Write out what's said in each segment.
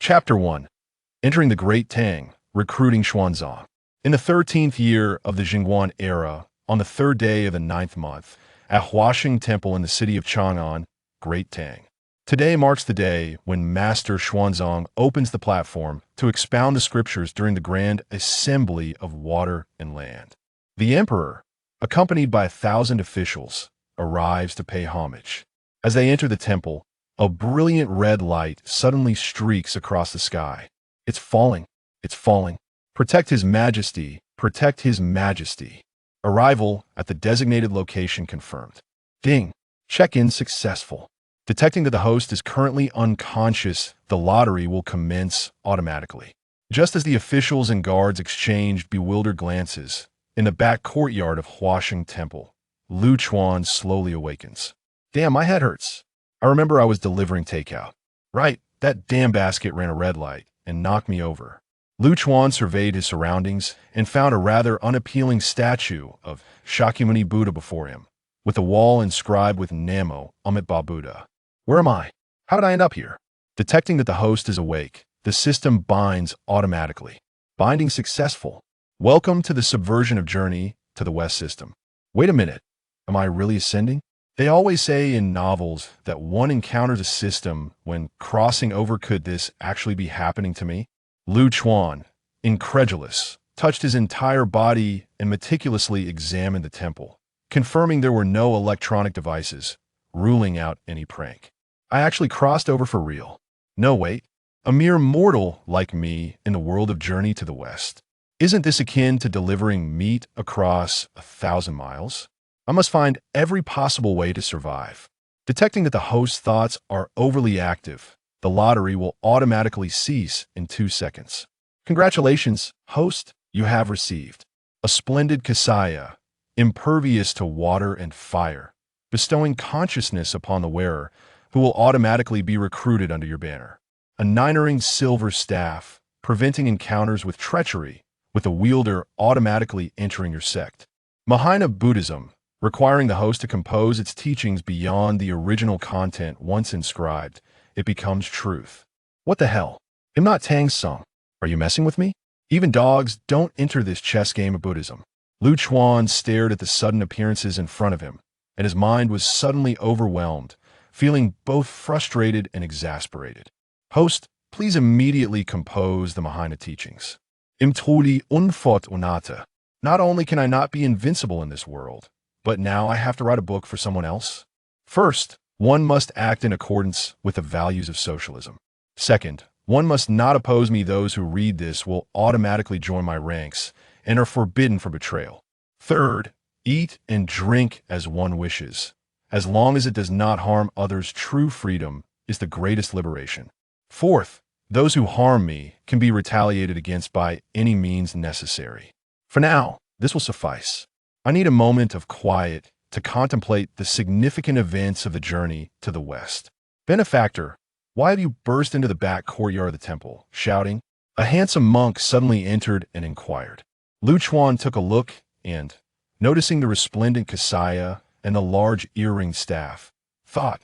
Chapter 1. Entering the Great Tang, Recruiting Xuanzang. In the 13th year of the Jingguan era, on the 3rd day of the 9th month, at Huaxing Temple in the city of Chang'an, Great Tang. Today marks the day when Master Xuanzang opens the platform to expound the scriptures during the grand assembly of water and land. The emperor, accompanied by 1,000 officials, arrives to pay homage. As they enter the temple, a brilliant red light suddenly streaks across the sky. It's falling. It's falling. Protect His Majesty. Protect His Majesty. Arrival at the designated location confirmed. Ding. Check-in successful. Detecting that the host is currently unconscious, the lottery will commence automatically. Just as the officials and guards exchanged bewildered glances, in the back courtyard of Huaxing Temple, Lu Chuan slowly awakens. Damn, my head hurts. I remember I was delivering takeout. Right, that damn basket ran a red light and knocked me over. Lu Chuan surveyed his surroundings and found a rather unappealing statue of Shakyamuni Buddha before him, with a wall inscribed with Namo Amitabha Buddha. Where am I? How did I end up here? Detecting that the host is awake, the system binds automatically. Binding successful. Welcome to the subversion of Journey to the West system. Wait a minute. Am I really ascending? They always say in novels that one encounters a system when crossing over. Could this actually be happening to me? Lu Chuan, incredulous, touched his entire body and meticulously examined the temple, confirming there were no electronic devices, ruling out any prank. I actually crossed over for real. No, wait. A mere mortal like me in the world of Journey to the West. Isn't this akin to delivering meat across 1,000 miles? I must find every possible way to survive. Detecting that the host's thoughts are overly active, the lottery will automatically cease in 2 seconds. Congratulations, host, you have received a splendid Kasaya, impervious to water and fire, bestowing consciousness upon the wearer, who will automatically be recruited under your banner. A 9-ring silver staff, preventing encounters with treachery, with the wielder automatically entering your sect. Mahina Buddhism, requiring the host to compose its teachings beyond the original content. Once inscribed, it becomes truth. What the hell? I'm not Tang's song. Are you messing with me? Even dogs don't enter this chess game of Buddhism. Lu Chuan stared at the sudden appearances in front of him, and his mind was suddenly overwhelmed, feeling both frustrated and exasperated. Host, please immediately compose the Mahina teachings. Imtuli unfot unata. Not only can I not be invincible in this world, but now I have to write a book for someone else? First, one must act in accordance with the values of socialism. Second, one must not oppose me. Those who read this will automatically join my ranks and are forbidden for betrayal. Third, eat and drink as one wishes. As long as it does not harm others, true freedom is the greatest liberation. Fourth, those who harm me can be retaliated against by any means necessary. For now, this will suffice. I need a moment of quiet to contemplate the significant events of the journey to the West. Benefactor, why have you burst into the back courtyard of the temple, shouting? A handsome monk suddenly entered and inquired. Lu Chuan took a look and, noticing the resplendent Kasaya and the large earring staff, thought,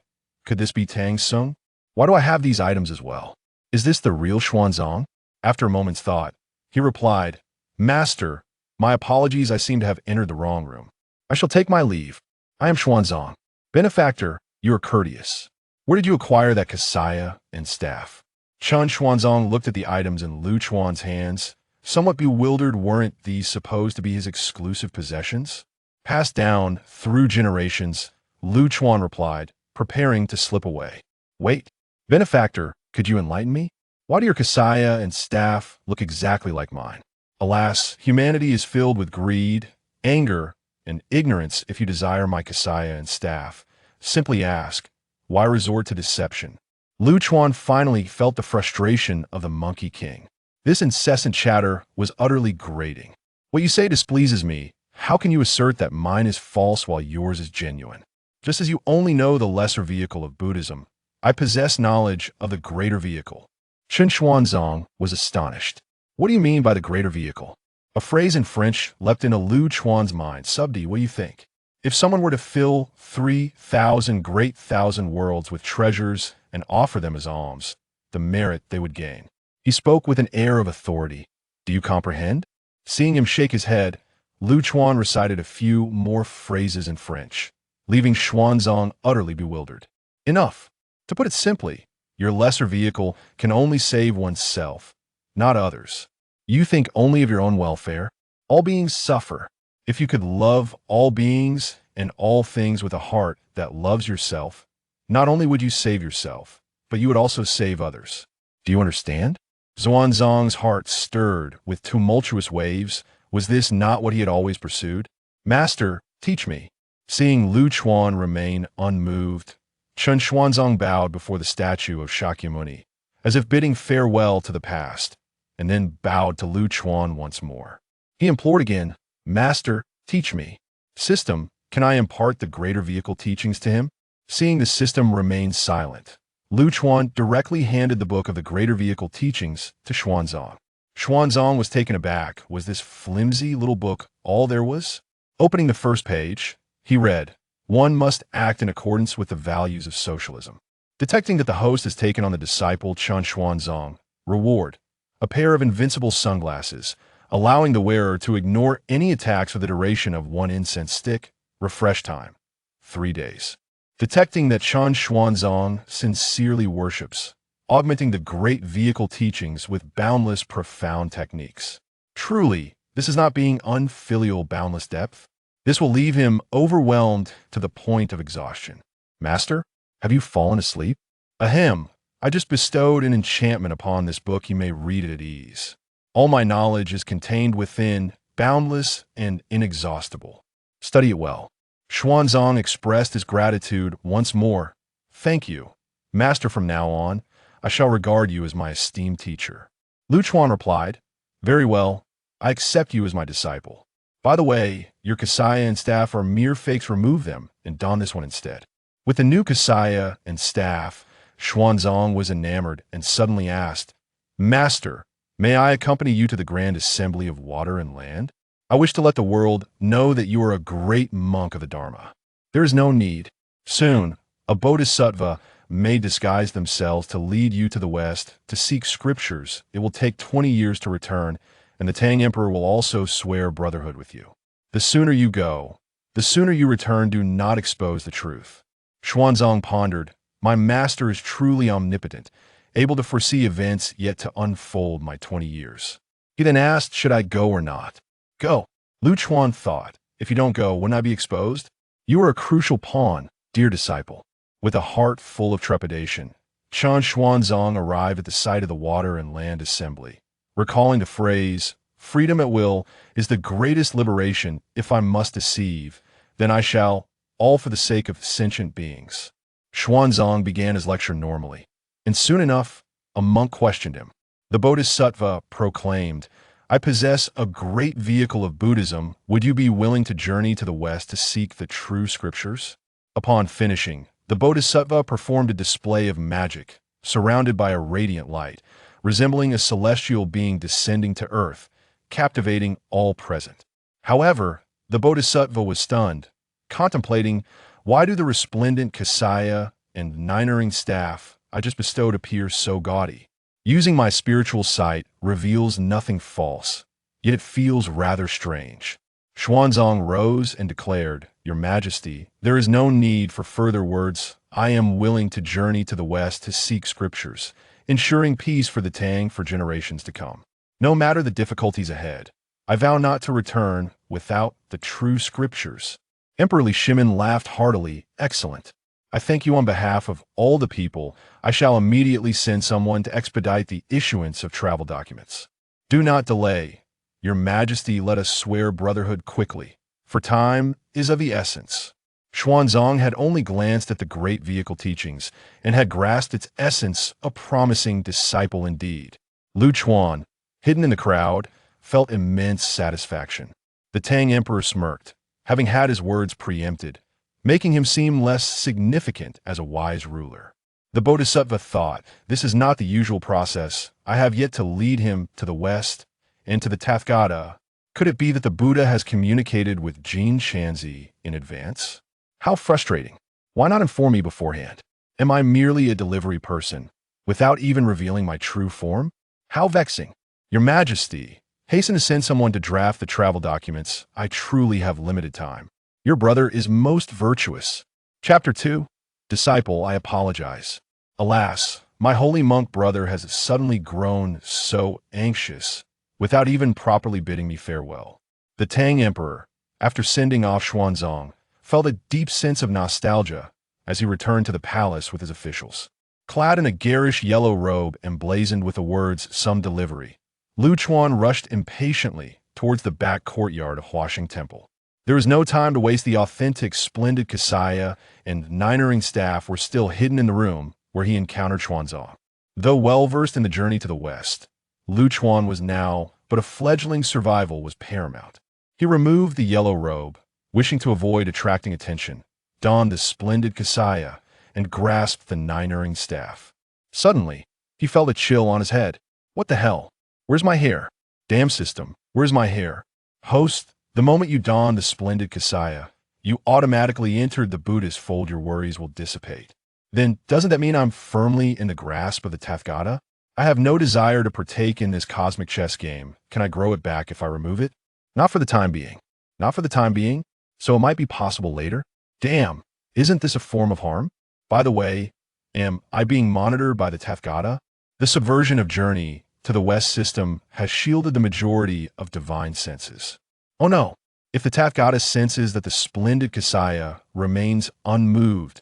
could this be Tang's song? Why do I have these items as well? Is this the real Xuanzang? After a moment's thought, he replied, Master, my apologies, I seem to have entered the wrong room. I shall take my leave. I am Xuanzang. Benefactor, you are courteous. Where did you acquire that Kasaya and staff? Chun Xuanzang looked at the items in Lu Chuan's hands, somewhat bewildered. Weren't these supposed to be his exclusive possessions? Passed down through generations, Lu Chuan replied, preparing to slip away. Wait, Benefactor, could you enlighten me? Why do your Kasaya and staff look exactly like mine? Alas, humanity is filled with greed, anger, and ignorance. If you desire my Kasaya and staff, simply ask, why resort to deception? Lu Chuan finally felt the frustration of the Monkey King. This incessant chatter was utterly grating. What you say displeases me. How can you assert that mine is false while yours is genuine? Just as you only know the lesser vehicle of Buddhism, I possess knowledge of the greater vehicle. Chen Xuanzang was astonished. What do you mean by the greater vehicle? A phrase in French leapt into Lu Chuan's mind. Subdi, what do you think? If someone were to fill 3,000 great thousand worlds with treasures and offer them as alms, the merit they would gain. He spoke with an air of authority. Do you comprehend? Seeing him shake his head, Lu Chuan recited a few more phrases in French, leaving Xuanzang utterly bewildered. Enough. To put it simply, your lesser vehicle can only save oneself, not others. You think only of your own welfare. All beings suffer. If you could love all beings and all things with a heart that loves yourself, not only would you save yourself, but you would also save others. Do you understand? Xuanzang's heart stirred with tumultuous waves. Was this not what he had always pursued? Master, teach me. Seeing Lu Chuan remain unmoved, Chen Xuanzang bowed before the statue of Shakyamuni, as if bidding farewell to the past, and then bowed to Lu Chuan once more. He implored again, Master, teach me. System, can I impart the greater vehicle teachings to him? Seeing the system remain silent, Lu Chuan directly handed the book of the greater vehicle teachings to Xuanzang. Xuanzang was taken aback. Was this flimsy little book all there was? Opening the first page, he read, One must act in accordance with the values of socialism. Detecting that the host has taken on the disciple Chen Xuanzang, reward, a pair of invincible sunglasses, allowing the wearer to ignore any attacks for the duration of 1 incense stick, refresh time, 3 days. Detecting that Chen Xuanzang sincerely worships, augmenting the great vehicle teachings with boundless profound techniques. Truly, this is not being unfilial boundless depth. This will leave him overwhelmed to the point of exhaustion. Master, have you fallen asleep? Ahem, I just bestowed an enchantment upon this book. You may read it at ease. All my knowledge is contained within, boundless and inexhaustible. Study it well. Xuanzang expressed his gratitude once more. Thank you. Master, from now on, I shall regard you as my esteemed teacher. Lu Chuan replied, Very well, I accept you as my disciple. By the way, your kasaya and staff are mere fakes. Remove them and don this one instead. With the new kasaya and staff, Xuanzang was enamored and suddenly asked, Master, may I accompany you to the grand assembly of water and land? I wish to let the world know that you are a great monk of the Dharma. There is no need. Soon, a bodhisattva may disguise themselves to lead you to the west to seek scriptures. It will take 20 years to return, and the Tang Emperor will also swear brotherhood with you. The sooner you go, the sooner you return. Do not expose the truth. Xuanzang pondered, My master is truly omnipotent, able to foresee events yet to unfold my 20 years. He then asked, Should I go or not? Go. Lu Chuan thought, If you don't go, wouldn't I be exposed? You are a crucial pawn, dear disciple. With a heart full of trepidation, Chen Xuanzang arrived at the site of the water and land assembly, recalling the phrase, Freedom at will is the greatest liberation. If I must deceive, then I shall, all for the sake of sentient beings. Xuanzang began his lecture normally, and soon enough, a monk questioned him. The bodhisattva proclaimed, I possess a great vehicle of Buddhism. Would you be willing to journey to the west to seek the true scriptures? Upon finishing, the bodhisattva performed a display of magic, surrounded by a radiant light, resembling a celestial being descending to earth, captivating all present. However, the bodhisattva was stunned, contemplating, Why do the resplendent kasaya and 9-ring staff I just bestowed appear so gaudy? Using my spiritual sight reveals nothing false, yet it feels rather strange. Xuanzang rose and declared, Your Majesty, there is no need for further words. I am willing to journey to the west to seek scriptures, ensuring peace for the Tang for generations to come. No matter the difficulties ahead, I vow not to return without the true scriptures. Emperor Li Shimin laughed heartily. Excellent. I thank you on behalf of all the people. I shall immediately send someone to expedite the issuance of travel documents. Do not delay. Your Majesty, let us swear brotherhood quickly, for time is of the essence. Xuanzang had only glanced at the great vehicle teachings and had grasped its essence, a promising disciple indeed. Lu Chuan, hidden in the crowd, felt immense satisfaction. The Tang Emperor smirked, having had his words preempted, making him seem less significant as a wise ruler. The bodhisattva thought, This is not the usual process. I have yet to lead him to the west and to the Tathagata. Could it be that the Buddha has communicated with Jin Shanzi in advance? How frustrating. Why not inform me beforehand? Am I merely a delivery person, without even revealing my true form? How vexing. Your Majesty, hasten to send someone to draft the travel documents. I truly have limited time. Your brother is most virtuous. Chapter 2. Disciple, I apologize. Alas, my holy monk brother has suddenly grown so anxious, without even properly bidding me farewell. The Tang Emperor, after sending off Xuanzang, felt a deep sense of nostalgia as he returned to the palace with his officials. Clad in a garish yellow robe emblazoned with the words "Some Delivery," Lu Chuan rushed impatiently towards the back courtyard of Huaxing Temple. There was no time to waste. The authentic, splendid Kasaya and Ninering staff were still hidden in the room where he encountered Xuanzang. Though well-versed in the journey to the west, Lu Chuan was now, but a fledgling survival was paramount. He removed the yellow robe, wishing to avoid attracting attention, donned the splendid Kasaya, and grasped the Ninering staff. Suddenly, he felt a chill on his head. What the hell? Where's my hair? Damn system, where's my hair? Host, the moment you don the splendid Kasaya, you automatically entered the Buddhist fold. Your worries will dissipate. Then, doesn't that mean I'm firmly in the grasp of the Tathagata? I have no desire to partake in this cosmic chess game. Can I grow it back if I remove it? Not for the time being. Not for the time being? So it might be possible later? Damn, isn't this a form of harm? By the way, am I being monitored by the Tathagata? The subversion of journey to the West system has shielded the majority of divine senses. Oh no, if the Tathagata senses that the splendid Kasaya remains unmoved,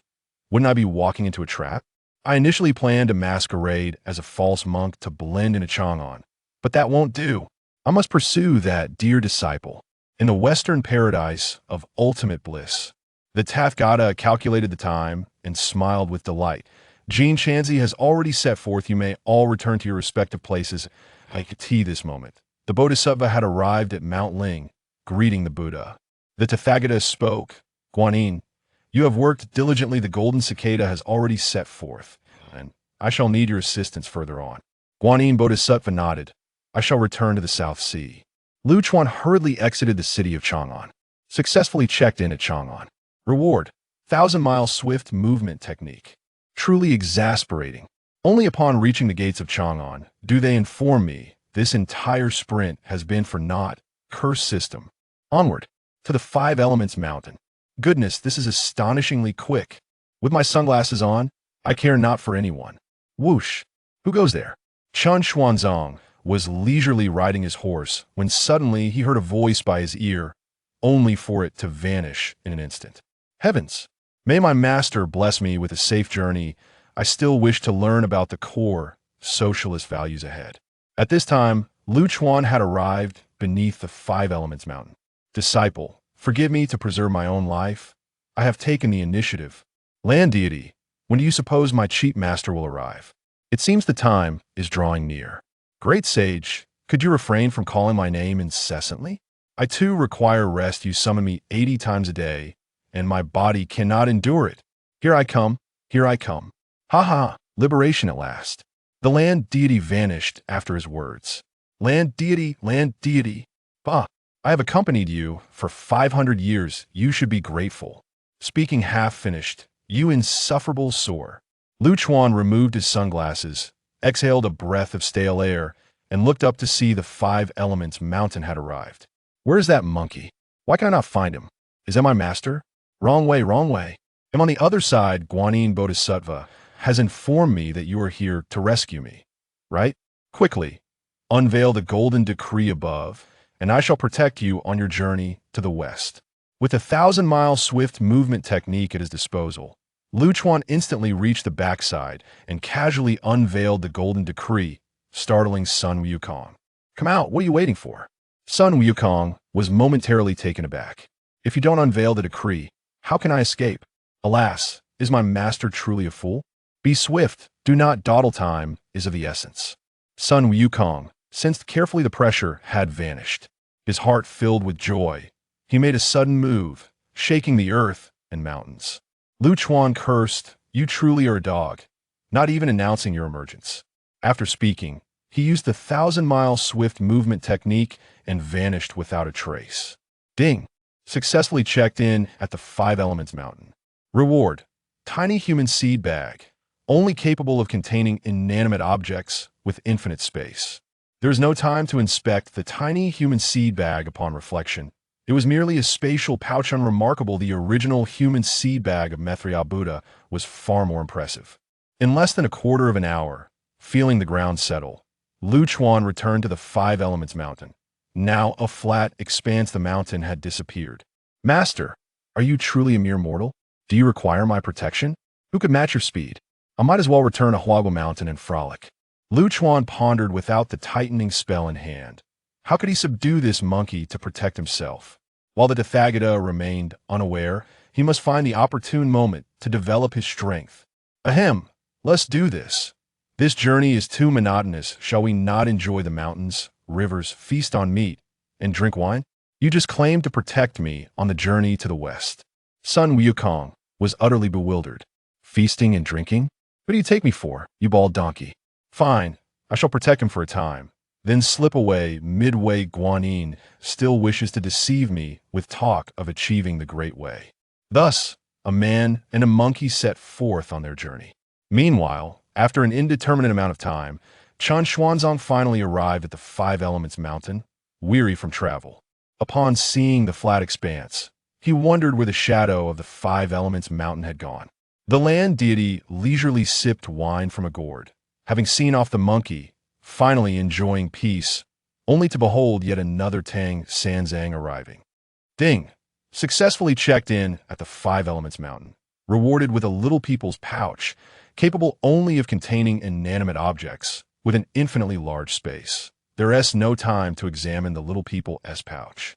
wouldn't I be walking into a trap? I initially planned to masquerade as a false monk to blend into Chang'an, but that won't do. I must pursue that dear disciple. In the Western paradise of ultimate bliss, the Tathagata calculated the time and smiled with delight. Jieyin and Zhunti has already set forth. You may all return to your respective places. I could see this moment. The Bodhisattva had arrived at Mount Ling, greeting the Buddha. The Tathagata spoke. Guanyin, you have worked diligently. The golden cicada has already set forth, and I shall need your assistance further on. Guanyin Bodhisattva nodded. I shall return to the South Sea. Lu Chuan hurriedly exited the city of Chang'an. Successfully checked in at Chang'an. Reward: 1,000-mile swift movement technique. Truly exasperating. Only upon reaching the gates of Chang'an do they inform me this entire sprint has been for naught. Curse system. Onward to the Five Elements Mountain. Goodness, this is astonishingly quick. With my sunglasses on, I care not for anyone. Whoosh! Who goes there? Chun Xuanzang was leisurely riding his horse when suddenly he heard a voice by his ear, only for it to vanish in an instant. Heavens! May my master bless me with a safe journey. I still wish to learn about the core socialist values ahead. At this time, Lu Chuan had arrived beneath the Five Elements Mountain. Disciple, forgive me to preserve my own life. I have taken the initiative. Land deity, when do you suppose my cheap master will arrive? It seems the time is drawing near. Great sage, could you refrain from calling my name incessantly? I too require rest. You summon me 80 times a day, and my body cannot endure it. Here I come, here I come. Ha ha, liberation at last. The land deity vanished after his words. Land deity, bah, I have accompanied you for 500 years. You should be grateful. Speaking half finished, you insufferable sore. Lu Chuan removed his sunglasses, exhaled a breath of stale air, and looked up to see the Five Elements Mountain had arrived. Where's that monkey? Why can I not find him? Is that my master? Wrong way, wrong way. I'm on the other side. Guanyin Bodhisattva has informed me that you are here to rescue me, right? Quickly, unveil the golden decree above, and I shall protect you on your journey to the west. With a 1,000-mile swift movement technique at his disposal, Lu Chuan instantly reached the backside and casually unveiled the golden decree, startling Sun Wukong. Come out, what are you waiting for? Sun Wukong was momentarily taken aback. If you don't unveil the decree, how can I escape? Alas, is my master truly a fool? Be swift, do not dawdle. Time is of the essence. Sun Wukong sensed carefully the pressure had vanished. His heart filled with joy. He made a sudden move, shaking the earth and mountains. Lu Chuan cursed, you truly are a dog, not even announcing your emergence. After speaking, he used the 1,000-mile swift movement technique and vanished without a trace. Ding! Successfully checked in at the Five Elements Mountain. Reward: tiny human seed bag, only capable of containing inanimate objects, with infinite space. There is no time to inspect the tiny human seed bag upon reflection. It was merely a spatial pouch. Unremarkable, the original human seed bag of Mithriya Buddha was far more impressive. In less than a quarter of an hour, feeling the ground settle, Lu Chuan returned to the Five Elements Mountain. Now a flat expanse, the mountain had disappeared. Master, are you truly a mere mortal? Do you require my protection? Who could match your speed? I might as well return to Huaguo Mountain and frolic. Lu Chuan pondered without the tightening spell in hand. How could he subdue this monkey to protect himself? While the Tathagata remained unaware, he must find the opportune moment to develop his strength. Ahem, let's do this. This journey is too monotonous. Shall we not enjoy the mountains, rivers, feast on meat, and drink wine? You just claimed to protect me on the journey to the west. Sun Wukong was utterly bewildered. Feasting and drinking? What do you take me for, you bald donkey? Fine, I shall protect him for a time, then slip away midway. Guanyin still wishes to deceive me with talk of achieving the Great Way. Thus, a man and a monkey set forth on their journey. Meanwhile, after an indeterminate amount of time, Chen Xuanzang finally arrived at the Five Elements Mountain, weary from travel. Upon seeing the flat expanse, he wondered where the shadow of the Five Elements Mountain had gone. The land deity leisurely sipped wine from a gourd, having seen off the monkey, finally enjoying peace, only to behold yet another Tang Sanzang arriving. Ding! Successfully checked in at the Five Elements Mountain, rewarded with a little people's pouch, capable only of containing inanimate objects, with an infinitely large space. There's no time to examine the little people's pouch.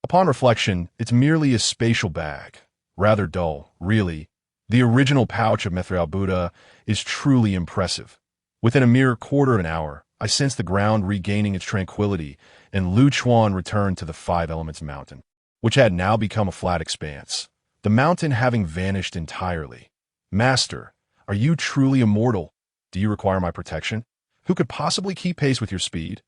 Upon reflection, it's merely a spatial bag. Rather dull, really. The original pouch of Mithriya Buddha is truly impressive. Within a mere quarter of an hour, I sensed the ground regaining its tranquility, and Lu Chuan returned to the Five Elements Mountain, which had now become a flat expanse, the mountain having vanished entirely. Master, are you truly immortal? Do you require my protection? Who could possibly keep pace with your speed?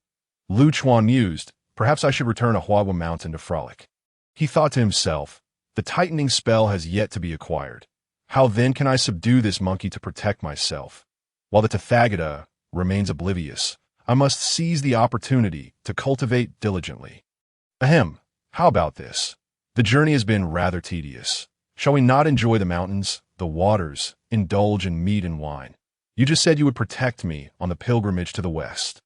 Lu Chuan mused, perhaps I should return to Huaguo Mountain to frolic. He thought to himself, the tightening spell has yet to be acquired. How then can I subdue this monkey to protect myself? While the Tathagata remains oblivious, I must seize the opportunity to cultivate diligently. Ahem, how about this? The journey has been rather tedious. Shall we not enjoy the mountains, the waters, indulge in meat and wine? You just said you would protect me on the pilgrimage to the west.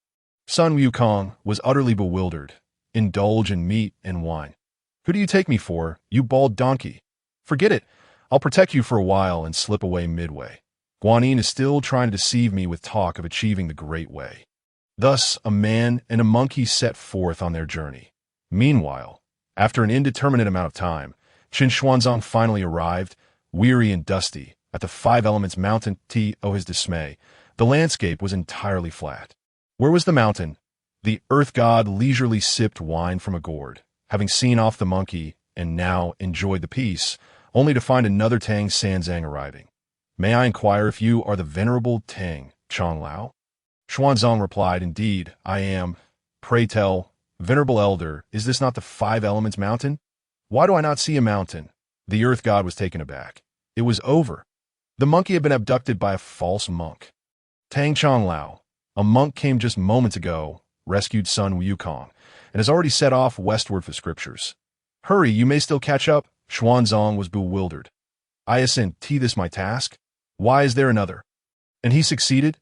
Sun Wukong was utterly bewildered. Indulge in meat and wine. Who do you take me for, you bald donkey? Forget it. I'll protect you for a while and slip away midway. Guanyin is still trying to deceive me with talk of achieving the Great Way. Thus, a man and a monkey set forth on their journey. Meanwhile, after an indeterminate amount of time, Chen Xuanzang finally arrived, weary and dusty, at the Five Elements Mountain. To his dismay, the landscape was entirely flat. Where was the mountain? The earth god leisurely sipped wine from a gourd, having seen off the monkey, and now enjoyed the peace, only to find another Tang Sanzang arriving. May I inquire if you are the venerable Tang Chonglao? Xuanzang replied, indeed, I am. Pray tell, venerable elder, is this not the Five Elements Mountain? Why do I not see a mountain? The earth god was taken aback. It was over. The monkey had been abducted by a false monk. Tang Chonglao, a monk came just moments ago, rescued Sun Wukong, and has already set off westward for scriptures. Hurry, you may still catch up. Xuanzang was bewildered. I assent this my task? Why is there another? And he succeeded?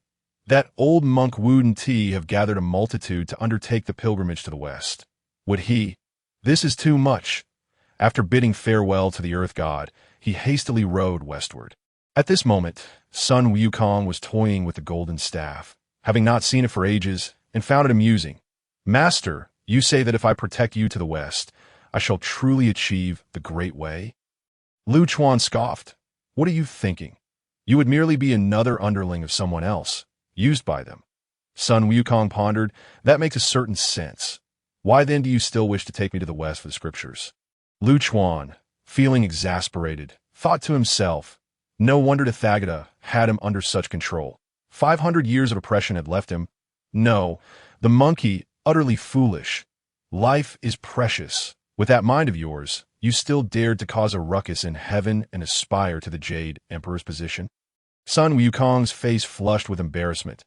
That old monk Wuden Ti have gathered a multitude to undertake the pilgrimage to the west. Would he? This is too much. After bidding farewell to the earth god, he hastily rode westward. At this moment, Sun Wukong was toying with the golden staff, having not seen it for ages, and found it amusing. Master, you say that if I protect you to the west, I shall truly achieve the Great Way? Lu Chuan scoffed. What are you thinking? You would merely be another underling of someone else, used by them. Sun Wukong pondered, that makes a certain sense. Why then do you still wish to take me to the west for the scriptures? Lu Chuan, feeling exasperated, thought to himself, no wonder Tathagata had him under such control. 500 years of oppression had left him. No, the monkey, utterly foolish. Life is precious. With that mind of yours, you still dared to cause a ruckus in heaven and aspire to the Jade Emperor's position? Sun Wukong's face flushed with embarrassment.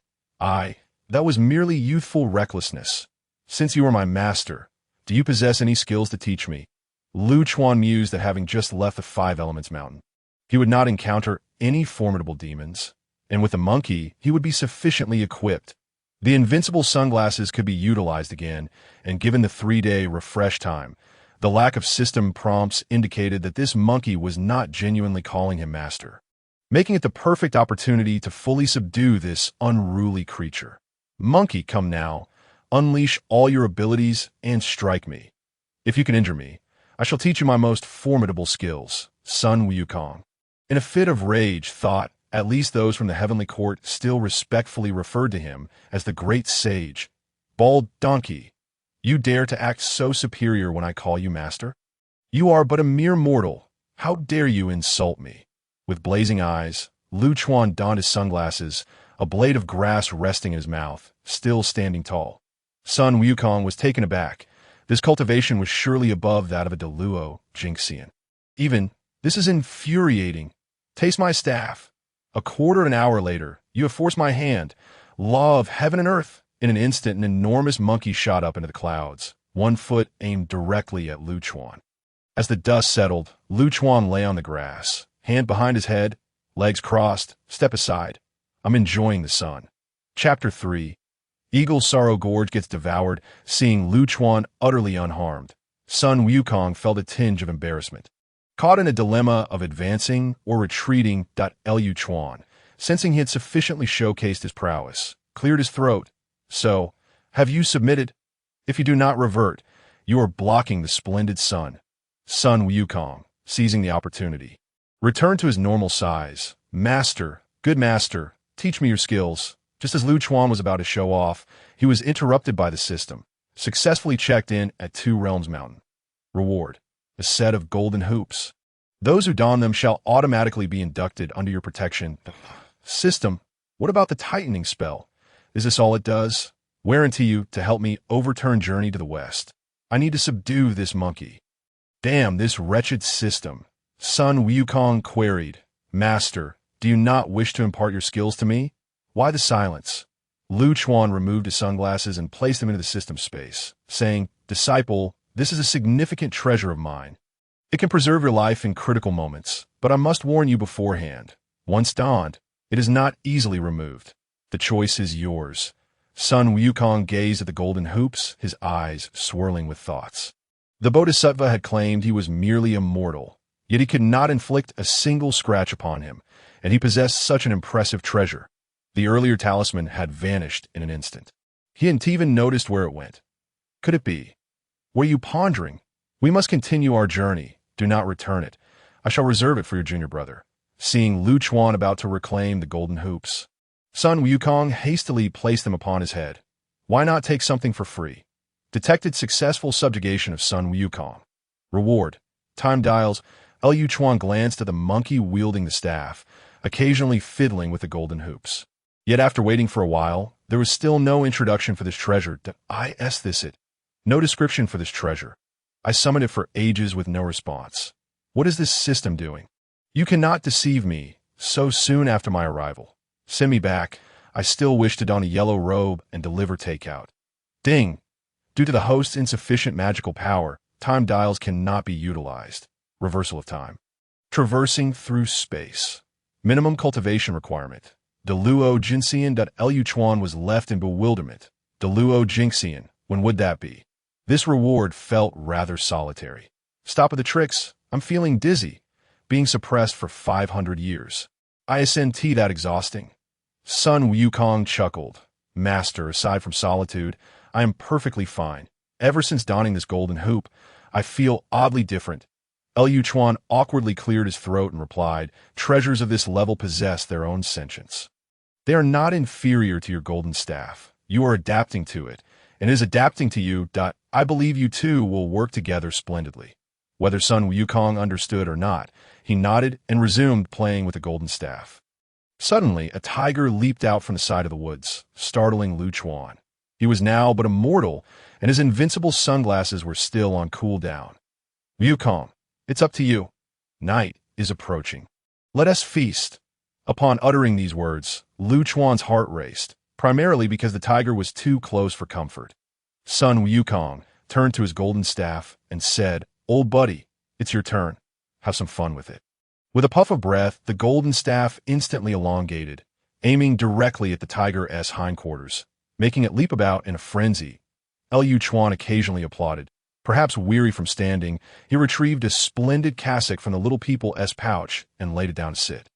That was merely youthful recklessness. Since you are my master, do you possess any skills to teach me? Lu Chuan mused at having just left the Five Elements Mountain. He would not encounter any formidable demons, and with the monkey, he would be sufficiently equipped. The invincible sunglasses could be utilized again, and given the 3-day refresh time, the lack of system prompts indicated that this monkey was not genuinely calling him master, making it the perfect opportunity to fully subdue this unruly creature. Monkey, come now, unleash all your abilities and strike me. If you can injure me, I shall teach you my most formidable skills, Sun Wukong. In a fit of rage, thought, at least those from the heavenly court still respectfully referred to him as the great sage. Bald donkey, you dare to act so superior when I call you master? You are but a mere mortal. How dare you insult me? With blazing eyes, Lu Chuan donned his sunglasses, a blade of grass resting in his mouth, still standing tall. Sun Wukong was taken aback. This cultivation was surely above that of a Deluo Jingxian. Even, this is infuriating. Taste my staff. A quarter of an hour later, you have forced my hand. Law of heaven and earth. In an instant, an enormous monkey shot up into the clouds, one foot aimed directly at Lu Chuan. As the dust settled, Lu Chuan lay on the grass, hand behind his head, legs crossed, step aside. I'm enjoying the sun. Chapter 3. Eagle's Sorrow Gorge gets devoured, seeing Lu Chuan utterly unharmed. Sun Wukong felt a tinge of embarrassment. Caught in a dilemma of advancing or retreating, Lu Chuan, sensing he had sufficiently showcased his prowess, cleared his throat. So, have you submitted? If you do not revert, you are blocking the splendid sun. Sun Wukong, seizing the opportunity, returned to his normal size. Master, good master, teach me your skills. Just as Lu Chuan was about to show off, he was interrupted by the system, successfully checked in at 2 Realms Mountain. Reward: a set of golden hoops. Those who don them shall automatically be inducted under your protection. System, what about the tightening spell? Is this all it does? Warranty you to help me overturn Journey to the West. I need to subdue this monkey. Damn this wretched system. Sun Wukong queried. Master, do you not wish to impart your skills to me? Why the silence? Lu Chuan removed his sunglasses and placed them into the system space, saying, Disciple, this is a significant treasure of mine. It can preserve your life in critical moments, but I must warn you beforehand. Once donned, it is not easily removed. The choice is yours. Sun Wukong gazed at the golden hoops, his eyes swirling with thoughts. The Bodhisattva had claimed he was merely a mortal, yet he could not inflict a single scratch upon him, and he possessed such an impressive treasure. The earlier talisman had vanished in an instant. He hadn't even noticed where it went. Could it be? Were you pondering? We must continue our journey. Do not return it. I shall reserve it for your junior brother. Seeing Lu Chuan about to reclaim the golden hoops, Sun Wukong hastily placed them upon his head. Why not take something for free? Detected successful subjugation of Sun Wukong. Reward: time dials. Lu Chuan glanced at the monkey wielding the staff, occasionally fiddling with the golden hoops. Yet after waiting for a while, there was still no introduction for this treasure. No description for this treasure. I summoned it for ages with no response. What is this system doing? You cannot deceive me so soon after my arrival. Send me back. I still wish to don a yellow robe and deliver takeout. Ding! Due to the host's insufficient magical power, time dials cannot be utilized. Reversal of time. Traversing through space. Minimum cultivation requirement. Deluo Jingxian. Lu Chuan was left in bewilderment. Deluo Jingxian, when would that be? This reward felt rather solitary. Stop at the tricks. I'm feeling dizzy. Being suppressed for 500 years. ISNT that exhausting. Sun Wukong chuckled. Master, aside from solitude, I am perfectly fine. Ever since donning this golden hoop, I feel oddly different. Lu Chuan awkwardly cleared his throat and replied, Treasures of this level possess their own sentience. They are not inferior to your golden staff. You are adapting to it, and is adapting to you. I believe you two will work together splendidly. Whether Sun Wukong understood or not, he nodded and resumed playing with the golden staff. Suddenly, a tiger leaped out from the side of the woods, startling Lu Chuan. He was now but a mortal, and his invincible sunglasses were still on cooldown. Wukong, it's up to you. Night is approaching. Let us feast. Upon uttering these words, Lu Chuan's heart raced. primarily because the tiger was too close for comfort. Sun Wukong turned to his golden staff and said, "Old buddy, it's your turn. Have some fun with it." With a puff of breath, the golden staff instantly elongated, aiming directly at the tiger's hindquarters, making it leap about in a frenzy. Liu Chuan occasionally applauded. Perhaps weary from standing, he retrieved a splendid cassock from the little people's pouch and laid it down to sit.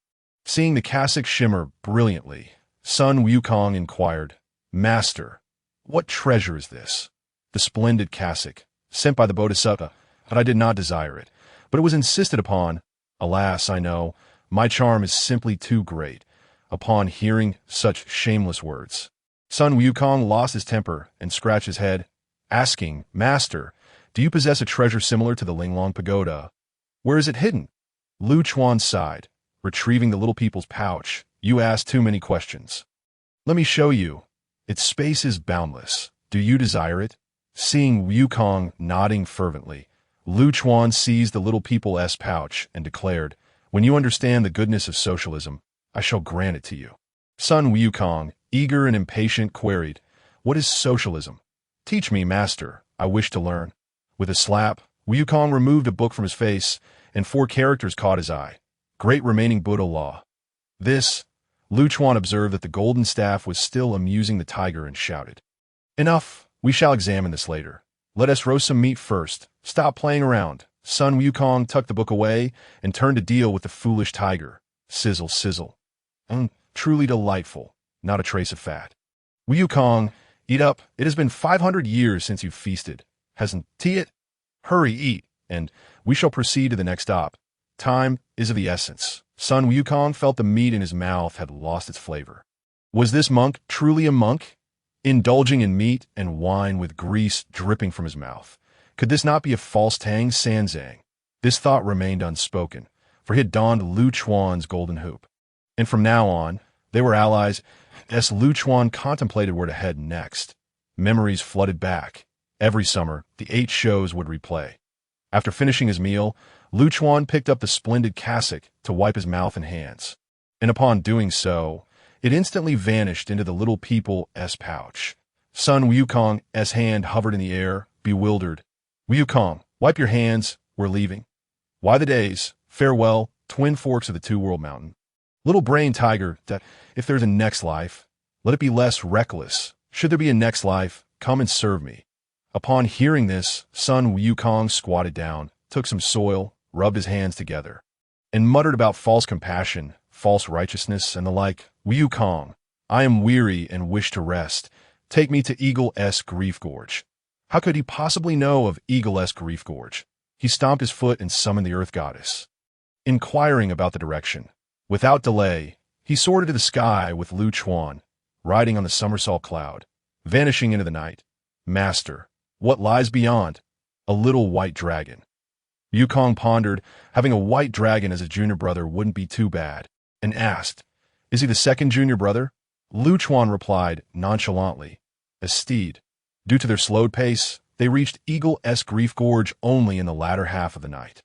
Seeing the cassock shimmer brilliantly, Sun Wukong inquired, "Master, what treasure is this?" "The splendid cassock, sent by the Bodhisattva, but I did not desire it. But it was insisted upon. Alas, I know, my charm is simply too great." Upon hearing such shameless words, Sun Wukong lost his temper and scratched his head, asking, "Master, do you possess a treasure similar to the Linglong Pagoda? Where is it hidden?" Liu Chuan sighed, retrieving the little people's pouch. "You ask too many questions. Let me show you. Its space is boundless. Do you desire it?" Seeing Wukong nodding fervently, Liu Chuan seized the little people's pouch and declared, "When you understand the goodness of socialism, I shall grant it to you." Sun Wukong, eager and impatient, queried, "What is socialism? Teach me, master. I wish to learn." With a slap, Wukong removed a book from his face, and 4 characters caught his eye. "Great remaining Buddha law." This, Liu Chuan observed that the golden staff was still amusing the tiger and shouted, "Enough, we shall examine this later. Let us roast some meat first. Stop playing around." Sun Wukong tucked the book away and turned to deal with the foolish tiger. Sizzle, sizzle. Truly delightful, not a trace of fat. "Wukong, eat up. It has been 500 years since you feasted. Hasn't it? Hurry, eat, and we shall proceed to the next stop. Time is of the essence." Sun Wukong felt the meat in his mouth had lost its flavor. Was this monk truly a monk, indulging in meat and wine with grease dripping from his mouth? Could this not be a false Tang Sanzang? This thought remained unspoken, for he had donned Liu Chuan's golden hoop. And from now on, they were allies. As Liu Chuan contemplated where to head next, memories flooded back. Every summer, the 8 shows would replay. After finishing his meal, Liu Chuan picked up the splendid cassock to wipe his mouth and hands. And upon doing so, it instantly vanished into the little people's pouch. Sun Wukong's hand hovered in the air, bewildered. "Wukong, wipe your hands. We're leaving." "Why the days? Farewell, twin forks of the two-world mountain." Little brain tiger, that if there's a next life, let it be less reckless. Should there be a next life, come and serve me. Upon hearing this, Sun Wukong squatted down, took some soil, rubbed his hands together, and muttered about false compassion, false righteousness, and the like. "Wukong, I am weary and wish to rest. Take me to Eagle's Grief Gorge." How could he possibly know of Eagle's Grief Gorge? He stomped his foot and summoned the Earth Goddess. Inquiring about the direction, without delay, he soared into the sky with Liu Chuan, riding on the somersault cloud, vanishing into the night. "Master, what lies beyond?" "A little white dragon." Wukong pondered. Having a white dragon as a junior brother wouldn't be too bad, and asked, "Is he the second junior brother?" Liu Chuan replied nonchalantly, "A steed." Due to their slowed pace, they reached Eagle's Grief Gorge only in the latter half of the night.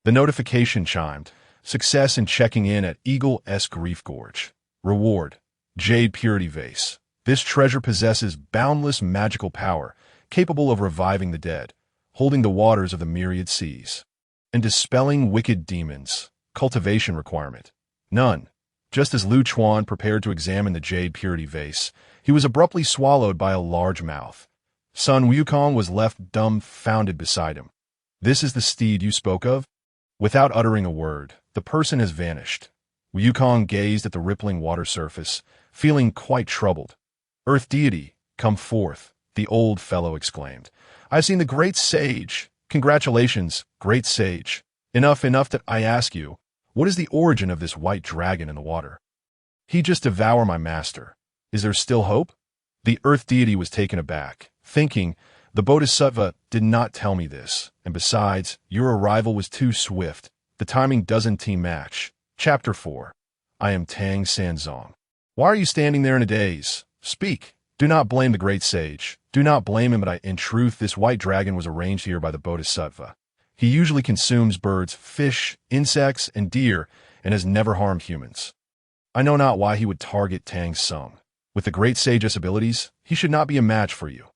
The notification chimed. Success in checking in at Eagle's Grief Gorge. Reward: Jade Purity Vase. This treasure possesses boundless magical power, capable of reviving the dead, holding the waters of the myriad seas, and dispelling wicked demons. Cultivation requirement: none. Just as Liu Chuan prepared to examine the Jade Purity Vase, he was abruptly swallowed by a large mouth. Sun Wukong was left dumbfounded beside him. "This is the steed you spoke of?" Without uttering a word, the person has vanished. Wukong gazed at the rippling water surface, feeling quite troubled. "Earth deity, come forth," the old fellow exclaimed. "I've seen the great sage. Congratulations, great sage. Enough that I ask you, what is the origin of this white dragon in the water?" "He just devoured my master. Is there still hope?" The earth deity was taken aback, thinking, "The Bodhisattva did not tell me this, and besides, your arrival was too swift. The timing doesn't team match." Chapter 4. I am Tang Sanzong. "Why are you standing there in a daze? Speak. Do not blame the great sage. Do not blame him, but in truth, this white dragon was arranged here by the Bodhisattva. He usually consumes birds, fish, insects, and deer, and has never harmed humans. I know not why he would target Tang Sung. With the great sage's abilities, he should not be a match for you.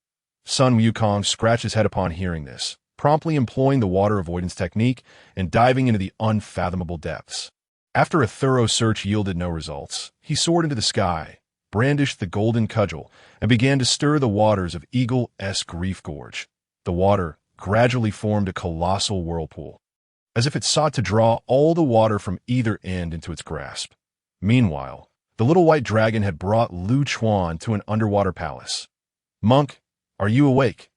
Sun Wukong scratched his head upon hearing this, promptly employing the water avoidance technique and diving into the unfathomable depths. After a thorough search yielded no results, he soared into the sky, brandished the golden cudgel, and began to stir the waters of Eagle-esque Reef Gorge. The water gradually formed a colossal whirlpool, as if it sought to draw all the water from either end into its grasp. Meanwhile, the little white dragon had brought Lu Chuan to an underwater palace. "Monk, are you awake?"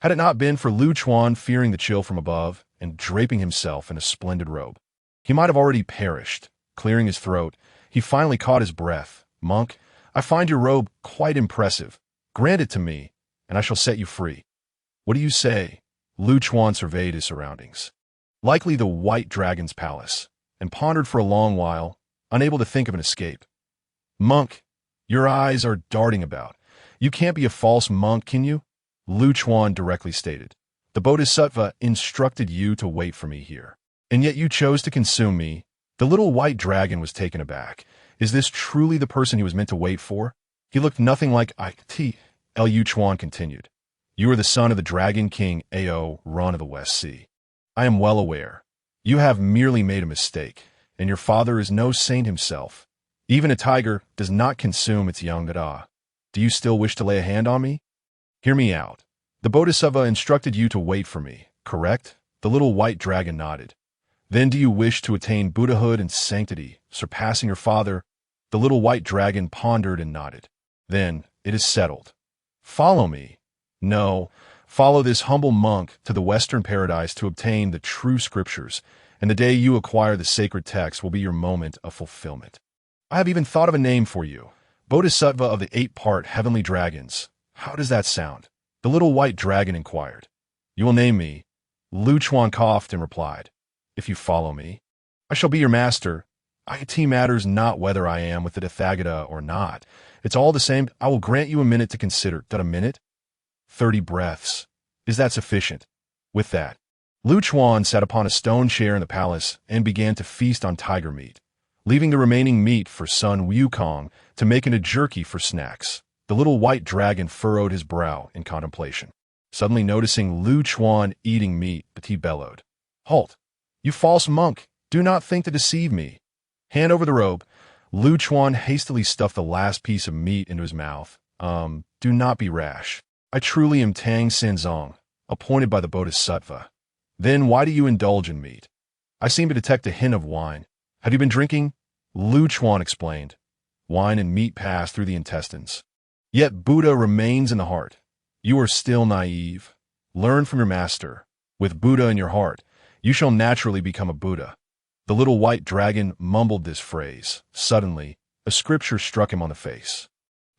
Had it not been for Lu Chuan fearing the chill from above and draping himself in a splendid robe, he might have already perished. Clearing his throat, he finally caught his breath. "Monk, I find your robe quite impressive. Grant it to me, and I shall set you free." "What do you say?" Lu Chuan surveyed his surroundings. Likely the white dragon's palace, and pondered for a long while, unable to think of an escape. "Monk, your eyes are darting about. You can't be a false monk, can you?" Lu Chuan directly stated. "The Bodhisattva instructed you to wait for me here, and yet you chose to consume me." The little white dragon was taken aback. Is this truly the person he was meant to wait for? He looked nothing like it. Lu Chuan continued. "You are the son of the Dragon King Ao Ron of the West Sea. I am well aware. You have merely made a mistake, and your father is no saint himself. Even a tiger does not consume its young. Do you still wish to lay a hand on me? Hear me out. The Bodhisattva instructed you to wait for me, correct?" The little white dragon nodded. "Then do you wish to attain Buddhahood and sanctity, surpassing your father?" The little white dragon pondered and nodded. "Then it is settled. Follow me. No, follow this humble monk to the Western paradise to obtain the true scriptures, and the day you acquire the sacred text will be your moment of fulfillment. I have even thought of a name for you. Bodhisattva of the 8-part heavenly dragons. How does that sound?" The little white dragon inquired. "You will name me." Lu Chuan coughed and replied, "If you follow me, I shall be your master. It matters not whether I am with the Tathagata or not. It's all the same. I will grant you a minute to consider." "A minute?" 30 breaths. Is that sufficient? With that, Lu Chuan sat upon a stone chair in the palace and began to feast on tiger meat, leaving the remaining meat for Sun Wukong to make into jerky for snacks. The little white dragon furrowed his brow in contemplation. Suddenly noticing Lu Chuan eating meat, he bellowed, "Halt! You false monk! Do not think to deceive me. Hand over the robe." Lu Chuan hastily stuffed the last piece of meat into his mouth. Do not be rash. I truly am Tang Senzong, appointed by the Bodhisattva." "Then why do you indulge in meat?" "I seem to detect a hint of wine. Have you been drinking?" Lu Chuan explained. "Wine and meat pass through the intestines. Yet Buddha remains in the heart. You are still naive. Learn from your master. With Buddha in your heart, you shall naturally become a Buddha." The little white dragon mumbled this phrase. Suddenly, a scripture struck him on the face.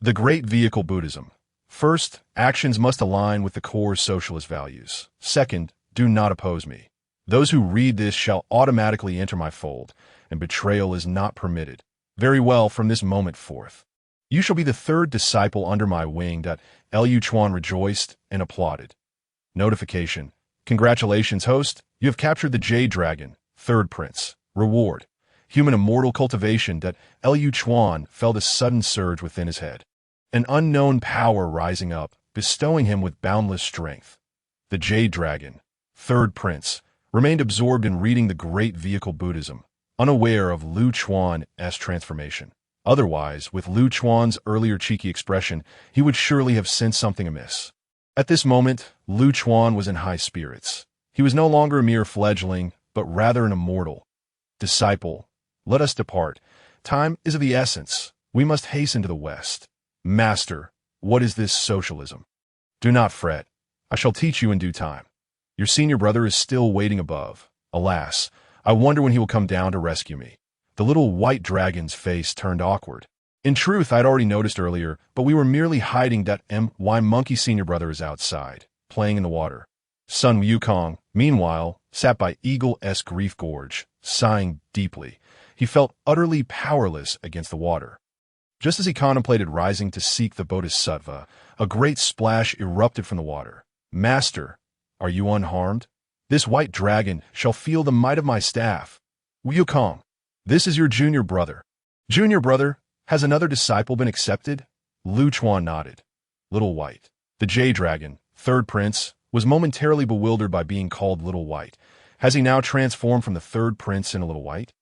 The great vehicle Buddhism. First, actions must align with the core socialist values. Second, do not oppose me. Those who read this shall automatically enter my fold, and betrayal is not permitted. Very well, from this moment forth, you shall be the third disciple under my wing. Lu Chuan rejoiced and applauded. Notification. Congratulations, host. You have captured the Jade Dragon, third prince. Reward. Human immortal cultivation. Lu Chuan felt a sudden surge within his head. An unknown power rising up, bestowing him with boundless strength. The Jade Dragon, third prince, remained absorbed in reading the great vehicle Buddhism, unaware of Lu Chuan's transformation. Otherwise, with Lu Chuan's earlier cheeky expression, he would surely have sensed something amiss. At this moment, Lu Chuan was in high spirits. He was no longer a mere fledgling, but rather an immortal. "Disciple, let us depart. Time is of the essence. We must hasten to the West." "Master, what is this socialism?" "Do not fret. I shall teach you in due time. Your senior brother is still waiting above. Alas, I wonder when he will come down to rescue me." The little white dragon's face turned awkward. "In truth, I had already noticed earlier, but we were merely hiding. Why monkey senior brother is outside, playing in the water." Sun Wukong, meanwhile, sat by Eagle-esque Reef Gorge, sighing deeply. He felt utterly powerless against the water. Just as he contemplated rising to seek the Bodhisattva, a great splash erupted from the water. "Master, are you unharmed? This white dragon shall feel the might of my staff. Wukong, this is your junior brother." "Junior brother? Has another disciple been accepted?" Lu Chuan nodded. Little White. The Jade Dragon, third prince, was momentarily bewildered by being called Little White. Has he now transformed from the third prince into Little White?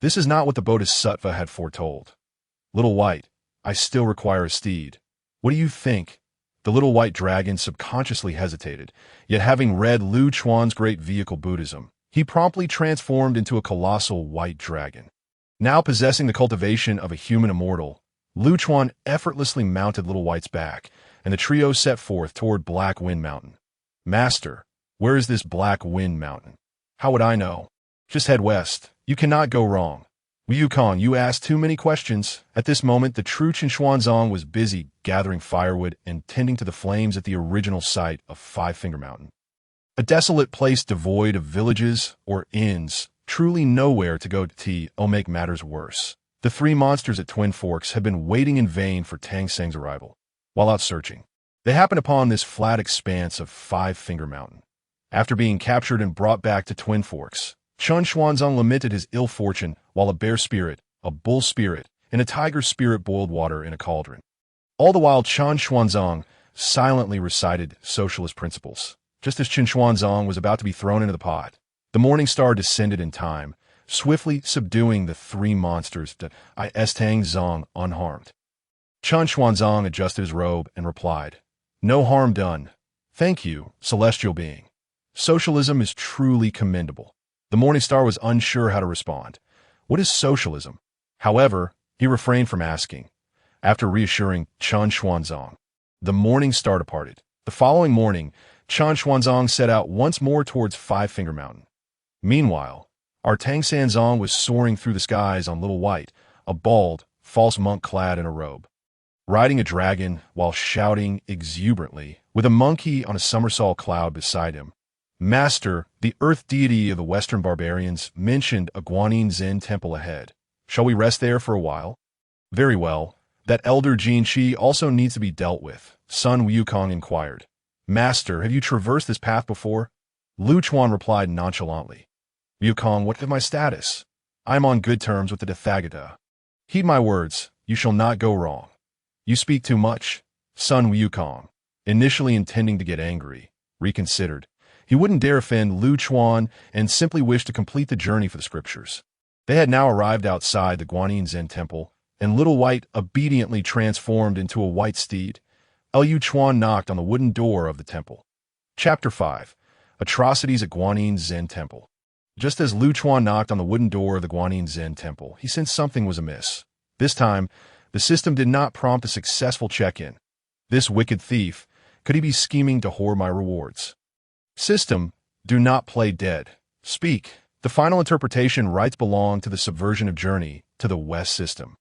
This is not what the Bodhisattva had foretold. Little White, I still require a steed. What do you think? The Little White Dragon subconsciously hesitated, yet having read Lu Chuan's great vehicle Buddhism, he promptly transformed into a colossal white dragon. Now possessing the cultivation of a human immortal, Lu Chuan effortlessly mounted Little White's back, and the trio set forth toward Black Wind Mountain. Master, where is this Black Wind Mountain? How would I know? Just head west. You cannot go wrong. Wukong, you asked too many questions. At this moment, the true Qin Xuanzong was busy gathering firewood and tending to the flames at the original site of Five Finger Mountain. A desolate place devoid of villages or inns, truly nowhere to go to make matters worse. The three monsters at Twin Forks had been waiting in vain for Tang Seng's arrival. While out searching, they happened upon this flat expanse of Five Finger Mountain. After being captured and brought back to Twin Forks, Qin Xuanzong lamented his ill fortune while a bear spirit, a bull spirit, and a tiger spirit boiled water in a cauldron. All the while, Qin Xuanzong silently recited socialist principles. Just as Qin Xuanzong was about to be thrown into the pot, the morning star descended in time, swiftly subduing the three monsters to Tang Zong unharmed. Qin Xuanzong adjusted his robe and replied, No harm done. Thank you, celestial being. Socialism is truly commendable. The morning star was unsure how to respond. What is socialism? However, he refrained from asking. After reassuring Qin Xuanzong, the morning star departed. The following morning, Qin Xuanzong set out once more towards Five Finger Mountain. Meanwhile, our Tang Sanzong was soaring through the skies on Little White, a bald, false monk clad in a robe, riding a dragon while shouting exuberantly, with a monkey on a somersault cloud beside him. Master, the earth deity of the Western barbarians, mentioned a Guanyin Zen temple ahead. Shall we rest there for a while? Very well. That elder Jin also needs to be dealt with, Sun Wukong inquired. Master, have you traversed this path before? Lu Chuan replied nonchalantly. Wukong, what is my status? I am on good terms with the Tathagata. Heed my words, you shall not go wrong. You speak too much. Sun Wukong, initially intending to get angry, reconsidered. He wouldn't dare offend Lu Chuan and simply wished to complete the journey for the scriptures. They had now arrived outside the Guanyin Zen temple, and Little White obediently transformed into a white steed. Lu Chuan knocked on the wooden door of the temple. Chapter 5. Atrocities at Guanyin Zen Temple. Just as Lu Chuan knocked on the wooden door of the Guanyin Zen Temple, he sensed something was amiss. This time, the system did not prompt a successful check-in. This wicked thief, could he be scheming to hoard my rewards? System, do not play dead. Speak. The final interpretation rights belong to the subversion of journey to the West system.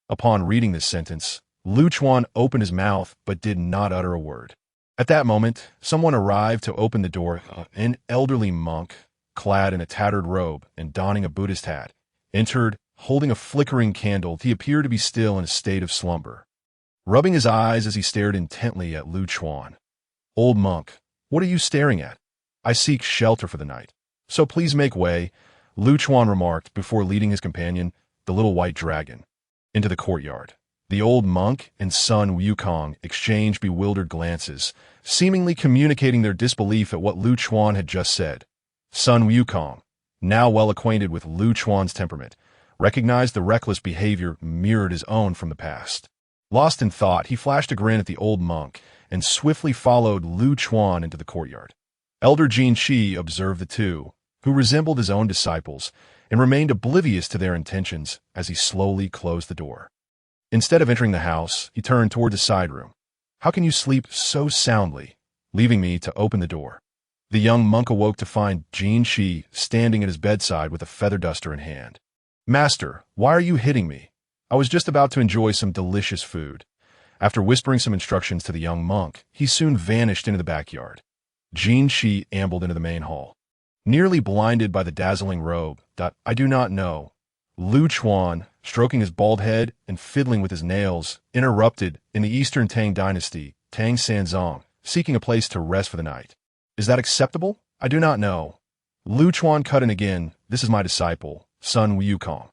Upon reading this sentence, Lu Chuan opened his mouth but did not utter a word. At that moment, someone arrived to open the door. An elderly monk, clad in a tattered robe and donning a Buddhist hat, entered, holding a flickering candle. He appeared to be still in a state of slumber, rubbing his eyes as he stared intently at Lu Chuan. Old monk, what are you staring at? I seek shelter for the night, so please make way, Lu Chuan remarked before leading his companion, the little white dragon, into the courtyard. The old monk and Sun Wukong exchanged bewildered glances, seemingly communicating their disbelief at what Lu Chuan had just said. Sun Wukong, now well acquainted with Lu Chuan's temperament, recognized the reckless behavior mirrored his own from the past. Lost in thought, he flashed a grin at the old monk and swiftly followed Lu Chuan into the courtyard. Elder Jin observed the two, who resembled his own disciples, and remained oblivious to their intentions as he slowly closed the door. Instead of entering the house, he turned toward the side room. How can you sleep so soundly, leaving me to open the door? The young monk awoke to find Jin standing at his bedside with a feather duster in hand. Master, why are you hitting me? I was just about to enjoy some delicious food. After whispering some instructions to the young monk, he soon vanished into the backyard. Jin ambled into the main hall. Nearly blinded by the dazzling robe, I do not know. Lu Chuan, stroking his bald head and fiddling with his nails, interrupted in the Eastern Tang Dynasty, Tang Sanzong, seeking a place to rest for the night. Is that acceptable? I do not know. Lu Chuan cut in again. This is my disciple, Sun Wukong.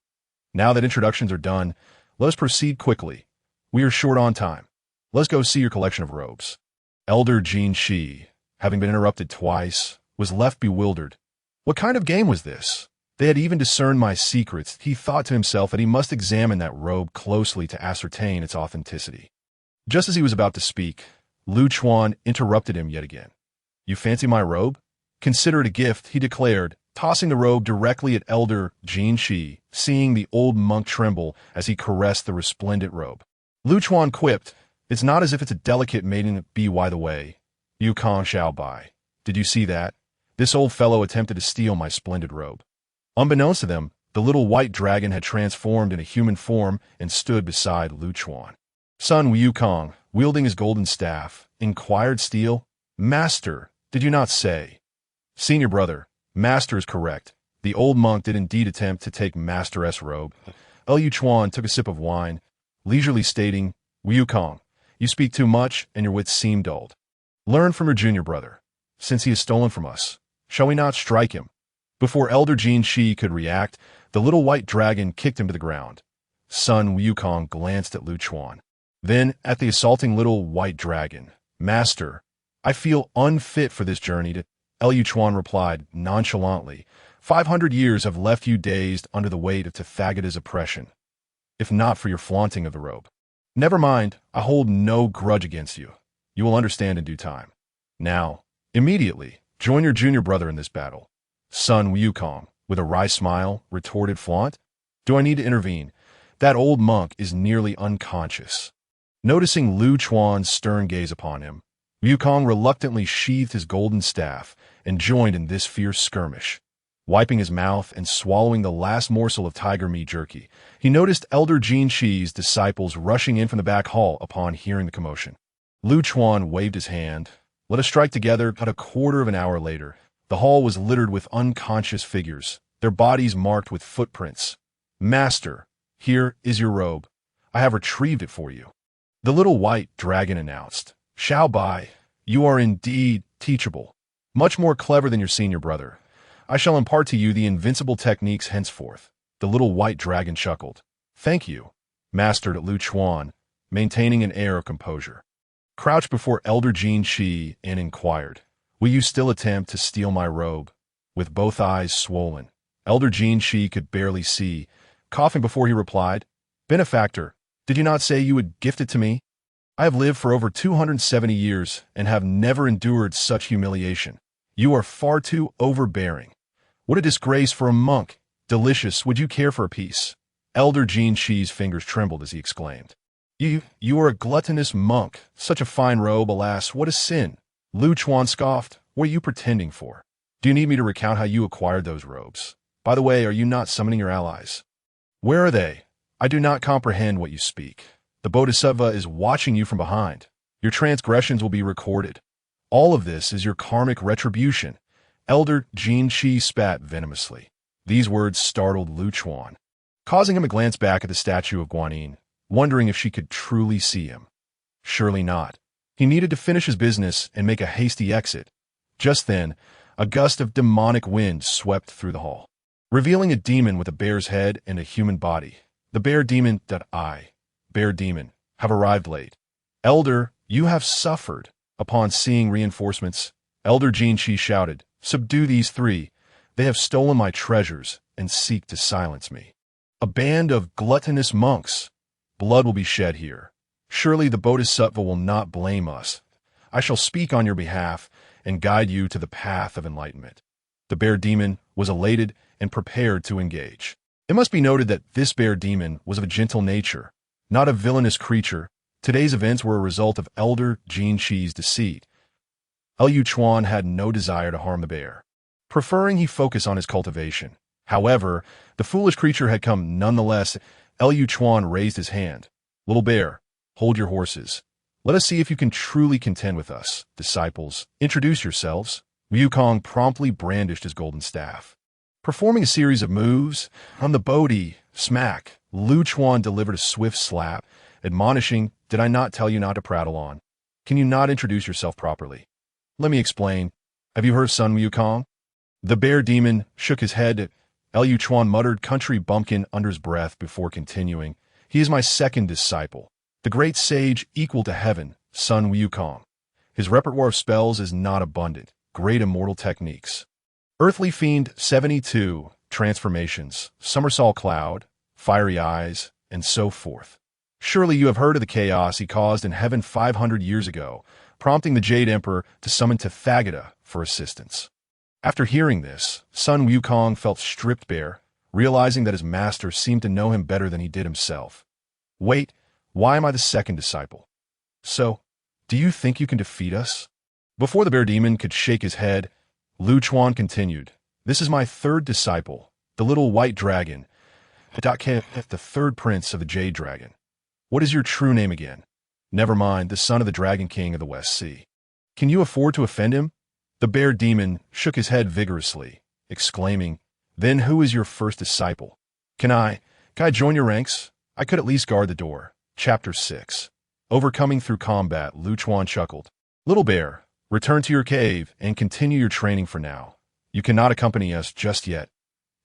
Now that introductions are done, let us proceed quickly. We are short on time. Let's go see your collection of robes. Elder Jin Shi, having been interrupted twice, was left bewildered. What kind of game was this? They had even discerned my secrets. He thought to himself that he must examine that robe closely to ascertain its authenticity. Just as he was about to speak, Lu Chuan interrupted him yet again. You fancy my robe? Consider it a gift, he declared, tossing the robe directly at Elder Jin Shi, seeing the old monk tremble as he caressed the resplendent robe. Lu Chuan quipped, It's not as if it's a delicate maiden by the way. Yu Kong Shao Bai. Did you see that? This old fellow attempted to steal my splendid robe. Unbeknownst to them, the little white dragon had transformed into human form and stood beside Lu Chuan. Son Yu Kong, wielding his golden staff, inquired Steele, Master, did you not say? Senior brother, Master is correct. The old monk did indeed attempt to take Master's robe. Yu Chuan took a sip of wine, leisurely stating, Yu Kong, you speak too much and your wits seem dulled. Learn from your junior brother. Since he has stolen from us, shall we not strike him? Before Elder Jin Shi could react, the little white dragon kicked him to the ground. Son Wukong glanced at Lu Chuan, then at the assaulting little white dragon. Master, I feel unfit for this journey to... Lu Chuan replied nonchalantly, 500 years have left you dazed under the weight of Tathagata's oppression, if not for your flaunting of the robe. Never mind, I hold no grudge against you. You will understand in due time. Now, immediately, join your junior brother in this battle. Son Wukong, with a wry smile, retorted Flaunt. Do I need to intervene? That old monk is nearly unconscious. Noticing Lu Chuan's stern gaze upon him, Wukong reluctantly sheathed his golden staff and joined in this fierce skirmish. Wiping his mouth and swallowing the last morsel of tiger meat jerky, he noticed Elder Jin Shi's disciples rushing in from the back hall upon hearing the commotion. Lu Chuan waved his hand. Let us strike together. About a quarter of an hour later, the hall was littered with unconscious figures, their bodies marked with footprints. Master, here is your robe. I have retrieved it for you. The little white dragon announced. Shao Bai, you are indeed teachable. Much more clever than your senior brother. I shall impart to you the invincible techniques henceforth. The little white dragon chuckled. Thank you, mastered Lu Chuan, maintaining an air of composure. Crouched before Elder Jin Shi and inquired, will you still attempt to steal my robe? With both eyes swollen, Elder Jin Shi could barely see, coughing before he replied, Benefactor, did you not say you would gift it to me? I have lived for over 270 years and have never endured such humiliation. You are far too overbearing. What a disgrace for a monk. Delicious, would you care for a piece? Elder Jin Shi's fingers trembled as he exclaimed. You are a gluttonous monk. Such a fine robe, alas, what a sin. Lu Chuan scoffed. What are you pretending for? Do you need me to recount how you acquired those robes? By the way, are you not summoning your allies? Where are they? I do not comprehend what you speak. The Bodhisattva is watching you from behind. Your transgressions will be recorded. All of this is your karmic retribution. Elder Jin Shi spat venomously. These words startled Lu Chuan, causing him to glance back at the statue of Guanyin, wondering if she could truly see him. Surely not. He needed to finish his business and make a hasty exit. Just then, a gust of demonic wind swept through the hall, revealing a demon with a bear's head and a human body. The bear demon Bear demon, have arrived late. Elder, you have suffered. Upon seeing reinforcements, Elder Jin Shi shouted, Subdue these three. They have stolen my treasures and seek to silence me. A band of gluttonous monks. Blood will be shed here. Surely the Bodhisattva will not blame us. I shall speak on your behalf and guide you to the path of enlightenment. The bear demon was elated and prepared to engage. It must be noted that this bear demon was of a gentle nature, not a villainous creature. Today's events were a result of Elder Jin Shi's deceit. Lu Chuan had no desire to harm the bear, preferring he focus on his cultivation. However, the foolish creature had come nonetheless. Lu Chuan raised his hand. Little bear, hold your horses. Let us see if you can truly contend with us. Disciples, introduce yourselves. Wukong promptly brandished his golden staff. Performing a series of moves, on the Bodhi, smack, Lu Chuan delivered a swift slap, admonishing, Did I not tell you not to prattle on? Can you not introduce yourself properly? Let me explain. Have you heard of Sun Wukong? The bear demon shook his head. Lu Chuan muttered country bumpkin under his breath before continuing. He is my second disciple. The great sage equal to heaven, Sun Wukong. His repertoire of spells is not abundant. Great immortal techniques. Earthly Fiend 72, transformations, somersault cloud, fiery eyes, and so forth. Surely you have heard of the chaos he caused in heaven 500 years ago, prompting the Jade Emperor to summon Tathagata for assistance. After hearing this, Sun Wukong felt stripped bare, realizing that his master seemed to know him better than he did himself. Wait, why am I the second disciple? So, do you think you can defeat us? Before the bear demon could shake his head, Lu Chuan continued, This is my third disciple, the little white dragon, the third prince of the Jade Dragon. What is your true name again? Never mind, the son of the Dragon King of the West Sea. Can you afford to offend him? The bear demon shook his head vigorously, exclaiming, Then who is your first disciple? Can I join your ranks? I could at least guard the door. Chapter 6. Overcoming through combat, Lu Chuan chuckled. Little bear, return to your cave and continue your training for now. You cannot accompany us just yet.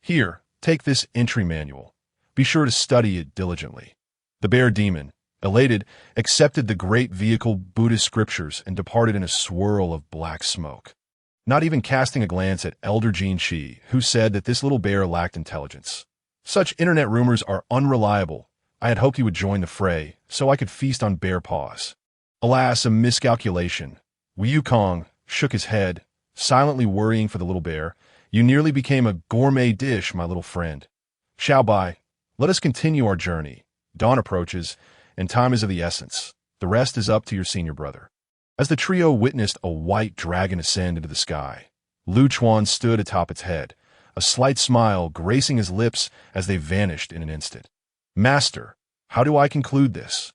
Here, take this entry manual. Be sure to study it diligently. The bear demon, elated, accepted the great vehicle Buddhist scriptures and departed in a swirl of black smoke. Not even casting a glance at Elder Jin Shi, who said that this little bear lacked intelligence. Such internet rumors are unreliable. I had hoped he would join the fray, so I could feast on bear paws. Alas, a miscalculation. Wukong shook his head, silently worrying for the little bear. You nearly became a gourmet dish, my little friend. Xiaobai, let us continue our journey. Dawn approaches, and time is of the essence. The rest is up to your senior brother. As the trio witnessed a white dragon ascend into the sky, Lu Chuan stood atop its head, a slight smile gracing his lips as they vanished in an instant. Master, how do I conclude this?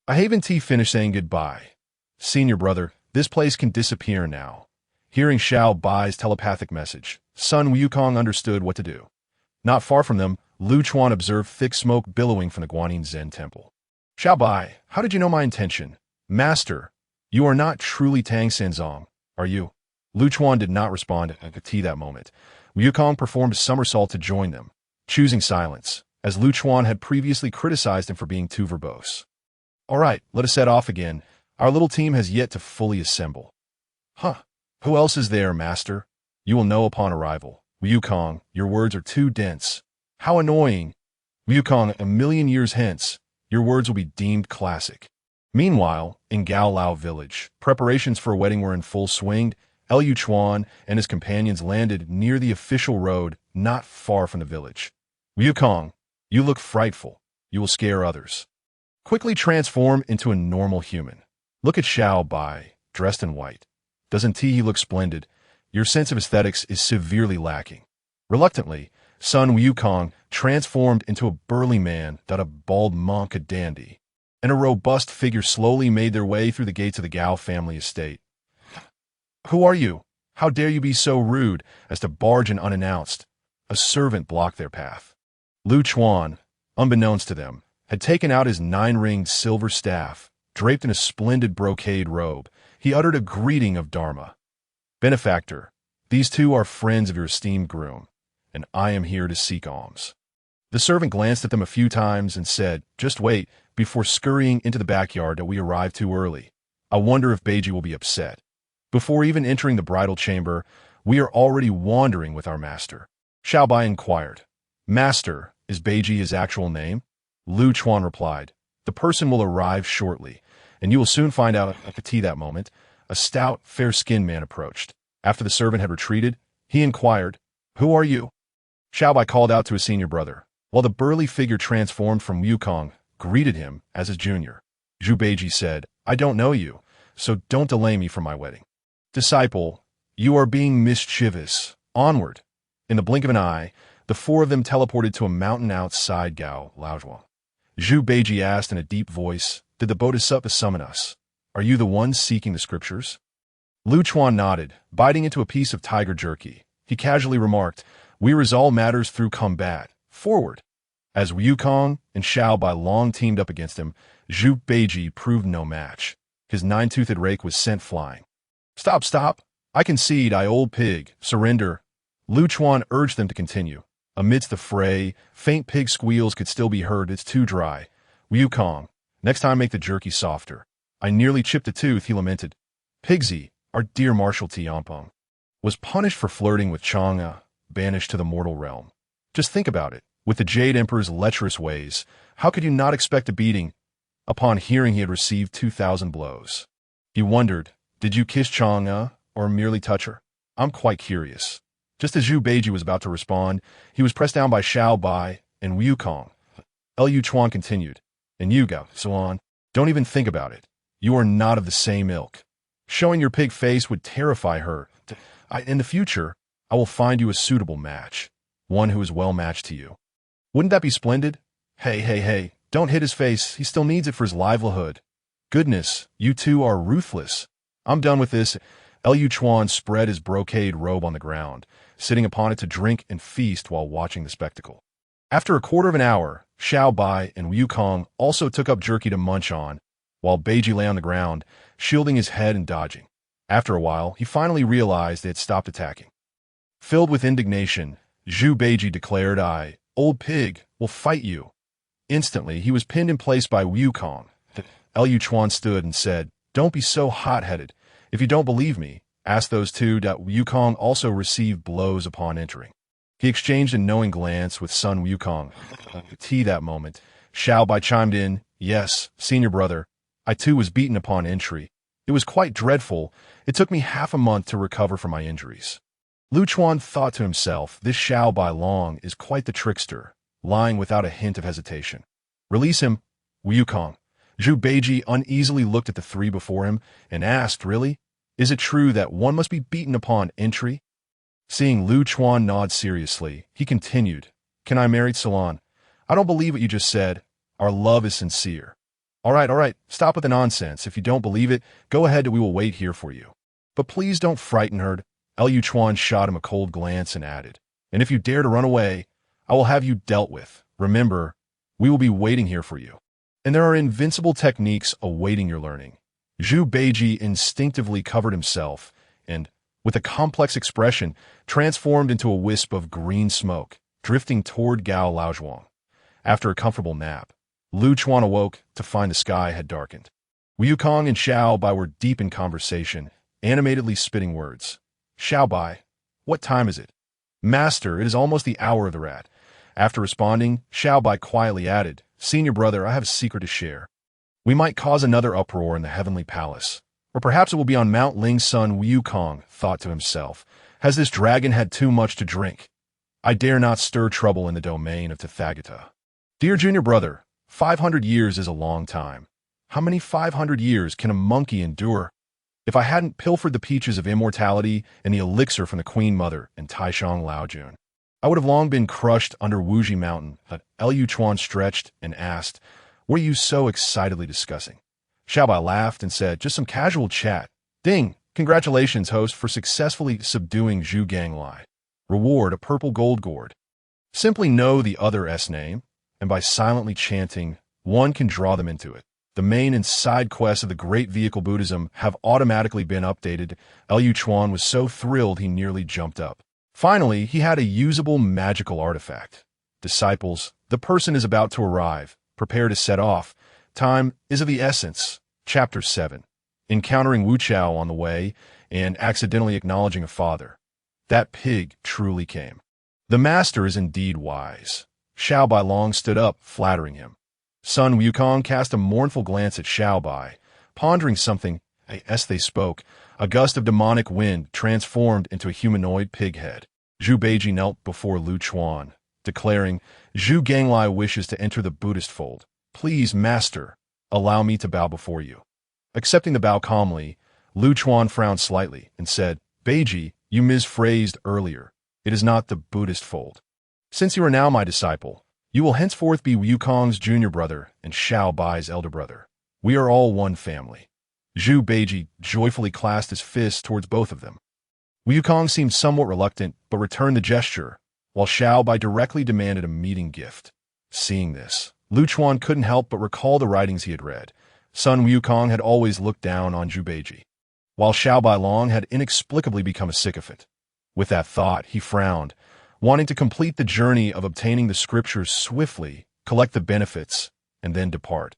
A Haven Tea finished saying goodbye. Senior brother, this place can disappear now. Hearing Xiao Bai's telepathic message, Sun Wukong understood what to do. Not far from them, Lu Chuan observed thick smoke billowing from the Guanyin Zen temple. Xiao Bai, how did you know my intention? Master, you are not truly Tang Senzong, are you? Lu Chuan did not respond to tea that moment. Wukong performed a somersault to join them, choosing silence, as Lu Chuan had previously criticized him for being too verbose. All right, let us set off again. Our little team has yet to fully assemble. Huh. Who else is there, master? You will know upon arrival. Wukong, your words are too dense. How annoying. Wukong, a million years hence, your words will be deemed classic. Meanwhile, in Gao Lao village, preparations for a wedding were in full swing. Lu Chuan and his companions landed near the official road, not far from the village. Wukong, you look frightful. You will scare others. Quickly transform into a normal human. Look at Xiao Bai, dressed in white. Doesn't he look splendid? Your sense of aesthetics is severely lacking. Reluctantly, Sun Wukong transformed into a burly man, a bald monk, a dandy, and a robust figure slowly made their way through the gates of the Gao family estate. Who are you? How dare you be so rude as to barge in unannounced? A servant blocked their path. Lu Chuan, unbeknownst to them, had taken out his 9-ringed silver staff. Draped in a splendid brocade robe, he uttered a greeting of Dharma. Benefactor, these two are friends of your esteemed groom, and I am here to seek alms. The servant glanced at them a few times and said, Just wait, before scurrying into the backyard that we arrived too early. I wonder if Beiji will be upset. Before even entering the bridal chamber, we are already wandering with our master. Xiao Bai inquired. Master, is Beiji his actual name? Lu Chuan replied. The person will arrive shortly, and you will soon find out. At the tea that moment, a stout, fair-skinned man approached. After the servant had retreated, he inquired, Who are you? Xiao Bai called out to his senior brother, while the burly figure transformed from Wukong greeted him as his junior. Zhu Beiji said, I don't know you, so don't delay me from my wedding. Disciple, you are being mischievous. Onward. In the blink of an eye, the four of them teleported to a mountain outside Gao Laozhuang. Zhu Beiji asked in a deep voice, Did the Bodhisattva summon us? Are you the one seeking the scriptures? Lu Chuan nodded, biting into a piece of tiger jerky. He casually remarked, We resolve matters through combat. Forward. As Wukong and Xiao Bai long teamed up against him, Zhu Beiji proved no match. His 9-toothed rake was sent flying. Stop. I concede, I old pig. Surrender. Lu Chuan urged them to continue. Amidst the fray, faint pig squeals could still be heard. It's too dry. Wukong, Next time make the jerky softer. I nearly chipped a tooth, he lamented. Pigsy, our dear Marshal Tiampeng, was punished for flirting with Chang'e, banished to the mortal realm. Just think about it. With the Jade Emperor's lecherous ways, how could you not expect a beating? Upon hearing he had received 2,000 blows. He wondered, did you kiss Chang'e or merely touch her? I'm quite curious. Just as Zhu Beiji was about to respond, he was pressed down by Xiao Bai and Wu Kong. Liu Chuan continued, and you, Gao Suan, don't even think about it. You are not of the same ilk. Showing your pig face would terrify her. In the future, I will find you a suitable match, one who is well matched to you. Wouldn't that be splendid? Hey, don't hit his face. He still needs it for his livelihood. Goodness, you two are ruthless. I'm done with this. Liu Chuan spread his brocade robe on the ground, sitting upon it to drink and feast while watching the spectacle. After a quarter of an hour, Xiao Bai and Wu Kong also took up jerky to munch on, while Beiji lay on the ground, shielding his head and dodging. After a while, he finally realized they had stopped attacking. Filled with indignation, Zhu Beiji declared, I, old pig, will fight you. Instantly, he was pinned in place by Wu Kong. Liu Chuan stood and said, don't be so hot-headed. If you don't believe me, ask those two. Wu Kong also received blows upon entering. He exchanged a knowing glance with son Wu Kong. That moment, Xiao Bai chimed in, yes, senior brother, I too was beaten upon entry. It was quite dreadful. It took me half a month to recover from my injuries. Lu Chuan thought to himself, this Xiao Bai Long is quite the trickster, lying without a hint of hesitation. Release him, Wu Kong. Zhu Beiji uneasily looked at the three before him and asked, really? Is it true that one must be beaten upon entry? Seeing Lu Chuan nod seriously, he continued, can I marry Salon? I don't believe what you just said. Our love is sincere. All right, stop with the nonsense. If you don't believe it, go ahead and we will wait here for you. But please don't frighten her. Liu Chuan shot him a cold glance and added, and if you dare to run away, I will have you dealt with. Remember, we will be waiting here for you. And there are invincible techniques awaiting your learning. Zhu Beiji instinctively covered himself and, with a complex expression, transformed into a wisp of green smoke, drifting toward Gao Laozhuang. After a comfortable nap, Lu Chuan awoke to find the sky had darkened. Wu Kong and Xiao Bai were deep in conversation, animatedly spitting words. Xiao Bai, what time is it? Master, it is almost the hour of the rat. After responding, Xiao Bai quietly added, senior brother, I have a secret to share. We might cause another uproar in the heavenly palace. Or perhaps it will be on Mount Ling's son Wu Kong, thought to himself. Has this dragon had too much to drink? I dare not stir trouble in the domain of Tathagata. Dear junior brother, 500 years is a long time. How many 500 years can a monkey endure? If I hadn't pilfered the peaches of immortality and the elixir from the Queen Mother and Taishang Laojun, I would have long been crushed under Wuji Mountain. But Liu Chuan stretched and asked, what are you so excitedly discussing? Xiao Bai laughed and said, just some casual chat. Ding! Congratulations, host, for successfully subduing Zhu Ganglai. Reward, a purple gold gourd. Simply know the other S name, and by silently chanting, one can draw them into it. The main and side quests of the Great Vehicle Buddhism have automatically been updated. Liu Chuan was so thrilled he nearly jumped up. Finally, he had a usable magical artifact. Disciples, the person is about to arrive. Prepare to set off. Time is of the essence. Chapter 7. Encountering Wu Chao on the way and accidentally acknowledging a father. That pig truly came. The master is indeed wise. Xiao Bai Long stood up, flattering him. Son Wu Kong cast a mournful glance at Xiao Bai, pondering something. As they spoke, a gust of demonic wind transformed into a humanoid pig head. Zhu Beiji knelt before Lu Chuan, declaring, Zhu Ganglai wishes to enter the Buddhist fold. Please, master, allow me to bow before you. Accepting the bow calmly, Lu Chuan frowned slightly and said, Beiji, you misphrased earlier. It is not the Buddhist fold. Since you are now my disciple, you will henceforth be Wu Kong's junior brother and Xiao Bai's elder brother. We are all one family. Zhu Beiji joyfully clasped his fists towards both of them. Wu Kong seemed somewhat reluctant, but returned the gesture, while Xiao Bai directly demanded a meeting gift. Seeing this, Lu Chuan couldn't help but recall the writings he had read. Son Wu Kong had always looked down on Zhu Beiji, while Xiao Bai Long had inexplicably become a sycophant. With that thought, he frowned, wanting to complete the journey of obtaining the scriptures swiftly, collect the benefits, and then depart.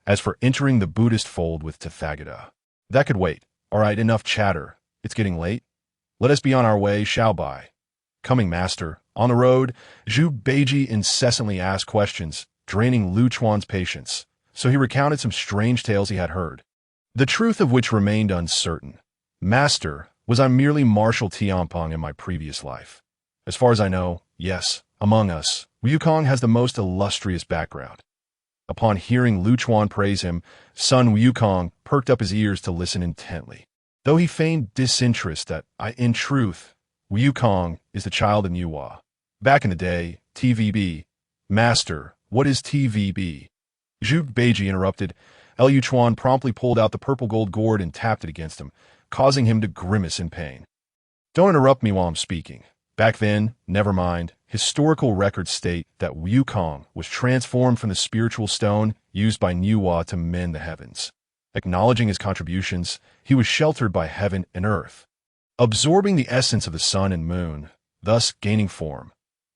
As for entering the Buddhist fold with Tathagata, that could wait. All right, enough chatter. It's getting late. Let us be on our way, shall by. Coming, master. On the road, Zhu Beiji incessantly asked questions, draining Lu Chuan's patience, so he recounted some strange tales he had heard, the truth of which remained uncertain. Master, was I merely Marshal Tianpeng in my previous life? As far as I know, yes. Among us, Wukong has the most illustrious background. Upon hearing Lu Chuan praise him, son Wukong perked up his ears to listen intently. Though he feigned disinterest that, in truth, Wukong is the child of Nuwa. Back in the day, TVB. Master, what is TVB? Zhu Beiji interrupted. Lu Chuan promptly pulled out the purple gold gourd and tapped it against him, causing him to grimace in pain. Don't interrupt me while I'm speaking. Back then, never mind, historical records state that Wukong was transformed from the spiritual stone used by Nuwa to mend the heavens. Acknowledging his contributions, he was sheltered by heaven and earth, absorbing the essence of the sun and moon, thus gaining form.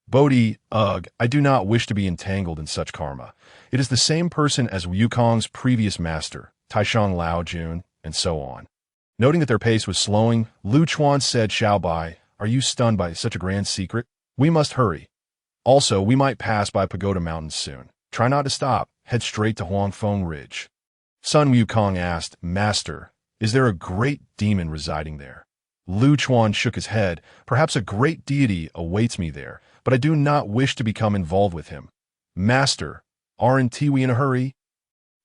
Bodhi, I do not wish to be entangled in such karma. It is the same person as Wukong's previous master, Taishang Laojun, and so on. Noting that their pace was slowing, Lu Chuan said, Xiaobai, are you stunned by such a grand secret? We must hurry. Also, we might pass by Pagoda Mountains soon. Try not to stop. Head straight to Huangfeng Ridge. Sun Wukong asked, Master, is there a great demon residing there? Lu Chuan shook his head. Perhaps a great deity awaits me there, but I do not wish to become involved with him. Master, aren't we in a hurry?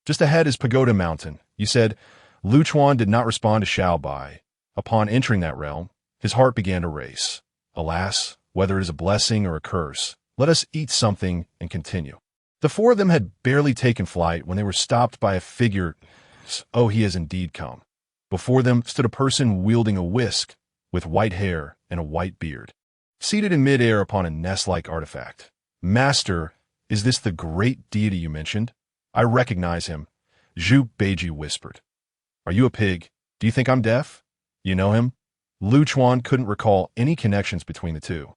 Just ahead is Pagoda Mountain, you said. Lu Chuan did not respond to Xiaobai. Upon entering that realm, his heart began to race. Alas, whether it is a blessing or a curse, let us eat something and continue. The four of them had barely taken flight when they were stopped by a figure. Oh, he has indeed come. Before them stood a person wielding a whisk, with white hair and a white beard, seated in midair upon a nest-like artifact. Master, is this the great deity you mentioned? I recognize him, Zhu Beiji whispered. Are you a pig? Do you think I'm deaf? You know him? Lu Chuan couldn't recall any connections between the two.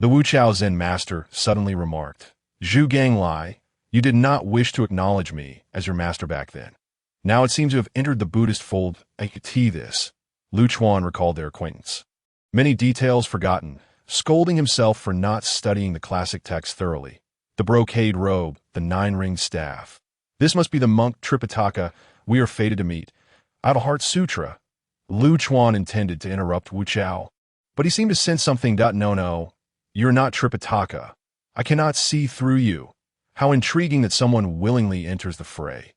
The Wuchao Zen master suddenly remarked, Zhu Ganglai, you did not wish to acknowledge me as your master back then. Now it seems to have entered the Buddhist fold. I could see this. Lu Chuan recalled their acquaintance. Many details forgotten, scolding himself for not studying the classic text thoroughly. The brocade robe, the nine-ringed staff. This must be the monk Tripitaka we are fated to meet. Out of Heart Sutra. Lu Chuan intended to interrupt Wu Chao, but he seemed to sense something. No, you're not Tripitaka. I cannot see through you. How intriguing that someone willingly enters the fray.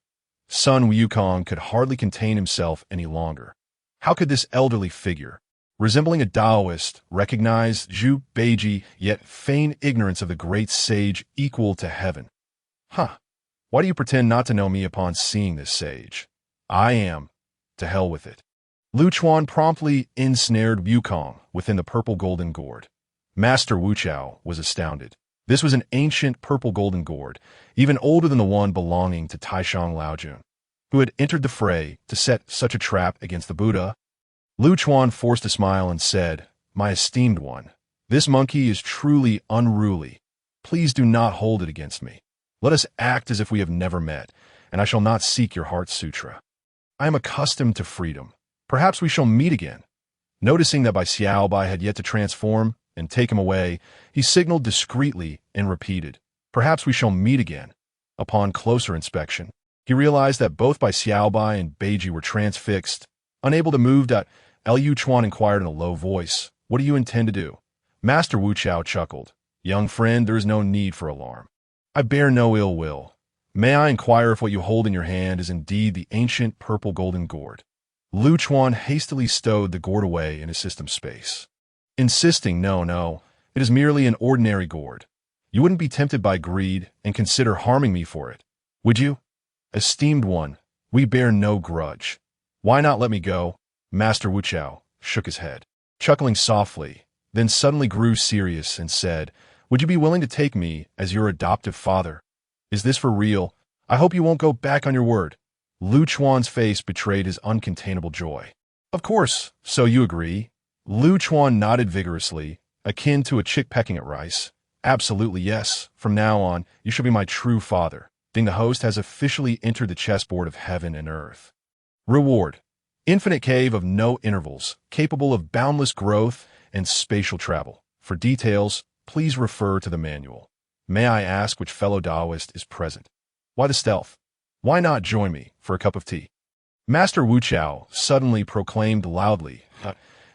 Sun Wukong could hardly contain himself any longer. How could this elderly figure, resembling a Taoist, recognize Zhu Beiji, yet feign ignorance of the great sage equal to heaven? Why do you pretend not to know me upon seeing this sage? I am. To hell with it. Lu Chuan promptly ensnared Wukong within the purple golden gourd. Master Wu Chao was astounded. This was an ancient purple golden gourd, even older than the one belonging to Taishang Laojun, who had entered the fray to set such a trap against the Buddha. Lu Chuan forced a smile and said, My esteemed one, this monkey is truly unruly. Please do not hold it against me. Let us act as if we have never met, and I shall not seek your heart sutra. I am accustomed to freedom. Perhaps we shall meet again. Noticing that Xiaobai had yet to transform and take him away, he signaled discreetly and repeated, Perhaps we shall meet again. Upon closer inspection, he realized that both Xiaobai and Beiji were transfixed, unable to move. Lu Chuan inquired in a low voice, What do you intend to do? Master Wu Chao chuckled, Young friend, there is no need for alarm. I bear no ill will. May I inquire if what you hold in your hand is indeed the ancient purple golden gourd? Lu Chuan hastily stowed the gourd away in his system space, insisting, No, it is merely an ordinary gourd. You wouldn't be tempted by greed and consider harming me for it, would you? Esteemed one, we bear no grudge. Why not let me go? Master Wu Chao shook his head, chuckling softly, then suddenly grew serious and said, Would you be willing to take me as your adoptive father? Is this for real? I hope you won't go back on your word. Lu Chuan's face betrayed his uncontainable joy. Of course, so you agree? Lu Chuan nodded vigorously, akin to a chick pecking at rice. Absolutely yes. From now on, you shall be my true father. Ding, the host has officially entered the chessboard of heaven and earth. Reward: infinite cave of no intervals, capable of boundless growth and spatial travel. For details, please refer to the manual. May I ask which fellow Taoist is present? Why the stealth? Why not join me for a cup of tea? Master Wu Chao suddenly proclaimed loudly.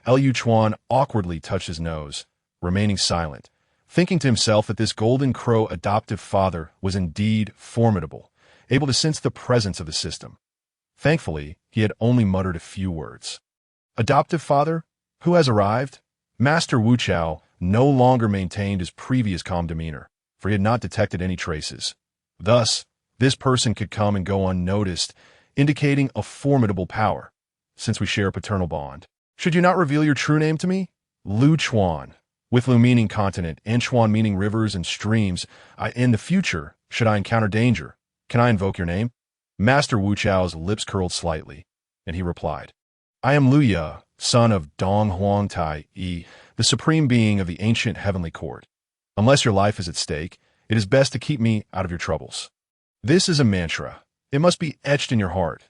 Liu Chuan awkwardly touched his nose, remaining silent, thinking to himself that this golden crow adoptive father was indeed formidable, able to sense the presence of the system. Thankfully, he had only muttered a few words. Adoptive father? Who has arrived? Master Wu Chao no longer maintained his previous calm demeanor, for he had not detected any traces. Thus, this person could come and go unnoticed, indicating a formidable power, since we share a paternal bond. Should you not reveal your true name to me? Lu Chuan, with Lu meaning continent and Chuan meaning rivers and streams. In the future, should I encounter danger, can I invoke your name? Master Wu Chao's lips curled slightly, and he replied, I am Lu Ye, son of Dong Huang Tai Yi, the supreme being of the ancient heavenly court. Unless your life is at stake, it is best to keep me out of your troubles. This is a mantra. It must be etched in your heart.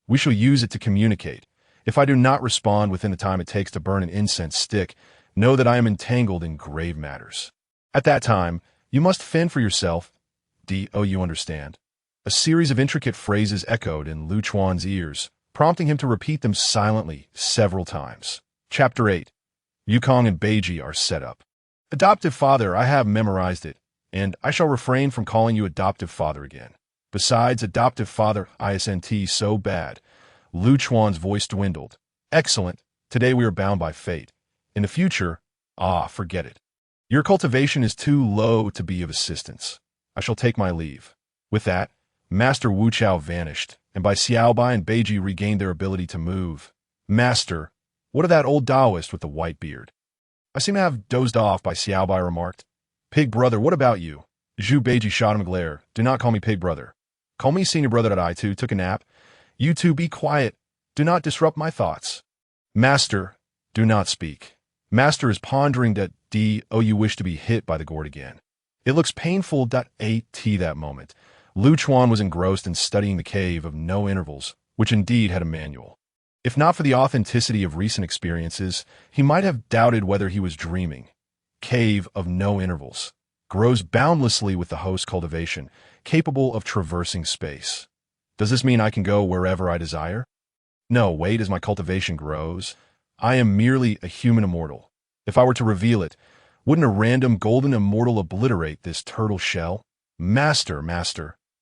We shall use it to communicate. If I do not respond within the time it takes to burn an incense stick, know that I am entangled in grave matters. At that time, you must fend for yourself. You understand? A series of intricate phrases echoed in Lu Chuan's ears, prompting him to repeat them silently several times. Chapter 8. Yukong and Beiji are set up. Adoptive father, I have memorized it, and I shall refrain from calling you adoptive father again. Besides, adoptive father isn't so bad. Lu Chuan's voice dwindled. Excellent. Today we are bound by fate. In the future, forget it. Your cultivation is too low to be of assistance. I shall take my leave. With that, Master Wu Chao vanished, and Bai Xiaobai and Beiji regained their ability to move. Master, what of that old Taoist with the white beard? I seem to have dozed off, Bai Xiaobai remarked. Pig brother, what about you? Zhu Beiji shot him a glare. Do not call me pig brother. Call me senior brother that I too took a nap. You two be quiet. Do not disrupt my thoughts. Master, do not speak. Master is pondering that you wish to be hit by the gourd again. It looks painful. That moment. Lu Chuan was engrossed in studying the cave of no intervals, which indeed had a manual. If not for the authenticity of recent experiences, he might have doubted whether he was dreaming. Cave of no intervals. Grows boundlessly with the host cultivation, capable of traversing space. Does this mean I can go wherever I desire? No, wait, as my cultivation grows. I am merely a human immortal. If I were to reveal it, wouldn't a random golden immortal obliterate this turtle shell? Master.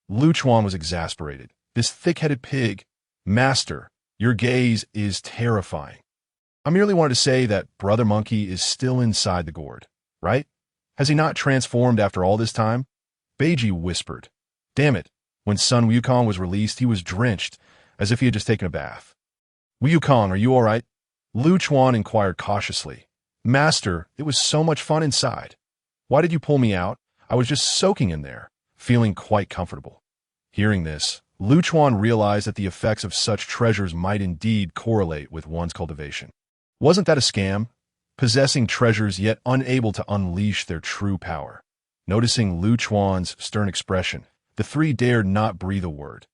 Lu Chuan was exasperated. This thick-headed pig. Master, your gaze is terrifying. I merely wanted to say that Brother Monkey is still inside the gourd, right? Has he not transformed after all this time? Beiji whispered. Damn it. When Sun Wukong was released, he was drenched, as if he had just taken a bath. Wukong, are you all right? Lu Chuan inquired cautiously. Master, it was so much fun inside. Why did you pull me out? I was just soaking in there, feeling quite comfortable. Hearing this, Lu Chuan realized that the effects of such treasures might indeed correlate with one's cultivation. Wasn't that a scam? Possessing treasures yet unable to unleash their true power. Noticing Lu Chuan's stern expression, the three dared not breathe a word.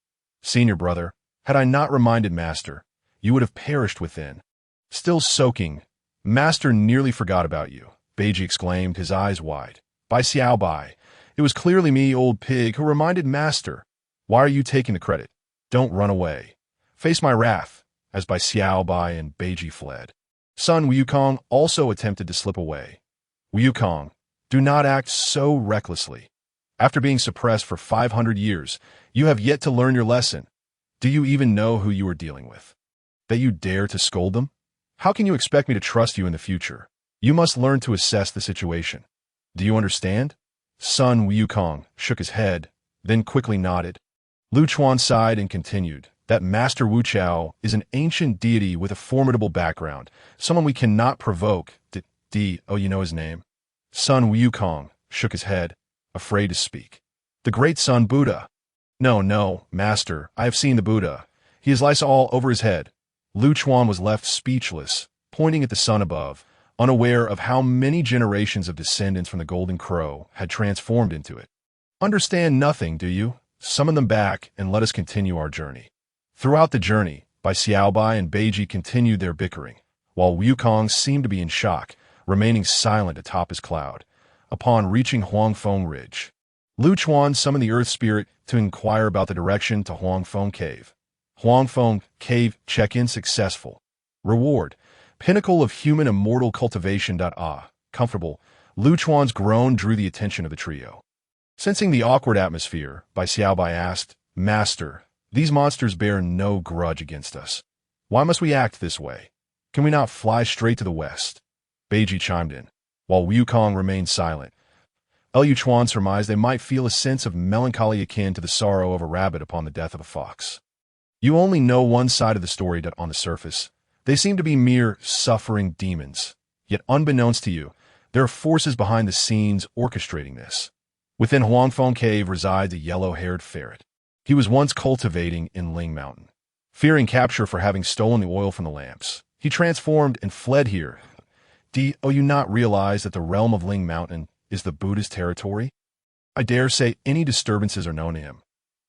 Senior brother, had I not reminded Master, you would have perished within. Still soaking, Master nearly forgot about you, Beiji exclaimed, his eyes wide. Bai Xiaobai, it was clearly me, old pig, who reminded Master. Why are you taking the credit? Don't run away. Face my wrath, as Bai Xiaobai and Beiji fled. Son Wukong also attempted to slip away. Wukong, do not act so recklessly. After being suppressed for 500 years, you have yet to learn your lesson. Do you even know who you are dealing with? That you dare to scold them? How can you expect me to trust you in the future? You must learn to assess the situation. Do you understand? Son Wukong shook his head, then quickly nodded. Lu Chuan sighed and continued that Master Wu Chao is an ancient deity with a formidable background, someone we cannot provoke. You know his name? Son Wukong shook his head, afraid to speak. The great Sun Buddha. No, Master, I have seen the Buddha. He has lice all over his head. Lu Chuan was left speechless, pointing at the sun above, unaware of how many generations of descendants from the Golden Crow had transformed into it. Understand nothing, do you? summon them back and let us continue our journey. Throughout the journey, Bai Xiaobai and Beiji continued their bickering, while Wukong seemed to be in shock, remaining silent atop his cloud. Upon reaching Huangfeng Ridge, Lu Chuan summoned the Earth Spirit to inquire about the direction to Huangfeng Cave. Huangfeng Cave check-in successful. Reward: Pinnacle of Human Immortal Cultivation. Comfortable. Lu Chuan's groan drew the attention of the trio. Sensing the awkward atmosphere, Bai Xiaobai asked, Master, these monsters bear no grudge against us. Why must we act this way? Can we not fly straight to the west? Beiji chimed in, while Wukong remained silent. Lu Chuan surmised they might feel a sense of melancholy akin to the sorrow of a rabbit upon the death of a fox. You only know one side of the story on the surface. They seem to be mere suffering demons. Yet unbeknownst to you, there are forces behind the scenes orchestrating this. Within Huangfeng Cave resides a yellow-haired ferret. He was once cultivating in Ling Mountain. Fearing capture for having stolen the oil from the lamps, he transformed and fled here. Do you not realize that the realm of Ling Mountain is the Buddha's territory? I dare say any disturbances are known to him.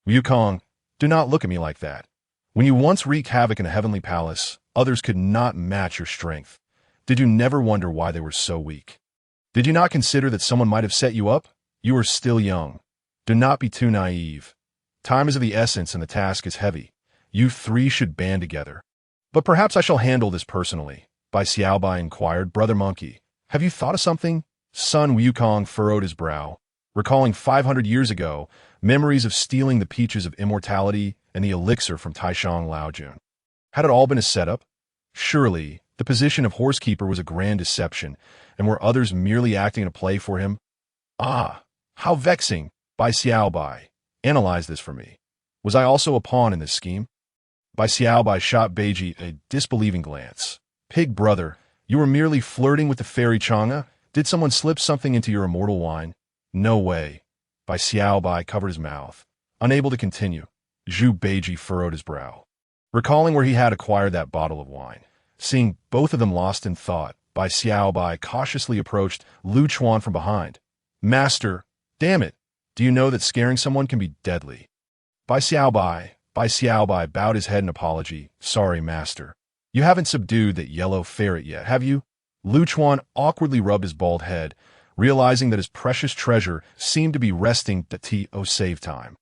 Wukong, do not look at me like that. When you once wreaked havoc in a heavenly palace, others could not match your strength. Did you never wonder why they were so weak? Did you not consider that someone might have set you up? You are still young. Do not be too naive. Time is of the essence and the task is heavy. You three should band together. But perhaps I shall handle this personally. Bai Xiaobai inquired, Brother Monkey, have you thought of something? Son Wukong furrowed his brow, recalling 500 years ago, memories of stealing the peaches of immortality and the elixir from Taishang Laojun. Had it all been a setup? Surely, the position of horsekeeper was a grand deception, and were others merely acting in a play for him? Ah, how vexing! Bai Xiaobai, analyze this for me. Was I also a pawn in this scheme? Bai Xiaobai shot Beiji a disbelieving glance. Pig brother, you were merely flirting with the fairy Chang'e? Did someone slip something into your immortal wine? No way. Bai Xiaobai covered his mouth, unable to continue. Zhu Beiji furrowed his brow, recalling where he had acquired that bottle of wine. Seeing both of them lost in thought, Bai Xiaobai cautiously approached Lu Chuan from behind. Master, damn it, do you know that scaring someone can be deadly? Bai Xiaobai bowed his head in apology. Sorry, master. You haven't subdued that yellow ferret yet, have you? Lu Chuan awkwardly rubbed his bald head, realizing that his precious treasure seemed to be resting to save time.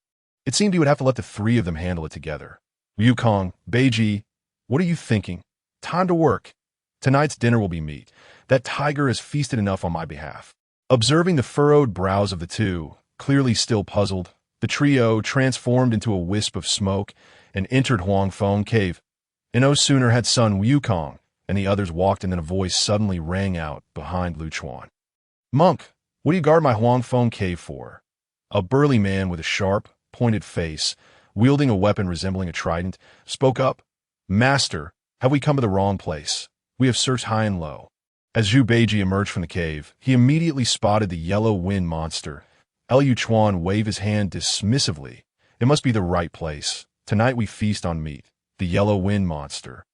It seemed he would have to let the three of them handle it together. Wukong, Beiji, what are you thinking? Time to work. Tonight's dinner will be meat. That tiger has feasted enough on my behalf. Observing the furrowed brows of the two, clearly still puzzled, the trio transformed into a wisp of smoke and entered Huangfeng Cave. And no sooner had son Wukong and the others walked in than a voice suddenly rang out behind Lu Chuan. Monk, what do you guard my Huangfeng Cave for? A burly man with a sharp, pointed face, wielding a weapon resembling a trident, spoke up. Master, have we come to the wrong place? We have searched high and low. As Zhu Beiji emerged from the cave, he immediately spotted the yellow wind monster. Lu Chuan waved his hand dismissively. It must be the right place. Tonight we feast on meat. The yellow wind monster.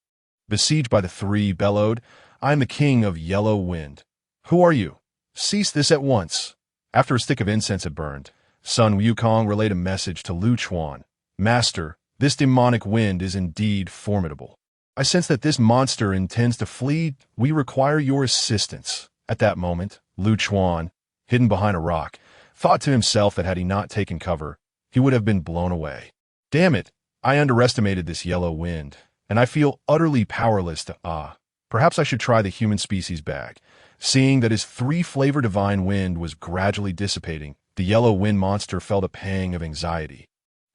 Besieged by the three, bellowed, I am the king of yellow wind. Who are you? Cease this at once. After a stick of incense had burned, son Wukong relayed a message to Lu Chuan. Master, this demonic wind is indeed formidable. I sense that this monster intends to flee. We require your assistance. At that moment, Lu Chuan, hidden behind a rock, thought to himself that had he not taken cover, he would have been blown away. Damn it, I underestimated this yellow wind, and I feel utterly powerless to perhaps I should try the human species bag. Seeing that his three-flavor divine wind was gradually dissipating, the yellow wind monster felt a pang of anxiety.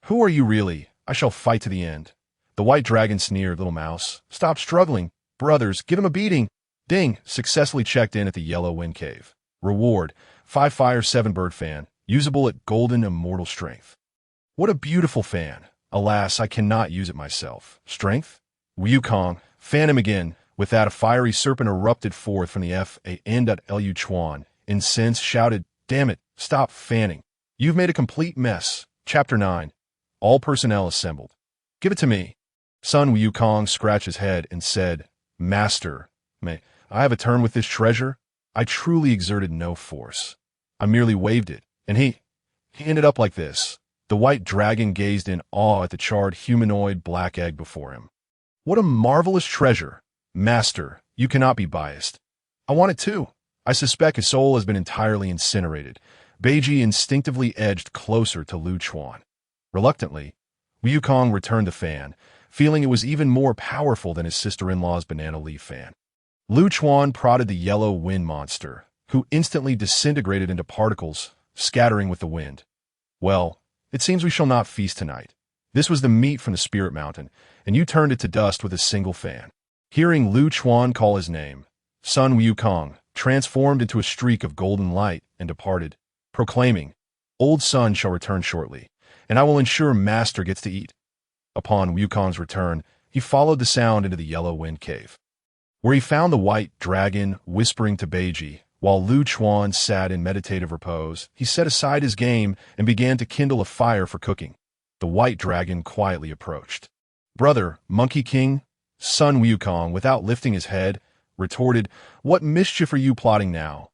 Who are you really? I shall fight to the end. The white dragon sneered, little mouse. Stop struggling. Brothers, give him a beating. Ding, successfully checked in at the yellow wind cave. Reward, 5 fire 7 bird fan, usable at golden immortal strength. What a beautiful fan. Alas, I cannot use it myself. Strength? Wukong, fan him again. With that, a fiery serpent erupted forth from the end at Lu Chuan. Incensed, shouted, damn it, stop fanning. You've made a complete mess. Chapter 9. All personnel assembled. Give it to me. Son Wukong scratched his head and said, Master, may I have a turn with this treasure? I truly exerted no force. I merely waved it, and he ended up like this. The white dragon gazed in awe at the charred humanoid black egg before him. What a marvelous treasure! Master, you cannot be biased. I want it too. I suspect his soul has been entirely incinerated. Beiji instinctively edged closer to Lu Chuan. Reluctantly, Wukong returned the fan, feeling it was even more powerful than his sister-in-law's banana leaf fan. Lu Chuan prodded the yellow wind monster, who instantly disintegrated into particles, scattering with the wind. Well, it seems we shall not feast tonight. This was the meat from the spirit mountain, and you turned it to dust with a single fan. Hearing Lu Chuan call his name, Sun Wukong transformed into a streak of golden light and departed, proclaiming, Old Sun shall return shortly, and I will ensure Master gets to eat. Upon Wukong's return, he followed the sound into the yellow wind cave, where he found the white dragon whispering to Beiji. While Lu Chuan sat in meditative repose, he set aside his game and began to kindle a fire for cooking. The white dragon quietly approached. Brother, Monkey King, Sun Wukong, without lifting his head, retorted, What mischief are you plotting now?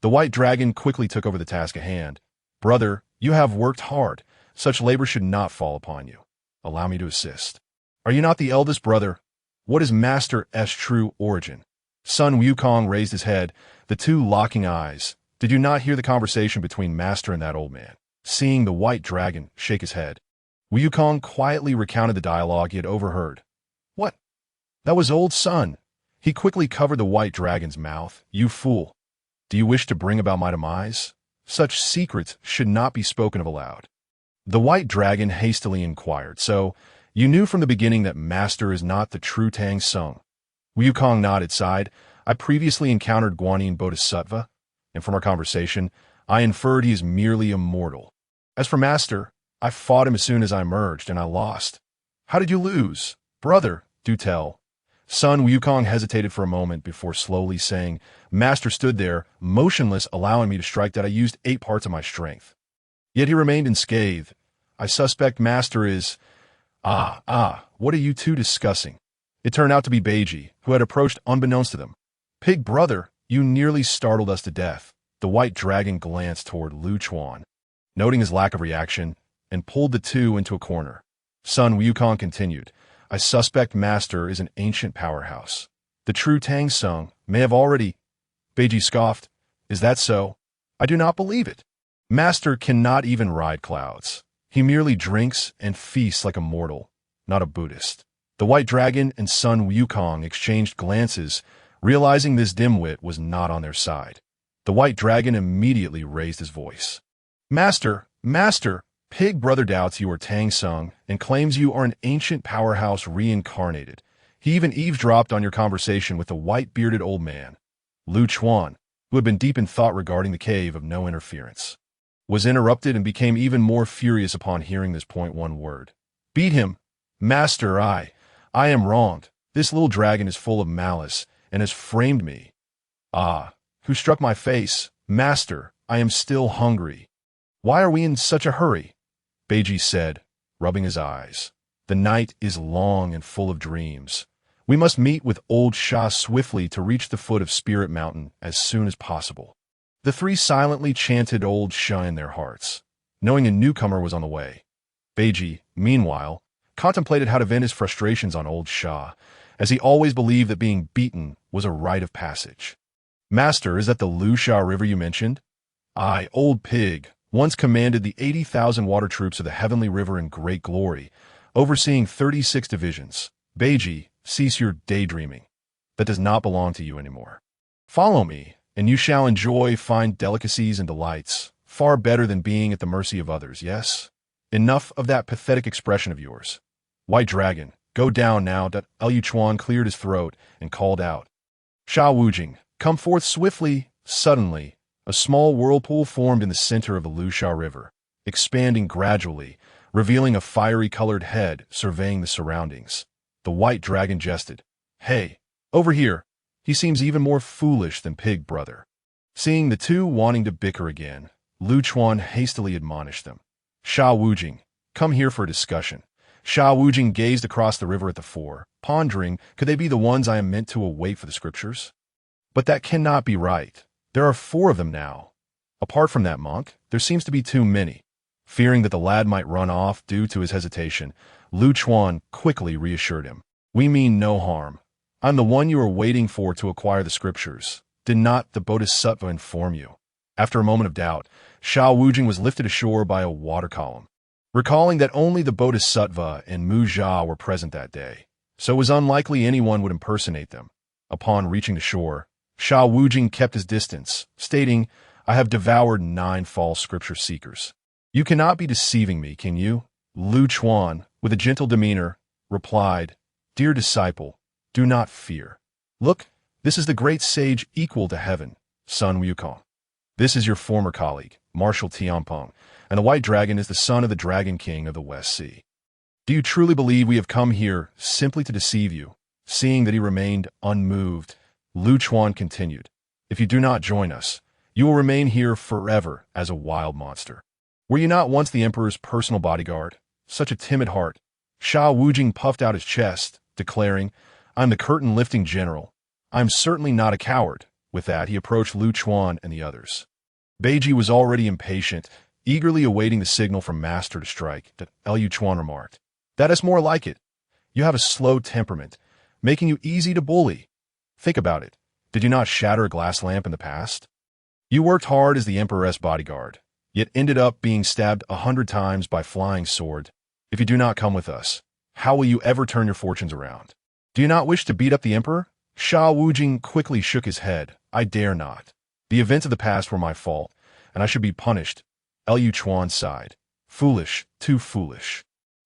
The white dragon quickly took over the task at hand. Brother, you have worked hard. Such labor should not fall upon you. Allow me to assist. Are you not the eldest brother? What is Master's true origin? Sun Wukong raised his head, the two locking eyes. Did you not hear the conversation between Master and that old man? Seeing the white dragon shake his head, Wukong quietly recounted the dialogue he had overheard. What? That was old Sun. He quickly covered the white dragon's mouth. You fool. Do you wish to bring about my demise? Such secrets should not be spoken of aloud. The white dragon hastily inquired, So, you knew from the beginning that Master is not the true Tang Sung? Wukong nodded, sighed. I previously encountered Guanyin Bodhisattva, and from our conversation, I inferred he is merely immortal. As for Master, I fought him as soon as I emerged, and I lost. How did you lose? Brother, do tell. Sun Wukong hesitated for a moment before slowly saying, Master stood there, motionless, allowing me to strike that I used 8 parts of my strength. Yet he remained unscathed. I suspect Master is... what are you two discussing? It turned out to be Beiji, who had approached unbeknownst to them. Pig brother, you nearly startled us to death. The white dragon glanced toward Lu Chuan, noting his lack of reaction, and pulled the two into a corner. Sun Wukong continued, I suspect Master is an ancient powerhouse. The true Tang Sung may have already... Beiji scoffed, Is that so? I do not believe it. Master cannot even ride clouds. He merely drinks and feasts like a mortal, not a Buddhist. The white dragon and Sun Wukong exchanged glances, realizing this dimwit was not on their side. The white dragon immediately raised his voice. Master, Master, Pig brother doubts you are Tang Sung and claims you are an ancient powerhouse reincarnated. He even eavesdropped on your conversation with the white-bearded old man. Lu Chuan, who had been deep in thought regarding the cave of no interference, was interrupted and became even more furious upon hearing this point one word. Beat him! Master, I am wronged. This little dragon is full of malice and has framed me. Who struck my face? Master, I am still hungry. Why are we in such a hurry? Beiji said, rubbing his eyes. The night is long and full of dreams. We must meet with old Sha swiftly to reach the foot of Spirit Mountain as soon as possible. The three silently chanted old Sha in their hearts, knowing a newcomer was on the way. Beiji, meanwhile, contemplated how to vent his frustrations on old Sha, as he always believed that being beaten was a rite of passage. Master, is that the Lu Sha River you mentioned? I, old pig, once commanded the 80,000 water troops of the Heavenly River in great glory, overseeing 36 divisions. Beiji, cease your daydreaming. That does not belong to you anymore. Follow me, and you shall enjoy fine delicacies and delights, far better than being at the mercy of others, yes? Enough of that pathetic expression of yours. White Dragon, go down now. Lu Chuan cleared his throat and called out. Sha Wujing, come forth swiftly. Suddenly, a small whirlpool formed in the center of the Lu Sha River, expanding gradually, revealing a fiery-colored head surveying the surroundings. The white dragon jested. Hey, over here. He seems even more foolish than Pig Brother. Seeing the two wanting to bicker again, Lu Chuan hastily admonished them. Sha Wujing, come here for a discussion. Sha Wujing gazed across the river at the four, pondering, could they be the ones I am meant to await for the scriptures? But that cannot be right. There are 4 of them now. Apart from that monk, there seems to be too many. Fearing that the lad might run off due to his hesitation, Lu Chuan quickly reassured him. We mean no harm. I'm the one you are waiting for to acquire the scriptures. Did not the Bodhisattva inform you? After a moment of doubt, Shao Wujing was lifted ashore by a water column. Recalling that only the Bodhisattva and Mu Jia were present that day, so it was unlikely anyone would impersonate them. Upon reaching the shore, Shao Wujing kept his distance, stating, I have devoured 9 false scripture seekers. You cannot be deceiving me, can you? Lu Chuan, with a gentle demeanor, replied, Dear disciple, do not fear. Look, this is the great sage equal to heaven, Sun Wukong. This is your former colleague, Marshal Tianpeng, and the White Dragon is the son of the Dragon King of the West Sea. Do you truly believe we have come here simply to deceive you? Seeing that he remained unmoved, Lu Chuan continued, If you do not join us, you will remain here forever as a wild monster. Were you not once the Emperor's personal bodyguard? Such a timid heart. Shao Wujing puffed out his chest, declaring, I'm the curtain-lifting general. I'm certainly not a coward. With that, he approached Lu Chuan and the others. Beiji was already impatient, eagerly awaiting the signal from Master to strike. Lu Chuan remarked, That is more like it. You have a slow temperament, making you easy to bully. Think about it. Did you not shatter a glass lamp in the past? You worked hard as the Emperor's bodyguard, yet ended up being stabbed 100 times by flying sword. If you do not come with us, how will you ever turn your fortunes around? Do you not wish to beat up the Emperor? Shao Wujing quickly shook his head. I dare not. The events of the past were my fault, and I should be punished. Lu Chuan sighed. Foolish, too foolish.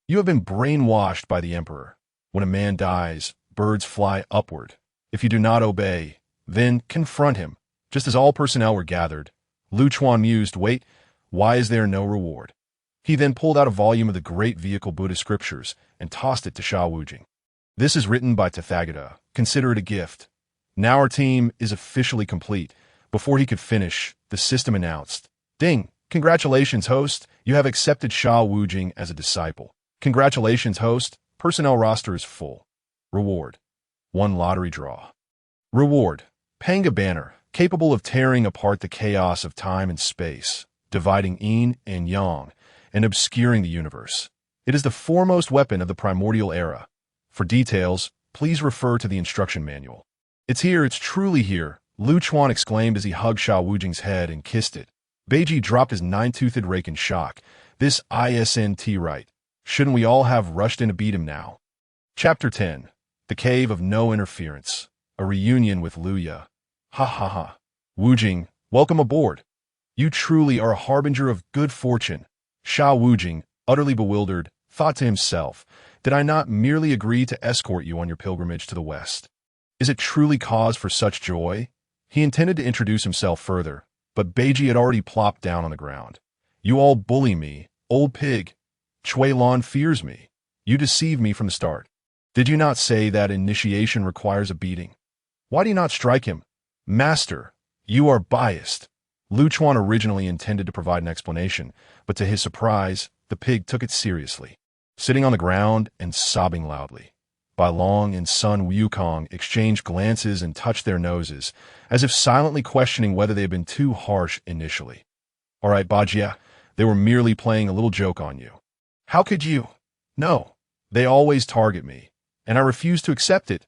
You have been brainwashed by the Emperor. When a man dies, birds fly upward. If you do not obey, then confront him. Just as all personnel were gathered, Lu Chuan mused, Wait, why is there no reward? He then pulled out a volume of the great vehicle Buddhist scriptures and tossed it to Shao Wujing. This is written by Tathagata. Consider it a gift. Now our team is officially complete. Before he could finish, the system announced, Ding! Congratulations, host. You have accepted Shao Wujing as a disciple. Congratulations, host. Personnel roster is full. Reward. 1 lottery draw. Reward. Pangu banner, capable of tearing apart the chaos of time and space, dividing yin and yang, and obscuring the universe. It is the foremost weapon of the Primordial era. For details, please refer to the instruction manual. It's here, it's truly here, Lu Chuan exclaimed as he hugged Shao Wujing's head and kissed it. Beiji dropped his 9-toothed rake in shock. This isn't right. Shouldn't we all have rushed in to beat him now? Chapter 10. The Cave of No Interference. A reunion with Luya. Ha ha ha. Wujing, welcome aboard. You truly are a harbinger of good fortune. Shao Wujing, utterly bewildered, thought to himself, Did I not merely agree to escort you on your pilgrimage to the west? Is it truly cause for such joy? He intended to introduce himself further, but Beiji had already plopped down on the ground. You all bully me, old pig. Chui Lan fears me. You deceived me from the start. Did you not say that initiation requires a beating? Why do you not strike him? Master, you are biased. Lu Chuan originally intended to provide an explanation, but to his surprise, the pig took it seriously. Sitting on the ground and sobbing loudly, Bai Long and Sun Wukong exchanged glances and touched their noses, as if silently questioning whether they had been too harsh initially. All right, Bajia, they were merely playing a little joke on you. How could you? No, they always target me, and I refuse to accept it.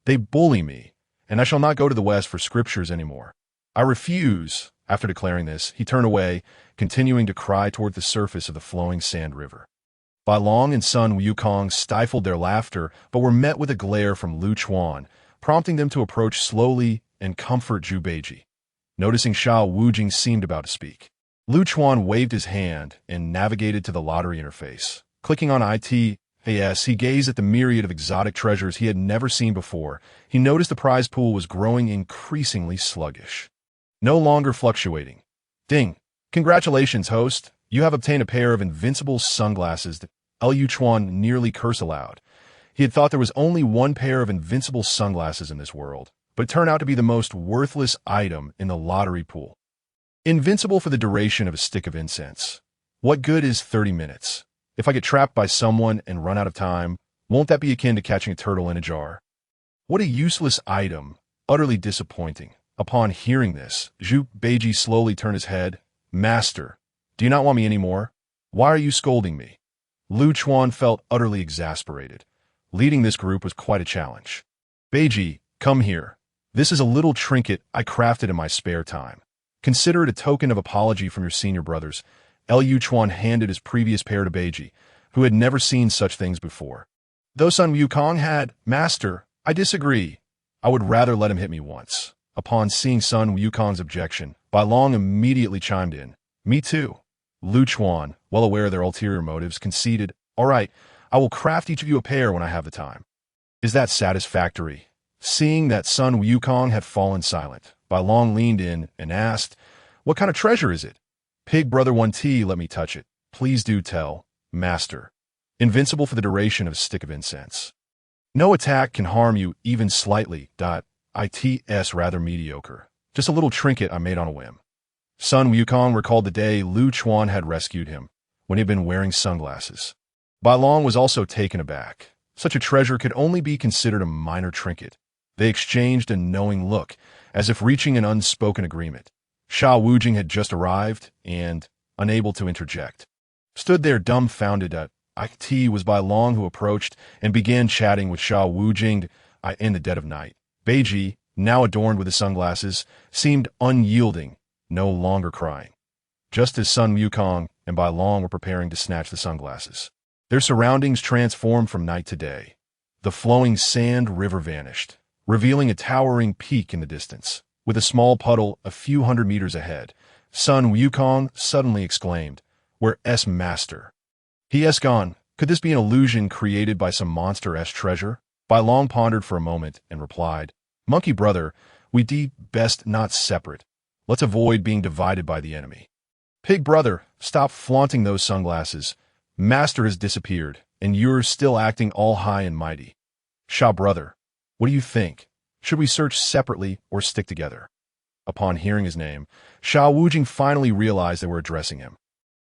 They bully me, and I shall not go to the west for scriptures anymore. I refuse. After declaring this, he turned away, continuing to cry toward the surface of the flowing sand river. Bai Long and Sun Wukong stifled their laughter, but were met with a glare from Lu Chuan, prompting them to approach slowly and comfort Zhu Beiji. Noticing Shao Wujing seemed about to speak, Lu Chuan waved his hand and navigated to the lottery interface. Clicking on ITAS, he gazed at the myriad of exotic treasures he had never seen before. He noticed the prize pool was growing increasingly sluggish, no longer fluctuating. Ding! Congratulations, host! You have obtained a pair of invincible sunglasses. Lu Chuan nearly cursed aloud. He had thought there was only one pair of invincible sunglasses in this world, but it turned out to be the most worthless item in the lottery pool. Invincible for the duration of a stick of incense. What good is 30 minutes? If I get trapped by someone and run out of time, won't that be akin to catching a turtle in a jar? What a useless item, utterly disappointing. Upon hearing this, Zhu Beiji slowly turned his head. Master, do you not want me anymore? Why are you scolding me? Lu Chuan felt utterly exasperated. Leading this group was quite a challenge. Beiji, come here. This is a little trinket I crafted in my spare time. Consider it a token of apology from your senior brothers. Lu Chuan handed his previous pair to Beiji, who had never seen such things before. Though Sun Wukong had, Master, I disagree. I would rather let him hit me once. Upon seeing Sun Wukong's objection, Bai Long immediately chimed in. Me too. Lu Chuan, well aware of their ulterior motives, conceded, All right, I will craft each of you a pair when I have the time. Is that satisfactory? Seeing that Sun Wukong had fallen silent, Bai Long leaned in and asked, What kind of treasure is it? Pig Brother 1T, let me touch it. Please do tell, Master. Invincible for the duration of a stick of incense. No attack can harm you even slightly. It's rather mediocre. Just a little trinket I made on a whim. Sun Wukong recalled the day Lu Chuan had rescued him, when he had been wearing sunglasses. Bai Long was also taken aback. Such a treasure could only be considered a minor trinket. They exchanged a knowing look, as if reaching an unspoken agreement. Sha Wujing had just arrived, and, unable to interject, stood there dumbfounded. It was Bai Long who approached and began chatting with Sha Wujing in the dead of night. Beiji, now adorned with his sunglasses, seemed unyielding, no longer crying. Just as Sun Wukong and Bai Long were preparing to snatch the sunglasses, their surroundings transformed from night to day. The flowing sand river vanished, revealing a towering peak in the distance. With a small puddle a few hundred meters ahead, Sun Wukong suddenly exclaimed, Where's Master? He has gone. Could this be an illusion created by some monster treasure? Bai Long pondered for a moment and replied, Monkey brother, we best not separate. Let's avoid being divided by the enemy. Pig brother, stop flaunting those sunglasses. Master has disappeared, and you're still acting all high and mighty. Sha brother, what do you think? Should we search separately or stick together? Upon hearing his name, Sha Wujing finally realized they were addressing him.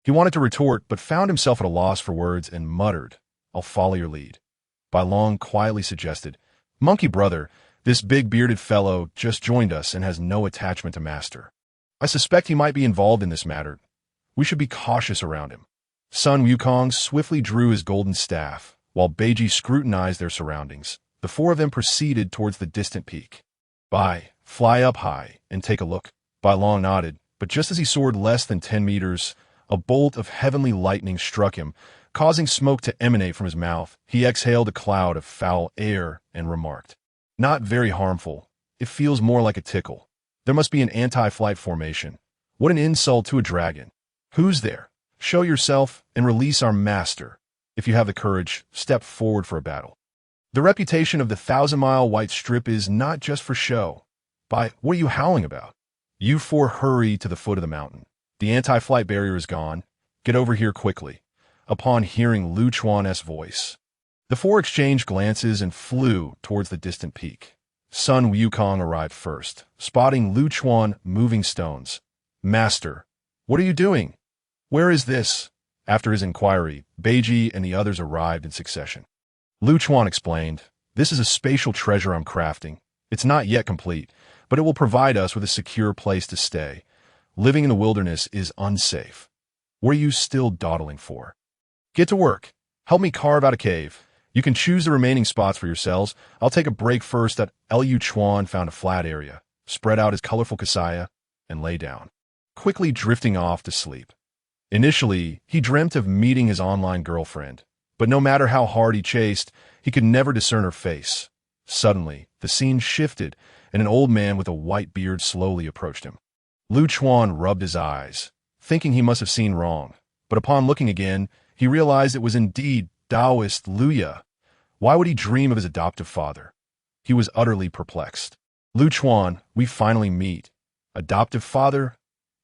He wanted to retort, but found himself at a loss for words and muttered, I'll follow your lead. Bai Long quietly suggested, Monkey brother, this big bearded fellow just joined us and has no attachment to Master. I suspect he might be involved in this matter. We should be cautious around him. Sun Wukong swiftly drew his golden staff, while Beiji scrutinized their surroundings. The four of them proceeded towards the distant peak. Bai, fly up high and take a look. Bai Long nodded, but just as he soared less than 10 meters, a bolt of heavenly lightning struck him, causing smoke to emanate from his mouth. He exhaled a cloud of foul air and remarked, Not very harmful. It feels more like a tickle. There must be an anti-flight formation. What an insult to a dragon. Who's there? Show yourself and release our master. If you have the courage, step forward for a battle. The reputation of the 1,000-mile white strip is not just for show. Bai, what are you howling about? You four hurry to the foot of the mountain. The anti-flight barrier is gone. Get over here quickly. Upon hearing Lu Chuan's voice, the four exchanged glances and flew towards the distant peak. Sun Wukong arrived first, spotting Lu Chuan moving stones. Master, what are you doing? Where is this? After his inquiry, Beiji and the others arrived in succession. Lu Chuan explained, This is a spatial treasure I'm crafting. It's not yet complete, but it will provide us with a secure place to stay. Living in the wilderness is unsafe. What are you still dawdling for? Get to work. Help me carve out a cave. You can choose the remaining spots for yourselves. I'll take a break first. Lu Chuan found a flat area, spread out his colorful kasaya, and lay down, quickly drifting off to sleep. Initially, he dreamt of meeting his online girlfriend, but no matter how hard he chased, he could never discern her face. Suddenly, the scene shifted, and an old man with a white beard slowly approached him. Lu Chuan rubbed his eyes, thinking he must have seen wrong, but upon looking again, he realized it was indeed Taoist Luya. Why would he dream of his adoptive father? He was utterly perplexed. Lu Chuan, we finally meet. Adoptive father?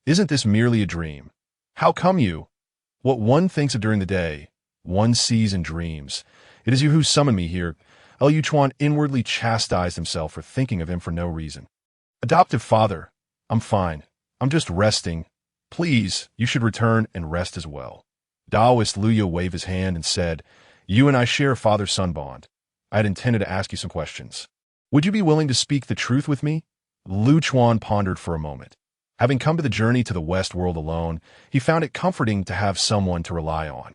Isn't this merely a dream? How come you? What one thinks of during the day, one sees in dreams. It is you who summoned me here. Lu Chuan inwardly chastised himself for thinking of him for no reason. Adoptive father, I'm fine. I'm just resting. Please, you should return and rest as well. Taoist Luya waved his hand and said, You and I share a father-son bond. I had intended to ask you some questions. Would you be willing to speak the truth with me? Lu Chuan pondered for a moment. Having come to the journey to the West world alone, he found it comforting to have someone to rely on.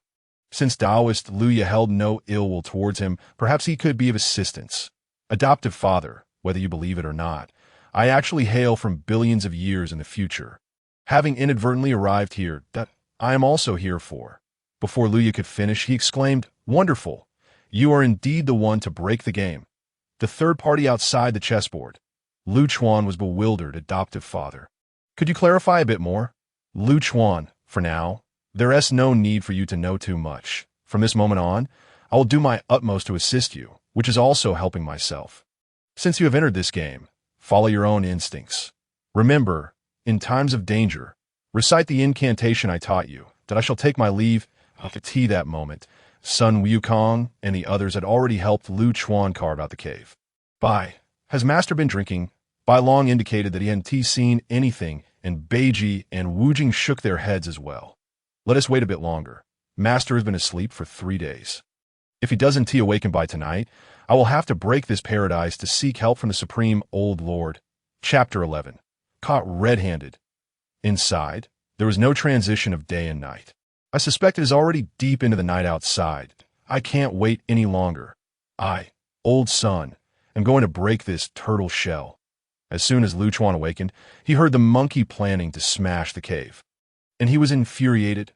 Since Taoist Luya held no ill will towards him, perhaps he could be of assistance. Adoptive father, whether you believe it or not, I actually hail from billions of years in the future. Having inadvertently arrived here, that I am also here for. Before Luya could finish, he exclaimed, "Wonderful! You are indeed the one to break the game." The third party outside the chessboard. Lu Chuan was bewildered. Adoptive father. Could you clarify a bit more? Lu Chuan, for now, there's no need for you to know too much. From this moment on, I will do my utmost to assist you, which is also helping myself. Since you have entered this game, follow your own instincts. Remember, in times of danger, recite the incantation I taught you, that I shall take my leave. I could see that moment. Sun Wukong and the others had already helped Lu Chuan carve out the cave. Bai, has Master been drinking? Bai Long indicated that he hadn't seen anything, and Beiji and Wu Jing shook their heads as well. Let us wait a bit longer. Master has been asleep for 3 days. If he doesn't awaken by tonight, I will have to break this paradise to seek help from the Supreme Old Lord. Chapter 11. Caught red-handed. Inside, there was no transition of day and night. I suspect it is already deep into the night outside. I can't wait any longer. I, old son, am going to break this turtle shell. As soon as Lu Chuan awakened, he heard the monkey planning to smash the cave. And he was infuriated.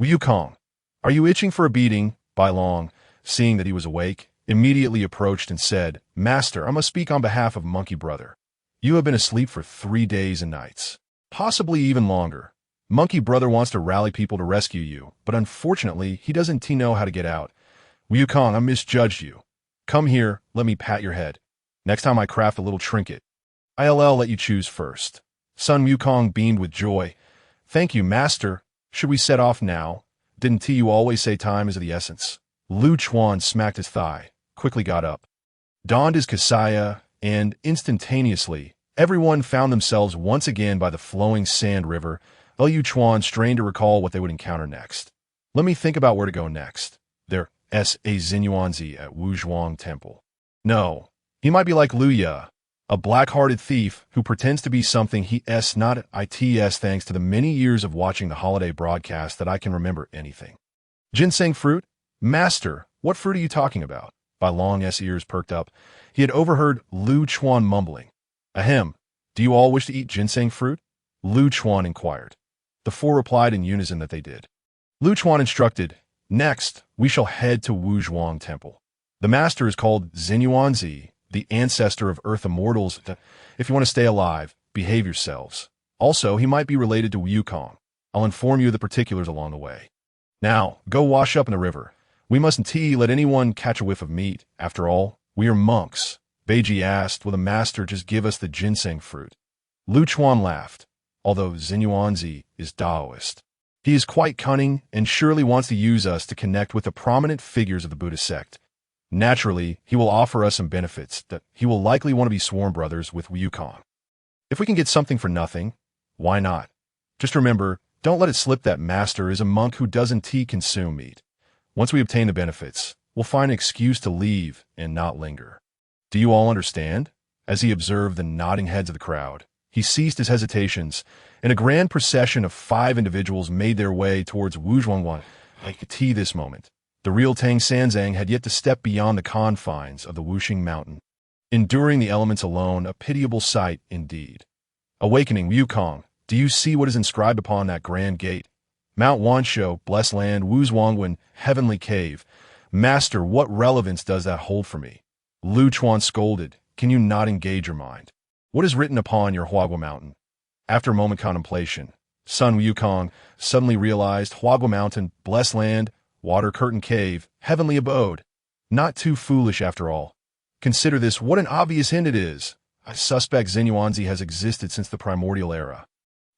Wukong, are you itching for a beating? Bai Long, seeing that he was awake, immediately approached and said, Master, I must speak on behalf of Monkey Brother. You have been asleep for 3 days and nights. Possibly even longer. Monkey Brother wants to rally people to rescue you, but unfortunately, he doesn't know how to get out. Wukong, I misjudged you. Come here, let me pat your head. Next time I craft a little trinket. I'll let you choose first. Sun Wukong beamed with joy. Thank you, Master. Should we set off now? Didn't you always say time is of the essence? Lu Chuan smacked his thigh, quickly got up, donned his kasaya, and instantaneously, everyone found themselves once again by the flowing sand river. Lu Chuan strained to recall what they would encounter next. Let me think about where to go next. There's a Xinyuanzi at Wuzhuang Temple. No, he might be like Luya, a black-hearted thief who pretends to be something he's not. It's thanks to the many years of watching the holiday broadcast that I can remember anything. Ginseng fruit? Master, what fruit are you talking about? Bai Long's ears perked up. He had overheard Lu Chuan mumbling. Ahem, do you all wish to eat ginseng fruit? Lu Chuan inquired. The four replied in unison that they did. Lu Chuan instructed, Next, we shall head to Wuzhuang Temple. The master is called Xinyuanzi, the ancestor of Earth Immortals. If you want to stay alive, behave yourselves. Also, he might be related to Wukong. I'll inform you of the particulars along the way. Now, go wash up in the river. We mustn't let anyone catch a whiff of meat. After all, we are monks. Beiji asked, will the master just give us the ginseng fruit? Lu Chuan laughed, although Xinyuanzi is Taoist. He is quite cunning and surely wants to use us to connect with the prominent figures of the Buddhist sect. Naturally, he will offer us some benefits that he will likely want to be sworn brothers with Wukong. If we can get something for nothing, why not? Just remember, don't let it slip that master is a monk who doesn't consume meat. Once we obtain the benefits, we'll find an excuse to leave and not linger. Do you all understand? As he observed the nodding heads of the crowd, he ceased his hesitations, and a grand procession of 5 individuals made their way towards Wuzhuang. I could see this moment. The real Tang Sanzang had yet to step beyond the confines of the Wuxing Mountain. Enduring the elements alone, a pitiable sight indeed. Awakening Wukong, do you see what is inscribed upon that grand gate? Mount Wanshou, blessed land, Wuzhuangwen, heavenly cave. Master, what relevance does that hold for me? Lu Chuan scolded, can you not engage your mind? What is written upon your Huagua Mountain? After a moment contemplation, Sun Wukong suddenly realized Huagua Mountain, blessed land, water curtain cave, heavenly abode. Not too foolish after all. Consider this, what an obvious hint it is. I suspect Xinyuanzi has existed since the Primordial era,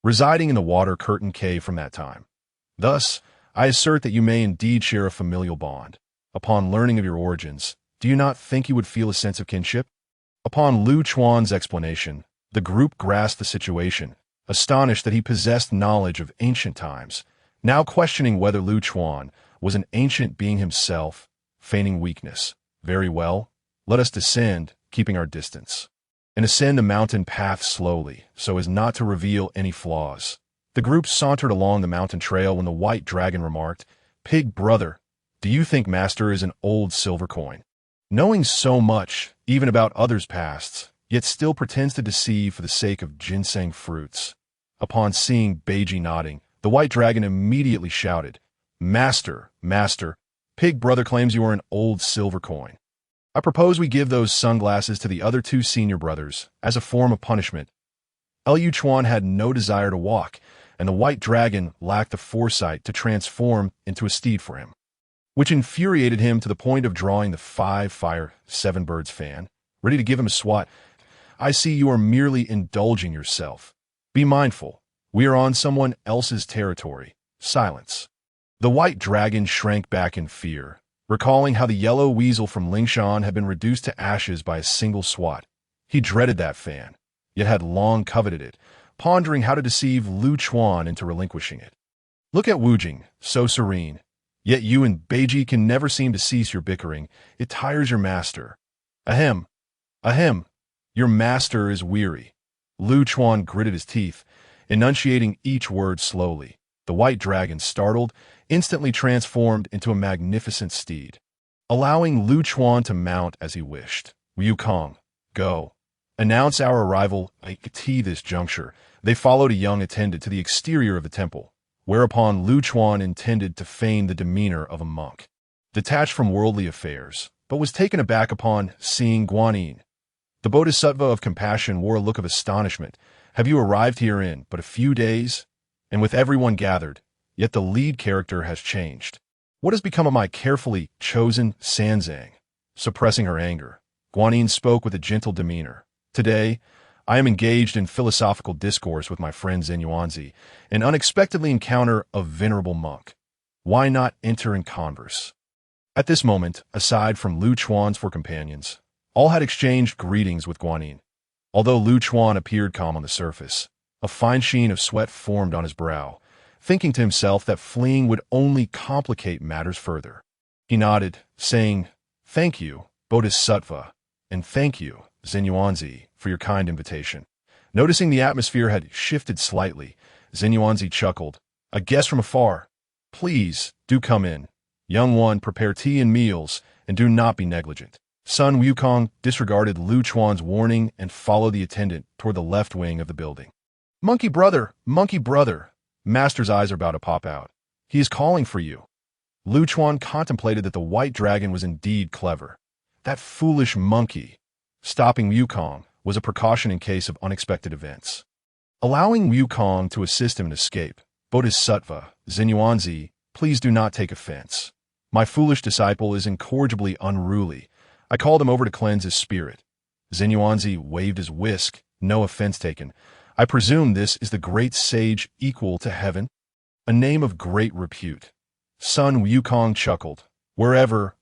residing in the water curtain cave from that time. Thus, I assert that you may indeed share a familial bond. Upon learning of your origins, do you not think you would feel a sense of kinship? Upon Lu Chuan's explanation, the group grasped the situation, astonished that he possessed knowledge of ancient times, now questioning whether Lu Chuan was an ancient being himself, feigning weakness. Very well, let us descend, keeping our distance. and ascend the mountain path slowly so as not to reveal any flaws. The group sauntered along the mountain trail when the white dragon remarked, "Pig brother, do you think Master is an old silver coin? Knowing so much, even about others' pasts, yet still pretends to deceive for the sake of ginseng fruits." Upon seeing Beiji nodding, the white dragon immediately shouted, "Master, Master, Pig brother claims you are an old silver coin. I propose we give those sunglasses to the other two senior brothers as a form of punishment." Liu Chuan had no desire to walk, and the white dragon lacked the foresight to transform into a steed for him, which infuriated him to the point of drawing the 5-fire, 7-birds fan, ready to give him a swat. "I see you are merely indulging yourself. Be mindful. We are on someone else's territory. Silence." The white dragon shrank back in fear, recalling how the yellow weasel from Lingshan had been reduced to ashes by a single swat. He dreaded that fan, yet had long coveted it, pondering how to deceive Liu Chuan into relinquishing it. "Look at Wujing, so serene. Yet you and Beiji can never seem to cease your bickering. It tires your master." "Ahem. Ahem. Your master is weary." Liu Chuan gritted his teeth, enunciating each word slowly. The white dragon, startled, instantly transformed into a magnificent steed, allowing Liu Chuan to mount as he wished. "Wukong, go. Announce our arrival at this juncture." They followed a young attendant to the exterior of the temple, whereupon Liu Chuan intended to feign the demeanor of a monk, detached from worldly affairs, but was taken aback upon seeing Guanyin. The Bodhisattva of compassion wore a look of astonishment. "Have you arrived here in but a few days? And with everyone gathered, yet the lead character has changed. What has become of my carefully chosen Sanzang?" Suppressing her anger, Guanyin spoke with a gentle demeanor. "Today, I am engaged in philosophical discourse with my friend Zhenzi, and unexpectedly encounter a venerable monk. Why not enter and converse?" At this moment, aside from Liu Chuan's four companions, all had exchanged greetings with Guanyin. Although Liu Chuan appeared calm on the surface, a fine sheen of sweat formed on his brow, thinking to himself that fleeing would only complicate matters further. He nodded, saying, "Thank you, Bodhisattva, and thank you, Zhenzi, for your kind invitation." Noticing the atmosphere had shifted slightly, Zhenzi chuckled. "A guest from afar. Please, do come in. Young one, prepare tea and meals, and do not be negligent." Sun Wukong disregarded Liu Chuan's warning and followed the attendant toward the left wing of the building. Monkey brother, Master's eyes are about to pop out. He is calling for you." Liu Chuan contemplated that the white dragon was indeed clever. That foolish monkey. Stopping Wukong was a precaution in case of unexpected events. Allowing Wukong to assist him in escape, "Bodhisattva, Zhenzi, please do not take offense. My foolish disciple is incorrigibly unruly. I called him over to cleanse his spirit." Zhenzi waved his whisk, no offense taken. "I presume this is the great sage equal to heaven? A name of great repute." Sun Wukong chuckled. Wherever.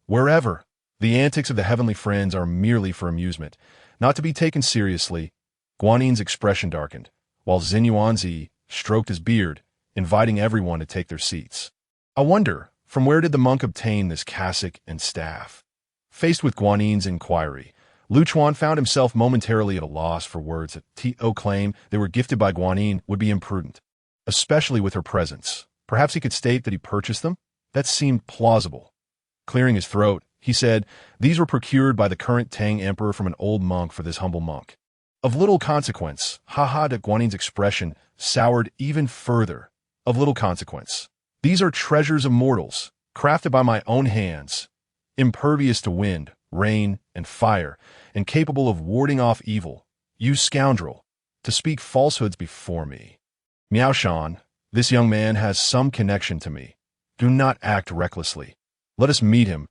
The antics of the heavenly friends are merely for amusement, not to be taken seriously." Guanyin's expression darkened, while Zhenzi stroked his beard, inviting everyone to take their seats. "I wonder, from where did the monk obtain this cassock and staff?" Faced with Guanyin's inquiry, Liu Chuan found himself momentarily at a loss for words. To claim they were gifted by Guanyin would be imprudent, especially with her presence. Perhaps he could state that he purchased them? That seemed plausible. Clearing his throat, he said, "These were procured by the current Tang emperor from an old monk for this humble monk." "Of little consequence." That Guanyin's expression soured even further. "Of little consequence. These are treasures of mortals, crafted by my own hands, impervious to wind, rain, and fire, and capable of warding off evil. You scoundrel, to speak falsehoods before me. Miao Shan, this young man has some connection to me. Do not act recklessly. Let us meet him."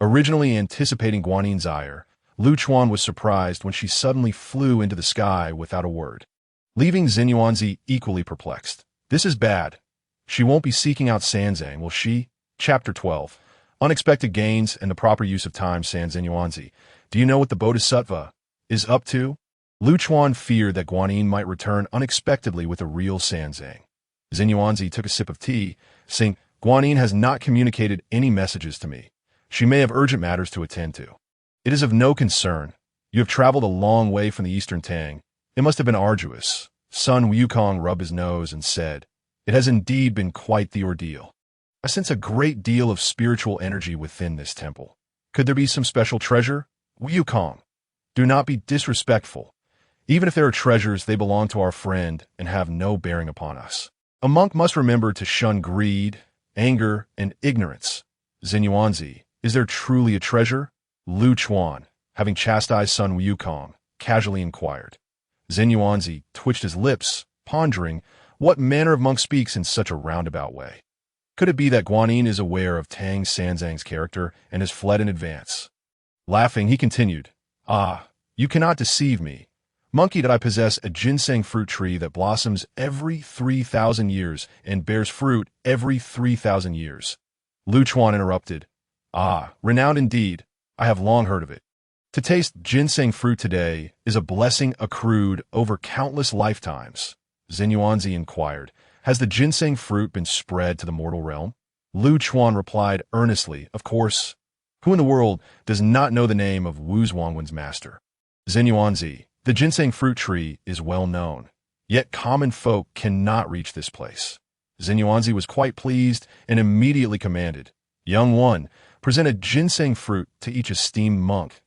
Originally anticipating Guanyin's ire, Liu Chuan was surprised when she suddenly flew into the sky without a word, leaving Zhenzi equally perplexed. This is bad. She won't be seeking out Sanzang, will she? Chapter 12. Unexpected gains and the proper use of time. Zhenzi, do you know what the Bodhisattva is up to? Liu Chuan feared that Guanyin might return unexpectedly with a real Sanzang. Zhenzi took a sip of tea, saying, "Guanyin has not communicated any messages to me. She may have urgent matters to attend to. It is of no concern. You have traveled a long way from the eastern Tang. It must have been arduous. Sun Wukong rubbed his nose and said, "It has indeed been quite the ordeal. I sense a great deal of spiritual energy within this temple. Could there be some special treasure? Wukong, do not be disrespectful. Even if there are treasures, they belong to our friend and have no bearing upon us. A monk must remember to shun greed, anger, and ignorance. Xinyuanzi, is there truly a treasure?" Lu Chuan, having chastised Sun Wukong, casually inquired. Xinyuanzi twitched his lips, pondering what manner of monk speaks in such a roundabout way. Could it be that Guanyin is aware of Tang Sanzang's character and has fled in advance? Laughing, he continued, "Ah, you cannot deceive me. Monkey, that I possess a ginseng fruit tree that blossoms every 3,000 years and bears fruit every 3,000 years. Lu Chuan interrupted, "Ah, renowned indeed. I have long heard of it. To taste ginseng fruit today is a blessing accrued over countless lifetimes." Xinyuanzi inquired, "Has the ginseng fruit been spread to the mortal realm?" Lu Chuan replied earnestly, "Of course. Who in the world does not know the name of Wu Zhuangwen's master? Xinyuanzi, the ginseng fruit tree is well known, yet common folk cannot reach this place." Xinyuanzi was quite pleased and immediately commanded, "Young one, present a ginseng fruit to each esteemed monk."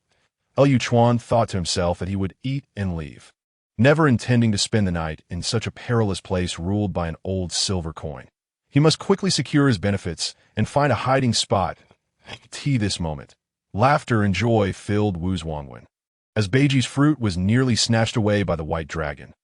Lu Chuan thought to himself that he would eat and leave, never intending to spend the night in such a perilous place ruled by an old silver coin. He must quickly secure his benefits and find a hiding spot. This moment, laughter and joy filled Wu Zhuangwen, as Beiji's fruit was nearly snatched away by the white dragon.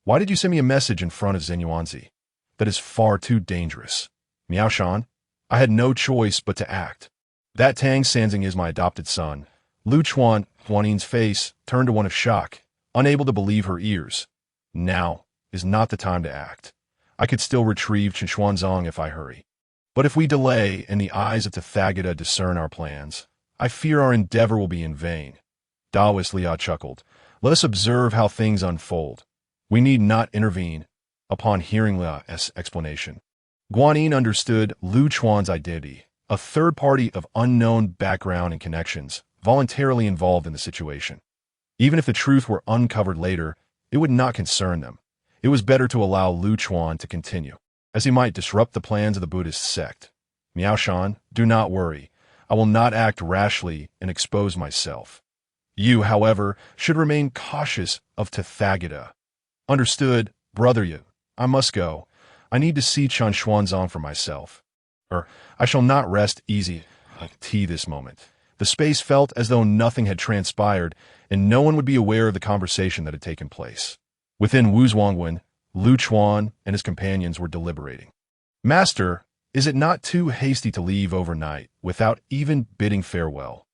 "Why did you send me a message in front of Xinyuanzi? That is far too dangerous. Miao Shan, I had no choice but to act. That Tang Sanzang is my adopted son." Lu Chuan, Guanyin's face turned to one of shock, unable to believe her ears. "Now is not the time to act. I could still retrieve Xuanzang if I hurry. But if we delay and the eyes of Tathagata discern our plans, I fear our endeavor will be in vain." Taoist Liao chuckled. "Let us observe how things unfold. We need not intervene." Upon hearing Liao's explanation, Guanyin understood Lu Chuan's identity, a third party of unknown background and connections, voluntarily involved in the situation. Even if the truth were uncovered later, it would not concern them. It was better to allow Lu Chuan to continue, as he might disrupt the plans of the Buddhist sect. "Miao Shan, do not worry. I will not act rashly and expose myself. You, however, should remain cautious of Tathagata." "Understood, brother Yu. I must go. I need to see Xuanzang for myself. I shall not rest easy until this moment." The space felt as though nothing had transpired, and no one would be aware of the conversation that had taken place. Within Wu Zhuangwen, Lu Chuan and his companions were deliberating. "Master, is it not too hasty to leave overnight without even bidding farewell?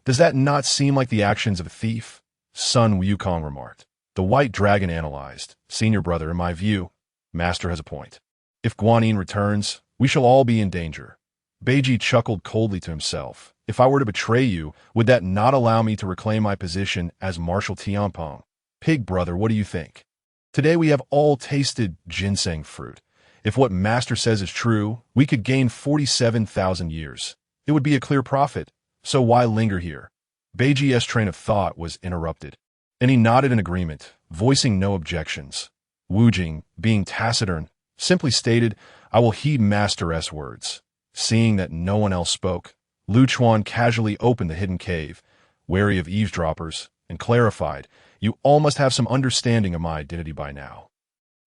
Does that not seem like the actions of a thief?" Sun Wukong remarked. The white dragon analyzed. "Senior brother, in my view, Master has a point. If Guanyin returns, we shall all be in danger." Beiji chuckled coldly to himself. "If I were to betray you, would that not allow me to reclaim my position as Marshal Tianpeng? Pig brother, what do you think? Today we have all tasted ginseng fruit. If what Master says is true, we could gain 47,000 years. It would be a clear profit, so why linger here?" Beiji's train of thought was interrupted, and he nodded in agreement, voicing no objections. Wu Jing, being taciturn, simply stated, "I will heed Master's words." Seeing that no one else spoke, Lu Chuan casually opened the hidden cave, wary of eavesdroppers, and clarified, "You all must have some understanding of my identity by now.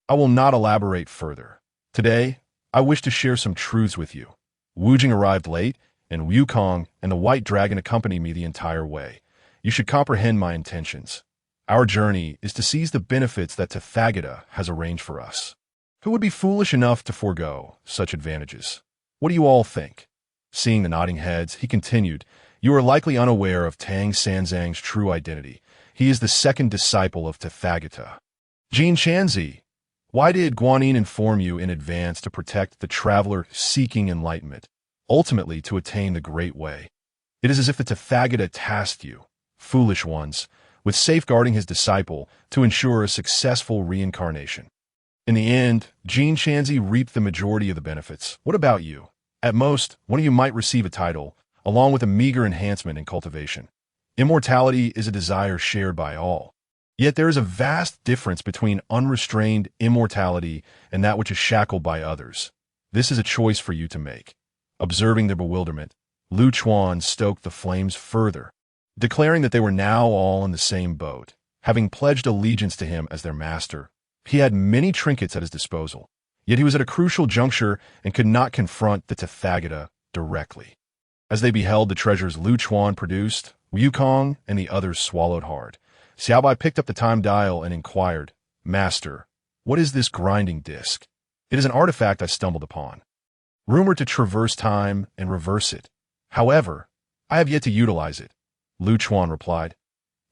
I will not elaborate further. Today, I wish to share some truths with you." Wu Jing arrived late, and Wukong and the White Dragon accompanied me the entire way. "You should comprehend my intentions. Our journey is to seize the benefits that Tathagata has arranged for us. Who would be foolish enough to forego such advantages? What do you all think?" Seeing the nodding heads, he continued, "You are likely unaware of Tang Sanzang's true identity. He is the second disciple of Tathagata. Jin Chanzi, why did Guanyin inform you in advance to protect the traveler seeking enlightenment, ultimately to attain the Great Way? It is as if the Tathagata tasked you, foolish ones, with safeguarding his disciple to ensure a successful reincarnation. In the end, Jin Chanzi reaped the majority of the benefits. What about you? At most, one of you might receive a title, along with a meager enhancement in cultivation. Immortality is a desire shared by all. Yet there is a vast difference between unrestrained immortality and that which is shackled by others. This is a choice for you to make. Observing their bewilderment, Lu Chuan stoked the flames further, declaring that they were now all in the same boat. Having pledged allegiance to him as their master, he had many trinkets at his disposal, yet he was at a crucial juncture and could not confront the Tathagata directly. As they beheld the treasures Lu Chuan produced, Wukong and the others swallowed hard. Xiaobai picked up the time dial and inquired, "Master, what is this grinding disc?" "It is an artifact I stumbled upon, rumored to traverse time and reverse it. However, I have yet to utilize it," Lu Chuan replied.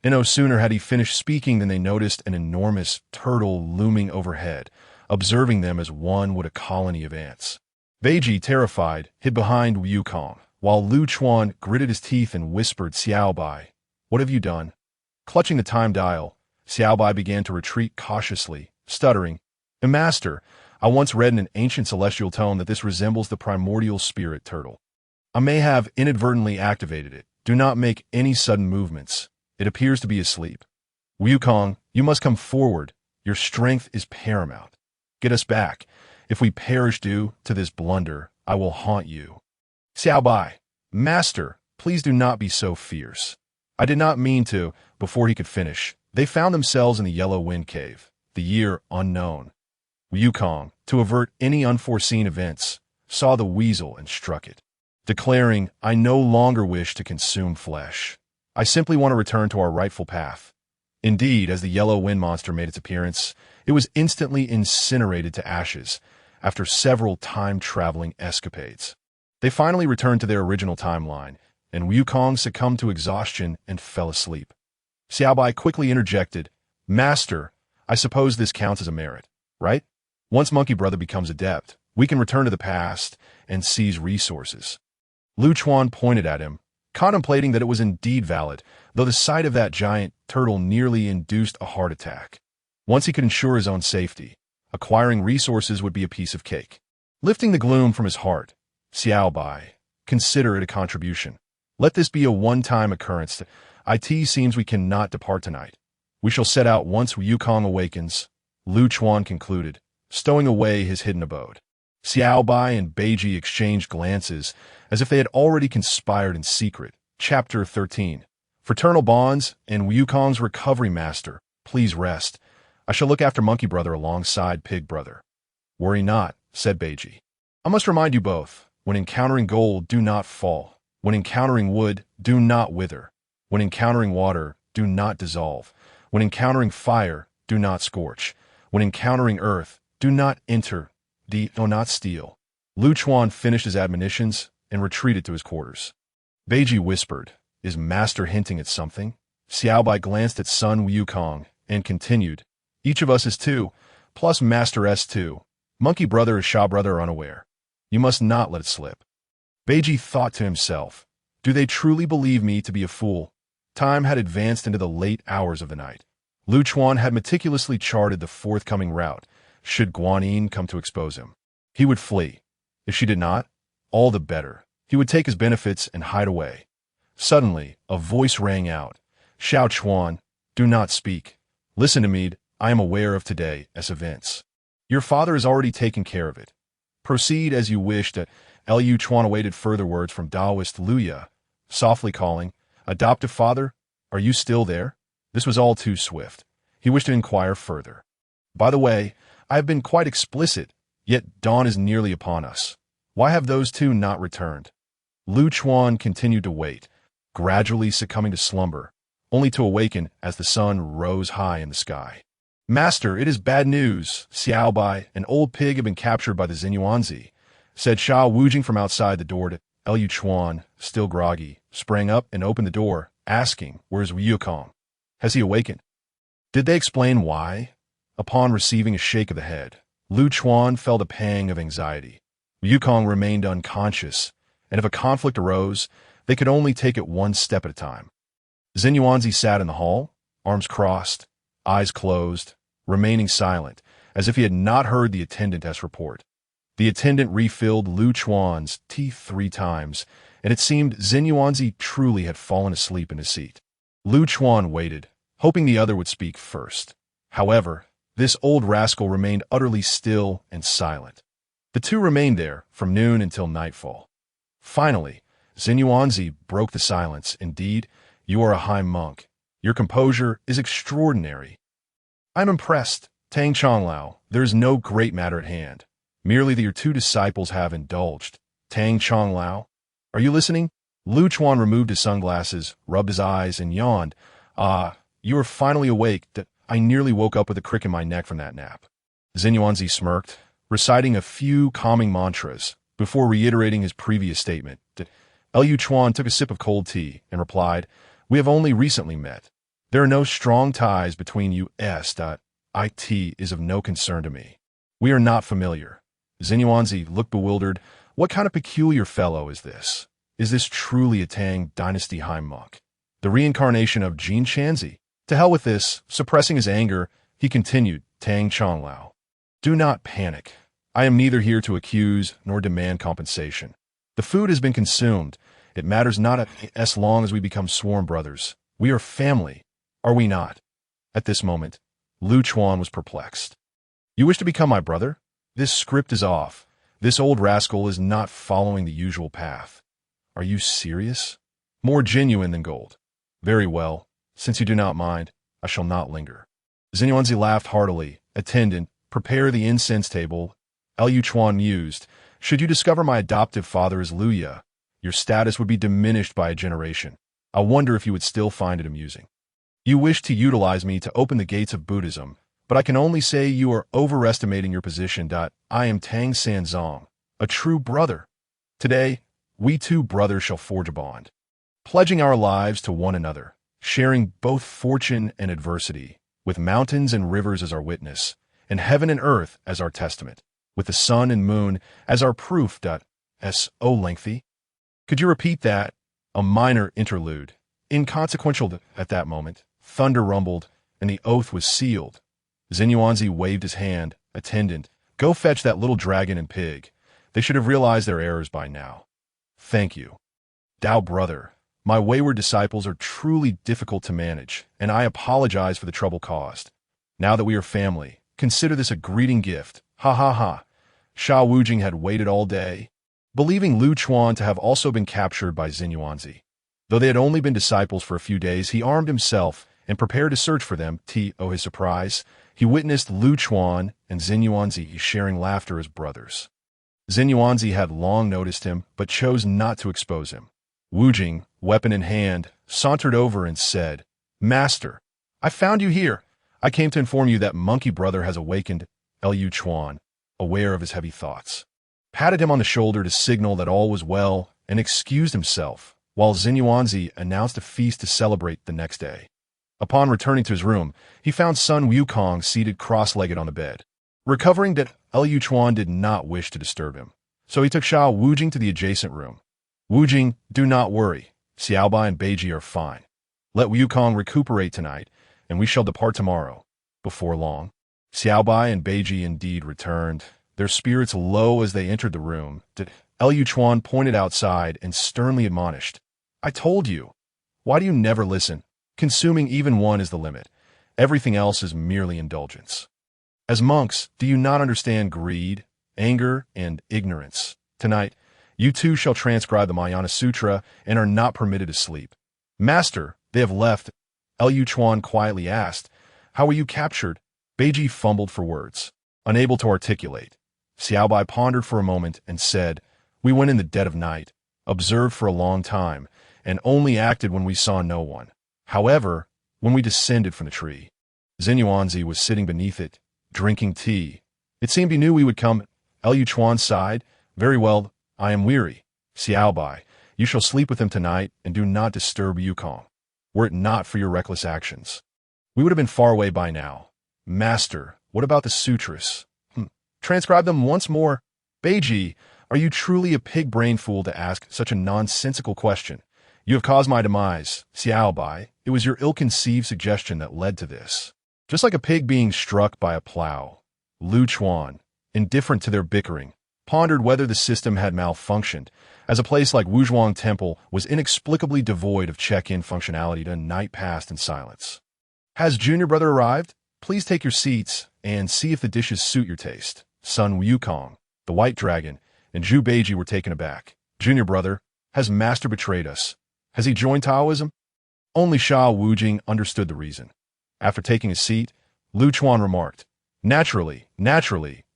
And no sooner had he finished speaking than they noticed an enormous turtle looming overhead, observing them as one would a colony of ants. Beiji, terrified, hid behind Wukong, while Lu Chuan gritted his teeth and whispered, "Xiaobai, what have you done?" Clutching the time dial, Xiaobai began to retreat cautiously, stuttering, "Master, I once read in an ancient celestial tome that this resembles the primordial spirit turtle. I may have inadvertently activated it. Do not make any sudden movements. It appears to be asleep. Wukong, you must come forward. Your strength is paramount. Get us back. If we perish due to this blunder, I will haunt you." "Xiaobai, Master, please do not be so fierce. I did not mean to." Before he could finish, they found themselves in the Yellow Wind Cave, the year unknown. Wukong, to avert any unforeseen events, saw the weasel and struck it, declaring, "I no longer wish to consume flesh. I simply want to return to our rightful path." Indeed, as the yellow wind monster made its appearance, it was instantly incinerated to ashes after several time-traveling escapades. They finally returned to their original timeline, and Wukong succumbed to exhaustion and fell asleep. Xiaobai quickly interjected, "Master, I suppose this counts as a merit, right? Once Monkey Brother becomes adept, we can return to the past and seize resources." Lu Chuan pointed at him, contemplating that it was indeed valid, though the sight of that giant turtle nearly induced a heart attack. Once he could ensure his own safety, acquiring resources would be a piece of cake. Lifting the gloom from his heart, "Xiaobai, consider it a contribution. Let this be a one-time occurrence. It seems we cannot depart tonight. We shall set out once Wukong awakens," Lu Chuan concluded, stowing away his hidden abode. Xiaobai and Beiji exchanged glances as if they had already conspired in secret. Chapter 13. Fraternal Bonds and Wukong's Recovery. "Master, please rest. I shall look after Monkey Brother alongside Pig Brother." "Worry not," said Beiji. "I must remind you both, when encountering gold, do not fall. When encountering wood, do not wither. When encountering water, do not dissolve. When encountering fire, do not scorch. When encountering earth, do not enter. Do not steal." Lu Chuan finished his admonitions and retreated to his quarters. Beiji whispered, "Is Master hinting at something?" Xiaobai glanced at son Wukong and continued, "Each of us is two, plus Master S2. Monkey Brother and Sha Brother are unaware. You must not let it slip." Beiji thought to himself, "Do they truly believe me to be a fool?" Time had advanced into the late hours of the night. Lu Chuan had meticulously charted the forthcoming route, should Guanyin come to expose him. He would flee. If she did not, all the better. He would take his benefits and hide away. Suddenly, a voice rang out, "Xiao Chuan, do not speak. Listen to me. I am aware of today's events. Your father has already taken care of it. Proceed as you wish to." Lu Chuan awaited further words from Taoist Luya, softly calling, "Adoptive father, are you still there?" This was all too swift. He wished to inquire further. "By the way, I have been quite explicit, yet dawn is nearly upon us. Why have those two not returned?" Lu Chuan continued to wait, gradually succumbing to slumber, only to awaken as the sun rose high in the sky. "Master, it is bad news. Xiaobai, an old pig, had been captured by the Xinyuanzi," said Sha Wujing from outside the door to Lu Chuan, still groggy, sprang up and opened the door, asking, "Where's Wukong? Has he awakened?" Did they explain why? Upon receiving a shake of the head, Lu Chuan felt a pang of anxiety. Wukong remained unconscious, and if a conflict arose, they could only take it one step at a time. Xinyuanzi sat in the hall, arms crossed, eyes closed, remaining silent, as if he had not heard the attendant's report. The attendant refilled Lu Chuan's tea 3 times, and it seemed Xinyuanzi truly had fallen asleep in his seat. Lu Chuan waited, hoping the other would speak first. However, this old rascal remained utterly still and silent. The two remained there from noon until nightfall. Finally, Xinyuanzi broke the silence. Indeed, you are a high monk. Your composure is extraordinary. I'm impressed, Tang Changlao. There is no great matter at hand. Merely that your two disciples have indulged. Tang Changlao, are you listening? Lu Chuan removed his sunglasses, rubbed his eyes, and yawned. Ah, you are finally awake. That I nearly woke up with a crick in my neck from that nap. Xinyuanzi smirked, reciting a few calming mantras before reiterating his previous statement. Lu Chuan took a sip of cold tea and replied, "We have only recently met. There are no strong ties between you. It is of no concern to me. We are not familiar." Xinyuanzi looked bewildered. What kind of peculiar fellow is this? Is this truly a Tang Dynasty high monk? The reincarnation of Jin Chanzi? To hell with this. Suppressing his anger, he continued, Tang Changlao. Do not panic. I am neither here to accuse nor demand compensation. The food has been consumed. It matters not as long as we become sworn brothers. We are family, are we not? At this moment, Lu Chuan was perplexed. You wish to become my brother? This script is off. This old rascal is not following the usual path. Are you serious? More genuine than gold. Very well. Since you do not mind, I shall not linger. Xinyuanzi laughed heartily. Attendant, prepare the incense table. Lu Chuan mused. Should you discover my adoptive father is Luya, your status would be diminished by a generation. I wonder if you would still find it amusing. You wish to utilize me to open the gates of Buddhism, but I can only say you are overestimating your position. I am Tang Sanzong, a true brother. Today, we two brothers shall forge a bond, pledging our lives to one another, sharing both fortune and adversity, with mountains and rivers as our witness, and heaven and earth as our testament, with the sun and moon as our proof. So lengthy. Could you repeat that? A minor interlude. Inconsequential at that moment. Thunder rumbled, and the oath was sealed. Xinyuanzi waved his hand. Attendant, go fetch that little dragon and pig. They should have realized their errors by now. Thank you. Dao brother, my wayward disciples are truly difficult to manage, and I apologize for the trouble caused. Now that we are family, consider this a greeting gift. Ha ha ha. Sha Wujing had waited all day, believing Lu Chuan to have also been captured by Xinyuanzi. Though they had only been disciples for a few days, he armed himself and prepared to search for them. To his surprise, he witnessed Lu Chuan and Xinyuanzi sharing laughter as brothers. Xinyuanzi had long noticed him, but chose not to expose him. Wujing, weapon in hand, sauntered over and said, Master, I found you here. I came to inform you that monkey brother has awakened. Lu Chuan, aware of his heavy thoughts, patted him on the shoulder to signal that all was well and excused himself, while Xinyuanzi announced a feast to celebrate the next day. Upon returning to his room, he found Sun Wukong seated cross-legged on the bed. Recovering that Lu Chuan did not wish to disturb him, so he took Sha Wujing to the adjacent room. Wujing, do not worry. Xiaobai and Beiji are fine. Let Wukong recuperate tonight, and we shall depart tomorrow. Before long, Xiaobai and Beiji indeed returned, their spirits low as they entered the room. Lu Chuan pointed outside and sternly admonished, I told you. Why do you never listen? Consuming even one is the limit. Everything else is merely indulgence. As monks, do you not understand greed, anger, and ignorance? Tonight, you too shall transcribe the Mahayana Sutra and are not permitted to sleep. Master, they have left. Lu Chuan quietly asked, How were you captured? Beiji fumbled for words, unable to articulate. Xiaobai pondered for a moment and said, We went in the dead of night, observed for a long time, and only acted when we saw no one. However, when we descended from the tree, Xinyuanzi was sitting beneath it, drinking tea. It seemed he knew we would come. Lu Chuan sighed, Very well, I am weary. Xiaobai, you shall sleep with him tonight and do not disturb Wukong. Were it not for your reckless actions, we would have been far away by now. Master, what about the sutras? Transcribe them once more. Beiji, are you truly a pig-brained fool to ask such a nonsensical question? You have caused my demise. Xiaobai, it was your ill-conceived suggestion that led to this. Just like a pig being struck by a plow. Lu Chuan, indifferent to their bickering, pondered whether the system had malfunctioned, as a place like Wuzhuang Temple was inexplicably devoid of check-in functionality. The night passed in silence. Has Junior Brother arrived? Please take your seats and see if the dishes suit your taste. Sun Wukong, the White Dragon, and Zhu Beiji were taken aback. Junior Brother, has Master betrayed us? Has he joined Taoism? Only Sha Wujing understood the reason. After taking a seat, Lu Chuan remarked, Naturally,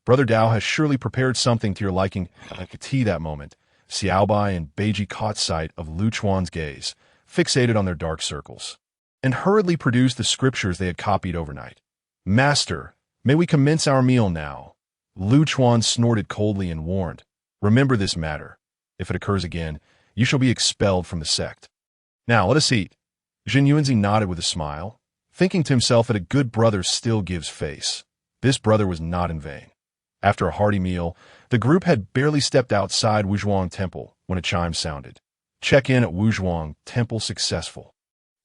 Brother Dao has surely prepared something to your liking. I could see that moment. Xiaobai and Beiji caught sight of Lu Chuan's gaze, fixated on their dark circles, and hurriedly produced the scriptures they had copied overnight. Master, may we commence our meal now? Lu Chuan snorted coldly and warned, Remember this matter. If it occurs again, you shall be expelled from the sect. Now, let us eat. Jin Yuanzi nodded with a smile, thinking to himself that a good brother still gives face. This brother was not in vain. After a hearty meal, the group had barely stepped outside Wuzhuang Temple when a chime sounded. Check-in at Wuzhuang Temple successful.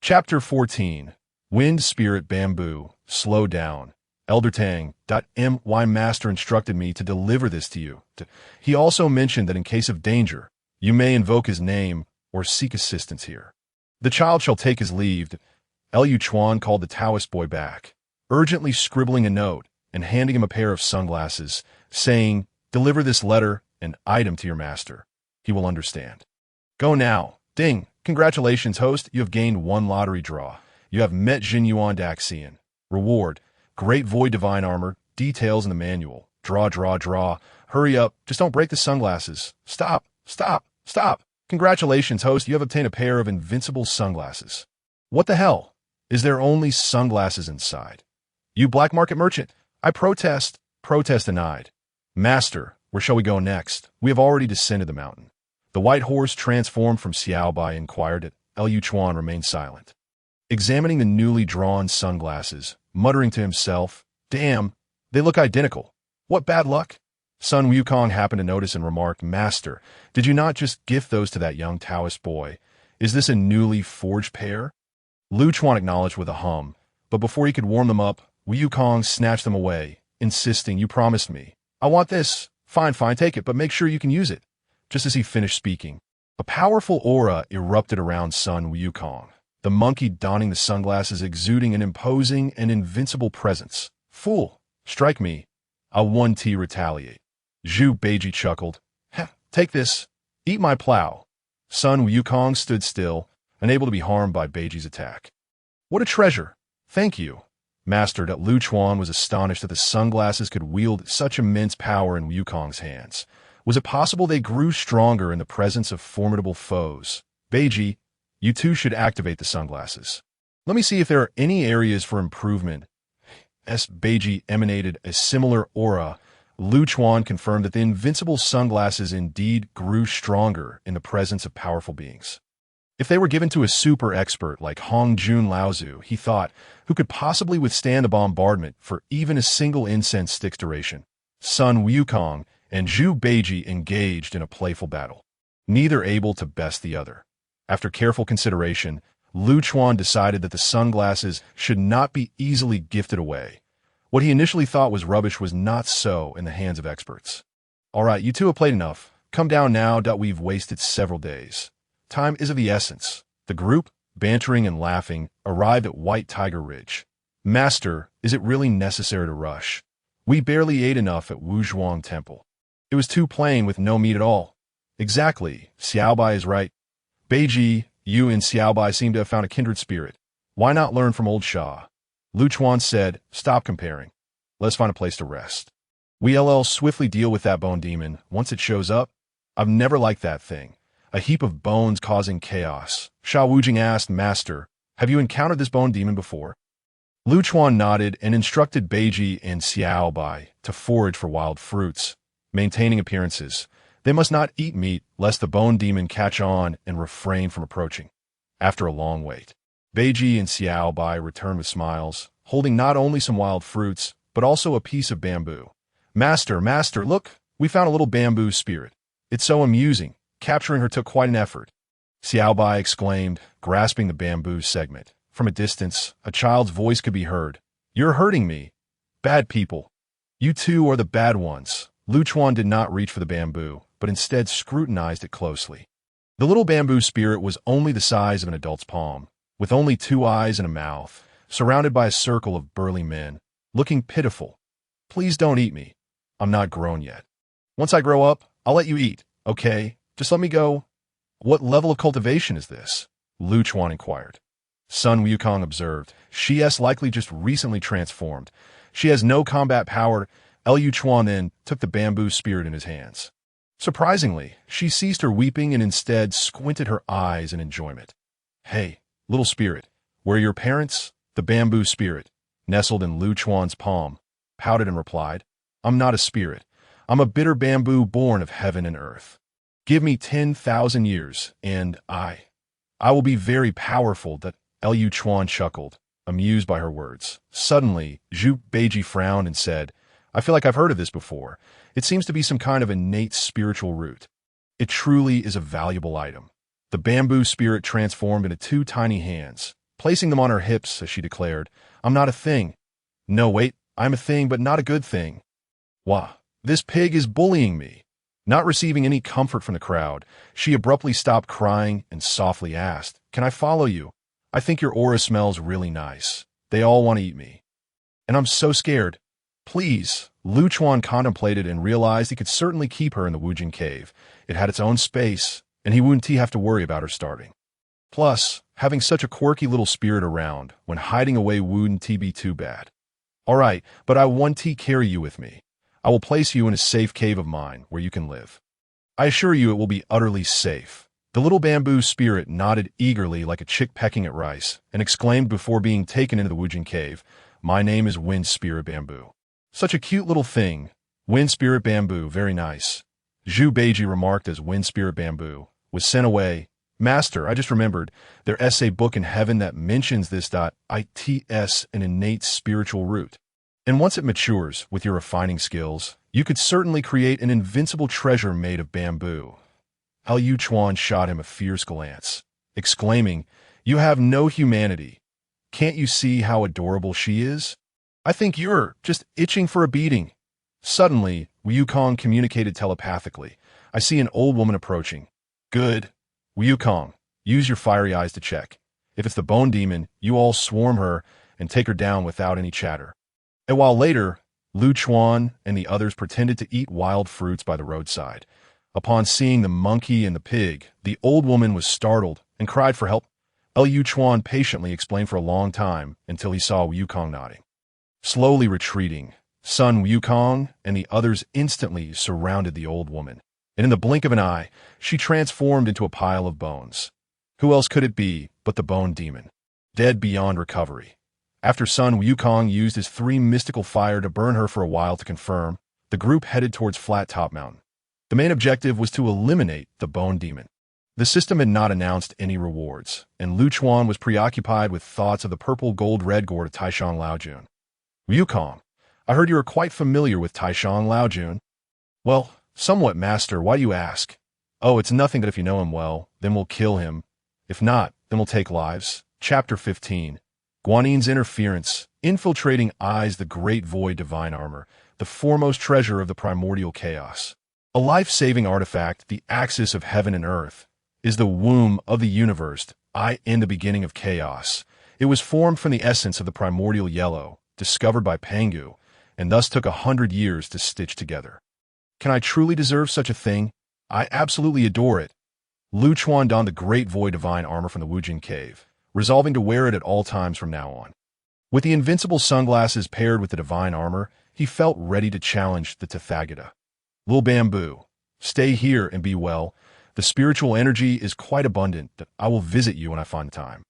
Chapter 14. Wind Spirit Bamboo, Slow Down. Elder Tang. My master instructed me to deliver this to you. He also mentioned that in case of danger, you may invoke his name or seek assistance here. The child shall take his leave. Lu Chuan called the Taoist boy back, urgently scribbling a note and handing him a pair of sunglasses, saying, Deliver this letter and item to your master. He will understand. Go now. Ding. Congratulations, host. You have gained 1 lottery draw. You have met Jin Yuan Daxian. Reward. Great Void Divine Armor. Details in the manual. Draw. Hurry up. Just don't break the sunglasses. Stop. Congratulations, host. You have obtained a pair of invincible sunglasses. What the hell? Is there only sunglasses inside? You black market merchant. I protest. Protest denied. Master, where shall we go next? We have already descended the mountain. The white horse transformed from Xiaobai inquired it. Lu Chuan remained silent, examining the newly drawn sunglasses, muttering to himself, Damn, they look identical. What bad luck? Sun Wukong happened to notice and remarked, Master, did you not just gift those to that young Taoist boy? Is this a newly forged pair? Lu Chuan acknowledged with a hum, but before he could warm them up, Wukong snatched them away, insisting, You promised me. I want this. Fine, take it, but make sure you can use it. Just as he finished speaking, a powerful aura erupted around Sun Wukong, the monkey donning the sunglasses exuding an imposing and invincible presence. Fool, strike me. I'll 1T retaliate. Zhu Beiji chuckled. Take this. Eat my plow. Sun Wukong stood still, unable to be harmed by Beiji's attack. What a treasure. Thank you. Master. Lu Chuan was astonished that the sunglasses could wield such immense power in Wukong's hands. Was it possible they grew stronger in the presence of formidable foes? Beiji, you too should activate the sunglasses. Let me see if there are any areas for improvement. As Beiji emanated a similar aura, Lu Chuan confirmed that the invincible sunglasses indeed grew stronger in the presence of powerful beings. If they were given to a super expert like Hongjun Laozu, he thought, who could possibly withstand a bombardment for even a single incense stick's duration? Sun Wukong and Zhu Beiji engaged in a playful battle, neither able to best the other. After careful consideration, Lu Chuan decided that the sunglasses should not be easily gifted away. What he initially thought was rubbish was not so in the hands of experts. All right, you two have played enough. Come down now. We've wasted several days. Time is of the essence. The group, bantering and laughing, arrived at White Tiger Ridge. Master, is it really necessary to rush? We barely ate enough at Wuzhuang Temple. It was too plain with no meat at all. Exactly. Xiaobai is right. Beiji, you and Xiaobai seem to have found a kindred spirit. Why not learn from old Sha? Lu Chuan said, Stop comparing. Let's find a place to rest. We'll swiftly deal with that bone demon once it shows up. I've never liked that thing. A heap of bones causing chaos. Sha Wujing asked, Master, have you encountered this bone demon before? Lu Chuan nodded and instructed Beiji and Xiaobai to forage for wild fruits, maintaining appearances. They must not eat meat lest the bone demon catch on and refrain from approaching. After a long wait, Beiji and Xiaobai returned with smiles, holding not only some wild fruits, but also a piece of bamboo. Master, look, we found a little bamboo spirit. It's so amusing. Capturing her took quite an effort. Xiaobai exclaimed, grasping the bamboo segment. From a distance, a child's voice could be heard. You're hurting me. Bad people. You two are the bad ones. Lu Chuan did not reach for the bamboo, but instead scrutinized it closely. The little bamboo spirit was only the size of an adult's palm, with only 2 eyes and a mouth, surrounded by a circle of burly men, looking pitiful. Please don't eat me. I'm not grown yet. Once I grow up, I'll let you eat, okay? Just let me go. What level of cultivation is this? Lu Chuan inquired. Sun Wukong observed. She is likely just recently transformed. She has no combat power. Lu Chuan then took the bamboo spirit in his hands. Surprisingly, she ceased her weeping and instead squinted her eyes in enjoyment. Hey, little spirit, where are your parents? The bamboo spirit, nestled in Lu Chuan's palm, pouted and replied, I'm not a spirit. I'm a bitter bamboo born of heaven and earth. Give me 10,000 years, and I will be very powerful. That Lu Chuan chuckled, amused by her words. Suddenly, Zhu Beiji frowned and said, I feel like I've heard of this before. It seems to be some kind of innate spiritual root. It truly is a valuable item. The bamboo spirit transformed into 2 tiny hands, placing them on her hips as she declared, I'm not a thing. No, wait, I'm a thing, but not a good thing. Wah, this pig is bullying me. Not receiving any comfort from the crowd, she abruptly stopped crying and softly asked, Can I follow you? I think your aura smells really nice. They all want to eat me. And I'm so scared. Please. Lu Chuan contemplated and realized he could certainly keep her in the Wujing cave. It had its own space, and he wouldn't have to worry about her starving. Plus, having such a quirky little spirit around when hiding away wouldn't be too bad. All right, but I want to carry you with me. I will place you in a safe cave of mine where you can live. I assure you it will be utterly safe. The little bamboo spirit nodded eagerly like a chick pecking at rice and exclaimed before being taken into the Wujing cave, My name is Wind Spirit Bamboo. Such a cute little thing. Wind Spirit Bamboo, very nice. Zhu Beiji remarked as Wind Spirit Bamboo was sent away. Master, I just remembered, there's a book in heaven that mentions this. It's an innate spiritual root. And once it matures with your refining skills, you could certainly create an invincible treasure made of bamboo. Lu Chuan shot him a fierce glance, exclaiming, You have no humanity. Can't you see how adorable she is? I think you're just itching for a beating. Suddenly, Wukong communicated telepathically. I see an old woman approaching. Good. Wukong, use your fiery eyes to check. If it's the bone demon, you all swarm her and take her down without any chatter. A while later, Lu Chuan and the others pretended to eat wild fruits by the roadside. Upon seeing the monkey and the pig, the old woman was startled and cried for help. Lu Chuan patiently explained for a long time until he saw Wukong nodding. Slowly retreating, Sun Wukong and the others instantly surrounded the old woman, and in the blink of an eye, she transformed into a pile of bones. Who else could it be but the bone demon, dead beyond recovery? After Sun Wukong used his 3 mystical fire to burn her for a while to confirm, the group headed towards Flat Top Mountain. The main objective was to eliminate the bone demon. The system had not announced any rewards, and Lu Chuan was preoccupied with thoughts of the purple gold red gourd of Taishang Laojun. Wukong, I heard you are quite familiar with Taishang Laojun. Well, somewhat, master. Why do you ask? Oh, it's nothing that if you know him well, then we'll kill him. If not, then we'll take lives. Chapter 15. Guanin's interference, infiltrating eyes the great void divine armor, the foremost treasure of the primordial chaos. A life-saving artifact, the axis of heaven and earth, is the womb of the universe, in the beginning of chaos. It was formed from the essence of the primordial yellow, discovered by Pangu, and thus took 100 years to stitch together. Can I truly deserve such a thing? I absolutely adore it. Lu Chuan donned the great void divine armor from the Wujing cave, resolving to wear it at all times from now on. With the invincible sunglasses paired with the divine armor, he felt ready to challenge the Tathagata. Little bamboo, stay here and be well. The spiritual energy is quite abundant. I will visit you when I find time.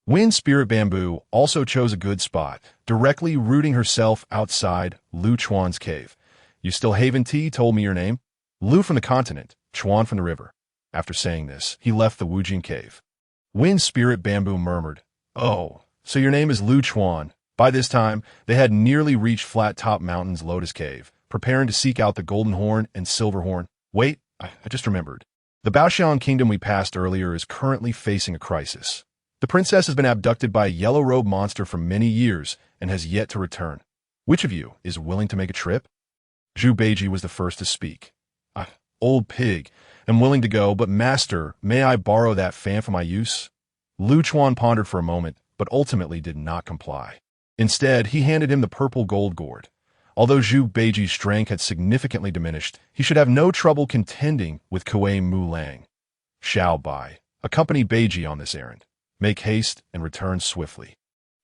Wind Spirit Bamboo also chose a good spot, directly rooting herself outside Lu Chuan's cave. You still Haven Tea told me your name? Lu from the continent, Chuan from the river. After saying this, he left the Wujing cave. Wind Spirit Bamboo murmured, Oh, so your name is Lu Chuan. By this time, they had nearly reached Flat Top Mountain's Lotus Cave, preparing to seek out the Golden Horn and Silver Horn. Wait, I just remembered. The Baoxian kingdom we passed earlier is currently facing a crisis. The princess has been abducted by a yellow-robed monster for many years and has yet to return. Which of you is willing to make a trip? Zhu Beiji was the first to speak. "I, old pig, am willing to go, but master, may I borrow that fan for my use?" Lu Chuan pondered for a moment, but ultimately did not comply. Instead, he handed him the purple gold gourd. Although Zhu Beiji's strength had significantly diminished, he should have no trouble contending with Kuei Mu Lang. "Shall Bai, accompany Beiji on this errand. Make haste and return swiftly.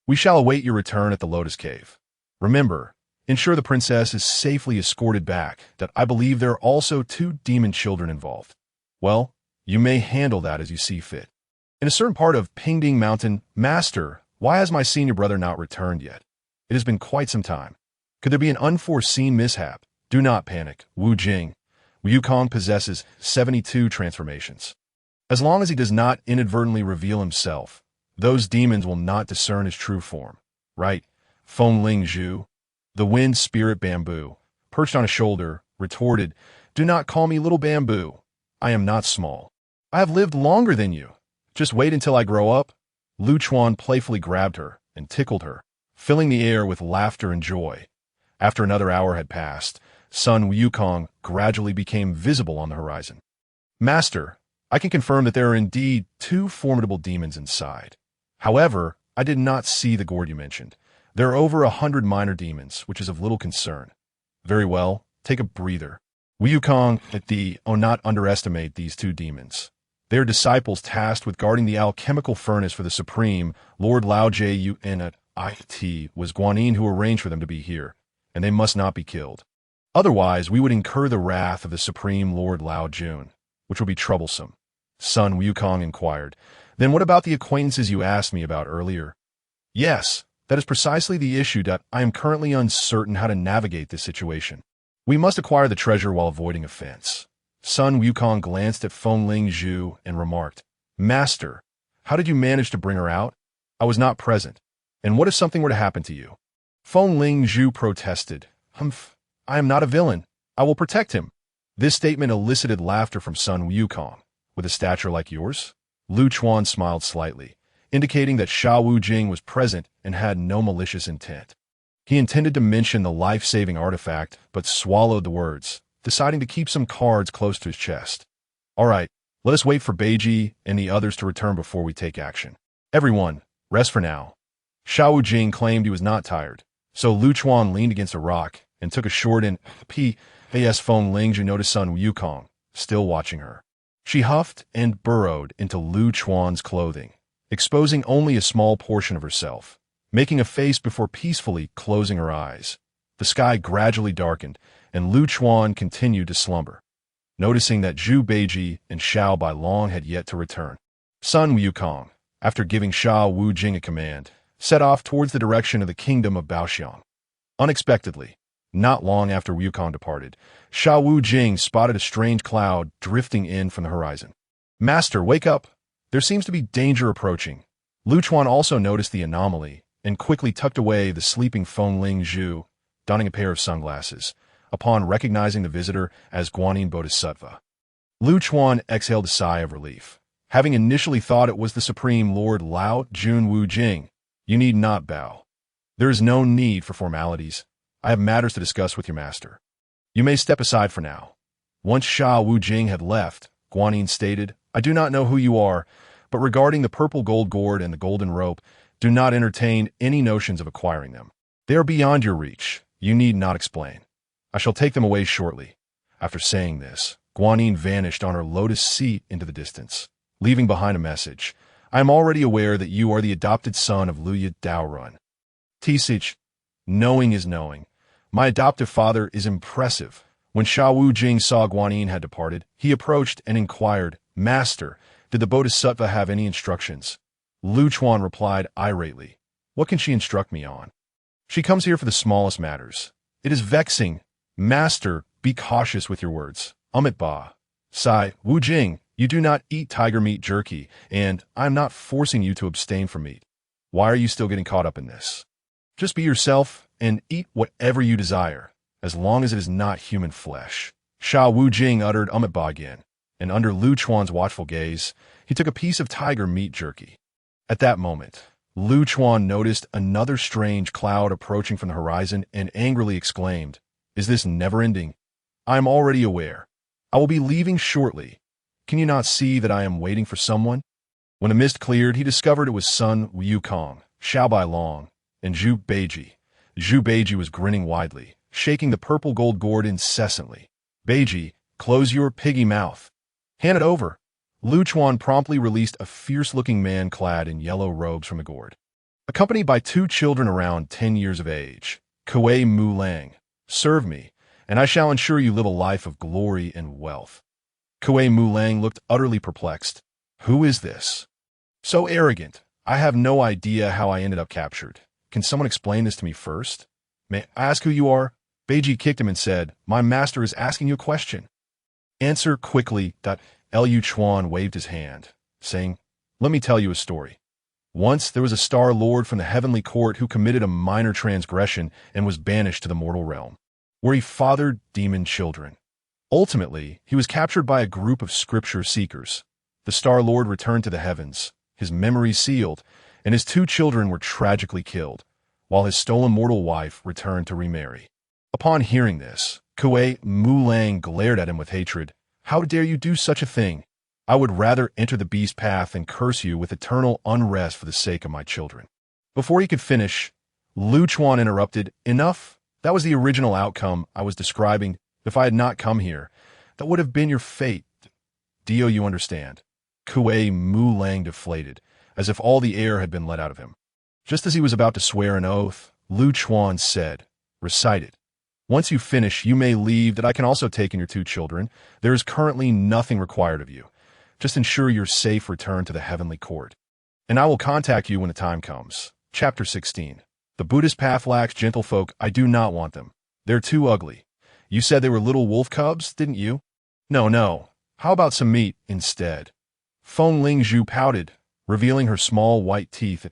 We shall await your return at the Lotus Cave. Remember, ensure the princess is safely escorted back, that I believe there are also 2 demon children involved. Well, you may handle that as you see fit." In a certain part of Pingding Mountain, "Master, why has my senior brother not returned yet? It has been quite some time. Could there be an unforeseen mishap? Do not panic, Wu Jing. Wukong possesses 72 transformations. As long as he does not inadvertently reveal himself, those demons will not discern his true form. Right, Feng Ling Zhu?" The wind spirit bamboo, perched on his shoulder, retorted, "Do not call me little bamboo. I am not small. I have lived longer than you. Just wait until I grow up." Lu Chuan playfully grabbed her and tickled her, filling the air with laughter and joy. After another hour had passed, Sun Wukong gradually became visible on the horizon. "Master, I can confirm that there are indeed 2 formidable demons inside. However, I did not see the gourd you mentioned. There are over 100 minor demons, which is of little concern." "Very well, take a breather. Wukong, not underestimate these 2 demons. They are disciples tasked with guarding the alchemical furnace for the Supreme Lord Lao Jieyin and it was Guanyin who arranged for them to be here, and they must not be killed. Otherwise, we would incur the wrath of the Supreme Lord Lao Jun, which would be troublesome." Sun Wukong inquired. "Then what about the acquaintances you asked me about earlier?" "Yes, that is precisely the issue that I am currently uncertain how to navigate this situation. We must acquire the treasure while avoiding offense." Sun Wukong glanced at Feng Ling Zhu and remarked, "Master, how did you manage to bring her out? I was not present. And what if something were to happen to you?" Feng Ling Zhu protested. "Humph, I am not a villain. I will protect him." This statement elicited laughter from Sun Wukong. "With a stature like yours?" Lu Chuan smiled slightly, indicating that Sha Wu Jing was present and had no malicious intent. He intended to mention the life-saving artifact, but swallowed the words, deciding to keep some cards close to his chest. "All right, let us wait for Beiji and the others to return before we take action. Everyone, rest for now." Sha Wu Jing claimed he was not tired, so Lu Chuan leaned against a rock and took a short P.A.S. Feng Ling Zhu noticed Sun Wukong, still watching her. She huffed and burrowed into Lu Chuan's clothing, exposing only a small portion of herself, making a face before peacefully closing her eyes. The sky gradually darkened, and Lu Chuan continued to slumber, noticing that Zhu Beiji and Xiao Bai Long had yet to return. Sun Wukong, after giving Sha Wu Jing a command, set off towards the direction of the kingdom of Baoxiang. Unexpectedly, not long after Wukong departed, Sha Wu Jing spotted a strange cloud drifting in from the horizon. "Master, wake up! There seems to be danger approaching." Lu Chuan also noticed the anomaly and quickly tucked away the sleeping Feng Ling Zhu, donning a pair of sunglasses, upon recognizing the visitor as Guanyin Bodhisattva. Lu Chuan exhaled a sigh of relief, having initially thought it was the Supreme Lord Lao Jun Wu Jing. "You need not bow. There is no need for formalities. I have matters to discuss with your master. You may step aside for now." Once Sha Wu Jing had left, Guanyin stated, "I do not know who you are, but regarding the purple gold gourd and the golden rope, do not entertain any notions of acquiring them. They are beyond your reach. You need not explain. I shall take them away shortly." After saying this, Guanyin vanished on her lotus seat into the distance, leaving behind a message. "I am already aware that you are the adopted son of Luya Daorun. Tisich, knowing is knowing. My adoptive father is impressive." When Sha Wu Jing saw Guanyin had departed, he approached and inquired, "Master, did the Bodhisattva have any instructions?" Lu Chuan replied irately, "What can she instruct me on? She comes here for the smallest matters. It is vexing. Master, be cautious with your words. Ba. Sai, Wu Jing, you do not eat tiger meat jerky, and I am not forcing you to abstain from meat. Why are you still getting caught up in this? Just be yourself and eat whatever you desire, as long as it is not human flesh." Sha Wu Jing uttered Ba again, and under Lu Chuan's watchful gaze, he took a piece of tiger meat jerky. At that moment, Lu Chuan noticed another strange cloud approaching from the horizon and angrily exclaimed, Is this never-ending? I am already aware. I will be leaving shortly. Can you not see that I am waiting for someone? When the mist cleared, he discovered it was Sun Wukong, Xiaobai Long, and Zhu Beiji. Zhu Beiji was grinning widely, shaking the purple gold gourd incessantly. Beiji, close your piggy mouth. Hand it over. Lu Chuan promptly released a fierce-looking man clad in yellow robes from the gourd. Accompanied by 2 children around 10 years of age, Kuei Mu Lang, serve me, and I shall ensure you live a life of glory and wealth. Kuei Mu Lang looked utterly perplexed. Who is this? So arrogant. I have no idea how I ended up captured. Can someone explain this to me first? May I ask who you are? Beiji kicked him and said, My master is asking you a question. Answer quickly. Lu Chuan waved his hand, saying, Let me tell you a story. Once there was a Star Lord from the heavenly court who committed a minor transgression and was banished to the mortal realm, where he fathered demon children. Ultimately, he was captured by a group of scripture seekers. The Star Lord returned to the heavens, his memories sealed, and his 2 children were tragically killed, while his stolen mortal wife returned to remarry. Upon hearing this, Kuei Mu Lang glared at him with hatred. How dare you do such a thing? I would rather enter the beast path and curse you with eternal unrest for the sake of my children. Before he could finish, Lu Chuan interrupted. Enough. That was the original outcome I was describing. If I had not come here, that would have been your fate. Dio, you understand. Kuei Mu Lang deflated, as if all the air had been let out of him. Just as he was about to swear an oath, Lu Chuan said, Recite it. Once you finish, you may leave. That I can also take in your 2 children. There is currently nothing required of you. Just ensure your safe return to the heavenly court. And I will contact you when the time comes. Chapter 16. The Buddhist path lacks gentlefolk. I do not want them. They're too ugly. You said they were little wolf cubs, didn't you? No. How about some meat instead? Feng Lingzhu pouted, revealing her small white teeth.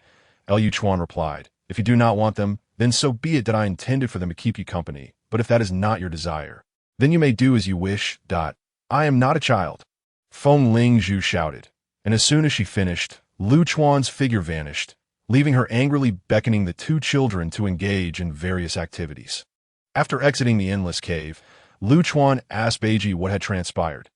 Lu Chuan replied, If you do not want them, then so be it. That I intended for them to keep you company. But if that is not your desire, then you may do as you wish. I am not a child. Feng Lingzhu shouted, and as soon as she finished, Lu Chuan's figure vanished, leaving her angrily beckoning the 2 children to engage in various activities. After exiting the endless cave, Lu Chuan asked Beiji what had transpired.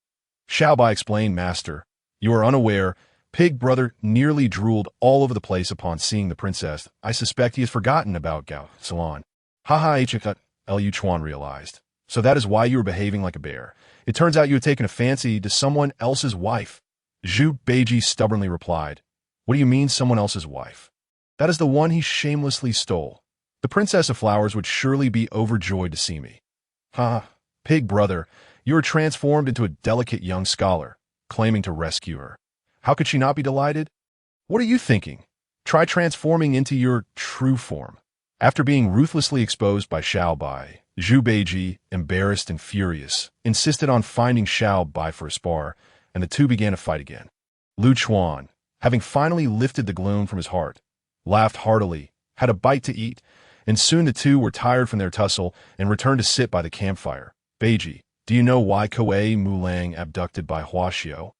Xiaobai explained, Master, you are unaware. Pig Brother nearly drooled all over the place upon seeing the princess. I suspect he has forgotten about Gao Salon. Ichika, Lu Chuan realized. So that is why you were behaving like a bear. It turns out you had taken a fancy to someone else's wife. Zhu Beiji stubbornly replied, What do you mean someone else's wife? That is the one he shamelessly stole. The Princess of Flowers would surely be overjoyed to see me. Pig Brother, you are transformed into a delicate young scholar, claiming to rescue her. How could she not be delighted? What are you thinking? Try transforming into your true form. After being ruthlessly exposed by Xiaobai, Zhu Beiji, embarrassed and furious, insisted on finding Xiaobai for a spar, and the 2 began to fight again. Lu Chuan, having finally lifted the gloom from his heart, laughed heartily, had a bite to eat, and soon the 2 were tired from their tussle and returned to sit by the campfire. Beiji, do you know why Kuei Mu Lang abducted by Huaxiao?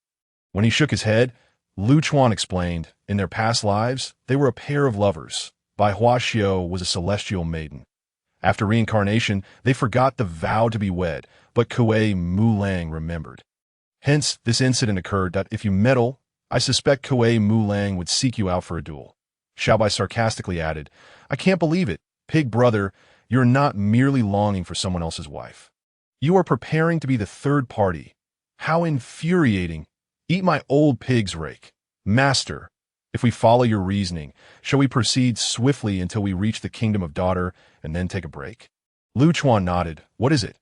When he shook his head, Lu Chuan explained, in their past lives, they were a pair of lovers. Bai Huaxiao was a celestial maiden. After reincarnation, they forgot the vow to be wed, but Kuei Mu Lang remembered. Hence, this incident occurred. If you meddle, I suspect Kuei Mu Lang would seek you out for a duel. Xiaobai sarcastically added, I can't believe it. Pig Brother, you're not merely longing for someone else's wife. You are preparing to be the third party. How infuriating. Eat my old pig's rake. Master, if we follow your reasoning, shall we proceed swiftly until we reach the kingdom of Daughter and then take a break? Lu Chuan nodded. What is it?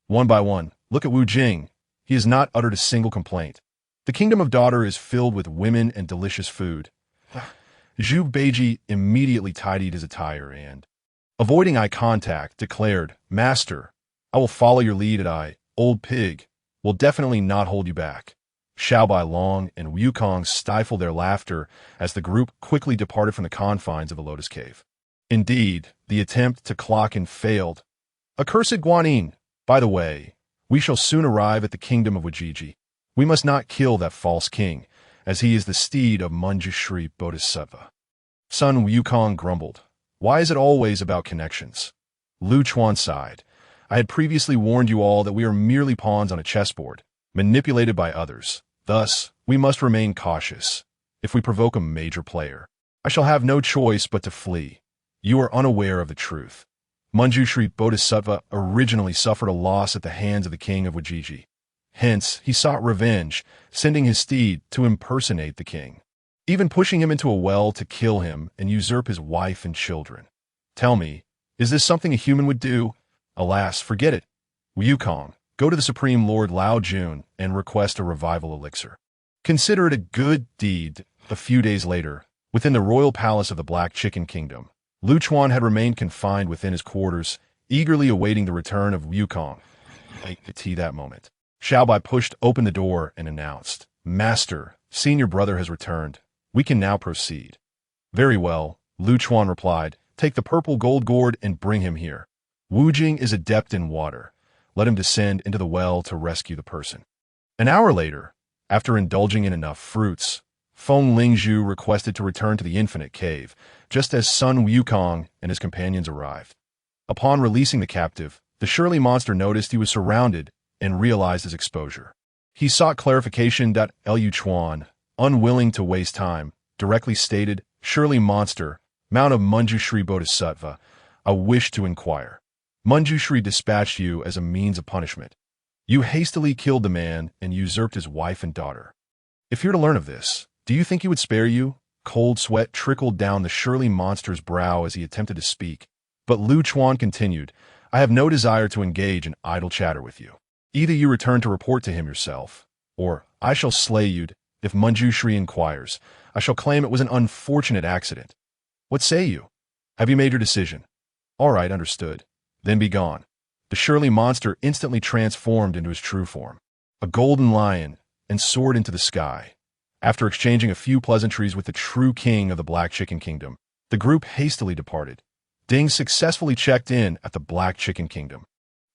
One by one, look at Wu Jing. He has not uttered a single complaint. The kingdom of Daughter is filled with women and delicious food. Zhu Beiji immediately tidied his attire and, avoiding eye contact, declared, Master, I will follow your lead and I, old pig, will definitely not hold you back. Xiaobai Long and Wukong stifled their laughter as the group quickly departed from the confines of the Lotus Cave. Indeed, the attempt to clock in failed. Accursed Guanyin, by the way, we shall soon arrive at the kingdom of Wajiji. We must not kill that false king, as he is the steed of Manjushri Bodhisattva. Sun Wukong grumbled. Why is it always about connections? Lu Chuan sighed. I had previously warned you all that we are merely pawns on a chessboard, manipulated by others. Thus, we must remain cautious. If we provoke a major player, I shall have no choice but to flee. You are unaware of the truth. Manjushri Bodhisattva originally suffered a loss at the hands of the king of Wajiji. Hence, he sought revenge, sending his steed to impersonate the king, even pushing him into a well to kill him and usurp his wife and children. Tell me, is this something a human would do? Alas, forget it. Wukong, go to the Supreme Lord Lao Jun and request a revival elixir. Consider it a good deed. A few days later, within the royal palace of the Black Chicken Kingdom, Lu Chuan had remained confined within his quarters, eagerly awaiting the return of Wukong. That moment, Xiaobai pushed open the door and announced, "Master, senior brother has returned. We can now proceed." "Very well," Lu Chuan replied. "Take the purple gold gourd and bring him here. Wu Jing is adept in water. Let him descend into the well to rescue the person." An hour later, after indulging in enough fruits, Feng Lingzhu requested to return to the Infinite Cave, just as Sun Wukong and his companions arrived. Upon releasing the captive, the surly monster noticed he was surrounded and realized his exposure. He sought clarification. Lu Chuan, unwilling to waste time, directly stated, "Surely monster, Mount of Manjushri Bodhisattva, I wish to inquire. Manjushri dispatched you as a means of punishment. You hastily killed the man and usurped his wife and daughter. If you're to learn of this, do you think he would spare you?" Cold sweat trickled down the surly monster's brow as he attempted to speak. But Lu Chuan continued, "I have no desire to engage in idle chatter with you. Either you return to report to him yourself, or I shall slay you. If Manjushri inquires, I shall claim it was an unfortunate accident. What say you? Have you made your decision?" "All right, understood. Then be gone." The surly monster instantly transformed into his true form, a golden lion, and soared into the sky. After exchanging a few pleasantries with the true king of the Black Chicken Kingdom, the group hastily departed. Ding successfully checked in at the Black Chicken Kingdom.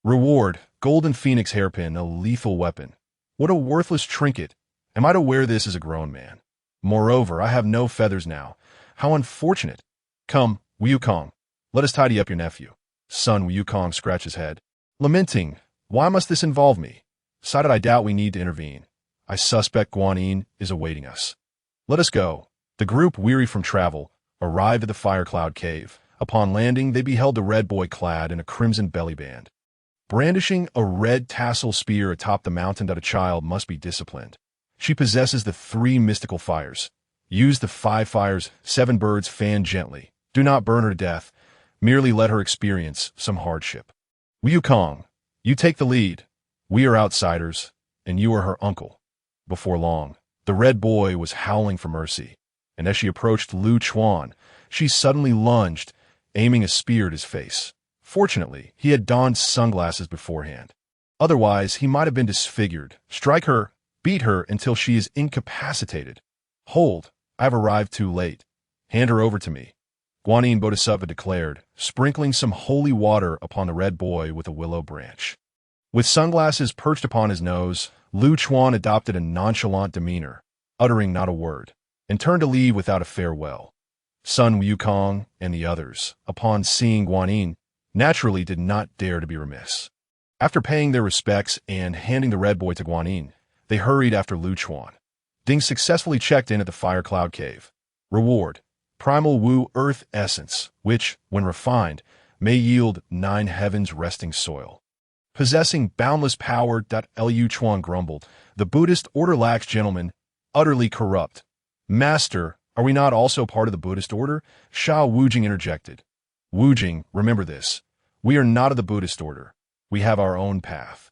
Reward, Golden Phoenix Hairpin, a lethal weapon. What a worthless trinket. Am I to wear this as a grown man? Moreover, I have no feathers now. How unfortunate. Come, Wukong, let us tidy up your nephew. Son Wukong scratched his head, lamenting, "Why must this involve me? Decided I doubt we need to intervene. I suspect Guanyin is awaiting us. Let us go." The group, weary from travel, arrived at the Fire Cloud Cave. Upon landing, they beheld the red boy clad in a crimson belly band, brandishing a red tassel spear atop the mountain. A child must be disciplined. She possesses the 3 mystical fires. Use the 5 fires, 7 birds fan gently. Do not burn her to death. Merely let her experience some hardship. Wukong, you take the lead. We are outsiders, and you are her uncle. Before long, the red boy was howling for mercy, and as she approached Lu Chuan, she suddenly lunged, aiming a spear at his face. Fortunately, he had donned sunglasses beforehand. Otherwise, he might have been disfigured. Strike her, beat her until she is incapacitated. Hold, I have arrived too late. Hand her over to me, Guanyin Bodhisattva declared, sprinkling some holy water upon the red boy with a willow branch. With sunglasses perched upon his nose, Lu Chuan adopted a nonchalant demeanor, uttering not a word, and turned to leave without a farewell. Sun Wukong and the others, upon seeing Guanyin, naturally did not dare to be remiss. After paying their respects and handing the red boy to Guanyin, they hurried after Lu Chuan. Ding successfully checked in at the Fire Cloud Cave. Reward, Primal Wu Earth Essence, which, when refined, may yield 9 heavens resting soil. Possessing boundless power. Lu Chuan grumbled, "The Buddhist order lacks gentlemen, utterly corrupt." "Master, are we not also part of the Buddhist order?" Shao Wujing interjected. "Wujing, remember this. We are not of the Buddhist order. We have our own path.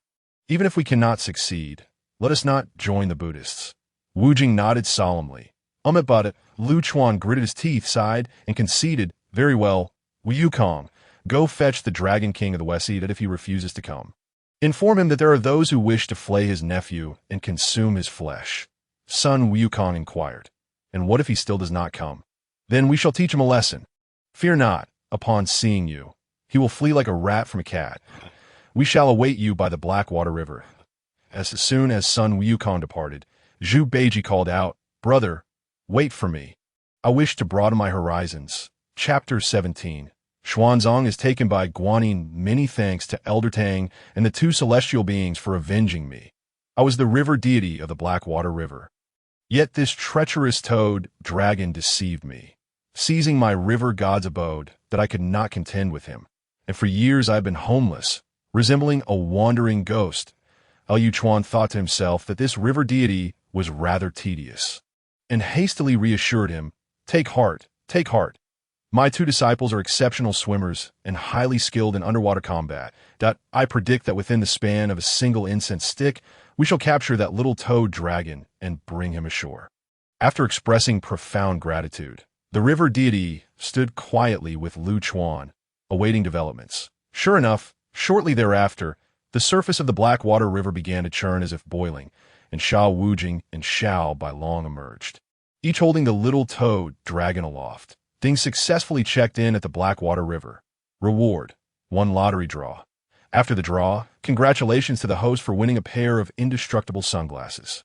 Even if we cannot succeed, let us not join the Buddhists." Wujing nodded solemnly. About it, Lu Chuan gritted his teeth, sighed, and conceded, "Very well, Wukong, go fetch the Dragon King of the West if he refuses to come. Inform him that there are those who wish to flay his nephew and consume his flesh." Sun Wukong inquired, "And what if he still does not come?" "Then we shall teach him a lesson. Fear not, upon seeing you. He will flee like a rat from a cat. We shall await you by the Blackwater River." As soon as Sun Wukong departed, Zhu Beiji called out, "Brother, wait for me. I wish to broaden my horizons." Chapter 17. Xuanzang is taken by Guanyin. Many thanks to Elder Tang and the two celestial beings for avenging me. I was the river deity of the Blackwater River. Yet this treacherous toad dragon deceived me, seizing my river god's abode that I could not contend with him. And for years I have been homeless, resembling a wandering ghost. Liu Chuan thought to himself that this river deity was rather tedious, and hastily reassured him, take heart, take heart. My two disciples are exceptional swimmers and highly skilled in underwater combat. I predict that within the span of a single incense stick, we shall capture that little toad dragon and bring him ashore. After expressing profound gratitude, the river deity stood quietly with Liu Chuan, awaiting developments. Sure enough, shortly thereafter, the surface of the Blackwater River began to churn as if boiling, and Xiao Wujing and Xiao Bailong emerged, each holding the little toad dragon aloft. Ding successfully checked in at the Blackwater River. Reward: 1 lottery draw. After the draw, congratulations to the host for winning a pair of indestructible sunglasses.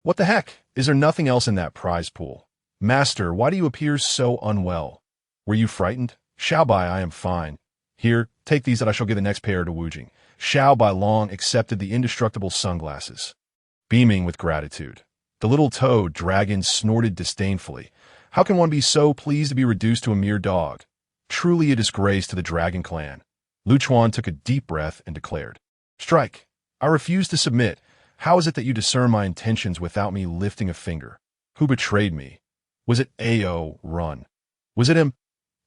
What the heck? Is there nothing else in that prize pool? Master, why do you appear so unwell? Were you frightened? Xiao Bai, I am fine. Here, take these that I shall give the next pair to Wujing. Xiao Bailong accepted the indestructible sunglasses. Beaming with gratitude, the little toad dragon snorted disdainfully. How can one be so pleased to be reduced to a mere dog? Truly a disgrace to the dragon clan. Liu Chuan took a deep breath and declared, Strike! I refuse to submit. How is it that you discern my intentions without me lifting a finger? Who betrayed me? Was it Ao Run? Was it him?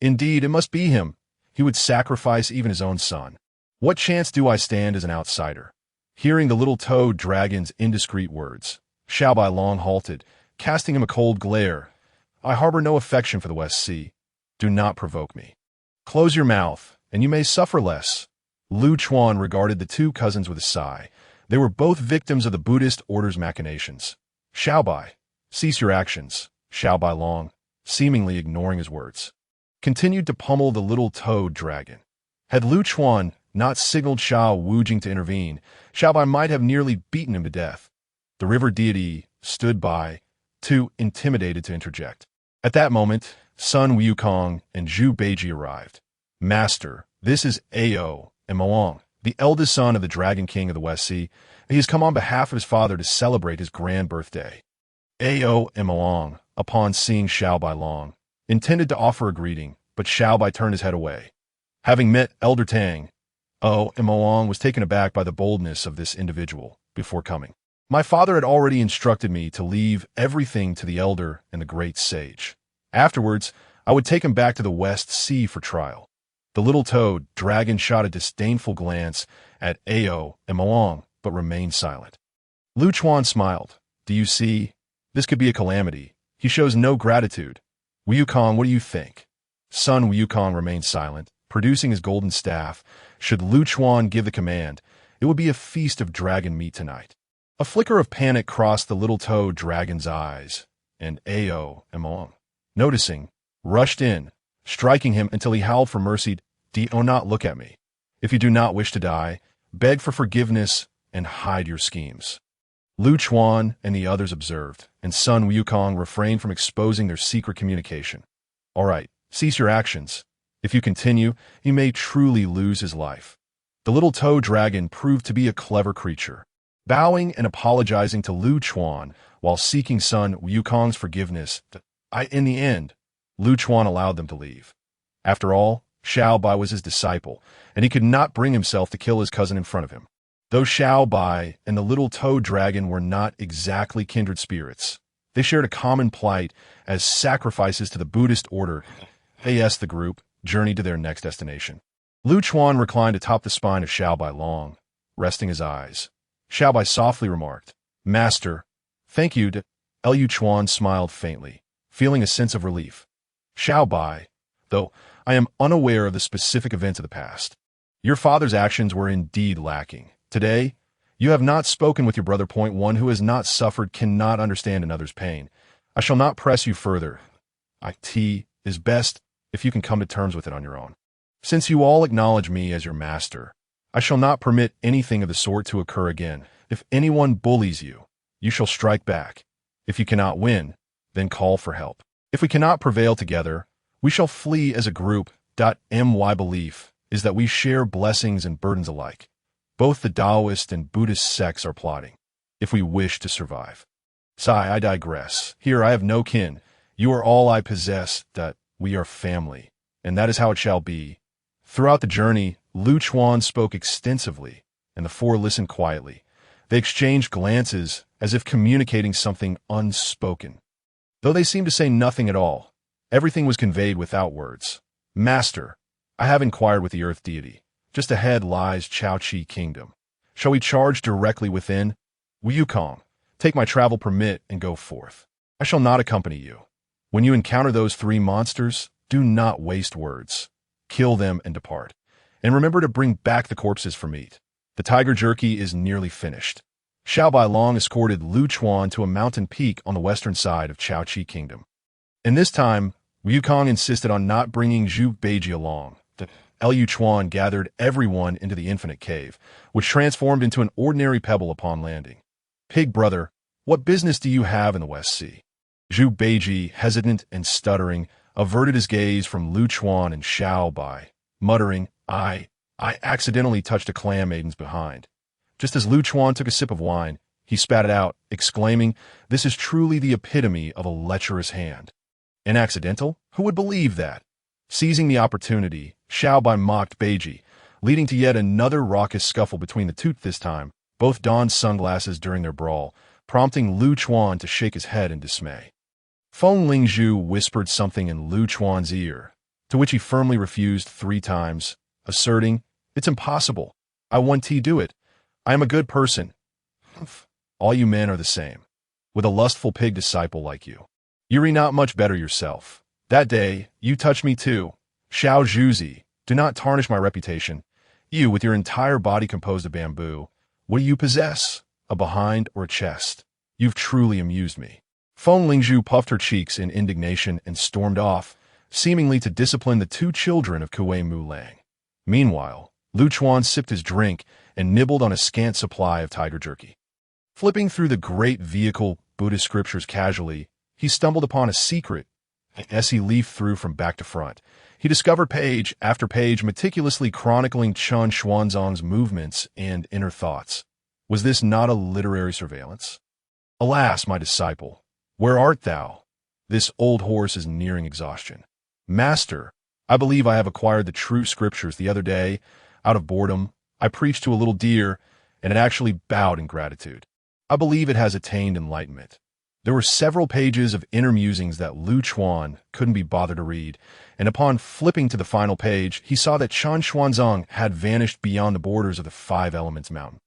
Indeed, it must be him. He would sacrifice even his own son. What chance do I stand as an outsider? Hearing the little toad dragon's indiscreet words, Xiao Bailong halted, casting him a cold glare. I harbor no affection for the West Sea. Do not provoke me. Close your mouth, and you may suffer less. Liu Chuan regarded the two cousins with a sigh. They were both victims of the Buddhist order's machinations. Xiao Bai, cease your actions. Xiao Bailong, seemingly ignoring his words, continued to pummel the little toad dragon. Had Liu Chuan not signaled Xiao Wujing to intervene, Xiao Bai might have nearly beaten him to death. The river deity stood by, too intimidated to interject. At that moment, Sun Wukong and Zhu Beiji arrived. Master, this is Ao and Moang, the eldest son of the Dragon King of the West Sea. He has come on behalf of his father to celebrate his grand birthday. Ao and Moang, upon seeing Xiao Bailong, intended to offer a greeting, but Xiao Bai turned his head away. Having met Elder Tang, Ao and Moang was taken aback by the boldness of this individual before coming. My father had already instructed me to leave everything to the elder and the great sage. Afterwards, I would take him back to the West Sea for trial. The little toad dragon shot a disdainful glance at Ao and Moang, but remained silent. Liu Chuan smiled. Do you see? This could be a calamity. He shows no gratitude. Wukong, what do you think? Son Wukong remained silent, producing his golden staff. Should Liu Chuan give the command, it would be a feast of dragon meat tonight. A flicker of panic crossed the little toad dragon's eyes, and Ao and Moang, noticing, rushed in, striking him until he howled for mercy. Do not look at me. If you do not wish to die, beg for forgiveness and hide your schemes. Liu Chuan and the others observed, and Sun Wukong refrained from exposing their secret communication. All right, cease your actions. If you continue, he may truly lose his life. The little toad dragon proved to be a clever creature. Bowing and apologizing to Liu Chuan while seeking Sun Wukong's forgiveness, in the end, Liu Chuan allowed them to leave. After all, Xiao Bai was his disciple, and he could not bring himself to kill his cousin in front of him. Though Xiao Bai and the little toad dragon were not exactly kindred spirits, they shared a common plight as sacrifices to the Buddhist order. The group journeyed to their next destination. Liu Chuan reclined atop the spine of Xiao Bailong, resting his eyes. Xiao Bai softly remarked, Master, thank you. Liu Chuan smiled faintly, feeling a sense of relief. Xiao Bai, though I am unaware of the specific events of the past. Your father's actions were indeed lacking. Today, you have not spoken with your brother. One who has not suffered cannot understand another's pain. I shall not press you further. It is best if you can come to terms with it on your own. Since you all acknowledge me as your master, I shall not permit anything of the sort to occur again. If anyone bullies you, you shall strike back. If you cannot win, then call for help. If we cannot prevail together, we shall flee as a group My belief is that we share blessings and burdens alike. Both the Taoist and Buddhist sects are plotting, if we wish to survive. Sigh, I digress. Here I have no kin. You are all I possess, that we are family, and that is how it shall be. Throughout the journey, Lu Chuan spoke extensively, and the four listened quietly. They exchanged glances as if communicating something unspoken. Though they seemed to say nothing at all, everything was conveyed without words. Master, I have inquired with the earth deity. Just ahead lies Chaoqi Kingdom. Shall we charge directly within? Wukong, take my travel permit and go forth. I shall not accompany you. When you encounter those three monsters, do not waste words. Kill them and depart. And remember to bring back the corpses for meat. The tiger jerky is nearly finished. Xiao Bailong escorted Lu Chuan to a mountain peak on the western side of Chaoqi Kingdom. And this time, Wukong insisted on not bringing Zhu Beiji along. Lu Chuan gathered everyone into the infinite cave, which transformed into an ordinary pebble upon landing. Pig brother, what business do you have in the West Sea? Zhu Beiji, hesitant and stuttering, averted his gaze from Lu Chuan and Xiao Bai, muttering, I accidentally touched a clam maiden's behind. Just as Lu Chuan took a sip of wine, he spat it out, exclaiming, this is truly the epitome of a lecherous hand. An accidental? Who would believe that? Seizing the opportunity, Xiao Bai mocked Beiji, leading to yet another raucous scuffle between the two. This time, both donned sunglasses during their brawl, prompting Lu Chuan to shake his head in dismay. Feng Lingzhu whispered something in Lu Chuan's ear, to which he firmly refused 3 times, asserting, it's impossible. I won't do it. I am a good person. All you men are the same. With a lustful pig disciple like you. You're not much better yourself. That day, you touched me too. Xiao Zhuzi, do not tarnish my reputation. You, with your entire body composed of bamboo, what do you possess? A behind or a chest? You've truly amused me. Feng Lingzhu puffed her cheeks in indignation and stormed off, seemingly to discipline the 2 children of Kuei Mu Lang. Meanwhile, Lu Chuan sipped his drink and nibbled on a scant supply of tiger jerky. Flipping through the great vehicle Buddhist scriptures casually, he stumbled upon a secret. As he leafed through from back to front, he discovered page after page meticulously chronicling Chen Xuanzang's movements and inner thoughts. Was this not a literary surveillance? Alas, my disciple, where art thou? This old horse is nearing exhaustion. Master, I believe I have acquired the true scriptures. The other day, out of boredom, I preached to a little deer, and it actually bowed in gratitude. I believe it has attained enlightenment. There were several pages of inner musings that Lu Chuan couldn't be bothered to read, and upon flipping to the final page, he saw that Chen Xuanzang had vanished beyond the borders of the 5 Elements Mountain.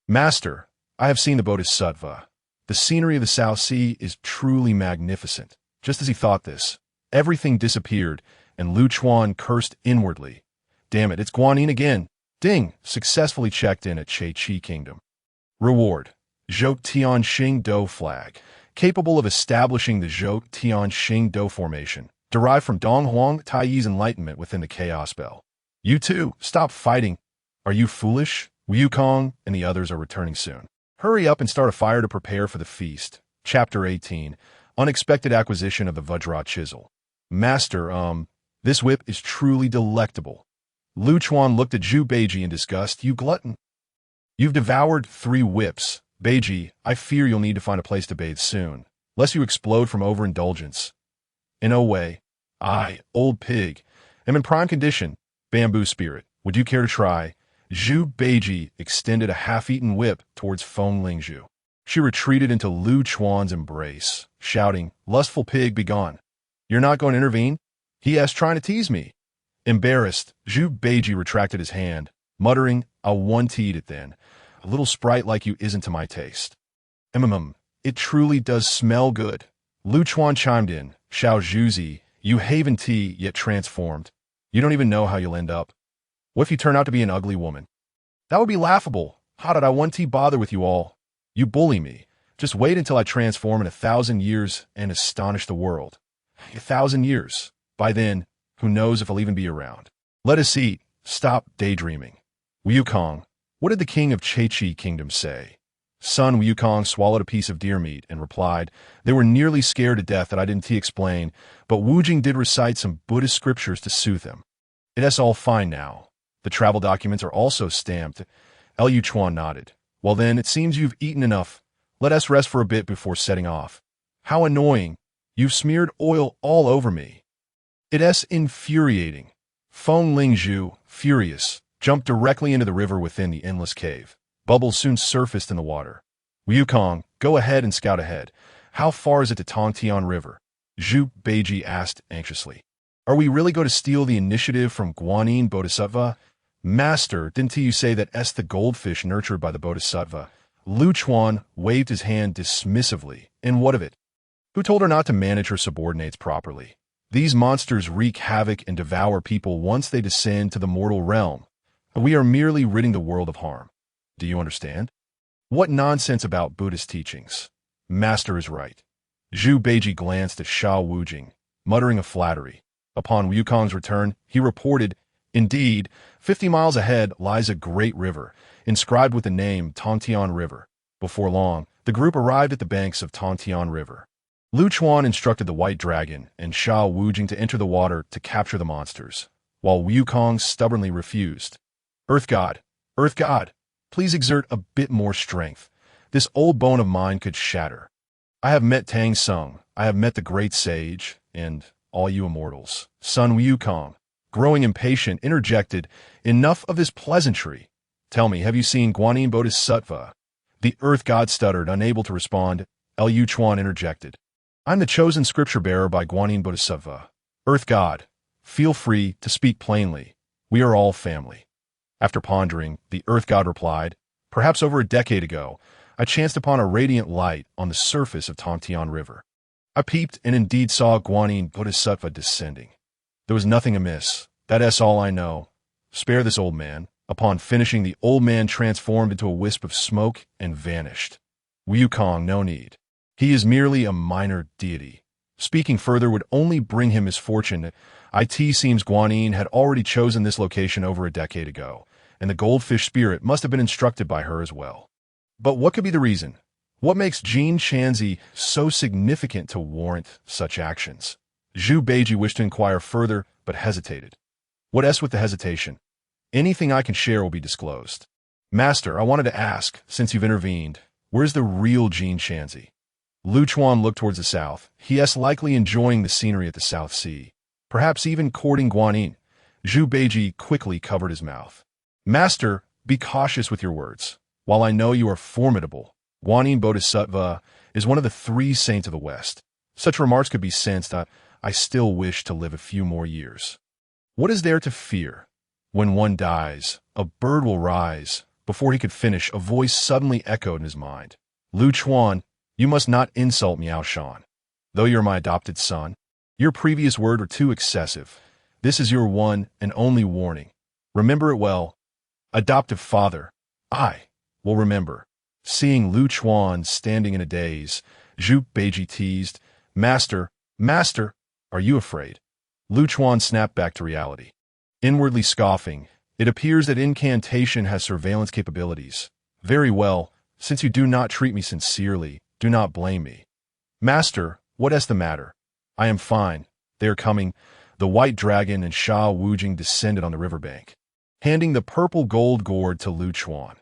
Master, I have seen the Bodhisattva. The scenery of the South Sea is truly magnificent. Just as he thought this, everything disappeared, and Lu Chuan cursed inwardly. Damn it, it's Guanyin again. Ding, successfully checked in at Chaoqi Kingdom. Reward, Zhou Tian Xing Do flag. Capable of establishing the Zhou Tian Xing Do formation, derived from Dong Huang Taiyi's enlightenment within the Chaos Bell. You too, stop fighting. Are you foolish? Wukong and the others are returning soon. Hurry up and start a fire to prepare for the feast. Chapter 18, Unexpected Acquisition of the Vajra Chisel. Master, this whip is truly delectable. Lu Chuan looked at Zhu Beiji in disgust. You glutton. You've devoured 3 whips. Beiji, I fear you'll need to find a place to bathe soon, lest you explode from overindulgence. In no way. I, old pig, am in prime condition. Bamboo spirit, would you care to try? Zhu Beiji extended a half-eaten whip towards Feng Lingzhu. She retreated into Lu Chuan's embrace, shouting, lustful pig, begone. You're not going to intervene? He is trying to tease me. Embarrassed, Zhu Beiji retracted his hand, muttering, I'll one-teed it then. A little sprite like you isn't to my taste. It truly does smell good. Lu Chuan chimed in, Xiao Zhuzi, you haven tea yet transformed. You don't even know how you'll end up. What if you turn out to be an ugly woman? That would be laughable. How did I one-tea bother with you all? You bully me. Just wait until I transform in 1,000 years and astonish the world. 1,000 years. By then, who knows if I'll even be around. Let us eat. Stop daydreaming. Wukong, what did the king of Chaoqi Kingdom say? Son Wukong swallowed a piece of deer meat and replied, they were nearly scared to death that I didn't explain, but Wu Jing did recite some Buddhist scriptures to soothe him. It's all fine now. The travel documents are also stamped. Liu Chuan nodded. Well then, it seems you've eaten enough. Let us rest for a bit before setting off. How annoying. You've smeared oil all over me. It's infuriating. Feng Lingzhu, furious, jumped directly into the river within the endless cave. Bubbles soon surfaced in the water. Wukong, go ahead and scout ahead. How far is it to Tongtian River? Zhu Beiji asked anxiously. Are we really going to steal the initiative from Guanyin Bodhisattva? Master, didn't you say that the goldfish nurtured by the Bodhisattva? Lu Chuan waved his hand dismissively. And what of it? Who told her not to manage her subordinates properly? These monsters wreak havoc and devour people once they descend to the mortal realm. We are merely ridding the world of harm. Do you understand? What nonsense about Buddhist teachings? Master is right. Zhu Beiji glanced at Sha Wujing, muttering a flattery. Upon Wukong's return, he reported, indeed, 50 miles ahead lies a great river, inscribed with the name Tongtian River. Before long, the group arrived at the banks of Tongtian River. Lu Chuan instructed the White Dragon and Sha Wujing to enter the water to capture the monsters, while Wukong stubbornly refused. Earth God, please exert a bit more strength. This old bone of mine could shatter. I have met Tang Sung, I have met the great sage, and all you immortals. Son Wukong, growing impatient, interjected, enough of this pleasantry. Tell me, have you seen Guanyin Bodhisattva? The Earth God stuttered, unable to respond. Liu Chuan interjected. I'm the chosen scripture-bearer by Guanyin Bodhisattva. Earth God, feel free to speak plainly. We are all family. After pondering, the Earth God replied, perhaps over a decade ago, I chanced upon a radiant light on the surface of Tongtian River. I peeped and indeed saw Guanyin Bodhisattva descending. There was nothing amiss. That's all I know. Spare this old man. Upon finishing, the old man transformed into a wisp of smoke and vanished. Wukong, no need. He is merely a minor deity. Speaking further would only bring him misfortune. It seems Guanyin had already chosen this location over a decade ago, and the goldfish spirit must have been instructed by her as well. But what could be the reason? What makes Jin Shanzi so significant to warrant such actions? Zhu Beiji wished to inquire further, but hesitated. What else with the hesitation? Anything I can share will be disclosed. Master, I wanted to ask, since you've intervened, where's the real Jin Shanzi? Lu Chuan looked towards the south. He is likely enjoying the scenery at the South Sea, perhaps even courting Guanyin. Zhu Beiji quickly covered his mouth. Master, be cautious with your words. While I know you are formidable, Guanyin Bodhisattva is one of the 3 saints of the West. Such remarks could be sensed. I still wish to live a few more years. What is there to fear? When one dies, a bird will rise. Before he could finish, a voice suddenly echoed in his mind. Lu Chuan, you must not insult Miao Shan. Though you're my adopted son, your previous words were too excessive. This is your one and only warning. Remember it well. Adoptive father, I will remember. Seeing Lu Chuan standing in a daze, Zhu Beiji teased, Master, are you afraid? Lu Chuan snapped back to reality. Inwardly scoffing, it appears that incantation has surveillance capabilities. Very well, since you do not treat me sincerely, do not blame me. Master, what is the matter? I am fine. They are coming. The White Dragon and Sha Wujing descended on the riverbank, handing the purple gold gourd to Lu Chuan.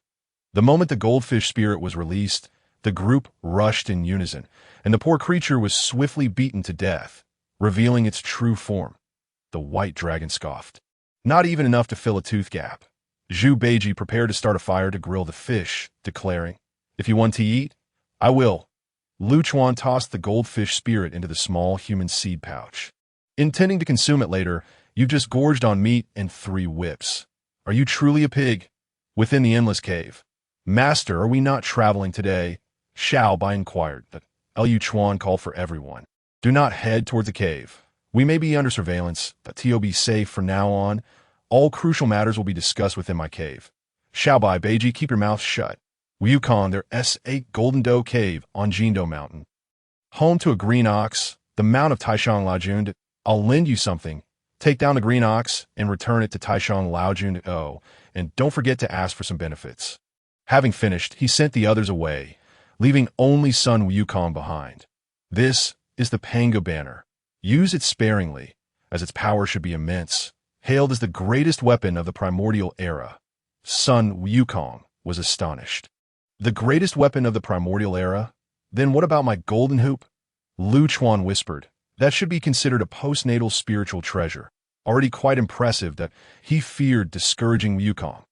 The moment the goldfish spirit was released, the group rushed in unison, and the poor creature was swiftly beaten to death, revealing its true form. The White Dragon scoffed. Not even enough to fill a tooth gap. Zhu Beiji prepared to start a fire to grill the fish, declaring, If you want to eat, I will. Lu Chuan tossed the goldfish spirit into the small human seed pouch. Intending to consume it later, you've just gorged on meat and 3 whips. Are you truly a pig? Within the endless cave. Master, are we not traveling today? Xiao Bai inquired. Liu Chuan called for everyone. Do not head toward the cave. We may be under surveillance, but to be safe from now on. All crucial matters will be discussed within my cave. Xiao Bai, Beiji, keep your mouth shut. Wukong, there's a Golden Doe Cave on Jindo Mountain. Home to a green ox, the Mount of Taishang Laojun. I'll lend you something. Take down the green ox and return it to Taishang Laojun. Oh, and don't forget to ask for some benefits. Having finished, he sent the others away, leaving only son Wukong behind. This is the Pangu banner. Use it sparingly, as its power should be immense. hailed as the greatest weapon of the Primordial era. Sun Wukong was astonished. The greatest weapon of the Primordial era? Then what about my golden hoop? Lu Chuan whispered. That should be considered a postnatal spiritual treasure, already quite impressive that he feared discouraging Wukong.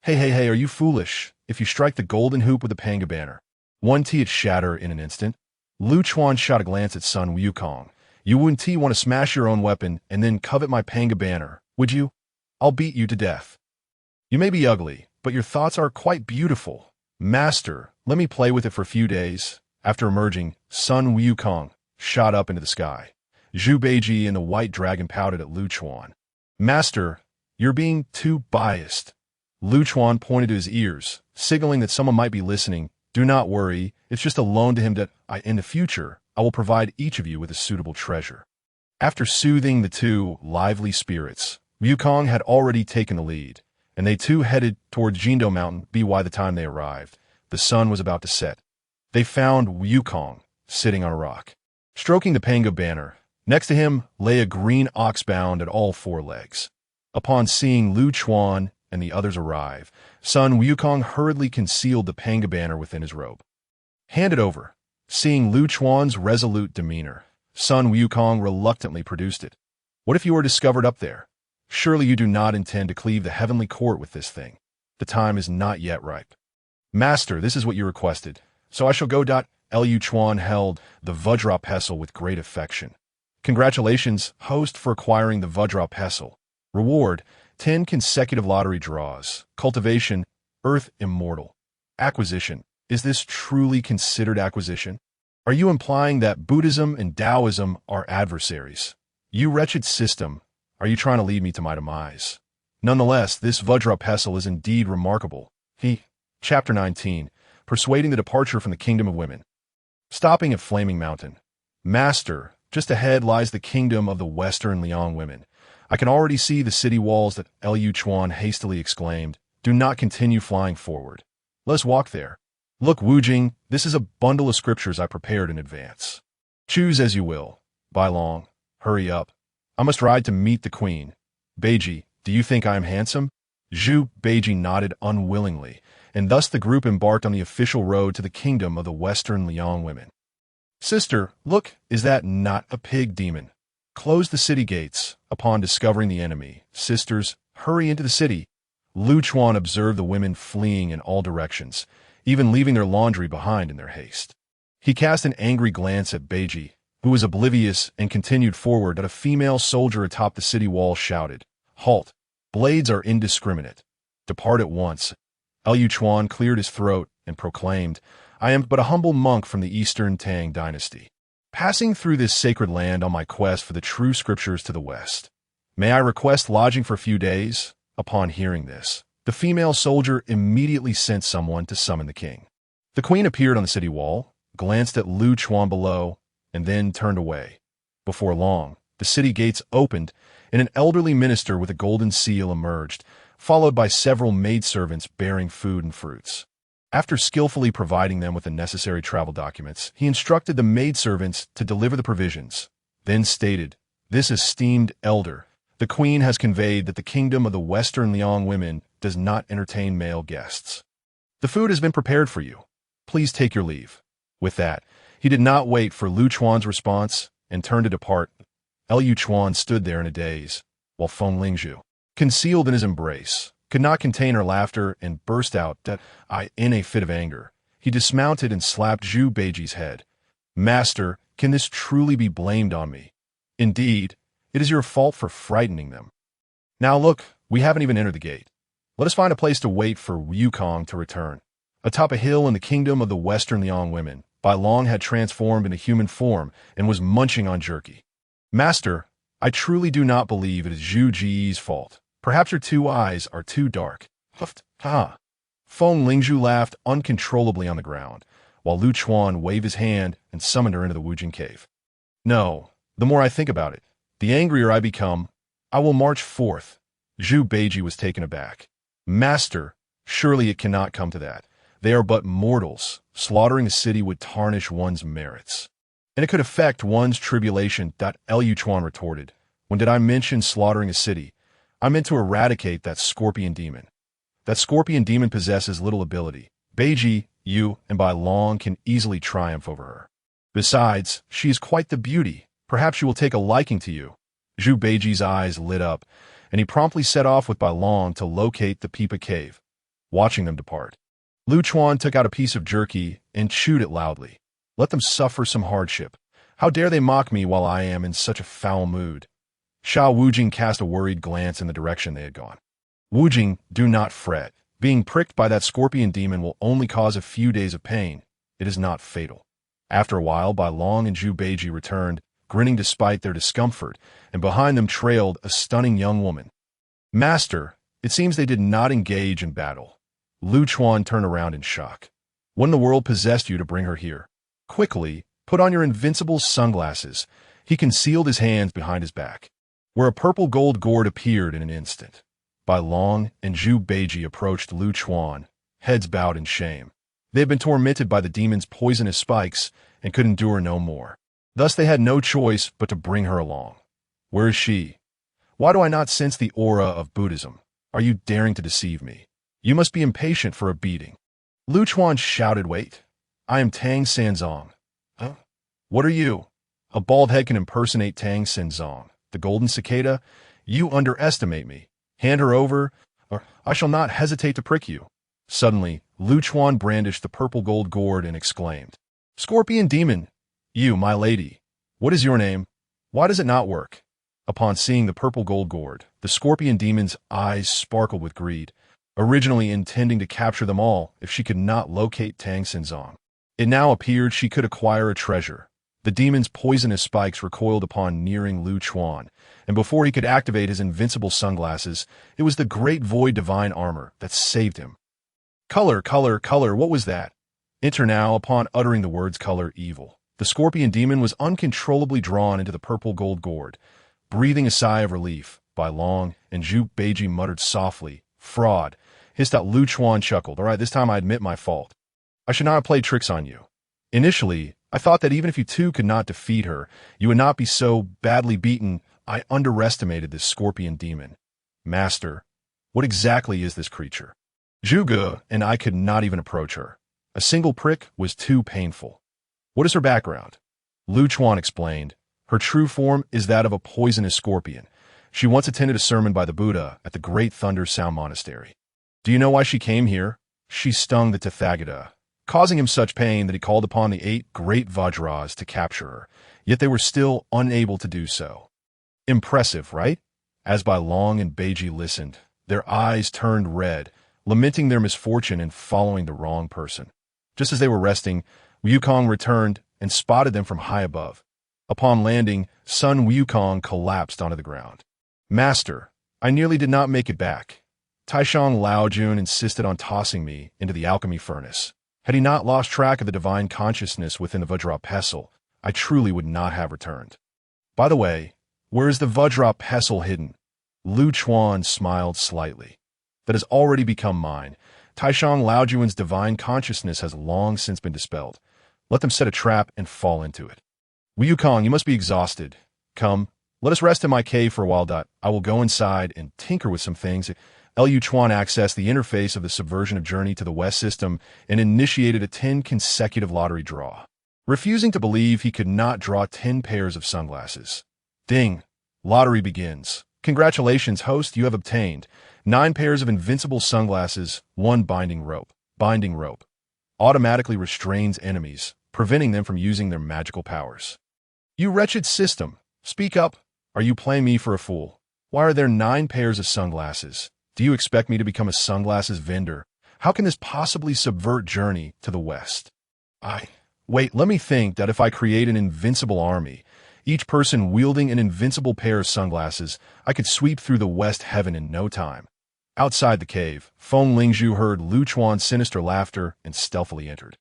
Hey, are you foolish? If you strike the golden hoop with the Pangu banner, won't it shatter in an instant? Lu Chuan shot a glance at Sun Wukong. You wouldn't want to smash your own weapon and then covet my Pangu banner, would you? I'll beat you to death. You may be ugly, but your thoughts are quite beautiful. Master, let me play with it for a few days. After emerging, Sun Wukong shot up into the sky. Zhu Beiji and the white dragon pouted at Lu Chuan. Master, you're being too biased. Lu Chuan pointed to his ears, signaling that someone might be listening. Do not worry, it's just a loan to him that in the future, I will provide each of you with a suitable treasure. After soothing the two lively spirits, Wukong had already taken the lead, and they too headed towards Jindo Mountain. By the time they arrived, the sun was about to set. They found Wukong sitting on a rock, stroking the Pangu banner. Next to him lay a green ox bound at all four legs. Upon seeing Lu Chuan and the others arrive, Sun Wukong hurriedly concealed the Pangu banner within his robe. Hand it over. Seeing Lu Chuan's resolute demeanor, Sun Wukong reluctantly produced it. What if you are discovered up there? Surely you do not intend to cleave the heavenly court with this thing. The time is not yet ripe. Master, this is what you requested, so I shall go. Lu Chuan held the Vajra pestle with great affection. Congratulations, host, for acquiring the Vajra pestle. Reward, 10 consecutive lottery draws. Cultivation, Earth Immortal. Acquisition, is this truly considered acquisition? Are you implying that Buddhism and Taoism are adversaries? You wretched system, are you trying to lead me to my demise? Nonetheless, this Vajra pestle is indeed remarkable. Chapter 19, Persuading the Departure from the Kingdom of Women. Stopping at Flaming Mountain. Master, just ahead lies the kingdom of the Western Liang women. I can already see the city walls. That Lu Chuan hastily exclaimed. Do not continue flying forward. Let us walk there. Look, Wu Jing, this is a bundle of scriptures I prepared in advance. Choose as you will. Bai Long, hurry up. I must ride to meet the queen. Beiji, do you think I am handsome? Zhu Beiji nodded unwillingly, and thus the group embarked on the official road to the kingdom of the Western Liang women. Sister, look, is that not a pig demon? Close the city gates. Upon discovering the enemy, sisters, hurry into the city. Lu Chuan observed the women fleeing in all directions, even leaving their laundry behind in their haste. He cast an angry glance at Beiji, who was oblivious, and continued forward. That a female soldier atop the city wall shouted, Halt! Blades are indiscriminate. Depart at once. Lu Chuan cleared his throat and proclaimed, I am but a humble monk from the Eastern Tang Dynasty, passing through this sacred land on my quest for the true scriptures to the west. May I request lodging for a few days? Upon hearing this, the female soldier immediately sent someone to summon the king. The queen appeared on the city wall, glanced at Lu Chuan below, and then turned away. Before long, the city gates opened, and an elderly minister with a golden seal emerged, followed by several maidservants bearing food and fruits. After skillfully providing them with the necessary travel documents, he instructed the maidservants to deliver the provisions, then stated, This esteemed elder, the queen has conveyed that the kingdom of the Western Liang women does not entertain male guests. The food has been prepared for you. Please take your leave. With that, he did not wait for Lu Chuan's response and turned to depart. Lu Chuan stood there in a daze, while Feng Lingzhu, concealed in his embrace, could not contain her laughter and burst out in a fit of anger. He dismounted and slapped Zhu Beiji's head. Master, can this truly be blamed on me? Indeed, it is your fault for frightening them. Now look, we haven't even entered the gate. Let us find a place to wait for Wukong to return. Atop a hill in the kingdom of the Western Liang women, Bai Long had transformed into human form and was munching on jerky. Master, I truly do not believe it is Zhu Ji's fault. Perhaps her two eyes are too dark. Huffed. Ha! Feng Lingzhu laughed uncontrollably on the ground, while Lu Chuan waved his hand and summoned her into the Wujing cave. No, the more I think about it, the angrier I become. I will march forth. Zhu Beiji was taken aback. Master, surely it cannot come to that. They are but mortals. Slaughtering a city would tarnish one's merits. And it could affect one's tribulation. Lu Chuan retorted. When did I mention slaughtering a city? I meant to eradicate that scorpion demon. That scorpion demon possesses little ability. Beiji, you, and by long, can easily triumph over her. Besides, she is quite the beauty. Perhaps she will take a liking to you." Zhu Beiji's eyes lit up, and he promptly set off with Bai Long to locate the Pipa cave. Watching them depart, Lu Chuan took out a piece of jerky and chewed it loudly. "Let them suffer some hardship. How dare they mock me while I am in such a foul mood?" Xiao Wujing cast a worried glance in the direction they had gone. "Wujing, do not fret. Being pricked by that scorpion demon will only cause a few days of pain. It is not fatal." After a while, Bai Long and Zhu Beiji returned, grinning despite their discomfort, and behind them trailed a stunning young woman. "Master, it seems they did not engage in battle." Lu Chuan turned around in shock. "What in the world possessed you to bring her here? Quickly, put on your invincible sunglasses." He concealed his hands behind his back, where a purple gold gourd appeared in an instant. Bai Long and Zhu Beiji approached Lu Chuan, heads bowed in shame. They had been tormented by the demon's poisonous spikes and could endure no more. Thus they had no choice but to bring her along. "Where is she? Why do I not sense the aura of Buddhism? Are you daring to deceive me? You must be impatient for a beating." Lu Chuan shouted, "Wait. I am Tang Sanzong." "Huh? What are you?" "A bald head can impersonate Tang Sanzong, the golden cicada. You underestimate me. Hand her over, or I shall not hesitate to prick you." Suddenly, Lu Chuan brandished the purple gold gourd and exclaimed, "Scorpion demon! You, my lady, what is your name? Why does it not work?" Upon seeing the purple gold gourd, the scorpion demon's eyes sparkled with greed, originally intending to capture them all if she could not locate Tang Sanzong. It now appeared she could acquire a treasure. The demon's poisonous spikes recoiled upon nearing Lu Chuan, and before he could activate his invincible sunglasses, it was the great void divine armor that saved him. "Color, color, color, what was that?" Enter now, upon uttering the words color evil, the scorpion demon was uncontrollably drawn into the purple gold gourd. Breathing a sigh of relief, Bai Long and Zhu Beiji muttered softly, "Fraud," hissed out. Lu Chuan chuckled. "All right, this time I admit my fault. I should not have played tricks on you. Initially, I thought that even if you two could not defeat her, you would not be so badly beaten. I underestimated this scorpion demon. Master, what exactly is this creature?" "Zhuge and I could not even approach her. A single prick was too painful." "What is her background?" Lu Chuan explained. "Her true form is that of a poisonous scorpion. She once attended a sermon by the Buddha at the Great Thunder Sound Monastery. Do you know why she came here? She stung the Tathagata, causing him such pain that he called upon the 8 great Vajras to capture her, yet they were still unable to do so." Impressive, right? As Bai Long and Beiji listened, their eyes turned red, lamenting their misfortune in following the wrong person. Just as they were resting, Wukong returned and spotted them from high above. Upon landing, Sun Wukong collapsed onto the ground. "Master, I nearly did not make it back. Taishang Laojun insisted on tossing me into the alchemy furnace. Had he not lost track of the divine consciousness within the Vajra pestle, I truly would not have returned. By the way, where is the Vajra pestle hidden?" Lu Chuan smiled slightly. "That has already become mine. Taishang Laojun's divine consciousness has long since been dispelled. Let them set a trap and fall into it. Wukong, you must be exhausted. Come, let us rest in my cave for a while. I will go inside and tinker with some things." Lu Chuan accessed the interface of the subversion of Journey to the West system and initiated a 10 consecutive lottery draw, refusing to believe he could not draw 10 pairs of sunglasses. Ding! Lottery begins. "Congratulations, host, you have obtained 9 pairs of invincible sunglasses, 1 binding rope. Binding rope automatically restrains enemies, preventing them from using their magical powers." "You wretched system, speak up. Are you playing me for a fool? Why are there 9 pairs of sunglasses? Do you expect me to become a sunglasses vendor? How can this possibly subvert Journey to the West?" Wait, let me think. That if I create an invincible army, each person wielding an invincible pair of sunglasses, I could sweep through the West heaven in no time. Outside the cave, Feng Lingzhu heard Lu Chuan's sinister laughter and stealthily entered.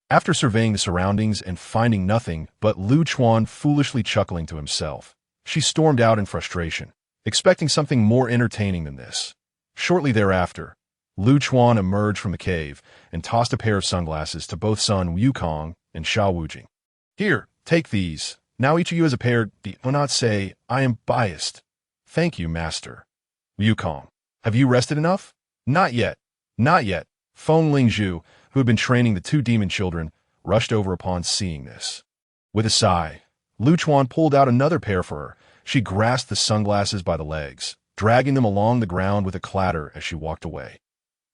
After surveying the surroundings and finding nothing but Lu Chuan foolishly chuckling to himself, she stormed out in frustration, expecting something more entertaining than this. Shortly thereafter, Lu Chuan emerged from the cave and tossed a pair of sunglasses to both Sun Wukong and Xiao Wujing. "Here, take these. Now each of you has a pair. Do not say I am biased." "Thank you, master." Wukong, have you rested enough? Not yet. Not yet. Feng Lingzhu, who had been training the two demon children, rushed over upon seeing this. With a sigh, Lu Chuan pulled out another pair for her. She grasped the sunglasses by the legs, dragging them along the ground with a clatter as she walked away.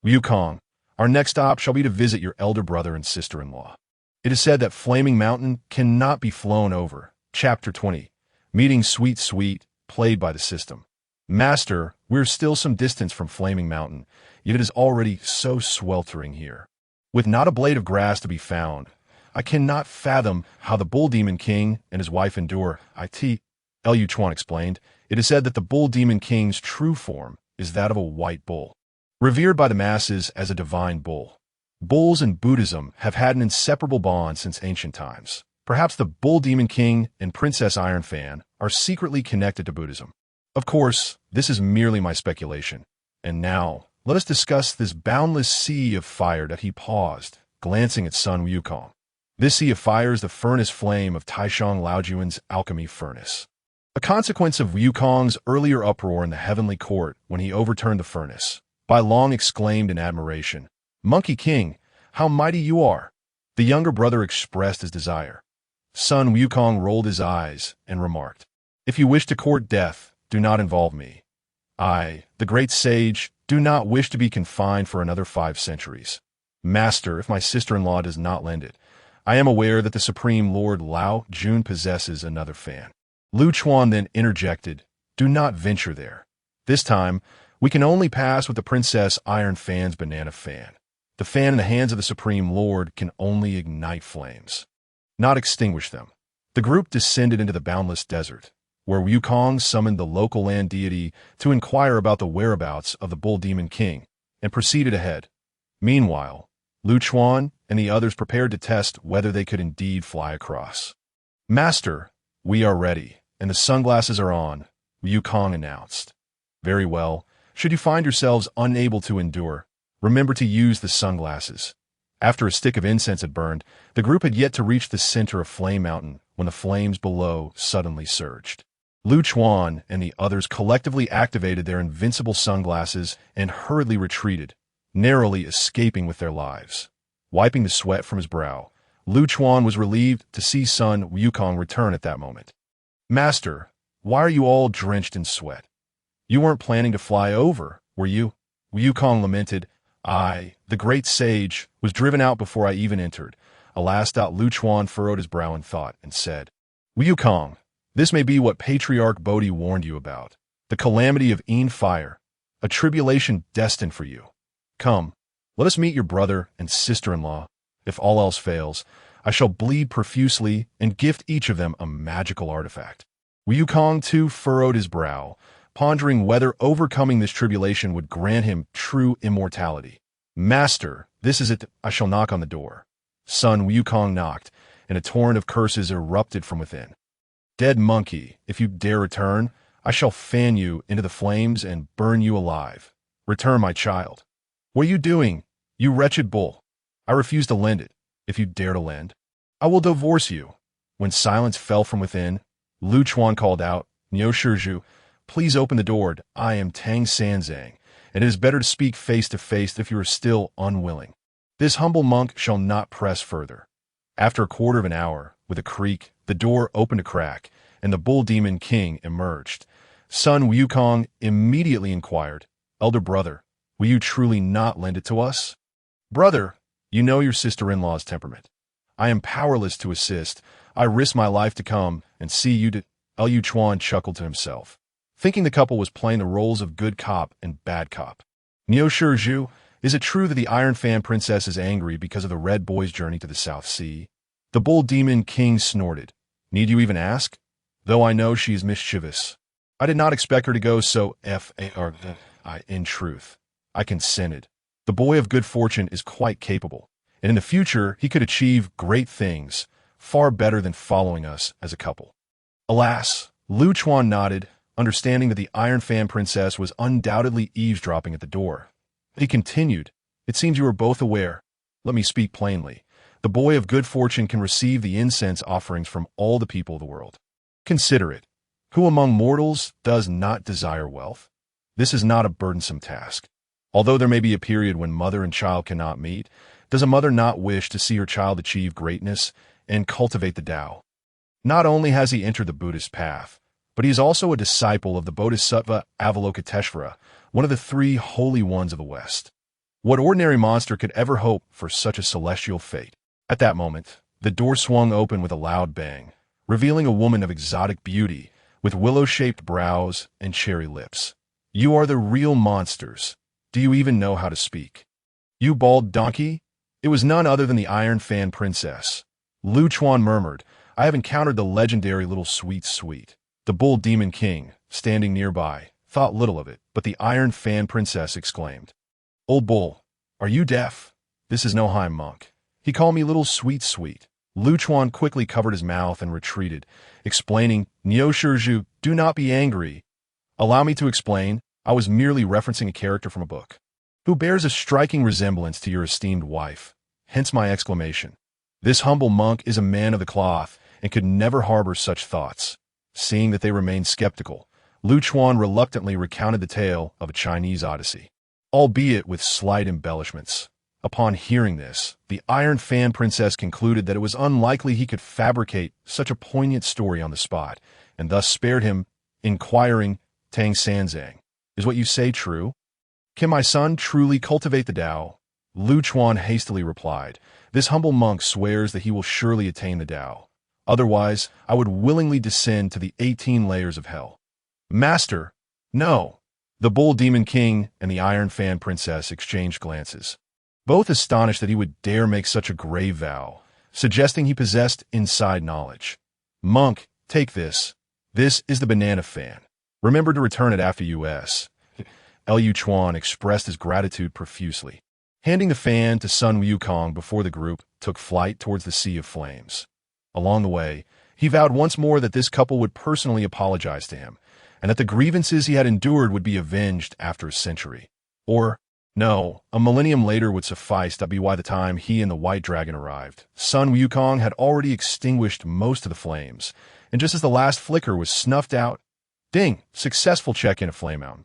Wukong, our next stop shall be to visit your elder brother and sister-in-law. It is said that Flaming Mountain cannot be flown over. Chapter 20. Meeting Sweet Sweet, played by the system. Master, we're still some distance from Flaming Mountain, yet it is already so sweltering here. With not a blade of grass to be found, I cannot fathom how the Bull Demon King and his wife endure. Lu Chuan explained. It is said that the Bull Demon King's true form is that of a white bull, revered by the masses as a divine bull. Bulls and Buddhism have had an inseparable bond since ancient times. Perhaps the Bull Demon King and Princess Iron Fan are secretly connected to Buddhism. Of course, this is merely my speculation. And now, let us discuss this boundless sea of fire. That he paused, glancing at Sun Wukong. This sea of fire is the furnace flame of Taishang Laojuan's alchemy furnace. A consequence of Wukong's earlier uproar in the heavenly court when he overturned the furnace. Bai Long exclaimed in admiration, "Monkey King, how mighty you are!" The younger brother expressed his desire. Sun Wukong rolled his eyes and remarked, "If you wish to court death, do not involve me. I, the great sage, do not wish to be confined for another 5 centuries. Master, if my sister-in-law does not lend it, I am aware that the Supreme Lord Lao Jun possesses another fan." Lu Chuan then interjected, "Do not venture there. This time, we can only pass with the Princess Iron Fan's banana fan. The fan in the hands of the Supreme Lord can only ignite flames, not extinguish them." The group descended into the boundless desert, where Wukong summoned the local land deity to inquire about the whereabouts of the Bull Demon King, and proceeded ahead. Meanwhile, Lu Chuan and the others prepared to test whether they could indeed fly across. "Master, we are ready, and the sunglasses are on," Wukong announced. "Very well. Should you find yourselves unable to endure, remember to use the sunglasses." After a stick of incense had burned, the group had yet to reach the center of Flame Mountain when the flames below suddenly surged. Lu Chuan and the others collectively activated their invincible sunglasses and hurriedly retreated, narrowly escaping with their lives. Wiping the sweat from his brow, Lu Chuan was relieved to see Sun Wukong return at that moment. "Master, why are you all drenched in sweat? You weren't planning to fly over, were you?" Wukong lamented. "I, the great sage, was driven out before I even entered." Alas! Lu Chuan furrowed his brow in thought and said, "Wukong, this may be what Patriarch Bodhi warned you about, the calamity of Een fire, a tribulation destined for you. Come, let us meet your brother and sister-in-law. If all else fails, I shall bleed profusely and gift each of them a magical artifact." Wukong too furrowed his brow, pondering whether overcoming this tribulation would grant him true immortality. "Master, this is it. I shall knock on the door." Sun Wukong knocked, and a torrent of curses erupted from within. "Dead monkey, if you dare return, I shall fan you into the flames and burn you alive. Return, my child." "What are you doing, you wretched bull? I refuse to lend it. If you dare to lend, I will divorce you." When silence fell from within, Lu Chuan called out, "Niu Shizhu, please open the door. I am Tang Sanzang, and it is better to speak face to face if you are still unwilling. This humble monk shall not press further." After a quarter of an hour, with a creak, the door opened a crack, and the Bull Demon King emerged. Sun Wukong immediately inquired, "Elder brother, will you truly not lend it to us?" "Brother, you know your sister-in-law's temperament. I am powerless to assist. I risk my life to come and see you to—" Lu Chuan chuckled to himself, thinking the couple was playing the roles of good cop and bad cop. "Niu Shizhu, is it true that the Iron Fan Princess is angry because of the Red Boy's journey to the South Sea?" The Bull Demon King snorted. "Need you even ask? Though I know she is mischievous. I did not expect her to go so in truth, I consented. The boy of good fortune is quite capable, and in the future he could achieve great things, far better than following us as a couple." Alas, Lu Chuan nodded, understanding that the Iron Fan Princess was undoubtedly eavesdropping at the door. He continued, "It seems you are both aware. Let me speak plainly. The boy of good fortune can receive the incense offerings from all the people of the world. Consider it. Who among mortals does not desire wealth? This is not a burdensome task. Although there may be a period when mother and child cannot meet, does a mother not wish to see her child achieve greatness and cultivate the Tao? Not only has he entered the Buddhist path, but he is also a disciple of the Bodhisattva Avalokiteshvara, one of the three holy ones of the West. What ordinary monster could ever hope for such a celestial fate? At that moment, the door swung open with a loud bang, revealing a woman of exotic beauty, with willow-shaped brows and cherry lips. You are the real monsters. Do you even know how to speak? You bald donkey? It was none other than the Iron Fan Princess. Lu Chuan murmured, I have encountered the legendary little sweet. The Bull Demon King, standing nearby, thought little of it, but the Iron Fan Princess exclaimed, Old Bull, are you deaf? This is no high monk. He called me little sweet. Lu Chuan quickly covered his mouth and retreated, explaining, Niu Shizhu, do not be angry. Allow me to explain, I was merely referencing a character from a book, who bears a striking resemblance to your esteemed wife, hence my exclamation. This humble monk is a man of the cloth and could never harbor such thoughts. Seeing that they remained skeptical, Lu Chuan reluctantly recounted the tale of a Chinese odyssey, albeit with slight embellishments. Upon hearing this, the Iron Fan Princess concluded that it was unlikely he could fabricate such a poignant story on the spot, and thus spared him, inquiring, Tang Sanzang, is what you say true? Can my son truly cultivate the Tao? Lu Chuan hastily replied, This humble monk swears that he will surely attain the Tao. Otherwise, I would willingly descend to the 18 layers of hell. Master, no. The Bull Demon King and the Iron Fan Princess exchanged glances, both astonished that he would dare make such a grave vow, suggesting he possessed inside knowledge. Monk, take this. This is the banana fan. Remember to return it after U.S. Lu Chuan expressed his gratitude profusely, handing the fan to Sun Wukong before the group took flight towards the Sea of Flames. Along the way, he vowed once more that this couple would personally apologize to him, and that the grievances he had endured would be avenged after a century. Or, no, a millennium later would suffice. By the time he and the White Dragon arrived, Sun Wukong had already extinguished most of the flames, and just as the last flicker was snuffed out, ding, successful check-in at Flame Mountain.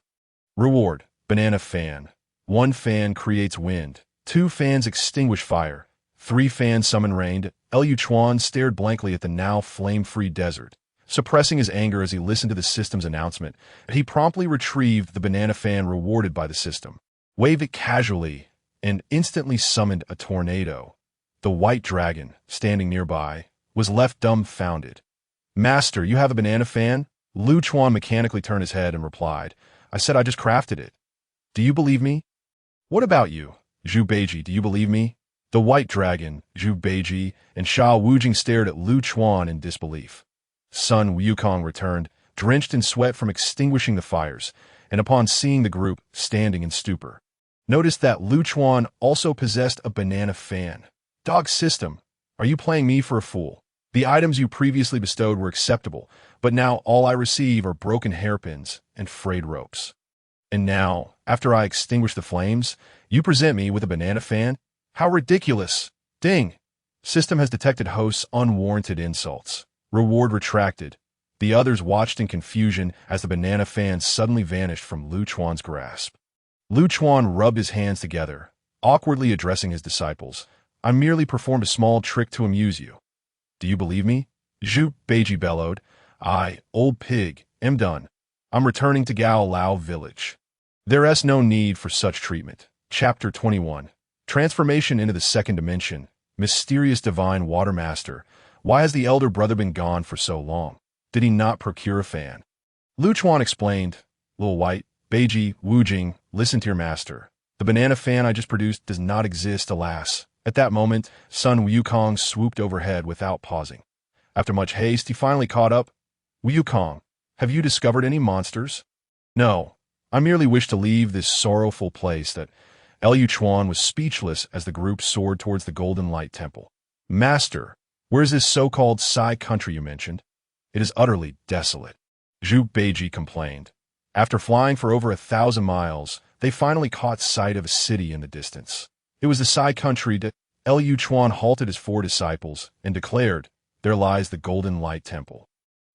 Reward, banana fan. 1 fan creates wind, 2 fans extinguish fire, 3 fans summon rain. Lu Chuan stared blankly at the now flame-free desert, suppressing his anger as he listened to the system's announcement. He promptly retrieved the banana fan rewarded by the system, waved it casually, and instantly summoned a tornado. The White Dragon, standing nearby, was left dumbfounded. Master, you have a banana fan? Lu Chuan mechanically turned his head and replied, I said I just crafted it. Do you believe me? What about you? Zhu Beiji, do you believe me? The White Dragon, Zhu Beiji, and Sha Wujing stared at Lu Chuan in disbelief. Sun Wukong returned, drenched in sweat from extinguishing the fires, and upon seeing the group standing in stupor, noticed that Lu Chuan also possessed a banana fan. Dog system, are you playing me for a fool? The items you previously bestowed were acceptable, but now all I receive are broken hairpins and frayed ropes. And now, after I extinguish the flames, you present me with a banana fan? How ridiculous! Ding! System has detected host's unwarranted insults. Reward retracted. The others watched in confusion as the banana fan suddenly vanished from Lu Chuan's grasp. Lu Chuan rubbed his hands together, awkwardly addressing his disciples. I merely performed a small trick to amuse you. Do you believe me? Zhu Beiji bellowed. I, old pig, am done. I'm returning to Gao Lao village. There's no need for such treatment. Chapter 21. Transformation into the second dimension. Mysterious divine water master. Why has the elder brother been gone for so long? Did he not procure a fan? Lu Chuan explained, Little White, Beiji, Wujing, listen to your master. The banana fan I just produced does not exist, alas. At that moment, Sun Wukong swooped overhead without pausing. After much haste, he finally caught up. Wukong, have you discovered any monsters? No, I merely wish to leave this sorrowful place. That Lu Chuan was speechless as the group soared towards the Golden Light Temple. Master, where's this so-called Sai country you mentioned? It is utterly desolate. Zhu Beiji complained. After flying for over 1,000 miles, they finally caught sight of a city in the distance. It was the Sai country. Lu Chuan halted his 4 disciples and declared, There lies the Golden Light Temple,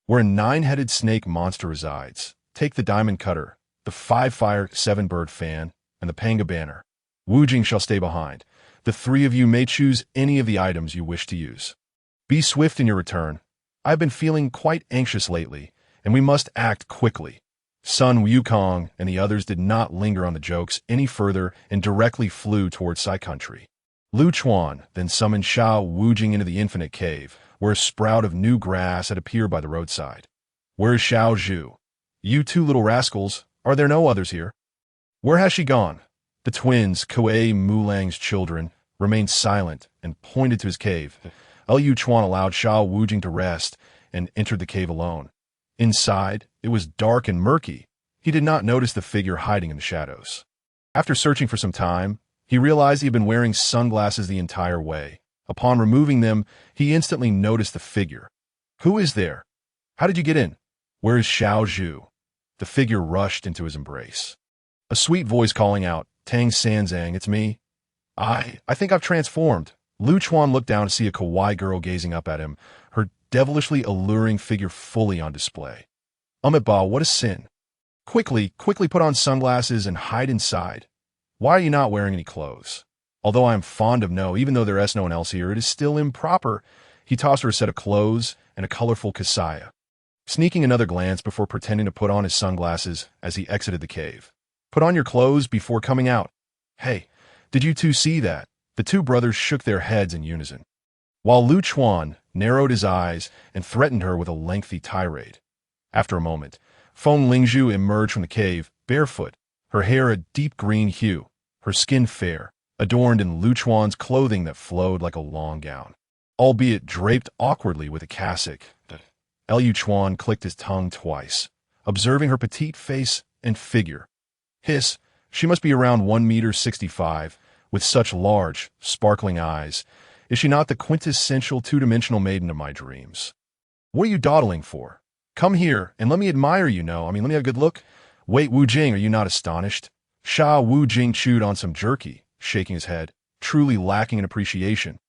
where a 9-headed snake monster resides. Take the diamond cutter. the 5-fire 7-bird fan, and the Pangu banner. Wu Jing shall stay behind. The three of you may choose any of the items you wish to use. Be swift in your return. I've been feeling quite anxious lately, and we must act quickly. Sun Wukong and the others did not linger on the jokes any further and directly flew towards Sai country. Lu Chuan then summoned Shao Wujing into the infinite cave, where a sprout of new grass had appeared by the roadside. Where is Xiao Zhu? You two little rascals, are there no others here? Where has she gone? The twins, Kuei Mulang's children, remained silent and pointed to his cave. Liu Chuan allowed Shao Wujing to rest and entered the cave alone. Inside, it was dark and murky. He did not notice the figure hiding in the shadows. After searching for some time, he realized he had been wearing sunglasses the entire way. Upon removing them, he instantly noticed the figure. Who is there? How did you get in? Where is Xiao Zhu? The figure rushed into his embrace. A sweet voice calling out, Tang Sanzang, it's me. I think I've transformed. Lu Chuan looked down to see a kawaii girl gazing up at him, her devilishly alluring figure fully on display. Ba, what a sin. Quickly put on sunglasses and hide inside. Why are you not wearing any clothes? Although I am fond of No, even though there is no one else here, it is still improper. He tossed her a set of clothes and a colorful kasaya, sneaking another glance before pretending to put on his sunglasses as he exited the cave. Put on your clothes before coming out. Hey, did you two see that? The two brothers shook their heads in unison, while Lu Chuan narrowed his eyes and threatened her with a lengthy tirade. After a moment, Feng Lingzhu emerged from the cave, barefoot, her hair a deep green hue, her skin fair, adorned in Lu Chuan's clothing that flowed like a long gown, albeit draped awkwardly with a cassock. Liu Chuan clicked his tongue twice, observing her petite face and figure. Hiss, she must be around 1.65 meters, with such large, sparkling eyes. Is she not the quintessential two-dimensional maiden of my dreams? What are you dawdling for? Come here, and let me admire you, let me have a good look. Wait, Wu Jing, are you not astonished? Sha Wu Jing chewed on some jerky, shaking his head, truly lacking in appreciation.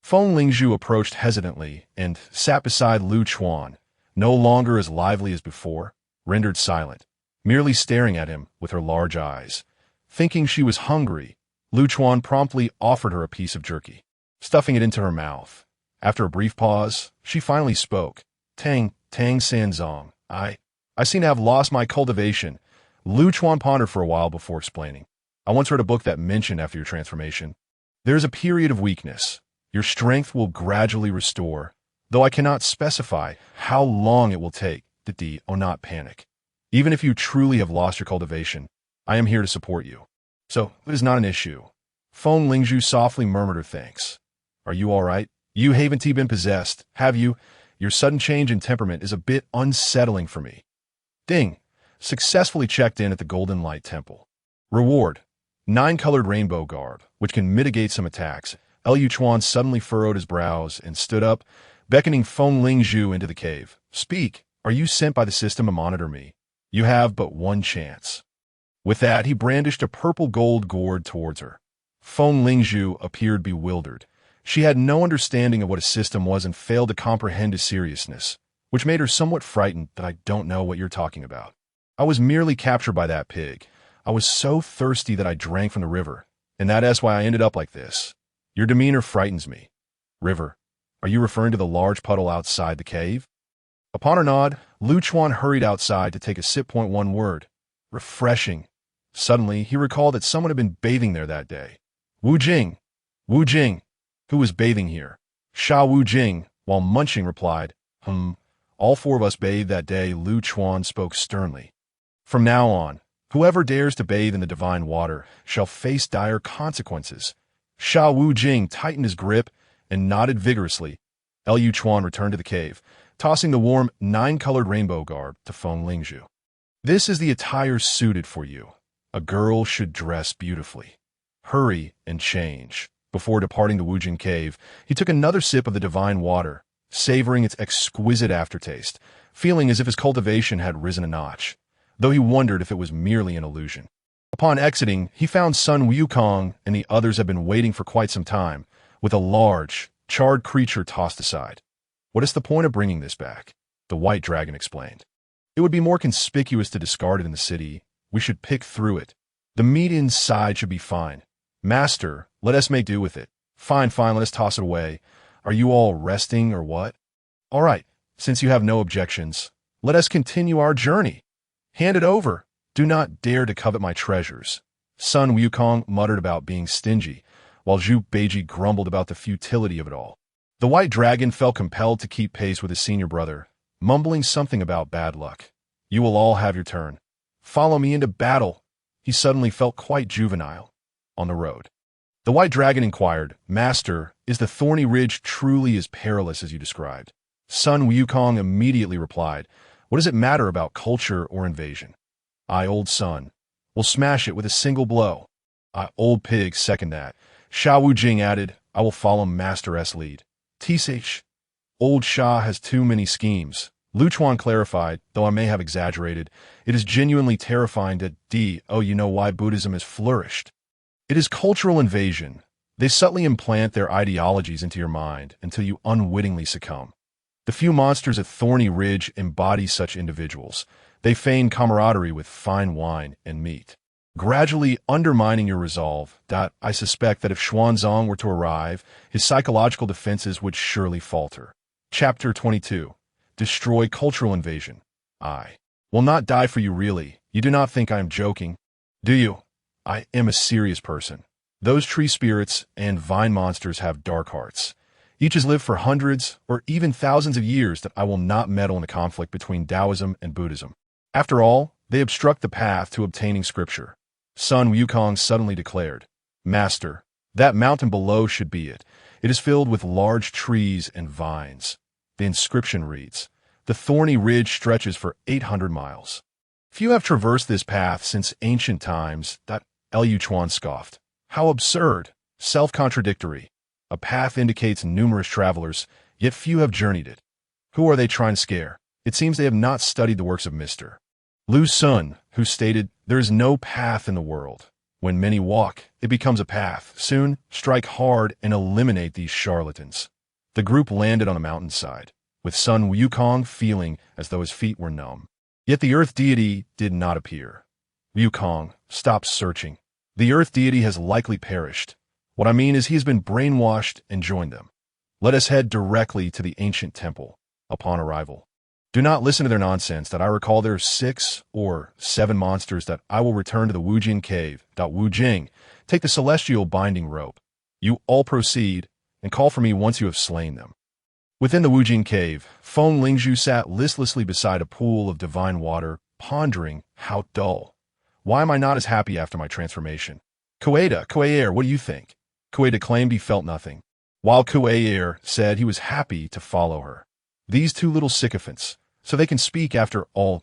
Feng Lingzhu approached hesitantly and sat beside Lu Chuan, no longer as lively as before, rendered silent, merely staring at him with her large eyes. Thinking she was hungry, Lu Chuan promptly offered her a piece of jerky, stuffing it into her mouth. After a brief pause, she finally spoke. Tang Sanzong, I seem to have lost my cultivation. Lu Chuan pondered for a while before explaining. I once read a book that mentioned after your transformation, there is a period of weakness. Your strength will gradually restore, though I cannot specify how long it will take. Do not panic. Even if you truly have lost your cultivation, I am here to support you. So, it is not an issue. Feng Lingzhu softly murmured her thanks. Are you all right? You haven't been possessed, have you? Your sudden change in temperament is a bit unsettling for me. Ding. Successfully checked in at the Golden Light Temple. Reward. 9-colored rainbow garb, which can mitigate some attacks. Liu Chuan suddenly furrowed his brows and stood up, beckoning Feng Lingzhu into the cave. Speak. Are you sent by the system to monitor me? You have but one chance. With that, he brandished a purple gold gourd towards her. Feng Lingzhu appeared bewildered. She had no understanding of what a system was and failed to comprehend his seriousness, which made her somewhat frightened that I don't know what you're talking about. I was merely captured by that pig. I was so thirsty that I drank from the river, and that's why I ended up like this. Your demeanor frightens me. River, are you referring to the large puddle outside the cave? Upon her nod, Lu Chuan hurried outside to take a sip. One word. Refreshing. Suddenly, he recalled that someone had been bathing there that day. Wu Jing. Who was bathing here? Sha Wu Jing, while munching, replied, All four of us bathed that day. Lu Chuan spoke sternly. From now on, whoever dares to bathe in the divine water shall face dire consequences. Sha Wu Jing tightened his grip and nodded vigorously. Liu Chuan returned to the cave, tossing the warm 9-colored rainbow garb to Feng Lingzhu. This is the attire suited for you. A girl should dress beautifully. Hurry and change. Before departing the Wujing cave, he took another sip of the divine water, savoring its exquisite aftertaste, feeling as if his cultivation had risen a notch, though he wondered if it was merely an illusion. Upon exiting, he found Sun Wukong and the others had been waiting for quite some time, with a large, charred creature tossed aside. What is the point of bringing this back? The white dragon explained. It would be more conspicuous to discard it in the city. We should pick through it. The meat inside should be fine. Master, let us make do with it. Fine, let us toss it away. Are you all resting or what? All right, since you have no objections, let us continue our journey. Hand it over. Do not dare to covet my treasures. Sun Wukong muttered about being stingy, while Zhu Beiji grumbled about the futility of it all. The white dragon felt compelled to keep pace with his senior brother, mumbling something about bad luck. You will all have your turn. Follow me into battle. He suddenly felt quite juvenile. On the road, the white dragon inquired, Master, is the thorny ridge truly as perilous as you described? Sun Wukong immediately replied, What does it matter about culture or invasion? I, old Sun, will smash it with a single blow. I, old pig, second that. Sha Wujing added, I will follow Master S lead. Tsh. Old Sha has too many schemes. Lu Chuan clarified, though I may have exaggerated, it is genuinely terrifying that you know why Buddhism has flourished. It is cultural invasion. They subtly implant their ideologies into your mind until you unwittingly succumb. The few monsters at Thorny Ridge embody such individuals. They feign camaraderie with fine wine and meat, gradually undermining your resolve. I suspect that if Xuanzang were to arrive, his psychological defenses would surely falter. Chapter 22. Destroy cultural invasion. I will not die for you really. You do not think I am joking, do you? I am a serious person. Those tree spirits and vine monsters have dark hearts. Each has lived for hundreds or even thousands of years that I will not meddle in a conflict between Taoism and Buddhism. After all, they obstruct the path to obtaining scripture. Sun Wukong suddenly declared, Master, that mountain below should be it. It is filled with large trees and vines. The inscription reads, The thorny ridge stretches for 800 miles. Few have traversed this path since ancient times. Lu Chuan scoffed. How absurd, self-contradictory. A path indicates numerous travelers, yet few have journeyed it. Who are they trying to scare? It seems they have not studied the works of Mr. Lu Sun, who stated, There is no path in the world. When many walk, it becomes a path. Soon, strike hard and eliminate these charlatans. The group landed on a mountainside, with Sun Wukong feeling as though his feet were numb. Yet the earth deity did not appear. Wukong, stop searching. The earth deity has likely perished. What I mean is he has been brainwashed and joined them. Let us head directly to the ancient temple upon arrival. Do not listen to their nonsense. I recall there are 6 or 7 monsters. I will return to the Wujing cave. Wujing, take the celestial binding rope. You all proceed and call for me once you have slain them. Within the Wujing cave, Feng Lingzhu sat listlessly beside a pool of divine water, pondering how dull. Why am I not as happy after my transformation? Kuei-er, what do you think? Kuei claimed he felt nothing, while Kuei-er said he was happy to follow her. These two little sycophants, so they can speak after all.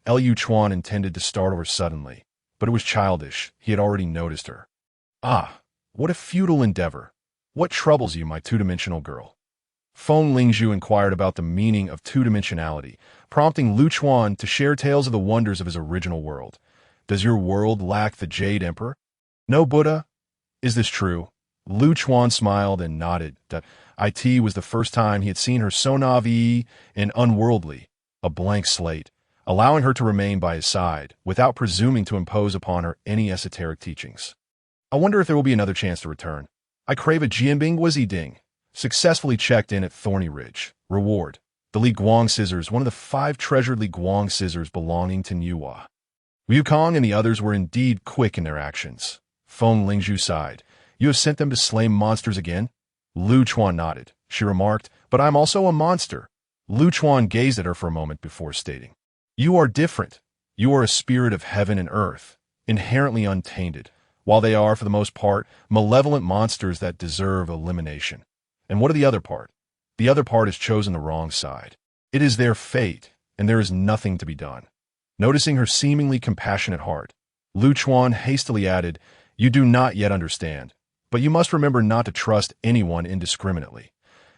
Lu Chuan intended to startle her suddenly, but it was childish. He had already noticed her. Ah, what a futile endeavor. What troubles you, my two-dimensional girl? Feng Lingzhu inquired about the meaning of two-dimensionality, prompting Lu Chuan to share tales of the wonders of his original world. Does your world lack the Jade Emperor? No, Buddha? Is this true? Lu Chuan smiled and nodded. It was the first time he had seen her so naive and unworldly, a blank slate, allowing her to remain by his side without presuming to impose upon her any esoteric teachings. I wonder if there will be another chance to return. I crave a Jianbing Wizzy Ding. Successfully checked in at Thorny Ridge. Reward: the Li Guang scissors, one of the 5 treasured Li Guang scissors belonging to Nuwa. Wukong and the others were indeed quick in their actions. Feng Lingzhu sighed. You have sent them to slay monsters again? Lu Chuan nodded. She remarked, but I'm also a monster. Lu Chuan gazed at her for a moment before stating, You are different. You are a spirit of heaven and earth, inherently untainted, while they are, for the most part, malevolent monsters that deserve elimination. And what of the other part? The other part has chosen the wrong side. It is their fate, and there is nothing to be done. Noticing her seemingly compassionate heart, Lu Chuan hastily added, You do not yet understand, but you must remember not to trust anyone indiscriminately.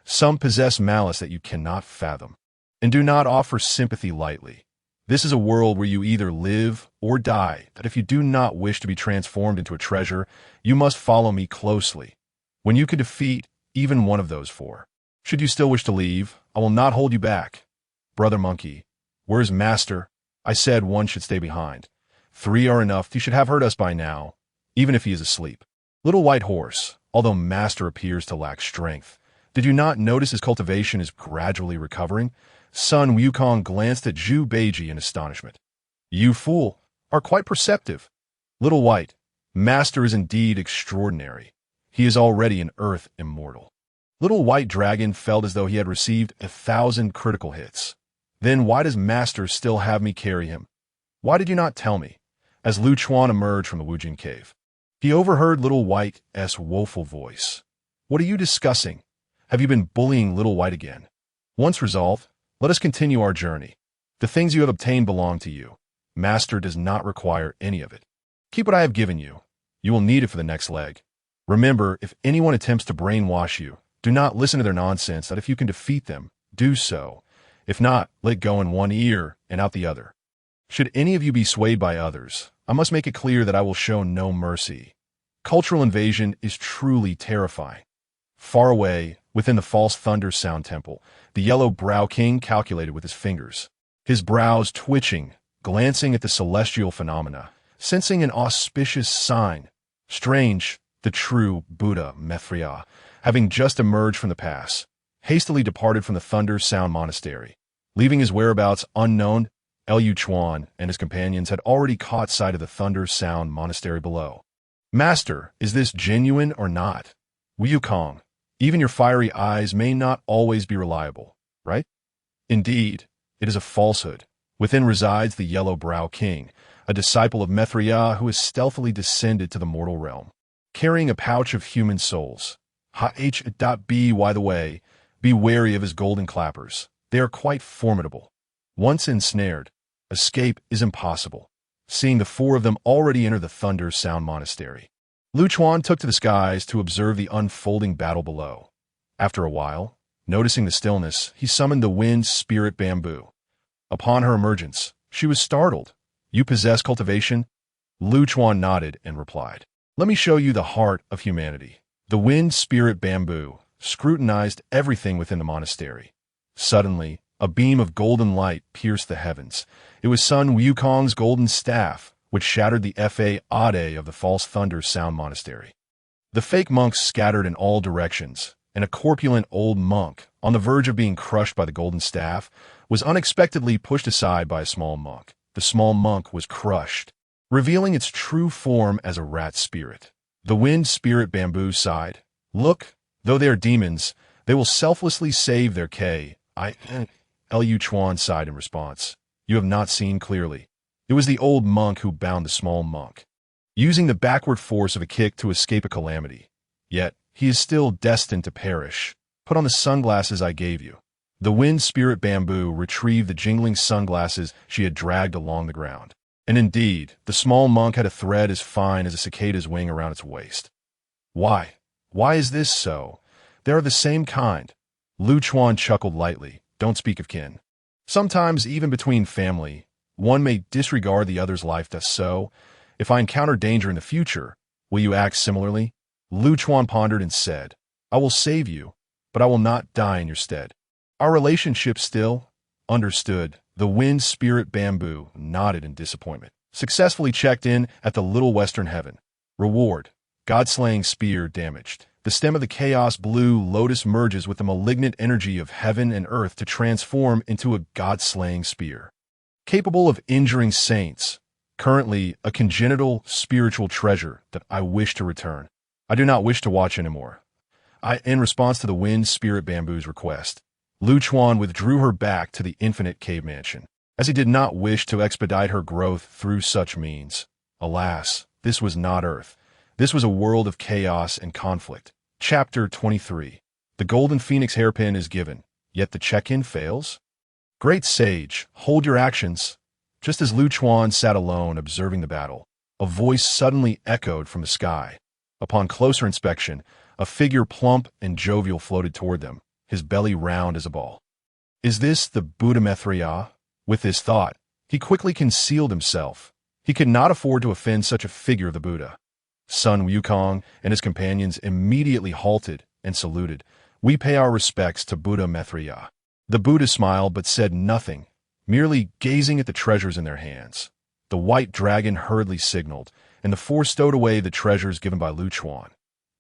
Some possess malice that you cannot fathom. And do not offer sympathy lightly. This is a world where you either live or die, that if you do not wish to be transformed into a treasure, you must follow me closely. When you can defeat even one of those 4. Should you still wish to leave, I will not hold you back. Brother Monkey, where is Master? I said one should stay behind. 3 are enough. He should have heard us by now, even if he is asleep. Little White Horse, although Master appears to lack strength, did you not notice his cultivation is gradually recovering? Sun Wukong glanced at Zhu Beiji in astonishment. You fool, are quite perceptive. Little White, Master is indeed extraordinary. He is already an Earth immortal. Little White Dragon felt as though he had received 1,000 critical hits. Then why does Master still have me carry him? Why did you not tell me? As Lu Chuan emerged from the Wujin cave, he overheard Little White's woeful voice. What are you discussing? Have you been bullying Little White again? Once resolved, let us continue our journey. The things you have obtained belong to you. Master does not require any of it. Keep what I have given you. You will need it for the next leg. Remember, if anyone attempts to brainwash you, do not listen to their nonsense, that if you can defeat them, do so. If not, let go in one ear and out the other. Should any of you be swayed by others, I must make it clear that I will show no mercy. Cultural invasion is truly terrifying. Far away, within the false thunder sound temple, the yellow brow king calculated with his fingers, his brows twitching, glancing at the celestial phenomena, sensing an auspicious sign. Strange, the true Buddha Mithra, having just emerged from the pass, hastily departed from the Thunder Sound Monastery. Leaving his whereabouts unknown, Lu Chuan and his companions had already caught sight of the Thunder Sound Monastery below. Master, is this genuine or not? Wukong, even your fiery eyes may not always be reliable, right? Indeed, it is a falsehood. Within resides the Yellow Brow King, a disciple of Mithra who has stealthily descended to the mortal realm, carrying a pouch of human souls. By the way, be wary of his golden clappers. They are quite formidable. Once ensnared, escape is impossible. Seeing the 4 of them already enter the Thunder Sound Monastery, Lu Chuan took to the skies to observe the unfolding battle below. After a while, noticing the stillness, he summoned the Wind Spirit Bamboo. Upon her emergence, she was startled. You possess cultivation? Lu Chuan nodded and replied, let me show you the heart of humanity. The Wind Spirit Bamboo scrutinized everything within the monastery. Suddenly, a beam of golden light pierced the heavens. It was Sun Wukong's golden staff, which shattered the Ade of the False Thunder Sound Monastery. The fake monks scattered in all directions, and a corpulent old monk, on the verge of being crushed by the golden staff, was unexpectedly pushed aside by a small monk. The small monk was crushed, revealing its true form as a rat spirit. The Wind Spirit Bamboo sighed. Look, though they are demons, they will selflessly save their Lu Chuan sighed in response. You have not seen clearly. It was the old monk who bound the small monk, using the backward force of a kick to escape a calamity. Yet, he is still destined to perish. Put on the sunglasses I gave you. The Wind Spirit Bamboo retrieved the jingling sunglasses she had dragged along the ground. And indeed, the small monk had a thread as fine as a cicada's wing around its waist. Why? Why is this so? They are the same kind. Lu Chuan chuckled lightly. Don't speak of kin. Sometimes, even between family, one may disregard the other's life. So, if I encounter danger in the future, will you act similarly? Lu Chuan pondered and said, I will save you, but I will not die in your stead. Our relationship still? Understood. The Wind Spirit Bamboo nodded in disappointment. Successfully checked in at the Little Western Heaven. Reward. God-slaying spear damaged. The stem of the Chaos Blue Lotus merges with the malignant energy of heaven and earth to transform into a God-slaying spear, capable of injuring saints. Currently, a congenital spiritual treasure that I wish to return. I do not wish to watch anymore. In response to the Wind Spirit Bamboo's request, Lu Chuan withdrew her back to the Infinite Cave Mansion, as he did not wish to expedite her growth through such means. Alas, this was not Earth. This was a world of chaos and conflict. Chapter 23. The Golden Phoenix Hairpin is given, yet the check-in fails? Great sage, hold your actions. Just as Lu Chuan sat alone observing the battle, a voice suddenly echoed from the sky. Upon closer inspection, a figure plump and jovial floated toward them, his belly round as a ball. Is this the Buddha Mithra? With this thought, he quickly concealed himself. He could not afford to offend such a figure of the Buddha. Sun Wukong and his companions immediately halted and saluted. We pay our respects to Buddha Mithra. The Buddha smiled but said nothing, merely gazing at the treasures in their hands. the white dragon hurriedly signaled, and the four stowed away the treasures given by Lu Chuan.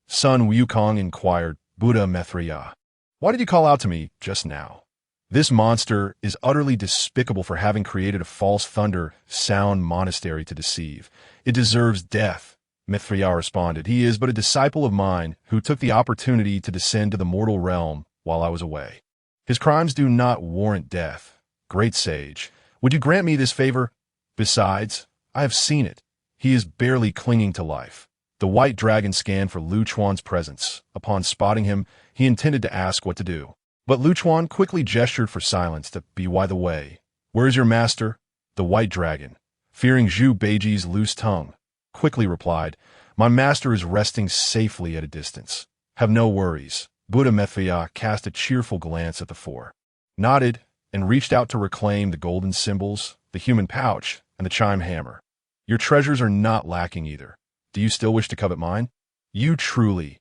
Sun Wukong inquired, Buddha Mithriya, why did you call out to me just now? This monster is utterly despicable for having created a false thunder sound monastery to deceive. It deserves death. Mithriya responded, he is but a disciple of mine who took the opportunity to descend to the mortal realm while I was away. His crimes do not warrant death. Great sage, would you grant me this favor? Besides, I have seen it. He is barely clinging to life. The white dragon scanned for Lu Chuan's presence. Upon spotting him, he intended to ask what to do. But Lu Chuan quickly gestured for silence to be by the way. Where is your master? The white dragon, fearing Zhu Beiji's loose tongue, quickly replied, my master is resting safely at a distance. Have no worries. Buddha Mithriya cast a cheerful glance at the four, nodded, and reached out to reclaim the golden symbols, the human pouch, and the chime hammer. Your treasures are not lacking either. Do you still wish to covet mine? You truly.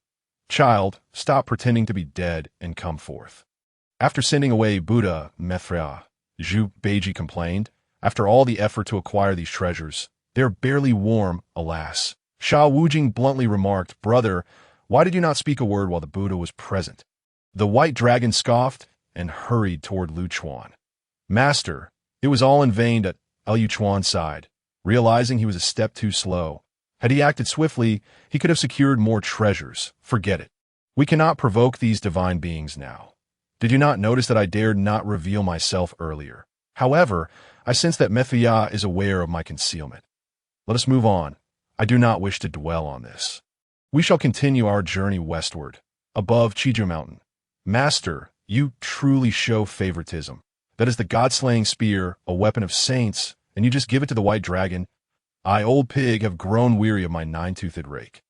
Child, stop pretending to be dead and come forth. After sending away Buddha Mithriya, Zhu Beiji complained, after all the effort to acquire these treasures, they are barely warm, alas. Sha Wujing bluntly remarked, brother, why did you not speak a word while the Buddha was present? The white dragon scoffed and hurried toward Lu Chuan. Master, it was all in vain that Lu Chuan sighed, realizing he was a step too slow. Had he acted swiftly, he could have secured more treasures. Forget it. We cannot provoke these divine beings now. Did you not notice that I dared not reveal myself earlier? However, I sense that Mithriya is aware of my concealment. Let us move on. I do not wish to dwell on this. We shall continue our journey westward, above Chiju Mountain. Master, you truly show favoritism. That is the god-slaying spear, a weapon of saints, and you just give it to the white dragon. I, old pig, have grown weary of my nine-toothed rake.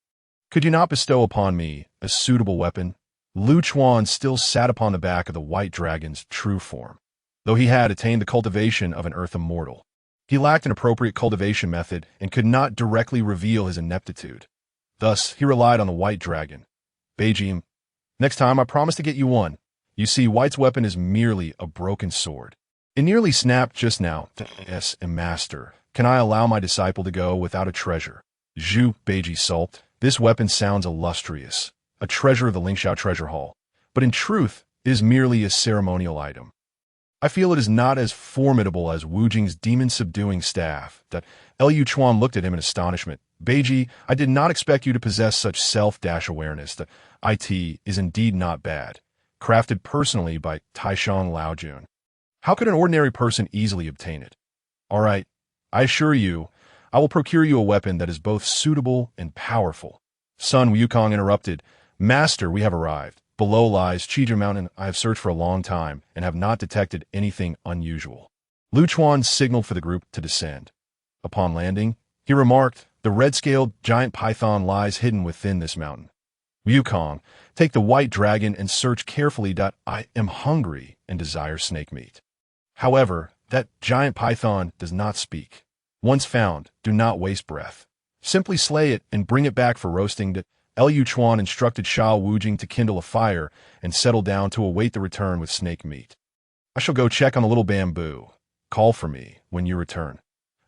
Could you not bestow upon me a suitable weapon? Lu Chuan still sat upon the back of the white dragon's true form. Though he had attained the cultivation of an earth immortal, he lacked an appropriate cultivation method and could not directly reveal his ineptitude. Thus, he relied on the white dragon. Beijing, next time I promise to get you one. You see, White's weapon is merely a broken sword. It nearly snapped just now. Yes, and master, can I allow my disciple to go without a treasure? Zhu Beiji sulked. This weapon sounds illustrious, a treasure of the Lingxiao treasure hall, but in truth, it is merely a ceremonial item. I feel it is not as formidable as Wu Jing's demon-subduing staff. That Lu Chuan looked at him in astonishment. Beiji, I did not expect you to possess such self-awareness. The IT is indeed not bad, crafted personally by Taishang Laojun. How could an ordinary person easily obtain it? All right, I assure you, I will procure you a weapon that is both suitable and powerful. Sun Wukong interrupted. Master, we have arrived. Below lies Chiju Mountain. I have searched for a long time and have not detected anything unusual. Lu Chuan signaled for the group to descend. Upon landing, he remarked, the red-scaled giant python lies hidden within this mountain. Wukong, take the white dragon and search carefully. I am hungry and desire snake meat. However, that giant python does not speak. Once found, do not waste breath. Simply slay it and bring it back for roasting. Lu Chuan instructed Sha Wujing to kindle a fire and settle down to await the return with snake meat. I shall go check on the little bamboo. Call for me when you return.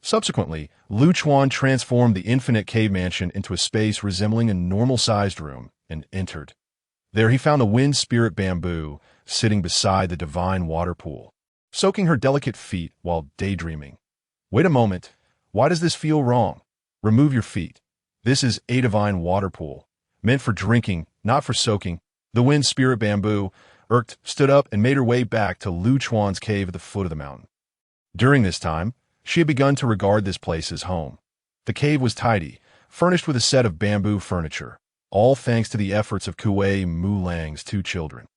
Subsequently, Lu Chuan transformed the infinite cave mansion into a space resembling a normal-sized room and entered. There he found the wind spirit bamboo sitting beside the divine water pool, soaking her delicate feet while daydreaming. Wait a moment. Why does this feel wrong? Remove your feet. This is a divine water pool, meant for drinking, not for soaking. The wind spirit bamboo, irked, stood up and made her way back to Lu Chuan's cave at the foot of the mountain. During this time, she had begun to regard this place as home. The cave was tidy, furnished with a set of bamboo furniture, all thanks to the efforts of Kuei Mulang's two children.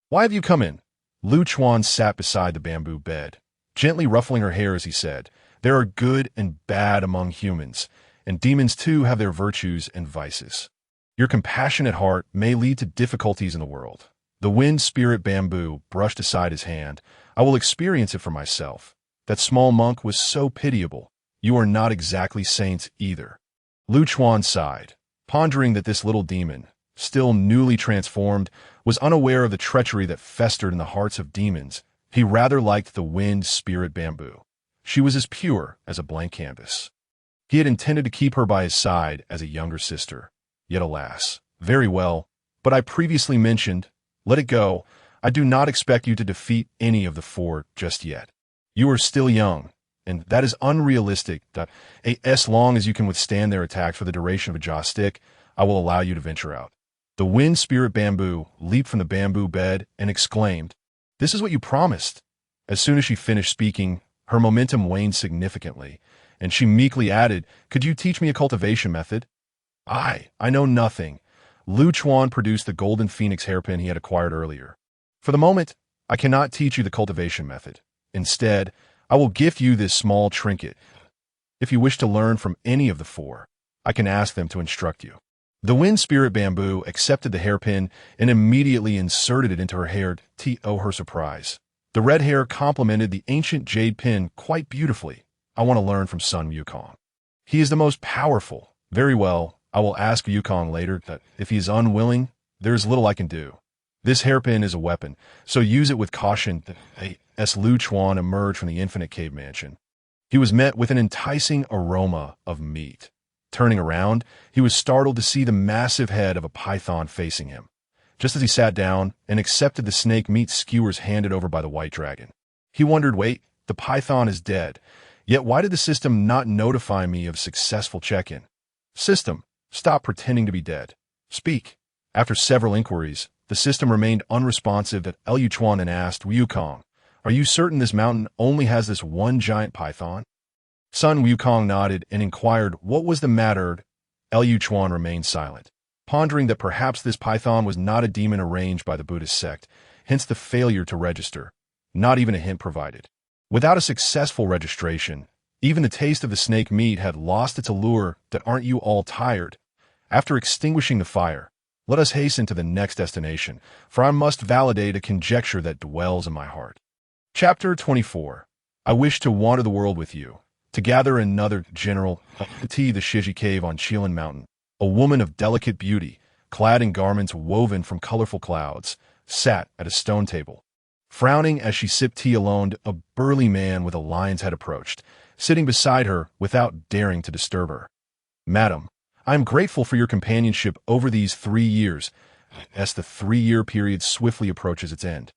Why have you come in? Lu Chuan sat beside the bamboo bed, gently ruffling her hair as he said, there are good and bad among humans, and demons too have their virtues and vices. Your compassionate heart may lead to difficulties in the world. The wind spirit bamboo brushed aside his hand. I will experience it for myself. That small monk was so pitiable. You are not exactly saints either. Lu Chuan sighed, pondering that this little demon, still newly transformed, was unaware of the treachery that festered in the hearts of demons. He rather liked the wind spirit bamboo. She was as pure as a blank canvas. He had intended to keep her by his side as a younger sister. Yet alas, very well, but I previously mentioned, let it go. I do not expect you to defeat any of the four just yet. You are still young, and that is unrealistic. As long as you can withstand their attacks for the duration of a jaw stick, I will allow you to venture out. The wind spirit bamboo leaped from the bamboo bed and exclaimed, "This is what you promised." As soon as she finished speaking, her momentum waned significantly, and she meekly added, "Could you teach me a cultivation method?" I know nothing." Lu Chuan produced the golden phoenix hairpin he had acquired earlier. "For the moment, I cannot teach you the cultivation method. Instead, I will gift you this small trinket. If you wish to learn from any of the four, I can ask them to instruct you." The wind spirit bamboo accepted the hairpin and immediately inserted it into her hair to her surprise. The red hair complemented the ancient jade pin quite beautifully. "I want to learn from Sun Wukong. He is the most powerful." "Very well, I will ask Wukong later that if he is unwilling, there is little I can do. This hairpin is a weapon, so use it with caution." As Lu Chuan emerged from the infinite cave mansion, he was met with an enticing aroma of meat. Turning around, he was startled to see the massive head of a python facing him. Just as he sat down and accepted the snake meat skewers handed over by the white dragon, he wondered, wait, the python is dead. Yet why did the system not notify me of successful check-in? System, stop pretending to be dead. Speak. After several inquiries, the system remained unresponsive at Lu Chuan and asked, "Wukong, are you certain this mountain only has this one giant python?" Sun Wukong nodded and inquired what was the matter. Lu Chuan remained silent, pondering that perhaps this python was not a demon arranged by the Buddhist sect, hence the failure to register. Not even a hint provided. Without a successful registration, even the taste of the snake meat had lost its allure. That aren't you all tired? After extinguishing the fire, let us hasten to the next destination, for I must validate a conjecture that dwells in my heart. Chapter 24. I wish to wander the world with you. To gather another general, the Shiji Cave on Jieyin Mountain, a woman of delicate beauty, clad in garments woven from colorful clouds, sat at a stone table. Frowning as she sipped tea alone, a burly man with a lion's head approached, sitting beside her without daring to disturb her. "Madam, I am grateful for your companionship over these 3 years, as the 3-year period swiftly approaches its end.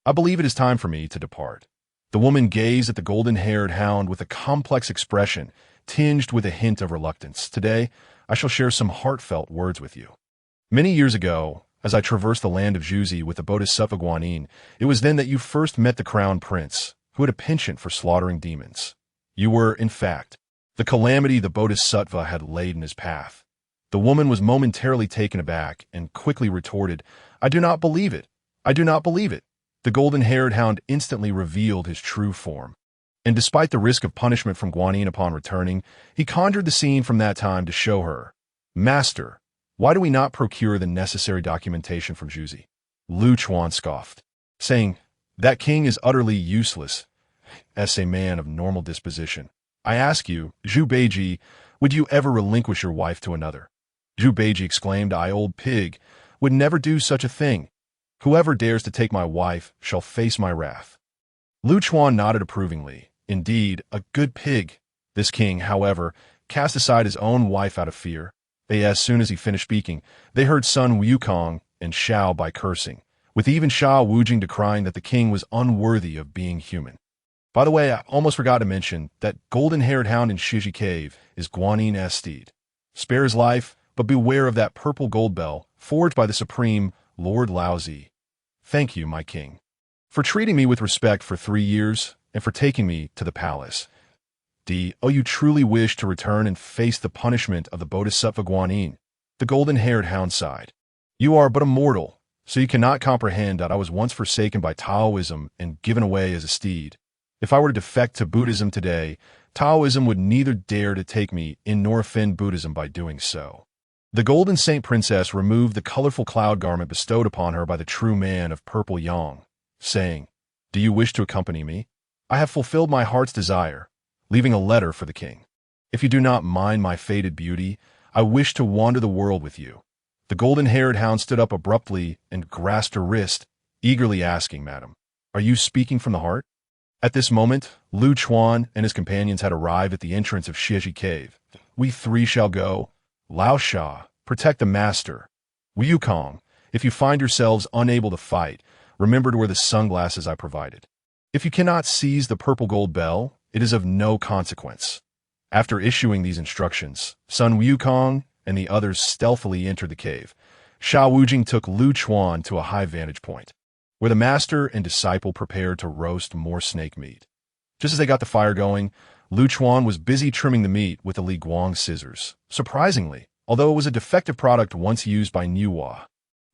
I believe it is time for me to depart." The woman gazed at the golden-haired hound with a complex expression, tinged with a hint of reluctance. "Today, I shall share some heartfelt words with you. Many years ago, as I traversed the land of Zhuzi with the Bodhisattva Guanyin, it was then that you first met the crown prince, who had a penchant for slaughtering demons. You were, in fact, the calamity the Bodhisattva had laid in his path." The woman was momentarily taken aback and quickly retorted, "I do not believe it. I do not believe it." The golden-haired hound instantly revealed his true form, and despite the risk of punishment from Guanyin upon returning, he conjured the scene from that time to show her. "Master, why do we not procure the necessary documentation from Zhuzi?" Lu Chuan scoffed, saying, "That king is utterly useless as a man of normal disposition. I ask you, Zhu Beiji, would you ever relinquish your wife to another?" Zhu Beiji exclaimed, "I, old pig, would never do such a thing. Whoever dares to take my wife shall face my wrath." Lu Chuan nodded approvingly. Indeed, a good pig. This king, however, cast aside his own wife out of fear. As soon as he finished speaking, they heard Sun Wukong and Shao by cursing, with even Shao Wujing decrying that the king was unworthy of being human. By the way, I almost forgot to mention that golden-haired hound in Shiji Cave is Guanyin steed. Spare his life, but beware of that purple gold bell, forged by the supreme Lord Laozi. Thank you, my king, for treating me with respect for 3 years and for taking me to the palace. You truly wish to return and face the punishment of the Bodhisattva Guanyin? The golden-haired hound sighed. You are but a mortal, so you cannot comprehend that I was once forsaken by Taoism and given away as a steed. If I were to defect to Buddhism today, Taoism would neither dare to take me in nor offend Buddhism by doing so." The golden saint princess removed the colorful cloud garment bestowed upon her by the true man of purple yang, saying, "Do you wish to accompany me? I have fulfilled my heart's desire, leaving a letter for the king. If you do not mind my faded beauty, I wish to wander the world with you." The golden-haired hound stood up abruptly and grasped her wrist, eagerly asking, "Madam, are you speaking from the heart?" At this moment, Lu Chuan and his companions had arrived at the entrance of Xieji Cave. We three shall go. Lao Sha, protect the master. Wukong, if you find yourselves unable to fight, remember to wear the sunglasses I provided. If you cannot seize the purple gold bell, it is of no consequence. After issuing these instructions, Sun Wukong and the others stealthily entered the cave. Sha Wujing took Lu Chuan to a high vantage point, where the master and disciple prepared to roast more snake meat. Just as they got the fire going, Lu Chuan was busy trimming the meat with the Li Guang scissors. Surprisingly, although it was a defective product once used by Nuwa,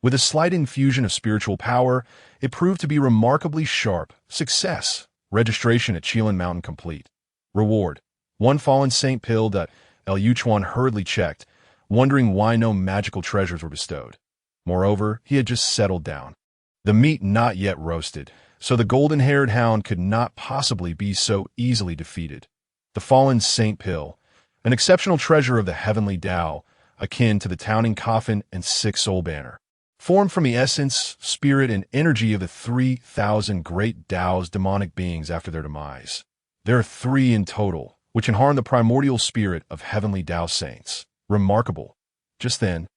with a slight infusion of spiritual power, it proved to be remarkably sharp. Success. Registration at Qilin Mountain complete. Reward. 1 fallen saint pill that Lu Chuan hurriedly checked, wondering why no magical treasures were bestowed. Moreover, he had just settled down. The meat not yet roasted, so the golden-haired hound could not possibly be so easily defeated. The fallen saint pill, an exceptional treasure of the heavenly Tao, akin to the Towning Coffin and Six-Soul Banner, formed from the essence, spirit, and energy of the 3,000 great Tao's demonic beings after their demise. There are 3 in total, which harm the primordial spirit of heavenly Tao saints. Remarkable. Just then,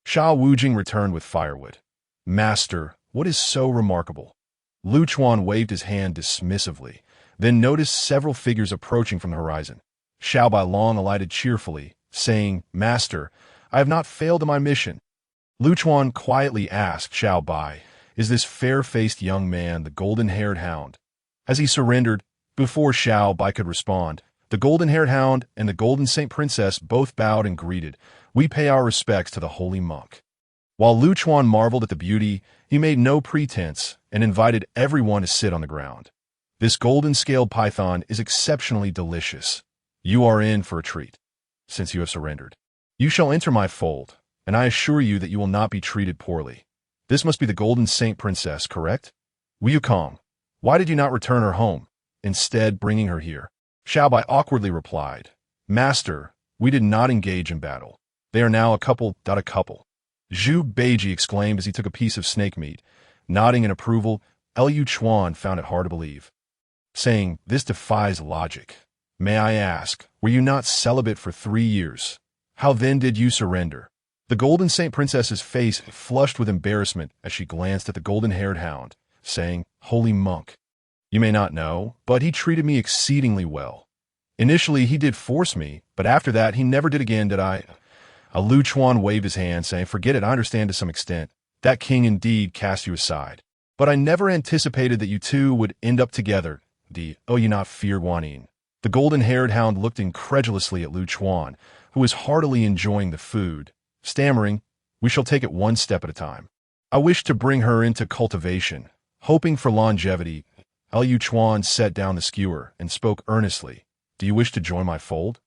Sha Wujing returned with firewood. Master, what is so remarkable? Lu Chuan waved his hand dismissively, then noticed several figures approaching from the horizon. Xiao Bailong alighted cheerfully, saying, Master, I have not failed in my mission. Lu Chuan quietly asked Xiao Bai, is this fair-faced young man the golden-haired hound? As he surrendered, before Xiao Bai could respond, the golden-haired hound and the golden saint princess both bowed and greeted, we pay our respects to the holy monk. While Lu Chuan marveled at the beauty, he made no pretense and invited everyone to sit on the ground. This golden-scaled python is exceptionally delicious. You are in for a treat, since you have surrendered. You shall enter my fold, and I assure you that you will not be treated poorly. This must be the golden saint princess, correct? Wukong, why did you not return her home, instead bringing her here? Xiao Bai awkwardly replied, Master, we did not engage in battle. They are now a couple. Zhu Beiji exclaimed as he took a piece of snake meat. Nodding in approval, Lu Chuan found it hard to believe, saying, this defies logic. May I ask, were you not celibate for 3 years? How then did you surrender? The golden saint princess's face flushed with embarrassment as she glanced at the golden-haired hound, saying, Holy monk, you may not know, but he treated me exceedingly well. Initially, he did force me, but after that, he never did again, did I? Lu Chuan waved his hand, saying, forget it, I understand to some extent. That king indeed cast you aside. But I never anticipated that you two would end up together. Oh, you not fear Guanyin. The golden-haired hound looked incredulously at Lu Chuan, who was heartily enjoying the food, stammering, we shall take it one step at a time. I wish to bring her into cultivation, hoping for longevity. Lu Chuan set down the skewer and spoke earnestly. Do you wish to join my fold?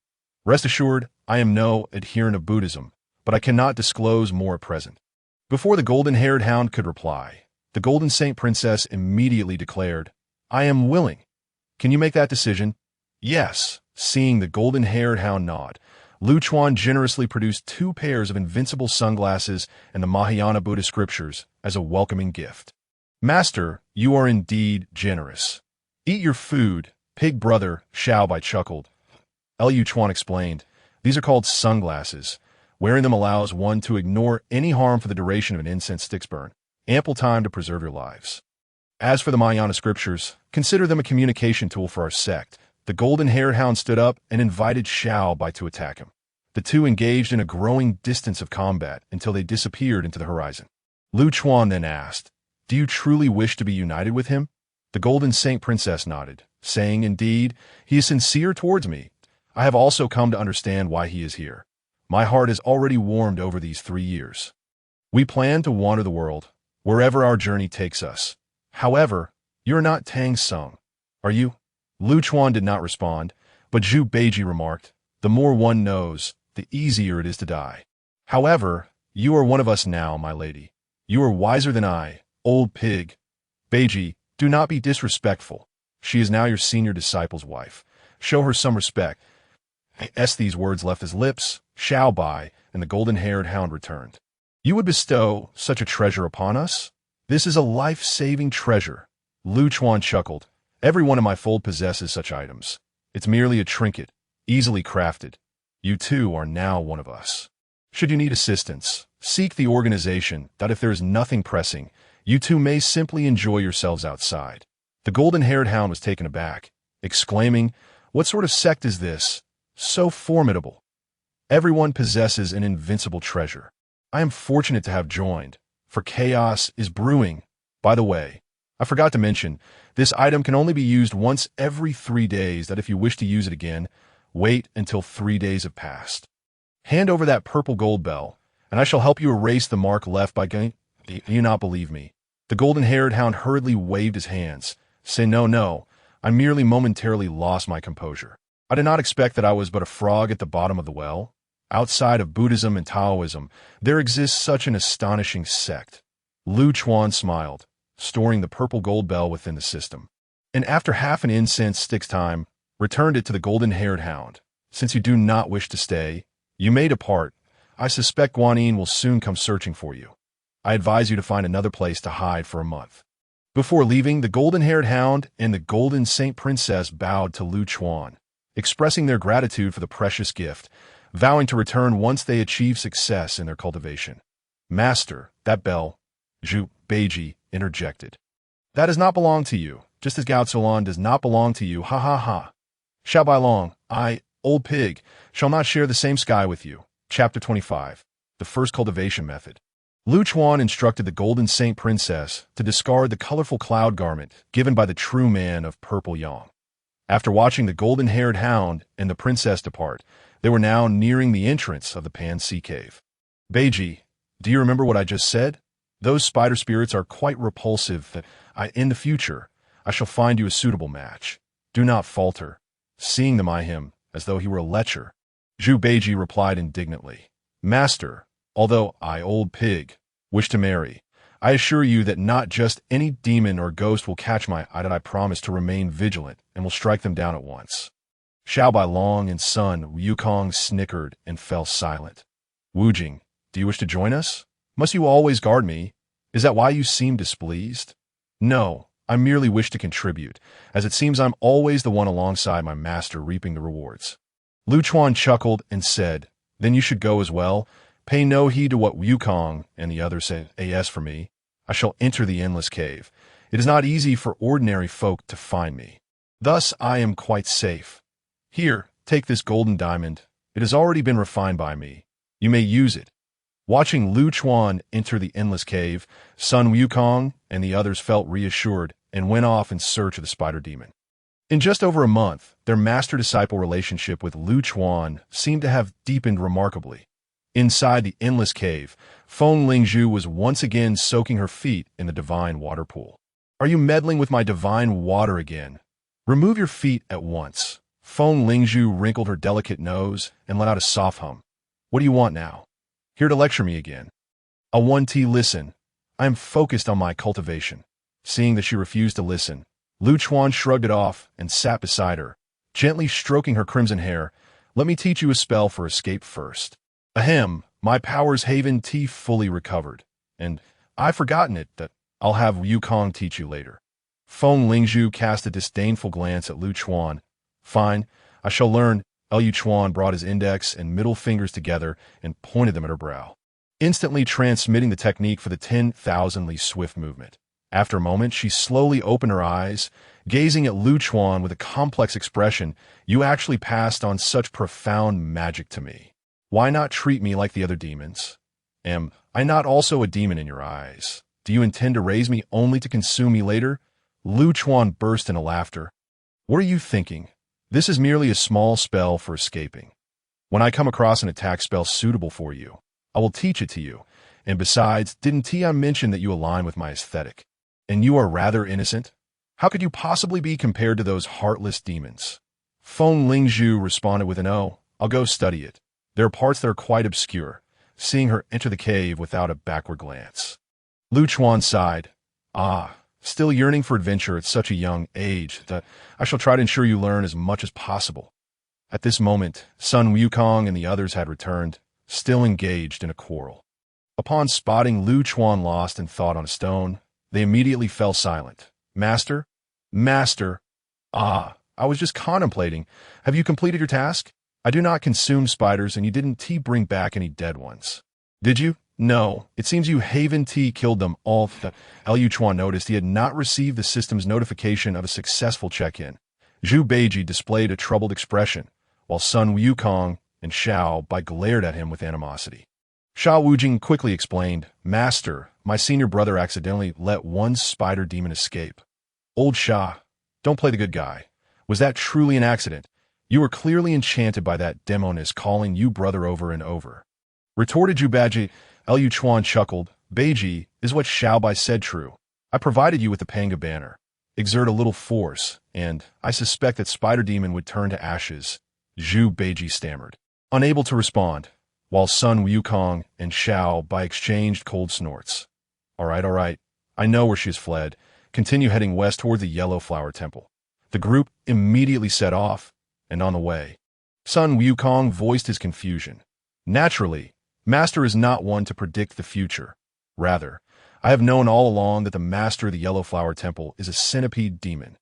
Rest assured, I am no adherent of Buddhism, but I cannot disclose more at present. Before the golden-haired hound could reply, the golden saint princess immediately declared, I am willing. Can you make that decision? Yes. Seeing the golden-haired hound nod, Lu Chuan generously produced 2 pairs of invincible sunglasses and the Mahayana Buddhist scriptures as a welcoming gift. Master, you are indeed generous. Eat your food, pig brother, Xiao Bai chuckled. Lu Chuan explained, these are called sunglasses. Wearing them allows one to ignore any harm for the duration of an incense stick's burn. Ample time to preserve your lives. As for the Mahayana scriptures, consider them a communication tool for our sect. The golden-haired hound stood up and invited Xiao Bai to attack him. The two engaged in a growing distance of combat until they disappeared into the horizon. Lu Chuan then asked, do you truly wish to be united with him? The golden saint princess nodded, saying, indeed, he is sincere towards me. I have also come to understand why he is here. My heart has already warmed over these 3 years. We plan to wander the world, wherever our journey takes us. However, you're not Tang Sung, are you? Lu Chuan did not respond, but Zhu Beiji remarked, the more one knows, the easier it is to die. However, you are one of us now, my lady. You are wiser than I, old pig. Beiji, do not be disrespectful. She is now your senior disciple's wife. Show her some respect. As these words left his lips, Xiao Bai and the golden-haired hound returned. You would bestow such a treasure upon us? This is a life-saving treasure. Lu Chuan chuckled. Every one of my fold possesses such items. It's merely a trinket, easily crafted. You too are now one of us. Should you need assistance, seek the organization that if there is nothing pressing, you two may simply enjoy yourselves outside. The golden-haired hound was taken aback, exclaiming, "What sort of sect is this? So formidable. Everyone possesses an invincible treasure. I am fortunate to have joined, for chaos is brewing. By the way, I forgot to mention, this item can only be used once every 3 days, that if you wish to use it again, wait until 3 days have passed. Hand over that purple gold bell, and I shall help you erase the mark left by going. Do you not believe me?" The golden-haired hound hurriedly waved his hands, saying, No, I merely momentarily lost my composure. I did not expect that I was but a frog at the bottom of the well. Outside of Buddhism and Taoism, there exists such an astonishing sect. Lu Chuan smiled, storing the purple gold bell within the system, and after half an incense stick's time, returned it to the golden-haired hound. "Since you do not wish to stay, you may depart. I suspect Guanyin will soon come searching for you. I advise you to find another place to hide for a month." Before leaving, the golden-haired hound and the golden saint princess bowed to Lu Chuan, expressing their gratitude for the precious gift, vowing to return once they achieve success in their cultivation. "Master, that bell," Zhu Beiji interjected. "That does not belong to you, just as Gao Tsulan does not belong to you, ha ha ha. Xiao Bailong, I, old pig, shall not share the same sky with you." Chapter 25. The First Cultivation Method. Lu Chuan instructed the golden saint princess to discard the colorful cloud garment given by the true man of purple yang. After watching the golden-haired hound and the princess depart, they were now nearing the entrance of the Pan Sea Cave. "Beiji, do you remember what I just said? Those spider spirits are quite repulsive. That in the future, I shall find you a suitable match. Do not falter." Seeing them eye him, as though he were a lecher, Zhu Beiji replied indignantly, "Master, although I, old pig, wish to marry, I assure you that not just any demon or ghost will catch my eye, that I promise to remain vigilant and will strike them down at once." Xiao Bailong and son Wukong snickered and fell silent. "Wu Jing, do you wish to join us? Must you always guard me? Is that why you seem displeased?" "No, I merely wish to contribute, as it seems I'm always the one alongside my master reaping the rewards." Lu Chuan chuckled and said, "Then you should go as well. Pay no heed to what Wukong and the others say. As for me, I shall enter the endless cave. It is not easy for ordinary folk to find me. Thus I am quite safe. Here, take this golden diamond. It has already been refined by me. You may use it." Watching Lu Chuan enter the endless cave, Sun Wukong and the others felt reassured and went off in search of the spider demon. In just over a month, their master-disciple relationship with Lu Chuan seemed to have deepened remarkably. Inside the endless cave, Feng Lingzhu was once again soaking her feet in the divine water pool. "Are you meddling with my divine water again? Remove your feet at once." Feng Lingzhu wrinkled her delicate nose and let out a soft hum. "What do you want now? Here to lecture me again?" "Zhunti, listen. I am focused on my cultivation." Seeing that she refused to listen, Lu Chuan shrugged it off and sat beside her, gently stroking her crimson hair. "Let me teach you a spell for escape first. Ahem, my powers haven tea fully recovered, and I've forgotten it that I'll have Wukong teach you later." Feng Lingzhu cast a disdainful glance at Lu Chuan. "Fine, I shall learn." Lu Chuan brought his index and middle fingers together and pointed them at her brow, instantly transmitting the technique for the 10,000 li swift movement. After a moment, she slowly opened her eyes, gazing at Lu Chuan with a complex expression. "You actually passed on such profound magic to me. Why not treat me like the other demons? Am I not also a demon in your eyes? Do you intend to raise me only to consume me later?" Lu Chuan burst into laughter. "What are you thinking? This is merely a small spell for escaping. When I come across an attack spell suitable for you, I will teach it to you. And besides, didn't I mention that you align with my aesthetic? And you are rather innocent. How could you possibly be compared to those heartless demons?" Feng Lingzhu responded with an "Oh, I'll go study it. There are parts that are quite obscure," seeing her enter the cave without a backward glance. Lu Chuan sighed. Still yearning for adventure at such a young age, that I shall try to ensure you learn as much as possible." At this moment, Sun Wukong and the others had returned, still engaged in a quarrel. Upon spotting Lu Chuan lost in thought on a stone, they immediately fell silent. Master, Ah, I was just contemplating. Have you completed your task? I do not consume spiders, and you didn't bring back any dead ones. Did you? No. It seems you Haven T killed them all. Liu Chuan noticed he had not received the system's notification of a successful check-in. Zhu Beiji displayed a troubled expression, while Sun Wukong and Xiao Bai glared at him with animosity. Sha Wujing quickly explained, Master, my senior brother accidentally let one spider demon escape. Old Sha, don't play the good guy. Was that truly an accident? You were clearly enchanted by that demoness calling you brother over and over. Retorted Zhu Beiji. Liu Chuan chuckled. Beiji, is what Xiao Bai said true? I provided you with the Pangu banner. Exert a little force, and I suspect that Spider Demon would turn to ashes. Zhu Beiji stammered, unable to respond, while Sun Wukong and Xiao Bai exchanged cold snorts. All right. I know where she has fled. Continue heading west toward the Yellow Flower Temple. The group immediately set off, and on the way, Sun Wukong voiced his confusion. Naturally, Master is not one to predict the future. Rather, I have known all along that the Master of the Yellow Flower Temple is a centipede demon.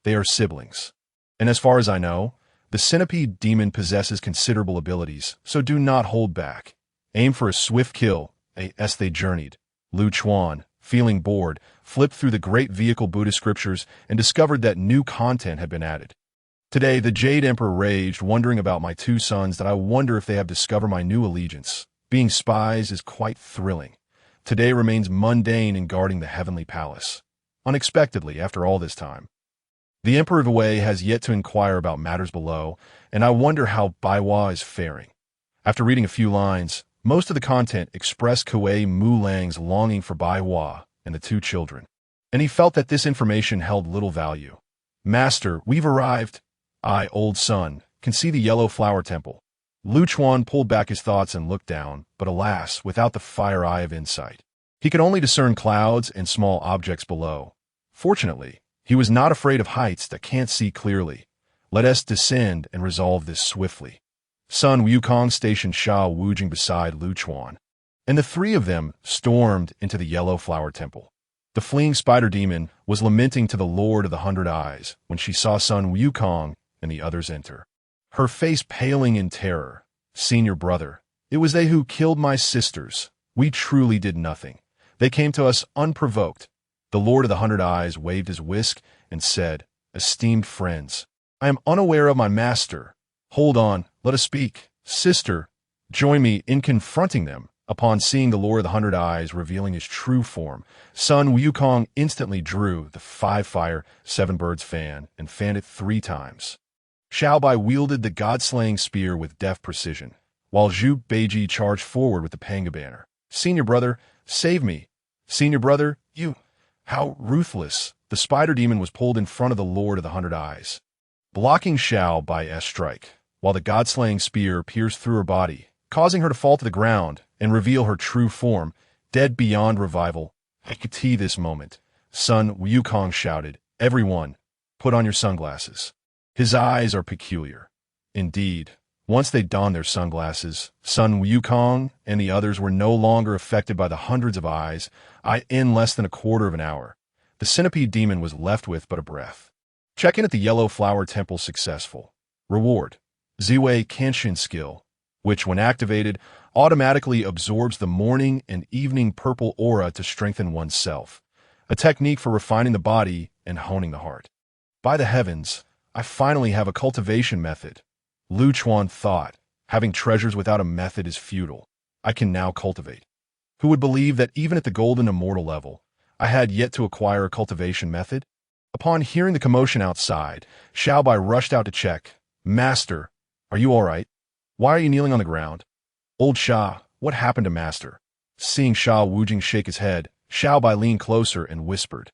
They are siblings. And as far as I know, the centipede demon possesses considerable abilities, so do not hold back. Aim for a swift kill, as they journeyed. Liu Chuan, feeling bored, flipped through the great vehicle Buddhist scriptures and discovered that new content had been added. Today, the Jade Emperor raged, wondering about my two sons that I wonder if they have discovered my new allegiance. Being spies is quite thrilling. Today remains mundane in guarding the heavenly palace. Unexpectedly, after all this time. The Emperor of Wei has yet to inquire about matters below, and I wonder how Baiwa is faring. After reading a few lines, most of the content expressed Kuei Mulang's longing for Baiwa and the two children, and he felt that this information held little value. Master, we've arrived. I, old son, can see the Yellow Flower Temple. Liu Chuan pulled back his thoughts and looked down, but alas, without the fire eye of insight. He could only discern clouds and small objects below. Fortunately, he was not afraid of heights that can't see clearly. Let us descend and resolve this swiftly. Sun Wukong stationed Sha Wujing beside Liu Chuan, and the three of them stormed into the Yellow Flower Temple. The fleeing spider demon was lamenting to the Lord of the 100 Eyes when she saw Sun Wukong and the others enter. Her face paling in terror. Senior brother, it was they who killed my sisters. We truly did nothing. They came to us unprovoked. The Lord of the 100 Eyes waved his whisk and said, Esteemed friends, I am unaware of my master. Hold on, let us speak. Sister, join me in confronting them. Upon seeing the Lord of the 100 Eyes revealing his true form, Sun Wukong instantly drew the 5-fire, 7-birds fan and fanned it 3 times. Xiao Bai wielded the god-slaying spear with deft precision, while Zhu Beiji charged forward with the Pangu banner. Senior brother, save me. Senior brother, you. How ruthless. The spider demon was pulled in front of the Lord of the 100 Eyes, blocking Xiao Bai's strike, while the god-slaying spear pierced through her body, causing her to fall to the ground and reveal her true form, dead beyond revival. I could see this moment. Sun Wukong shouted, Everyone, put on your sunglasses. His eyes are peculiar. Indeed, once they donned their sunglasses, Sun Wukong and the others were no longer affected by the hundreds of eyes. In less than a quarter of an hour, the centipede demon was left with but a breath. Check-in at the Yellow Flower Temple successful. Reward: Ziwei Kenshin skill, which when activated, automatically absorbs the morning and evening purple aura to strengthen oneself. A technique for refining the body and honing the heart. By the heavens, I finally have a cultivation method. Liu Chuan thought, having treasures without a method is futile. I can now cultivate. Who would believe that even at the golden immortal level, I had yet to acquire a cultivation method? Upon hearing the commotion outside, Xiao Bai rushed out to check. Master, are you all right? Why are you kneeling on the ground? Old Sha, what happened to Master? Seeing Sha Wujing shake his head, Xiao Bai leaned closer and whispered,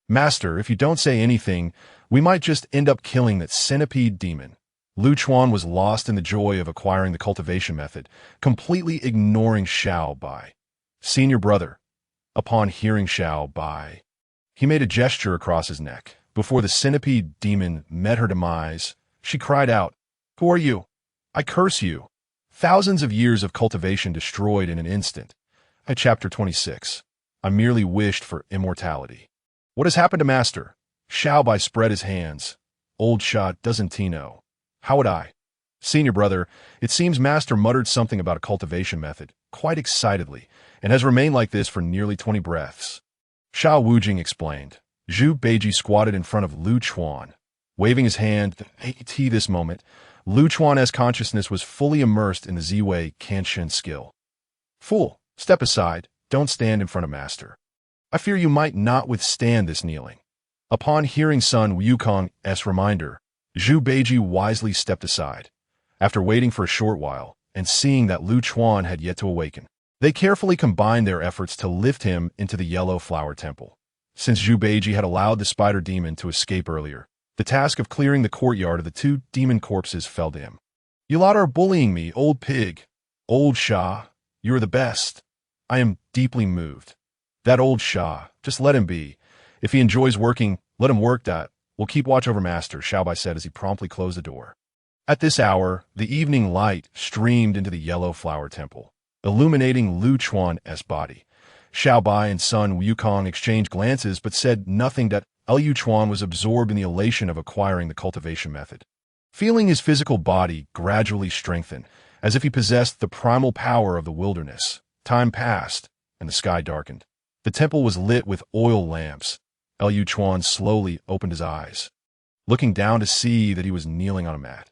Master, if you don't say anything, we might just end up killing that centipede demon. Liu Chuan was lost in the joy of acquiring the cultivation method, completely ignoring Xiao Bai. Senior brother. Upon hearing Xiao Bai, he made a gesture across his neck. Before the centipede demon met her demise, she cried out, Who are you? I curse you. Thousands of years of cultivation destroyed in an instant. Chapter 26. I merely wished for immortality. What has happened to Master? Xiao Bai spread his hands. old shot, doesn't he know? How would I? Senior brother, it seems Master muttered something about a cultivation method, quite excitedly, and has remained like this for nearly 20 breaths. Xiao Wujing explained. Zhu Beiji squatted in front of Lu Chuan, waving his hand. At this moment, Lu Chuan's consciousness was fully immersed in the Ziwei Kanshin skill. Fool, step aside, don't stand in front of Master. I fear you might not withstand this kneeling. Upon hearing Sun Wukong's reminder, Zhu Beiji wisely stepped aside. After waiting for a short while, and seeing that Lu Chuan had yet to awaken, they carefully combined their efforts to lift him into the Yellow Flower Temple. Since Zhu Beiji had allowed the spider demon to escape earlier, the task of clearing the courtyard of the two demon corpses fell to him. You lot are bullying me, old pig. Old Sha, you are the best. I am deeply moved. That old Sha, just let him be. If he enjoys working, let him work that. We'll keep watch over Master, Xiaobai said as he promptly closed the door. At this hour, the evening light streamed into the Yellow Flower Temple, illuminating Lu Chuan's body. Xiaobai and Sun Wukong exchanged glances but said nothing. That Liu Chuan was absorbed in the elation of acquiring the cultivation method. Feeling his physical body gradually strengthen, as if he possessed the primal power of the wilderness, time passed, and the sky darkened. The temple was lit with oil lamps. Liu Chuan slowly opened his eyes, looking down to see that he was kneeling on a mat.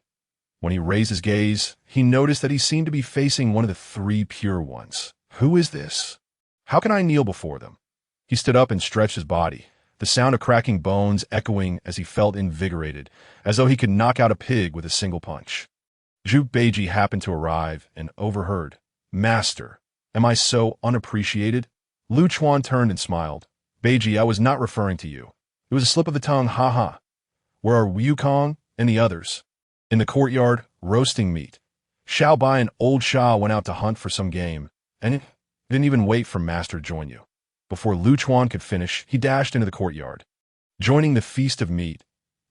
When he raised his gaze, he noticed that he seemed to be facing one of the three pure ones. Who is this? How can I kneel before them? He stood up and stretched his body, the sound of cracking bones echoing as he felt invigorated, as though he could knock out a pig with a single punch. Zhu Beiji happened to arrive and overheard. Master, am I so unappreciated? Lu Chuan turned and smiled. Beiji, I was not referring to you. It was a slip of the tongue, ha. Where are Wukong and the others? In the courtyard, roasting meat. Xiaobai and old Sha went out to hunt for some game, and didn't even wait for Master to join you. Before Lu Chuan could finish, he dashed into the courtyard, joining the feast of meat.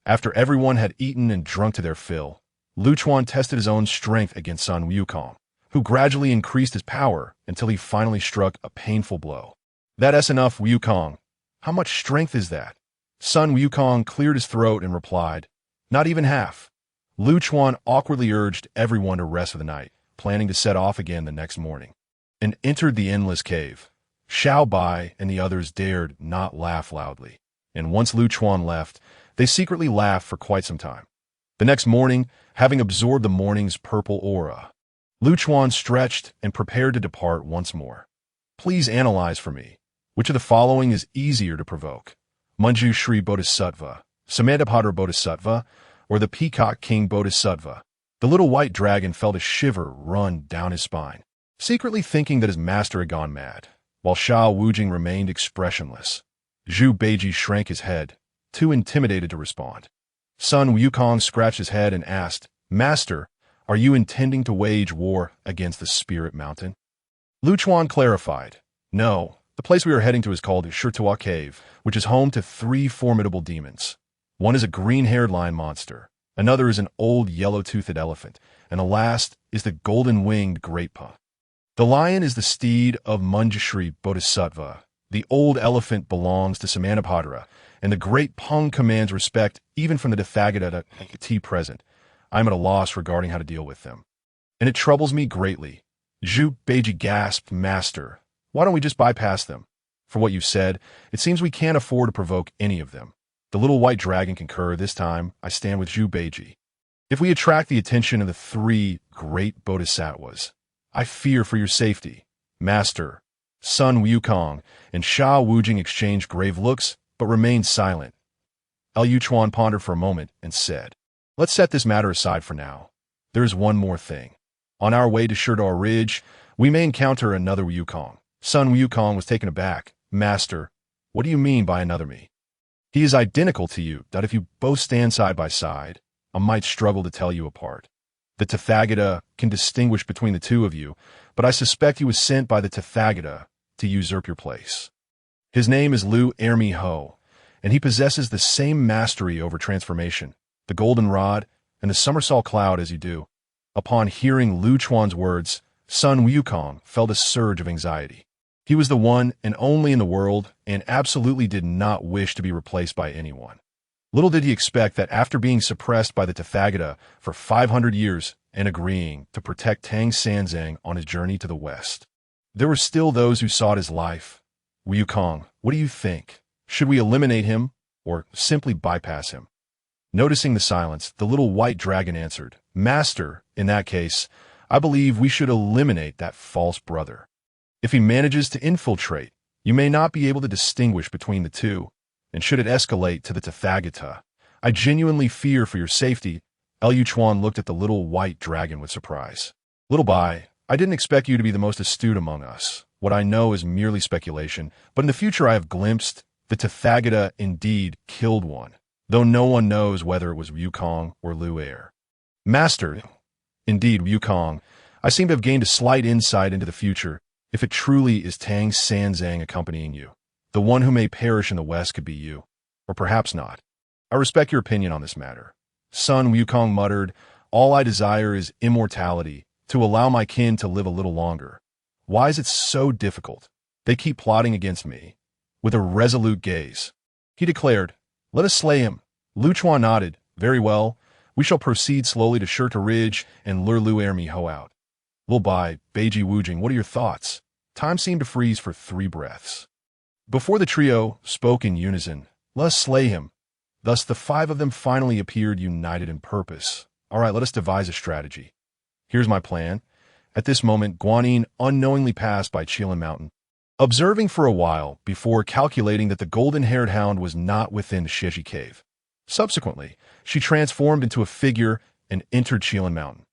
After everyone had eaten and drunk to their fill, Lu Chuan tested his own strength against Sun Wukong, who gradually increased his power until he finally struck a painful blow. That's enough, Wukong. How much strength is that? Sun Wukong cleared his throat and replied, not even half. Lu Chuan awkwardly urged everyone to rest for the night, planning to set off again the next morning, and entered the endless cave. Xiaobai and the others dared not laugh loudly, and once Lu Chuan left, they secretly laughed for quite some time. The next morning, having absorbed the morning's purple aura, Lu Chuan stretched and prepared to depart once more. Please analyze for me. Which of the following is easier to provoke? Manju Shri Bodhisattva, Samantabhadra Bodhisattva, or the Peacock King Bodhisattva? The little white dragon felt a shiver run down his spine, secretly thinking that his master had gone mad, while Xiao Wujing remained expressionless. Zhu Beiji shrank his head, too intimidated to respond. Sun Wukong scratched his head and asked, Master, are you intending to wage war against the Spirit Mountain? Lu Chuan clarified, no. The place we are heading to is called Shirtua Cave, which is home to three formidable demons. One is a green-haired lion monster, another is an old yellow-toothed elephant, and the last is the golden-winged great Pangu. The lion is the steed of Manjushri Bodhisattva, the old elephant belongs to Samantabhadra, and the great Pangu commands respect even from the Tathagata present. I am at a loss regarding how to deal with them, and it troubles me greatly. Zhu Beiji gasped, Master, why don't we just bypass them? For what you've said, it seems we can't afford to provoke any of them. The little white dragon concurred. This time, I stand with Zhu Beiji. If we attract the attention of the three great bodhisattvas, I fear for your safety. Master, Sun Wukong, and Xiao Wujing exchanged grave looks, but remained silent. Liu Chuan pondered for a moment and said, let's set this matter aside for now. There is one more thing. On our way to Shirtua Ridge, we may encounter another Wukong. Sun Wukong was taken aback. Master, what do you mean by another me? He is identical to you, that if you both stand side by side, I might struggle to tell you apart. The Tathagata can distinguish between the two of you, but I suspect he was sent by the Tathagata to usurp your place. His name is Lu Ermi Ho, and he possesses the same mastery over transformation, the golden rod, and the somersault cloud as you do. Upon hearing Lu Chuan's words, Sun Wukong felt a surge of anxiety. He was the one and only in the world and absolutely did not wish to be replaced by anyone. Little did he expect that after being suppressed by the Tathagata for 500 years and agreeing to protect Tang Sanzang on his journey to the west, there were still those who sought his life. Wukong, what do you think? Should we eliminate him or simply bypass him? Noticing the silence, the little white dragon answered, Master, in that case, I believe we should eliminate that false brother. If he manages to infiltrate, you may not be able to distinguish between the two, and should it escalate to the Tathagata, I genuinely fear for your safety. Liu Chuan looked at the little white dragon with surprise. Little Bai, I didn't expect you to be the most astute among us. What I know is merely speculation, but in the future I have glimpsed the Tathagata indeed killed one, though no one knows whether it was Wukong or Lu Er. Master, indeed Wukong, I seem to have gained a slight insight into the future. If it truly is Tang Sanzang accompanying you, the one who may perish in the west could be you, or perhaps not. I respect your opinion on this matter. Son, Wukong muttered, all I desire is immortality, to allow my kin to live a little longer. Why is it so difficult? They keep plotting against me. With a resolute gaze, he declared, let us slay him. Lu Chuan nodded, very well. We shall proceed slowly to Shirta Ridge and lure Lu Er Miho out. Lil Bai, Beiji Wujing, what are your thoughts? Time seemed to freeze for 3 breaths. Before the trio spoke in unison, let us slay him. Thus the 5 of them finally appeared united in purpose. All right, let us devise a strategy. Here's my plan. At this moment, Guanyin unknowingly passed by Jieyin Mountain, observing for a while before calculating that the golden-haired hound was not within the Shiji cave. Subsequently, she transformed into a figure and entered Jieyin Mountain.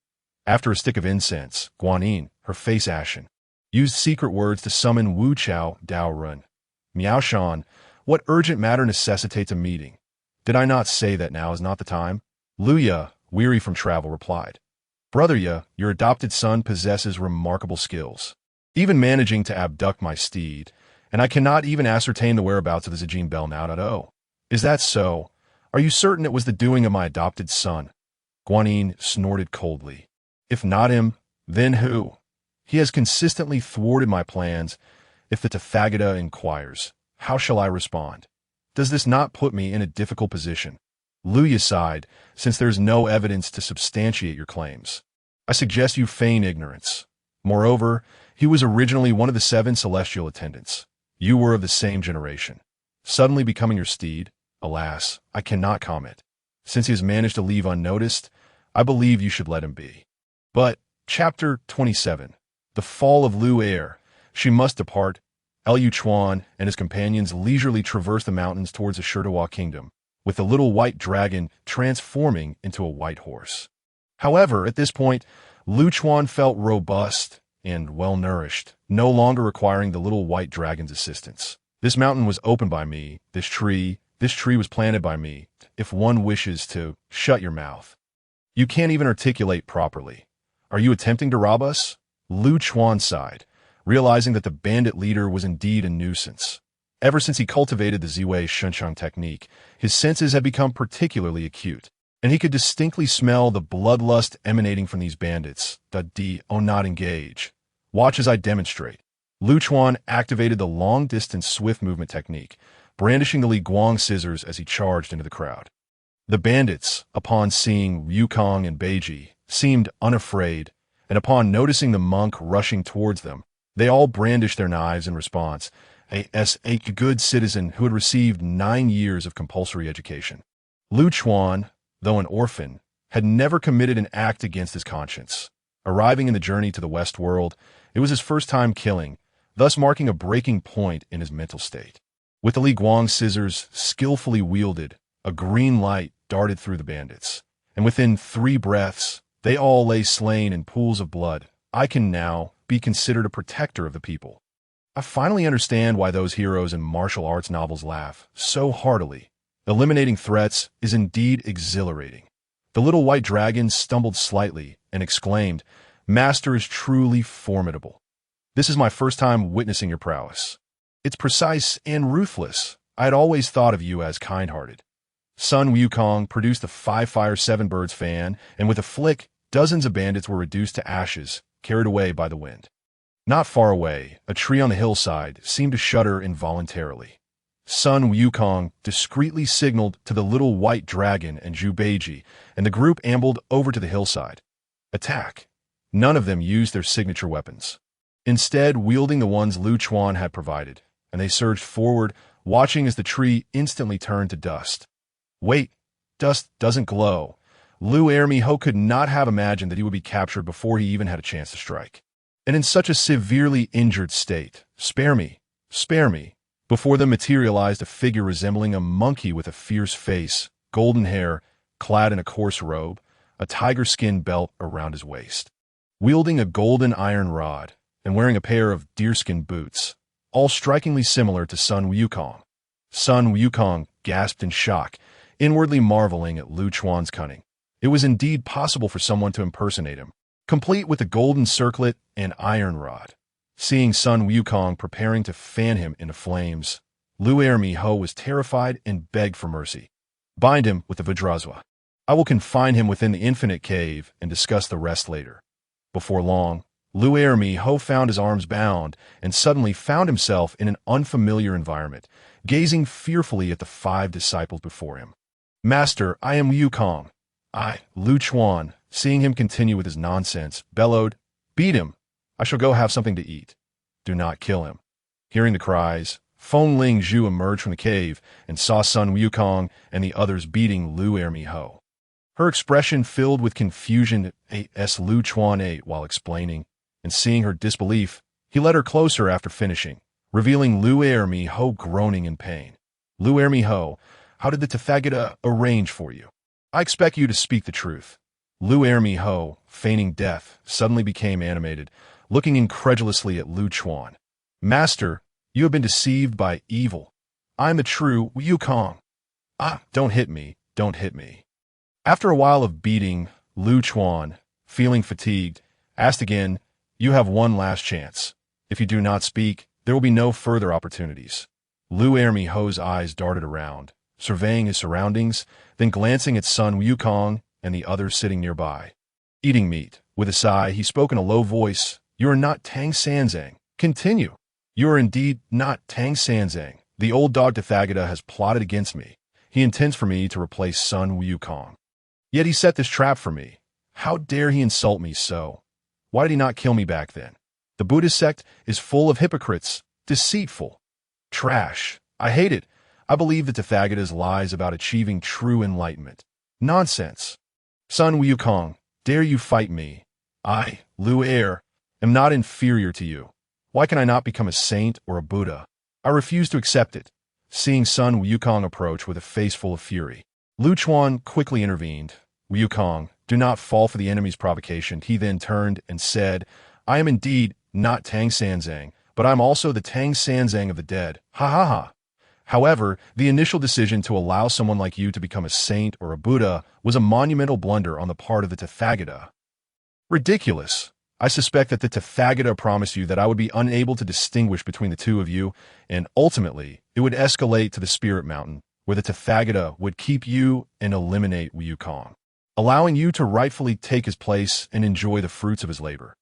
After a stick of incense, Guanyin, her face ashen, used secret words to summon Wu Chao Dao Run. Miao Shan, what urgent matter necessitates a meeting? Did I not say that now is not the time? Lu Ya, weary from travel, replied, Brother Ya, your adopted son possesses remarkable skills, even managing to abduct my steed, and I cannot even ascertain the whereabouts of the Zijin Bell now. Is that so? Are you certain it was the doing of my adopted son? Guanyin snorted coldly. If not him, then who? He has consistently thwarted my plans. If the Tathagata inquires, how shall I respond? Does this not put me in a difficult position? Lu Ya sighed, since there is no evidence to substantiate your claims. I suggest you feign ignorance. Moreover, he was originally one of the 7 celestial attendants. You were of the same generation. Suddenly becoming your steed, alas, I cannot comment. Since he has managed to leave unnoticed, I believe you should let him be. But, Chapter 27, The Fall of Lu Er. She must depart. Liu Chuan and his companions leisurely traversed the mountains towards the Shirtawa kingdom, with the little white dragon transforming into a white horse. However, at this point, Lu Chuan felt robust and well-nourished, no longer requiring the little white dragon's assistance. This mountain was opened by me, this tree was planted by me. If one wishes to, shut your mouth. You can't even articulate properly. Are you attempting to rob us? Lu Chuan sighed, realizing that the bandit leader was indeed a nuisance. Ever since he cultivated the Ziwei Shunshang technique, his senses had become particularly acute, and he could distinctly smell the bloodlust emanating from these bandits. Not engage. Watch as I demonstrate. Lu Chuan activated the long-distance swift movement technique, brandishing the Li Guang scissors as he charged into the crowd. The bandits, upon seeing Wukong and Beiji, seemed unafraid, and upon noticing the monk rushing towards them, they all brandished their knives in response, as a good citizen who had received 9 years of compulsory education. Lu Chuan, though an orphan, had never committed an act against his conscience. Arriving in the journey to the West World, it was his first time killing, thus marking a breaking point in his mental state. With the Li Guang scissors skillfully wielded, a green light darted through the bandits, and within 3 breaths, they all lay slain in pools of blood. I can now be considered a protector of the people. I finally understand why those heroes in martial arts novels laugh so heartily. Eliminating threats is indeed exhilarating. The little white dragon stumbled slightly and exclaimed, Master is truly formidable. This is my first time witnessing your prowess. It's precise and ruthless. I had always thought of you as kind-hearted. Sun Wukong produced the 5-fire 7-birds fan, and with a flick, dozens of bandits were reduced to ashes, carried away by the wind. Not far away, a tree on the hillside seemed to shudder involuntarily. Sun Wukong discreetly signaled to the little white dragon and Zhu Beiji, and the group ambled over to the hillside. Attack! None of them used their signature weapons, instead wielding the ones Lu Chuan had provided, and they surged forward, watching as the tree instantly turned to dust. Wait, dust doesn't glow. Lu Ermiho could not have imagined that he would be captured before he even had a chance to strike. And in such a severely injured state, spare me, spare me. Before them materialized a figure resembling a monkey with a fierce face, golden hair, clad in a coarse robe, a tiger skin belt around his waist, wielding a golden iron rod, and wearing a pair of deerskin boots, all strikingly similar to Sun Wukong. Sun Wukong gasped in shock, inwardly marveling at Lu Chuan's cunning. It was indeed possible for someone to impersonate him, complete with the golden circlet and iron rod. Seeing Sun Wukong preparing to fan him into flames, Lu Ermiho was terrified and begged for mercy. Bind him with the Vajrazwa. I will confine him within the infinite cave and discuss the rest later. Before long, Lu Ermiho found his arms bound and suddenly found himself in an unfamiliar environment, gazing fearfully at the 5 disciples before him. Master, I am Wukong. Lu Chuan, seeing him continue with his nonsense, bellowed, Beat him! I shall go have something to eat. Do not kill him. Hearing the cries, Feng Lingzhu emerged from the cave and saw Sun Wukong and the others beating Lu Ermiho. Her expression filled with confusion as Lu Chuan ate while explaining, and seeing her disbelief, he led her closer after finishing, revealing Lu Ermiho groaning in pain. Lu Ermiho, how did the Tathagata arrange for you? I expect you to speak the truth. Lu Ermiho, feigning death, suddenly became animated, looking incredulously at Lu Chuan. Master, you have been deceived by evil. I am the true Wukong. Don't hit me, don't hit me. After a while of beating, Lu Chuan, feeling fatigued, asked again, You have one last chance. If you do not speak, there will be no further opportunities. Lu Ermiho's eyes darted around, surveying his surroundings, then glancing at Sun Wukong and the others sitting nearby. Eating meat. With a sigh, he spoke in a low voice, You are not Tang Sanzang. Continue. You are indeed not Tang Sanzang. The old dog Tathagata has plotted against me. He intends for me to replace Sun Wukong. Yet he set this trap for me. How dare he insult me so? Why did he not kill me back then? The Buddhist sect is full of hypocrites, deceitful. Trash. I hate it. I believe the Tathagata's lies about achieving true enlightenment. Nonsense. Sun Wukong, dare you fight me? I, Lu Er, am not inferior to you. Why can I not become a saint or a Buddha? I refuse to accept it. Seeing Sun Wukong approach with a face full of fury, Lu Chuan quickly intervened. Wukong, do not fall for the enemy's provocation. He then turned and said, I am indeed not Tang Sanzang, but I am also the Tang Sanzang of the dead. Ha ha ha. However, the initial decision to allow someone like you to become a saint or a Buddha was a monumental blunder on the part of the Tathagata. Ridiculous. I suspect that the Tathagata promised you that I would be unable to distinguish between the two of you, and ultimately, it would escalate to the Spirit Mountain, where the Tathagata would keep you and eliminate Wukong, allowing you to rightfully take his place and enjoy the fruits of his labor.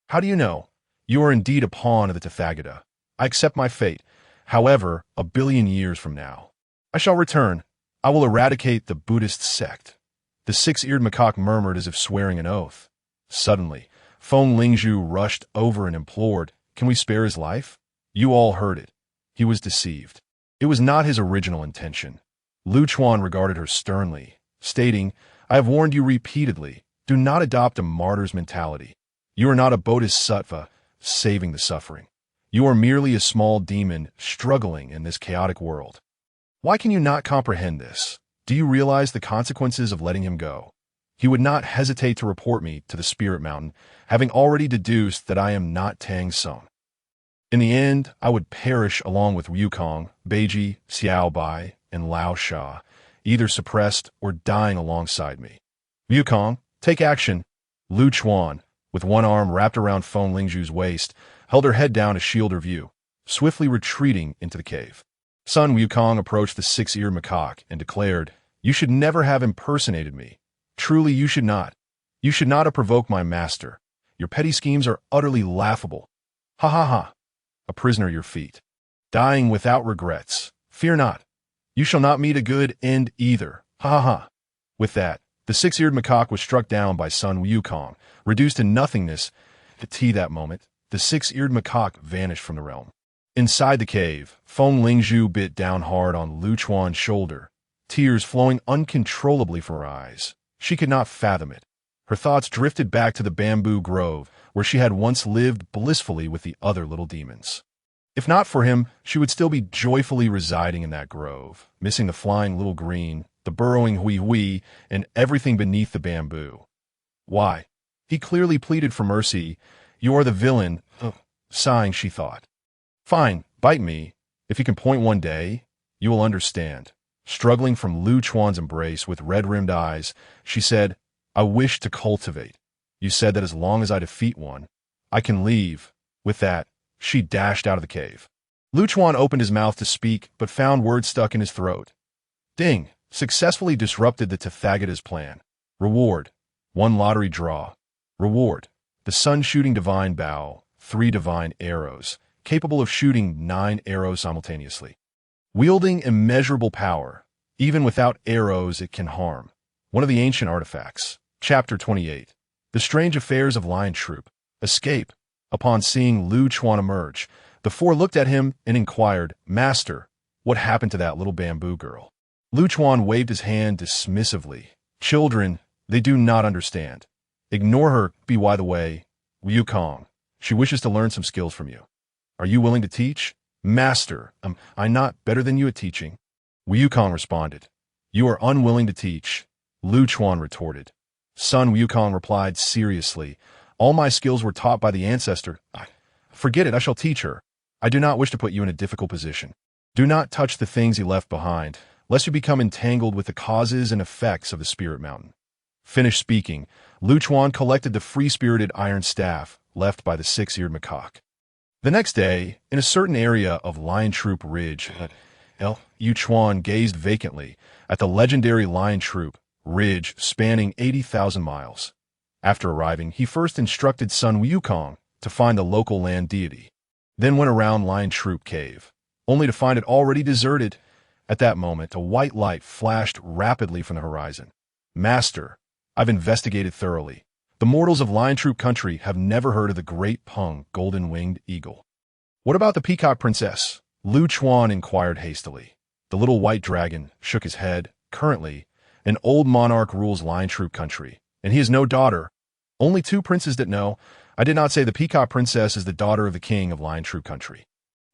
How do you know? You are indeed a pawn of the Tathagata. I accept my fate. However, 1 billion years from now, I shall return. I will eradicate the Buddhist sect. The 6-eared macaque murmured as if swearing an oath. Suddenly, Feng Lingzhu rushed over and implored, Can we spare his life? You all heard it. He was deceived. It was not his original intention. Lu Chuan regarded her sternly, stating, I have warned you repeatedly, do not adopt a martyr's mentality. You are not a bodhisattva saving the suffering. You are merely a small demon struggling in this chaotic world. Why can you not comprehend this? Do you realize the consequences of letting him go? He would not hesitate to report me to the Spirit Mountain, having already deduced that I am not Tang Song. In the end, I would perish along with Wukong, Beiji, Xiao Bai, and Lao Sha, either suppressed or dying alongside me. Wukong, take action. Lu Chuan, with one arm wrapped around Feng Lingzhu's waist, held her head down to shield her view, swiftly retreating into the cave. Sun Wukong approached the 6-eared macaque and declared, You should never have impersonated me. Truly you should not. You should not have provoked my master. Your petty schemes are utterly laughable. Ha ha ha. A prisoner at your feet. Dying without regrets. Fear not. You shall not meet a good end either. Ha ha ha. With that, the six-eared macaque was struck down by Sun Wukong, reduced to nothingness. At that moment, the six-eared macaque vanished from the realm. Inside the cave, Feng Lingzhu bit down hard on Lu Chuan's shoulder, tears flowing uncontrollably from her eyes. She could not fathom it. Her thoughts drifted back to the bamboo grove, where she had once lived blissfully with the other little demons. If not for him, she would still be joyfully residing in that grove, missing the flying little green, the burrowing hui-hui, and everything beneath the bamboo. Why? He clearly pleaded for mercy. You are the villain. Sighing, she thought. Fine, bite me. If you can point one day, you will understand. Struggling from Lu Chuan's embrace with red-rimmed eyes, she said, I wish to cultivate. You said that as long as I defeat one, I can leave. With that, she dashed out of the cave. Lu Chuan opened his mouth to speak, but found words stuck in his throat. Ding! Successfully disrupted the Tathagata's plan. Reward. 1 lottery draw. Reward. The sun-shooting divine bow, 3 divine arrows, capable of shooting 9 arrows simultaneously. Wielding immeasurable power. Even without arrows, it can harm. One of the ancient artifacts. Chapter 28. The Strange Affairs of Lion Troop. Escape. Upon seeing Lu Chuan emerge, the four looked at him and inquired, Master, what happened to that little bamboo girl? Lu Chuan waved his hand dismissively. Children, they do not understand. Ignore her, by the way. Wukong, she wishes to learn some skills from you. Are you willing to teach? Master, am I not better than you at teaching? Wukong responded. You are unwilling to teach. Lu Chuan retorted. Son Wukong replied seriously. All my skills were taught by the ancestor. Forget it, I shall teach her. I do not wish to put you in a difficult position. Do not touch the things he left behind, lest you become entangled with the causes and effects of the spirit mountain. Finished speaking, Lu Chuan collected the free-spirited iron staff left by the six-eared macaque. The next day, in a certain area of Lion Troop Ridge, Lu Chuan gazed vacantly at the legendary Lion Troop Ridge spanning 80,000 miles. After arriving, he first instructed Sun Wukong to find the local land deity, then went around Lion Troop Cave, only to find it already deserted. At that moment, a white light flashed rapidly from the horizon. Master, I've investigated thoroughly. The mortals of Lion Troop country have never heard of the great Peng golden-winged eagle. What about the peacock princess? Lu Chuan inquired hastily. The little white dragon shook his head. Currently, an old monarch rules Lion Troop country, and he has no daughter. Only 2 princes that know. I did not say the peacock princess is the daughter of the king of Lion Troop country.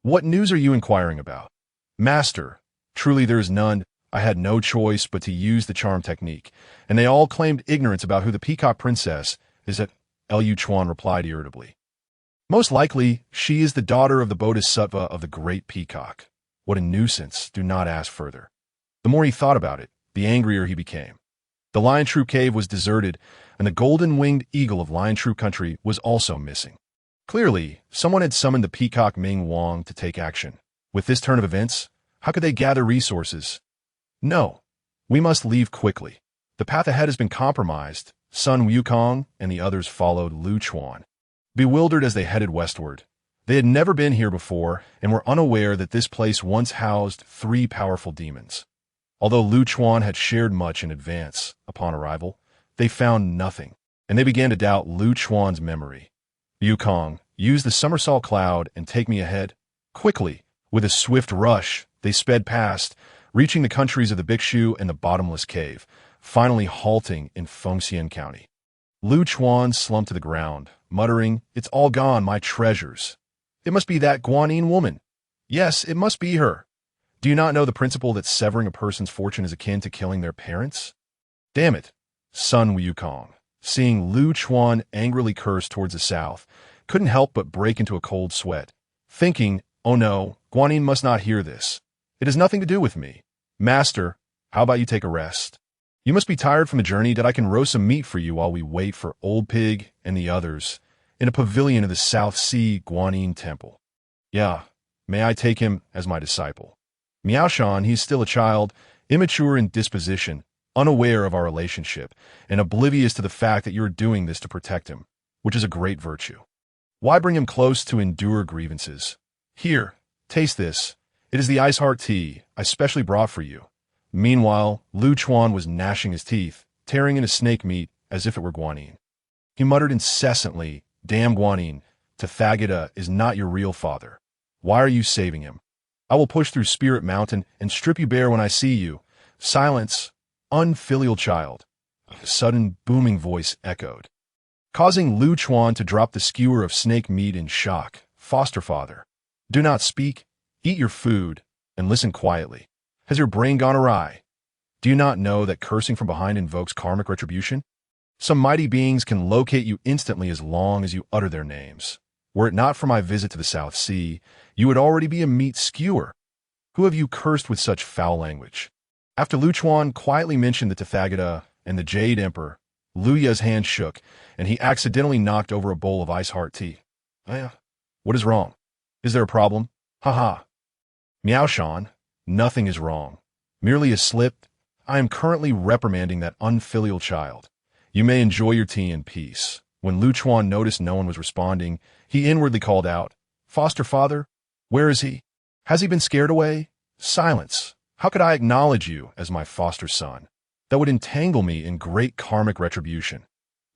What news are you inquiring about? Master, truly there is none. I had no choice but to use the charm technique, and they all claimed ignorance about who the peacock princess is. Lu Chuan replied irritably. Most likely, she is the daughter of the bodhisattva of the great peacock. What a nuisance, do not ask further. The more he thought about it, the angrier he became. The Lion Troop cave was deserted, and the golden-winged eagle of Lion Troop country was also missing. Clearly, someone had summoned the peacock Ming Wang to take action. With this turn of events, how could they gather resources? No, we must leave quickly. The path ahead has been compromised. Sun Wukong and the others followed Lu Chuan. Bewildered as they headed westward, they had never been here before and were unaware that this place once housed 3 powerful demons. Although Lu Chuan had shared much in advance, upon arrival, they found nothing, and they began to doubt Lu Chuan's memory. Wukong, use the somersault cloud and take me ahead. Quickly, with a swift rush, they sped past, reaching the countries of the Bhikshu and the bottomless cave, finally halting in Fengxian County. Lu Chuan slumped to the ground, muttering, It's all gone, my treasures. It must be that Guanyin woman. Yes, it must be her. Do you not know the principle that severing a person's fortune is akin to killing their parents? Damn it. Sun Wukong, seeing Lu Chuan angrily curse towards the south, couldn't help but break into a cold sweat, thinking, oh no, Guanyin must not hear this. It has nothing to do with me. Master, how about you take a rest? You must be tired from the journey that I can roast some meat for you while we wait for Old Pig and the others in a pavilion of the South Sea Guanyin Temple. Yeah, may I take him as my disciple? Miaoshan, he's still a child, immature in disposition, unaware of our relationship, and oblivious to the fact that you're doing this to protect him, which is a great virtue. Why bring him close to endure grievances? Here, taste this. It is the ice heart tea I specially brought for you. Meanwhile, Lu Chuan was gnashing his teeth, tearing into snake meat as if it were guanine. He muttered incessantly, "Damn guanine, Tathagata is not your real father. Why are you saving him? I will push through Spirit Mountain and strip you bare when I see you. Silence, unfilial child." A sudden booming voice echoed, causing Lu Chuan to drop the skewer of snake meat in shock. "Foster father, do not speak, eat your food, and listen quietly. Has your brain gone awry? Do you not know that cursing from behind invokes karmic retribution? Some mighty beings can locate you instantly as long as you utter their names. Were it not for my visit to the South Sea, you would already be a meat skewer. Who have you cursed with such foul language?" After Lu Chuan quietly mentioned the Tathagata and the Jade Emperor, Lu Ya's hand shook, and he accidentally knocked over a bowl of ice heart tea. What is wrong? Is there a problem? Ha. Miao Shan, nothing is wrong. Merely a slip. I am currently reprimanding that unfilial child. You may enjoy your tea in peace. When Lu Chuan noticed no one was responding, he inwardly called out, "Foster father, where is he? Has he been scared away? Silence. How could I acknowledge you as my foster son? That would entangle me in great karmic retribution.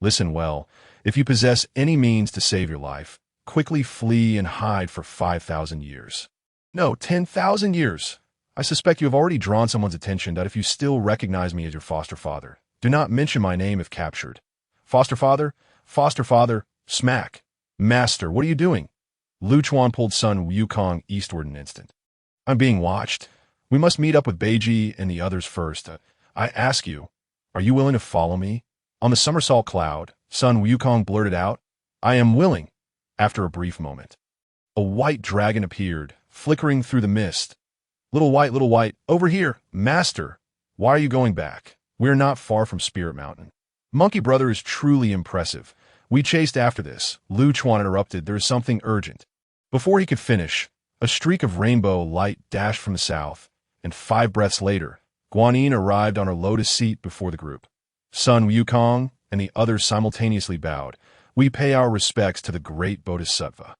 Listen well, if you possess any means to save your life, quickly flee and hide for 5,000 years. No, 10,000 years. I suspect you have already drawn someone's attention that if you still recognize me as your foster father, do not mention my name if captured. Foster father, smack. Master, what are you doing?" Lu Chuan pulled son Wukong eastward an instant. "I'm being watched. We must meet up with Beiji and the others first. I ask you, are you willing to follow me?" On the somersault cloud, son Wukong blurted out, "I am willing." After a brief moment, a white dragon appeared, flickering through the mist. Little white, over here, master. Why are you going back? We are not far from Spirit Mountain. Monkey brother is truly impressive. We chased after this." Lu Chuan interrupted, "There is something urgent." Before he could finish, a streak of rainbow light dashed from the south, and 5 breaths later, Guanyin arrived on her lotus seat before the group. Son Wukong and the others simultaneously bowed. "We pay our respects to the great Bodhisattva."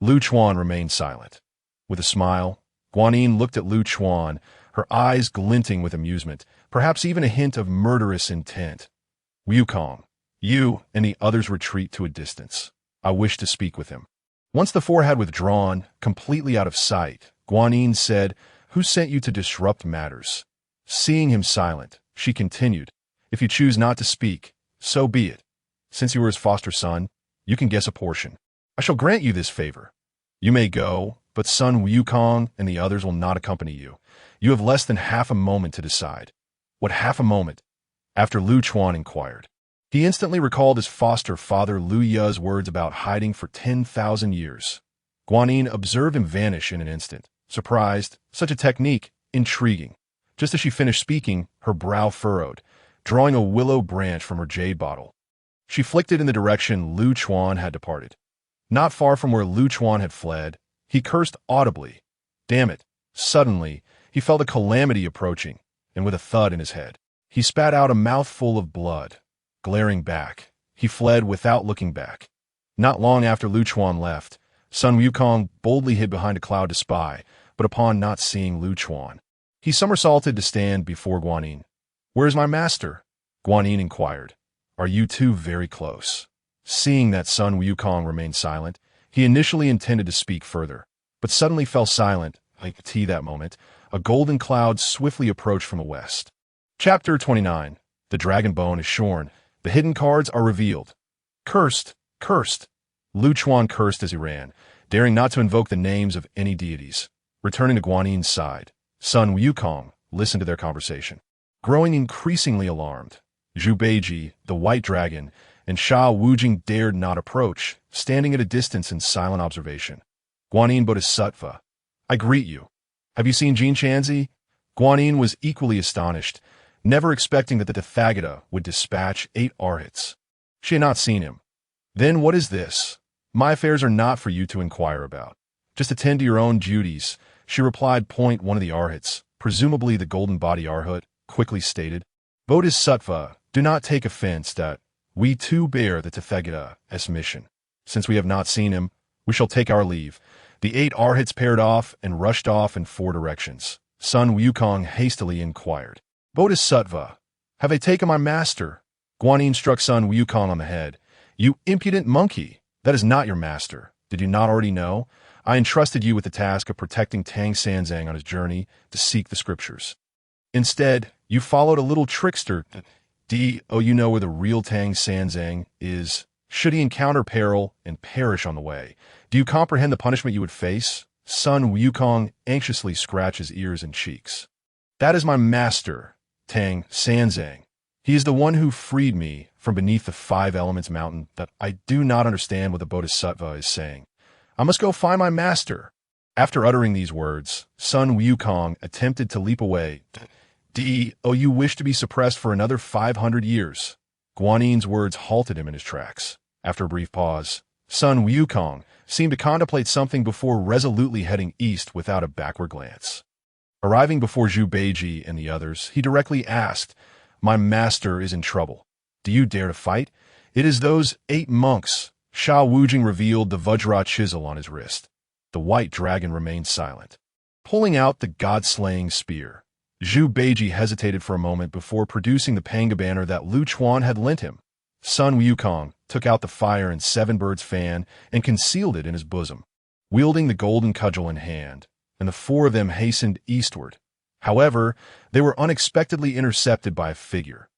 Lu Chuan remained silent. With a smile, Guanyin looked at Lu Chuan, her eyes glinting with amusement, perhaps even a hint of murderous intent. "Wukong, you and the others retreat to a distance. I wish to speak with him." Once the four had withdrawn, completely out of sight, Guanyin said, "Who sent you to disrupt matters?" Seeing him silent, she continued, "If you choose not to speak, so be it. Since you were his foster son, you can guess a portion. I shall grant you this favor. You may go, but son Wukong and the others will not accompany you. You have less than half a moment to decide." "What half a moment?" After Lu Chuan inquired. He instantly recalled his foster father Lu Ya's words about hiding for 10,000 years. Guanyin observed him vanish in an instant, surprised, such a technique, intriguing. Just as she finished speaking, her brow furrowed, drawing a willow branch from her jade bottle. She flicked it in the direction Lu Chuan had departed. Not far from where Lu Chuan had fled, he cursed audibly. Damn it! Suddenly, he felt a calamity approaching, and with a thud in his head, he spat out a mouthful of blood. Glaring back, he fled without looking back. Not long after Lu Chuan left, son Wukong boldly hid behind a cloud to spy, but upon not seeing Lu Chuan, he somersaulted to stand before Guanyin. "Where is my master?" Guanyin inquired. "Are you two very close?" Seeing that son Wukong remained silent, he initially intended to speak further, but suddenly fell silent, like tea that moment. A golden cloud swiftly approached from the west. Chapter 29. The dragon bone is shorn. The hidden cards are revealed. Cursed, cursed. Lu Chuan cursed as he ran, daring not to invoke the names of any deities. Returning to Guanyin's side, son Wukong listened to their conversation. Growing increasingly alarmed, Zhu Beiji, the white dragon, and Sha Wujing dared not approach, standing at a distance in silent observation. Guanyin Bodhisattva, I greet you. Have you seen Jin Chanzi? Guanyin was equally astonished, never expecting that the Tathagata would dispatch 8 arhats. She had not seen him. Then what is this? My affairs are not for you to inquire about. Just attend to your own duties, she replied. Point one of the arhats, presumably the golden body arhat, quickly stated. Bodhisattva, do not take offense that we too bear the Tathagata as mission. Since we have not seen him, we shall take our leave. The 8 arhats paired off and rushed off in 4 directions. Sun Wukong hastily inquired, "Bodhisattva, have they taken my master?" Guanyin struck Sun Wukong on the head. "You impudent monkey! That is not your master. Did you not already know? I entrusted you with the task of protecting Tang Sanzang on his journey to seek the scriptures. Instead, you followed a little trickster. You know where the real Tang Sanzang is. Should he encounter peril and perish on the way, do you comprehend the punishment you would face?" Sun Wukong anxiously scratched his ears and cheeks. "That is my master, Tang Sanzang. He is the one who freed me from beneath the 5 elements mountain. That I do not understand what the Bodhisattva is saying. I must go find my master." After uttering these words, Sun Wukong attempted to leap away. You wish to be suppressed for another 500 years. Guanyin's words halted him in his tracks. After a brief pause, Sun Wukong seemed to contemplate something before resolutely heading east without a backward glance. Arriving before Zhu Beiji and the others, he directly asked, "My master is in trouble. Do you dare to fight?" "It is those 8 monks." Sha Wujing revealed the Vajra chisel on his wrist. The white dragon remained silent. Pulling out the god-slaying spear, Zhu Beiji hesitated for a moment before producing the Pangu banner that Lu Chuan had lent him. Sun Wukong took out the fire and 7 birds fan and concealed it in his bosom, wielding the golden cudgel in hand, and the 4 of them hastened eastward. However, they were unexpectedly intercepted by a figure.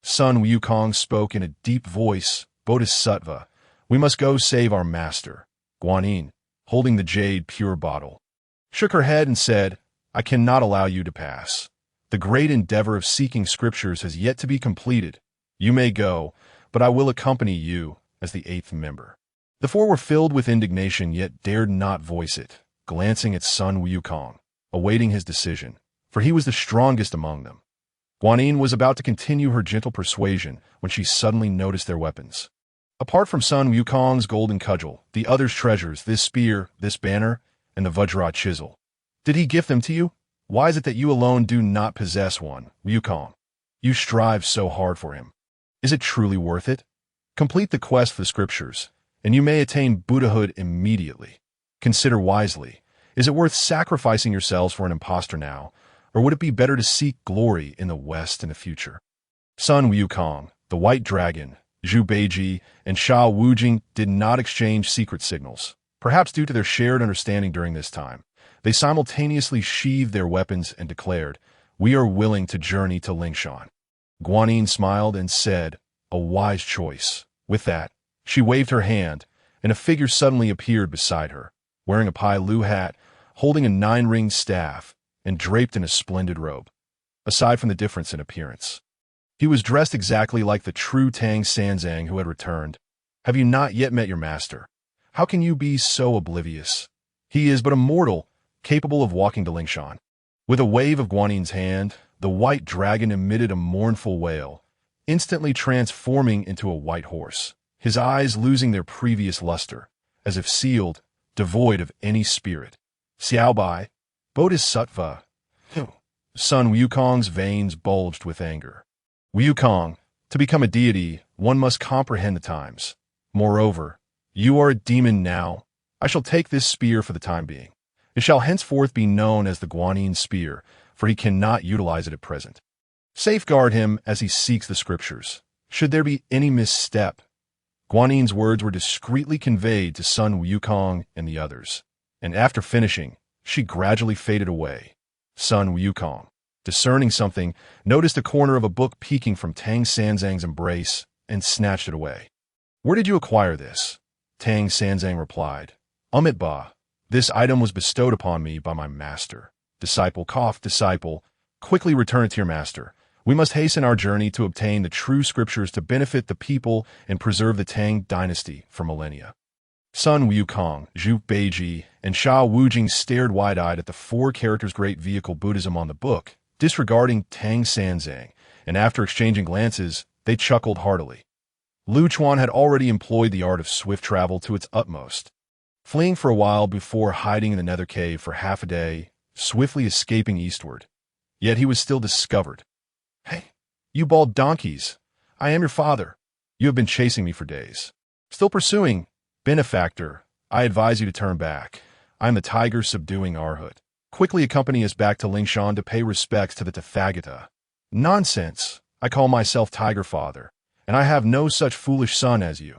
Sun Wukong spoke in a deep voice, "Bodhisattva, we must go save our master." Guanyin, holding the jade pure bottle, shook her head and said, "I cannot allow you to pass. The great endeavor of seeking scriptures has yet to be completed. You may go, but I will accompany you as the 8th member." The 4 were filled with indignation yet dared not voice it, glancing at Sun Wukong, awaiting his decision, for he was the strongest among them. Guanyin was about to continue her gentle persuasion when she suddenly noticed their weapons. Apart from Sun Wukong's golden cudgel, the others' treasures, this spear, this banner, and the Vajra chisel. Did he gift them to you? Why is it that you alone do not possess one, Wukong? You strive so hard for him. Is it truly worth it? Complete the quest for the scriptures, and you may attain Buddhahood immediately. Consider wisely. Is it worth sacrificing yourselves for an impostor now, or would it be better to seek glory in the West in the future? Sun Wukong, the White Dragon, Zhu Beiji, and Sha Wujing did not exchange secret signals, perhaps due to their shared understanding during this time. They simultaneously sheathed their weapons and declared, "We are willing to journey to Lingshan." Guanyin smiled and said, "A wise choice." With that, she waved her hand, and a figure suddenly appeared beside her, wearing a Pai Lu hat, holding a 9-ringed staff, and draped in a splendid robe. Aside from the difference in appearance, he was dressed exactly like the true Tang Sanzang who had returned. "Have you not yet met your master? How can you be so oblivious? He is but a mortal, capable of walking to Lingshan." With a wave of Guanyin's hand, the white dragon emitted a mournful wail, instantly transforming into a white horse, his eyes losing their previous luster, as if sealed, devoid of any spirit. "Xiaobai, Bodhisattva." Sun Wukong's veins bulged with anger. "Wukong, to become a deity, one must comprehend the times. Moreover, you are a demon now. I shall take this spear for the time being. It shall henceforth be known as the Guanyin spear, for he cannot utilize it at present. Safeguard him as he seeks the scriptures. Should there be any misstep..." Guanyin's words were discreetly conveyed to Sun Wukong and the others, and after finishing, she gradually faded away. Sun Wukong, discerning something, noticed a corner of a book peeking from Tang Sanzang's embrace and snatched it away. "Where did you acquire this?" Tang Sanzang replied, "Ba. This item was bestowed upon me by my master." Disciple, quickly return it to your master. We must hasten our journey to obtain the true scriptures to benefit the people and preserve the Tang Dynasty for millennia. Sun Wukong, Zhu Beiji, and Sha Wujing stared wide-eyed at the 4 characters' great vehicle Buddhism on the book, disregarding Tang Sanzang, and after exchanging glances, they chuckled heartily. Lu Chuan had already employed the art of swift travel to its utmost, fleeing for a while before hiding in the nether cave for half a day, swiftly escaping eastward. Yet he was still discovered. "Hey, you bald donkeys! I am your father. You have been chasing me for days. Still pursuing? Benefactor, I advise you to turn back. I am the tiger subduing Arhut. Quickly accompany us back to Lingshan to pay respects to the Tathagata. Nonsense. I call myself Tiger Father, and I have no such foolish son as you.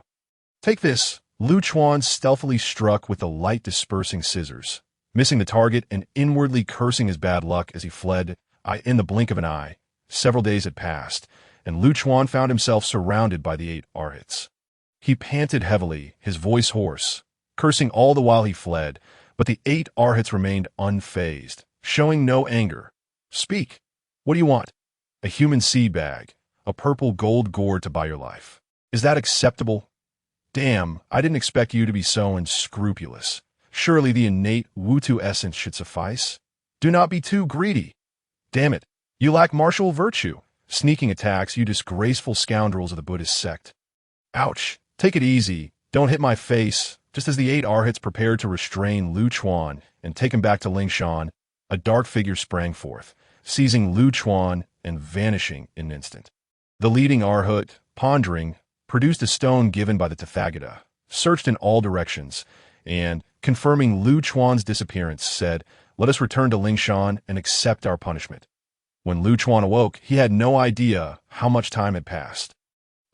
Take this. Lu Chuan stealthily struck with the light-dispersing scissors, missing the target and inwardly cursing his bad luck as he fled. In the blink of an eye, several days had passed, and Lu Chuan found himself surrounded by the 8 Arhats. He panted heavily, his voice hoarse, cursing all the while he fled, but the 8 Arhats remained unfazed, showing no anger. Speak. What do you want? A human seed bag, a purple gold gourd to buy your life. Is that acceptable? Damn, I didn't expect you to be so unscrupulous. Surely the innate Wutu essence should suffice. Do not be too greedy. Damn it, you lack martial virtue. Sneaking attacks, you disgraceful scoundrels of the Buddhist sect. Ouch, take it easy, don't hit my face. Just as the 8 Arhats prepared to restrain Lu Chuan and take him back to Lingshan, a dark figure sprang forth, seizing Lu Chuan and vanishing in an instant. The leading Arhat, pondering, produced a stone given by the Tathagata, searched in all directions, and, confirming Lu Chuan's disappearance, said, "Let us return to Lingshan and accept our punishment." When Lu Chuan awoke, he had no idea how much time had passed.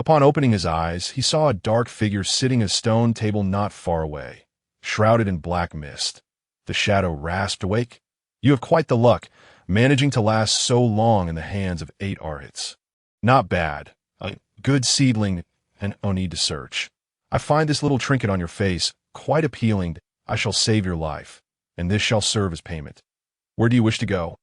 Upon opening his eyes, he saw a dark figure sitting at a stone table not far away, shrouded in black mist. The shadow rasped, "Awake? You have quite the luck, managing to last so long in the hands of 8 Arhats. Not bad. A good seedling, and no need to search. I find this little trinket on your face quite appealing. I shall save your life, and this shall serve as payment. Where do you wish to go?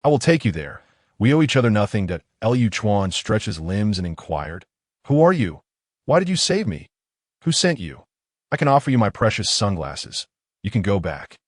I will take you there. We owe each other nothing." Lu Chuan stretched his limbs and inquired, "Who are you? Why did you save me? Who sent you? I can offer you my precious sunglasses. You can go back."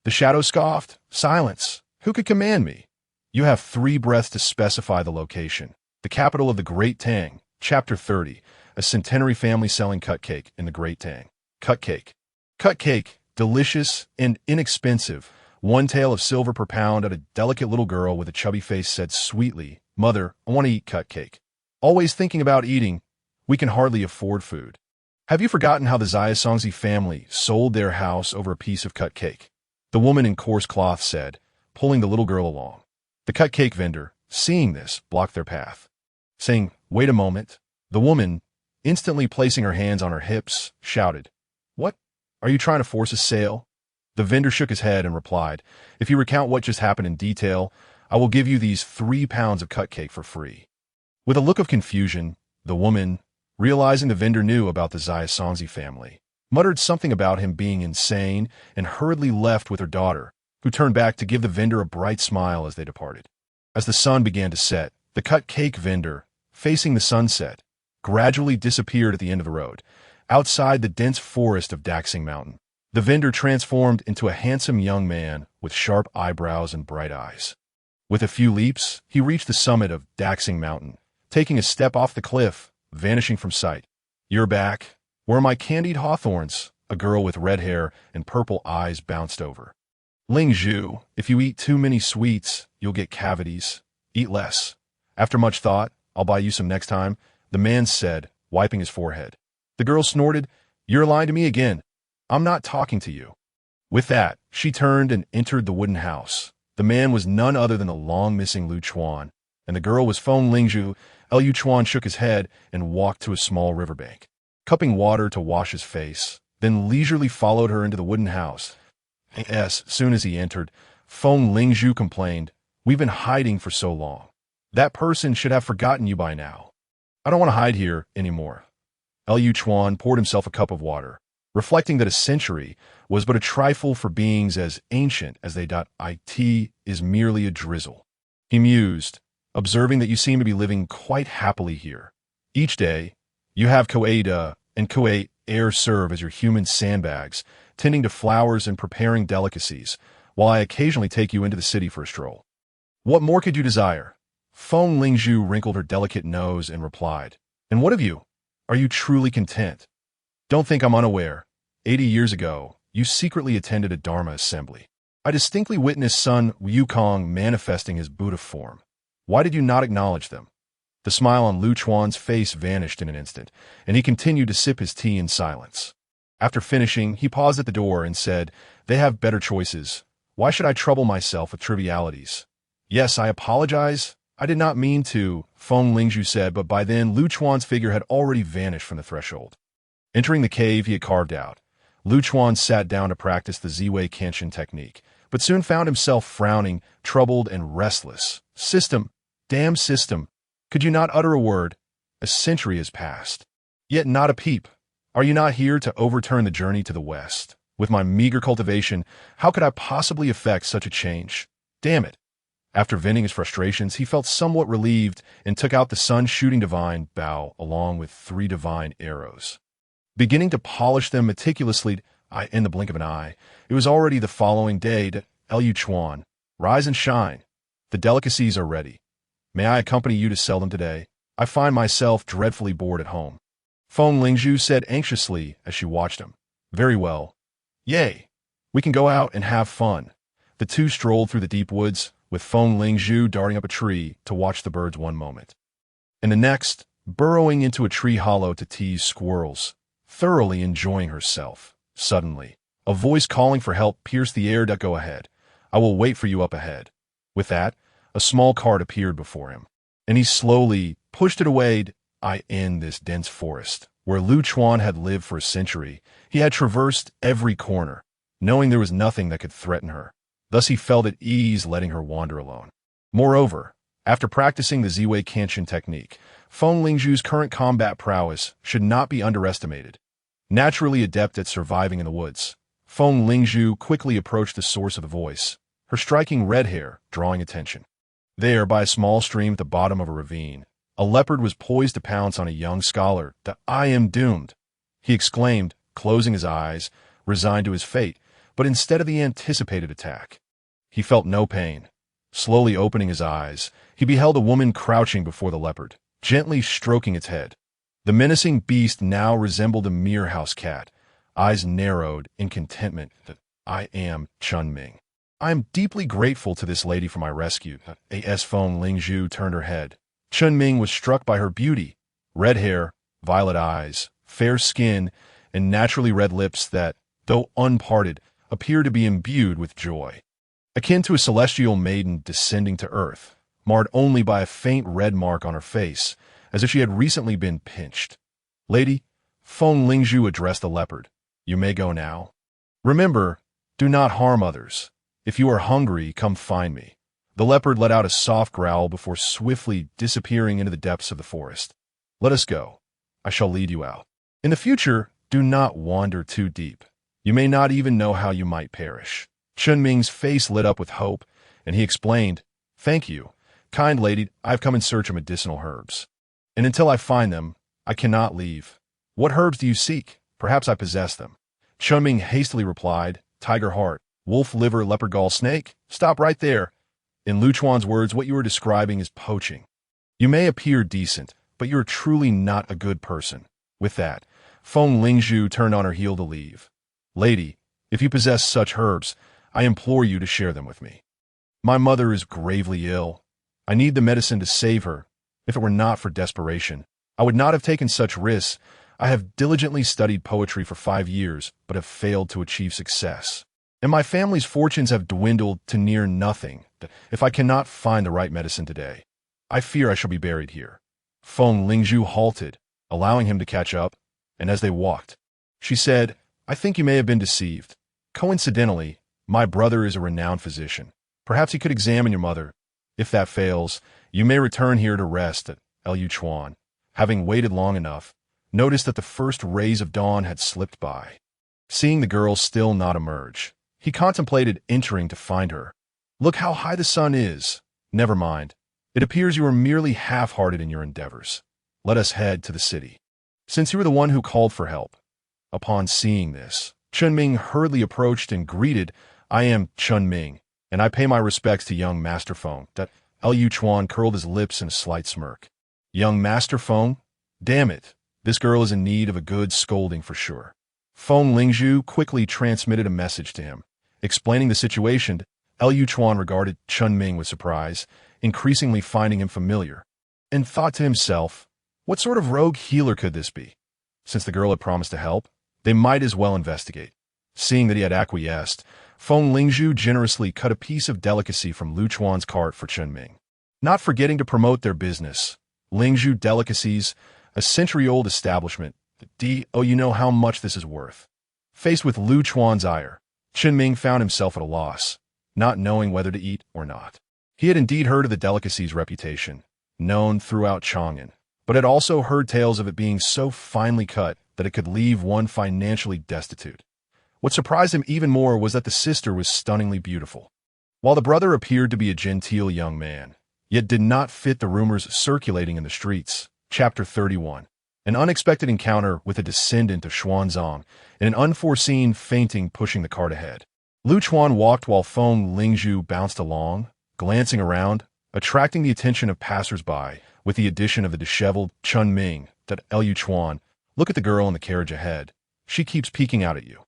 The shadow scoffed, "Silence. Who could command me? You have 3 breaths to specify the location. The capital of the Great Tang, Chapter 30, a centenary family selling cut cake in the Great Tang. Cut cake. Cut cake, delicious and inexpensive. 1 tael of silver per pound. A delicate little girl with a chubby face said sweetly, "Mother, I want to eat cut cake." Always thinking about eating. We can hardly afford food. Have you forgotten how the Zhongzi family sold their house over a piece of cut cake? The woman in coarse cloth said, pulling the little girl along. The cut cake vendor, seeing this, blocked their path, saying, "Wait a moment." The woman, instantly placing her hands on her hips, shouted, "What? Are you trying to force a sale?" The vendor shook his head and replied, "If you recount what just happened in detail, I will give you these 3 pounds of cut cake for free." With a look of confusion, the woman, realizing the vendor knew about the Zhongzi family, muttered something about him being insane and hurriedly left with her daughter, who turned back to give the vendor a bright smile as they departed. As the sun began to set, the cut cake vendor, facing the sunset, gradually disappeared at the end of the road, outside the dense forest of Daxing Mountain. The vendor transformed into a handsome young man with sharp eyebrows and bright eyes. With a few leaps, he reached the summit of Daxing Mountain, taking a step off the cliff, vanishing from sight. "You're back. Where are my candied hawthorns?" A girl with red hair and purple eyes bounced over. "Ling Zhu, if you eat too many sweets, you'll get cavities. Eat less. After much thought, I'll buy you some next time," the man said, wiping his forehead. The girl snorted, "You're lying to me again. I'm not talking to you." With that, she turned and entered the wooden house. The man was none other than the long-missing Lu Chuan, and the girl was Feng Lingzhu. Lu Chuan shook his head and walked to a small riverbank, cupping water to wash his face, then leisurely followed her into the wooden house. As soon as he entered, Feng Lingzhu complained, "We've been hiding for so long. That person should have forgotten you by now. I don't want to hide here anymore." Lu Chuan poured himself a cup of water, reflecting that a century was but a trifle for beings as ancient as they. It is merely a drizzle. He mused, observing that you seem to be living quite happily here. Each day, you have Koada and Koa air serve as your human sandbags, tending to flowers and preparing delicacies, while I occasionally take you into the city for a stroll. What more could you desire? Feng Lingzhu wrinkled her delicate nose and replied, "And what of you? Are you truly content? Don't think I'm unaware. 80 years ago, you secretly attended a Dharma assembly. I distinctly witnessed Sun Wukong manifesting his Buddha form. Why did you not acknowledge them?" The smile on Lu Chuan's face vanished in an instant, and he continued to sip his tea in silence. After finishing, he paused at the door and said, "They have better choices. Why should I trouble myself with trivialities?" "Yes, I apologize. I did not mean to," Feng Lingzhu said, but by then Lu Chuan's figure had already vanished from the threshold. Entering the cave he had carved out, Lu Chuan sat down to practice the Ziwei Kenshin technique, but soon found himself frowning, troubled, and restless. "System, damn system, could you not utter a word? A century has passed. Yet not a peep. Are you not here to overturn the journey to the west? With my meager cultivation, how could I possibly effect such a change? Damn it." After venting his frustrations, he felt somewhat relieved and took out the sun-shooting divine bow along with 3 divine arrows. Beginning to polish them meticulously, in the blink of an eye, it was already the following day to Lu Chuan. "Rise and shine. The delicacies are ready. May I accompany you to sell them today? I find myself dreadfully bored at home." Feng Lingzhu said anxiously as she watched him. "Very well. Yay. We can go out and have fun." The two strolled through the deep woods, with Feng Lingzhu darting up a tree to watch the birds one moment, and the next, burrowing into a tree hollow to tease squirrels, thoroughly enjoying herself. Suddenly, a voice calling for help pierced the air. "Go ahead. I will wait for you up ahead." With that, a small cart appeared before him, and he slowly pushed it away. In this dense forest, where Lu Chuan had lived for a century, he had traversed every corner, knowing there was nothing that could threaten her. Thus he felt at ease letting her wander alone. Moreover, after practicing the Ziwei Kenshin technique, Feng Lingzhu's current combat prowess should not be underestimated. Naturally adept at surviving in the woods, Feng Lingzhu quickly approached the source of the voice, her striking red hair drawing attention. There, by a small stream at the bottom of a ravine, a leopard was poised to pounce on a young scholar. "I am doomed," he exclaimed, closing his eyes, resigned to his fate, but instead of the anticipated attack, he felt no pain. Slowly opening his eyes, he beheld a woman crouching before the leopard, gently stroking its head. The menacing beast now resembled a mere house cat, eyes narrowed in contentment. "I am Chunming. I am deeply grateful to this lady for my rescue." As Feng Lingzhu turned her head, Chunming was struck by her beauty, red hair, violet eyes, fair skin, and naturally red lips that, though unparted, appeared to be imbued with joy. Akin to a celestial maiden descending to earth, marred only by a faint red mark on her face, as if she had recently been pinched. "Lady," Feng Lingzhu addressed the leopard, "you may go now. Remember, do not harm others. If you are hungry, come find me." The leopard let out a soft growl before swiftly disappearing into the depths of the forest. "Let us go. I shall lead you out. In the future, do not wander too deep. You may not even know how you might perish." Chunming's face lit up with hope, and he explained, "Thank you, kind lady, I have come in search of medicinal herbs. And until I find them, I cannot leave." "What herbs do you seek? Perhaps I possess them." Chunming hastily replied, "Tiger heart, wolf liver, leopard gall, snake. Stop right there. In Lu Chuan's words, what you are describing is poaching. You may appear decent, but you are truly not a good person." With that, Feng Lingzhu turned on her heel to leave. "Lady, if you possess such herbs, I implore you to share them with me. My mother is gravely ill. I need the medicine to save her. If it were not for desperation, I would not have taken such risks. I have diligently studied poetry for 5 years, but have failed to achieve success. And my family's fortunes have dwindled to near nothing. If I cannot find the right medicine today, I fear I shall be buried here." Feng Lingzhu halted, allowing him to catch up, and as they walked, she said, "I think you may have been deceived. Coincidentally, my brother is a renowned physician. Perhaps he could examine your mother. If that fails, you may return here to rest." Lu Chuan, having waited long enough, noticed that the first rays of dawn had slipped by. Seeing the girl still not emerge, he contemplated entering to find her. "Look how high the sun is. Never mind. It appears you are merely half-hearted in your endeavors. Let us head to the city, since you were the one who called for help." Upon seeing this, Chunming hurriedly approached and greeted, "I am Chunming, and I pay my respects to young Master Feng." Lu Chuan curled his lips in a slight smirk. "Young Master Feng? Damn it, this girl is in need of a good scolding for sure." Feng Lingzhu quickly transmitted a message to him, explaining the situation. Lu Chuan regarded Chunming with surprise, increasingly finding him familiar, and thought to himself, what sort of rogue healer could this be? Since the girl had promised to help, They might as well investigate. Seeing that he had acquiesced, Feng Lingzhu generously cut a piece of delicacy from Lu Chuan's cart for Chunming. Not forgetting to promote their business, Lingzhu Delicacies, a century-old establishment. Oh, you know how much this is worth. Faced with Lu Chuan's ire, Chunming found himself at a loss, not knowing whether to eat or not. He had indeed heard of the delicacy's reputation, known throughout Chang'an, but had also heard tales of it being so finely cut that it could leave one financially destitute. What surprised him even more was that the sister was stunningly beautiful, while the brother appeared to be a genteel young man, yet did not fit the rumors circulating in the streets. Chapter 31. An unexpected encounter with a descendant of Xuanzang and an unforeseen fainting pushing the cart ahead. Lu Chuan walked while Feng Lingzhu bounced along, glancing around, attracting the attention of passers-by with the addition of the disheveled Chunming. Lu Chuan, look at the girl in the carriage ahead. She keeps peeking out at you.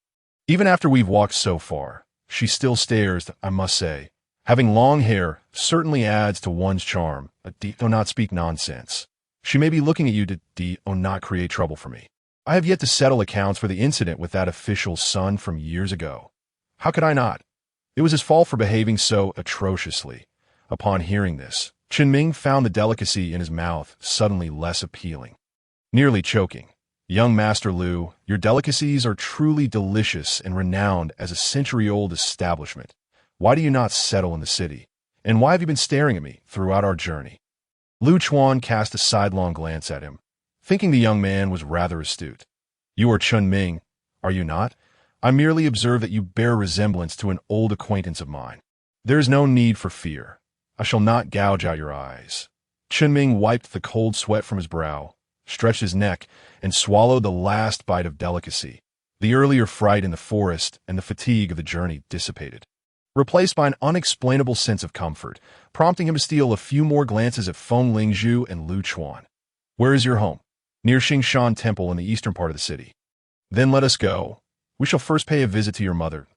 Even after we've walked so far, she still stares, I must say. Having long hair certainly adds to one's charm. Do not speak nonsense. She may be looking at you to not create trouble for me. I have yet to settle accounts for the incident with that official's son from years ago. How could I not? It was his fault for behaving so atrociously. Upon hearing this, Chunming found the delicacy in his mouth suddenly less appealing. Nearly choking. Young Master Lu, your delicacies are truly delicious and renowned as a century-old establishment. Why do you not settle in the city? And why have you been staring at me throughout our journey? Lu Chuan cast a sidelong glance at him, thinking the young man was rather astute. You are Chunming, are you not? I merely observe that you bear resemblance to an old acquaintance of mine. There is no need for fear. I shall not gouge out your eyes. Chunming wiped the cold sweat from his brow, stretched his neck, and swallowed the last bite of delicacy. The earlier fright in the forest and the fatigue of the journey dissipated, replaced by an unexplainable sense of comfort, prompting him to steal a few more glances at Feng Lingzhu and Lu Chuan. Where is your home? Near Xingshan Temple in the eastern part of the city. Then let us go. We shall first pay a visit to your mother.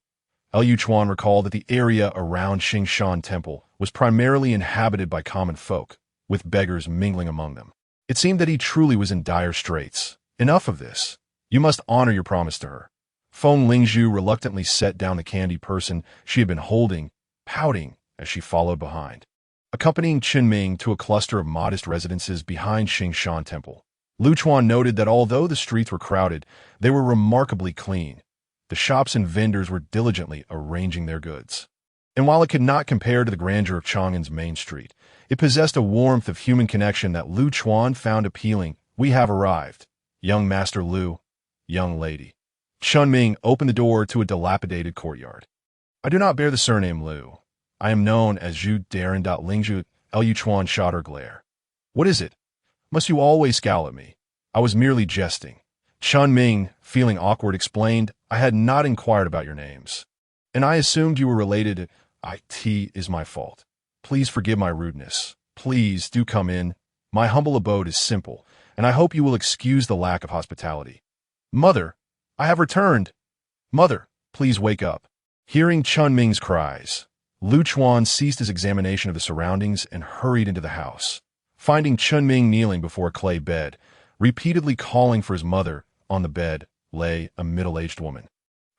Lu Chuan recalled that the area around Xingshan Temple was primarily inhabited by common folk, with beggars mingling among them. It seemed that he truly was in dire straits. Enough of this. You must honor your promise to her. Feng Lingzhu reluctantly set down the candy person she had been holding, pouting as she followed behind. Accompanying Chunming to a cluster of modest residences behind Xingshan Temple, Lu Chuan noted that although the streets were crowded, they were remarkably clean. The shops and vendors were diligently arranging their goods. And while it could not compare to the grandeur of Chang'an's main street, it possessed a warmth of human connection that Lu Chuan found appealing. We have arrived. Young Master Lu, young lady. Chunming opened the door to a dilapidated courtyard. I do not bear the surname Lu. I am known as Zhu Darren. Lingzhu. Lu Chuan shot her glare. What is it? Must you always scowl at me? I was merely jesting. Chunming, feeling awkward, explained, I had not inquired about your names. And I assumed you were related. It is my fault. Please forgive my rudeness. Please do come in. My humble abode is simple, and I hope you will excuse the lack of hospitality. Mother, I have returned. Mother, please wake up. Hearing Chunming's cries, Lu Chuan ceased his examination of the surroundings and hurried into the house. Finding Chunming kneeling before a clay bed, repeatedly calling for his mother, on the bed lay a middle-aged woman.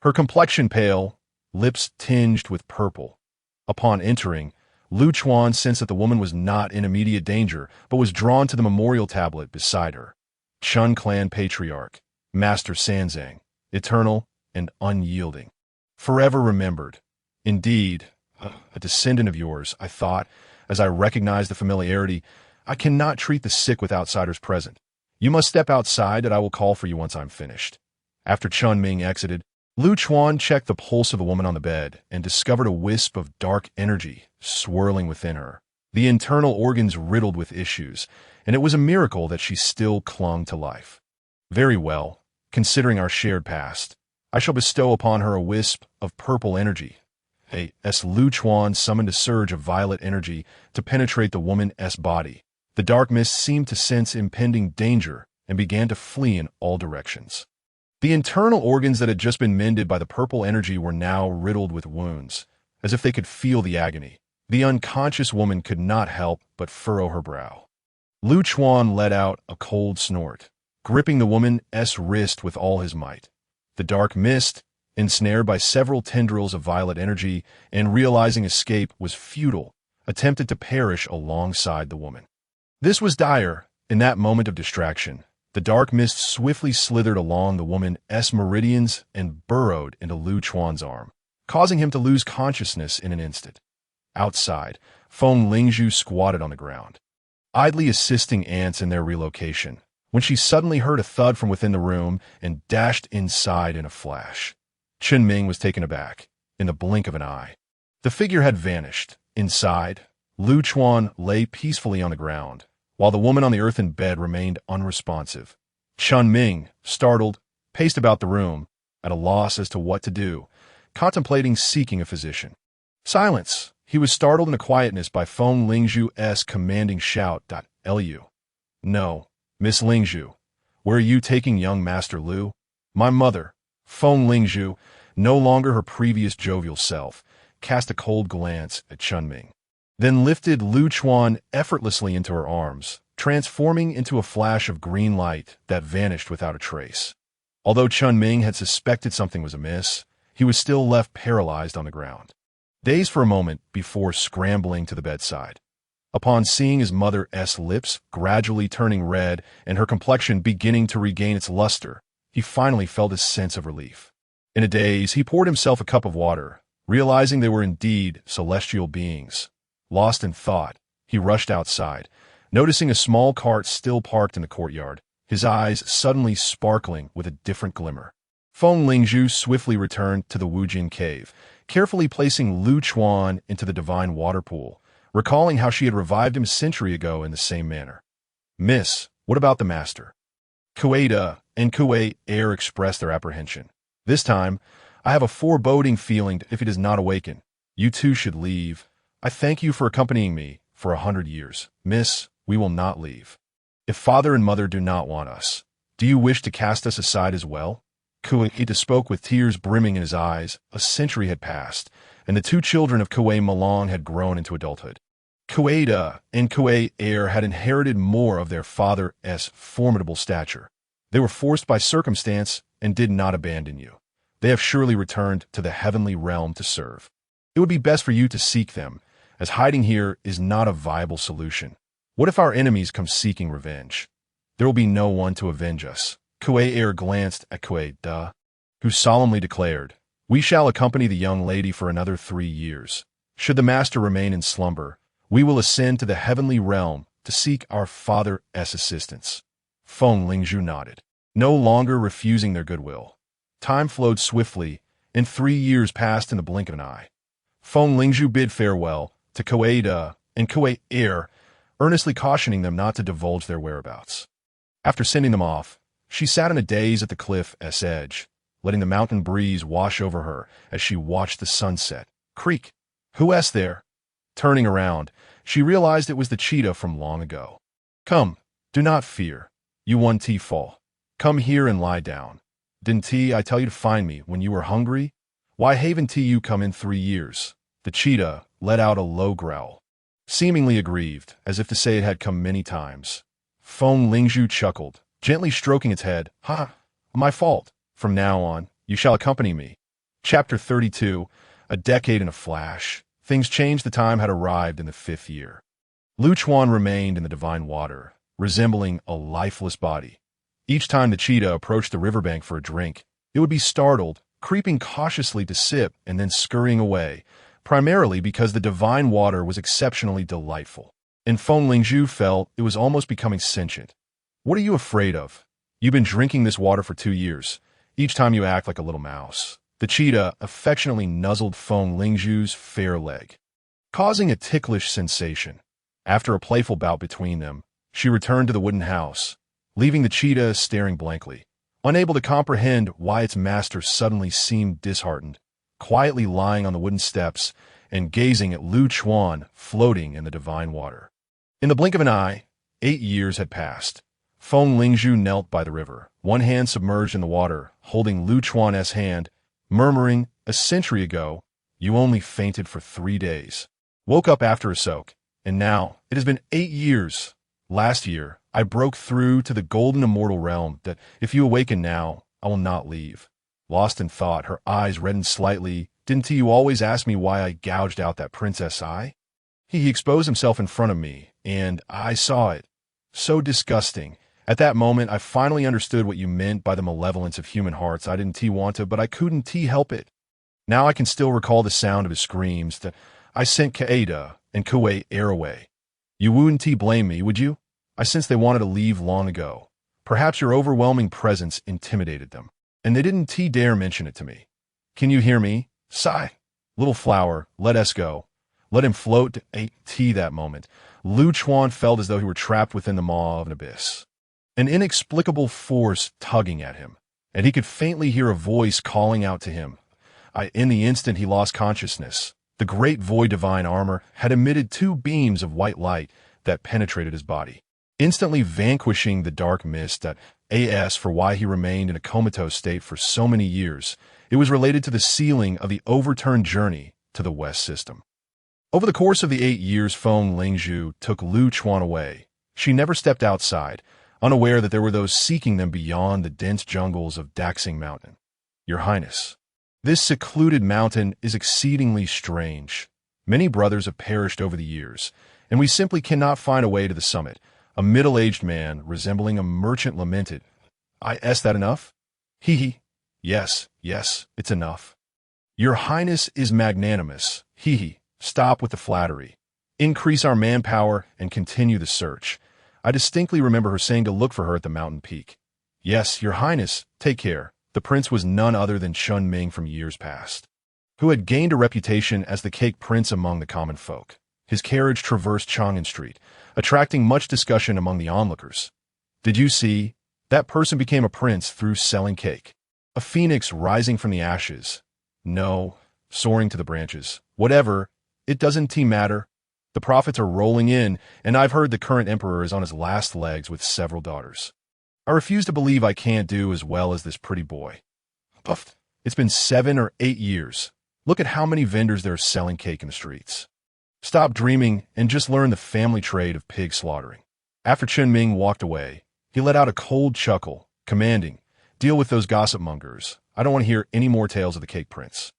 Her complexion pale, lips tinged with purple. Upon entering, Lu Chuan sensed that the woman was not in immediate danger, but was drawn to the memorial tablet beside her. Chun Clan Patriarch, Master Sanzang, eternal and unyielding. Forever remembered. Indeed, a descendant of yours, I thought, as I recognized the familiarity. I cannot treat the sick with outsiders present. You must step outside and I will call for you once I'm finished. After Chunming exited, Lu Chuan checked the pulse of the woman on the bed and discovered a wisp of dark energy swirling within her, the internal organs riddled with issues, and it was a miracle that she still clung to life. Very well, considering our shared past, I shall bestow upon her a wisp of purple energy. Lu Chuan summoned a surge of violet energy to penetrate the woman's body. The dark mist seemed to sense impending danger and began to flee in all directions. The internal organs that had just been mended by the purple energy were now riddled with wounds, as if they could feel the agony. The unconscious woman could not help but furrow her brow. Lu Chuan let out a cold snort, gripping the woman's wrist with all his might. The dark mist, ensnared by several tendrils of violet energy and realizing escape was futile, attempted to perish alongside the woman. This was dire. In that moment of distraction, the dark mist swiftly slithered along the woman's meridians and burrowed into Lu Chuan's arm, causing him to lose consciousness in an instant. Outside, Feng Lingzhu squatted on the ground, idly assisting ants in their relocation, when she suddenly heard a thud from within the room and dashed inside in a flash. Chen Ming was taken aback. In the blink of an eye, the figure had vanished. Inside, Lu Chuan lay peacefully on the ground, while the woman on the earthen bed remained unresponsive. Chen Ming, startled, paced about the room, at a loss as to what to do, contemplating seeking a physician. Silence! He was startled into quietness by Feng Lingzhu's commanding shout. Lu. No, Miss Lingzhu. Where are you taking young Master Lu? My mother. Feng Lingzhu, no longer her previous jovial self, cast a cold glance at Chen Ming, then lifted Lu Chuan effortlessly into her arms, transforming into a flash of green light that vanished without a trace. Although Chen Ming had suspected something was amiss, he was still left paralyzed on the ground, dazed for a moment before scrambling to the bedside. Upon seeing his mother's lips gradually turning red and her complexion beginning to regain its luster, he finally felt a sense of relief. In a daze, he poured himself a cup of water, realizing they were indeed celestial beings. Lost in thought, he rushed outside, noticing a small cart still parked in the courtyard, his eyes suddenly sparkling with a different glimmer. Feng Lingzhu swiftly returned to the Wujin cave, carefully placing Lu Chuan into the divine water pool, recalling how she had revived him a century ago in the same manner. Miss, what about the master? Kuei-da and Kuei-er expressed their apprehension. This time, I have a foreboding feeling if he does not awaken. You two should leave. I thank you for accompanying me for 100 years. Miss, we will not leave. If father and mother do not want us, do you wish to cast us aside as well? Kuei-da spoke with tears brimming in his eyes. A century had passed, and the two children of Kuei-Malong had grown into adulthood. Kuei-da and Kuei-er had inherited more of their father's formidable stature. They were forced by circumstance and did not abandon you. They have surely returned to the heavenly realm to serve. It would be best for you to seek them, as hiding here is not a viable solution. What if our enemies come seeking revenge? There will be no one to avenge us. Kuei-er glanced at Kuei-da, who solemnly declared, We shall accompany the young lady for another 3 years. Should the master remain in slumber, we will ascend to the heavenly realm to seek our father's assistance. Feng Lingzhu nodded, no longer refusing their goodwill. Time flowed swiftly, and 3 years passed in the blink of an eye. Feng Lingzhu bid farewell to Kuei-da and Kuei-er, earnestly cautioning them not to divulge their whereabouts. After sending them off, she sat in a daze at the cliff's edge, letting the mountain breeze wash over her as she watched the sunset. Creak! Who's there? Turning around, she realized it was the cheetah from long ago. Come, do not fear. You won fall. Come here and lie down. Didn't I tell you to find me when you were hungry? Why haven't you come in 3 years? The cheetah let out a low growl, seemingly aggrieved, as if to say it had come many times. Feng Lingzhu chuckled, gently stroking its head. Ha! My fault. From now on, you shall accompany me. Chapter 32, A Decade in a Flash. Things changed. The time had arrived in the 5th year. Lu Chuan remained in the divine water, resembling a lifeless body. Each time the cheetah approached the riverbank for a drink, it would be startled, creeping cautiously to sip and then scurrying away, primarily because the divine water was exceptionally delightful. And Feng Lingzhu felt it was almost becoming sentient. What are you afraid of? You've been drinking this water for 2 years. Each time you act like a little mouse. The cheetah affectionately nuzzled Feng Lingzhu's fair leg, causing a ticklish sensation. After a playful bout between them, she returned to the wooden house, leaving the cheetah staring blankly, unable to comprehend why its master suddenly seemed disheartened, quietly lying on the wooden steps and gazing at Lu Chuan floating in the divine water. In the blink of an eye, 8 years had passed. Feng Lingzhu knelt by the river, one hand submerged in the water, holding Lu Chuan's hand, murmuring, a century ago, you only fainted for 3 days. Woke up after a soak, and now it has been 8 years. Last year, I broke through to the golden immortal realm that if you awaken now, I will not leave. Lost in thought, her eyes reddened slightly. "Didn't you always ask me why I gouged out that princess eye?" He exposed himself in front of me, and I saw it. So disgusting. At that moment, I finally understood what you meant by the malevolence of human hearts. I didn't want to, but I couldn't help it. Now I can still recall the sound of his screams that I sent Kaeda and Kuwait air away. You wouldn't blame me, would you? I sensed they wanted to leave long ago. Perhaps your overwhelming presence intimidated them, and they didn't dare mention it to me. Can you hear me? Sigh. Little flower, let us go. Let him float to that moment. Lu Chuan felt as though he were trapped within the maw of an abyss. An inexplicable force tugging at him, and he could faintly hear a voice calling out to him. In the instant he lost consciousness, the great void divine armor had emitted 2 beams of white light that penetrated his body, instantly vanquishing the dark mist that as for why he remained in a comatose state for so many years. It was related to the sealing of the overturned journey to the West system. Over the course of the 8 years Feng Lingzhu took Lu Chuan away, she never stepped outside, unaware that there were those seeking them beyond the dense jungles of Daxing Mountain. Your Highness, this secluded mountain is exceedingly strange. Many brothers have perished over the years, and we simply cannot find a way to the summit. A middle-aged man resembling a merchant lamented. Is that enough? Hee. Yes, it's enough. Your Highness is magnanimous. Hee. Stop with the flattery. Increase our manpower and continue the search. I distinctly remember her saying to look for her at the mountain peak. Yes, Your Highness, take care. The prince was none other than Chun Ming from years past, who had gained a reputation as the cake prince among the common folk. His carriage traversed Chang'an Street, attracting much discussion among the onlookers. Did you see? That person became a prince through selling cake. A phoenix rising from the ashes. No, soaring to the branches. Whatever, it doesn't matter. The prophets are rolling in, and I've heard the current emperor is on his last legs with several daughters. I refuse to believe I can't do as well as this pretty boy. Puff. It's been 7 or 8 years. Look at how many vendors there are selling cake in the streets. Stop dreaming and just learn the family trade of pig slaughtering. After Chun Ming walked away, he let out a cold chuckle, commanding, deal with those gossip mongers. I don't want to hear any more tales of the cake prince.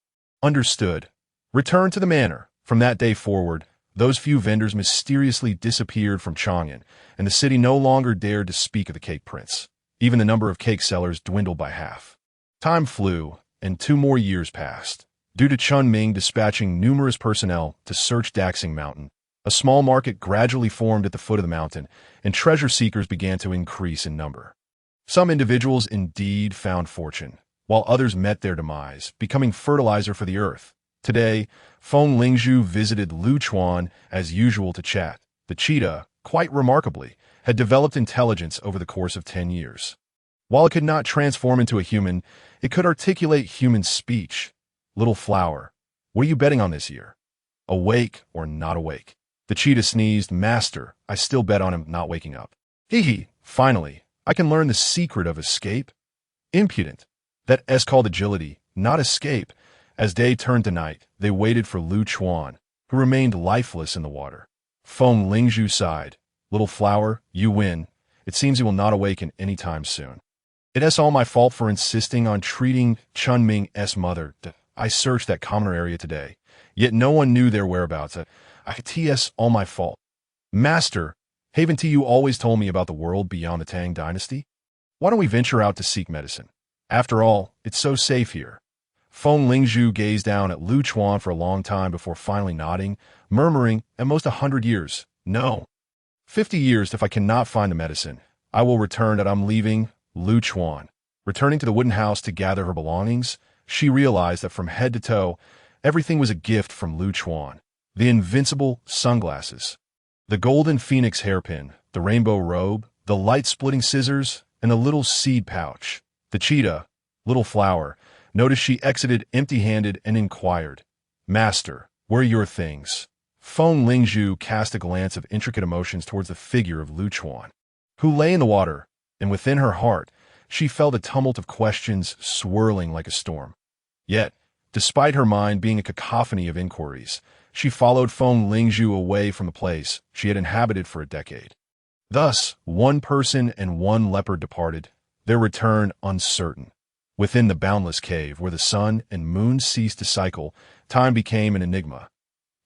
Understood. Return to the manor. From that day forward, those few vendors mysteriously disappeared from Chang'an, and the city no longer dared to speak of the cake prince. Even the number of cake sellers dwindled by half. Time flew, and 2 more years passed. Due to Chun Ming dispatching numerous personnel to search Daxing Mountain, a small market gradually formed at the foot of the mountain, and treasure seekers began to increase in number. Some individuals indeed found fortune, while others met their demise, becoming fertilizer for the earth. Today, Feng Lingzhu visited Lu Chuan as usual to chat. The cheetah, quite remarkably, had developed intelligence over the course of 10 years. While it could not transform into a human, it could articulate human speech. Little flower, what are you betting on this year? Awake or not awake? The cheetah sneezed. Master, I still bet on him not waking up. Hee. Finally, I can learn the secret of escape. Impudent. That S called agility, not escape. As day turned to night, they waited for Lu Chuan, who remained lifeless in the water. Feng Lingzhu sighed. Little flower, you win. It seems he will not awaken any time soon. It is all my fault for insisting on treating Chun Ming's mother. I searched that common area today, yet no one knew their whereabouts. It's all my fault. Master, haven't you always told me about the world beyond the Tang Dynasty? Why don't we venture out to seek medicine? After all, it's so safe here. Feng Lingzhu gazed down at Lu Chuan for a long time before finally nodding, murmuring, at most 100 years. No. 50 years if I cannot find the medicine. I will return that I'm leaving Lu Chuan. Returning to the wooden house to gather her belongings, she realized that from head to toe, everything was a gift from Lu Chuan. The invincible sunglasses, the golden phoenix hairpin, the rainbow robe, the light-splitting scissors, and the little seed pouch. The cheetah, little flower, noticed she exited empty-handed and inquired, Master, where are your things? Feng Lingzhu cast a glance of intricate emotions towards the figure of Lu Chuan, who lay in the water, and within her heart, she felt a tumult of questions swirling like a storm. Yet, despite her mind being a cacophony of inquiries, she followed Feng Lingzhu away from the place she had inhabited for a decade. Thus, 1 person and 1 leopard departed, their return uncertain. Within the boundless cave, where the sun and moon ceased to cycle, time became an enigma.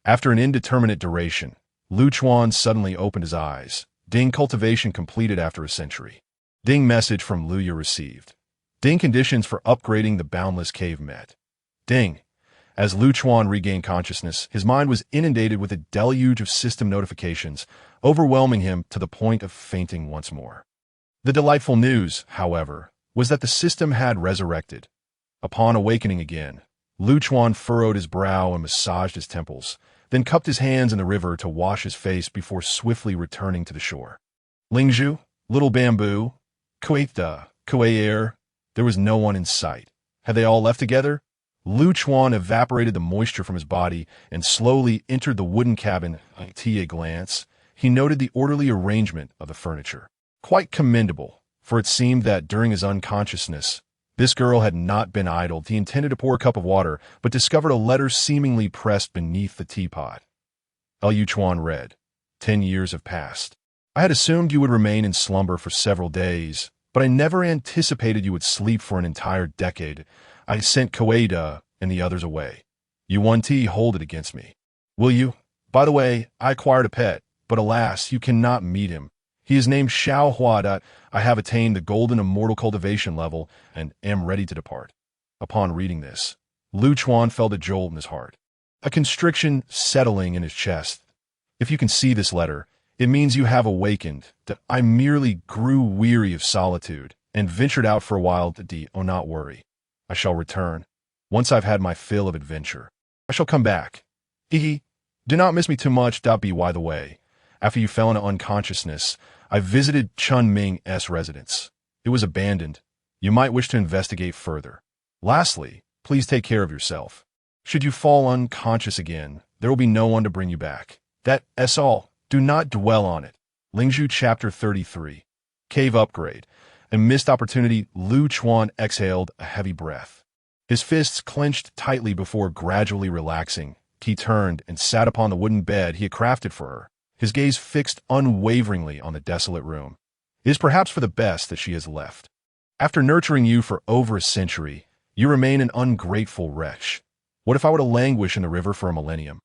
After an indeterminate duration, Lu Chuan suddenly opened his eyes. Ding cultivation completed after a century. Ding message from Luya received. Ding conditions for upgrading the boundless cave met. Ding. As Lu Chuan regained consciousness, his mind was inundated with a deluge of system notifications, overwhelming him to the point of fainting once more. The delightful news, however, was that the system had resurrected. Upon awakening again, Lu Chuan furrowed his brow and massaged his temples, then cupped his hands in the river to wash his face before swiftly returning to the shore. Lingzhu, Little Bamboo, Kuwaita, Kuwair, there was no one in sight. Had they all left together? Lu Chuan evaporated the moisture from his body and slowly entered the wooden cabin. At a glance, he noted the orderly arrangement of the furniture. Quite commendable, for it seemed that during his unconsciousness, this girl had not been idle. He intended to pour a cup of water, but discovered a letter seemingly pressed beneath the teapot. Lu Chuan read, 10 years have passed. I had assumed you would remain in slumber for several days, but I never anticipated you would sleep for an entire decade. I sent Kuwaita and the others away. Zhunti hold it against me. Will you? By the way, I acquired a pet, but alas, you cannot meet him. He is named Xiao Hua. I have attained the golden immortal cultivation level and am ready to depart. Upon reading this, Lu Chuan felt a jolt in his heart, a constriction settling in his chest. If you can see this letter, it means you have awakened. I merely grew weary of solitude and ventured out for a while. Oh, not worry. I shall return. Once I've had my fill of adventure, I shall come back. Hehe. Do not miss me too much. By the way, after you fell into unconsciousness, I visited Chun Ming's residence. It was abandoned. You might wish to investigate further. Lastly, please take care of yourself. Should you fall unconscious again, there will be no one to bring you back. That's all. Do not dwell on it. Lingzhu Chapter 33. Cave Upgrade. A missed opportunity. Lu Chuan exhaled a heavy breath. His fists clenched tightly before gradually relaxing. He turned and sat upon the wooden bed he had crafted for her, his gaze fixed unwaveringly on the desolate room. It is perhaps for the best that she has left. After nurturing you for over a century, you remain an ungrateful wretch. What if I were to languish in the river for a millennium?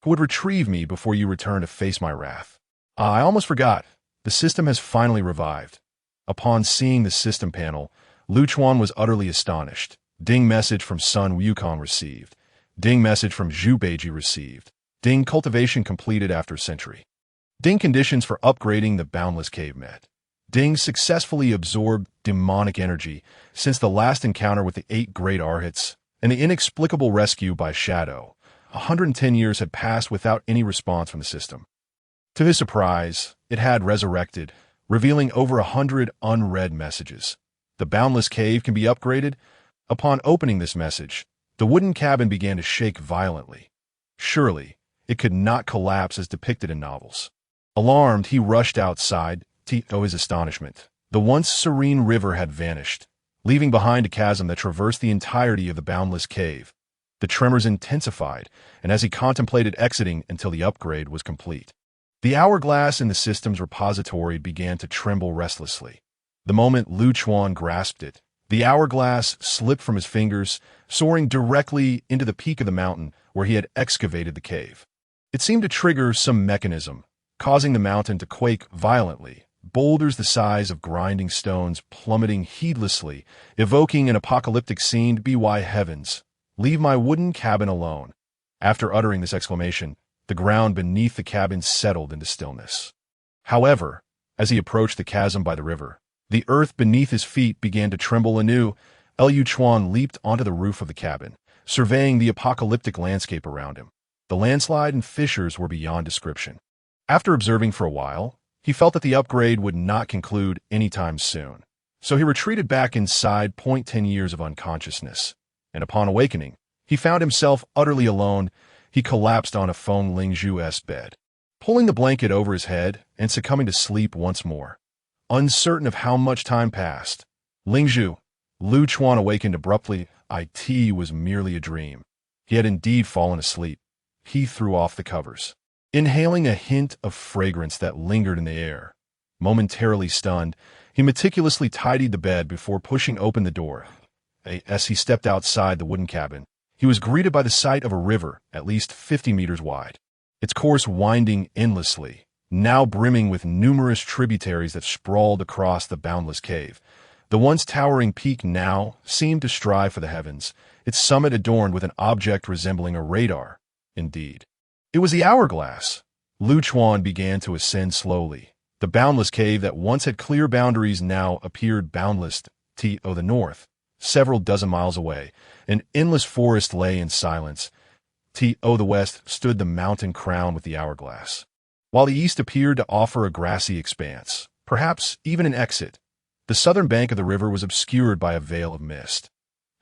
Who would retrieve me before you return to face my wrath? I almost forgot. The system has finally revived. Upon seeing the system panel, Lu Chuan was utterly astonished. Ding message from Sun Wukong received. Ding message from Zhu Beiji received. Ding cultivation completed after century. Ding conditions for upgrading the boundless cave met. Ding successfully absorbed demonic energy since the last encounter with the 8 great arhats and the inexplicable rescue by Shadow. 110 years had passed without any response from the system. To his surprise, it had resurrected, revealing over 100 unread messages. The boundless cave can be upgraded. Upon opening this message, the wooden cabin began to shake violently. Surely, it could not collapse as depicted in novels. Alarmed, he rushed outside. To his astonishment, the once serene river had vanished, leaving behind a chasm that traversed the entirety of the boundless cave. The tremors intensified, and as he contemplated exiting until the upgrade was complete, the hourglass in the system's repository began to tremble restlessly. The moment Lu Chuan grasped it, the hourglass slipped from his fingers, soaring directly into the peak of the mountain where he had excavated the cave. It seemed to trigger some mechanism, causing the mountain to quake violently, boulders the size of grinding stones plummeting heedlessly, evoking an apocalyptic scene. By heavens, leave my wooden cabin alone. After uttering this exclamation, the ground beneath the cabin settled into stillness. However, as he approached the chasm by the river, the earth beneath his feet began to tremble anew. Lu Chuan leaped onto the roof of the cabin, surveying the apocalyptic landscape around him. The landslide and fissures were beyond description. After observing for a while, he felt that the upgrade would not conclude anytime soon, so he retreated back inside. 10 years of unconsciousness, and upon awakening, he found himself utterly alone. He collapsed on a Feng Lingzhu's bed, pulling the blanket over his head and succumbing to sleep once more. Uncertain of how much time passed, Lingzhu, Lu Chuan awakened abruptly. It was merely a dream. He had indeed fallen asleep. He threw off the covers, inhaling a hint of fragrance that lingered in the air. Momentarily stunned, he meticulously tidied the bed before pushing open the door. As he stepped outside the wooden cabin, he was greeted by the sight of a river at least 50 meters wide, its course winding endlessly, now brimming with numerous tributaries that sprawled across the boundless cave. The once towering peak now seemed to strive for the heavens, its summit adorned with an object resembling a radar. Indeed, it was the hourglass. Lu Chuan began to ascend slowly. The boundless cave that once had clear boundaries now appeared boundless. To the north, several dozen miles away, an endless forest lay in silence. To the west stood the mountain crown with the hourglass, while the east appeared to offer a grassy expanse, perhaps even an exit. The southern bank of the river was obscured by a veil of mist.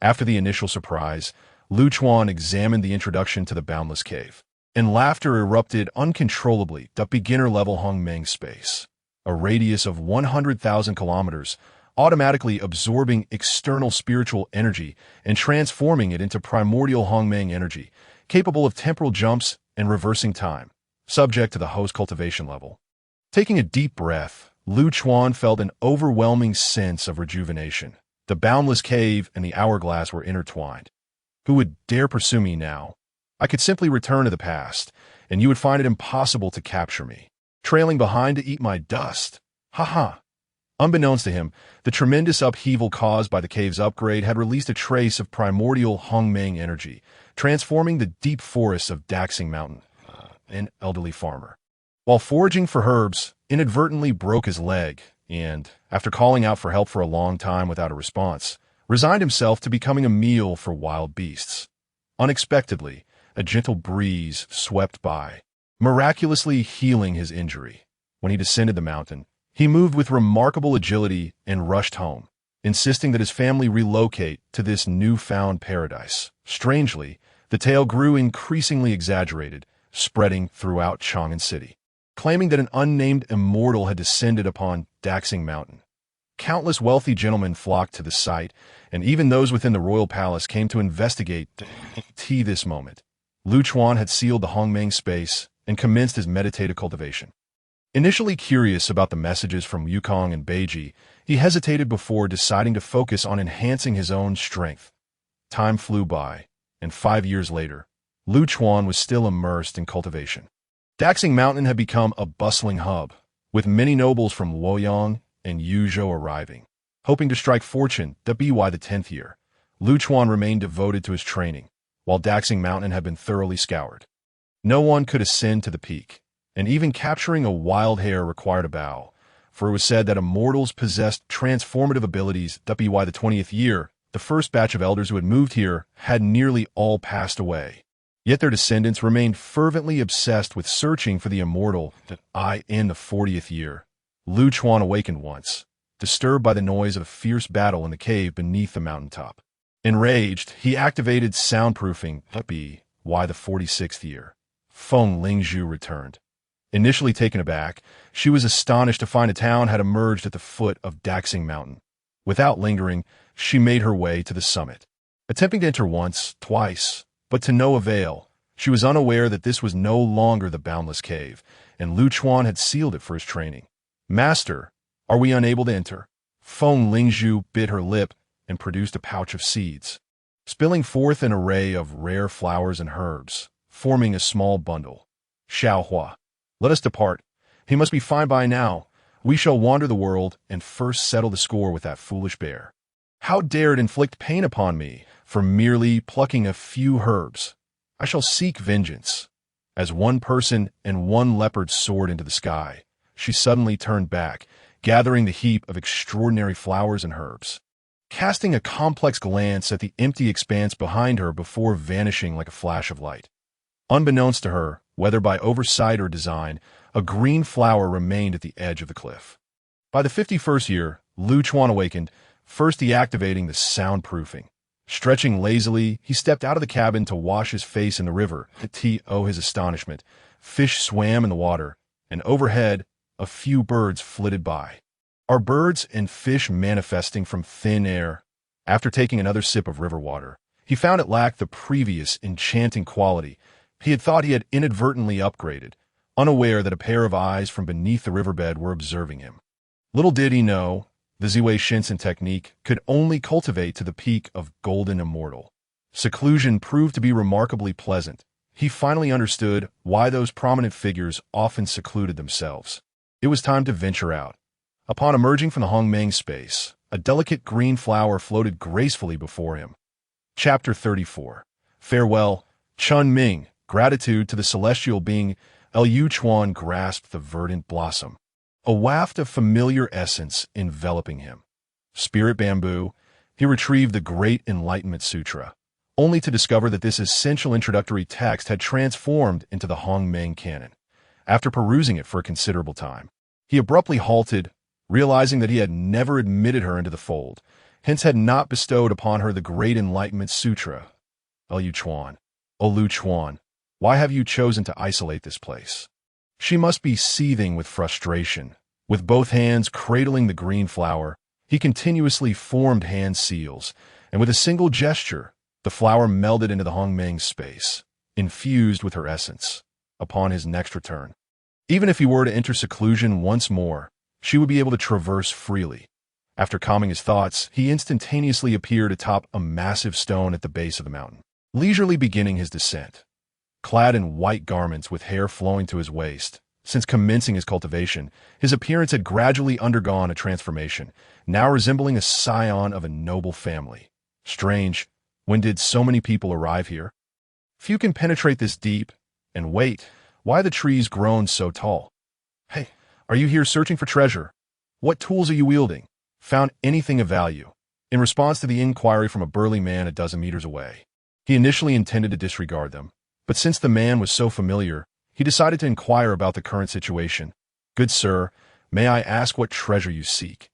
After the initial surprise, Lu Chuan examined the introduction to the boundless cave, and laughter erupted uncontrollably. The beginner-level Hongmeng space, a radius of 100,000 kilometers, automatically absorbing external spiritual energy and transforming it into primordial Hongmeng energy, capable of temporal jumps and reversing time, subject to the host cultivation level. Taking a deep breath, Lu Chuan felt an overwhelming sense of rejuvenation. The boundless cave and the hourglass were intertwined. Who would dare pursue me now? I could simply return to the past, and you would find it impossible to capture me, trailing behind to eat my dust. Ha ha! Unbeknownst to him, the tremendous upheaval caused by the cave's upgrade had released a trace of primordial Hongmeng energy, transforming the deep forests of Daxing Mountain. An elderly farmer, while foraging for herbs, inadvertently broke his leg and, after calling out for help for a long time without a response, resigned himself to becoming a meal for wild beasts. Unexpectedly, a gentle breeze swept by, miraculously healing his injury. When he descended the mountain, he moved with remarkable agility and rushed home, insisting that his family relocate to this newfound paradise. Strangely, the tale grew increasingly exaggerated, spreading throughout Chang'an City, claiming that an unnamed immortal had descended upon Daxing Mountain. Countless wealthy gentlemen flocked to the site, and even those within the royal palace came to investigate. This moment, Lu Chuan had sealed the Hongmeng space and commenced his meditative cultivation. Initially curious about the messages from Yukong and Beiji, he hesitated before deciding to focus on enhancing his own strength. Time flew by, and 5 years later, Lu Chuan was still immersed in cultivation. Daxing Mountain had become a bustling hub, with many nobles from Luoyang and Yuzhou arriving, hoping to strike fortune. The 10th year, Lu Chuan remained devoted to his training, while Daxing Mountain had been thoroughly scoured. No one could ascend to the peak, and even capturing a wild hare required a vow, for it was said that immortals possessed transformative abilities. The 20th year, the first batch of elders who had moved here had nearly all passed away. Yet their descendants remained fervently obsessed with searching for the immortal. In the 40th year, Lu Chuan awakened once, disturbed by the noise of a fierce battle in the cave beneath the mountaintop. Enraged, he activated soundproofing. The 46th year, Feng Lingzhu returned. Initially taken aback, she was astonished to find a town had emerged at the foot of Daxing Mountain. Without lingering, she made her way to the summit, attempting to enter once, twice, but to no avail. She was unaware that this was no longer the boundless cave, and Lu Chuan had sealed it for his training. "Master, are we unable to enter?" Feng Lingzhu bit her lip and produced a pouch of seeds, spilling forth an array of rare flowers and herbs, forming a small bundle. "Xiaohua, let us depart. He must be fine by now. We shall wander the world and first settle the score with that foolish bear. How dare it inflict pain upon me for merely plucking a few herbs? I shall seek vengeance." As one person and one leopard soared into the sky, she suddenly turned back, gathering the heap of extraordinary flowers and herbs, casting a complex glance at the empty expanse behind her before vanishing like a flash of light. Unbeknownst to her, whether by oversight or design, a green flower remained at the edge of the cliff. By the 51st year, Lu Chuan awakened, first deactivating the soundproofing. Stretching lazily, he stepped out of the cabin to wash his face in the river. To his astonishment, fish swam in the water, and overhead, a few birds flitted by. Are birds and fish manifesting from thin air? After taking another sip of river water, he found it lacked the previous enchanting quality. He had thought he had inadvertently upgraded, unaware that a pair of eyes from beneath the riverbed were observing him. Little did he know, the Ziwei Shinsen technique could only cultivate to the peak of golden immortal. Seclusion proved to be remarkably pleasant. He finally understood why those prominent figures often secluded themselves. It was time to venture out. Upon emerging from the Hongmeng space, a delicate green flower floated gracefully before him. Chapter 34. Farewell, Chun Ming. Gratitude to the celestial being. Liu Chuan grasped the verdant blossom, a waft of familiar essence enveloping him. Spirit bamboo, he retrieved the Great Enlightenment Sutra, only to discover that this essential introductory text had transformed into the Hongmeng canon. After perusing it for a considerable time, he abruptly halted, realizing that he had never admitted her into the fold, hence had not bestowed upon her the Great Enlightenment Sutra. Liu Chuan, O Liu Chuan, why have you chosen to isolate this place? She must be seething with frustration. With both hands cradling the green flower, he continuously formed hand seals, and with a single gesture, the flower melded into the Hongmeng space, infused with her essence. Upon his next return, even if he were to enter seclusion once more, she would be able to traverse freely. After calming his thoughts, he instantaneously appeared atop a massive stone at the base of the mountain, leisurely beginning his descent. Clad in white garments with hair flowing to his waist, since commencing his cultivation, his appearance had gradually undergone a transformation, now resembling a scion of a noble family. Strange, when did so many people arrive here? Few can penetrate this deep. And wait, why are the trees grown so tall? Hey, are you here searching for treasure? What tools are you wielding? Found anything of value? In response to the inquiry from a burly man a dozen meters away, he initially intended to disregard them, but since the man was so familiar, he decided to inquire about the current situation. Good sir, may I ask what treasure you seek?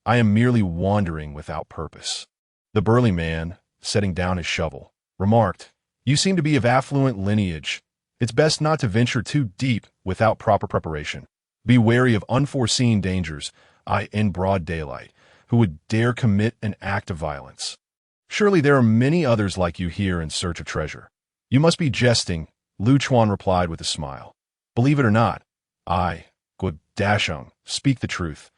I am merely wandering without purpose. The burly man, setting down his shovel, remarked, You seem to be of affluent lineage. It's best not to venture too deep without proper preparation. Be wary of unforeseen dangers, in broad daylight, who would dare commit an act of violence. Surely there are many others like you here in search of treasure. You must be jesting, Liu Chuan replied with a smile. Believe it or not, I, Guo Dasheng, speak the truth.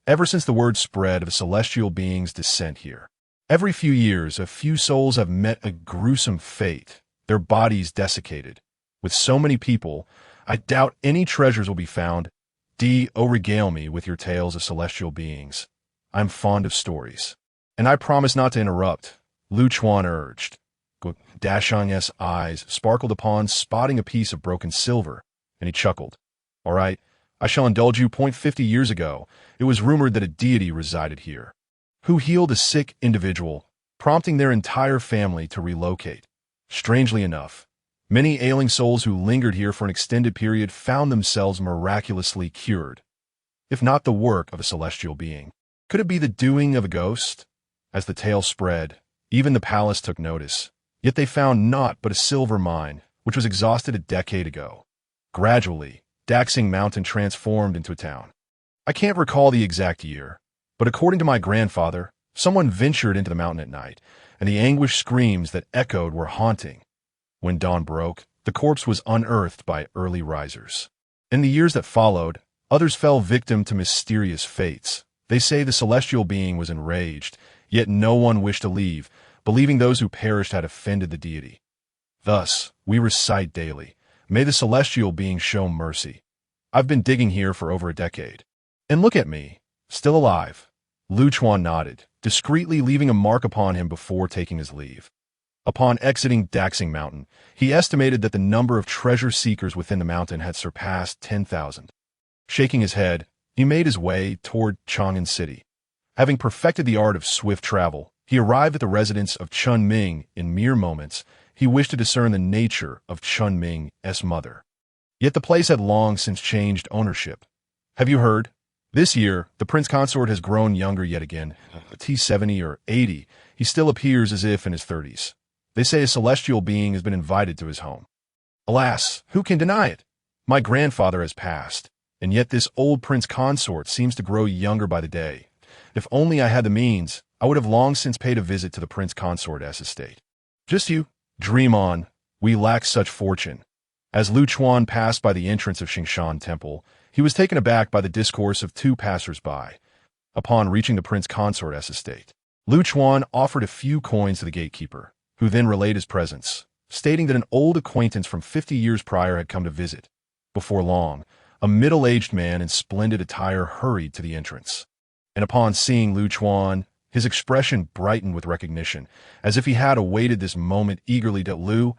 Ever since the word spread of a celestial being's descent here, every few years a few souls have met a gruesome fate, their bodies desiccated. With so many people, I doubt any treasures will be found. Regale me with your tales of celestial beings. I'm fond of stories. And I promise not to interrupt, Liu Chuan urged. Dasheng's eyes sparkled upon spotting a piece of broken silver, and he chuckled. All right, I shall indulge you. 50 years ago, it was rumored that a deity resided here, who healed a sick individual, prompting their entire family to relocate. Strangely enough, many ailing souls who lingered here for an extended period found themselves miraculously cured. If not the work of a celestial being, could it be the doing of a ghost? As the tale spread, even the palace took notice. Yet they found naught but a silver mine, which was exhausted a decade ago. Gradually, Daxing Mountain transformed into a town. I can't recall the exact year, but according to my grandfather, someone ventured into the mountain at night, and the anguished screams that echoed were haunting. When dawn broke, the corpse was unearthed by early risers. In the years that followed, others fell victim to mysterious fates. They say the celestial being was enraged, yet no one wished to leave, believing those who perished had offended the deity. Thus, we recite daily, May the celestial being show mercy. I've been digging here for over a decade. And look at me, still alive. Liu Chuan nodded, discreetly leaving a mark upon him before taking his leave. Upon exiting Daxing Mountain, he estimated that the number of treasure seekers within the mountain had surpassed 10,000. Shaking his head, he made his way toward Chang'an City. Having perfected the art of swift travel, he arrived at the residence of Chun Ming in mere moments. He wished to discern the nature of Chun Ming's mother. Yet the place had long since changed ownership. Have you heard? This year, the prince consort has grown younger yet again. He's 70 or 80. He still appears as if in his 30s. They say a celestial being has been invited to his home. Alas, who can deny it? My grandfather has passed, and yet this old prince consort seems to grow younger by the day. If only I had the means, I would have long since paid a visit to the prince consort's estate. Just you, dream on. We lack such fortune. As Liu Chuan passed by the entrance of Xingshan Temple, he was taken aback by the discourse of two passers-by. upon reaching the prince consort's estate. Lu Chuan offered a few coins to the gatekeeper, who then relayed his presence, stating that an old acquaintance from 50 years prior had come to visit. Before long, a middle-aged man in splendid attire hurried to the entrance. And upon seeing Lu Chuan, his expression brightened with recognition, as if he had awaited this moment eagerly. Lu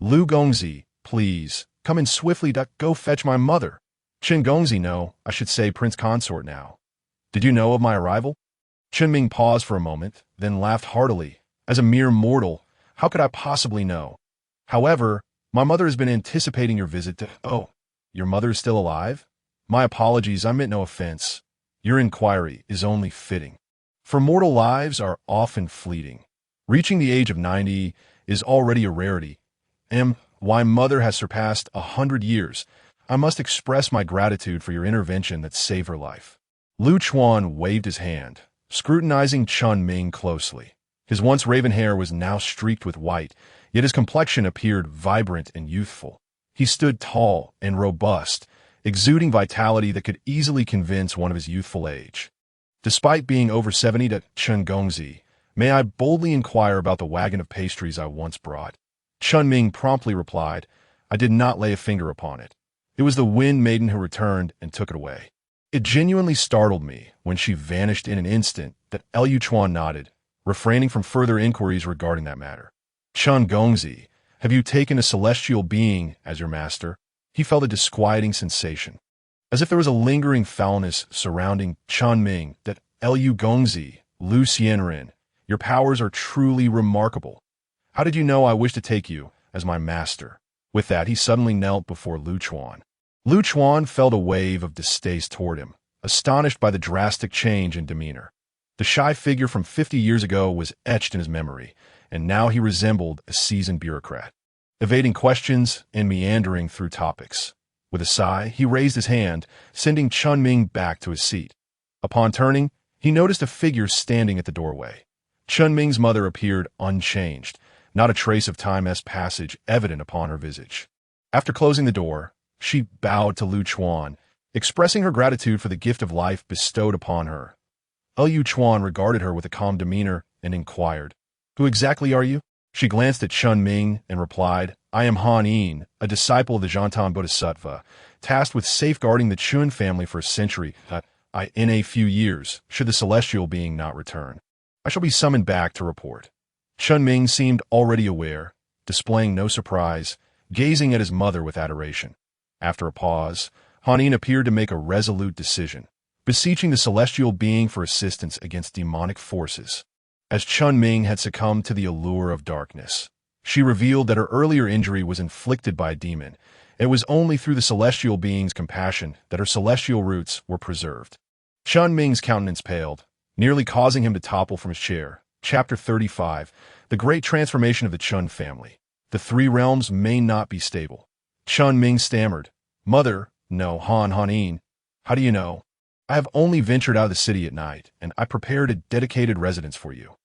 Gongzi, please, come in swiftly. Go fetch my mother. Chen Gongzi, no, I should say Prince Consort now. Did you know of my arrival? Chen Ming paused for a moment, then laughed heartily. As a mere mortal, how could I possibly know? However, my mother has been anticipating your visit to— Oh, your mother is still alive? My apologies, I meant no offense. Your inquiry is only fitting. For mortal lives are often fleeting. Reaching the age of 90 is already a rarity. Why mother has surpassed 100 years. I must express my gratitude for your intervention that saved her life. Lu Chuan waved his hand, scrutinizing Chen Ming closely. His once raven hair was now streaked with white, yet his complexion appeared vibrant and youthful. He stood tall and robust, exuding vitality that could easily convince one of his youthful age. Despite being over 70, Chen Gongzi, may I boldly inquire about the wagon of pastries I once brought? Chen Ming promptly replied, I did not lay a finger upon it. It was the Wind Maiden who returned and took it away. It genuinely startled me when she vanished in an instant. That Lu Chuan nodded, refraining from further inquiries regarding that matter. Chen Gongzi, have you taken a celestial being as your master? He felt a disquieting sensation, as if there was a lingering foulness surrounding Chen Ming. That Lu Gongzi, Lu Xianren, your powers are truly remarkable. How did you know I wish to take you as my master? With that, he suddenly knelt before Lu Chuan. Lu Chuan felt a wave of distaste toward him, astonished by the drastic change in demeanor. The shy figure from 50 years ago was etched in his memory, and now he resembled a seasoned bureaucrat, evading questions and meandering through topics. With a sigh, he raised his hand, sending Chen Ming back to his seat. Upon turning, he noticed a figure standing at the doorway. Chen Ming's mother appeared unchanged, not a trace of time's passage evident upon her visage. After closing the door, she bowed to Lu Chuan, expressing her gratitude for the gift of life bestowed upon her. Lu Chuan regarded her with a calm demeanor and inquired, Who exactly are you? She glanced at Chen Ming and replied, I am Han Yin, a disciple of the Zhantan Bodhisattva, tasked with safeguarding the Chun family for a century. In a few years, should the celestial being not return, I shall be summoned back to report. Chen Ming seemed already aware, displaying no surprise, gazing at his mother with adoration. After a pause, Han Yin appeared to make a resolute decision, beseeching the celestial being for assistance against demonic forces. As Chen Ming had succumbed to the allure of darkness, she revealed that her earlier injury was inflicted by a demon. It was only through the celestial being's compassion that her celestial roots were preserved. Chen Ming's countenance paled, nearly causing him to topple from his chair. Chapter 35, The Great Transformation of the Chun Family. The three realms may not be stable. Chen Ming stammered, Mother, no, Han Yin. How do you know? I have only ventured out of the city at night, and I prepared a dedicated residence for you.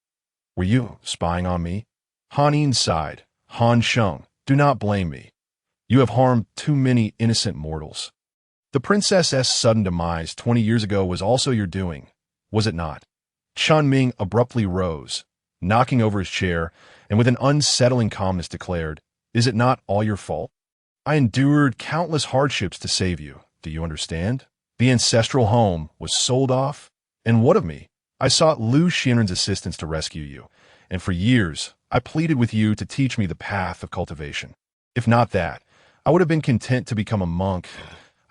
Were you spying on me? Han Yin sighed. Han Sheng, do not blame me. You have harmed too many innocent mortals. The princess's sudden demise 20 years ago was also your doing, was it not? Chen Ming abruptly rose, knocking over his chair, and with an unsettling calmness declared, Is it not all your fault? I endured countless hardships to save you. Do you understand? The ancestral home was sold off. And what of me? I sought Lu Xianren's assistance to rescue you, and for years I pleaded with you to teach me the path of cultivation. If not that, I would have been content to become a monk.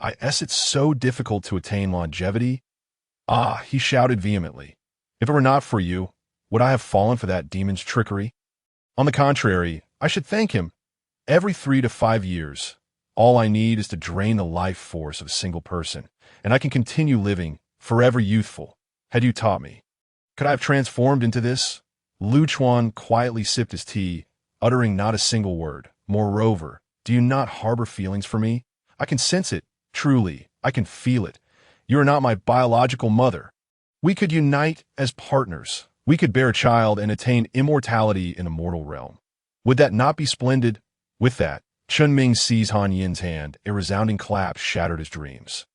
It's so difficult to attain longevity. He shouted vehemently. If it were not for you, would I have fallen for that demon's trickery? On the contrary, I should thank him. Every 3 to 5 years, all I need is to drain the life force of a single person, and I can continue living, forever youthful. Had you taught me, could I have transformed into this? Lu Chuan quietly sipped his tea, uttering not a single word. Moreover, do you not harbor feelings for me? I can sense it, truly, I can feel it. You are not my biological mother. We could unite as partners. We could bear a child and attain immortality in a mortal realm. Would that not be splendid? With that, Chen Ming seized Han Yin's hand. A resounding clap shattered his dreams.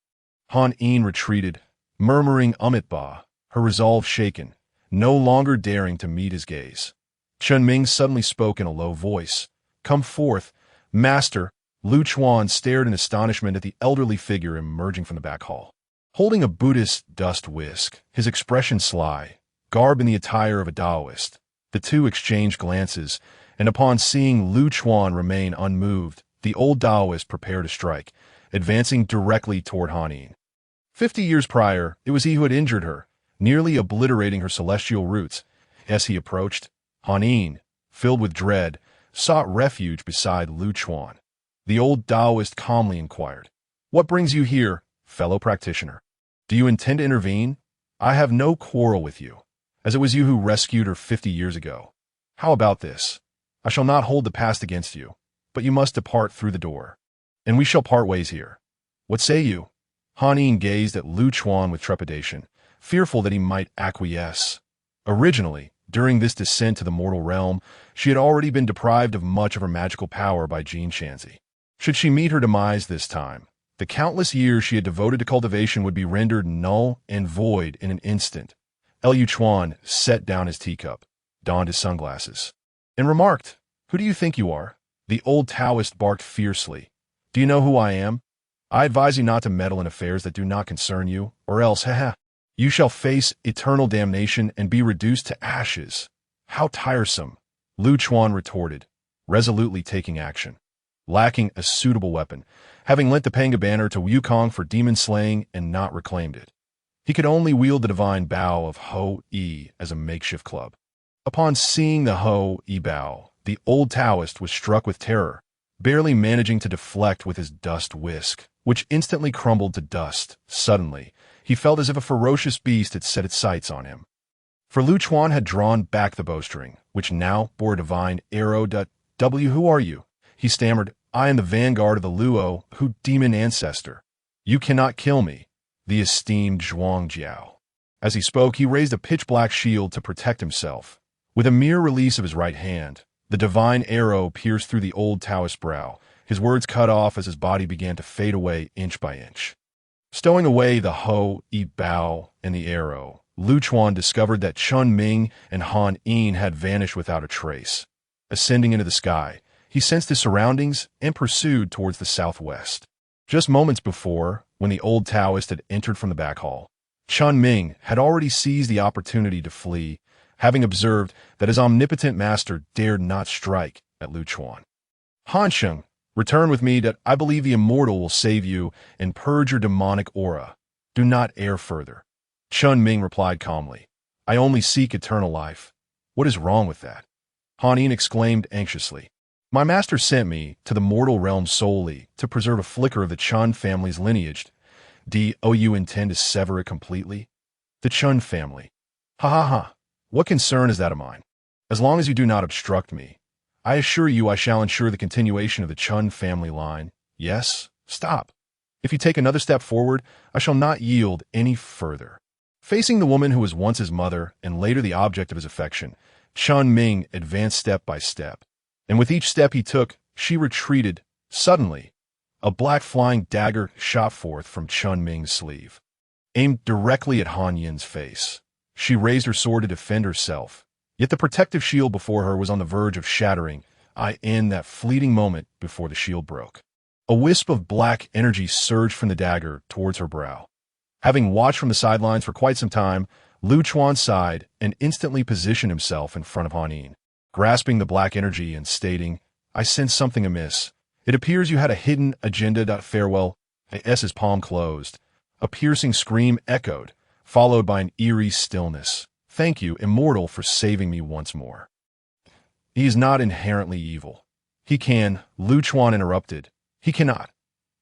Han Yin retreated, murmuring Amit Ba. her resolve shaken, no longer daring to meet his gaze. Chunming suddenly spoke in a low voice. "Come forth, master." Lu Chuan stared in astonishment at the elderly figure emerging from the back hall. Holding a Buddhist dust whisk, his expression sly, garb in the attire of a Taoist, the two exchanged glances, and upon seeing Lu Chuan remain unmoved, the old Taoist prepared to strike, advancing directly toward Han Yin. 50 years prior, it was he who had injured her, nearly obliterating her celestial roots. As he approached, Han Yin, filled with dread, sought refuge beside Lu Chuan. The old Taoist calmly inquired, "What brings you here, fellow practitioner? Do you intend to intervene? I have no quarrel with you, as it was you who rescued her 50 years ago. How about this? I shall not hold the past against you, but you must depart through the door, and we shall part ways here. What say you?" Han Yin gazed at Lu Chuan with trepidation, fearful that he might acquiesce. Originally, during this descent to the mortal realm, she had already been deprived of much of her magical power by Jieyin and Zhunti. Should she meet her demise this time, the countless years she had devoted to cultivation would be rendered null and void in an instant. Lu Chuan set down his teacup, donned his sunglasses, and remarked, "Who do you think you are?" The old Taoist barked fiercely. "Do you know who I am? I advise you not to meddle in affairs that do not concern you, or else, you shall face eternal damnation and be reduced to ashes." "How tiresome," Lu Chuan retorted, resolutely taking action. Lacking a suitable weapon, having lent the Pangu banner to Wukong for demon slaying and not reclaimed it, he could only wield the divine bow of Ho-E as a makeshift club. Upon seeing the Ho-E bow, the old Taoist was struck with terror, barely managing to deflect with his dust whisk, which instantly crumbled to dust. Suddenly, he felt as if a ferocious beast had set its sights on him. For Lu Chuan had drawn back the bowstring, which now bore a divine arrow. Who are you?" he stammered. "I am the vanguard of the Luo, who demon ancestor. You cannot kill me, the esteemed Zhuang Jiao." As he spoke, he raised a pitch-black shield to protect himself. With a mere release of his right hand, the divine arrow pierced through the old Taoist's brow, his words cut off as his body began to fade away inch by inch. Stowing away the Ho-E bow and the arrow, Lu Chuan discovered that Chunming and Han Yin had vanished without a trace. Ascending into the sky, he sensed his surroundings and pursued towards the southwest. Just moments before, when the old Taoist had entered from the back hall, Chunming had already seized the opportunity to flee, having observed that his omnipotent master dared not strike at Lu Chuan. "Hansheng, return with me that I believe the immortal will save you and purge your demonic aura. Do not err further." Chunming replied calmly, "I only seek eternal life." "What is wrong with that?" Han Yin exclaimed anxiously. "My master sent me to the mortal realm solely to preserve a flicker of the Chun family's lineage. Do you intend to sever it completely?" "The Chun family. Ha ha ha. What concern is that of mine? As long as you do not obstruct me, I assure you I shall ensure the continuation of the Chun family line. Yes, stop. If you take another step forward, I shall not yield any further." Facing the woman who was once his mother and later the object of his affection, Chunming advanced step by step. And with each step he took, she retreated. Suddenly, a black flying dagger shot forth from Chunming's sleeve, aimed directly at Han Yin's face. She raised her sword to defend herself, yet the protective shield before her was on the verge of shattering. In that fleeting moment before the shield broke, a wisp of black energy surged from the dagger towards her brow. Having watched from the sidelines for quite some time, Lu Chuan sighed and instantly positioned himself in front of Han Yin, grasping the black energy and stating, "I sense something amiss. It appears you had a hidden agenda. Farewell." His palm closed. A piercing scream echoed, followed by an eerie stillness. "Thank you, immortal, for saving me once more." "He is not inherently evil. He can," Lu Chuan interrupted. "He cannot.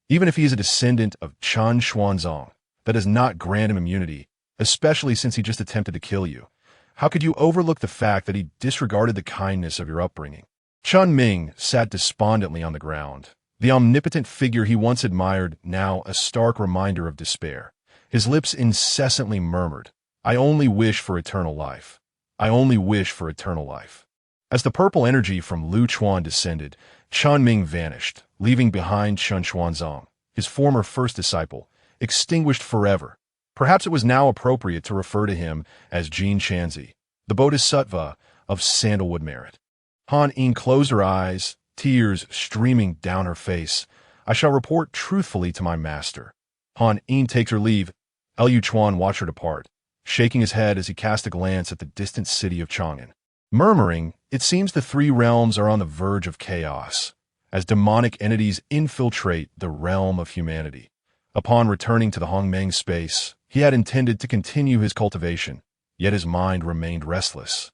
Even if he is a descendant of Chan Xuanzong, that does not grant him immunity, especially since he just attempted to kill you. How could you overlook the fact that he disregarded the kindness of your upbringing?" Chunming sat despondently on the ground, the omnipotent figure he once admired now a stark reminder of despair. His lips incessantly murmured, "I only wish for eternal life. I only wish for eternal life." As the purple energy from Lu Chuan descended, Chunming vanished, leaving behind Chun Xuanzong, his former first disciple, extinguished forever. Perhaps it was now appropriate to refer to him as Jieyin Shanzi, the Bodhisattva of sandalwood merit. Han Ying closed her eyes, tears streaming down her face. I shall report truthfully to my master. Han Ying takes her leave. Liu Chuan watched her depart, shaking his head as he cast a glance at the distant city of Chang'an. Murmuring, it seems the three realms are on the verge of chaos, as demonic entities infiltrate the realm of humanity. Upon returning to the Hongmeng space, he had intended to continue his cultivation, yet his mind remained restless.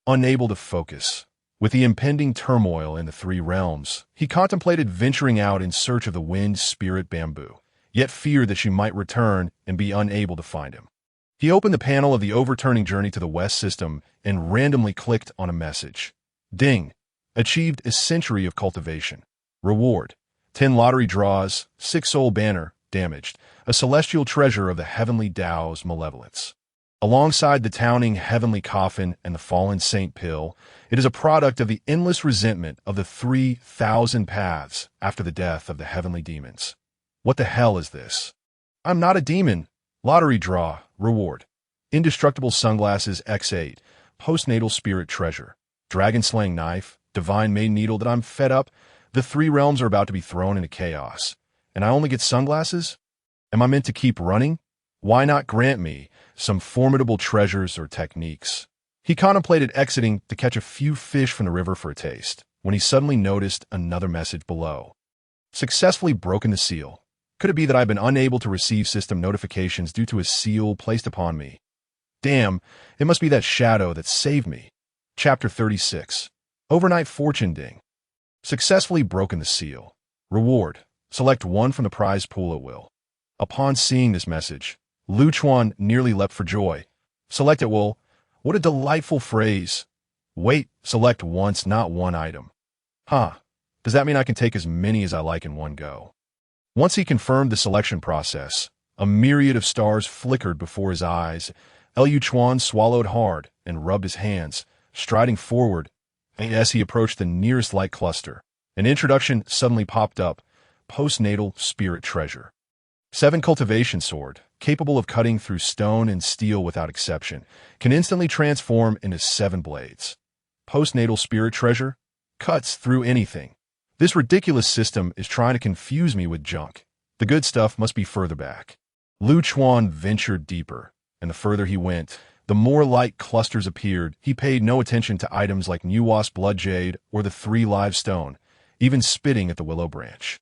Unable to focus, with the impending turmoil in the three realms, he contemplated venturing out in search of the wind spirit Bamboo, yet feared that she might return and be unable to find him. He opened the panel of the overturning journey to the West system and randomly clicked on a message. Ding! Achieved a century of cultivation. Reward: 10 lottery draws, 6 soul banner, damaged, a celestial treasure of the heavenly Tao's malevolence. Alongside the Towning heavenly coffin and the fallen saint pill, it is a product of the endless resentment of the 3,000 paths after the death of the heavenly demons. What the hell is this? I'm not a demon. Lottery draw, reward: indestructible sunglasses X8, postnatal spirit treasure, dragon slaying knife, divine made needle. That I'm fed up. The three realms are about to be thrown into chaos, and I only get sunglasses? Am I meant to keep running? Why not grant me some formidable treasures or techniques? He contemplated exiting to catch a few fish from the river for a taste, when he suddenly noticed another message below. Successfully broken the seal. Could it be that I've been unable to receive system notifications due to a seal placed upon me? Damn, it must be that shadow that saved me. Chapter 36. Overnight Fortune Ding. Successfully broken the seal. Reward: select one from the prize pool at will. Upon seeing this message, Liu Chuan nearly leapt for joy. Select at will. What a delightful phrase. Wait, select once, not one item. Huh. Does that mean I can take as many as I like in one go? Once he confirmed the selection process, a myriad of stars flickered before his eyes. Liu Chuan swallowed hard and rubbed his hands, striding forward. As he approached the nearest light cluster, an introduction suddenly popped up. Postnatal spirit treasure. 7 cultivation sword, capable of cutting through stone and steel without exception, can instantly transform into 7 blades. Postnatal spirit treasure cuts through anything. This ridiculous system is trying to confuse me with junk. The good stuff must be further back. Liu Chuan ventured deeper, and the further he went, the more light clusters appeared. He paid no attention to items like Nuwa's blood jade or the 3 live stone, even spitting at the willow branch.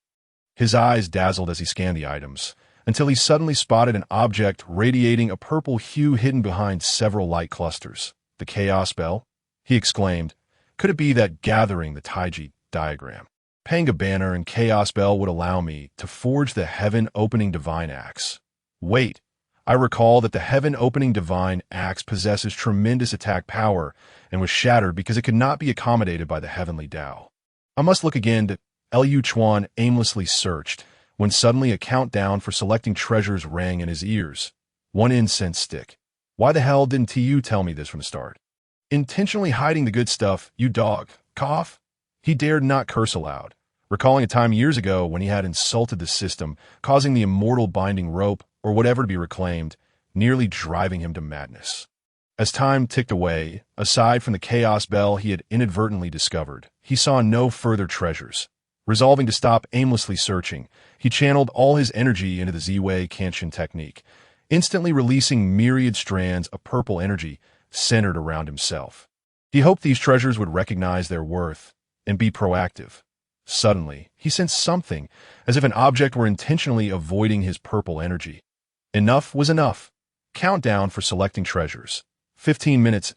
His eyes dazzled as he scanned the items, until he suddenly spotted an object radiating a purple hue hidden behind several light clusters. The chaos bell? He exclaimed. Could it be that gathering the Taiji diagram? Pangu banner and chaos bell would allow me to forge the heaven-opening divine axe. Wait, I recall that the heaven-opening divine axe possesses tremendous attack power and was shattered because it could not be accommodated by the heavenly Tao. I must look again. Liu Chuan aimlessly searched, when suddenly a countdown for selecting treasures rang in his ears. 1 incense stick. Why the hell didn't you tell me this from the start? Intentionally hiding the good stuff, you dog. Cough? He dared not curse aloud, recalling a time years ago when he had insulted the system, causing the immortal binding rope, or whatever to be reclaimed, nearly driving him to madness. As time ticked away, aside from the chaos bell he had inadvertently discovered, he saw no further treasures. Resolving to stop aimlessly searching, he channeled all his energy into the Ziwei Kanshin technique, instantly releasing myriad strands of purple energy centered around himself. He hoped these treasures would recognize their worth and be proactive. Suddenly, he sensed something, as if an object were intentionally avoiding his purple energy. Enough was enough. Countdown for selecting treasures. 15 minutes.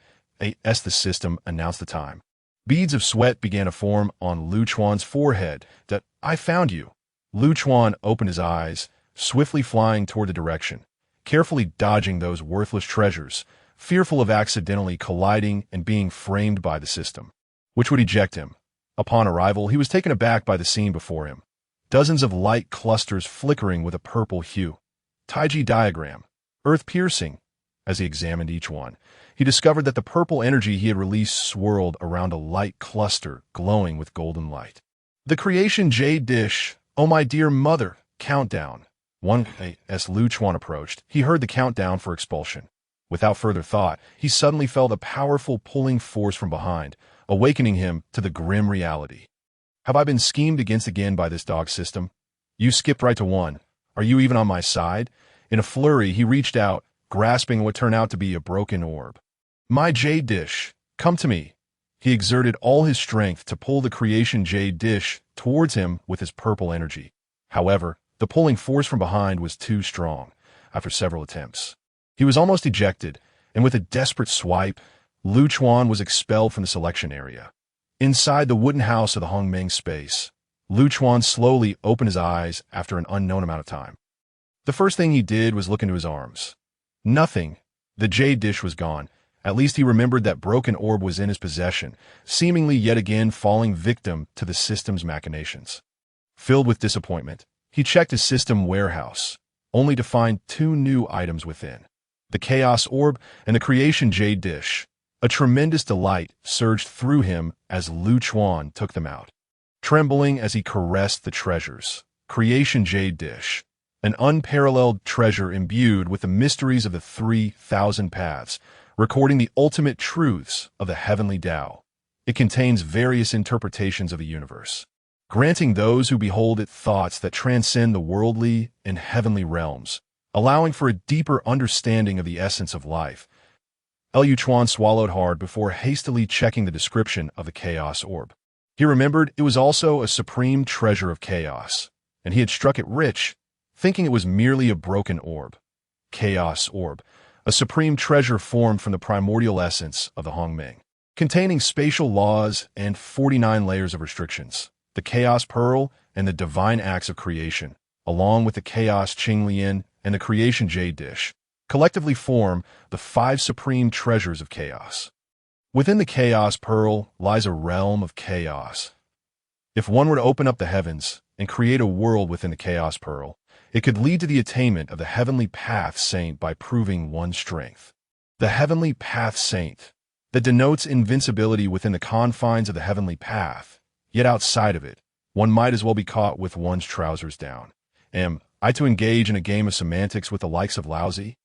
As the system announced the time. Beads of sweat began to form on Liu Chuan's forehead. That I found you. Liu Chuan opened his eyes, swiftly flying toward the direction, carefully dodging those worthless treasures, fearful of accidentally colliding and being framed by the system, which would eject him. Upon arrival, he was taken aback by the scene before him. Dozens of light clusters flickering with a purple hue. Taiji diagram. Earth-piercing. As he examined each one, he discovered that the purple energy he had released swirled around a light cluster glowing with golden light. The creation jade dish. Oh my dear mother. Countdown. As Lu Chuan approached, he heard the countdown for expulsion. Without further thought, he suddenly felt a powerful pulling force from behind, awakening him to the grim reality. Have I been schemed against again by this dog system? You skipped right to one. Are you even on my side? In a flurry, he reached out, grasping what turned out to be a broken orb. My jade dish, come to me. He exerted all his strength to pull the creation jade dish towards him with his purple energy. However, the pulling force from behind was too strong. After several attempts, he was almost ejected, and with a desperate swipe, Lu Chuan was expelled from the selection area. Inside the wooden house of the Hongming space, Lu Chuan slowly opened his eyes after an unknown amount of time. The first thing he did was look into his arms. Nothing. The jade dish was gone. At least he remembered that broken orb was in his possession, seemingly yet again falling victim to the system's machinations. Filled with disappointment, he checked his system warehouse, only to find two new items within: the Chaos Orb and the Creation Jade Dish. A tremendous delight surged through him as Lu Chuan took them out. Trembling as he caressed the treasures, Creation Jade Dish, an unparalleled treasure imbued with the mysteries of the 3,000 paths, recording the ultimate truths of the heavenly Tao. It contains various interpretations of the universe, granting those who behold it thoughts that transcend the worldly and heavenly realms, allowing for a deeper understanding of the essence of life. Lu Chuan swallowed hard before hastily checking the description of the Chaos Orb. He remembered it was also a supreme treasure of chaos, and he had struck it rich, thinking it was merely a broken orb. Chaos Orb, a supreme treasure formed from the primordial essence of the Hongming, containing spatial laws and 49 layers of restrictions. The Chaos Pearl and the divine acts of creation, along with the Chaos Qinglian and the Creation Jade Dish, collectively form the 5 supreme treasures of chaos. Within the Chaos Pearl lies a realm of chaos. If one were to open up the heavens and create a world within the Chaos Pearl, it could lead to the attainment of the Heavenly Path Saint by proving one's strength. The Heavenly Path Saint, that denotes invincibility within the confines of the Heavenly Path, yet outside of it, one might as well be caught with one's trousers down. Am I to engage in a game of semantics with the likes of Laozi?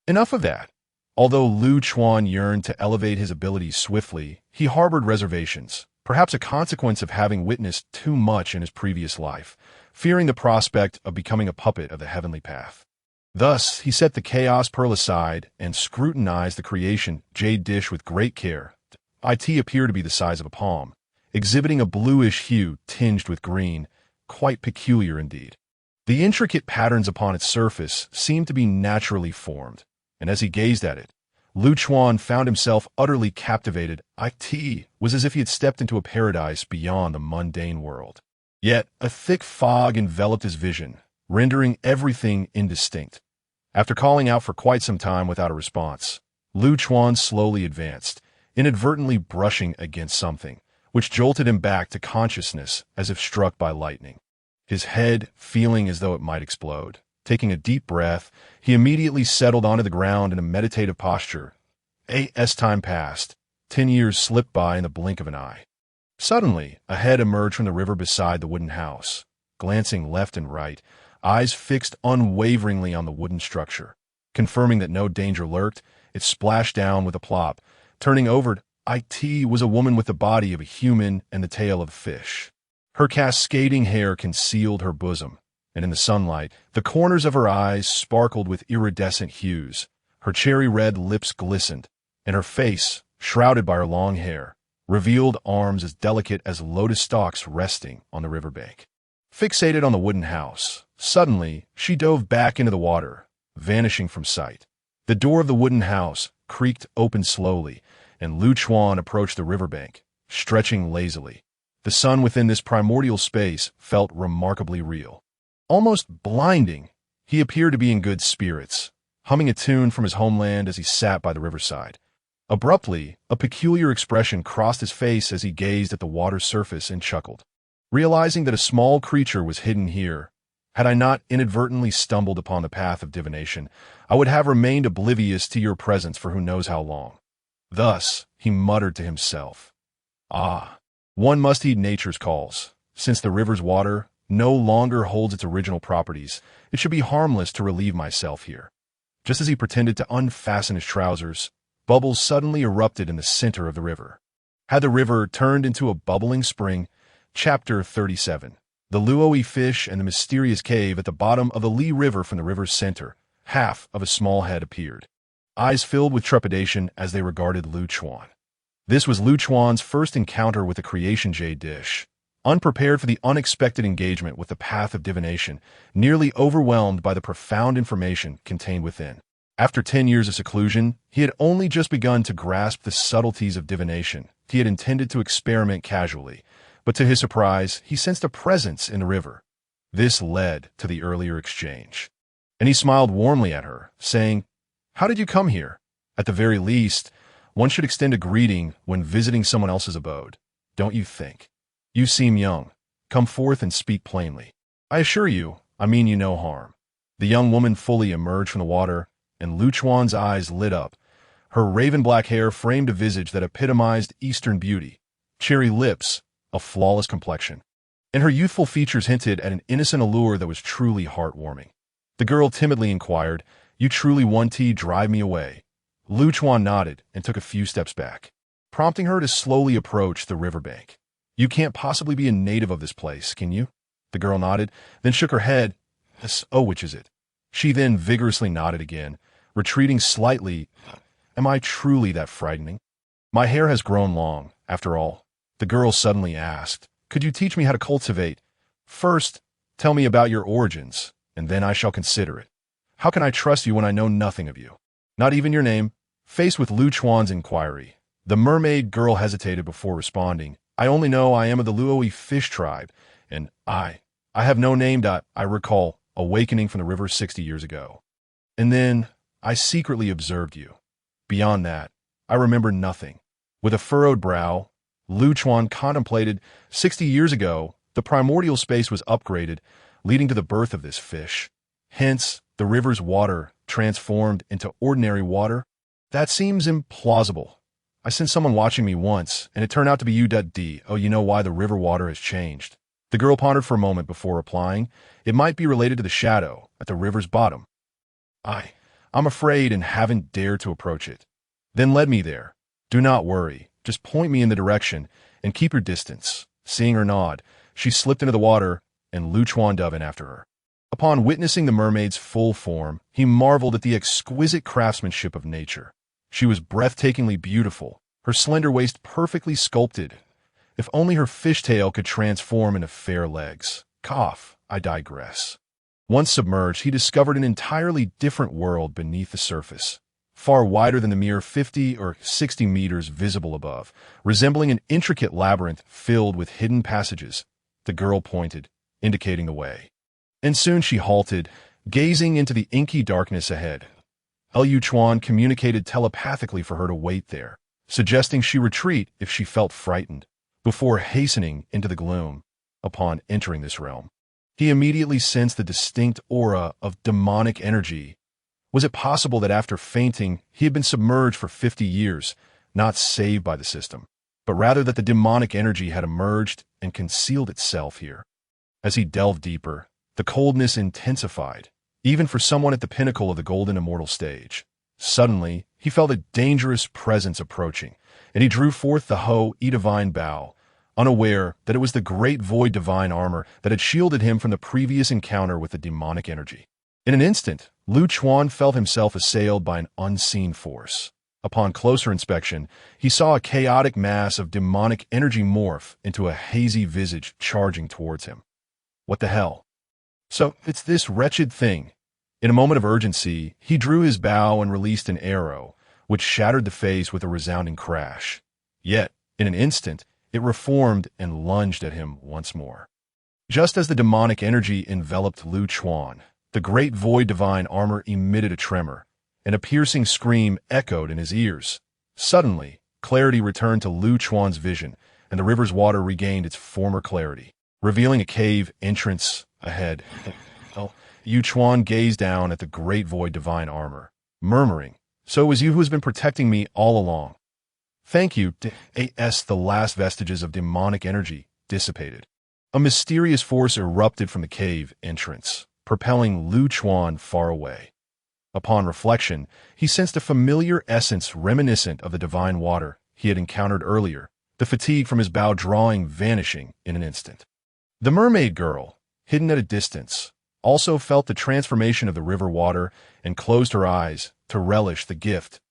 Enough of that. Although Lu Chuan yearned to elevate his abilities swiftly, he harbored reservations, perhaps a consequence of having witnessed too much in his previous life, fearing the prospect of becoming a puppet of the heavenly path. Thus, he set the Chaos Pearl aside and scrutinized the Creation Jade Dish with great care. It appeared to be the size of a palm, exhibiting a bluish hue tinged with green, quite peculiar indeed. The intricate patterns upon its surface seemed to be naturally formed, and as he gazed at it, Lu Chuan found himself utterly captivated. It was as if he had stepped into a paradise beyond the mundane world. Yet, a thick fog enveloped his vision, rendering everything indistinct. After calling out for quite some time without a response, Lu Chuan slowly advanced, inadvertently brushing against something, which jolted him back to consciousness as if struck by lightning. His head feeling as though it might explode. Taking a deep breath, he immediately settled onto the ground in a meditative posture. As time passed, 10 years slipped by in the blink of an eye. Suddenly, a head emerged from the river beside the wooden house, glancing left and right, eyes fixed unwaveringly on the wooden structure. Confirming that no danger lurked, it splashed down with a plop. Turning over, it was a woman with the body of a human and the tail of a fish. Her cascading hair concealed her bosom, and in the sunlight, the corners of her eyes sparkled with iridescent hues. Her cherry-red lips glistened, and her face, shrouded by her long hair, revealed arms as delicate as lotus stalks resting on the riverbank. Fixated on the wooden house, suddenly she dove back into the water, vanishing from sight. The door of the wooden house creaked open slowly, and Lu Chuan approached the riverbank, stretching lazily. The sun within this primordial space felt remarkably real. Almost blinding, he appeared to be in good spirits, humming a tune from his homeland as he sat by the riverside. Abruptly, a peculiar expression crossed his face as he gazed at the water's surface and chuckled. Realizing that a small creature was hidden here, had I not inadvertently stumbled upon the path of divination, I would have remained oblivious to your presence for who knows how long. Thus, he muttered to himself, one must heed nature's calls. Since the river's water, no longer holds its original properties. It should be harmless to relieve myself here. Just as he pretended to unfasten his trousers, bubbles suddenly erupted in the center of the river. Had the river turned into a bubbling spring? Chapter 37. The Luoi fish and the mysterious cave at the bottom of the Li River. From the river's center, half of a small head appeared, eyes filled with trepidation as they regarded Lu Chuan. This was Lu Chuan's first encounter with the creation jade dish. Unprepared for the unexpected engagement with the path of divination, nearly overwhelmed by the profound information contained within. After 10 years of seclusion, he had only just begun to grasp the subtleties of divination. He had intended to experiment casually, but to his surprise, he sensed a presence in the river. This led to the earlier exchange. And he smiled warmly at her, saying, "How did you come here? At the very least, one should extend a greeting when visiting someone else's abode, don't you think? You seem young. Come forth and speak plainly. I assure you, I mean you no harm." The young woman fully emerged from the water, and Lu Chuan's eyes lit up. Her raven-black hair framed a visage that epitomized Eastern beauty, cherry lips, a flawless complexion, and her youthful features hinted at an innocent allure that was truly heartwarming. The girl timidly inquired, "You truly want to drive me away?" Lu Chuan nodded and took a few steps back, prompting her to slowly approach the riverbank. "You can't possibly be a native of this place, can you?" The girl nodded, then shook her head. "Yes, oh, which is it?" She then vigorously nodded again, retreating slightly. "Am I truly that frightening? My hair has grown long, after all." The girl suddenly asked, "Could you teach me how to cultivate? First, tell me about your origins, and then I shall consider it. How can I trust you when I know nothing of you? Not even your name?" Faced with Lu Chuan's inquiry, the mermaid girl hesitated before responding. "I only know I am of the Luoi fish tribe, and I have no name. I recall awakening from the river 60 years ago. And then I secretly observed you. Beyond that, I remember nothing." With a furrowed brow, Lu Chuan contemplated. 60 years ago, the primordial space was upgraded, leading to the birth of this fish. Hence, the river's water transformed into ordinary water? That seems implausible. I sent someone watching me once, and it turned out to be you. Oh, you know why the river water has changed? The girl pondered for a moment before replying. It might be related to the shadow at the river's bottom. I'm afraid and haven't dared to approach it. Then lead me there. Do not worry. Just point me in the direction and keep your distance. Seeing her nod, she slipped into the water, and Lu Chuan dove in after her. Upon witnessing the mermaid's full form, he marveled at the exquisite craftsmanship of nature. She was breathtakingly beautiful, her slender waist perfectly sculpted. If only her fishtail could transform into fair legs. I digress. Once submerged, he discovered an entirely different world beneath the surface, far wider than the mere 50 or 60 meters visible above, resembling an intricate labyrinth filled with hidden passages. The girl pointed, indicating the way. And soon she halted, gazing into the inky darkness ahead. Lu Chuan communicated telepathically for her to wait there, suggesting she retreat if she felt frightened, before hastening into the gloom. Upon entering this realm, he immediately sensed the distinct aura of demonic energy. Was it possible that after fainting, he had been submerged for 50 years, not saved by the system, but rather that the demonic energy had emerged and concealed itself here? As he delved deeper, the coldness intensified, even for someone at the pinnacle of the golden immortal stage. Suddenly, he felt a dangerous presence approaching, and he drew forth the Ho-E divine bow, unaware that it was the great void divine armor that had shielded him from the previous encounter with the demonic energy. In an instant, Lu Chuan felt himself assailed by an unseen force. Upon closer inspection, he saw a chaotic mass of demonic energy morph into a hazy visage charging towards him. What the hell? So, it's this wretched thing. In a moment of urgency, he drew his bow and released an arrow, which shattered the face with a resounding crash. Yet, in an instant, it reformed and lunged at him once more. Just as the demonic energy enveloped Lu Chuan, the great void divine armor emitted a tremor, and a piercing scream echoed in his ears. Suddenly, clarity returned to Lu Chuan's vision, and the river's water regained its former clarity, revealing a cave entrance ahead. Lu Chuan gazed down at the great void divine armor, murmuring, "So it was you who has been protecting me all along. Thank you." The last vestiges of demonic energy dissipated, A mysterious force erupted from the cave entrance, propelling Lu Chuan far away. Upon reflection, he sensed a familiar essence reminiscent of the divine water he had encountered earlier, the fatigue from his bow drawing vanishing in an instant. The mermaid girl, hidden at a distance, also felt the transformation of the river water and closed her eyes to relish the gift.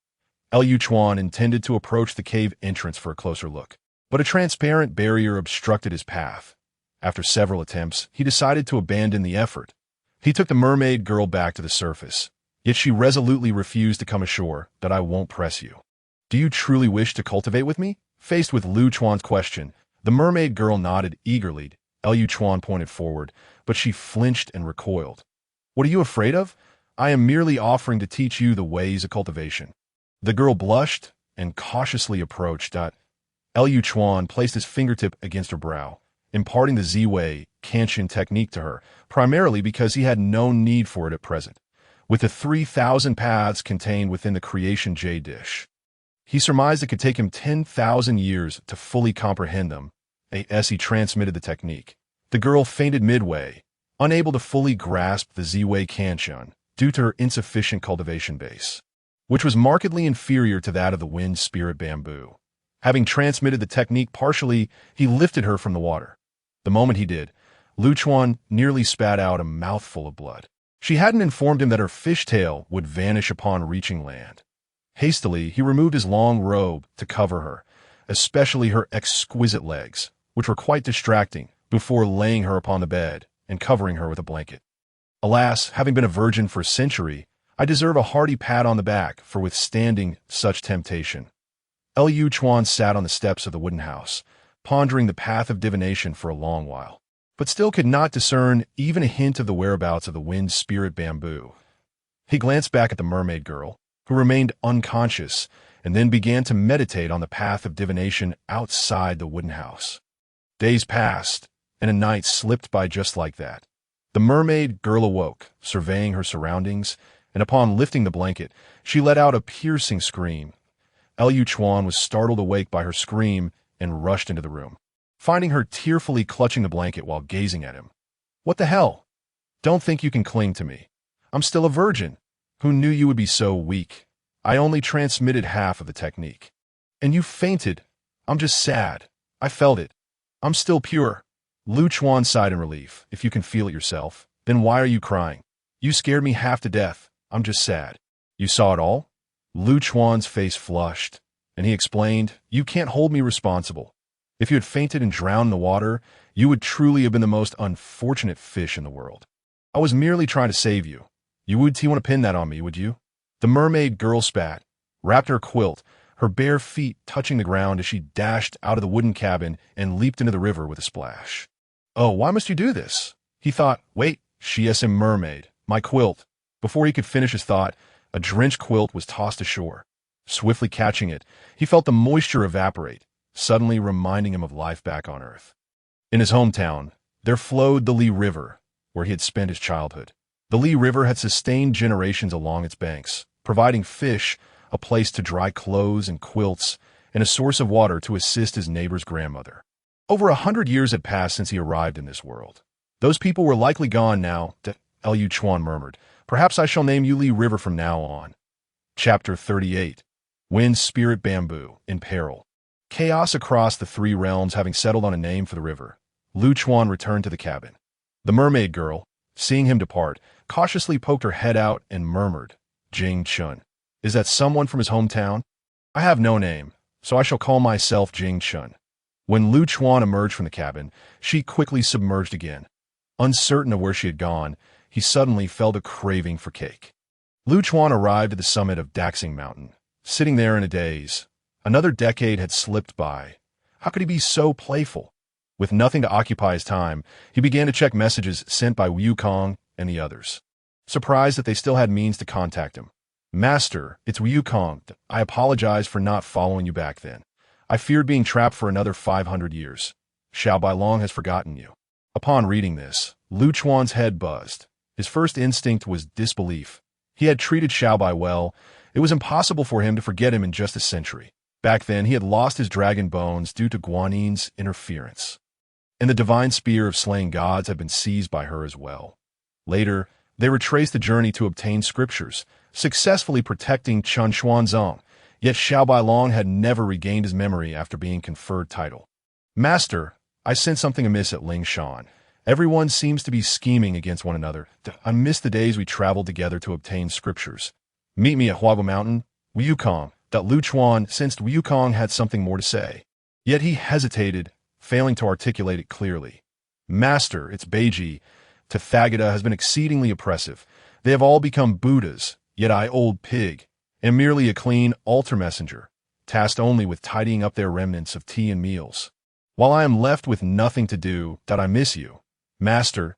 Lu Chuan intended to approach the cave entrance for a closer look, but a transparent barrier obstructed his path. After several attempts, he decided to abandon the effort. He took the mermaid girl back to the surface, yet she resolutely refused to come ashore. "That I won't press you. Do you truly wish to cultivate with me?" Faced with Lu Chuan's question, the mermaid girl nodded eagerly. Lu Chuan pointed forward, but she flinched and recoiled. "What are you afraid of? I am merely offering to teach you the ways of cultivation." The girl blushed and cautiously approached. Lu Chuan placed his fingertip against her brow, imparting the Ziwei Kantian technique to her, primarily because he had no need for it at present. With the 3,000 paths contained within the creation J dish, he surmised it could take him 10,000 years to fully comprehend them. As he transmitted the technique, the girl fainted midway, unable to fully grasp the Ziwei Kantian due to her insufficient cultivation base, which was markedly inferior to that of the wind spirit bamboo. Having transmitted the technique partially, he lifted her from the water. The moment he did, Lu Chuan nearly spat out a mouthful of blood. She hadn't informed him that her fishtail would vanish upon reaching land. Hastily, he removed his long robe to cover her, especially her exquisite legs, which were quite distracting, before laying her upon the bed and covering her with a blanket. "Alas, having been a virgin for a century, I deserve a hearty pat on the back for withstanding such temptation." Lu Chuan sat on the steps of the wooden house, pondering the path of divination for a long while, but still could not discern even a hint of the whereabouts of the wind spirit bamboo. He glanced back at the mermaid girl, who remained unconscious, and then began to meditate on the path of divination outside the wooden house. Days passed, and a night slipped by just like that. The mermaid girl awoke, surveying her surroundings, and upon lifting the blanket, she let out a piercing scream. Lu Chuan was startled awake by her scream and rushed into the room, finding her tearfully clutching the blanket while gazing at him. "What the hell? Don't think you can cling to me. I'm still a virgin. Who knew you would be so weak? I only transmitted half of the technique. And you fainted. I'm just sad. I felt it. I'm still pure." Lu Chuan sighed in relief. "If you can feel it yourself, then why are you crying? You scared me half to death. I'm just sad." "You saw it all?" Lu Chuan's face flushed, and he explained, "You can't hold me responsible. If you had fainted and drowned in the water, you would truly have been the most unfortunate fish in the world. I was merely trying to save you. You wouldn't want to pin that on me, would you?" The mermaid girl spat, wrapped her quilt, her bare feet touching the ground as she dashed out of the wooden cabin and leaped into the river with a splash. "Oh, why must you do this?" He thought. "Wait, she is a mermaid. My quilt." Before he could finish his thought, a drenched quilt was tossed ashore. Swiftly catching it, he felt the moisture evaporate, suddenly reminding him of life back on Earth. In his hometown, there flowed the Li River, where he had spent his childhood. The Li River had sustained generations along its banks, providing fish, a place to dry clothes and quilts, and a source of water to assist his neighbor's grandmother. Over 100 years had passed since he arrived in this world. "Those people were likely gone now," Lu Chuan murmured. "Perhaps I shall name you Li River from now on." Chapter 38. Wind Spirit Bamboo, in Peril. Chaos across the three realms having settled on a name for the river, Lu Chuan returned to the cabin. The mermaid girl, seeing him depart, cautiously poked her head out and murmured, "Jing Chun. Is that someone from his hometown? I have no name, so I shall call myself Jing Chun." When Lu Chuan emerged from the cabin, she quickly submerged again. Uncertain of where she had gone, he suddenly felt a craving for cake. Lu Chuan arrived at the summit of Daxing Mountain, sitting there in a daze. Another decade had slipped by. How could he be so playful? With nothing to occupy his time, he began to check messages sent by Wukong and the others, surprised that they still had means to contact him. "Master, it's Wukong. I apologize for not following you back then. I feared being trapped for another 500 years. Xiao Bailong has forgotten you." Upon reading this, Lu Chuan's head buzzed. His first instinct was disbelief. He had treated Xiao Bai well. It was impossible for him to forget him in just a century. Back then, he had lost his dragon bones due to Guanin's interference. and the divine spear of slaying gods had been seized by her as well. Later, they retraced the journey to obtain scriptures, successfully protecting Chen Xuanzong, yet Xiao Bailong had never regained his memory after being conferred title. Master, I sense something amiss at Lingshan. Everyone seems to be scheming against one another. I miss the days we traveled together to obtain scriptures. Meet me at Huagu Mountain, Wukong. That Lu Chuan sensed Wukong had something more to say. Yet he hesitated, failing to articulate it clearly. Master, it's Beiji. Tathagata has been exceedingly oppressive. They have all become Buddhas, yet I, old pig, am merely a clean altar messenger, tasked only with tidying up their remnants of tea and meals. While I am left with nothing to do, that I miss you. Master,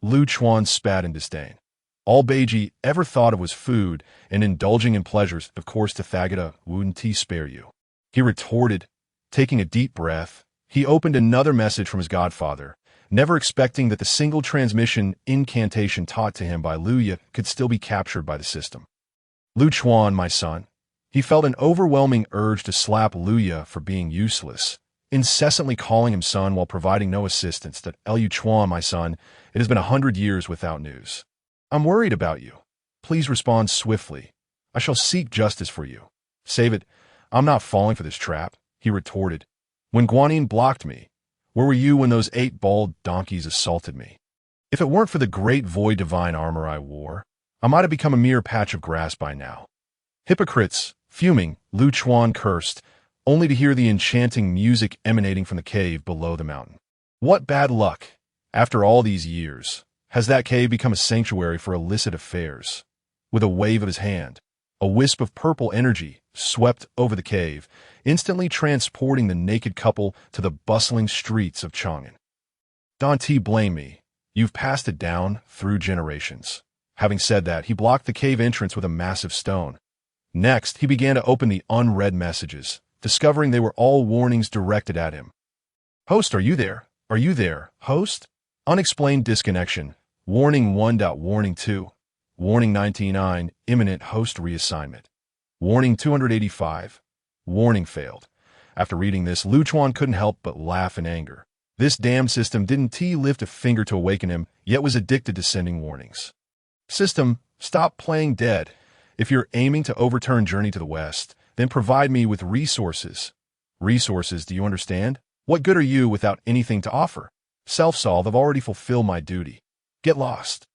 Lu Chuan spat in disdain. All Beiji ever thought of was food and indulging in pleasures. Of course, Tathagata wouldn't spare you. He retorted, taking a deep breath. He opened another message from his godfather, never expecting that the single transmission incantation taught to him by Luya could still be captured by the system. Lu Chuan, my son. He felt an overwhelming urge to slap Luya for being useless, incessantly calling him son while providing no assistance. That Lu Chuan, my son, it has been 100 years without news. I'm worried about you. Please respond swiftly. I shall seek justice for you. Save it. I'm not falling for this trap, he retorted. When Guanyin blocked me, where were you when those 8 bald donkeys assaulted me? If it weren't for the great void divine armor I wore, I might have become a mere patch of grass by now. Hypocrites, fuming, Lu Chuan cursed, only to hear the enchanting music emanating from the cave below the mountain. What bad luck! After all these years, has that cave become a sanctuary for illicit affairs? With a wave of his hand, a wisp of purple energy swept over the cave, instantly transporting the naked couple to the bustling streets of Chang'an. Don't blame me. You've passed it down through generations. Having said that, he blocked the cave entrance with a massive stone. Next, he began to open the unread messages, discovering they were all warnings directed at him. Host, are you there? Are you there, host? Unexplained disconnection. Warning 1. Warning 2. Warning 99. Imminent host reassignment. Warning 285. Warning failed. After reading this, Lu Chuan couldn't help but laugh in anger. This damn system didn't lift a finger to awaken him, yet was addicted to sending warnings. System, stop playing dead. If you're aiming to overturn Journey to the West, then provide me with resources. Resources, do you understand? What good are you without anything to offer? Self-solve, I've already fulfilled my duty. Get lost.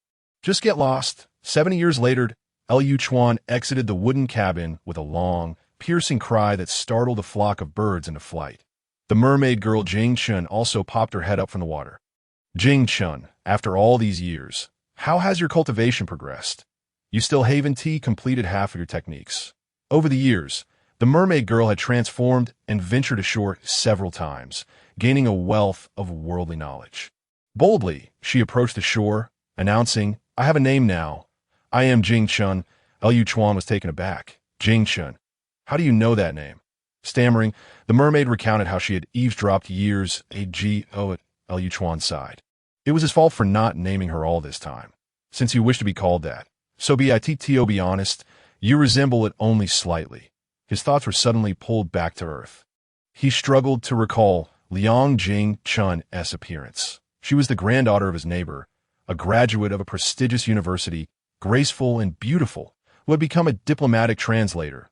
Just get lost. 70 years later, Lu Chuan exited the wooden cabin with a long, piercing cry that startled a flock of birds into flight. The mermaid girl Jing Chun also popped her head up from the water. Jing Chun, after all these years, how has your cultivation progressed? You still haven't completed half of your techniques. Over the years, the mermaid girl had transformed and ventured ashore several times, gaining a wealth of worldly knowledge. Boldly, she approached the shore, announcing, I have a name now. I am Jing Chun. Lu Chuan was taken aback. Jing Chun. How do you know that name? Stammering, the mermaid recounted how she had eavesdropped years ago at Lu Chuan's side. It was his fault for not naming her all this time. Since you wish to be called that, so be honest, you resemble it only slightly. His thoughts were suddenly pulled back to earth. He struggled to recall Liang Jing Chun's appearance. She was the granddaughter of his neighbor, a graduate of a prestigious university, graceful and beautiful, who had become a diplomatic translator.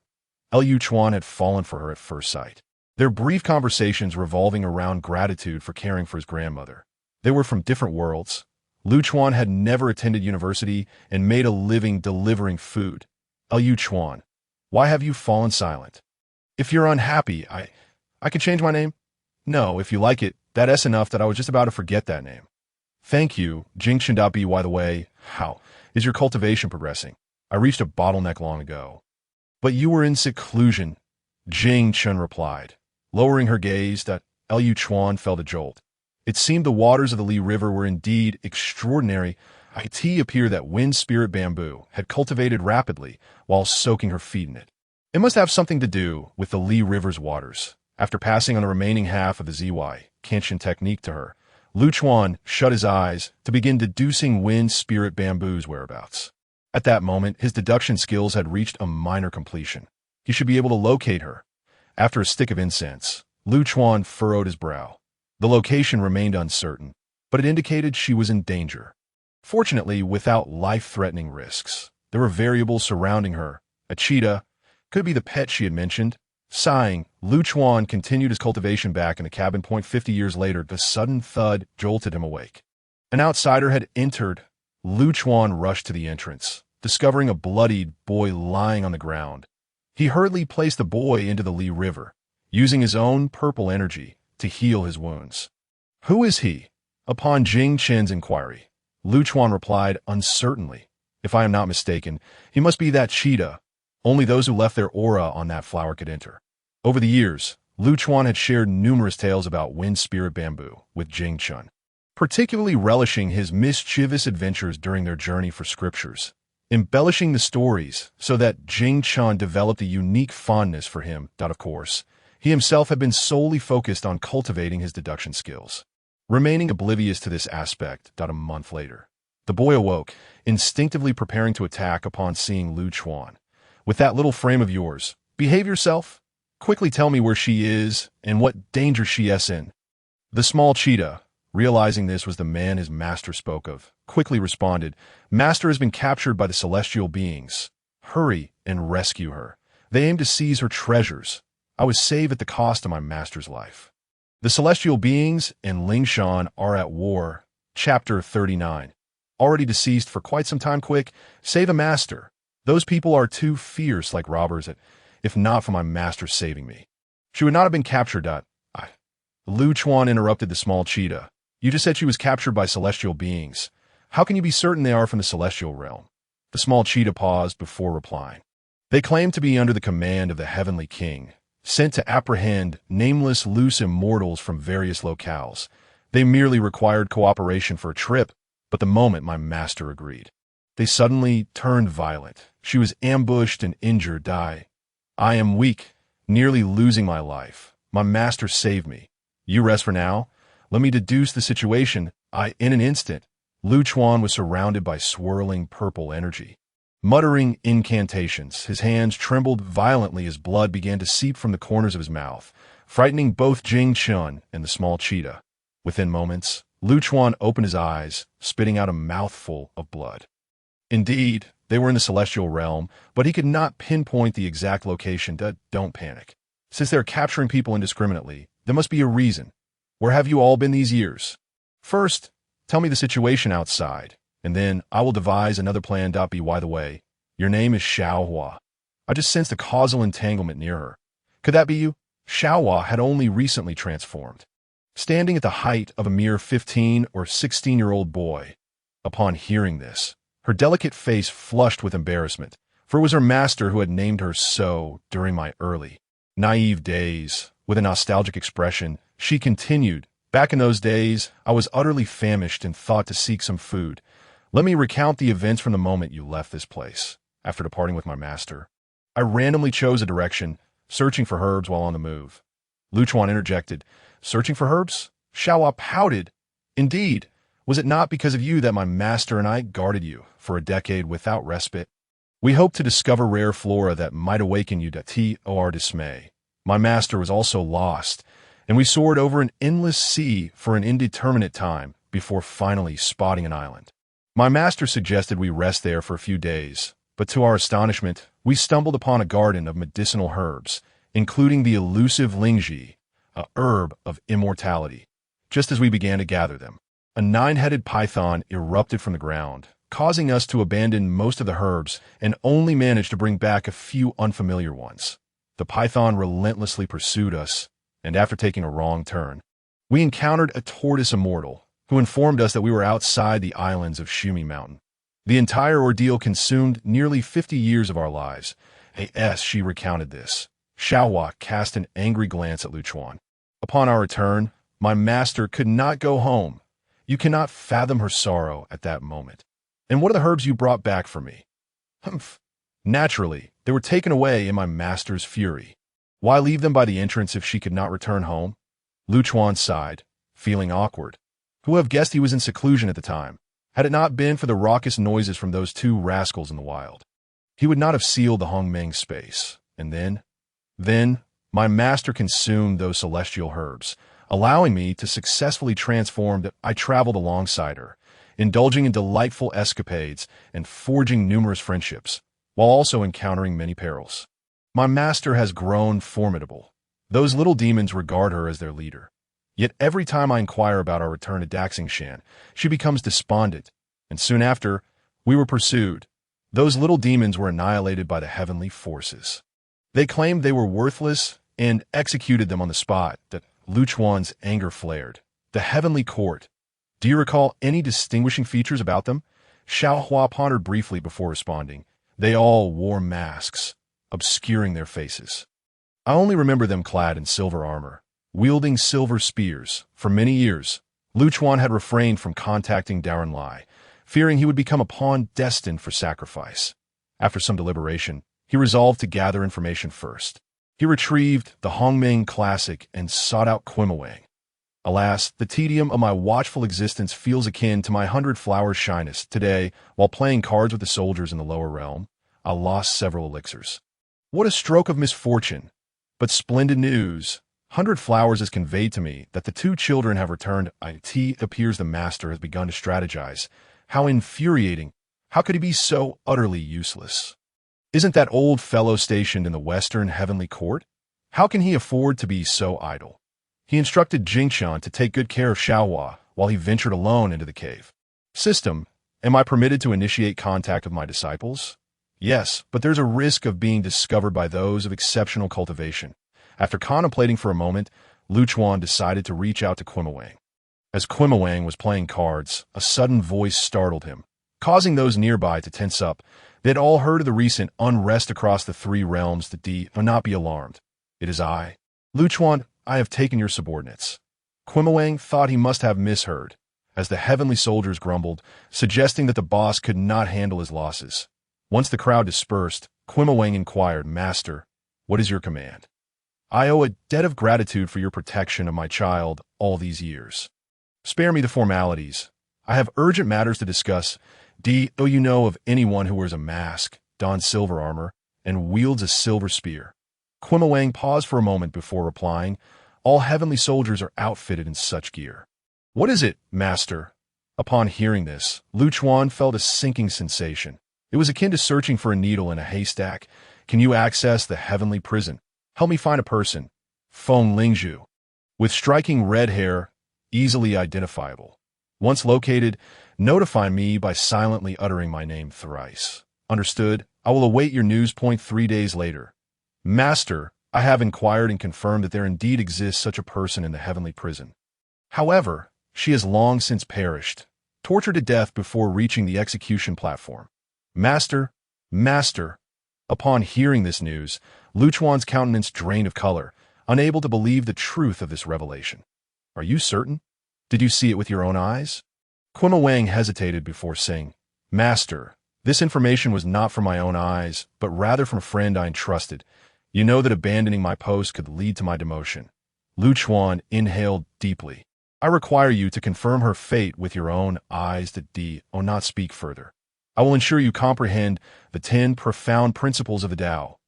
Lu Chuan had fallen for her at first sight. Their brief conversations revolving around gratitude for caring for his grandmother. They were from different worlds. Lu Chuan had never attended university and made a living delivering food. Lu Chuan, why have you fallen silent? If you're unhappy, I could change my name? No, if you like it, that's enough that I was just about to forget that name. Thank you, Jingchen. By the way, how is your cultivation progressing? I reached a bottleneck long ago. But you were in seclusion, Jing Chun replied. Lowering her gaze, that Lu Chuan felt a jolt. It seemed the waters of the Li River were indeed extraordinary. It appeared that wind spirit bamboo had cultivated rapidly while soaking her feet in it. It must have something to do with the Li River's waters. After passing on the remaining half of the ZY Kenshin technique to her, Lu Chuan shut his eyes to begin deducing wind spirit bamboo's whereabouts. At that moment, his deduction skills had reached a minor completion. He should be able to locate her. After a stick of incense, Lu Chuan furrowed his brow. The location remained uncertain, but it indicated she was in danger. Fortunately, without life-threatening risks. There were variables surrounding her. A cheetah, could be the pet she had mentioned. Sighing, Lu Chuan continued his cultivation back in the cabin. 50 years later, the sudden thud jolted him awake. An outsider had entered. Lu Chuan rushed to the entrance, discovering a bloodied boy lying on the ground. He hurriedly placed the boy into the Li River, using his own purple energy to heal his wounds. "Who is he?" Upon Jing Chen's inquiry, Lu Chuan replied uncertainly, "If I am not mistaken, he must be that cheetah. Only those who left their aura on that flower could enter." Over the years, Lu Chuan had shared numerous tales about wind spirit bamboo with Jing Chen, particularly relishing his mischievous adventures during their journey for scriptures, embellishing the stories so that Jing Chen developed a unique fondness for him. Of course, he himself had been solely focused on cultivating his deduction skills, remaining oblivious to this aspect. A month later, the boy awoke, instinctively preparing to attack upon seeing Lu Chuan. "With that little frame of yours, behave yourself. Quickly tell me where she is and what danger she is in." The small cheetah, realizing this was the man his master spoke of, quickly responded, "Master has been captured by the celestial beings. Hurry and rescue her. They aim to seize her treasures. I was saved at the cost of my master's life." The celestial beings and Ling Shan are at war. Chapter 39. Already deceased for quite some time. Quick, save a master. Those people are too fierce, like robbers, if not for my master saving me. She would not have been captured. Lu Chuan interrupted the small cheetah. "You just said she was captured by celestial beings. How can you be certain they are from the celestial realm?" The small cheetah paused before replying. "They claim to be under the command of the heavenly king, sent to apprehend nameless loose immortals from various locales. They merely required cooperation for a trip, but the moment my master agreed, they suddenly turned violent. She was ambushed and injured. I am weak, nearly losing my life. My master saved me. You rest for now. Let me deduce the situation." In an instant, Lu Chuan was surrounded by swirling purple energy. Muttering incantations, his hands trembled violently as blood began to seep from the corners of his mouth, frightening both Jing Chen and the small cheetah. Within moments, Lu Chuan opened his eyes, spitting out a mouthful of blood. Indeed, they were in the celestial realm, but he could not pinpoint the exact location. Don't panic. Since they're capturing people indiscriminately, there must be a reason. Where have you all been these years? First, tell me the situation outside, and then I will devise another plan. By the way, your name is Xiaohua. I just sensed a causal entanglement near her. Could that be you? Xiaohua had only recently transformed, standing at the height of a mere 15 or 16-year-old boy. Upon hearing this, her delicate face flushed with embarrassment, for it was her master who had named her so during my early, naive days. With a nostalgic expression, she continued, "Back in those days, I was utterly famished and thought to seek some food. Let me recount the events from the moment you left this place. After departing with my master, I randomly chose a direction, searching for herbs while on the move." Lu Chuan interjected, "Searching for herbs?" Xiaohua pouted. "Indeed. Was it not because of you that my master and I guarded you for a decade without respite? We hoped to discover rare flora that might awaken you to our dismay. My master was also lost, and we soared over an endless sea for an indeterminate time before finally spotting an island. My master suggested we rest there for a few days, but to our astonishment, we stumbled upon a garden of medicinal herbs, including the elusive lingji, a herb of immortality. Just as we began to gather them, a 9-headed python erupted from the ground, causing us to abandon most of the herbs and only manage to bring back a few unfamiliar ones. The python relentlessly pursued us, and after taking a wrong turn, we encountered a tortoise immortal who informed us that we were outside the islands of Shumi Mountain. The entire ordeal consumed nearly 50 years of our lives. As she recounted this, Xiaohua cast an angry glance at Lu Chuan. Upon our return, my master could not go home. You cannot fathom her sorrow at that moment. And what are the herbs you brought back for me? Humph. Naturally, they were taken away in my master's fury. Why leave them by the entrance if she could not return home? Lu Chuan sighed, feeling awkward. Who would have guessed he was in seclusion at the time? Had it not been for the raucous noises from those two rascals in the wild, he would not have sealed the Hongmeng space. And then, my master consumed those celestial herbs, allowing me to successfully transform that I traveled alongside her, indulging in delightful escapades and forging numerous friendships, while also encountering many perils. My master has grown formidable. Those little demons regard her as their leader. Yet every time I inquire about our return to Daxingshan, she becomes despondent, and soon after, we were pursued. Those little demons were annihilated by the heavenly forces. They claimed they were worthless and executed them on the spot. That Luchuan's anger flared. The heavenly court. Do you recall any distinguishing features about them? Xiaohua pondered briefly before responding. They all wore masks, obscuring their faces. I only remember them clad in silver armor, wielding silver spears. For many years, Luchuan had refrained from contacting Darren Lai, fearing he would become a pawn destined for sacrifice. After some deliberation, he resolved to gather information first. He retrieved the Hongming Classic and sought out Quimawang. Alas, the tedium of my watchful existence feels akin to my 100-flower shyness. Today, while playing cards with the soldiers in the lower realm, I lost several elixirs. What a stroke of misfortune! But splendid news. 100 Flowers has conveyed to me that the two children have returned. It appears the master has begun to strategize. How infuriating! How could he be so utterly useless? Isn't that old fellow stationed in the Western Heavenly Court? How can he afford to be so idle? He instructed Jingshan to take good care of Xiaohua while he ventured alone into the cave. System, am I permitted to initiate contact with my disciples? Yes, but there's a risk of being discovered by those of exceptional cultivation. After contemplating for a moment, Luchuan decided to reach out to Quimawang. As Quimawang was playing cards, a sudden voice startled him, causing those nearby to tense up. They had all heard of the recent unrest across the three realms. Do not be alarmed. It is I. Luchuan, I have taken your subordinates. Quimawang thought he must have misheard, as the heavenly soldiers grumbled, suggesting that the boss could not handle his losses. Once the crowd dispersed, Quimawang inquired, Master, what is your command? I owe a debt of gratitude for your protection of my child all these years. Spare me the formalities. I have urgent matters to discuss. Do you know of anyone who wears a mask, dons silver armor, and wields a silver spear? Quimawang paused for a moment before replying. All heavenly soldiers are outfitted in such gear. What is it, Master? Upon hearing this, Luchuan felt a sinking sensation. It was akin to searching for a needle in a haystack. Can you access the heavenly prison? Help me find a person. Feng Lingzhu. With striking red hair, easily identifiable. Once located, notify me by silently uttering my name thrice. Understood? I will await your news. 3 days later. Master, I have inquired and confirmed that there indeed exists such a person in the heavenly prison. However, she has long since perished, tortured to death before reaching the execution platform. Master. Upon hearing this news, Luchuan's countenance drained of color, unable to believe the truth of this revelation. Are you certain? Did you see it with your own eyes? Quimawang hesitated before saying, Master, this information was not from my own eyes, but rather from a friend I entrusted. You know that abandoning my post could lead to my demotion. Luchuan inhaled deeply. I require you to confirm her fate with your own eyes. Not speak further. I will ensure you comprehend the 10 profound principles of the Tao.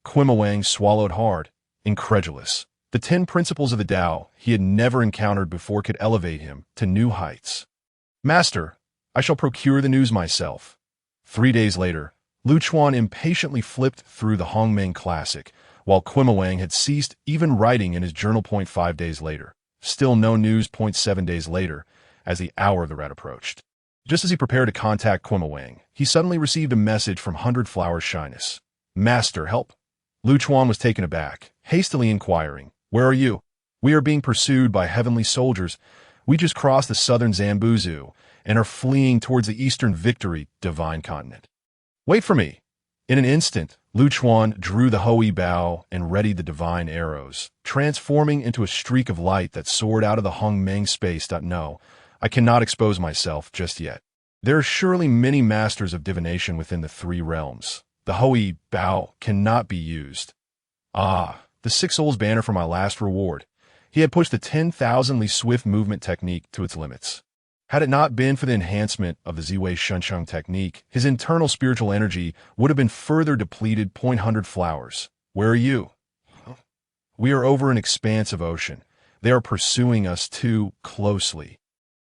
Quimawang swallowed hard, incredulous. The 10 principles of the Tao he had never encountered before could elevate him to new heights. Master, I shall procure the news myself. 3 days later, Luchuan impatiently flipped through the Hongmeng Classic, while Quimawang had ceased even writing in his journal. 5 days later. Still no news. 7 days later, as the hour of the rat approached. Just as he prepared to contact Quimawang, he suddenly received a message from 100 Flowers Shyness. Master, help. Luchuan was taken aback, hastily inquiring, Where are you? We are being pursued by heavenly soldiers. We just crossed the southern Zambuzu and are fleeing towards the eastern Victory Divine Continent. Wait for me. In an instant, Luchuan drew the Hui bow and readied the divine arrows, transforming into a streak of light that soared out of the Hongmeng space. No, I cannot expose myself just yet. There are surely many masters of divination within the 3 realms. The Hui bow cannot be used. The 6 souls banner for my last reward. He had pushed the 10,000-li swift movement technique to its limits. Had it not been for the enhancement of the Ziwei Shunsheng technique, his internal spiritual energy would have been further depleted. 100 Flowers. Where are you? We are over an expanse of ocean. They are pursuing us too closely,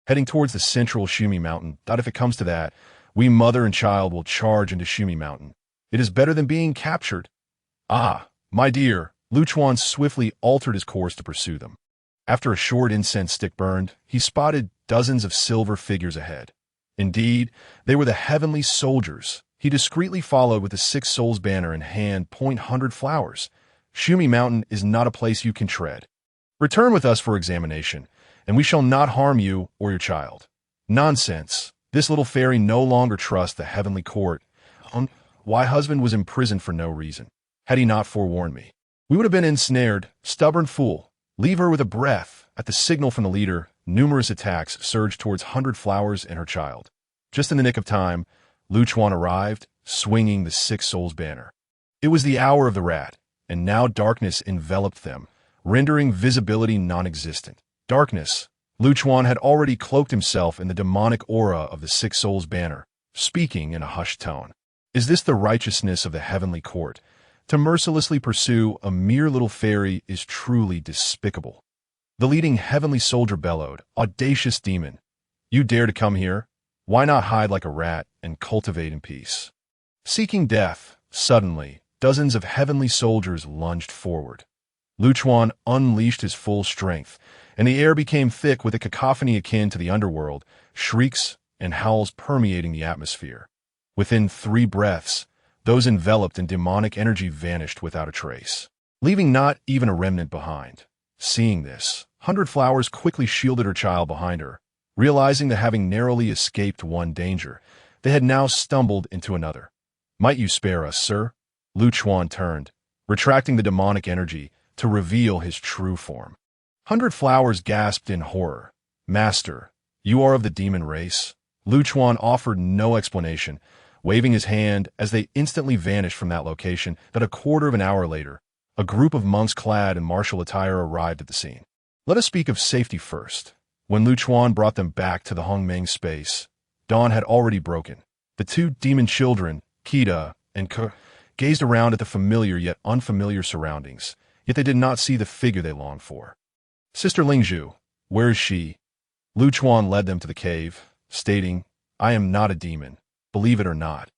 heading towards the central Shumi Mountain. If it comes to that, we mother and child will charge into Shumi Mountain. It is better than being captured. Ah, my dear, Lu Chuan swiftly altered his course to pursue them. After a short incense stick burned, he spotted dozens of silver figures ahead. Indeed, they were the heavenly soldiers. He discreetly followed with the 6 souls banner in hand, 100 flowers. Shumi Mountain is not a place you can tread. Return with us for examination, and we shall not harm you or your child. Nonsense. This little fairy no longer trusts the heavenly court. Why husband was imprisoned for no reason. Had he not forewarned me, we would have been ensnared. Stubborn fool. Leave her with a breath. At the signal from the leader, numerous attacks surged towards 100 flowers and her child. Just in the nick of time, Lu Chuan arrived, swinging the 6 souls banner. It was the hour of the rat, and now darkness enveloped them, rendering visibility non-existent. Darkness. Lu Chuan had already cloaked himself in the demonic aura of the 6 souls banner, speaking in a hushed tone. Is this the righteousness of the heavenly court? To mercilessly pursue a mere little fairy is truly despicable. The leading heavenly soldier bellowed, audacious demon. You dare to come here? Why not hide like a rat and cultivate in peace? Seeking death, suddenly, dozens of heavenly soldiers lunged forward. Lu Chuan unleashed his full strength, and the air became thick with a cacophony akin to the underworld, shrieks and howls permeating the atmosphere. Within 3 breaths, those enveloped in demonic energy vanished without a trace, leaving not even a remnant behind. Seeing this, 100 flowers quickly shielded her child behind her. Realizing that having narrowly escaped one danger, they had now stumbled into another. Might you spare us, sir? Lu Chuan turned, retracting the demonic energy to reveal his true form. 100 flowers gasped in horror. Master, you are of the demon race? Lu Chuan offered no explanation, waving his hand as they instantly vanished from that location. That a quarter of an hour later, a group of monks clad in martial attire arrived at the scene. Let us speak of safety first. When Lu Chuan brought them back to the Hongmeng space, dawn had already broken. The 2 demon children, Kita and Ke, gazed around at the familiar yet unfamiliar surroundings, yet they did not see the figure they longed for. Sister Lingzhu, where is she? Lu Chuan led them to the cave, stating, I am not a demon, believe it or not.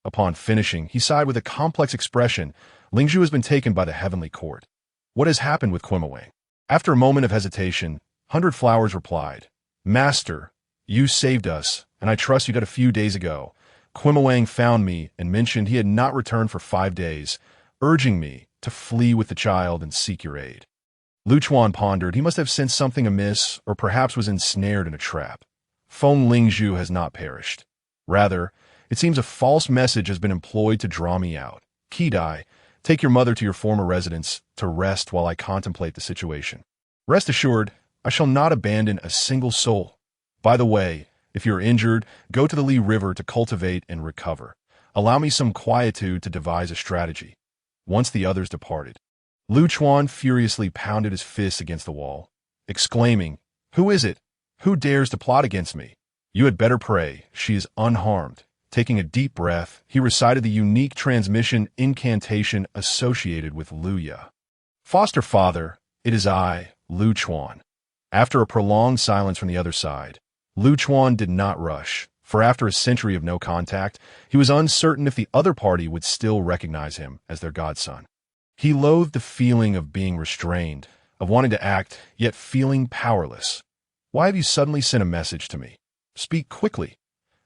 Upon finishing, he sighed with a complex expression. Lingzhu has been taken by the heavenly court. What has happened with Quimawang? After a moment of hesitation, 100 flowers replied, Master, you saved us, and I trust you that a few days ago. Quimawang found me and mentioned he had not returned for 5 days, urging me to flee with the child and seek your aid. Lu Chuan pondered. He must have sensed something amiss, or perhaps was ensnared in a trap. Feng Lingzhu has not perished. Rather, it seems a false message has been employed to draw me out. Kidai, take your mother to your former residence to rest while I contemplate the situation. Rest assured, I shall not abandon a single soul. By the way, if you're injured, go to the Li River to cultivate and recover. Allow me some quietude to devise a strategy. Once the others departed, Lu Chuan furiously pounded his fist against the wall, exclaiming, Who is it? Who dares to plot against me? You had better pray. She is unharmed. Taking a deep breath, he recited the unique transmission incantation associated with Luya. Foster father, it is I, Lu Chuan. After a prolonged silence from the other side, Lu Chuan did not rush, for after a century of no contact, he was uncertain if the other party would still recognize him as their godson. He loathed the feeling of being restrained, of wanting to act, yet feeling powerless. Why have you suddenly sent a message to me? Speak quickly.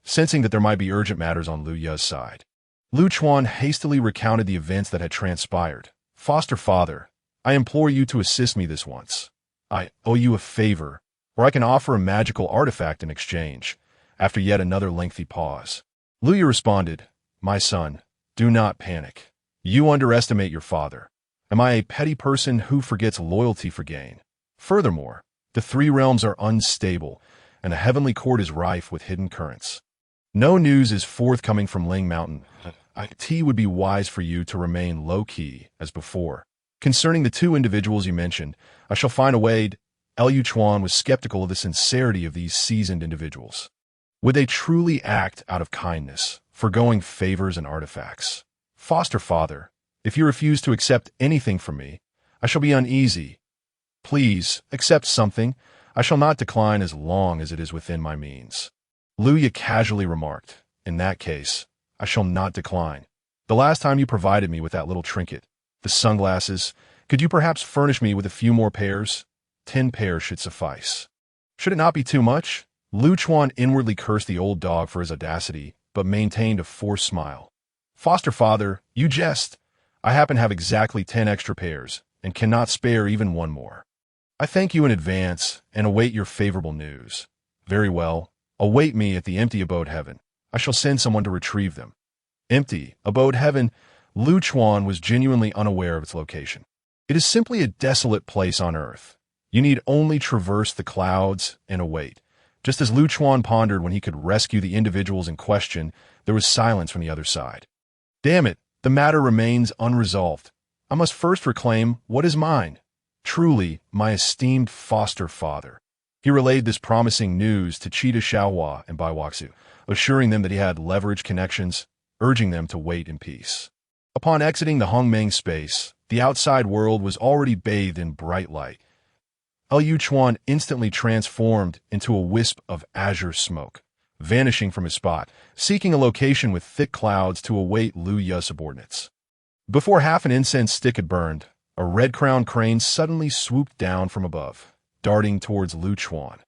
Sensing that there might be urgent matters on Lu Ya's side, Lu Chuan hastily recounted the events that had transpired. Foster father, I implore you to assist me this once. I owe you a favor, or I can offer a magical artifact in exchange. After yet another lengthy pause, Luya responded, My son, do not panic. You underestimate your father. Am I a petty person who forgets loyalty for gain? Furthermore, the 3 realms are unstable, and the heavenly court is rife with hidden currents. No news is forthcoming from Ling Mountain. It would be wise for you to remain low-key as before. Concerning the 2 individuals you mentioned, I shall find a way. Lu Chuan was skeptical of the sincerity of these seasoned individuals. Would they truly act out of kindness, forgoing favors and artifacts? Foster father, if you refuse to accept anything from me, I shall be uneasy. Please, accept something. I shall not decline as long as it is within my means. Luya casually remarked. In that case, I shall not decline. The last time you provided me with that little trinket, the sunglasses, could you perhaps furnish me with a few more pairs? 10 pairs should suffice. Should it not be too much? Lu Chuan inwardly cursed the old dog for his audacity, but maintained a forced smile. Foster father, you jest. I happen to have exactly 10 extra pairs, and cannot spare even one more. I thank you in advance, and await your favorable news. Very well. Await me at the empty abode heaven. I shall send someone to retrieve them. Empty abode heaven. Lu Chuan was genuinely unaware of its location. It is simply a desolate place on earth. You need only traverse the clouds and await. Just as Lu Chuan pondered when he could rescue the individuals in question, there was silence from the other side. Damn it, the matter remains unresolved. I must first reclaim what is mine. Truly, my esteemed foster father. He relayed this promising news to Cheetah Xiaohua and Bai Waxu, assuring them that he had leverage connections, urging them to wait in peace. Upon exiting the Hongmeng space, the outside world was already bathed in bright light. Lu Chuan instantly transformed into a wisp of azure smoke, vanishing from his spot, seeking a location with thick clouds to await Lu Ya's subordinates. Before half an incense stick had burned, a red-crowned crane suddenly swooped down from above, darting towards Lu Chuan.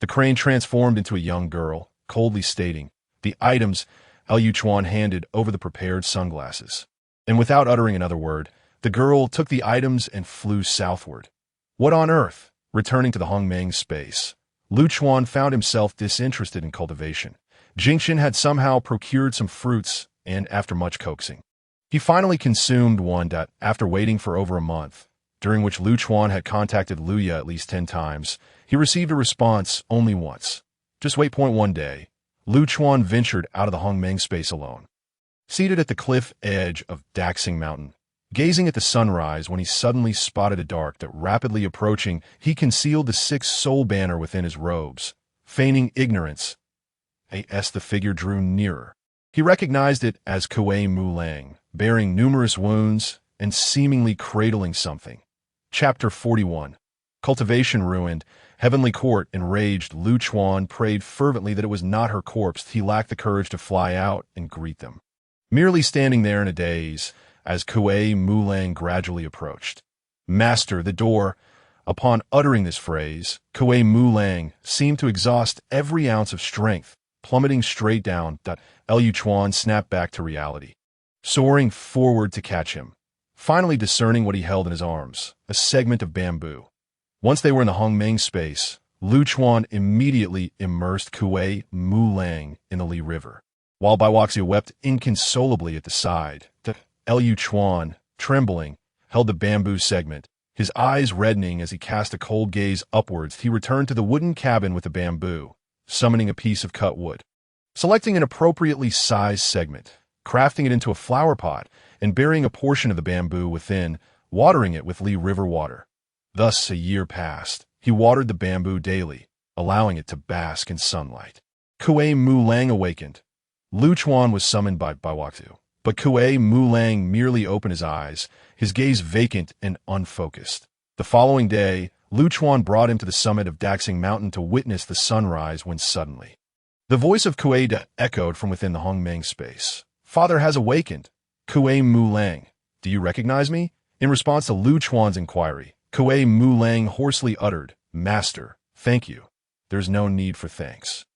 The crane transformed into a young girl, coldly stating, "The items," Lu Chuan handed over the prepared sunglasses. And without uttering another word, the girl took the items and flew southward. What on earth? Returning to the Hongmeng space, Lu Chuan found himself disinterested in cultivation. Jingxin had somehow procured some fruits, and after much coaxing, he finally consumed one after waiting for over a month, during which Lu Chuan had contacted Luya at least 10 times. He received a response only once. Just wait. One day, Lu Chuan ventured out of the Hongmeng space alone. Seated at the cliff edge of Daxing Mountain, gazing at the sunrise when he suddenly spotted a dark that rapidly approaching, he concealed the 6th soul banner within his robes, feigning ignorance. As the figure drew nearer, he recognized it as Kuei Mulang, bearing numerous wounds and seemingly cradling something. Chapter 41. Cultivation ruined. Heavenly Court enraged. Lu Chuan prayed fervently that it was not her corpse. He lacked the courage to fly out and greet them. Merely standing there in a daze, as Kuei Mulang gradually approached. Master, the door. Upon uttering this phrase, Kuei Mulang seemed to exhaust every ounce of strength, plummeting straight down. Lu Chuan snapped back to reality, soaring forward to catch him, finally discerning what he held in his arms, a segment of bamboo. Once they were in the Hongmeng space, Lu Chuan immediately immersed Kuei Mulang in the Li River, while Bai Waxu wept inconsolably at the side. Lu Chuan, trembling, held the bamboo segment, his eyes reddening as he cast a cold gaze upwards. He returned to the wooden cabin with the bamboo, summoning a piece of cut wood, selecting an appropriately sized segment, crafting it into a flower pot, and burying a portion of the bamboo within, watering it with Li River water. Thus a year passed. He watered the bamboo daily, allowing it to bask in sunlight. Kuei Mulang awakened. Lu Chuan was summoned by Bai Waxu, but Kuei Mulang merely opened his eyes, his gaze vacant and unfocused. The following day, Lu Chuan brought him to the summit of Daxing Mountain to witness the sunrise when suddenly the voice of Kuei echoed from within the Hongmeng space. Father has awakened. Kuei Mulang, do you recognize me? In response to Lu Chuan's inquiry, Kuei Mulang hoarsely uttered, Master, thank you. There's no need for thanks.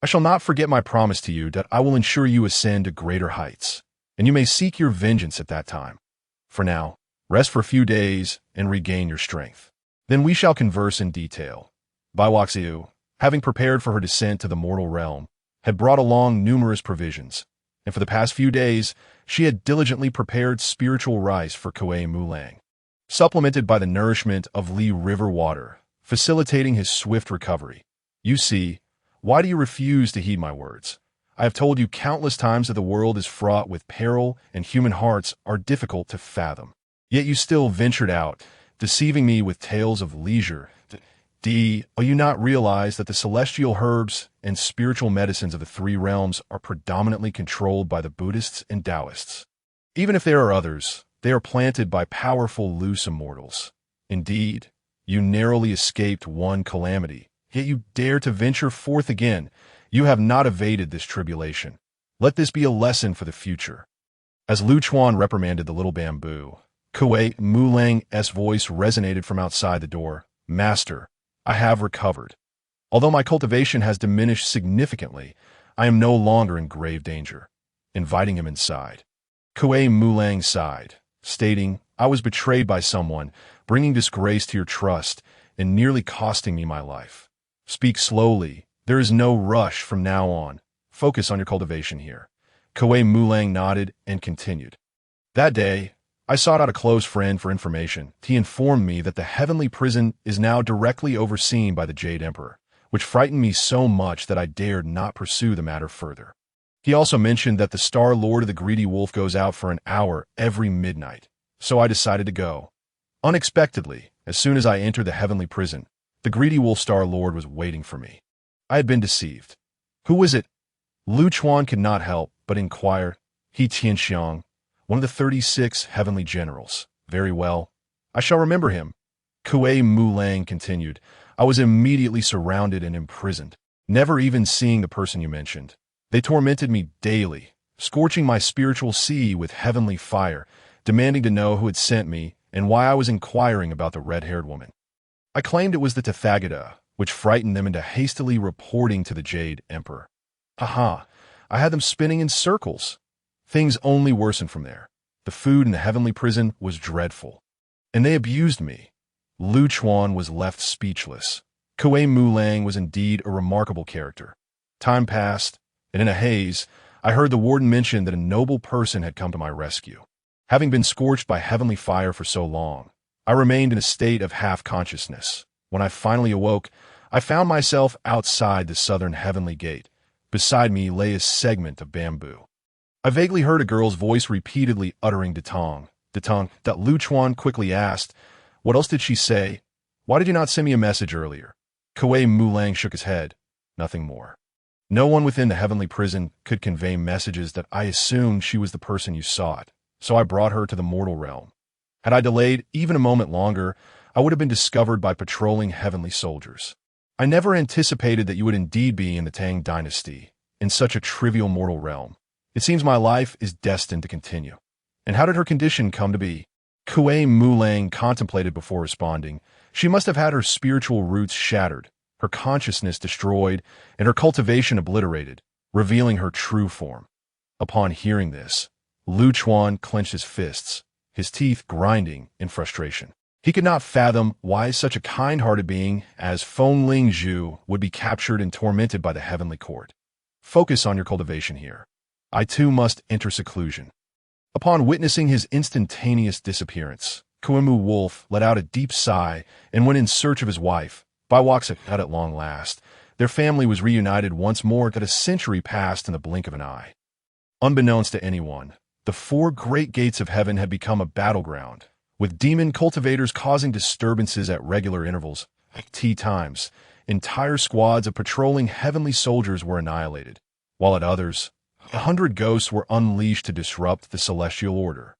I shall not forget my promise to you that I will ensure you ascend to greater heights, and you may seek your vengeance at that time. For now, rest for a few days and regain your strength. Then we shall converse in detail. Bai Waxu, having prepared for her descent to the mortal realm, had brought along numerous provisions, and for the past few days, she had diligently prepared spiritual rice for Kuei Mulang, supplemented by the nourishment of Li River water, facilitating his swift recovery. You see, why do you refuse to heed my words? I have told you countless times that the world is fraught with peril and human hearts are difficult to fathom. Yet you still ventured out, deceiving me with tales of leisure. Do you not realize that the celestial herbs and spiritual medicines of the 3 realms are predominantly controlled by the Buddhists and Taoists? Even if there are others, they are planted by powerful loose immortals. Indeed, You narrowly escaped one calamity, yet you dare to venture forth again. You have not evaded this tribulation. Let this be a lesson for the future." As Lu Chuan reprimanded the little bamboo, Kuei Mulang's voice resonated from outside the door. "Master, I have recovered. Although my cultivation has diminished significantly, I am no longer in grave danger," inviting him inside. Kuei Mulang sighed, stating, "I was betrayed by someone, bringing disgrace to your trust and nearly costing me my life. Speak slowly. There is no rush from now on. Focus on your cultivation here." Kuei Mulang nodded and continued. "That day, I sought out a close friend for information. He informed me that the heavenly prison is now directly overseen by the Jade Emperor, which frightened me so much that I dared not pursue the matter further. He also mentioned that the Star Lord of the Greedy Wolf goes out for an hour every midnight, so I decided to go. Unexpectedly, as soon as I entered the heavenly prison, the Greedy Wolf Star Lord was waiting for me. I had been deceived. Who was it?" Lu Chuan could not help but inquire. "He Tianxiang, one of the 36 heavenly generals. Very well. I shall remember him." Kuei Mulang continued. "I was immediately surrounded and imprisoned, never even seeing the person you mentioned. They tormented me daily, scorching my spiritual sea with heavenly fire, demanding to know who had sent me and why I was inquiring about the red-haired woman. I claimed it was the Tathagata, which frightened them into hastily reporting to the Jade Emperor. Haha, I had them spinning in circles. Things only worsened from there. The food in the heavenly prison was dreadful, and they abused me." Lu Chuan was left speechless. Kuei Mulang was indeed a remarkable character. Time passed, and in a haze, I heard the warden mention that a noble person had come to my rescue. Having been scorched by heavenly fire for so long, I remained in a state of half-consciousness. When I finally awoke, I found myself outside the southern heavenly gate. Beside me lay a segment of bamboo. I vaguely heard a girl's voice repeatedly uttering Tang. That Lu Chuan quickly asked, "What else did she say? Why did you not send me a message earlier?" Kuei Mulang shook his head. "Nothing more. No one within the heavenly prison could convey messages that I assumed she was the person you sought, so I brought her to the mortal realm. Had I delayed even a moment longer, I would have been discovered by patrolling heavenly soldiers. I never anticipated that you would indeed be in the Tang Dynasty, in such a trivial mortal realm. It seems my life is destined to continue." "And how did her condition come to be?" Kuei Mulang contemplated before responding. She must have had her spiritual roots shattered, her consciousness destroyed, and her cultivation obliterated, revealing her true form. Upon hearing this, Lu Chuan clenched his fists, his teeth grinding in frustration. He could not fathom why such a kind-hearted being as Feng Ling Zhu would be captured and tormented by the heavenly court. "Focus on your cultivation here. I too must enter seclusion." Upon witnessing his instantaneous disappearance, Kuemu Wolf let out a deep sigh and went in search of his wife. By walks at long last, their family was reunited once more that a century passed in the blink of an eye. Unbeknownst to anyone, the 4 great gates of heaven had become a battleground, with demon cultivators causing disturbances at regular intervals. At times, entire squads of patrolling heavenly soldiers were annihilated, while at others, 100 ghosts were unleashed to disrupt the celestial order.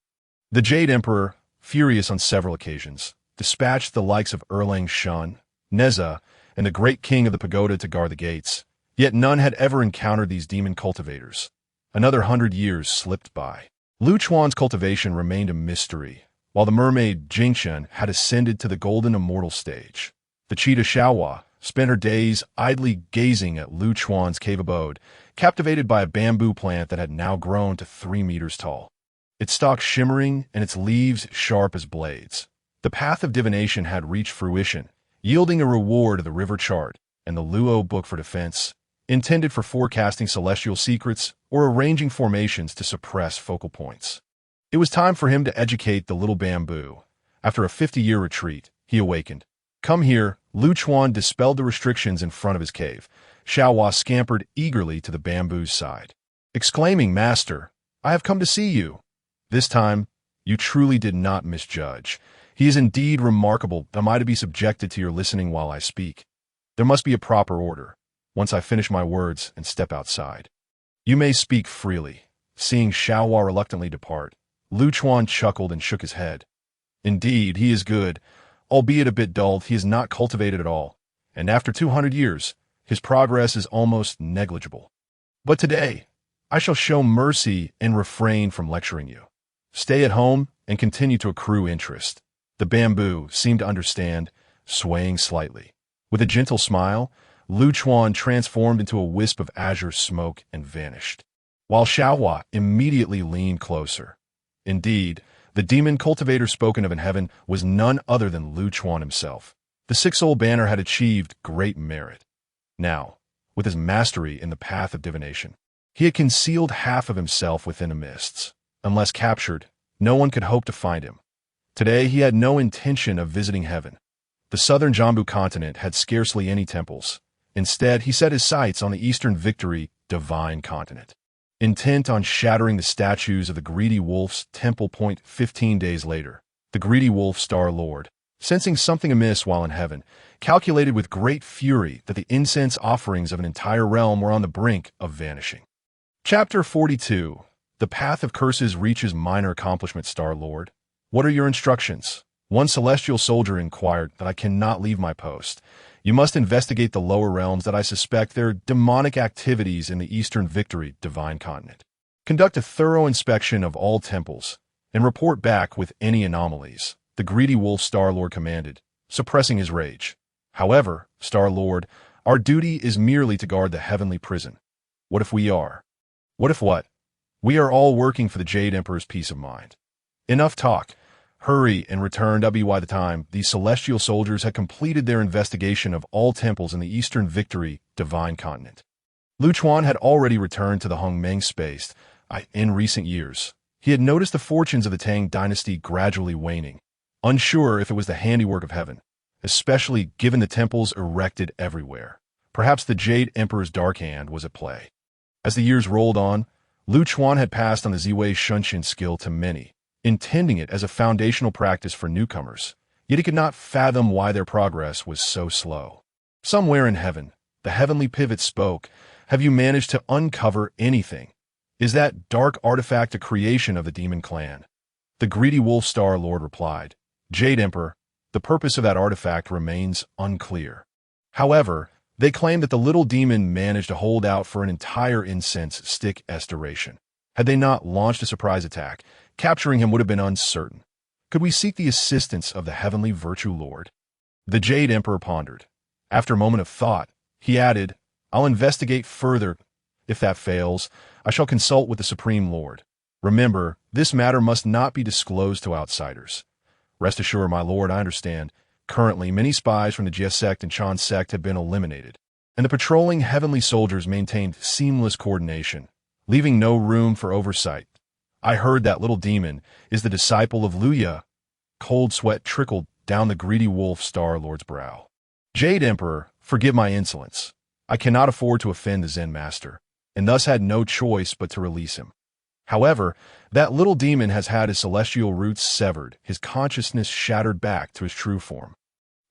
The Jade Emperor, furious on several occasions, dispatched the likes of Erlang Shun, Neza, and the great king of the pagoda to guard the gates, yet none had ever encountered these demon cultivators. Another 100 years slipped by. Lu Chuan's cultivation remained a mystery, while the mermaid Jingchen had ascended to the golden immortal stage. The cheetah Xiaohua spent her days idly gazing at Lu Chuan's cave abode, captivated by a bamboo plant that had now grown to 3 meters tall. Its stalk shimmering and its leaves sharp as blades. The path of divination had reached fruition, yielding a reward of the river chart and the Luo book for defense, intended for forecasting celestial secrets or arranging formations to suppress focal points. It was time for him to educate the little bamboo. After a 50-year retreat, he awakened. "Come here." Lu Chuan dispelled the restrictions in front of his cave. Xiaohua scampered eagerly to the bamboo's side, exclaiming, "Master, I have come to see you." "This time, you truly did not misjudge. He is indeed remarkable. Am I to be subjected to your listening while I speak? There must be a proper order, once I finish my words and step outside. You may speak freely." Seeing Xiaohua reluctantly depart, Lu Chuan chuckled and shook his head. "Indeed, he is good. Albeit a bit dulled, he is not cultivated at all, and after 200 years, his progress is almost negligible. But today, I shall show mercy and refrain from lecturing you. Stay at home and continue to accrue interest. The bamboo seemed to understand, swaying slightly. With a gentle smile, Lu Chuan transformed into a wisp of azure smoke and vanished, while Xiaohua immediately leaned closer. Indeed, the demon cultivator spoken of in heaven was none other than Lu Chuan himself. The six-soul banner had achieved great merit. Now, with his mastery in the path of divination, he had concealed half of himself within the mists. Unless captured, no one could hope to find him. Today he had no intention of visiting heaven. The southern Jambu continent had scarcely any temples. Instead, he set his sights on the eastern victory, divine continent. Intent on shattering the statues of the greedy wolf's temple point 15 days later, the greedy wolf Star Lord, sensing something amiss while in heaven, calculated with great fury that the incense offerings of an entire realm were on the brink of vanishing. Chapter 42. The Path of Curses reaches minor accomplishment, Star Lord. What are your instructions? One celestial soldier inquired. That I cannot leave my post. You must investigate the lower realms that I suspect there are demonic activities in the Eastern Victory divine continent. Conduct a thorough inspection of all temples and report back with any anomalies, the greedy wolf Star-Lord commanded, suppressing his rage. However, Star-Lord, our duty is merely to guard the heavenly prison. What if we are? What if what? We are all working for the Jade Emperor's peace of mind. Enough talk. Hurry and return by the time these celestial soldiers had completed their investigation of all temples in the Eastern Victory divine continent. Lu Chuan had already returned to the Hongmeng space. In recent years, he had noticed the fortunes of the Tang Dynasty gradually waning, unsure if it was the handiwork of heaven, especially given the temples erected everywhere. Perhaps the Jade Emperor's dark hand was at play. As the years rolled on, Lu Chuan had passed on the Ziwei Shunshin skill to many, intending it as a foundational practice for newcomers, yet he could not fathom why their progress was so slow. Somewhere in heaven, the heavenly pivot spoke. Have you managed to uncover anything? Is that dark artifact a creation of the demon clan? The greedy wolf Star Lord replied, Jade Emperor, the purpose of that artifact remains unclear. However, they claim that the little demon managed to hold out for an entire incense stick duration. Had they not launched a surprise attack, capturing him would have been uncertain. Could we seek the assistance of the heavenly virtue lord? The Jade Emperor pondered. After a moment of thought, he added, I'll investigate further. If that fails, I shall consult with the Supreme Lord. Remember, this matter must not be disclosed to outsiders. Rest assured, my lord, I understand. Currently, many spies from the Jie sect and Chan sect have been eliminated, and the patrolling heavenly soldiers maintained seamless coordination, leaving no room for oversight. I heard that little demon is the disciple of Luya. Cold sweat trickled down the greedy wolf Star-Lord's brow. Jade Emperor, forgive my insolence. I cannot afford to offend the Zen Master, and thus had no choice but to release him. However, that little demon has had his celestial roots severed, his consciousness shattered back to his true form.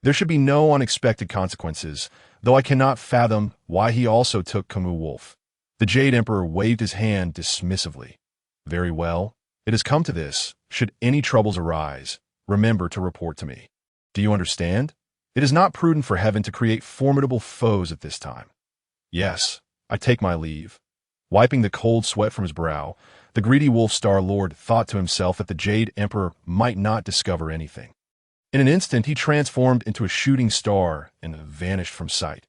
There should be no unexpected consequences, though I cannot fathom why he also took Camus Wolf. The Jade Emperor waved his hand dismissively. Very well, it has come to this. Should any troubles arise, remember to report to me. Do you understand? It is not prudent for heaven to create formidable foes at this time. Yes, I take my leave. Wiping the cold sweat from his brow, the greedy wolf Star-Lord thought to himself that the Jade Emperor might not discover anything. In an instant, he transformed into a shooting star and vanished from sight.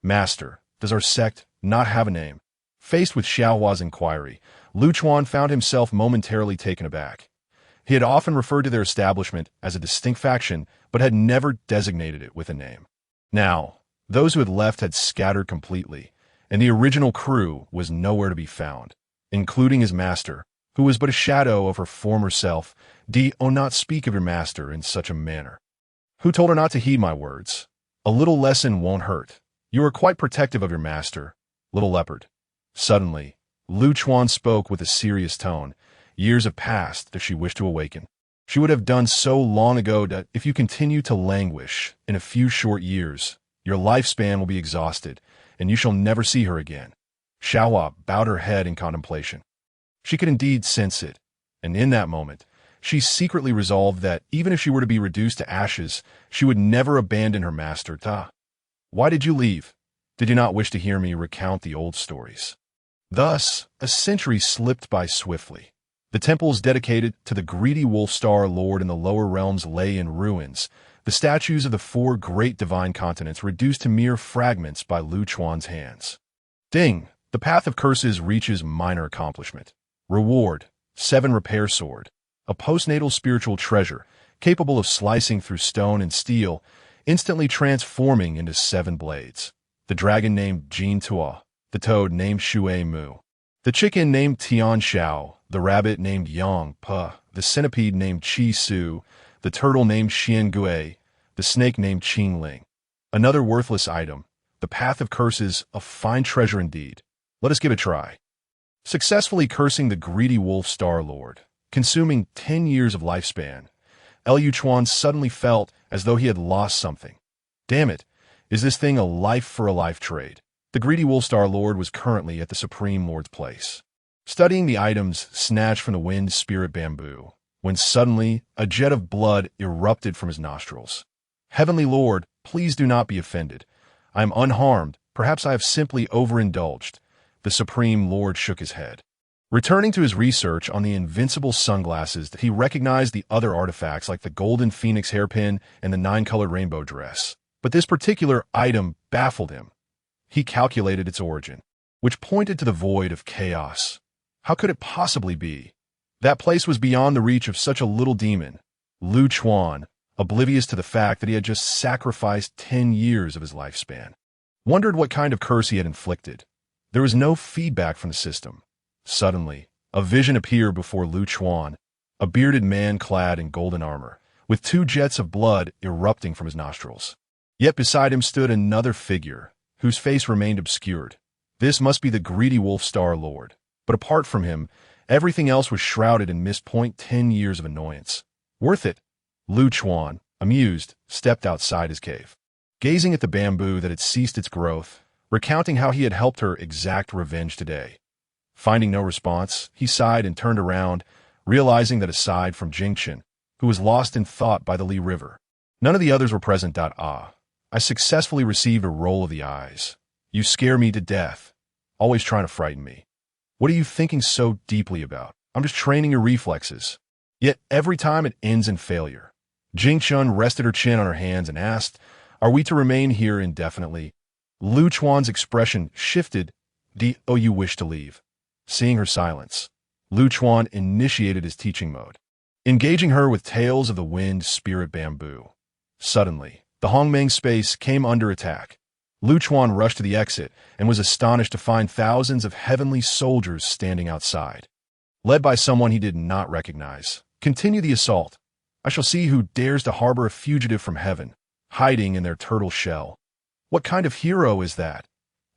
Master, does our sect not have a name? Faced with Xiaohua's inquiry, Lu Chuan found himself momentarily taken aback. He had often referred to their establishment as a distinct faction, but had never designated it with a name. Now, those who had left had scattered completely, and the original crew was nowhere to be found, including his master, who was but a shadow of her former self. Do not speak of your master in such a manner. Who told her not to heed my words? A little lesson won't hurt. You are quite protective of your master, little leopard. Suddenly, Lu Chuan spoke with a serious tone. Years have passed that she wished to awaken. She would have done so long ago that if you continue to languish, in a few short years, your lifespan will be exhausted, and you shall never see her again. Xiaohua bowed her head in contemplation. She could indeed sense it, and in that moment, she secretly resolved that even if she were to be reduced to ashes, she would never abandon her master, Ta. Why did you leave? Did you not wish to hear me recount the old stories? Thus, a century slipped by swiftly. The temples dedicated to the greedy wolf-star lord in the lower realms lay in ruins, the statues of the four great divine continents reduced to mere fragments by Lu Chuan's hands. Ding! The path of curses reaches minor accomplishment. Reward: 7 repair sword. A postnatal spiritual treasure, capable of slicing through stone and steel, instantly transforming into 7 blades. The dragon named Jin Tua, the toad named Shui Mu, the chicken named Tian Xiao, the rabbit named Yang Pa, the centipede named Chi Su, the turtle named Xian Gui, the snake named Qing Ling. Another worthless item, the path of curses, a fine treasure indeed. Let us give it a try. Successfully cursing the greedy wolf star lord, consuming 10 years of lifespan, Lu Chuan suddenly felt as though he had lost something. Damn it, is this thing a life-for-a-life trade? The greedy wolf-star lord was currently at the Supreme Lord's place, studying the items snatched from the wind spirit bamboo, when suddenly a jet of blood erupted from his nostrils. Heavenly Lord, please do not be offended. I am unharmed. Perhaps I have simply overindulged. The Supreme Lord shook his head. Returning to his research on the invincible sunglasses, he recognized the other artifacts like the golden phoenix hairpin and the 9-colored rainbow dress. But this particular item baffled him. He calculated its origin, which pointed to the void of chaos. How could it possibly be? That place was beyond the reach of such a little demon. Lu Chuan, oblivious to the fact that he had just sacrificed 10 years of his lifespan, wondered what kind of curse he had inflicted. There was no feedback from the system. Suddenly, a vision appeared before Lu Chuan, a bearded man clad in golden armor, with 2 jets of blood erupting from his nostrils. Yet beside him stood another figure, whose face remained obscured. This must be the greedy wolf-star lord. But apart from him, everything else was shrouded in mist. 10 years of annoyance. Worth it. Lu Chuan, amused, stepped outside his cave, gazing at the bamboo that had ceased its growth, recounting how he had helped her exact revenge today. Finding no response, he sighed and turned around, realizing that aside from Jingchen, who was lost in thought by the Li River, none of the others were present. I successfully received a roll of the eyes. You scare me to death, always trying to frighten me. What are you thinking so deeply about? I'm just training your reflexes. Yet every time it ends in failure. Jingchun rested her chin on her hands and asked, are we to remain here indefinitely? Lu Chuan's expression shifted. Do you wish to leave? Seeing her silence, Lu Chuan initiated his teaching mode, engaging her with tales of the wind spirit bamboo. Suddenly, the Hongmeng space came under attack. Lu Chuan rushed to the exit and was astonished to find thousands of heavenly soldiers standing outside. Led by someone he did not recognize. Continue the assault. I shall see who dares to harbor a fugitive from heaven, hiding in their turtle shell. What kind of hero is that?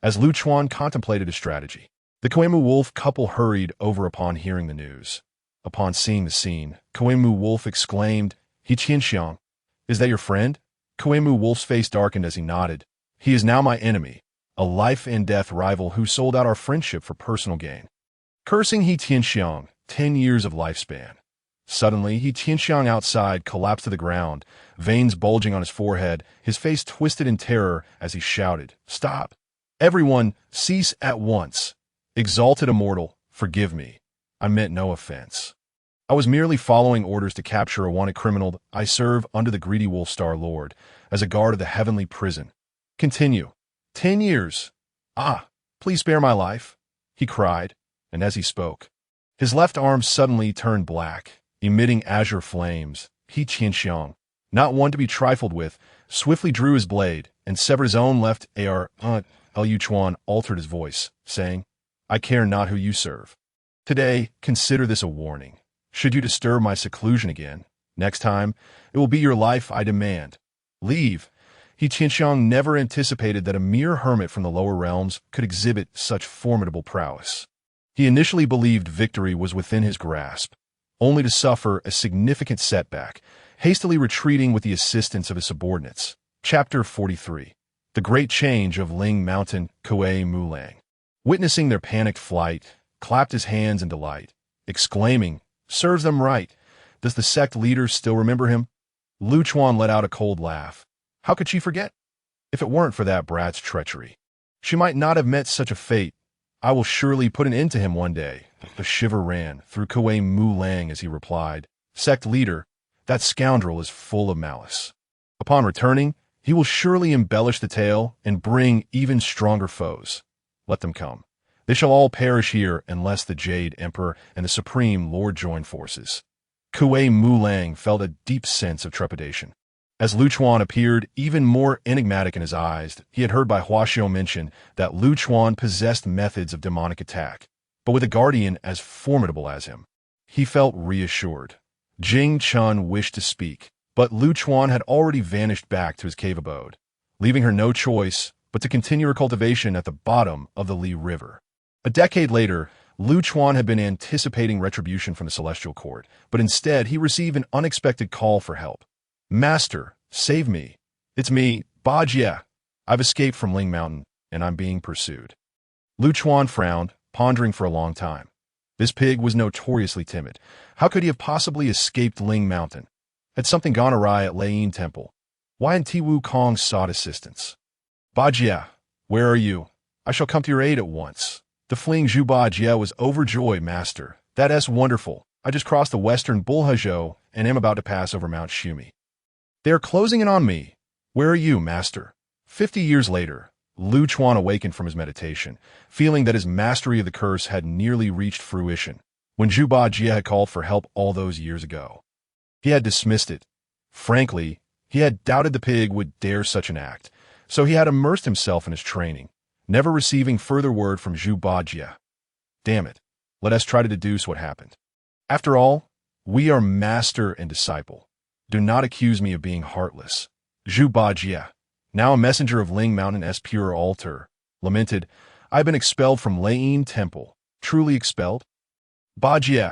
As Lu Chuan contemplated his strategy, the Koemu wolf couple hurried over upon hearing the news. Upon seeing the scene, Koemu wolf exclaimed, He Qianxiang, is that your friend? Koemu wolf's face darkened as he nodded. He is now my enemy, a life-and-death rival who sold out our friendship for personal gain. Cursing He Tianxiang, 10 years of lifespan. Suddenly, He Tianxiang outside collapsed to the ground, veins bulging on his forehead, his face twisted in terror as he shouted, Stop! Everyone, cease at once! Exalted immortal, forgive me. I meant no offense. I was merely following orders to capture a wanted criminal. I serve under the greedy wolf-star lord, as a guard of the heavenly prison. Continue. 10 years. Please spare my life, he cried, and as he spoke, his left arm suddenly turned black, emitting azure flames. He Qianxiang, not one to be trifled with, swiftly drew his blade and severed his own left arm. Lu Chuan altered his voice, saying, I care not who you serve. Today, consider this a warning. Should you disturb my seclusion again, next time, it will be your life I demand. Leave. He Qianxiang never anticipated that a mere hermit from the lower realms could exhibit such formidable prowess. He initially believed victory was within his grasp, only to suffer a significant setback, hastily retreating with the assistance of his subordinates. Chapter 43. The Great Change of Ling Mountain, Kue Mulang. Witnessing their panicked flight, clapped his hands in delight, exclaiming, Serves them right. Does the sect leader still remember him? Lu Chuan let out a cold laugh. How could she forget? If it weren't for that brat's treachery, she might not have met such a fate. I will surely put an end to him one day. The shiver ran through Kuei Mu Lang as he replied, Sect leader, that scoundrel is full of malice. Upon returning, he will surely embellish the tale and bring even stronger foes. Let them come. They shall all perish here unless the Jade Emperor and the Supreme Lord join forces. Kuei Mu Lang felt a deep sense of trepidation. As Lu Chuan appeared even more enigmatic in his eyes, he had heard by Huaxiao mention that Lu Chuan possessed methods of demonic attack, but with a guardian as formidable as him. He felt reassured. Jing Chun wished to speak, but Lu Chuan had already vanished back to his cave abode, leaving her no choice but to continue her cultivation at the bottom of the Li River. A decade later, Lu Chuan had been anticipating retribution from the Celestial Court, but instead he received an unexpected call for help. Master, save me. It's me, Ba Jie. I've escaped from Ling Mountain, and I'm being pursued. Lu Chuan frowned, pondering for a long time. This pig was notoriously timid. How could he have possibly escaped Ling Mountain? Had something gone awry at Jieyin Temple? Why had Tiwu Kong sought assistance? Ba Jie, where are you? I shall come to your aid at once. The fleeing Zhu Ba Jie was overjoyed, Master. That's wonderful. I just crossed the western Bulhazhou and am about to pass over Mount Shumi. They are closing in on me. Where are you, Master? 50 years later, Lu Chuan awakened from his meditation, feeling that his mastery of the curse had nearly reached fruition, when Zhu Ba Jie had called for help all those years ago. He had dismissed it. Frankly, he had doubted the pig would dare such an act, so he had immersed himself in his training, never receiving further word from Zhu Ba Jie. Damn it, let us try to deduce what happened. After all, we are master and disciple. Do not accuse me of being heartless. Zhu Ba Jie, now a messenger of Ling Mountain's pure altar, lamented, I have been expelled from Jieyin Temple. Truly expelled? Ba Jie,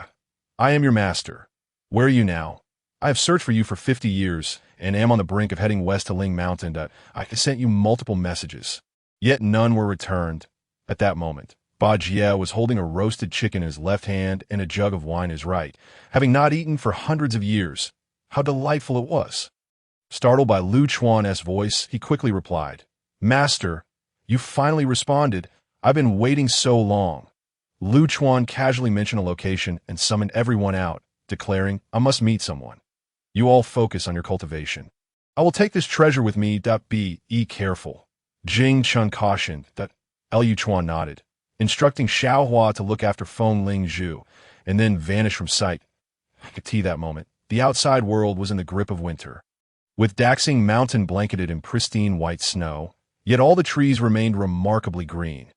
I am your master. Where are you now? I have searched for you for 50 years, and am on the brink of heading west to Ling Mountain. I sent you multiple messages, yet none were returned. At that moment, Ba Jie was holding a roasted chicken in his left hand and a jug of wine in his right, having not eaten for hundreds of years. How delightful it was. Startled by Lu Chuan's voice, he quickly replied, Master, you finally responded. I've been waiting so long. Lu Chuan casually mentioned a location and summoned everyone out, declaring, I must meet someone. You all focus on your cultivation. I will take this treasure with me. Be careful. Jing Chun cautioned. Lu Chuan nodded, instructing Xiao Hua to look after Feng Ling Zhu, and then vanished from sight. I could see that moment. The outside world was in the grip of winter, with Daxing Mountain blanketed in pristine white snow, yet all the trees remained remarkably green.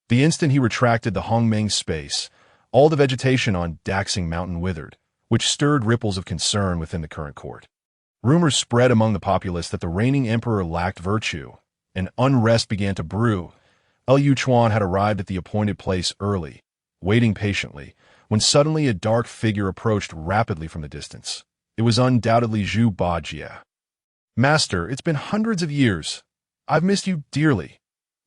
The instant he retracted the Hongmeng space, all the vegetation on Daxing Mountain withered, which stirred ripples of concern within the current court. Rumors spread among the populace that the reigning emperor lacked virtue, and unrest began to brew. Lu Chuan had arrived at the appointed place early, waiting patiently, when suddenly a dark figure approached rapidly from the distance. It was undoubtedly Zhu Ba Jie. Master, it's been hundreds of years. I've missed you dearly.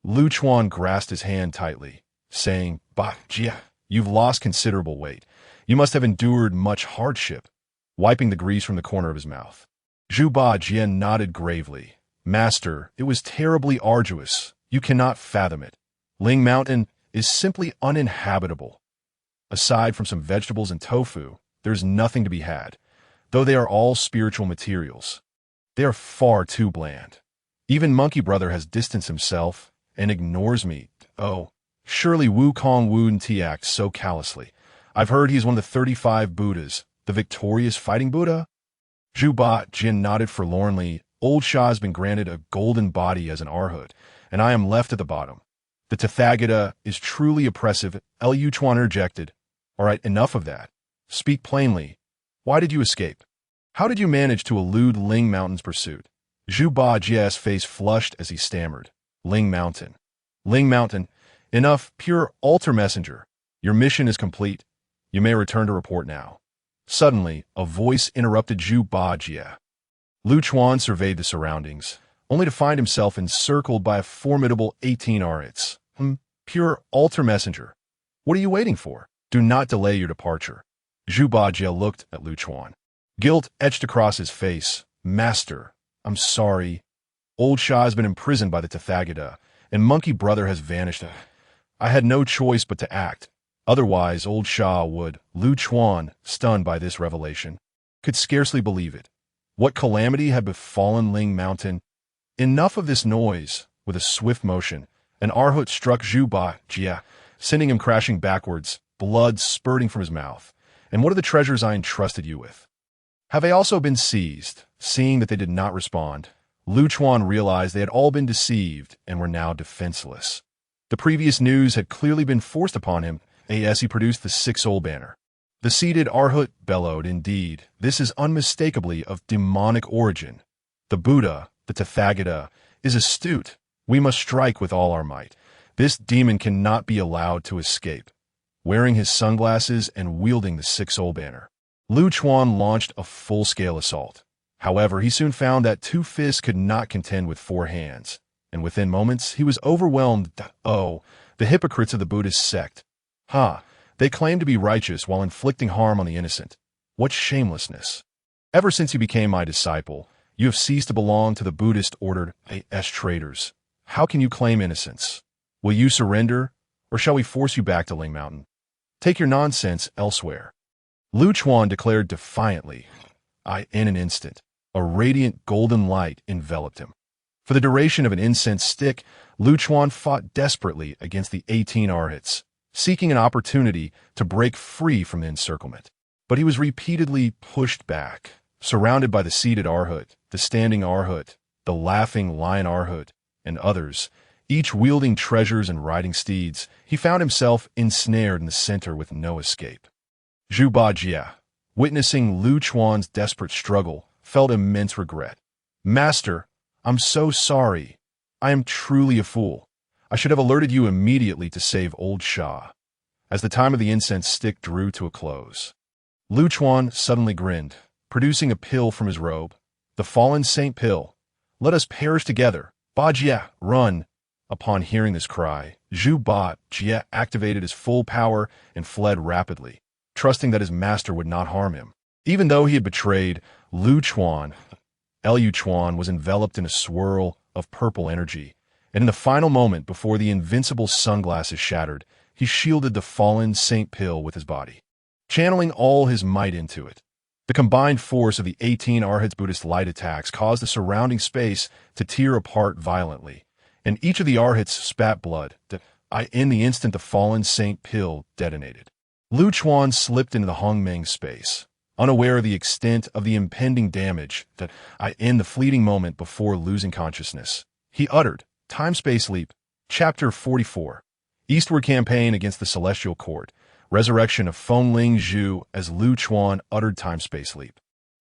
Lu Chuan grasped his hand tightly, saying, Ba Jie, you've lost considerable weight. You must have endured much hardship, wiping the grease from the corner of his mouth. Zhu Ba Jie nodded gravely. Master, it was terribly arduous. You cannot fathom it. Ling Mountain is simply uninhabitable. Aside from some vegetables and tofu, there's nothing to be had. Though they are all spiritual materials, they are far too bland. Even Monkey Brother has distanced himself and ignores me. Oh, surely Wukong wouldn't act so callously. I've heard he's one of the 35 Buddhas, the victorious fighting Buddha. Zhu Ba Jie nodded forlornly. Old Shah has been granted a golden body as an arhat, and I am left at the bottom. The Tathagata is truly oppressive. Lu Chuan interjected. All right, enough of that. Speak plainly. Why did you escape? How did you manage to elude Ling Mountain's pursuit? Zhu Ba Jie's face flushed as he stammered. Ling Mountain. Ling Mountain. Enough, pure altar messenger. Your mission is complete. You may return to report now. Suddenly, a voice interrupted Zhu Ba Jie. Lu Chuan surveyed the surroundings, only to find himself encircled by a formidable 18 arhats. Pure altar messenger. What are you waiting for? Do not delay your departure. Zhu Ba Jie looked at Lu Chuan. Guilt etched across his face. Master, I'm sorry. Old Sha has been imprisoned by the Tathagata, and Monkey Brother has vanished. I had no choice but to act. Otherwise, Old Sha would. Lu Chuan, stunned by this revelation, could scarcely believe it. What calamity had befallen Ling Mountain? Enough of this noise. With a swift motion, an arhut struck Zhu Ba Jie, sending him crashing backwards, blood spurting from his mouth. And what are the treasures I entrusted you with? Have they also been seized? Seeing that they did not respond, Lu Chuan realized they had all been deceived and were now defenseless. The previous news had clearly been forced upon him as he produced the six-soul banner. The seated arhut bellowed, indeed, this is unmistakably of demonic origin. The Buddha, the Tathagata, is astute. We must strike with all our might. This demon cannot be allowed to escape. Wearing his sunglasses and wielding the six-soul banner, Lu Chuan launched a full-scale assault. However, he soon found that two fists could not contend with four hands, and within moments he was overwhelmed. Oh, the hypocrites of the Buddhist sect. They claim to be righteous while inflicting harm on the innocent. What shamelessness! Ever since you became my disciple, you have ceased to belong to the Buddhist ordered as traitors. How can you claim innocence? Will you surrender, or shall we force you back to Ling Mountain? Take your nonsense elsewhere. Lu Chuan declared defiantly. In an instant, a radiant golden light enveloped him. For the duration of an incense stick, Lu Chuan fought desperately against the 18 arhats, seeking an opportunity to break free from the encirclement. But he was repeatedly pushed back, surrounded by the seated arhut, the standing arhut, the laughing lion arhut, and others, each wielding treasures and riding steeds. He found himself ensnared in the center with no escape. Zhu Ba Jie, witnessing Lu Chuan's desperate struggle, felt immense regret. Master, I'm so sorry. I am truly a fool. I should have alerted you immediately to save Old Sha. As the time of the incense stick drew to a close, Lu Chuan suddenly grinned, producing a pill from his robe. The fallen saint pill. Let us perish together. Ba Jie, run! Upon hearing this cry, Zhu Ba Jie activated his full power and fled rapidly, trusting that his master would not harm him. Even though he had betrayed Lu Chuan was enveloped in a swirl of purple energy, and in the final moment before the invincible sunglasses shattered, he shielded the fallen saint pill with his body, channeling all his might into it. The combined force of the 18 Arhats Buddhist light attacks caused the surrounding space to tear apart violently, and each of the Arhats spat blood. In the instant the fallen saint pill detonated, Lu Chuan slipped into the Hongmeng space, unaware of the extent of the impending damage in the fleeting moment before losing consciousness. He uttered, Time-Space Leap, Chapter 44, Eastward Campaign Against the Celestial Court, Resurrection of Fengling Zhu. As Lu Chuan uttered Time-Space Leap,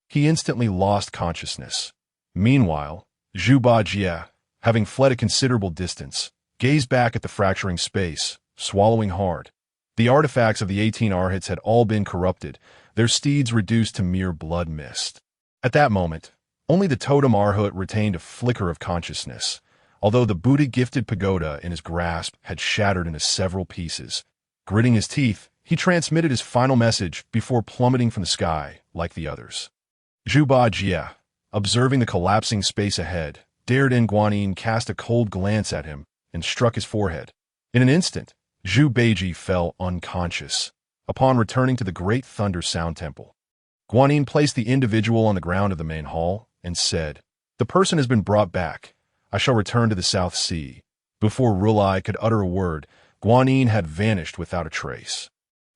he instantly lost consciousness. Meanwhile, Zhu Ba Jie, having fled a considerable distance, gazed back at the fracturing space, swallowing hard. The artifacts of the 18 Arhats had all been corrupted, their steeds reduced to mere blood mist. At that moment, only the totem Arhat retained a flicker of consciousness, although the Buddha-gifted pagoda in his grasp had shattered into several pieces. Gritting his teeth, he transmitted his final message before plummeting from the sky like the others. Zhu Ba Jie, observing the collapsing space ahead, dared in Guanyin cast a cold glance at him and struck his forehead. In an instant, Zhu Beiji fell unconscious. Upon returning to the Great Thunder Sound Temple, Guanyin placed the individual on the ground of the main hall and said, The person has been brought back. I shall return to the South Sea. Before Rulai could utter a word, Guanyin had vanished without a trace.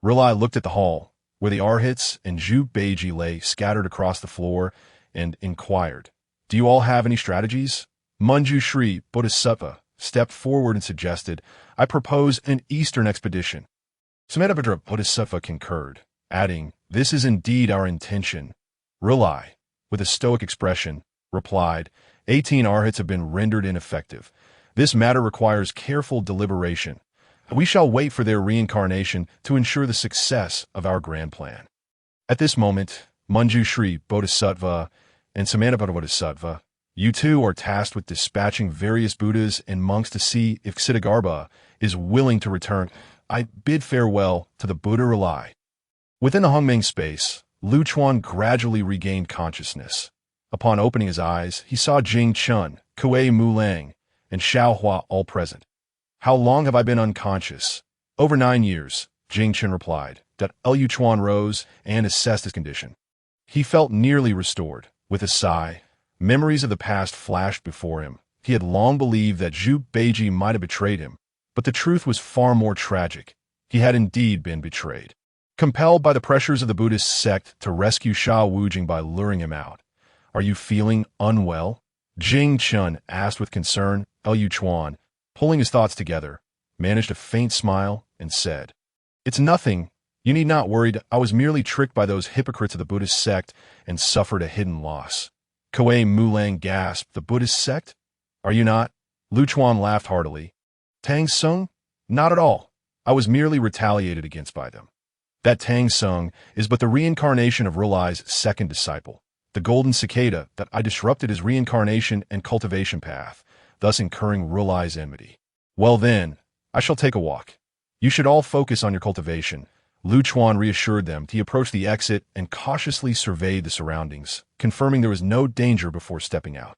Rulai looked at the hall, where the Arhats and Zhu Beiji lay scattered across the floor, and inquired, Do you all have any strategies? Manju Shri Bodhisattva stepped forward and suggested, I propose an eastern expedition. Samantabhadra Bodhisattva concurred, adding, This is indeed our intention. Rulai, with a stoic expression, replied, 18 Arhats have been rendered ineffective. This matter requires careful deliberation. We shall wait for their reincarnation to ensure the success of our grand plan. At this moment, Manju Shri Bodhisattva and Samantabhadra Bodhisattva, you two are tasked with dispatching various Buddhas and monks to see if Ksitigarbha is willing to return. I bid farewell to the Buddha Rulai. Within the Hongmeng space, Lu Chuan gradually regained consciousness. Upon opening his eyes, he saw Jing Chun, Kuei Mulang, and Xiao Hua all present. "How long have I been unconscious?" "Over 9 years," Jing Chun replied. Lu Chuan rose and assessed his condition. He felt nearly restored. With a sigh, memories of the past flashed before him. He had long believed that Zhu Beiji might have betrayed him, but the truth was far more tragic. He had indeed been betrayed. Compelled by the pressures of the Buddhist sect to rescue Sha Wujing by luring him out. "Are you feeling unwell?" Jing Chun asked with concern. Lu Chuan, pulling his thoughts together, managed a faint smile and said, "It's nothing. You need not worry. I was merely tricked by those hypocrites of the Buddhist sect and suffered a hidden loss." Kuei Mulang gasped. "The Buddhist sect? Are you not?" Lu Chuan laughed heartily. "Tang Sung? Not at all. I was merely retaliated against by them. That Tang Sung is but the reincarnation of Rulai's second disciple, the golden cicada that I disrupted his reincarnation and cultivation path, thus incurring Rulai's enmity. Well then, I shall take a walk. You should all focus on your cultivation." Lu Chuan reassured them. He approached the exit and cautiously surveyed the surroundings, confirming there was no danger before stepping out.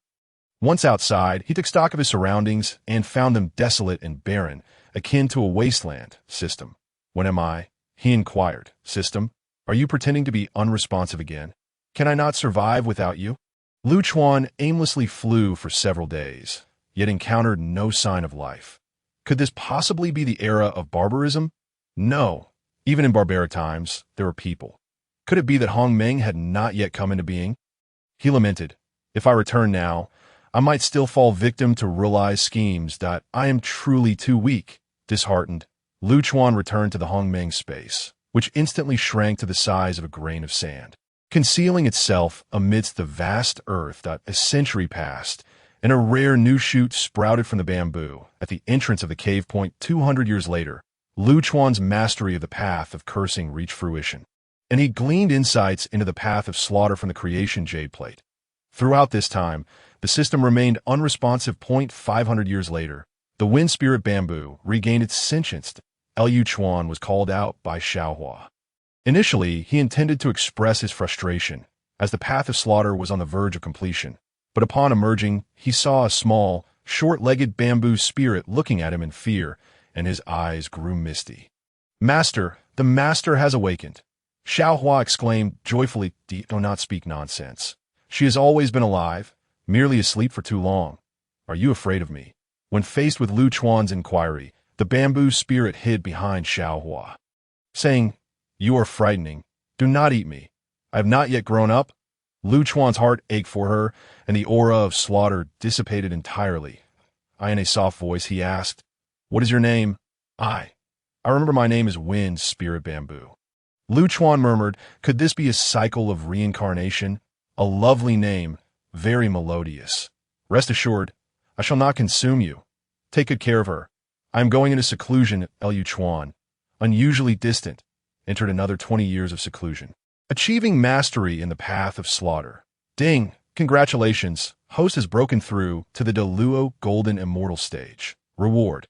Once outside, he took stock of his surroundings and found them desolate and barren, akin to a wasteland. "System, when am I?" he inquired. "System, are you pretending to be unresponsive again? Can I not survive without you?" Lu Chuan aimlessly flew for several days, yet encountered no sign of life. Could this possibly be the era of barbarism? No. Even in barbaric times, there were people. Could it be that Hongmeng had not yet come into being? He lamented, "If I return now, I might still fall victim to Rulai's schemes. I am truly too weak." Disheartened, Lu Chuan returned to the Hongmeng space, which instantly shrank to the size of a grain of sand. Concealing itself amidst the vast earth, a century passed, and a rare new shoot sprouted from the bamboo. At the entrance of the cave point 200 years later, Lu Chuan's mastery of the path of cursing reached fruition, and he gleaned insights into the path of slaughter from the creation jade plate. Throughout this time, the system remained unresponsive. 500 years later, the wind spirit bamboo regained its sentience. Lu Chuan was called out by Xiao Hua. Initially, he intended to express his frustration, as the path of slaughter was on the verge of completion, but upon emerging, he saw a small, short-legged bamboo spirit looking at him in fear, and his eyes grew misty. "Master, the master has awakened!" Xiao Hua exclaimed joyfully. "Do not speak nonsense. She has always been alive, merely asleep for too long. Are you afraid of me?" When faced with Lu Chuan's inquiry, the bamboo spirit hid behind Xiao Hua, saying, "You are frightening. Do not eat me. I have not yet grown up." Lu Chuan's heart ached for her, and the aura of slaughter dissipated entirely. In a soft voice, he asked, "What is your name?" I remember my name is Wind Spirit Bamboo." Lu Chuan murmured, "Could this be a cycle of reincarnation? A lovely name, very melodious. Rest assured, I shall not consume you. Take good care of her. I am going into seclusion." Lu Chuan, unusually distant, entered another 20 years of seclusion, achieving mastery in the path of slaughter. Ding! Congratulations! Host has broken through to the Deluo Golden Immortal stage. Reward: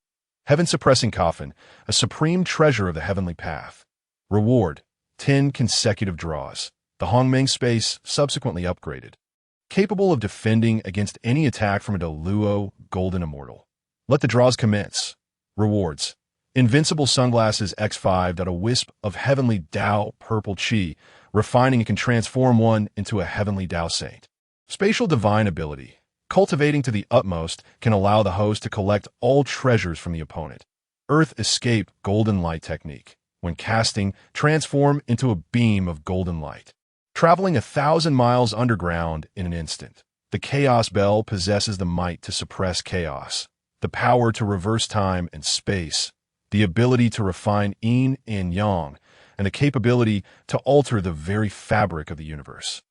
Heaven-suppressing coffin, a supreme treasure of the heavenly path. Reward: 10 consecutive draws. The Hongmeng space subsequently upgraded, capable of defending against any attack from a Deluo Golden Immortal. Let the draws commence. Rewards: Invincible sunglasses X5. A wisp of heavenly Tao purple chi, refining and can transform one into a heavenly Tao saint. Spatial divine ability. Cultivating to the utmost can allow the host to collect all treasures from the opponent. Earth Escape Golden Light Technique. When casting, transform into a beam of golden light, traveling 1,000 miles underground in an instant. The Chaos Bell possesses the might to suppress chaos, the power to reverse time and space, the ability to refine yin and yang, and the capability to alter the very fabric of the universe.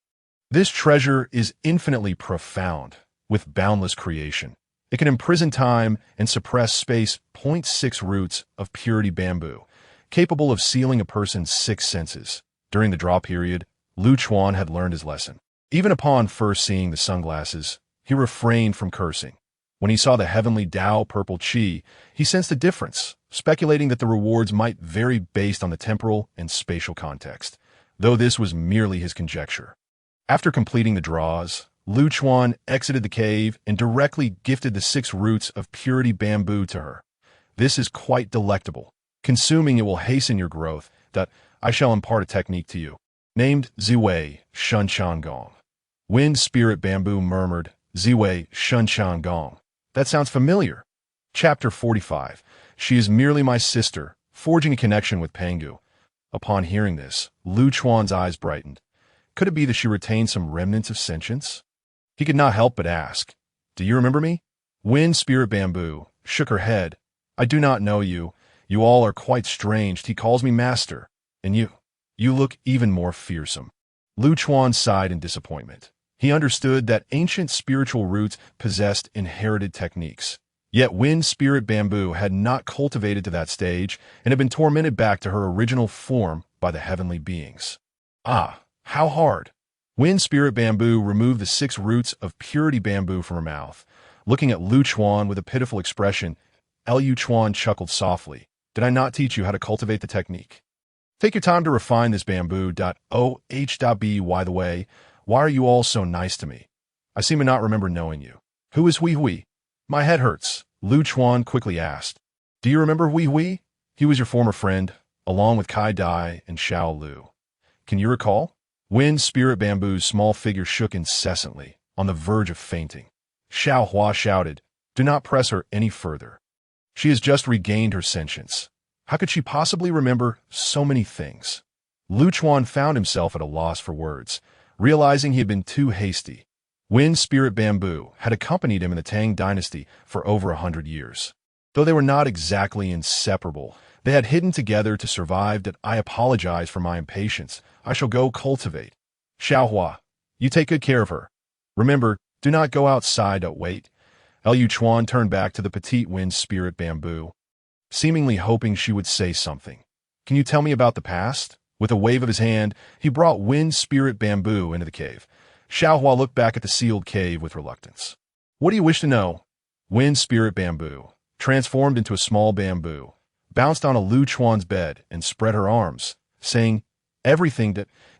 This treasure is infinitely profound, with boundless creation. It can imprison time and suppress space. 0.6 roots of purity bamboo, capable of sealing a person's 6 senses. During the draw period, Lu Chuan had learned his lesson. Even upon first seeing the sunglasses, he refrained from cursing. When he saw the heavenly Tao purple chi, he sensed a difference, speculating that the rewards might vary based on the temporal and spatial context. though this was merely his conjecture. After completing the draws, Lu Chuan exited the cave and directly gifted the 6 roots of purity bamboo to her. This is quite delectable. Consuming it will hasten your growth. I shall impart a technique to you. Named Ziwei Shunchan Gong. Wind Spirit Bamboo murmured, Ziwei Shunchan Gong. That sounds familiar. Chapter 45. She is merely my sister, forging a connection with Pangu. Upon hearing this, Lu Chuan's eyes brightened. Could it be that she retained some remnants of sentience? He could not help but ask, Do you remember me? Wind Spirit Bamboo shook her head. I do not know you. You all are quite strange. He calls me master. And you look even more fearsome. Lu Chuan sighed in disappointment. He understood that ancient spiritual roots possessed inherited techniques. Yet Wind Spirit Bamboo had not cultivated to that stage and had been tormented back to her original form by the heavenly beings. Ah, how hard! Wind Spirit Bamboo removed the 6 roots of purity bamboo from her mouth. Looking at Lu Chuan with a pitiful expression, Lu Chuan chuckled softly. Did I not teach you how to cultivate the technique? Take your time to refine this bamboo. By the way, why are you all so nice to me? I seem to not remember knowing you. Who is Hui Hui? My head hurts, Lu Chuan quickly asked. Do you remember Hui Hui? He was your former friend, along with Kai Dai and Xiao Lu. Can you recall? Wind Spirit Bamboo's small figure shook incessantly, on the verge of fainting. Xiao Hua shouted, Do not press her any further. She has just regained her sentience. How could she possibly remember so many things? Lu Chuan found himself at a loss for words, realizing he had been too hasty. Wind Spirit Bamboo had accompanied him in the Tang Dynasty for over 100 years. Though they were not exactly inseparable, they had hidden together to survive. I apologize for my impatience. I shall go cultivate. Xiaohua, you take good care of her. Remember, do not go outside. Wait. Lu Chuan turned back to the petite Wind Spirit Bamboo, seemingly hoping she would say something. Can you tell me about the past? With a wave of his hand, he brought Wind Spirit Bamboo into the cave. Xiaohua looked back at the sealed cave with reluctance. What do you wish to know? Wind Spirit Bamboo, transformed into a small bamboo, bounced on a Lu Chuan's bed and spread her arms, saying, Everything.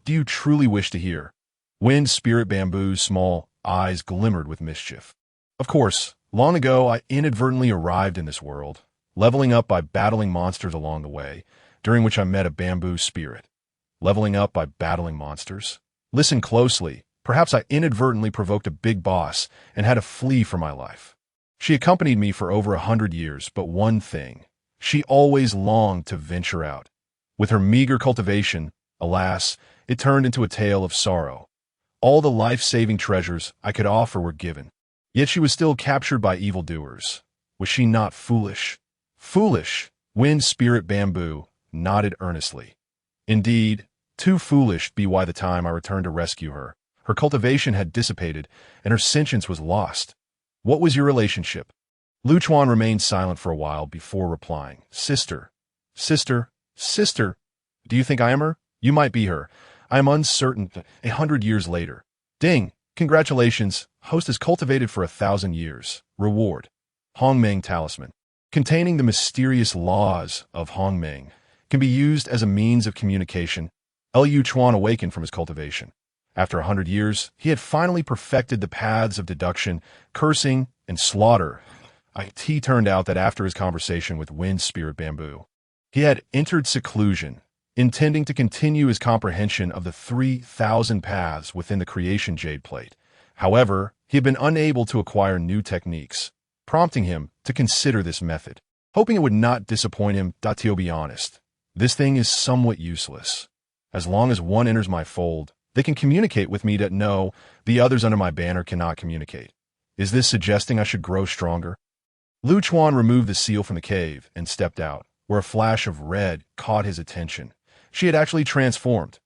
Do you truly wish to hear? Wind Spirit Bamboo's small eyes glimmered with mischief. Of course, long ago I inadvertently arrived in this world, leveling up by battling monsters along the way, during which I met a bamboo spirit. Leveling up by battling monsters? Listen closely. Perhaps I inadvertently provoked a big boss and had to flee for my life. She accompanied me for over 100 years, but one thing. She always longed to venture out. With her meager cultivation, alas, it turned into a tale of sorrow. All the life-saving treasures I could offer were given. Yet she was still captured by evildoers. Was she not foolish? Foolish, Wind Spirit Bamboo nodded earnestly. Indeed, too foolish by the time I returned to rescue her. Her cultivation had dissipated, and her sentience was lost. What was your relationship? Lu Chuan remained silent for a while before replying. Sister. Sister. Sister. Do you think I am her? You might be her. I am uncertain. 100 years later. Ding. Congratulations. Host is cultivated for 1,000 years. Reward. Hongmeng Talisman. Containing the mysterious laws of Hongmeng, can be used as a means of communication. Lu Chuan awakened from his cultivation. After 100 years, he had finally perfected the paths of deduction, cursing, and slaughter. It turned out that after his conversation with Wind Spirit Bamboo, he had entered seclusion, intending to continue his comprehension of the 3,000 paths within the creation jade plate. However, he had been unable to acquire new techniques, prompting him to consider this method. Hoping it would not disappoint him, to be honest, this thing is somewhat useless. As long as one enters my fold, they can communicate with me. No, the others under my banner cannot communicate. Is this suggesting I should grow stronger? Lu Chuan removed the seal from the cave and stepped out, where a flash of red caught his attention. She had actually transformed.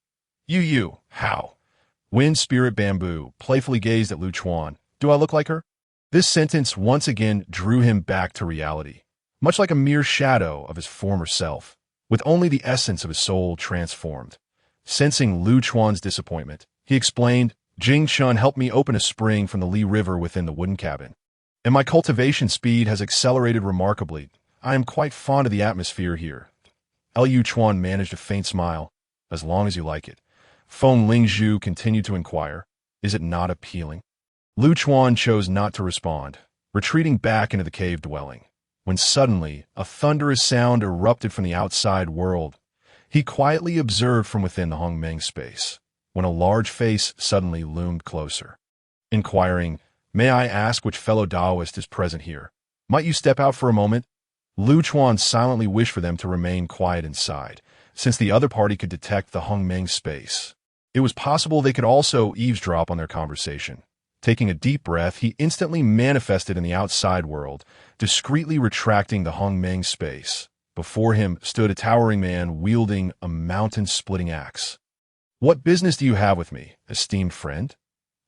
How? Wind Spirit Bamboo playfully gazed at Lu Chuan. Do I look like her? This sentence once again drew him back to reality, much like a mere shadow of his former self, with only the essence of his soul transformed. Sensing Lu Chuan's disappointment, he explained, Jing Shun helped me open a spring from the Li River within the wooden cabin, and my cultivation speed has accelerated remarkably. I am quite fond of the atmosphere here. Lu Chuan managed a faint smile. As long as you like it. Feng Lingzhu continued to inquire. Is it not appealing? Lu Chuan chose not to respond, retreating back into the cave dwelling, when suddenly a thunderous sound erupted from the outside world. He quietly observed from within the Hongmeng space, when a large face suddenly loomed closer. Inquiring, "May I ask which fellow Taoist is present here? Might you step out for a moment?" Lu Chuan silently wished for them to remain quiet inside, since the other party could detect the Hongmeng space. It was possible they could also eavesdrop on their conversation. Taking a deep breath, he instantly manifested in the outside world, discreetly retracting the Hongmeng space. Before him stood a towering man wielding a mountain-splitting axe. "What business do you have with me, esteemed friend?"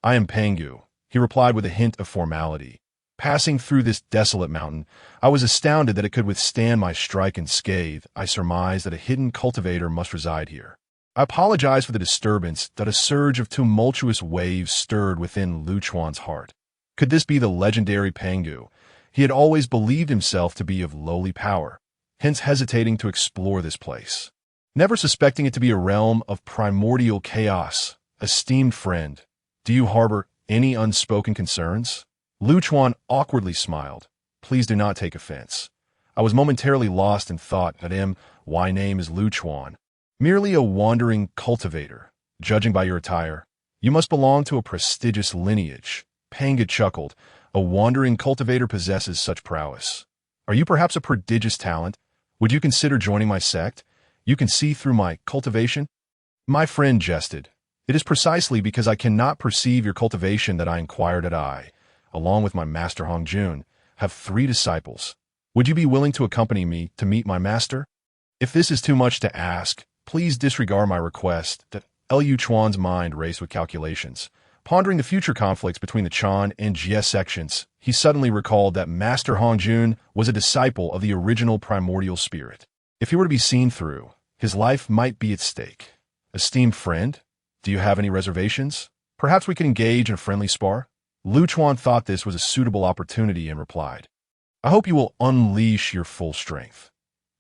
"I am Pangu," he replied with a hint of formality. "Passing through this desolate mountain, I was astounded that it could withstand my strike and scathe. I surmised that a hidden cultivator must reside here. I apologize for the disturbance that a surge of tumultuous waves stirred within Lu Chuan's heart. Could this be the legendary Pangu? He had always believed himself to be of lowly power, hence hesitating to explore this place, never suspecting it to be a realm of primordial chaos. "Esteemed friend, do you harbor any unspoken concerns?" Lu Chuan awkwardly smiled. "Please do not take offense. I was momentarily lost in thought that my name is Lu Chuan. Merely a wandering cultivator. Judging by your attire, you must belong to a prestigious lineage." Pangu chuckled. "A wandering cultivator possesses such prowess. Are you perhaps a prodigious talent? Would you consider joining my sect? You can see through my cultivation." My friend jested. "It is precisely because I cannot perceive your cultivation that I inquired that I, along with my master Hongjun, have 3 disciples. Would you be willing to accompany me to meet my master? If this is too much to ask, please disregard my request." That Lu Chuan's mind raced with calculations. Pondering the future conflicts between the Chan and Jie sections, he suddenly recalled that Master Hongjun was a disciple of the original primordial spirit. If he were to be seen through, his life might be at stake. "Esteemed friend, do you have any reservations? Perhaps we can engage in a friendly spar?" Lu Chuan thought this was a suitable opportunity and replied, "I hope you will unleash your full strength.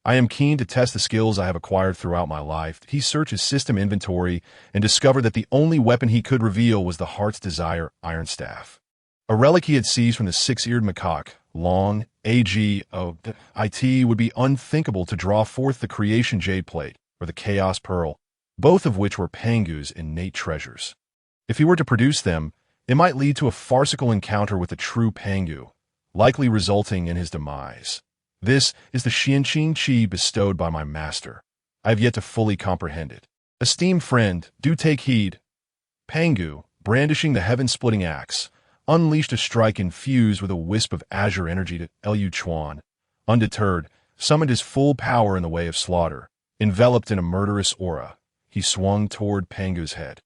I am keen to test the skills I have acquired throughout my life." He searched his system inventory and discovered that the only weapon he could reveal was the Heart's Desire Iron Staff, a relic he had seized from the 6-eared macaque. Long, it would be unthinkable to draw forth the Creation Jade Plate or the Chaos Pearl, both of which were Pangu's innate treasures. If he were to produce them, it might lead to a farcical encounter with the true Pangu, likely resulting in his demise. This is the Xianqing Qi bestowed by my master. I have yet to fully comprehend it. Esteemed friend, do take heed." Pangu, brandishing the heaven-splitting axe, unleashed a strike infused with a wisp of azure energy to Lu Chuan. Undeterred, summoned his full power in the way of slaughter. Enveloped in a murderous aura, he swung toward Pangu's head.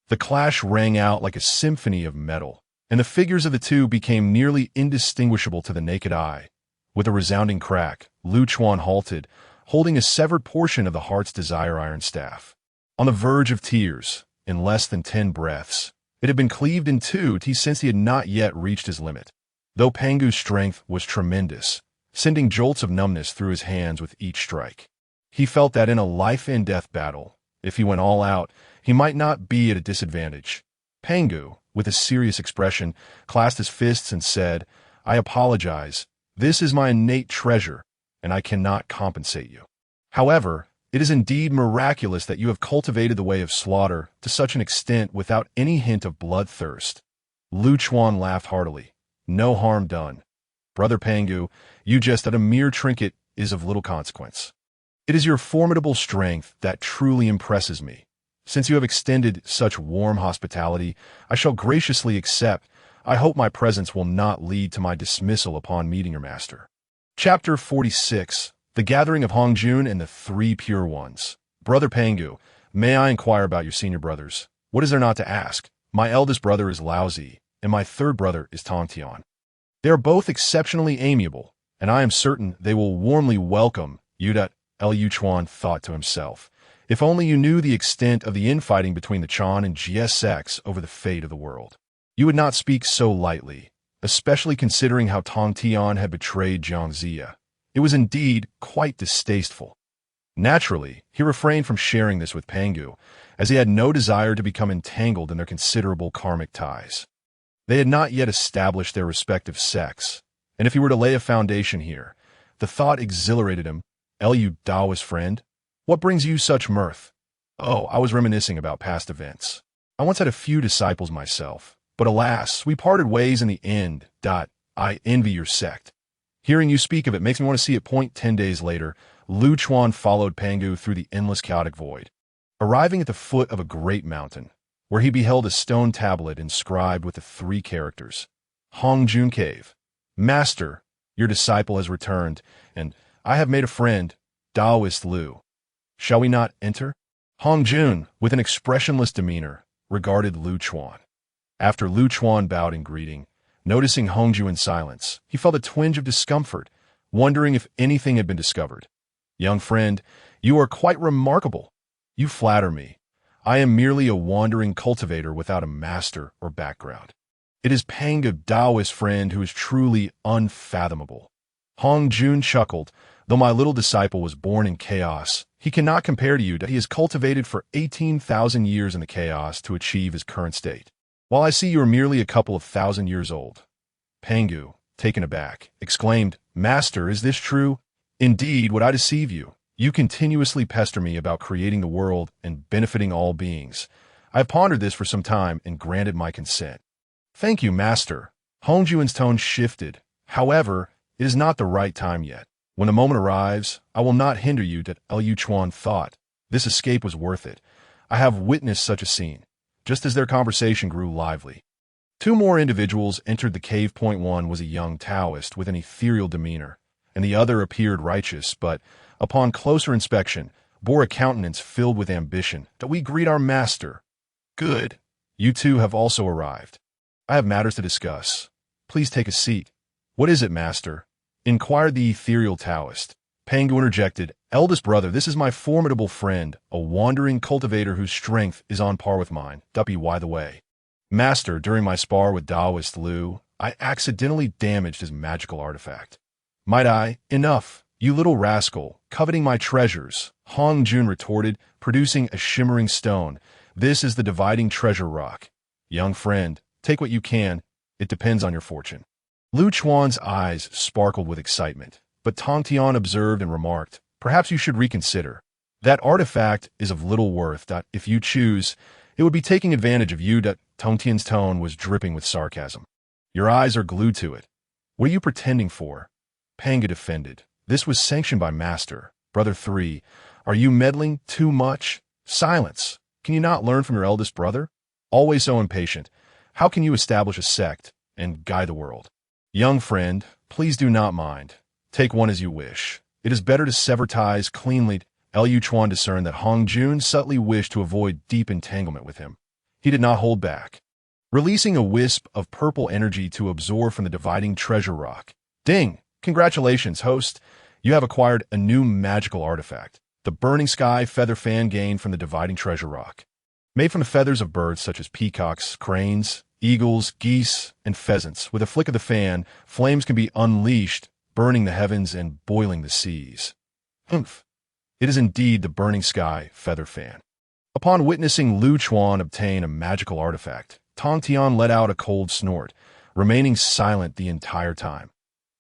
The clash rang out like a symphony of metal, and the figures of the two became nearly indistinguishable to the naked eye. With a resounding crack, Lu Chuan halted, holding a severed portion of the Heart's Desire Iron Staff. On the verge of tears, in less than 10 breaths, it had been cleaved in two since he had not yet reached his limit. Though Pangu's strength was tremendous, sending jolts of numbness through his hands with each strike. He felt that in a life-and-death battle, if he went all out, he might not be at a disadvantage. Pangu, with a serious expression, clasped his fists and said, "I apologize. This is my innate treasure, and I cannot compensate you. However, it is indeed miraculous that you have cultivated the way of slaughter to such an extent without any hint of bloodthirst." Lu Chuan laughed heartily. "No harm done. Brother Pangu, you jest that a mere trinket is of little consequence. It is your formidable strength that truly impresses me. Since you have extended such warm hospitality, I shall graciously accept. I hope my presence will not lead to my dismissal upon meeting your master." Chapter 46. The Gathering of Hongjun and the 3 Pure Ones. "Brother Pangu, may I inquire about your senior brothers? What is there not to ask? My eldest brother is Laozi, and my 3rd brother is Tongtian. They are both exceptionally amiable, and I am certain they will warmly welcome you." Lu Chuan thought to himself. If only you knew the extent of the infighting between the Chan and Jie sects over the fate of the world, you would not speak so lightly, especially considering how Tongtian had betrayed Jiangxia. It was indeed quite distasteful. Naturally, he refrained from sharing this with Pangu, as he had no desire to become entangled in their considerable karmic ties. They had not yet established their respective sects, and if he were to lay a foundation here, the thought exhilarated him. "You Taoist friend, what brings you such mirth?" "Oh, I was reminiscing about past events. I once had a few disciples myself, but alas, we parted ways in the end. I envy your sect. Hearing you speak of it makes me want to see it. 10 days later, Lu Chuan followed Pangu through the endless chaotic void, arriving at the foot of a great mountain, where he beheld a stone tablet inscribed with the 3 characters, Hongjun Cave. "Master, your disciple has returned, and I have made a friend, Taoist Lu. Shall we not enter?" Hongjun, with an expressionless demeanor, regarded Lu Chuan. After Lu Chuan bowed in greeting, noticing Hongju in silence, he felt a twinge of discomfort, wondering if anything had been discovered. "Young friend, you are quite remarkable. You flatter me. I am merely a wandering cultivator without a master or background. It is Pangu, Taoist friend, who is truly unfathomable." Hongjun chuckled. "Though my little disciple was born in chaos, he cannot compare to you that he has cultivated for 18,000 years in the chaos to achieve his current state, while I see you are merely a couple of thousand years old." Pangu, taken aback, exclaimed, "Master, is this true? Indeed, would I deceive you? You continuously pester me about creating the world and benefiting all beings. I have pondered this for some time and granted my consent." "Thank you, Master." Hongjuan's tone shifted. "However, it is not the right time yet. When the moment arrives, I will not hinder you." That Lu Chuan thought. This escape was worth it. I have witnessed such a scene. Just as their conversation grew lively, 2 more individuals entered the cave. One was a young Taoist with an ethereal demeanor, and the other appeared righteous, but, upon closer inspection, bore a countenance filled with ambition. "That we greet our master." "Good. You 2 have also arrived. I have matters to discuss. Please take a seat." "What is it, master?" inquired the ethereal Taoist. Pangu interjected, "Eldest brother, this is my formidable friend, a wandering cultivator whose strength is on par with mine. By the way, master, during my spar with Taoist Lu, I accidentally damaged his magical artifact." "Might I?" "Enough, you little rascal, coveting my treasures," Hongjun retorted, producing a shimmering stone. "This is the dividing treasure rock. Young friend, take what you can. It depends on your fortune." Lu Chuan's eyes sparkled with excitement, but Tang Tian observed and remarked, "Perhaps you should reconsider. That artifact is of little worth. If you choose, it would be taking advantage of you." Tang Tian's tone was dripping with sarcasm. "Your eyes are glued to it. What are you pretending for?" Pangu defended. "This was sanctioned by Master. Brother 3, are you meddling too much?" "Silence. Can you not learn from your eldest brother? Always so impatient. How can you establish a sect and guide the world?" "Young friend, please do not mind. Take one as you wish. It is better to sever ties cleanly." Lu Chuan discerned that Hongjun subtly wished to avoid deep entanglement with him. He did not hold back, releasing a wisp of purple energy to absorb from the dividing treasure rock. "Ding! Congratulations, host. You have acquired a new magical artifact, the Burning Sky Feather Fan gained from the dividing treasure rock. Made from the feathers of birds such as peacocks, cranes, eagles, geese, and pheasants. With a flick of the fan, flames can be unleashed, burning the heavens and boiling the seas." "Humph. It is indeed the Burning Sky Feather Fan." Upon witnessing Lu Chuan obtain a magical artifact, Tang Tian let out a cold snort, remaining silent the entire time.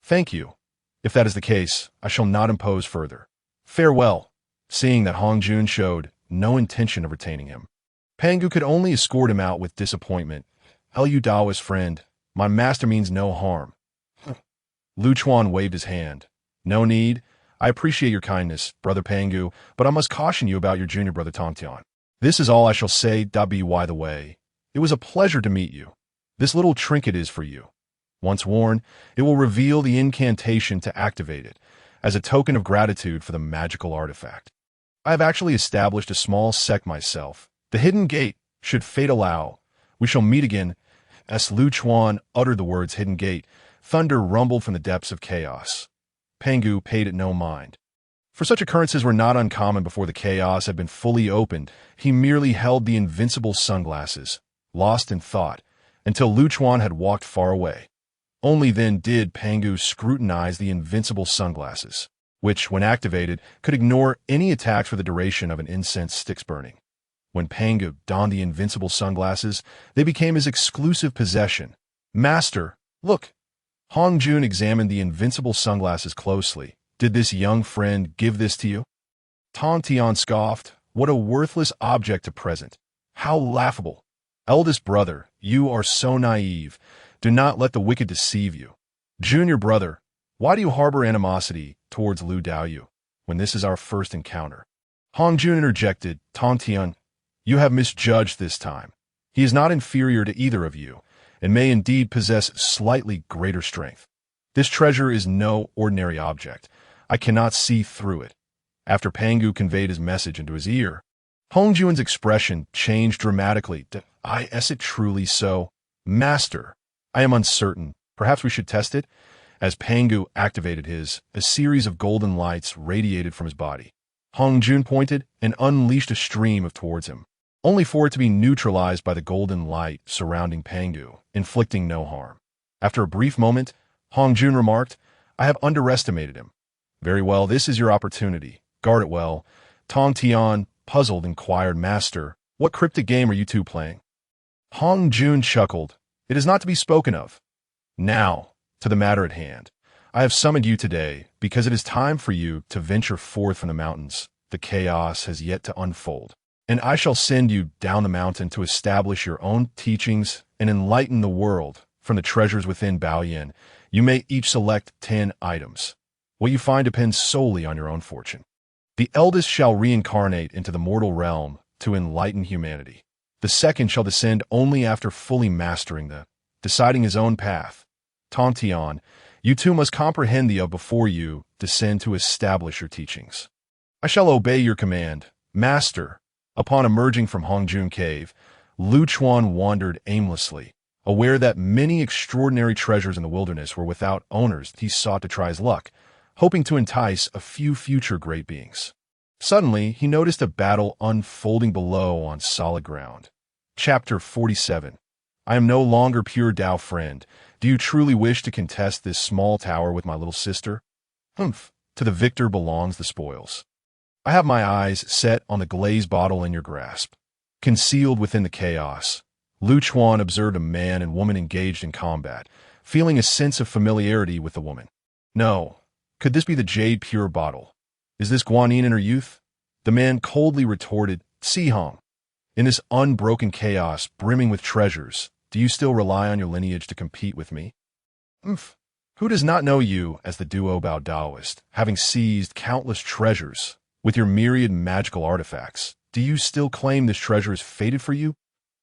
"Thank you. If that is the case, I shall not impose further. Farewell." Seeing that Hongjun showed no intention of retaining him, Pangu could only escort him out with disappointment. "Lu Taoist friend, my master means no harm." Lu Chuan waved his hand. "No need. I appreciate your kindness, Brother Pangu, but I must caution you about your junior brother Tang Tian. This is all I shall say. By the way, it was a pleasure to meet you. This little trinket is for you. Once worn, it will reveal the incantation to activate it, as a token of gratitude for the magical artifact. I have actually established a small sect myself. The Hidden Gate, should fate allow. We shall meet again." As Lu Chuan uttered the words Hidden Gate, thunder rumbled from the depths of chaos. Pangu paid it no mind. For such occurrences were not uncommon before the chaos had been fully opened. He merely held the invincible sunglasses, lost in thought, until Lu Chuan had walked far away. Only then did Pangu scrutinize the invincible sunglasses, which, when activated, could ignore any attacks for the duration of an incense stick's burning. When Pangu donned the invincible sunglasses, they became his exclusive possession. Master, look! Hong Jun examined the invincible sunglasses closely. Did this young friend give this to you? Tong Tian scoffed. What a worthless object to present. How laughable. Eldest brother, you are so naive. Do not let the wicked deceive you. Junior brother, why do you harbor animosity towards Lu Daoyu when this is our first encounter? Hong Jun interjected. Tong Tian, you have misjudged this time. He is not inferior to either of you, and may indeed possess slightly greater strength. This treasure is no ordinary object. I cannot see through it. After Pangu conveyed his message into his ear, Hong Jun's expression changed dramatically. Is it truly so? Master, I am uncertain. Perhaps we should test it? As Pangu activated his, a series of golden lights radiated from his body. Hong Jun pointed and unleashed a stream of towards him, only for it to be neutralized by the golden light surrounding Pangu, inflicting no harm. After a brief moment, Hong Jun remarked, I have underestimated him. Very well, this is your opportunity. Guard it well. Tong Tian, puzzled, inquired, Master, what cryptic game are you two playing? Hong Jun chuckled. It is not to be spoken of. Now, to the matter at hand. I have summoned you today because it is time for you to venture forth from the mountains. The chaos has yet to unfold, and I shall send you down the mountain to establish your own teachings and enlighten the world. From the treasures within Baoyan, you may each select 10 items. What you find depends solely on your own fortune. The eldest shall reincarnate into the mortal realm to enlighten humanity. The second shall descend only after fully mastering deciding his own path. Tong Tian, you two must comprehend the before you descend to establish your teachings. I shall obey your command, Master. Upon emerging from Hongjun Cave, Lu Chuan wandered aimlessly. Aware that many extraordinary treasures in the wilderness were without owners, he sought to try his luck, hoping to entice a few future great beings. Suddenly, he noticed a battle unfolding below on solid ground. Chapter 47. I am no longer pure Dao friend. Do you truly wish to contest this small tower with my little sister? Humph, to the victor belongs the spoils. I have my eyes set on the glazed bottle in your grasp. Concealed within the chaos, Lu Chuan observed a man and woman engaged in combat, feeling a sense of familiarity with the woman. No, could this be the jade pure bottle? Is this Guanyin in her youth? The man coldly retorted, Si Hong. In this unbroken chaos, brimming with treasures, do you still rely on your lineage to compete with me? Who does not know you as the duo Bao Daoist, having seized countless treasures with your myriad magical artifacts? Do you still claim this treasure is fated for you?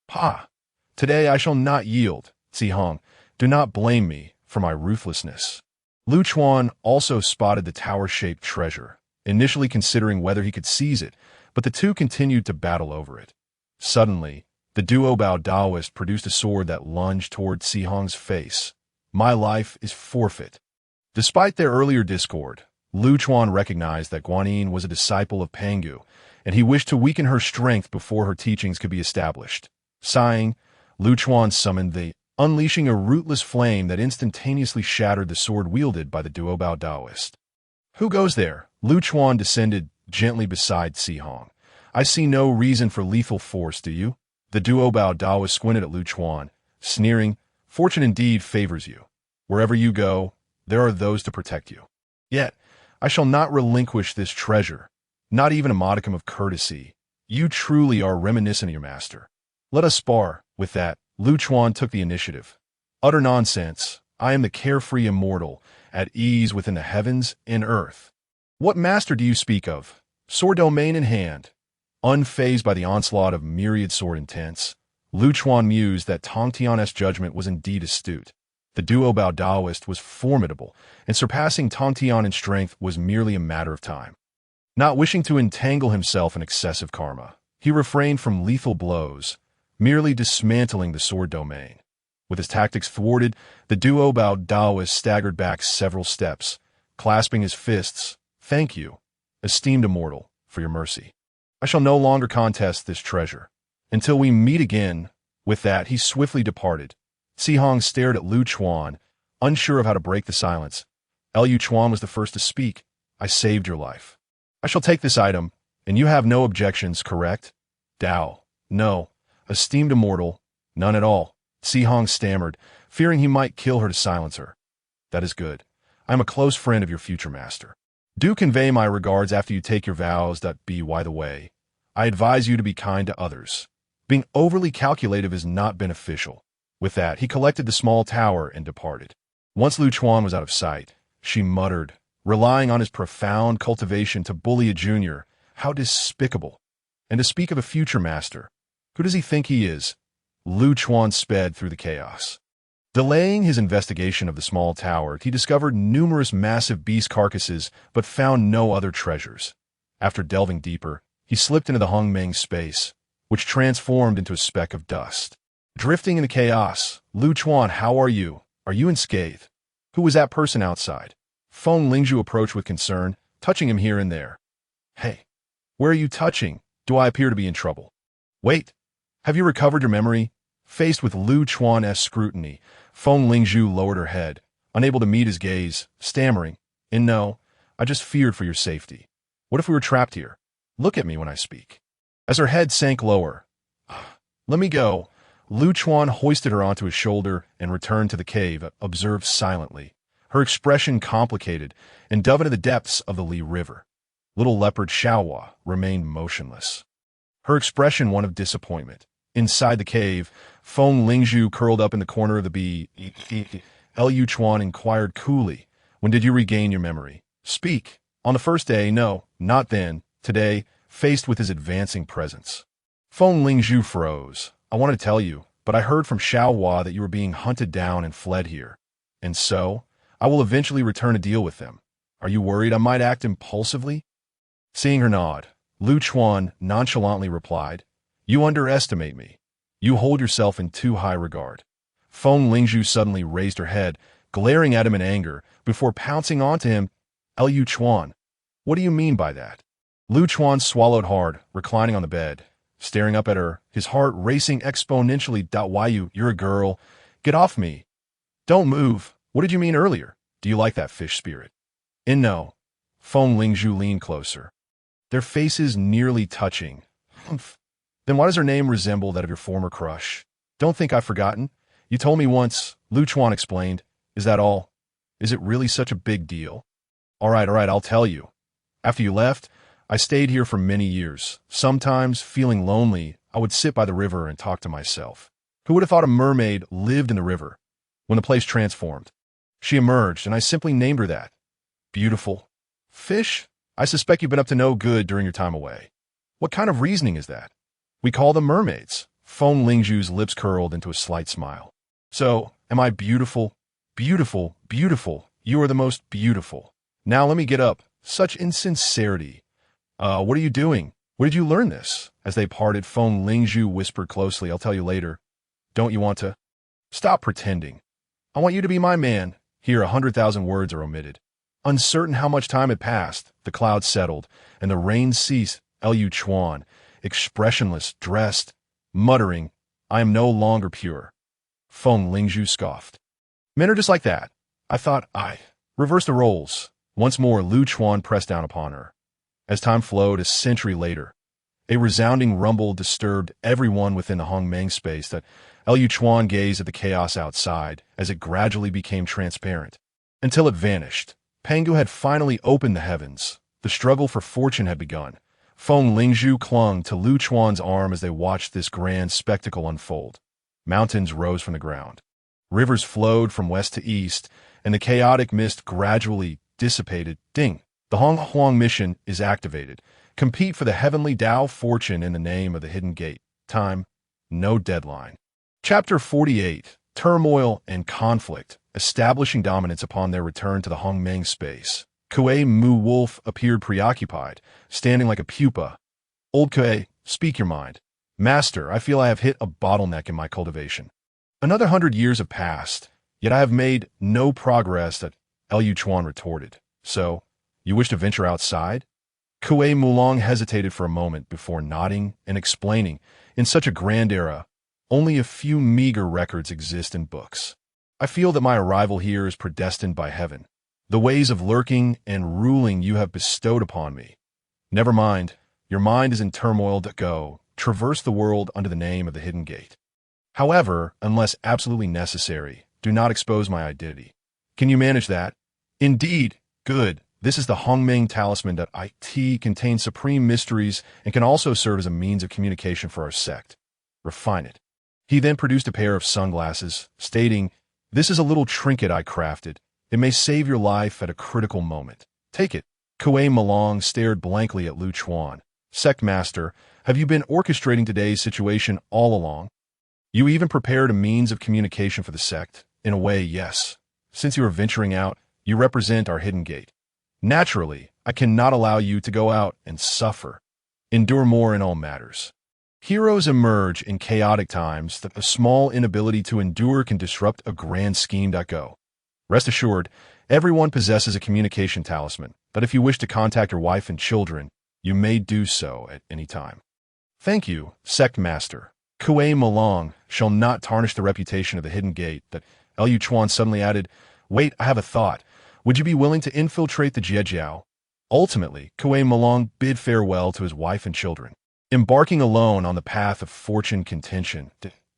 Pa! Today I shall not yield, Si Hong. Do not blame me for my ruthlessness. Lu Chuan also spotted the tower-shaped treasure, initially considering whether he could seize it, but the two continued to battle over it. Suddenly, the duo Bao Daoist produced a sword that lunged toward Si Hong's face. My life is forfeit. Despite their earlier discord, Lu Chuan recognized that Guanyin was a disciple of Pangu, and he wished to weaken her strength before her teachings could be established. Sighing, Lu Chuan summoned unleashing a rootless flame that instantaneously shattered the sword wielded by the duo Bao Daoist. Who goes there? Lu Chuan descended gently beside Si Hong. I see no reason for lethal force, do you? The duo Bao Daoist squinted at Lu Chuan, sneering, Fortune indeed favors you. Wherever you go, there are those to protect you. Yet, I shall not relinquish this treasure, not even a modicum of courtesy. You truly are reminiscent of your master. Let us spar. With that, Lu Chuan took the initiative. Utter nonsense. I am the carefree immortal, at ease within the heavens and earth. What master do you speak of? Sword domain in hand. Unfazed by the onslaught of myriad sword intents, Lu Chuan mused that Tong Tian's judgment was indeed astute. The duo Bao Daoist was formidable, and surpassing Tong Tian in strength was merely a matter of time. Not wishing to entangle himself in excessive karma, he refrained from lethal blows, merely dismantling the sword domain. With his tactics thwarted, the duo Bao Daoist staggered back several steps, clasping his fists. Thank you, esteemed immortal, for your mercy. I shall no longer contest this treasure. Until we meet again. With that, he swiftly departed. Si Hong stared at Lu Chuan, unsure of how to break the silence. Lu Chuan was the first to speak. I saved your life. I shall take this item, and you have no objections, correct? Dao, No, esteemed immortal, none at all, Si Hong stammered, fearing he might kill her to silence her. That is good. I am a close friend of your future master. Do convey my regards after you take your vows. By the way, I advise you to be kind to others. Being overly calculative is not beneficial. With that, he collected the small tower and departed. Once Lu Chuan was out of sight, she muttered, relying on his profound cultivation to bully a junior. How despicable. And to speak of a future master, who does he think he is? Lu Chuan sped through the chaos. Delaying his investigation of the small tower, he discovered numerous massive beast carcasses but found no other treasures. After delving deeper, he slipped into the Hongmeng space, which transformed into a speck of dust. Drifting in the chaos, Lu Chuan, how are you? Are you unscathed? Who was that person outside? Feng Lingzhu approached with concern, touching him here and there. Hey, where are you touching? Do I appear to be in trouble? Wait, have you recovered your memory? Faced with Lu Chuan's scrutiny, Feng Lingzhu lowered her head, unable to meet his gaze, stammering, No, I just feared for your safety. What if we were trapped here? Look at me when I speak. As her head sank lower, let me go. Lu Chuan hoisted her onto his shoulder and returned to the cave, observed silently, her expression complicated, and dove into the depths of the Li River. Little leopard Xiaohua remained motionless, her expression one of disappointment. Inside the cave, Feng Lingzhu curled up in the corner of the bee. Lu Chuan inquired coolly, when did you regain your memory? Speak. On the first day, no, not then. Today, faced with his advancing presence. Feng Lingzhu froze. I want to tell you, but I heard from Xiaohua that you were being hunted down and fled here. And so, I will eventually return to deal with them. Are you worried I might act impulsively? Seeing her nod, Lu Chuan nonchalantly replied, You underestimate me. You hold yourself in too high regard. Feng Lingzhu suddenly raised her head, glaring at him in anger, before pouncing onto him. Lu Chuan, what do you mean by that? Lu Chuan swallowed hard, reclining on the bed, staring up at her, his heart racing exponentially. Why you're a girl. Get off me. Don't move. What did you mean earlier? Do you like that fish spirit? No. Feng Lingzhu leaned closer, their faces nearly touching. Humph. Then why does her name resemble that of your former crush? Don't think I've forgotten. You told me once, Lu Chuan explained. Is that all? Is it really such a big deal? All right, I'll tell you. After you left, I stayed here for many years. Sometimes, feeling lonely, I would sit by the river and talk to myself. Who would have thought a mermaid lived in the river? When the place transformed, she emerged, and I simply named her that. Beautiful. Fish? I suspect you've been up to no good during your time away. What kind of reasoning is that? We call them mermaids. Feng Lingzhu's lips curled into a slight smile. So, am I beautiful? Beautiful, beautiful. You are the most beautiful. Now let me get up. Such insincerity. What are you doing? Where did you learn this? As they parted, Feng Lingzhu whispered closely, I'll tell you later. Don't you want to? Stop pretending. I want you to be my man. Here 100,000 words are omitted. Uncertain how much time had passed, the clouds settled, and the rain ceased. Lu Chuan, expressionless, dressed, muttering, I am no longer pure. Feng Lingzhu scoffed. Men are just like that. I thought I reversed the roles. Once more, Lu Chuan pressed down upon her. As time flowed, a century later, a resounding rumble disturbed everyone within the Hongmeng space. That Lu Chuan gazed at the chaos outside as it gradually became transparent, until it vanished. Pangu had finally opened the heavens. The struggle for fortune had begun. Feng Lingzhu clung to Lu Chuan's arm as they watched this grand spectacle unfold. Mountains rose from the ground. Rivers flowed from west to east, and the chaotic mist gradually dissipated. Ding! The Hong Huang mission is activated. Compete for the heavenly Tao fortune in the name of the hidden gate. Time, no deadline. Chapter 48. Turmoil and conflict, establishing dominance upon their return to the Hongmeng space. Kuei Mu Wolf appeared preoccupied, standing like a pupa. Old Kuei, speak your mind. Master, I feel I have hit a bottleneck in my cultivation. Another 100 years have passed, yet I have made no progress. That Lu Chuan retorted. So, you wish to venture outside? Kuei Mulong hesitated for a moment before nodding and explaining, in such a grand era, only a few meager records exist in books. I feel that my arrival here is predestined by heaven. The ways of lurking and ruling you have bestowed upon me. Never mind, your mind is in turmoil. Go, traverse the world under the name of the Hidden Gate. However, unless absolutely necessary, do not expose my identity. Can you manage that? Indeed. Good. This is the Hongmeng Talisman. It contains supreme mysteries and can also serve as a means of communication for our sect. Refine it. He then produced a pair of sunglasses, stating, "This is a little trinket I crafted. It may save your life at a critical moment. Take it." Kuei Malong stared blankly at Lu Chuan. "Sect Master, have you been orchestrating today's situation all along? You even prepared a means of communication for the sect? In a way, yes. Since you are venturing out, you represent our hidden gate. Naturally, I cannot allow you to go out and suffer. Endure more in all matters. Heroes emerge in chaotic times that a small inability to endure can disrupt a grand scheme. Go. Rest assured, everyone possesses a communication talisman, but if you wish to contact your wife and children, you may do so at any time." "Thank you, Sect Master. Kuei Malong shall not tarnish the reputation of the Hidden Gate." That Lu Chuan suddenly added, "Wait, I have a thought. Would you be willing to infiltrate the Jiejiao?" Ultimately, Kuei Malong bid farewell to his wife and children. Embarking alone on the path of fortune contention,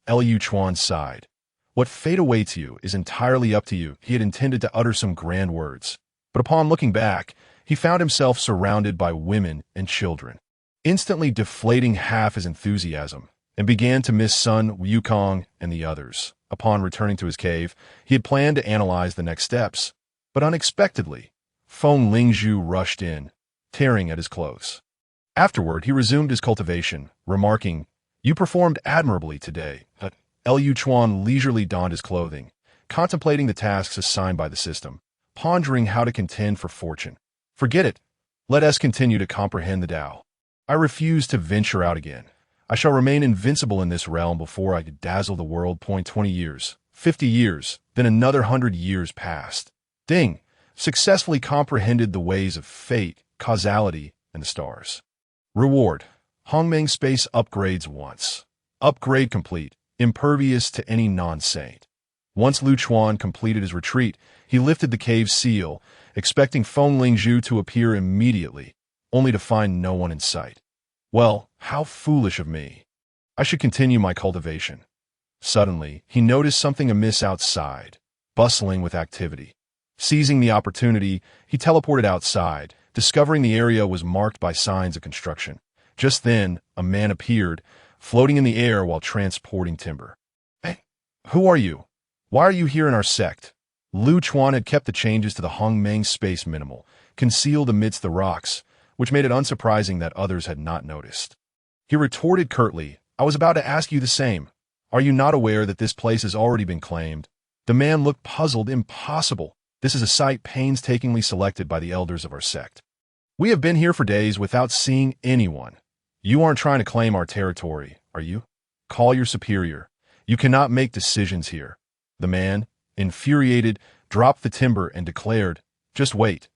Lu Chuan sighed. "What fate awaits you is entirely up to you." He had intended to utter some grand words, but upon looking back, he found himself surrounded by women and children, instantly deflating half his enthusiasm, and began to miss Sun Wukong and the others. Upon returning to his cave, he had planned to analyze the next steps, but unexpectedly, Feng Lingzhu rushed in, tearing at his clothes. Afterward, he resumed his cultivation, remarking, "You performed admirably today." Lu Chuan leisurely donned his clothing, contemplating the tasks assigned by the system, pondering how to contend for fortune. "Forget it. Let us continue to comprehend the Tao. I refuse to venture out again. I shall remain invincible in this realm before I could dazzle the world. 20 years, 50 years, then another 100 years passed. Ding, successfully comprehended the ways of fate, causality, and the stars. Reward, Hongmeng Space upgrades once. Upgrade complete, impervious to any non-saint." Once Lu Chuan completed his retreat, he lifted the cave seal, expecting Feng Lingzhu to appear immediately, only to find no one in sight. Well, how foolish of me. I should continue my cultivation. Suddenly, he noticed something amiss outside, bustling with activity. Seizing the opportunity, he teleported outside, discovering the area was marked by signs of construction. Just then, a man appeared, floating in the air while transporting timber. "Hey, who are you? Why are you here in our sect?" Lu Chuan had kept the changes to the Hongmeng space minimal, concealed amidst the rocks, which made it unsurprising that others had not noticed. He retorted curtly, "I was about to ask you the same. Are you not aware that this place has already been claimed?" The man looked puzzled. "Impossible. This is a site painstakingly selected by the elders of our sect. We have been here for days without seeing anyone. You aren't trying to claim our territory, are you? Call your superior. You cannot make decisions here." The man, infuriated, dropped the timber and declared, "Just wait,"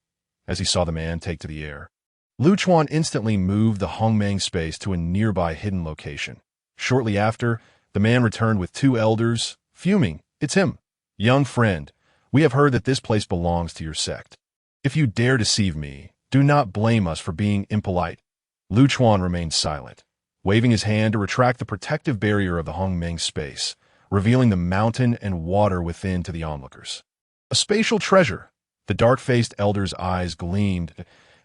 as he saw the man take to the air. Lu Chuan instantly moved the Hongmeng space to a nearby hidden location. Shortly after, the man returned with two elders, fuming. "It's him. Young friend, we have heard that this place belongs to your sect. If you dare deceive me, do not blame us for being impolite." Lu Chuan remained silent, waving his hand to retract the protective barrier of the Hongmeng space, revealing the mountain and water within to the onlookers. A spatial treasure. The dark-faced elder's eyes gleamed.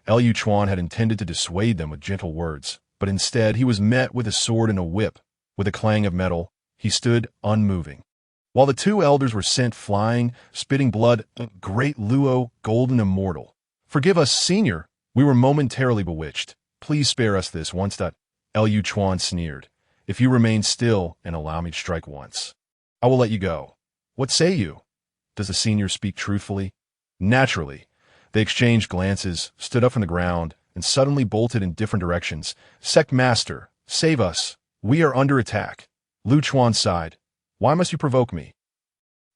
Lu Chuan had intended to dissuade them with gentle words, but instead he was met with a sword and a whip. With a clang of metal, he stood unmoving. While the two elders were sent flying, spitting blood, "Great Luo, golden immortal. Forgive us, senior. We were momentarily bewitched. Please spare us this once." Lu Chuan sneered. "If you remain still and allow me to strike once, I will let you go. What say you? Does the senior speak truthfully?" Naturally. They exchanged glances, stood up from the ground, and suddenly bolted in different directions. "Sect Master, save us. We are under attack." Lu Chuan sighed. "Why must you provoke me?"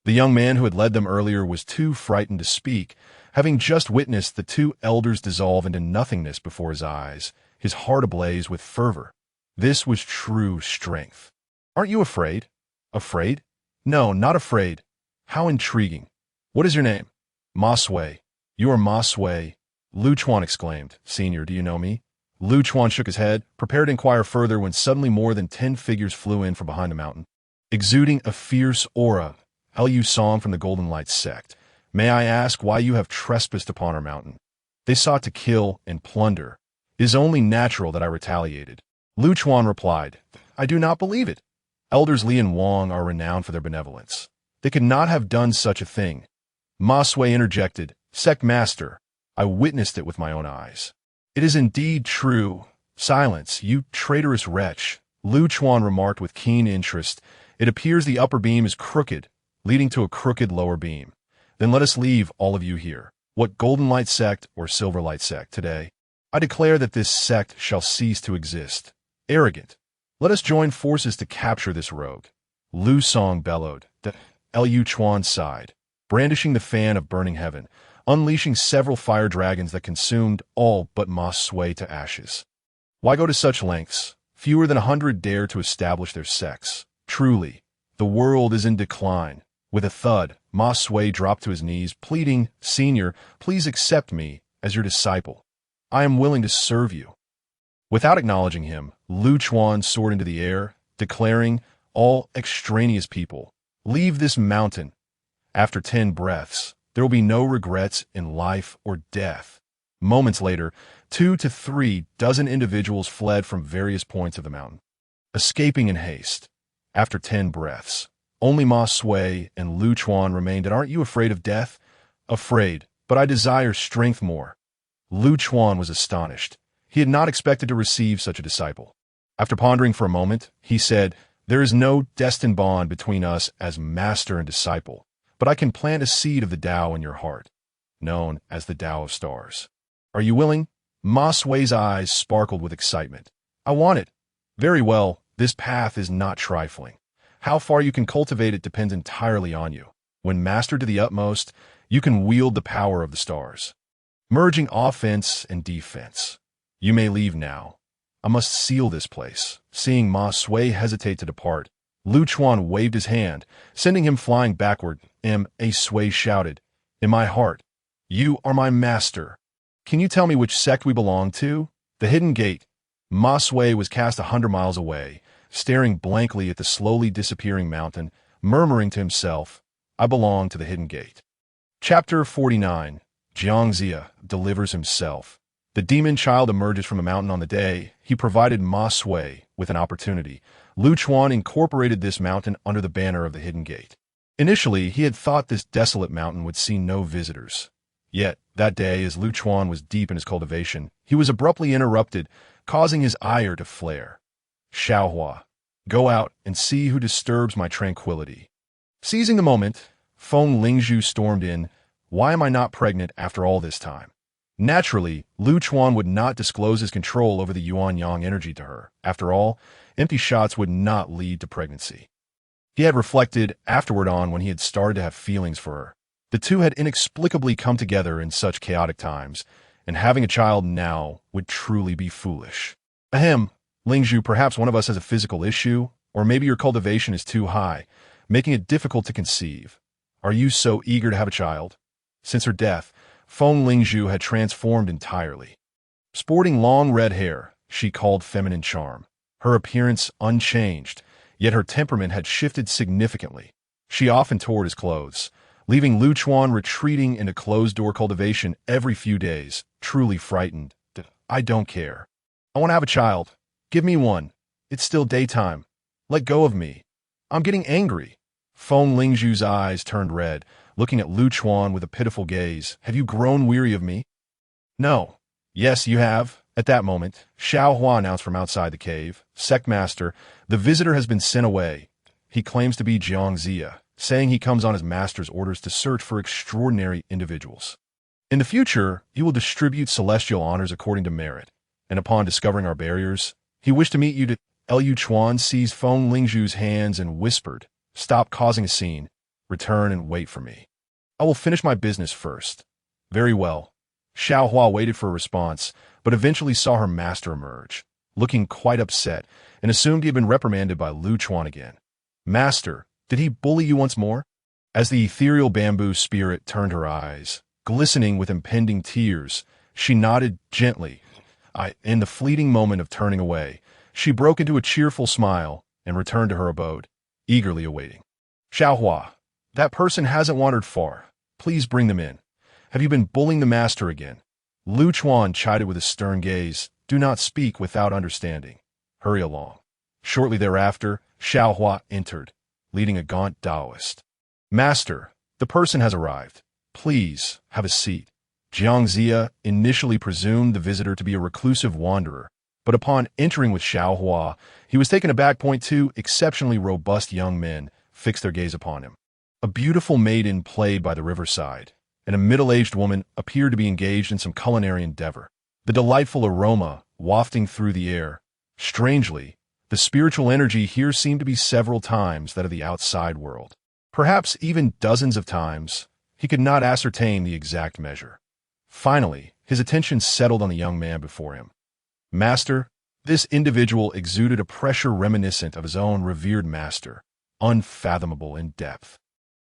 The young man who had led them earlier was too frightened to speak, having just witnessed the two elders dissolve into nothingness before his eyes, his heart ablaze with fervor. This was true strength. "Aren't you afraid?" "Afraid? No, not afraid. How intriguing. What is your name?" "Ma Sui." "You are Ma Sui," Lu Chuan exclaimed. "Senior, do you know me?" Lu Chuan shook his head, prepared to inquire further when suddenly more than 10 figures flew in from behind the mountain. Exuding a fierce aura, Lu Song from the Golden Light sect. May I ask why you have trespassed upon our mountain? They sought to kill and plunder. It is only natural that I retaliated. Lu Chuan replied, I do not believe it. Elders Li and Wang are renowned for their benevolence. They could not have done such a thing. Ma Sui interjected, Sect Master, I witnessed it with my own eyes. It is indeed true. Silence, you traitorous wretch, Lu Chuan remarked with keen interest. It appears the upper beam is crooked, leading to a crooked lower beam. Then let us leave all of you here. What Golden Light sect or Silver Light sect today? I declare that this sect shall cease to exist. Arrogant. Let us join forces to capture this rogue. Lu Song bellowed. Lu Chuan sighed, brandishing the fan of burning heaven, unleashing several fire dragons that consumed all but Ma Sui to ashes. Why go to such lengths? Fewer than 100 dare to establish their sects. Truly, the world is in decline. With a thud, Ma Sui dropped to his knees, pleading, Senior, please accept me as your disciple. I am willing to serve you. Without acknowledging him, Lu Chuan soared into the air, declaring, all extraneous people, leave this mountain. After 10 breaths, there will be no regrets in life or death. Moments later, 2 to 3 dozen individuals fled from various points of the mountain, escaping in haste. After 10 breaths, only Ma Sui and Lu Chuan remained, and aren't you afraid of death? Afraid, but I desire strength more. Lu Chuan was astonished. He had not expected to receive such a disciple. After pondering for a moment, he said, There is no destined bond between us as master and disciple, but I can plant a seed of the Tao in your heart, known as the Tao of Stars. Are you willing? Ma Sui's eyes sparkled with excitement. I want it. Very well, this path is not trifling. How far you can cultivate it depends entirely on you. When mastered to the utmost, you can wield the power of the stars, merging offense and defense. You may leave now. I must seal this place. Seeing Ma Sui hesitate to depart, Lu Chuan waved his hand, sending him flying backward. Ma Sui shouted, In my heart, you are my master. Can you tell me which sect we belong to? The Hidden Gate. Ma Sui was cast 100 miles away, staring blankly at the slowly disappearing mountain, murmuring to himself, I belong to the Hidden Gate. Chapter 49. Jiangxia delivers himself. The demon child emerges from the mountain on the day he provided Ma Sui with an opportunity. Lu Chuan incorporated this mountain under the banner of the Hidden Gate. Initially, he had thought this desolate mountain would see no visitors. Yet, that day, as Lu Chuan was deep in his cultivation, he was abruptly interrupted, causing his ire to flare. Xiaohua, go out and see who disturbs my tranquility. Seizing the moment, Feng Lingzhu stormed in. Why am I not pregnant after all this time? Naturally, Lu Chuan would not disclose his control over the yuan-yang energy to her. After all, empty shots would not lead to pregnancy. He had reflected afterward on when he had started to have feelings for her. The two had inexplicably come together in such chaotic times, and having a child now would truly be foolish. Ahem, Lingzhu, perhaps one of us has a physical issue, or maybe your cultivation is too high, making it difficult to conceive. Are you so eager to have a child? Since her death, Feng Lingzhu had transformed entirely. Sporting long red hair, she called feminine charm. Her appearance unchanged, yet her temperament had shifted significantly. She often tore his clothes, leaving Lu Chuan retreating into closed-door cultivation every few days, truly frightened. I don't care. I want to have a child. Give me one. It's still daytime. Let go of me. I'm getting angry. Feng Lingzhu's eyes turned red, looking at Lu Chuan with a pitiful gaze. Have you grown weary of me? No. Yes, you have. At that moment, Xiaohua announced from outside the cave, Sect Master, the visitor has been sent away. He claims to be Jiangxia, saying he comes on his master's orders to search for extraordinary individuals. In the future, he will distribute celestial honors according to merit, and upon discovering our barriers, he wished to meet you to... Lu Chuan seized Feng Lingzhu's hands and whispered, Stop causing a scene. Return and wait for me. I will finish my business first. Very well. Xiaohua waited for a response, but eventually saw her master emerge, looking quite upset, and assumed he had been reprimanded by Lu Chuan again. Master, did he bully you once more? As the ethereal bamboo spirit turned her eyes, glistening with impending tears, she nodded gently. In the fleeting moment of turning away, she broke into a cheerful smile and returned to her abode, eagerly awaiting. Xiaohua, that person hasn't wandered far. Please bring them in. Have you been bullying the master again? Lu Chuan chided with a stern gaze. Do not speak without understanding. Hurry along. Shortly thereafter, Xiaohua entered, leading a gaunt Taoist. Master, the person has arrived. Please, have a seat. Jiang Zia initially presumed the visitor to be a reclusive wanderer, but upon entering with Xiaohua, he was taken aback. Two exceptionally robust young men fixed their gaze upon him. A beautiful maiden played by the riverside, and a middle-aged woman appeared to be engaged in some culinary endeavor. The delightful aroma wafting through the air. Strangely, the spiritual energy here seemed to be several times that of the outside world. Perhaps even dozens of times. He could not ascertain the exact measure. Finally, his attention settled on the young man before him. Master, this individual exuded a pressure reminiscent of his own revered master, unfathomable in depth.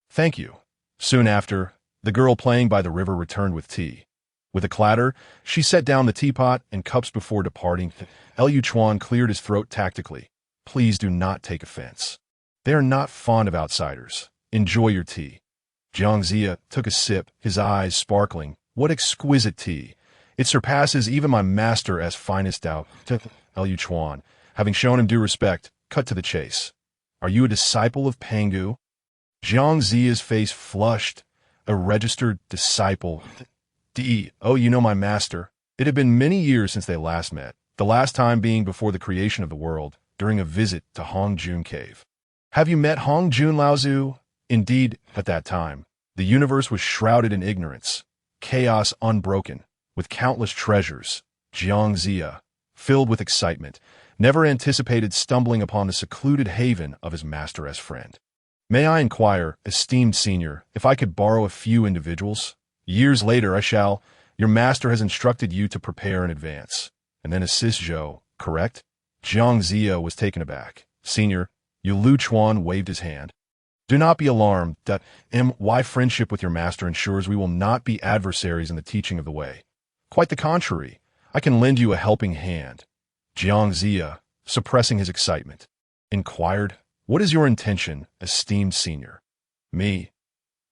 Thank you. Soon after, the girl playing by the river returned with tea. With a clatter, she set down the teapot and cups before departing. Liu Chuan cleared his throat tactically. Please do not take offense. They are not fond of outsiders. Enjoy your tea. Jiang Zia took a sip, his eyes sparkling. What exquisite tea! It surpasses even my master as finest Tao. Liu Chuan, having shown him due respect, cut to the chase. Are you a disciple of Pangu? Jiang Zia's face flushed. A registered disciple. Oh, you know my master. It had been many years since they last met, the last time being before the creation of the world, during a visit to Hongjun Cave. Have you met Hongjun Laozu? Indeed, at that time, the universe was shrouded in ignorance, chaos unbroken, with countless treasures. Jiang Zia, filled with excitement, never anticipated stumbling upon the secluded haven of his master as friend. May I inquire, esteemed senior, if I could borrow a few individuals? Years later I shall. Your master has instructed you to prepare in advance, and then assist Zhou, correct? Jiang Zia was taken aback. Senior, Lu Chuan waved his hand. Do not be alarmed. My friendship with your master ensures we will not be adversaries in the teaching of the way. Quite the contrary, I can lend you a helping hand. Jiang Zia, suppressing his excitement, inquired, what is your intention, esteemed senior? Me.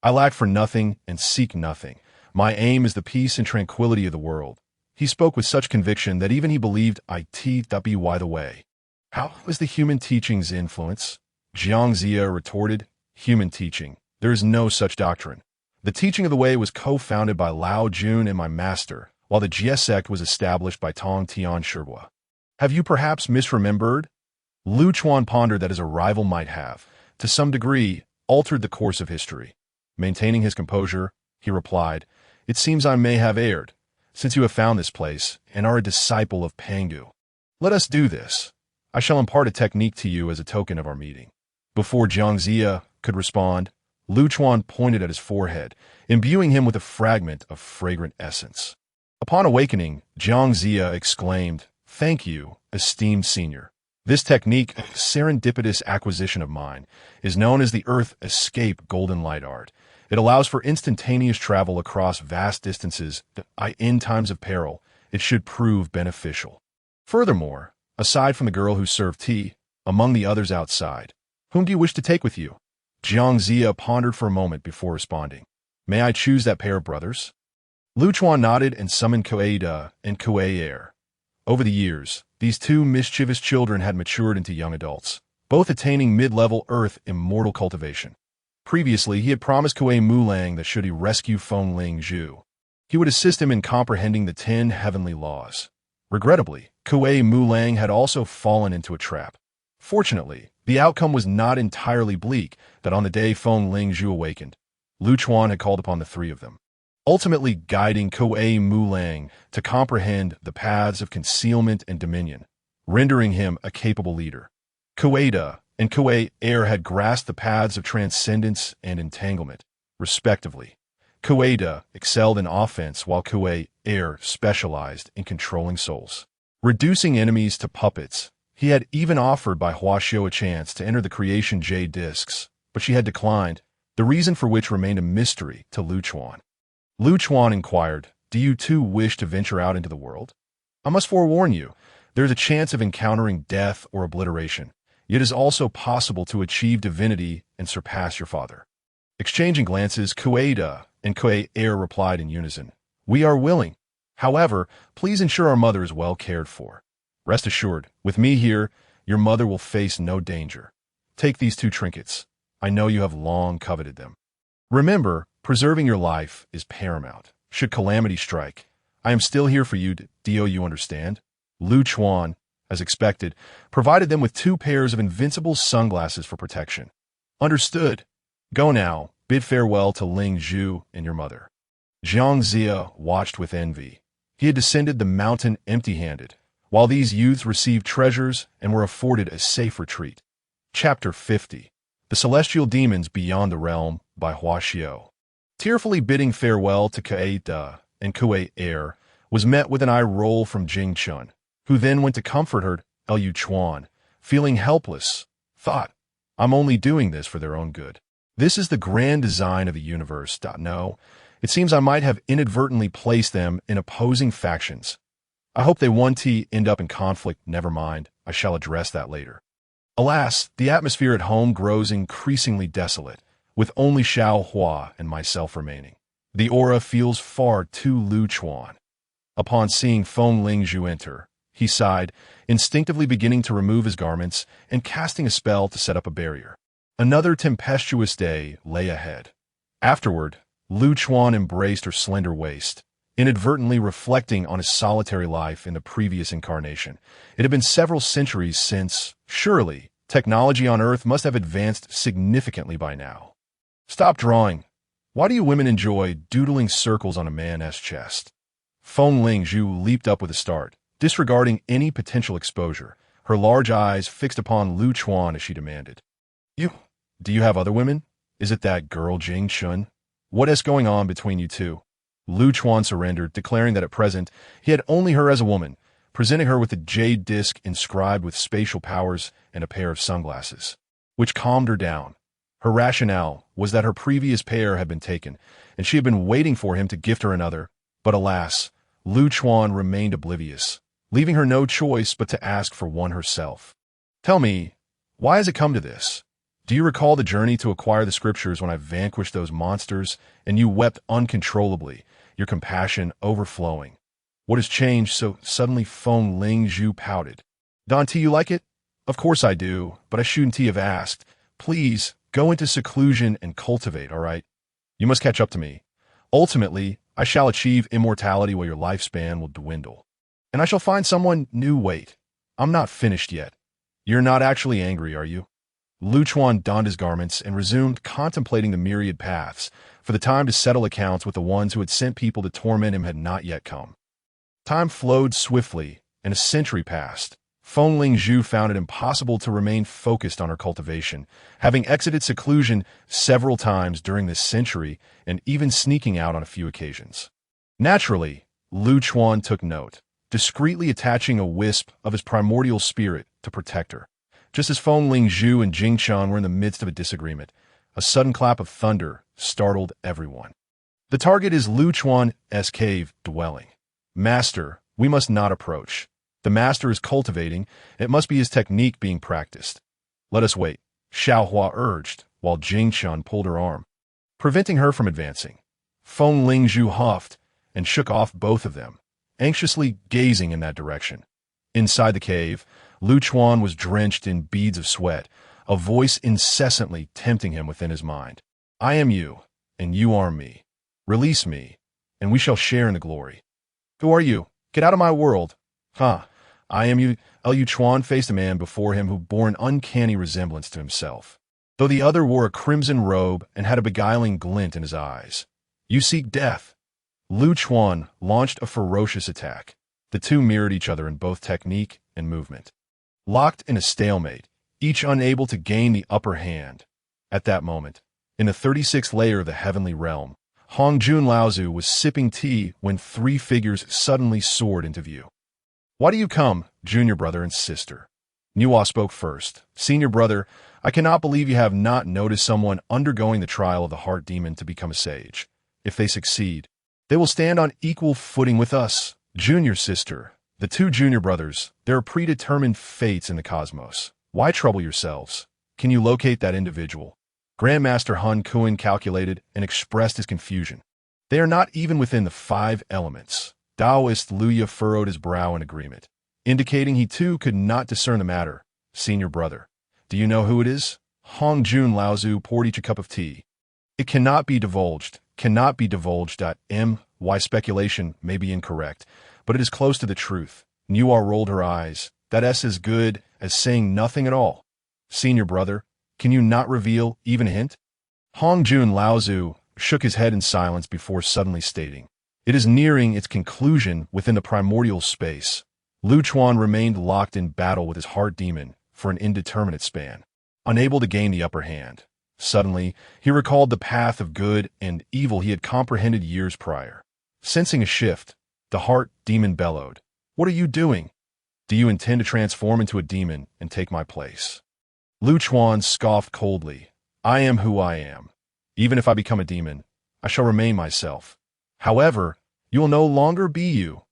I lack for nothing and seek nothing. My aim is the peace and tranquility of the world. He spoke with such conviction that even he believed the way. How is the human teaching's influence? Jiang Zia retorted, human teaching. There is no such doctrine. The teaching of the way was co-founded by Lao Jun and my master, while the Jie sect was established by Tang Tian Shihua. Have you perhaps misremembered? Lu Chuan pondered that his arrival might have, to some degree, altered the course of history. Maintaining his composure, he replied, It seems I may have erred, since you have found this place and are a disciple of Pangu. Let us do this. I shall impart a technique to you as a token of our meeting. Before Jiang Zia could respond, Lu Chuan pointed at his forehead, imbuing him with a fragment of fragrant essence. Upon awakening, Jiang Zia exclaimed, Thank you, esteemed senior. This technique, serendipitous acquisition of mine, is known as the Earth Escape Golden Light Art. It allows for instantaneous travel across vast distances. In times of peril, it should prove beneficial. Furthermore, aside from the girl who served tea, among the others outside, whom do you wish to take with you? Jiang Zia pondered for a moment before responding. May I choose that pair of brothers? Lu Chuan nodded and summoned Kuei-da and Kuei-er. Over the years, these two mischievous children had matured into young adults, both attaining mid-level Earth immortal cultivation. Previously, he had promised Kuei Mulang that should he rescue Feng Ling Zhu, he would assist him in comprehending the 10 heavenly laws. Regrettably, Kuei Mulang had also fallen into a trap. Fortunately, the outcome was not entirely bleak that on the day Feng Ling Zhu awakened, Lu Chuan had called upon the three of them, ultimately guiding Kuei Mulang to comprehend the paths of concealment and dominion, rendering him a capable leader. Kuei-da and Kuei-er had grasped the paths of transcendence and entanglement, respectively. Kuei-da excelled in offense while Kuei-er specialized in controlling souls. Reducing enemies to puppets, he had even offered by Huaxiu a chance to enter the Creation Jade discs, but she had declined, the reason for which remained a mystery to Lu Chuan. Lu Chuan inquired, Do you too wish to venture out into the world? I must forewarn you, there is a chance of encountering death or obliteration, yet it is also possible to achieve divinity and surpass your father. Exchanging glances, Kuei-da and Kuei-er replied in unison. We are willing. However, please ensure our mother is well cared for. Rest assured, with me here, your mother will face no danger. Take these 2 trinkets. I know you have long coveted them. Remember, preserving your life is paramount. Should calamity strike, I am still here for you, do you understand? Lu Chuan, as expected, provided them with 2 pairs of invincible sunglasses for protection. Understood. Go now, bid farewell to Ling Zhu and your mother. Jiang Zia watched with envy. He had descended the mountain empty-handed, while these youths received treasures and were afforded a safe retreat. Chapter 50. The Celestial Demons Beyond the Realm by Hua Xiao. Tearfully bidding farewell to Kuei-da and Kuei-er was met with an eye roll from Jing Chun, who then went to comfort her. Lu Chuan, feeling helpless, thought, I'm only doing this for their own good. This is the grand design of the universe. No, it seems I might have inadvertently placed them in opposing factions. I hope they one day end up in conflict. Never mind, I shall address that later. Alas, the atmosphere at home grows increasingly desolate, with only Xiao Hua and myself remaining. The aura feels far too Lu Chuan. Upon seeing Feng Lingzhu enter, he sighed, instinctively beginning to remove his garments and casting a spell to set up a barrier. Another tempestuous day lay ahead. Afterward, Lu Chuan embraced her slender waist, inadvertently reflecting on his solitary life in the previous incarnation. It had been several centuries since, surely, technology on Earth must have advanced significantly by now. Stop drawing. Why do you women enjoy doodling circles on a man's chest? Feng Lingzhu leaped up with a start, disregarding any potential exposure, her large eyes fixed upon Lu Chuan as she demanded. Do you have other women? Is it that girl Jing Chun? What is going on between you two? Lu Chuan surrendered, declaring that at present he had only her as a woman, presenting her with a jade disc inscribed with spatial powers and a pair of sunglasses, which calmed her down. Her rationale was that her previous pair had been taken, and she had been waiting for him to gift her another, but alas, Lu Chuan remained oblivious, leaving her no choice but to ask for one herself. Tell me, why has it come to this? Do you recall the journey to acquire the scriptures when I vanquished those monsters and you wept uncontrollably, your compassion overflowing? What has changed so suddenly? Feng Lingzhu pouted. Zhunti, you like it? Of course I do, but I shouldn't have asked. Please, go into seclusion and cultivate, all right? You must catch up to me. Ultimately, I shall achieve immortality while your lifespan will dwindle. And I shall find someone new. Wait, I'm not finished yet. You're not actually angry, are you? Lu Chuan donned his garments and resumed contemplating the myriad paths, for the time to settle accounts with the ones who had sent people to torment him had not yet come. Time flowed swiftly, and a century passed. Feng Lingzhu found it impossible to remain focused on her cultivation, having exited seclusion several times during this century and even sneaking out on a few occasions. Naturally, Lu Chuan took note, discreetly attaching a wisp of his primordial spirit to protect her. Just as Feng Lingzhu and Jing Chun were in the midst of a disagreement, a sudden clap of thunder startled everyone. The target is Lu Chuan's cave dwelling. Master, we must not approach. The master is cultivating, it must be his technique being practiced. Let us wait, Xiao Hua urged, while Jing Chun pulled her arm, preventing her from advancing. Feng Lingzhu huffed and shook off both of them, anxiously gazing in that direction. Inside the cave, Lu Chuan was drenched in beads of sweat, a voice incessantly tempting him within his mind. I am you, and you are me. Release me, and we shall share in the glory. Who are you? Get out of my world. I am you. Lu Chuan faced a man before him who bore an uncanny resemblance to himself, though the other wore a crimson robe and had a beguiling glint in his eyes. You seek death. Lu Chuan launched a ferocious attack. The two mirrored each other in both technique and movement, locked in a stalemate, each unable to gain the upper hand. At that moment, in the 36th layer of the heavenly realm, Hongjun Laozu was sipping tea when three figures suddenly soared into view. Why do you come, junior brother and sister? Nuwa spoke first. Senior brother, I cannot believe you have not noticed someone undergoing the trial of the heart demon to become a sage. If they succeed, they will stand on equal footing with us. Junior sister, The two junior brothers, there are predetermined fates in the cosmos. Why trouble yourselves? Can you locate that individual? Grandmaster Hun Kuan calculated and expressed his confusion. They are not even within the 5 elements. Taoist Luya furrowed his brow in agreement, indicating he too could not discern the matter. Senior brother, do you know who it is? Hong Jun Laozu poured each a cup of tea. It cannot be divulged. Cannot be divulged. Why speculation may be incorrect, but it is close to the truth. Nuwa rolled her eyes. That's as good as saying nothing at all. Senior brother, can you not reveal even a hint? Hong Jun Laozu shook his head in silence before suddenly stating, it is nearing its conclusion within the primordial space. Lu Chuan remained locked in battle with his heart demon for an indeterminate span, unable to gain the upper hand. Suddenly, he recalled the path of good and evil he had comprehended years prior. Sensing a shift, the heart demon bellowed, what are you doing? Do you intend to transform into a demon and take my place? Lu Chuan scoffed coldly. I am who I am. Even if I become a demon, I shall remain myself. However, you will no longer be you.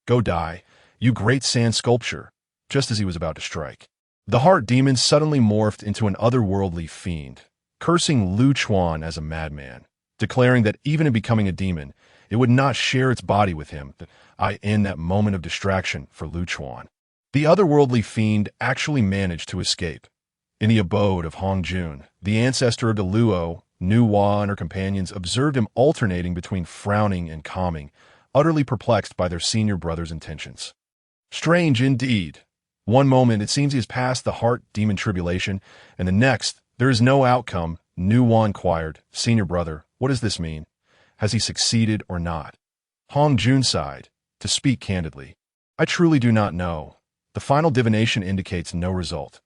Go die, you great sand sculpture, just as he was about to strike. The heart demon suddenly morphed into an otherworldly fiend, cursing Lu Chuan as a madman, declaring that even in becoming a demon, it would not share its body with him. I end that moment of distraction for Lu Chuan. The otherworldly fiend actually managed to escape. In the abode of Hong Jun, the ancestor of the Luo, Nuwa and her companions observed him alternating between frowning and calming, utterly perplexed by their senior brother's intentions. Strange indeed. One moment it seems he has passed the heart demon tribulation, and the next there is no outcome. Nuwa inquired, Senior brother, what does this mean? Has he succeeded or not? Hong Jun sighed. To speak candidly, I truly do not know. The final divination indicates no result.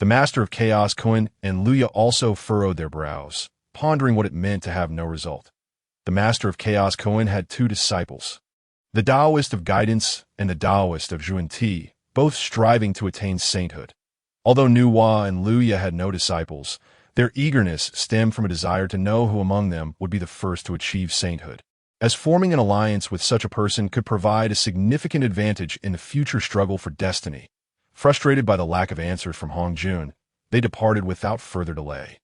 The Master of Chaos Kuan and Luya also furrowed their brows, pondering what it meant to have no result. The Master of Chaos Kuan had 2 disciples, the Taoist of Guidance and the Taoist of Zhunti, both striving to attain sainthood. Although Nuwa and Luya had no disciples, their eagerness stemmed from a desire to know who among them would be the first to achieve sainthood, as forming an alliance with such a person could provide a significant advantage in the future struggle for destiny. Frustrated by the lack of answers from Hong Jun, they departed without further delay.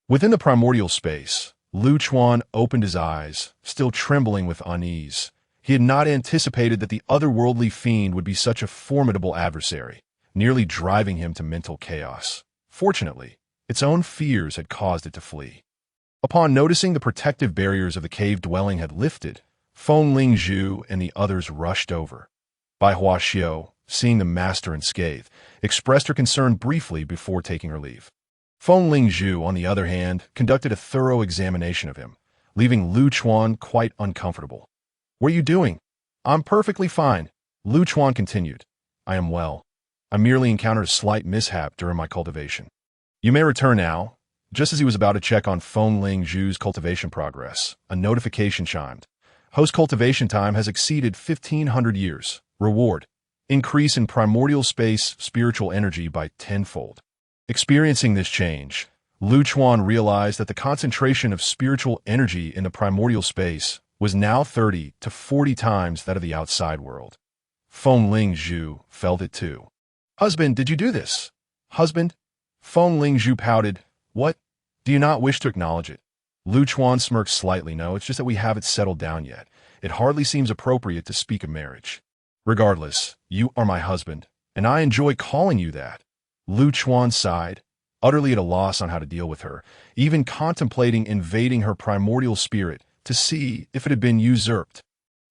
Within the primordial space, Lu Chuan opened his eyes, still trembling with unease. He had not anticipated that the otherworldly fiend would be such a formidable adversary, nearly driving him to mental chaos. Fortunately, its own fears had caused it to flee. Upon noticing the protective barriers of the cave dwelling had lifted, Feng Lingzhu and the others rushed over. Bai Hua Xiao, seeing the master unscathed, expressed her concern briefly before taking her leave. Feng Lingzhu, on the other hand, conducted a thorough examination of him, leaving Lu Chuan quite uncomfortable. What are you doing? I'm perfectly fine, Lu Chuan continued. I am well. I merely encountered a slight mishap during my cultivation. You may return now. Just as he was about to check on Feng Lingzhu's cultivation progress, a notification chimed. Host cultivation time has exceeded 1,500 years. Reward: increase in primordial space spiritual energy by 10-fold. Experiencing this change, Lu Chuan realized that the concentration of spiritual energy in the primordial space was now 30 to 40 times that of the outside world. Feng Lingzhu felt it too. Husband, did you do this? Husband? Feng Lingzhu pouted. What? Do you not wish to acknowledge it? Lu Chuan smirked slightly. No, it's just that we haven't settled down yet. It hardly seems appropriate to speak of marriage. Regardless, you are my husband, and I enjoy calling you that. Lu Chuan sighed, utterly at a loss on how to deal with her, even contemplating invading her primordial spirit to see if it had been usurped.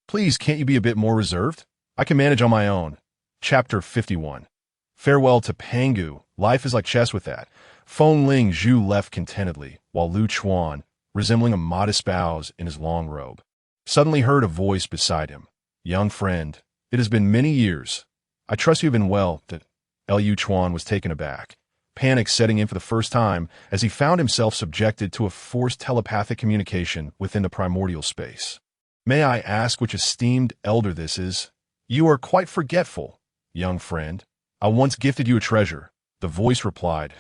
Please, can't you be a bit more reserved? I can manage on my own. Chapter 51. Farewell to Pangu. Life is like chess with that. Feng Lingzhu left contentedly, while Lu Chuan, resembling a modest spouse in his long robe, suddenly heard a voice beside him. Young friend, it has been many years. I trust you have been well. That Lu Chuan was taken aback, panic setting in for the first time as he found himself subjected to a forced telepathic communication within the primordial space. May I ask which esteemed elder this is? You are quite forgetful, young friend. I once gifted you a treasure. The voice replied.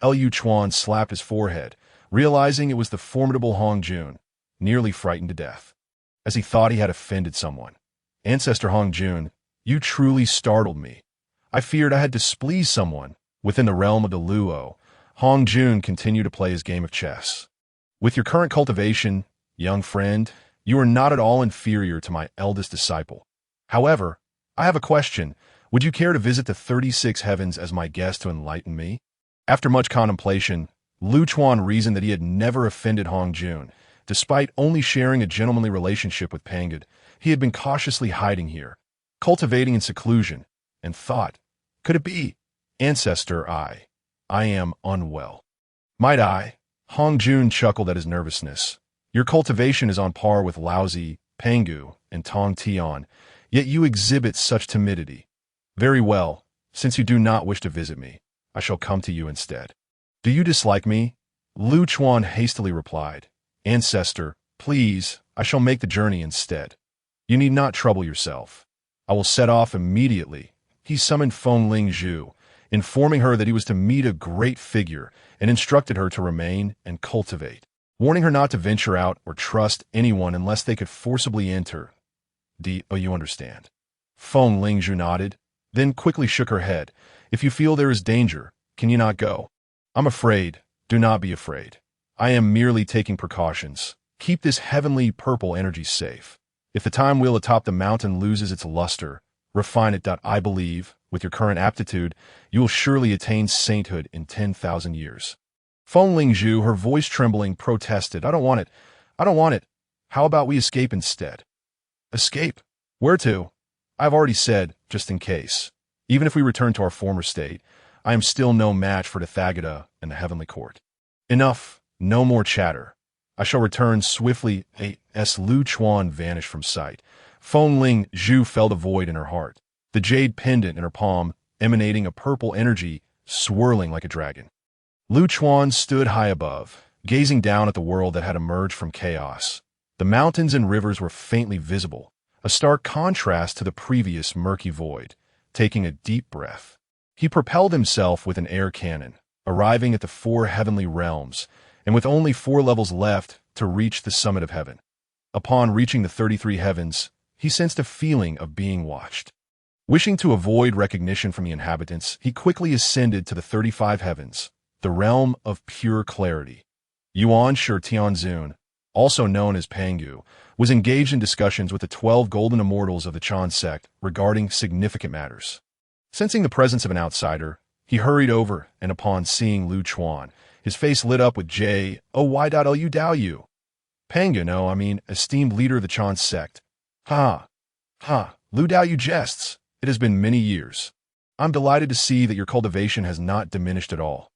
Lu Chuan slapped his forehead, realizing it was the formidable Hong Jun, nearly frightened to death, as he thought he had offended someone. Ancestor Hong Jun, You truly startled me. I feared I had displeased someone. Within the realm of the Luo, Hong Jun continued to play his game of chess. With your current cultivation, young friend, you are not at all inferior to my eldest disciple. However, I have a question. Would you care to visit the 36 heavens as my guest to enlighten me? After much contemplation, Lu Chuan reasoned that he had never offended Hong Jun. Despite only sharing a gentlemanly relationship with Pangu, he had been cautiously hiding here, cultivating in seclusion, and thought, could it be, ancestor, I am unwell. Might I? Hong Jun chuckled at his nervousness. Your cultivation is on par with Laozi, Pangu, and Tong Tian, yet you exhibit such timidity. Very well, since you do not wish to visit me, I shall come to you instead. Do you dislike me? Lu Chuan hastily replied. Ancestor, please, I shall make the journey instead. You need not trouble yourself. I will set off immediately. He summoned Feng Ling Zhu, informing her that he was to meet a great figure, and instructed her to remain and cultivate, warning her not to venture out or trust anyone unless they could forcibly enter. You understand. Feng Ling Zhu nodded, then quickly shook her head. If you feel there is danger, can you not go? I'm afraid. Do not be afraid. I am merely taking precautions. Keep this heavenly purple energy safe. If the time wheel atop the mountain loses its luster, refine it. I believe, with your current aptitude, you will surely attain sainthood in 10,000 years. Feng Ling Zhu, her voice trembling, protested. I don't want it. I don't want it. How about we escape instead? Escape? Where to? I've already said, just in case. Even if we return to our former state, I am still no match for Tathagata and the heavenly court. Enough. No more chatter. I shall return swiftly. As Lu Chuan vanished from sight, Feng Ling Zhu felt a void in her heart, the jade pendant in her palm emanating a purple energy swirling like a dragon. Lu Chuan stood high above, gazing down at the world that had emerged from chaos. The mountains and rivers were faintly visible, a stark contrast to the previous murky void. Taking a deep breath, he propelled himself with an air cannon, arriving at the 4 heavenly realms, and with only 4 levels left to reach the summit of heaven. Upon reaching the 33 heavens, he sensed a feeling of being watched. Wishing to avoid recognition from the inhabitants, he quickly ascended to the 35 heavens, the realm of pure clarity. Yuan Shi Tianzun, also known as Pangu, was engaged in discussions with the 12 golden immortals of the Chan sect regarding significant matters. Sensing the presence of an outsider, he hurried over, and upon seeing Lu Chuan, his face lit up with J. Oh, why you doubt you? Pangu, no, I mean, esteemed leader of the Chan sect. Ha! Lu Dao you jests. It has been many years. I'm delighted to see that your cultivation has not diminished at all.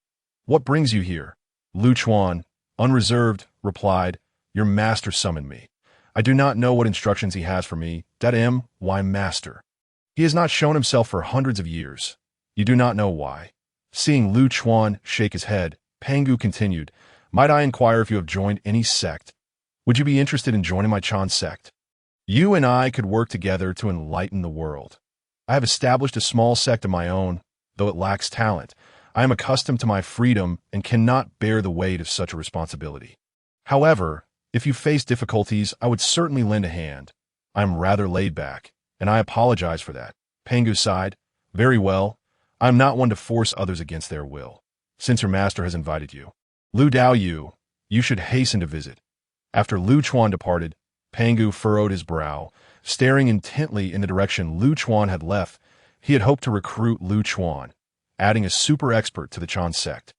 What brings you here? Lu Chuan, unreserved, replied, Your master summoned me. I do not know what instructions he has for me. Why master? He has not shown himself for hundreds of years. You do not know why. Seeing Lu Chuan shake his head, Pangu continued, Might I inquire if you have joined any sect? Would you be interested in joining my Chan sect? You and I could work together to enlighten the world. I have established a small sect of my own, though it lacks talent. I am accustomed to my freedom and cannot bear the weight of such a responsibility. However, if you face difficulties, I would certainly lend a hand. I am rather laid back, and I apologize for that. Pangu sighed. Very well. I am not one to force others against their will. Since your master has invited you, Lu Dao you should hasten to visit. After Lu Chuan departed, Pangu furrowed his brow, staring intently in the direction Lu Chuan had left. He had hoped to recruit Lu Chuan, adding a super expert to the Chan sect,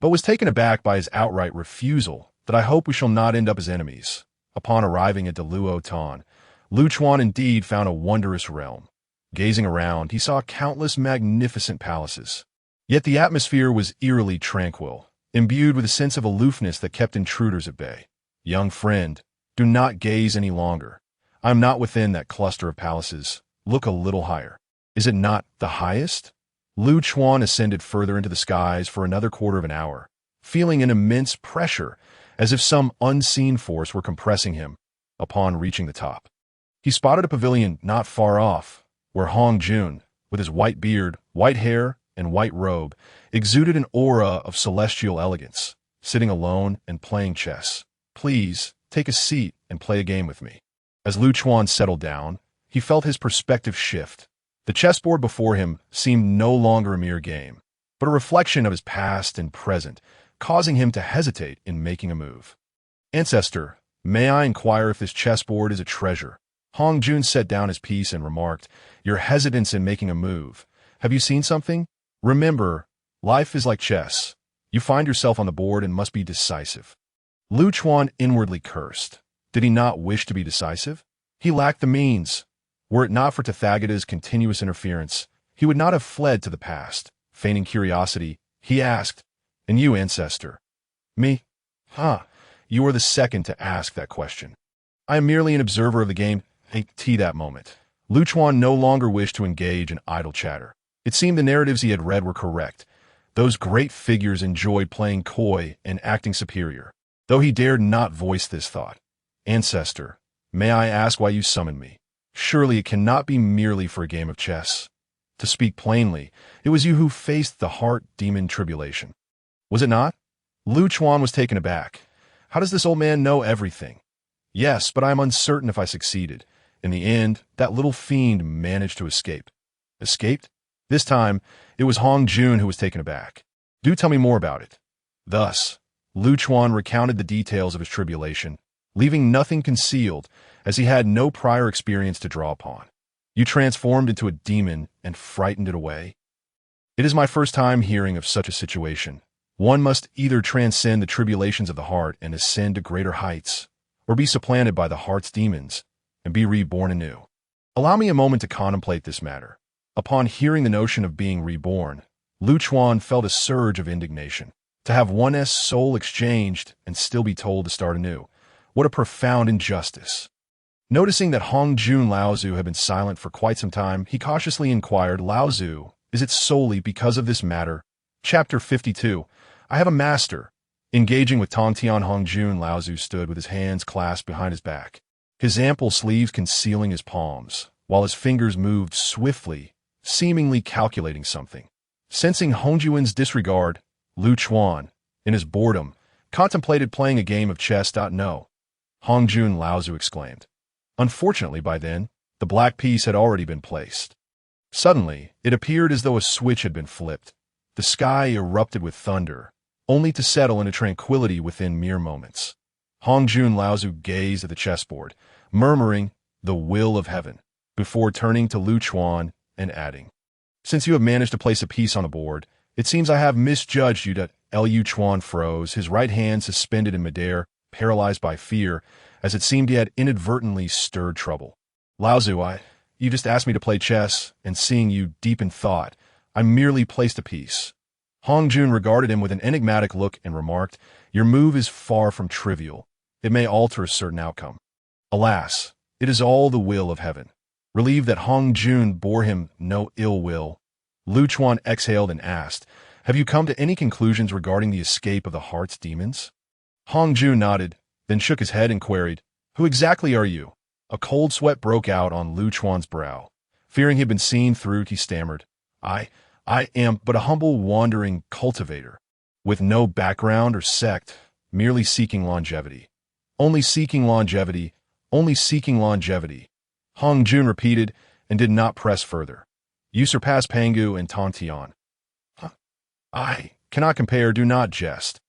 but was taken aback by his outright refusal. That I hope we shall not end up as enemies. Upon arriving at Deluo Tan, Lu Chuan indeed found a wondrous realm. Gazing around, he saw countless magnificent palaces. Yet the atmosphere was eerily tranquil, imbued with a sense of aloofness that kept intruders at bay. Young friend, do not gaze any longer. I am not within that cluster of palaces. Look a little higher. Is it not the highest? Lu Chuan ascended further into the skies for another quarter of an hour, feeling an immense pressure, as if some unseen force were compressing him. Upon reaching the top, he spotted a pavilion not far off, where Hong Jun, with his white beard, white hair, and white robe, exuded an aura of celestial elegance, sitting alone and playing chess. Please, take a seat and play a game with me. As Lu Chuan settled down, he felt his perspective shift. The chessboard before him seemed no longer a mere game, but a reflection of his past and present, causing him to hesitate in making a move. "Ancestor, may I inquire if this chessboard is a treasure?" Hong Jun set down his piece and remarked, "Your hesitance in making a move. Have you seen something? Remember, life is like chess. You find yourself on the board and must be decisive." Lu Chuan inwardly cursed. Did he not wish to be decisive? He lacked the means. Were it not for Tathagata's continuous interference, he would not have fled to the past. Feigning curiosity, he asked, "And you, ancestor?" "Me? You are the second to ask that question. I am merely an observer of the game." That moment, Lu Chuan no longer wished to engage in idle chatter. It seemed the narratives he had read were correct. Those great figures enjoyed playing coy and acting superior, though he dared not voice this thought. "Ancestor, may I ask why you summoned me? Surely it cannot be merely for a game of chess. To speak plainly, it was you who faced the heart demon tribulation. Was it not?" Lu Chuan was taken aback. How does this old man know everything? "Yes, but I am uncertain if I succeeded. In the end, that little fiend managed to escape." "Escaped?" This time, it was Hong Jun who was taken aback. "Do tell me more about it." Thus, Lu Chuan recounted the details of his tribulation, leaving nothing concealed, as he had no prior experience to draw upon. "You transformed into a demon and frightened it away?" "It is my first time hearing of such a situation. One must either transcend the tribulations of the heart and ascend to greater heights, or be supplanted by the heart's demons and be reborn anew. Allow me a moment to contemplate this matter." Upon hearing the notion of being reborn, Lu Chuan felt a surge of indignation. To have one's soul exchanged and still be told to start anew. What a profound injustice. Noticing that Hong Jun Laozu had been silent for quite some time, he cautiously inquired, "Laozu, is it solely because of this matter?" Chapter 52. I have a master. Engaging with Tang Tian, Hong Jun Laozu stood with his hands clasped behind his back, his ample sleeves concealing his palms, while his fingers moved swiftly, seemingly calculating something. Sensing Hong Juan's disregard, Lu Chuan, in his boredom, contemplated playing a game of chess. "No," Hong Jun Laozu exclaimed. Unfortunately, by then, the black piece had already been placed. Suddenly, it appeared as though a switch had been flipped. The sky erupted with thunder, only to settle into tranquility within mere moments. Hong Jun Laozu gazed at the chessboard, murmuring, "The will of heaven," before turning to Lu Chuan and adding, "Since you have managed to place a piece on the board, it seems I have misjudged you." Lu Chuan froze, his right hand suspended in midair, paralyzed by fear, as it seemed he had inadvertently stirred trouble. "Laozu, you just asked me to play chess, and seeing you deep in thought, I merely placed a piece." Hong Jun regarded him with an enigmatic look and remarked, "Your move is far from trivial. It may alter a certain outcome." Alas, it is all the will of heaven. Relieved that Hong Jun bore him no ill will, Lu Chuan exhaled and asked, "Have you come to any conclusions regarding the escape of the heart's demons?" Hong Jun nodded, then shook his head and queried, "Who exactly are you?" A cold sweat broke out on Lu Chuan's brow. Fearing he had been seen through, he stammered, I am but a humble wandering cultivator, with no background or sect, merely seeking longevity. Only seeking longevity, only seeking longevity." Hong Jun repeated and did not press further. "You surpass Pangu and Tang Tian." "I cannot compare, do not jest."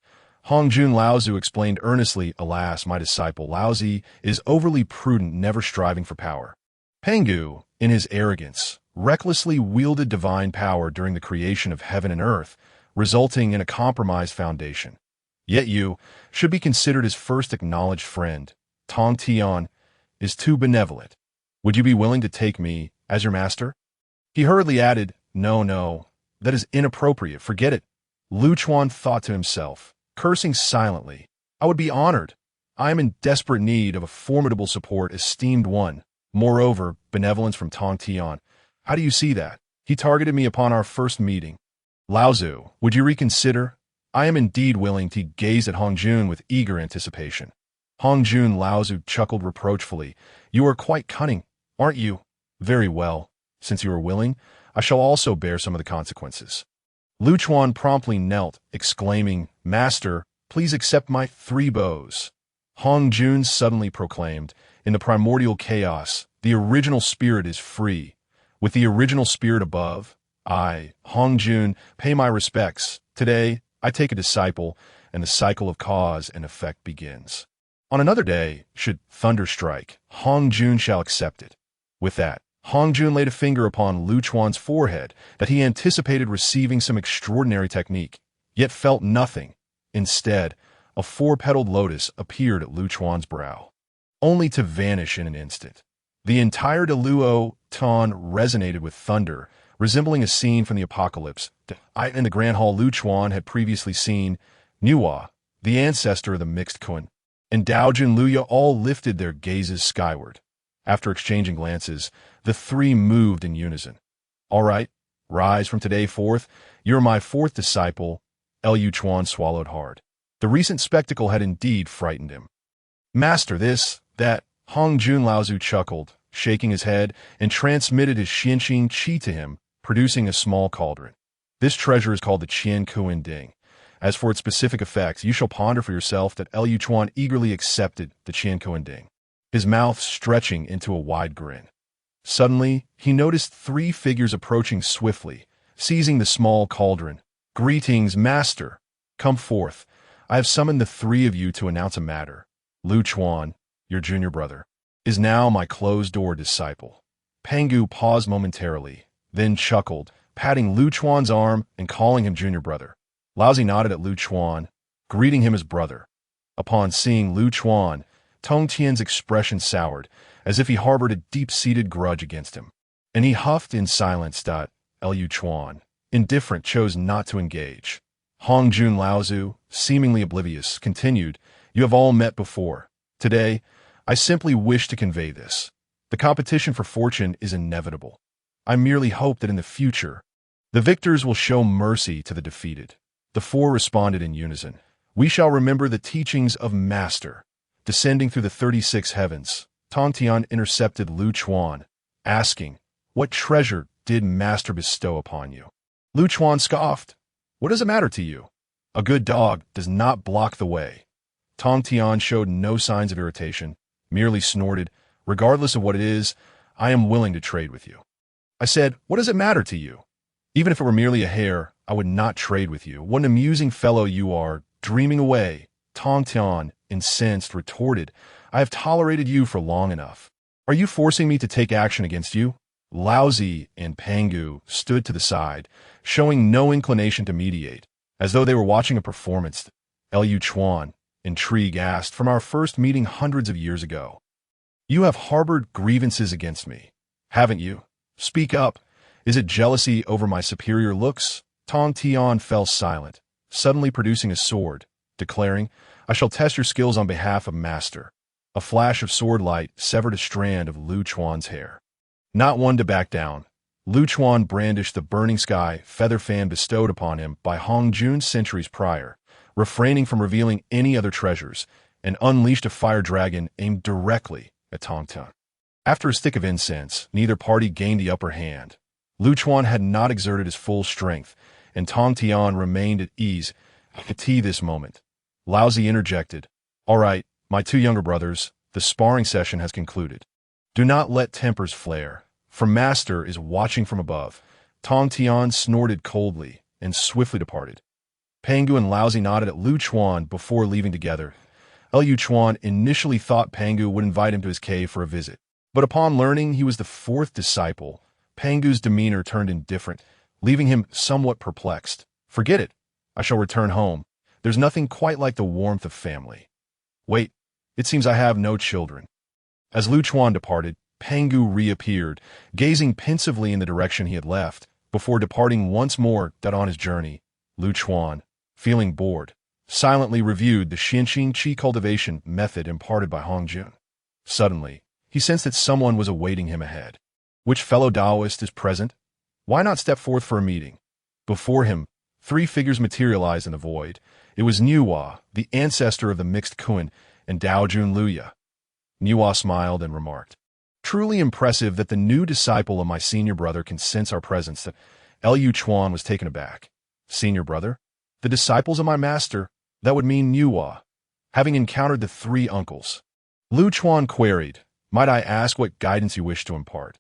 Hong Jun Laozu explained earnestly, "Alas, my disciple Laozi is overly prudent, never striving for power. Pangu, in his arrogance, recklessly wielded divine power during the creation of heaven and earth, resulting in a compromised foundation. Yet you should be considered his first acknowledged friend. Tang Tian is too benevolent. Would you be willing to take me as your master?" He hurriedly added, No, that is inappropriate, forget it." Lu Chuan thought to himself, cursing silently, "I would be honored. I am in desperate need of a formidable support, esteemed one. Moreover, benevolence from Tang Tian. How do you see that? He targeted me upon our first meeting. Laozu, would you reconsider? I am indeed willing." He gazed at Hong Jun with eager anticipation. Hong Jun Laozu chuckled reproachfully. "You are quite cunning, aren't you? Very well. Since you are willing, I shall also bear some of the consequences." Lu Chuan promptly knelt, exclaiming, "Master, please accept my 3 bows." Hong Jun suddenly proclaimed, "In the primordial chaos, the original spirit is free. With the original spirit above, I, Hongjun, pay my respects. Today, I take a disciple, and the cycle of cause and effect begins. On another day, should thunder strike, Hongjun shall accept it. With that, Hongjun laid a finger upon Lu Chuan's forehead that he anticipated receiving some extraordinary technique, yet felt nothing. Instead, a four-petaled lotus appeared at Lu Chuan's brow, only to vanish in an instant. The entire Deluo Tan resonated with thunder, resembling a scene from the apocalypse. In the Grand Hall Lu Chuan had previously seen, Nuwa, the ancestor of the mixed Kun, and Daojun Luya all lifted their gazes skyward. After exchanging glances, the three moved in unison. All right, rise from today forth. You're my fourth disciple. Lu Chuan swallowed hard. The recent spectacle had indeed frightened him. Master this, that, Hongjun Laozu chuckled, shaking his head, and transmitted his Xianxing Qi to him, producing a small cauldron. This treasure is called the Qian Kuan Ding. As for its specific effects, you shall ponder for yourself. That Lu Chuan eagerly accepted the Qian Kuan Ding, his mouth stretching into a wide grin. Suddenly, he noticed three figures approaching swiftly, seizing the small cauldron. Greetings, master. Come forth. I have summoned the three of you to announce a matter. Lu Chuan, your junior brother, is now my closed-door disciple. Pangu paused momentarily, then chuckled, patting Lu Chuan's arm and calling him junior brother. Laozi nodded at Lu Chuan, greeting him as brother. Upon seeing Lu Chuan, Tong Tian's expression soured, as if he harbored a deep-seated grudge against him, and he huffed in silence. Lu Chuan, indifferent, chose not to engage. Hongjun Laozu, seemingly oblivious, continued, You have all met before. Today, I simply wish to convey this. The competition for fortune is inevitable. I merely hope that in the future, the victors will show mercy to the defeated. The four responded in unison. We shall remember the teachings of Master. Descending through the 36 heavens, Tong Tian intercepted Lu Chuan, asking, What treasure did Master bestow upon you? Lu Chuan scoffed. What does it matter to you? A good dog does not block the way. Tong Tian showed no signs of irritation, merely snorted, Regardless of what it is, I am willing to trade with you. I said, What does it matter to you? Even if it were merely a hair, I would not trade with you. What an amusing fellow you are, dreaming away. Tong Tian, incensed, retorted, I have tolerated you for long enough. Are you forcing me to take action against you? Laozi and Pangu stood to the side, showing no inclination to mediate, as though they were watching a performance. Lu Chuan, intrigued, asked, From our first meeting hundreds of years ago, you have harbored grievances against me, haven't you? Speak up. Is it jealousy over my superior looks? Tong Tian fell silent, suddenly producing a sword, declaring, I shall test your skills on behalf of Master. A flash of sword light severed a strand of Lu Chuan's hair. Not one to back down, Lu Chuan brandished the burning sky feather fan bestowed upon him by Hongjun centuries prior, refraining from revealing any other treasures, and unleashed a fire dragon aimed directly at Tong Tian. After a stick of incense, neither party gained the upper hand. Lu Chuan had not exerted his full strength, and Tong Tian remained at ease at this moment. Laozi interjected, All right, my two younger brothers, the sparring session has concluded. Do not let tempers flare, for Master is watching from above. Tong Tian snorted coldly and swiftly departed. Pangu and Laozi nodded at Lu Chuan before leaving together. Lu Chuan initially thought Pangu would invite him to his cave for a visit, but upon learning he was the fourth disciple, Pangu's demeanor turned indifferent, leaving him somewhat perplexed. Forget it. I shall return home. There's nothing quite like the warmth of family. Wait, it seems I have no children. As Lu Chuan departed, Pangu reappeared, gazing pensively in the direction he had left, before departing once more on his journey. Lu Chuan, feeling bored, silently reviewed the Xianxing Qi cultivation method imparted by Hongjun. Suddenly, he sensed that someone was awaiting him ahead. Which fellow Taoist is present? Why not step forth for a meeting? Before him, three figures materialized in the void. It was Nuwa, the ancestor of the mixed Kun, and Daojun Luya. Nuwa smiled and remarked, Truly impressive that the new disciple of my senior brother can sense our presence. Lu Chuan was taken aback. Senior brother? The disciples of my master? That would mean Nuwa, having encountered the three uncles. Lu Chuan queried, Might I ask what guidance you wish to impart?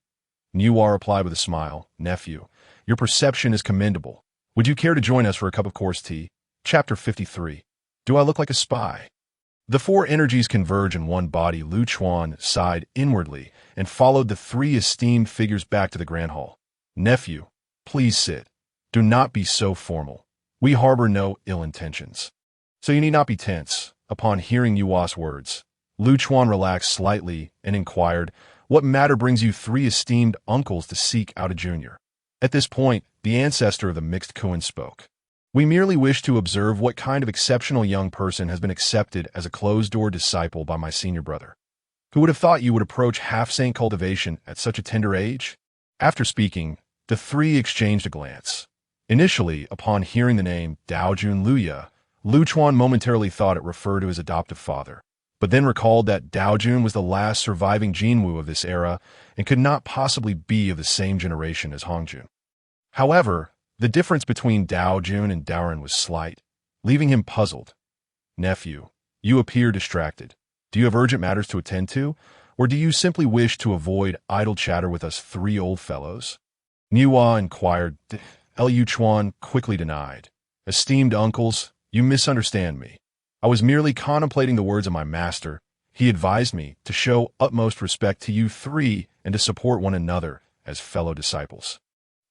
Nuwa replied with a smile, "Nephew, your perception is commendable. Would you care to join us for a cup of coarse tea?" Chapter 53. Do I look like a spy? The four energies converge in one body. Lu Chuan sighed inwardly and followed the three esteemed figures back to the grand hall. "Nephew, please sit. Do not be so formal. We harbor no ill intentions. So you need not be tense." Upon hearing Nuwa's words, Lu Chuan relaxed slightly and inquired, "What matter brings you three esteemed uncles to seek out a junior?" At this point, the ancestor of the mixed Kuan spoke. "We merely wish to observe what kind of exceptional young person has been accepted as a closed-door disciple by my senior brother. Who would have thought you would approach half-saint cultivation at such a tender age?" After speaking, the three exchanged a glance. Initially, upon hearing the name Daojun Luya, Lu Chuan momentarily thought it referred to his adoptive father, but then recalled that Daojun was the last surviving Jinwu of this era and could not possibly be of the same generation as Hongjun. However, the difference between Daojun and Daoren was slight, leaving him puzzled. "Nephew, you appear distracted. Do you have urgent matters to attend to, or do you simply wish to avoid idle chatter with us three old fellows?" Nuwa inquired. Lu Chuan quickly denied. "Esteemed uncles, you misunderstand me. I was merely contemplating the words of my master. He advised me to show utmost respect to you three and to support one another as fellow disciples.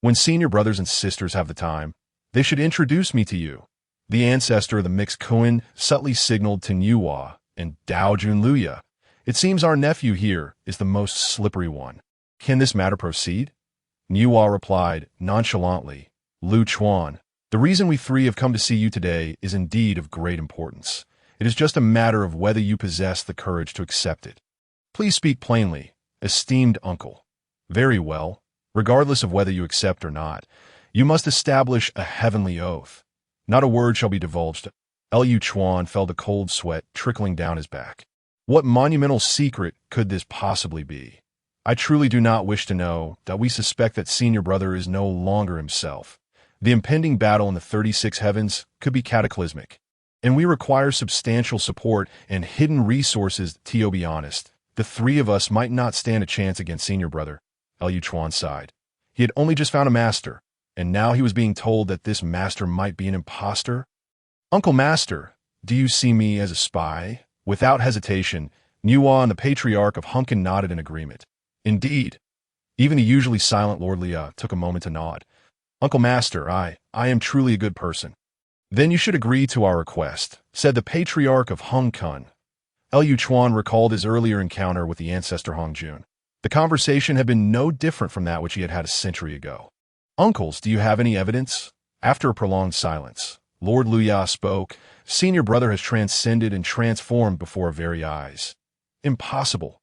When senior brothers and sisters have the time, they should introduce me to you." The ancestor of the mixed Kuan subtly signaled to Nuwa and Daojun Luya. "It seems our nephew here is the most slippery one. Can this matter proceed?" Nuwa replied nonchalantly, "Lu Chuan, the reason we three have come to see you today is indeed of great importance. It is just a matter of whether you possess the courage to accept it. Please speak plainly, esteemed uncle." "Very well. Regardless of whether you accept or not, you must establish a heavenly oath. Not a word shall be divulged." Lu Chuan felt a cold sweat trickling down his back. What monumental secret could this possibly be? "I truly do not wish to know that we suspect that senior brother is no longer himself. The impending battle in the 36 heavens could be cataclysmic, and we require substantial support and hidden resources. To be honest, the three of us might not stand a chance against senior brother." Lu Chuan sighed. He had only just found a master, and now he was being told that this master might be an imposter. "Uncle Master, do you see me as a spy?" Without hesitation, Nuwa and the Patriarch of Hunkin nodded in agreement. "Indeed." Even the usually silent Lord Liya took a moment to nod. "Uncle Master, I am truly a good person." "Then you should agree to our request," said the Patriarch of Hung Kun. Lu Chuan recalled his earlier encounter with the ancestor Hongjun. The conversation had been no different from that which he had had a century ago. "Uncles, do you have any evidence?" After a prolonged silence, Lord Luya spoke. "Senior brother has transcended and transformed before our very eyes." "Impossible."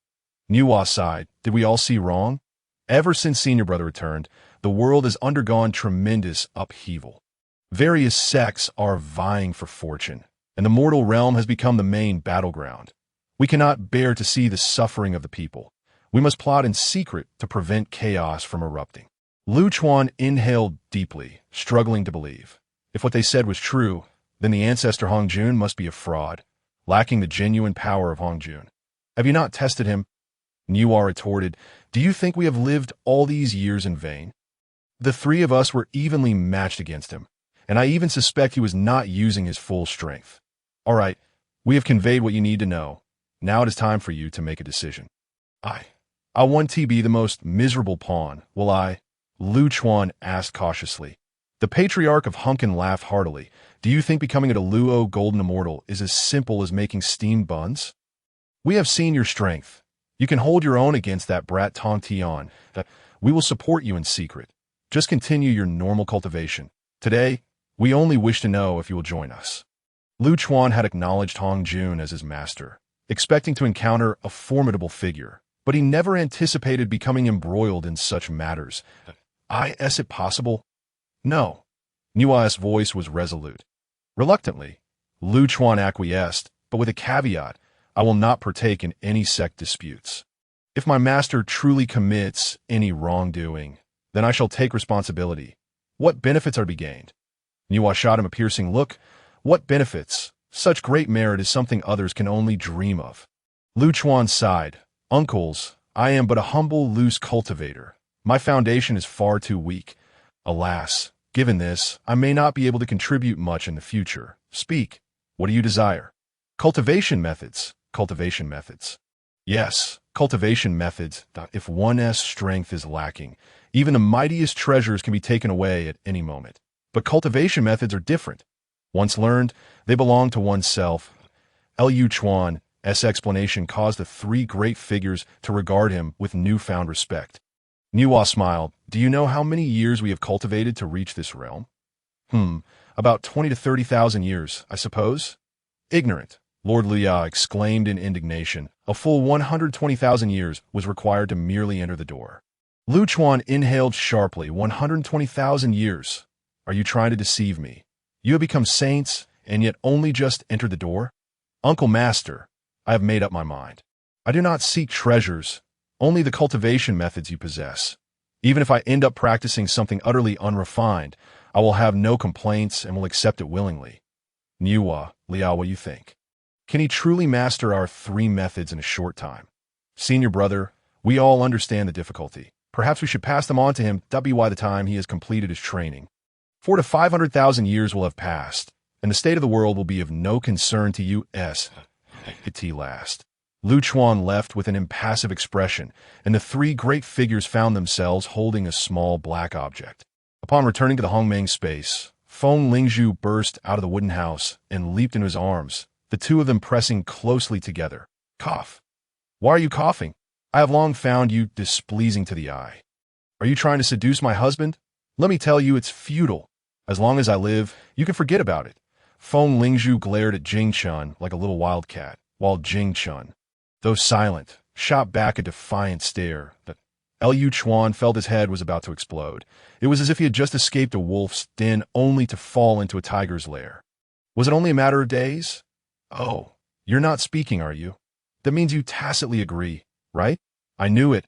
Nuwa sighed. "Did we all see wrong? Ever since senior brother returned, the world has undergone tremendous upheaval. Various sects are vying for fortune, and the mortal realm has become the main battleground. We cannot bear to see the suffering of the people. We must plot in secret to prevent chaos from erupting." Lu Chuan inhaled deeply, struggling to believe. If what they said was true, then the ancestor Hongjun must be a fraud, lacking the genuine power of Hongjun. "Have you not tested him?" Nuwa retorted. "Do you think we have lived all these years in vain? The three of us were evenly matched against him, and I even suspect he was not using his full strength. All right, we have conveyed what you need to know. Now it is time for you to make a decision." I want to be the most miserable pawn, will I?" Lu Chuan asked cautiously. The Patriarch of Hunkin laughed heartily. "Do you think becoming a Luo Golden Immortal is as simple as making steamed buns? We have seen your strength. You can hold your own against that brat Tong Tian. We will support you in secret. Just continue your normal cultivation. Today, we only wish to know if you will join us." Lu Chuan had acknowledged Hongjun as his master, expecting to encounter a formidable figure, but he never anticipated becoming embroiled in such matters. Is it possible?" "No." Nuwa's voice was resolute. Reluctantly, Lu Chuan acquiesced, but with a caveat: "I will not partake in any sect disputes. If my master truly commits any wrongdoing, then I shall take responsibility. What benefits are to be gained?" Nuwa shot him a piercing look. "What benefits? Such great merit is something others can only dream of." Lu Chuan sighed. "Uncles, I am but a humble loose cultivator. My foundation is far too weak. Alas, given this, I may not be able to contribute much in the future. Speak. What do you desire? Cultivation methods. Cultivation methods. Yes, cultivation methods. If one's strength is lacking, even the mightiest treasures can be taken away at any moment. But cultivation methods are different. Once learned, they belong to oneself. Liu Chuan's explanation caused the three great figures to regard him with newfound respect. Nuwa smiled. Do you know how many years we have cultivated to reach this realm? About 20 to 30,000 years, I suppose. Ignorant, Lord Liu exclaimed in indignation. A full 120,000 years was required to merely enter the door. Lu Chuan inhaled sharply. 120,000 years. Are you trying to deceive me? You have become saints, and yet only just entered the door? Uncle Master, I have made up my mind. I do not seek treasures, only the cultivation methods you possess. Even if I end up practicing something utterly unrefined, I will have no complaints and will accept it willingly. Nuwa, Liu, what do you think? Can he truly master our three methods in a short time? Senior brother, we all understand the difficulty. Perhaps we should pass them on to him by the time he has completed his training. 400,000 to 500,000 years will have passed, and the state of the world will be of no concern to you. At last. Lu Chuan left with an impassive expression, and the three great figures found themselves holding a small black object. Upon returning to the Hongmeng space, Feng Lingzhu burst out of the wooden house and leaped into his arms, the two of them pressing closely together. Cough. Why are you coughing? I have long found you displeasing to the eye. Are you trying to seduce my husband? Let me tell you, it's futile. As long as I live, you can forget about it. Feng Lingzhu glared at Jing Chun like a little wildcat, while Jing Chun, though silent, shot back a defiant stare that Liu Chuan felt his head was about to explode. It was as if he had just escaped a wolf's den only to fall into a tiger's lair. Was it only a matter of days? Oh, you're not speaking, are you? That means you tacitly agree, right? I knew it.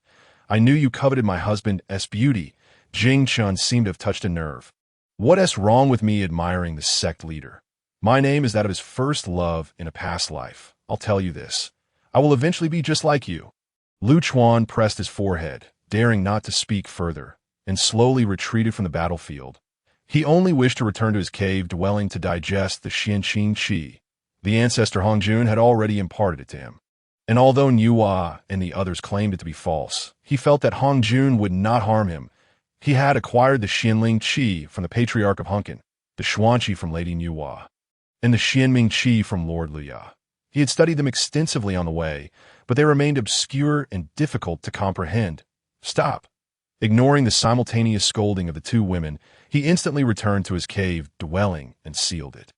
I knew you coveted my husband's beauty. Jing Chun seemed to have touched a nerve. What's wrong with me admiring the sect leader? My name is that of his first love in a past life. I'll tell you this. I will eventually be just like you. Lu Chuan pressed his forehead, daring not to speak further, and slowly retreated from the battlefield. He only wished to return to his cave dwelling to digest the Xianqing Qi. The ancestor Hongjun had already imparted it to him. And although Nuwa and the others claimed it to be false, he felt that Hongjun would not harm him. He had acquired the Xianling Qi from the Patriarch of Hunkin, the Xuanqi from Lady Nuwa, and the Xianming Qi from Lord Liu. He had studied them extensively on the way, but they remained obscure and difficult to comprehend. Stop. Ignoring the simultaneous scolding of the two women, he instantly returned to his cave dwelling and sealed it.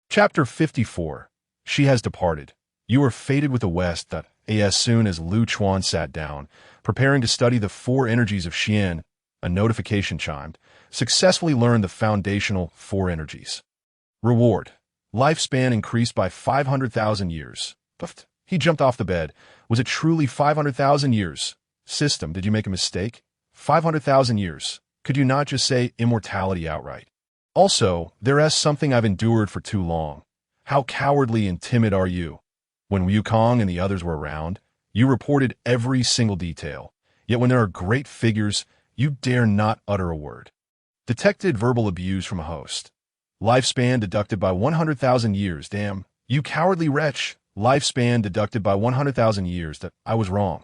Chapter 54. She has departed. You are fated with the West. As soon as Lu Chuan sat down, preparing to study the four energies of Xian, a notification chimed, successfully learned the foundational four energies. Reward. Lifespan increased by 500,000 years. He jumped off the bed. Was it truly 500,000 years? System, did you make a mistake? 500,000 years. Could you not just say immortality outright? Also, there's something I've endured for too long. How cowardly and timid are you? When Wukong and the others were around, you reported every single detail. Yet when there are great figures, you dare not utter a word. Detected verbal abuse from a host. Lifespan deducted by 100,000 years. Damn, you cowardly wretch. Lifespan deducted by 100,000 years. That I was wrong.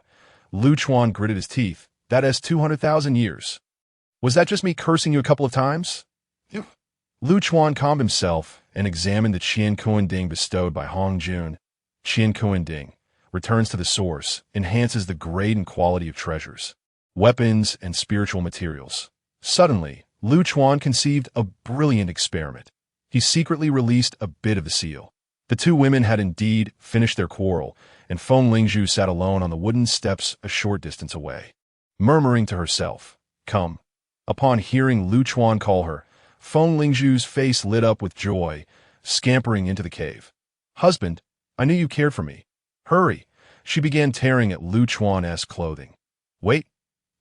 Lu Chuan gritted his teeth. That is 200,000 years. Was that just me cursing you a couple of times? Lu Chuan calmed himself and examined the Qian Kuanding bestowed by Hong Jun. Qian Kuanding returns to the source, enhances the grade and quality of treasures, weapons, and spiritual materials. Suddenly, Lu Chuan conceived a brilliant experiment. He secretly released a bit of the seal. The two women had indeed finished their quarrel, and Feng Lingzhu sat alone on the wooden steps a short distance away, murmuring to herself, "Come." Upon hearing Lu Chuan call her, Feng Lingzhu's face lit up with joy, scampering into the cave. "Husband, I knew you cared for me. Hurry." She began tearing at Lu Chuan's clothing. Wait,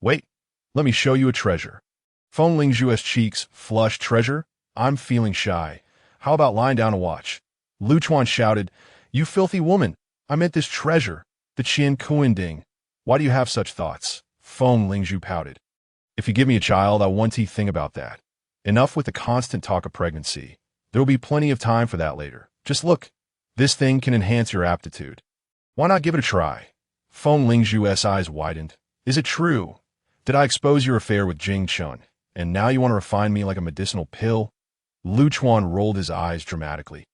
let me show you a treasure." Feng Lingzhu's cheeks flushed. "Treasure? I'm feeling shy. How about lying down and watch?" Lu Chuan shouted, "You filthy woman! I meant this treasure, the Qian Kuanding. Why do you have such thoughts?" Feng Lingzhu pouted. If you give me a child, I want to think about that. Enough with the constant talk of pregnancy. There will be plenty of time for that later. Just look. This thing can enhance your aptitude. Why not give it a try? Feng Lingzhu's eyes widened. Is it true? Did I expose your affair with Jing Chun, and now you want to refine me like a medicinal pill? Lu Chuan rolled his eyes dramatically,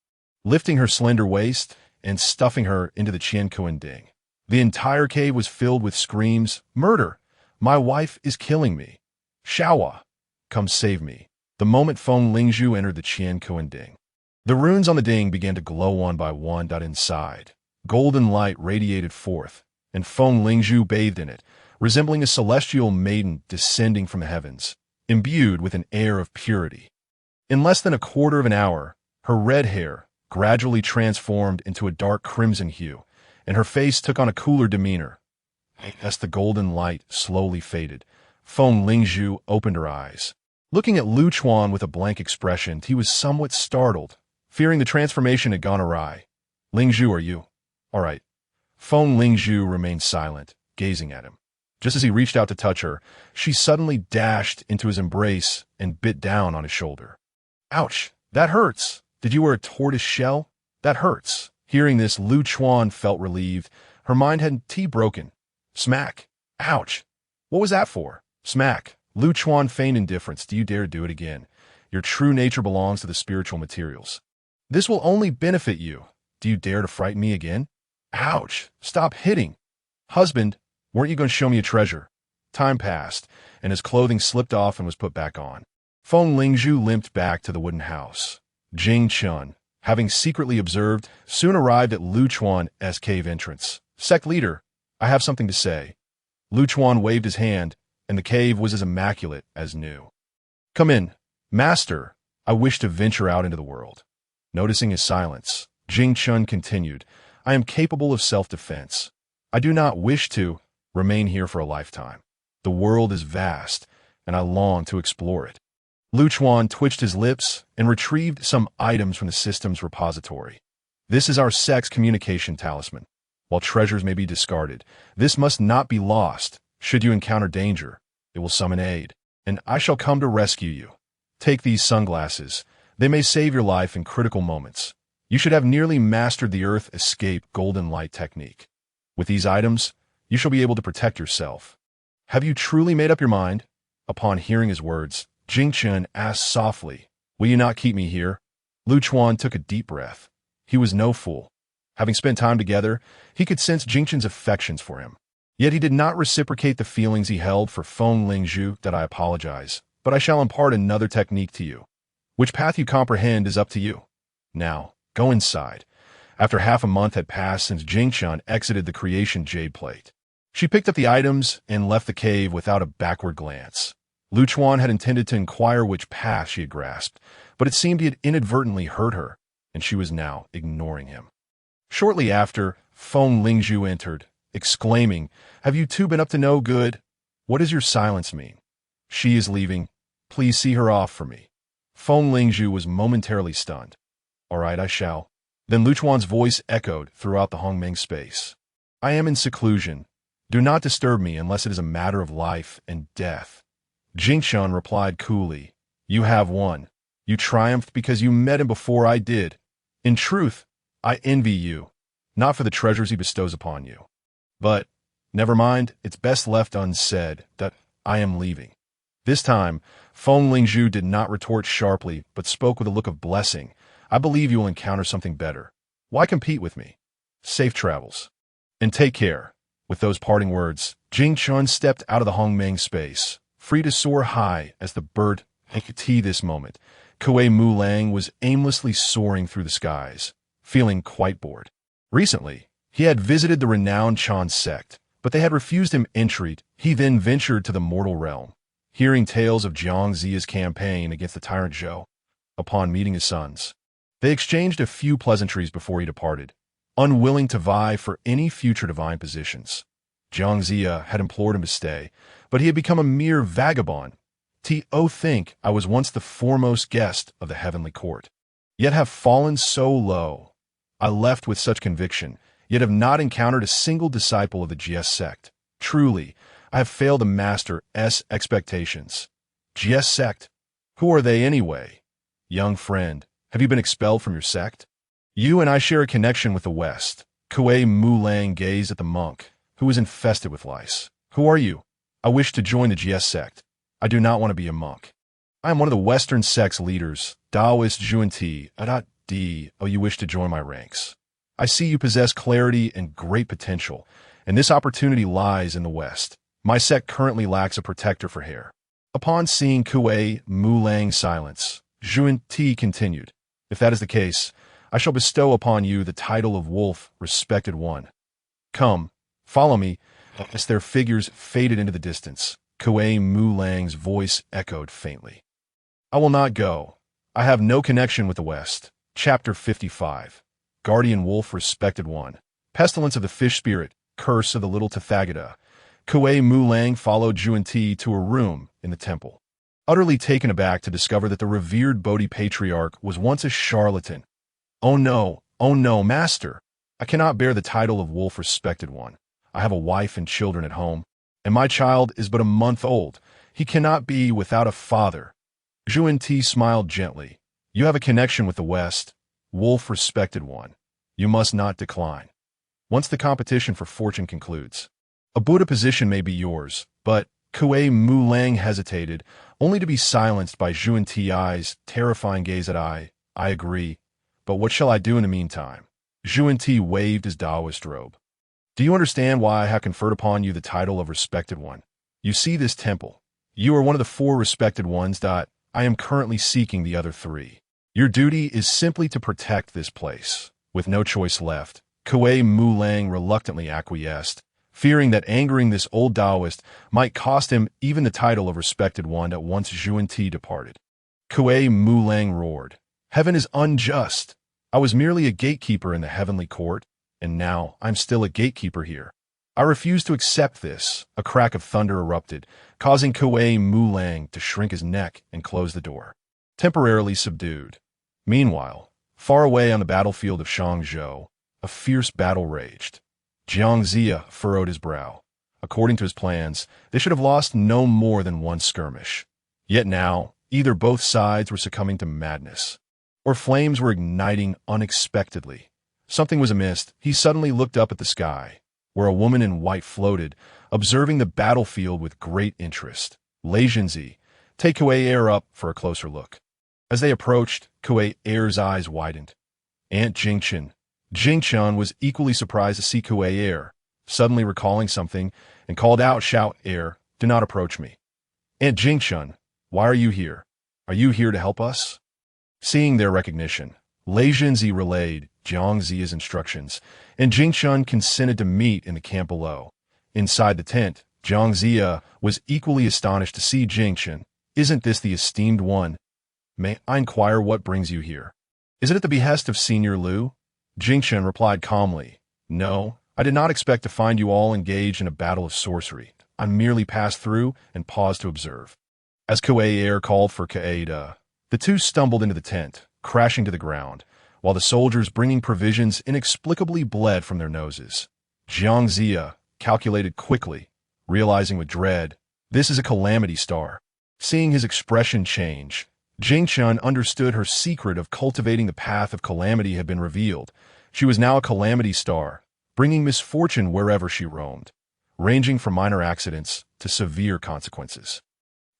lifting her slender waist and stuffing her into the Qian Kuan Ding. The entire cave was filled with screams. Murder! My wife is killing me. Shaowa, come save me. The moment Feng Lingzhu entered the Qian Kuan Ding, the runes on the ding began to glow one by one. Inside, golden light radiated forth, and Feng Lingzhu bathed in it, resembling a celestial maiden descending from the heavens, imbued with an air of purity. In less than a quarter of an hour, her red hair gradually transformed into a dark crimson hue, and her face took on a cooler demeanor. As the golden light slowly faded, Feng Lingzhu opened her eyes. Looking at Lu Chuan with a blank expression, he was somewhat startled, fearing the transformation had gone awry. Lingzhu, are you? All right. Feng Lingzhu remained silent, gazing at him. Just as he reached out to touch her, she suddenly dashed into his embrace and bit down on his shoulder. Ouch, that hurts. Did you wear a tortoise shell? That hurts. Hearing this, Lu Chuan felt relieved. Her mind had broken. Smack. Ouch. What was that for? Smack. Lu Chuan feigned indifference. Do you dare do it again? Your true nature belongs to the spiritual materials. This will only benefit you. Do you dare to frighten me again? Ouch. Stop hitting. Husband, weren't you going to show me a treasure? Time passed, and his clothing slipped off and was put back on. Feng Lingzhu limped back to the wooden house. Jing Chun, having secretly observed, soon arrived at Lu Chuan's cave entrance. Sect leader, I have something to say. Lu Chuan waved his hand, and the cave was as immaculate as new. Come in, master. I wish to venture out into the world. Noticing his silence, Jing Chun continued, I am capable of self-defense. I do not wish to remain here for a lifetime. The world is vast, and I long to explore it. Lu Chuan twitched his lips and retrieved some items from the system's repository. This is our sect's communication talisman. While treasures may be discarded, this must not be lost. Should you encounter danger, it will summon aid, and I shall come to rescue you. Take these sunglasses. They may save your life in critical moments. You should have nearly mastered the Earth Escape Golden Light technique. With these items, you shall be able to protect yourself. Have you truly made up your mind? Upon hearing his words, Jing Chun asked softly, Will you not keep me here? Lu Chuan took a deep breath. He was no fool. Having spent time together, he could sense Jing Chun's affections for him. Yet he did not reciprocate the feelings he held for Feng Lingzhu. That I apologize, but I shall impart another technique to you. Which path you comprehend is up to you. Now, go inside. After half a month had passed since Jing Chun exited the creation jade plate, she picked up the items and left the cave without a backward glance. Lu Chuan had intended to inquire which path she had grasped, but it seemed he had inadvertently hurt her, and she was now ignoring him. Shortly after, Feng Lingzhu entered, exclaiming, Have you two been up to no good? What does your silence mean? She is leaving. Please see her off for me. Feng Lingzhu was momentarily stunned. All right, I shall. Then Lu Chuan's voice echoed throughout the Hongmeng space. I am in seclusion. Do not disturb me unless it is a matter of life and death. Jing Chun replied coolly, You have won. You triumphed because you met him before I did. In truth, I envy you, not for the treasures he bestows upon you. But, never mind, it's best left unsaid that I am leaving. This time, Feng Lingzhu did not retort sharply, but spoke with a look of blessing. I believe you will encounter something better. Why compete with me? Safe travels. And take care. With those parting words, Jing Chun stepped out of the Hongmeng space, free to soar high as the bird T. This moment, Kue Mu Lang was aimlessly soaring through the skies, feeling quite bored. Recently, he had visited the renowned Chan sect, but they had refused him entry. He then ventured to the mortal realm, hearing tales of Jiang Ziya's campaign against the tyrant Zhou. Upon meeting his sons, they exchanged a few pleasantries before he departed, unwilling to vie for any future divine positions. Jiang Ziya had implored him to stay, but he had become a mere vagabond. Think I was once the foremost guest of the heavenly court, yet have fallen so low. I left with such conviction, yet have not encountered a single disciple of the GS sect. Truly, I have failed the Master's expectations. GS sect? Who are they anyway? Young friend, have you been expelled from your sect? You and I share a connection with the West. Kuei Mulang gazed at the monk, who was infested with lice. Who are you? I wish to join the GS sect. I do not want to be a monk. I am one of the Western sect's leaders, Taoist Zhunti. Oh, you wish to join my ranks. I see you possess clarity and great potential, and this opportunity lies in the West. My sect currently lacks a protector for hair. Upon seeing Kuei Mulang's silence, Zhunti continued, if that is the case, I shall bestow upon you the title of Wolf, Respected One. Come, follow me. As their figures faded into the distance, Kuei Mulang's voice echoed faintly. I will not go. I have no connection with the West. Chapter 55. Guardian Wolf, Respected One. Pestilence of the Fish Spirit, Curse of the Little Tathagata. Kuei Mulang followed Zhunti to a room in the temple, utterly taken aback to discover that the revered Bodhi Patriarch was once a charlatan. Oh no, Master! I cannot bear the title of Wolf, Respected One. I have a wife and children at home, and my child is but a month old. He cannot be without a father. Zhunti smiled gently. You have a connection with the West, Wolf, Respected One. You must not decline. Once the competition for fortune concludes, a Buddha position may be yours, but Kuei Mulang hesitated, only to be silenced by Zhunti's terrifying gaze at I agree, but what shall I do in the meantime? Zhunti waved his Taoist robe. Do you understand why I have conferred upon you the title of Respected One? You see this temple. You are one of the 4 respected ones. I am currently seeking the other 3. Your duty is simply to protect this place. With no choice left, Kuei Mulang reluctantly acquiesced, fearing that angering this old Taoist might cost him even the title of Respected One at once Zhunti departed. Kuei Mulang roared, Heaven is unjust. I was merely a gatekeeper in the heavenly court, and now I'm still a gatekeeper here. I refuse to accept this. A crack of thunder erupted, causing Kuei Mulang to shrink his neck and close the door. Temporarily subdued. Meanwhile, far away on the battlefield of Shangzhou, a fierce battle raged. Jiangxia furrowed his brow. According to his plans, they should have lost no more than 1 skirmish. Yet now, either both sides were succumbing to madness, or flames were igniting unexpectedly. Something was amiss. He suddenly looked up at the sky, where a woman in white floated, observing the battlefield with great interest. Lei Jinzi, take Kuei Air up for a closer look. As they approached, Kuei Air's eyes widened. Aunt Jingchen. Jingchen was equally surprised to see Kuei Air, suddenly recalling something, and called out, Shout, Air, do not approach me. Aunt Jingchen, why are you here? Are you here to help us? Seeing their recognition, Lei Jinzi relayed Jiangxia's instructions, and Jingchen consented to meet in the camp below. Inside the tent, Jiangxia was equally astonished to see Jingchen. Isn't this the esteemed one? May I inquire what brings you here? Is it at the behest of Senior Liu? Jingchen replied calmly, No, I did not expect to find you all engaged in a battle of sorcery. I merely passed through and paused to observe. As Kuei Air called for Kaeda, the two stumbled into the tent, crashing to the ground, while the soldiers bringing provisions inexplicably bled from their noses. Jiangxia calculated quickly, realizing with dread, this is a calamity star. Seeing his expression change, Jingchen understood her secret of cultivating the path of calamity had been revealed. She was now a calamity star, bringing misfortune wherever she roamed, ranging from minor accidents to severe consequences.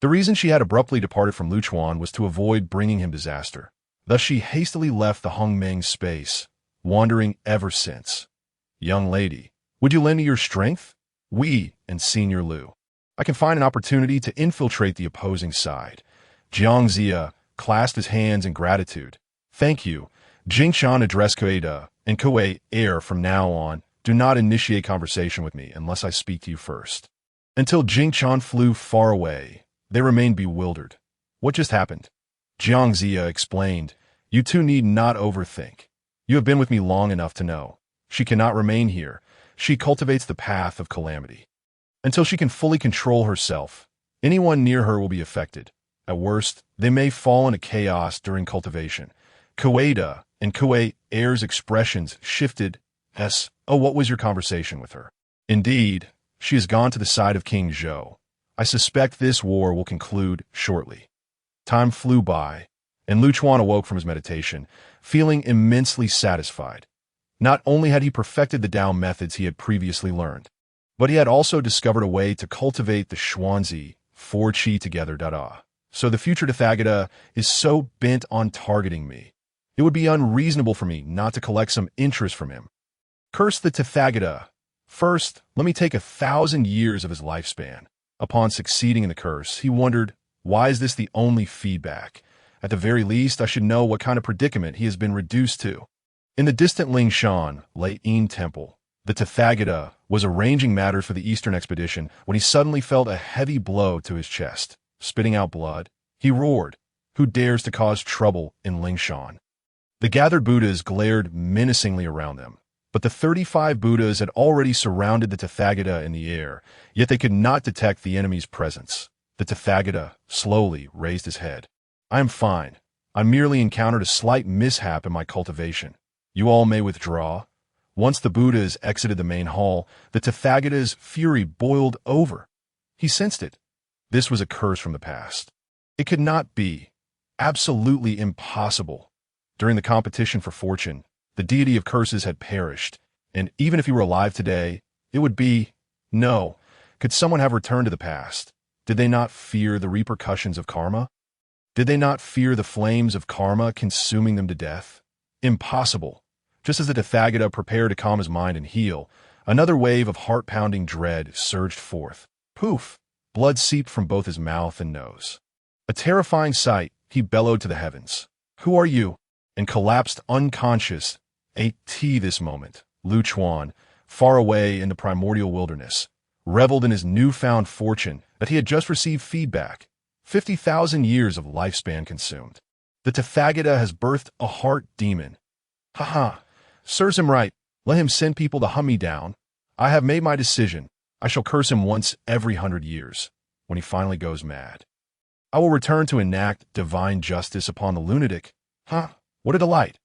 The reason she had abruptly departed from Luchuan was to avoid bringing him disaster. Thus she hastily left the Hongmeng space, wandering ever since. Young lady, would you lend me your strength? We and Senior Liu. I can find an opportunity to infiltrate the opposing side. Jiangxia clasped his hands in gratitude. Thank you. Jingchen addressed Kaeda, and Kuei Air from now on, do not initiate conversation with me unless I speak to you first. Until Jingchen flew far away, they remained bewildered. What just happened? Jiangxia explained, You two need not overthink. You have been with me long enough to know. She cannot remain here. She cultivates the path of calamity. Until she can fully control herself, anyone near her will be affected. At worst, they may fall into chaos during cultivation. Kaeda and Kuei Air's expressions shifted. Oh, what was your conversation with her? Indeed, She has gone to the side of King Zhou. I suspect this war will conclude shortly. Time flew by, and Lu Chuan awoke from his meditation, feeling immensely satisfied. Not only had he perfected the Tao methods he had previously learned, but he had also discovered a way to cultivate the Xuanzi, 4 Qi together. So the future Tathagata is so bent on targeting me. It would be unreasonable for me not to collect some interest from him. Curse the Tathagata. First, let me take 1,000 years of his lifespan. Upon succeeding in the curse, he wondered, why is this the only feedback? At the very least, I should know what kind of predicament he has been reduced to. In the distant Lingshan, Jieyin Temple, the Tathagata was arranging matters for the Eastern expedition when he suddenly felt a heavy blow to his chest. Spitting out blood, he roared, "Who dares to cause trouble in Lingshan?" The gathered Buddhas glared menacingly around them, but the 35 Buddhas had already surrounded the Tathagata in the air, yet they could not detect the enemy's presence. The Tathagata slowly raised his head. "I am fine. I merely encountered a slight mishap in my cultivation. You all may withdraw." Once the Buddhas exited the main hall, the Tathagata's fury boiled over. He sensed it. This was a curse from the past. It could not be. Absolutely impossible. During the competition for fortune, the deity of curses had perished, and even if he were alive today, it would be... No. Could someone have returned to the past? Did they not fear the repercussions of karma? Did they not fear the flames of karma consuming them to death? Impossible. Just as the Tathagata prepared to calm his mind and heal, another wave of heart-pounding dread surged forth. Poof! Blood seeped from both his mouth and nose. A terrifying sight, he bellowed to the heavens. "Who are you?" And collapsed unconscious. This moment, Lu Chuan, far away in the primordial wilderness, reveled in his newfound fortune that he had just received feedback. 50,000 years of lifespan consumed. The Tathagata has birthed a heart demon. Ha! Serves him right. Let him send people to hunt me down. I have made my decision. I shall curse him once every 100 years, when he finally goes mad. I will return to enact divine justice upon the lunatic. What a delight.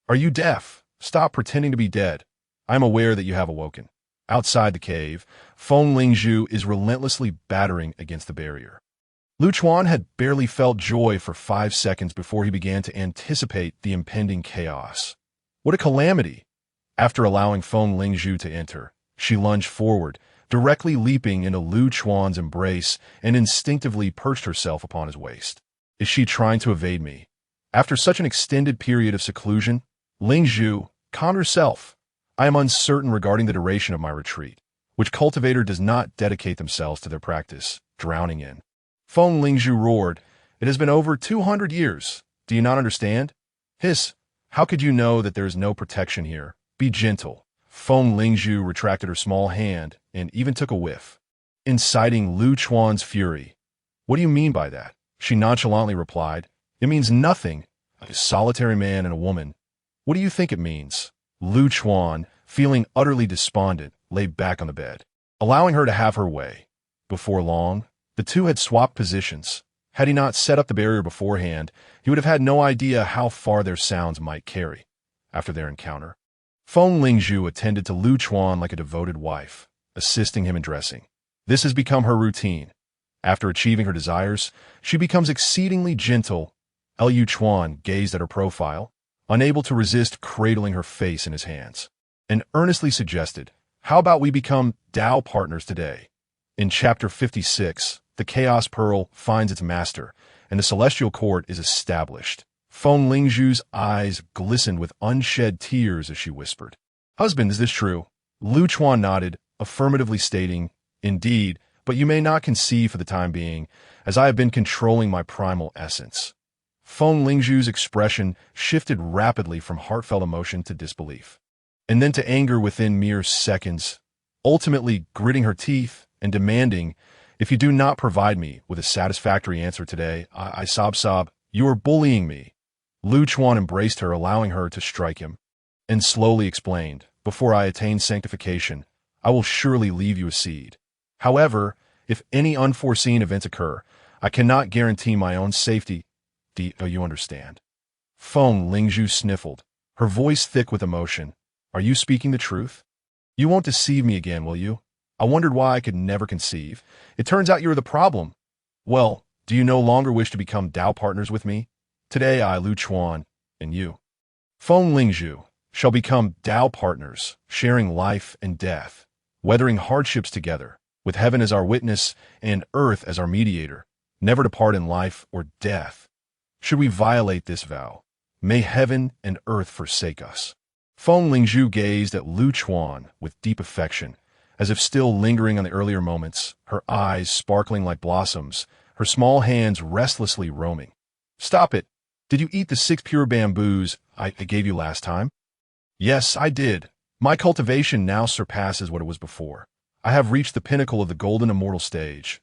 Are you deaf? Stop pretending to be dead. I am aware that you have awoken. Outside the cave, Feng Lingzhu is relentlessly battering against the barrier. Lu Chuan had barely felt joy for 5 seconds before he began to anticipate the impending chaos. What a calamity! After allowing Feng Lingzhu to enter, she lunged forward, directly leaping into Lu Chuan's embrace and instinctively perched herself upon his waist. Is she trying to evade me? After such an extended period of seclusion, Lingzhu, calm yourself. I am uncertain regarding the duration of my retreat, which cultivator does not dedicate themselves to their practice, drowning in. Feng Lingzhu roared, "It has been over 200 years. Do you not understand? Hiss, how could you know that there is no protection here? Be gentle." Feng Lingzhu retracted her small hand and even took a whiff, inciting Lu Chuan's fury. "What do you mean by that?" She nonchalantly replied. "It means nothing. A solitary man and a woman. What do you think it means?" Lu Chuan, feeling utterly despondent, lay back on the bed, allowing her to have her way. Before long, the two had swapped positions. Had he not set up the barrier beforehand, he would have had no idea how far their sounds might carry. After their encounter, Feng Lingzhu attended to Lu Chuan like a devoted wife, assisting him in dressing. This has become her routine. After achieving her desires, she becomes exceedingly gentle. Lu Chuan gazed at her profile, unable to resist cradling her face in his hands, and earnestly suggested, "How about we become Tao partners today?" In Chapter 56, the Chaos Pearl finds its master, and the Celestial Court is established. Feng Lingzhu's eyes glistened with unshed tears as she whispered, "Husband, is this true?" Lu Chuan nodded, affirmatively stating, "Indeed, but you may not conceive for the time being, as I have been controlling my primal essence." Feng Lingzhu's expression shifted rapidly from heartfelt emotion to disbelief, and then to anger within mere seconds, ultimately gritting her teeth and demanding, "If you do not provide me with a satisfactory answer today, I sob, you are bullying me." Lu Chuan embraced her, allowing her to strike him, and slowly explained, "Before I attain sanctification, I will surely leave you a seed. However, if any unforeseen events occur, I cannot guarantee my own safety. Do you understand?" Feng Lingzhu sniffled, her voice thick with emotion. "Are you speaking the truth? You won't deceive me again, will you?" I wondered why I could never conceive. It turns out you were the problem. Well, do you no longer wish to become Tao partners with me? Today I, Lu Chuan, and you, Feng Lingzhu, shall become Tao partners, sharing life and death, weathering hardships together, with heaven as our witness and earth as our mediator, never to part in life or death. Should we violate this vow, may heaven and earth forsake us. Feng Lingzhu gazed at Lu Chuan with deep affection, as if still lingering on the earlier moments, her eyes sparkling like blossoms, her small hands restlessly roaming. Stop it! Did you eat the 6 pure bamboos I gave you last time? Yes, I did. My cultivation now surpasses what it was before. I have reached the pinnacle of the golden immortal stage.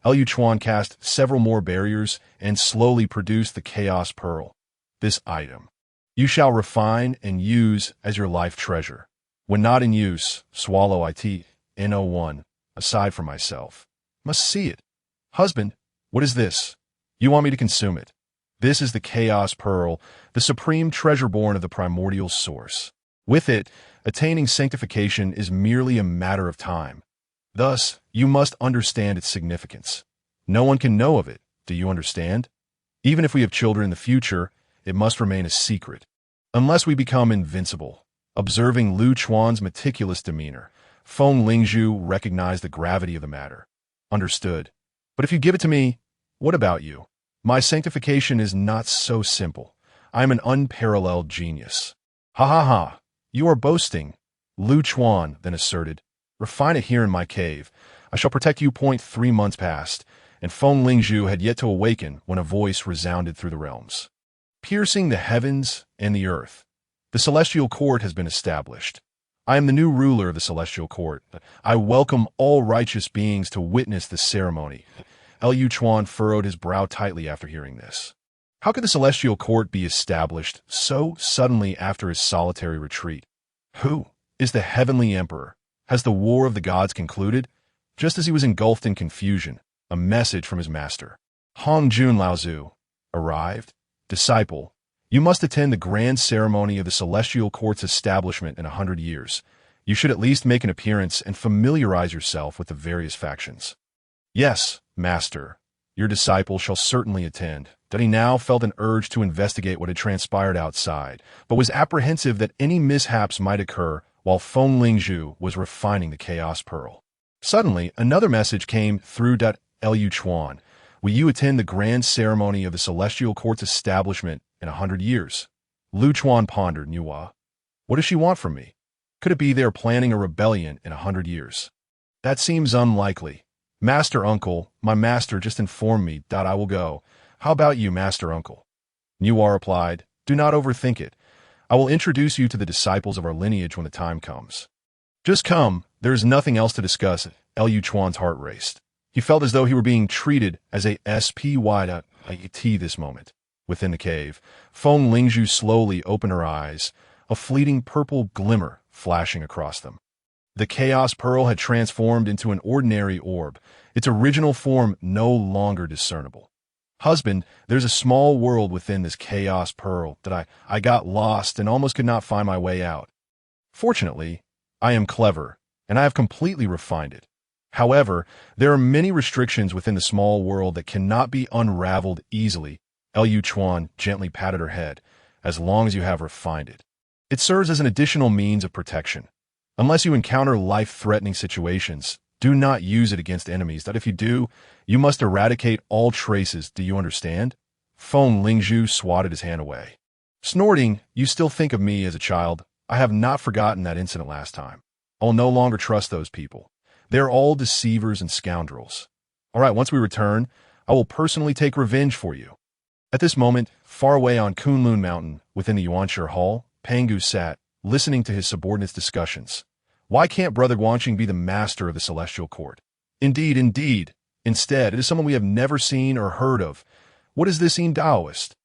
Lu Chuan cast several more barriers and slowly produced the chaos pearl. This item you shall refine and use as your life treasure. When not in use, swallow it, N01, aside from myself. Must see it. Husband, what is this? You want me to consume it. This is the chaos pearl, the supreme treasure born of the primordial source. With it, attaining sanctification is merely a matter of time. Thus, you must understand its significance. No one can know of it, do you understand? Even if we have children in the future, it must remain a secret. Unless we become invincible. Observing Lu Chuan's meticulous demeanor, Feng Lingzhu recognized the gravity of the matter. Understood. But if you give it to me, what about you? My sanctification is not so simple. I am an unparalleled genius. Ha ha ha. You are boasting, Lu Chuan then asserted. Refine it here in my cave. I shall protect you. 3 months passed, and Feng Lingzhu had yet to awaken when a voice resounded through the realms. Piercing the heavens and the earth. The celestial court has been established. I am the new ruler of the celestial court. I welcome all righteous beings to witness the ceremony. Lu Chuan furrowed his brow tightly after hearing this. How could the celestial court be established so suddenly after his solitary retreat? Who is the heavenly emperor? Has the war of the gods concluded? Just as he was engulfed in confusion, a message from his master, Hongjun Laozu, arrived. Disciple, you must attend the grand ceremony of the celestial court's establishment in 100 years. You should at least make an appearance and familiarize yourself with the various factions. Yes, master, your disciple shall certainly attend. That he now felt an urge to investigate what had transpired outside, but was apprehensive that any mishaps might occur while Feng Lingzhu was refining the chaos pearl. Suddenly, another message came through Lu Chuan. Will you attend the grand ceremony of the celestial court's establishment in 100 years? Lu Chuan pondered. Nuwa. What does she want from me? Could it be they are planning a rebellion in 100 years? That seems unlikely. Master Uncle, my master just informed me that I will go. How about you, Master Uncle? Nuwa replied, do not overthink it. I will introduce you to the disciples of our lineage when the time comes. Just come, there is nothing else to discuss. Lu Chuan's heart raced. He felt as though he were being treated as a spyt this moment. Within the cave, Feng Lingzhu slowly opened her eyes, a fleeting purple glimmer flashing across them. The chaos pearl had transformed into an ordinary orb, its original form no longer discernible. Husband, there's a small world within this chaos pearl that I got lost and almost could not find my way out. Fortunately, I am clever, and I have completely refined it. However, there are many restrictions within the small world that cannot be unraveled easily. Lu Chuan gently patted her head, as long as you have refined it. It serves as an additional means of protection. Unless you encounter life-threatening situations, do not use it against enemies. That if you do, you must eradicate all traces. Do you understand? Feng Lingzhu swatted his hand away. Snorting, you still think of me as a child. I have not forgotten that incident last time. I will no longer trust those people. They're all deceivers and scoundrels. All right, once we return, I will personally take revenge for you. At this moment, far away on Kunlun Mountain, within the Yuanshi Hall, Pangu sat, listening to his subordinates' discussions. Why can't Brother Guanxing be the master of the celestial court? Indeed, indeed. Instead, it is someone we have never seen or heard of. What is this Taoist?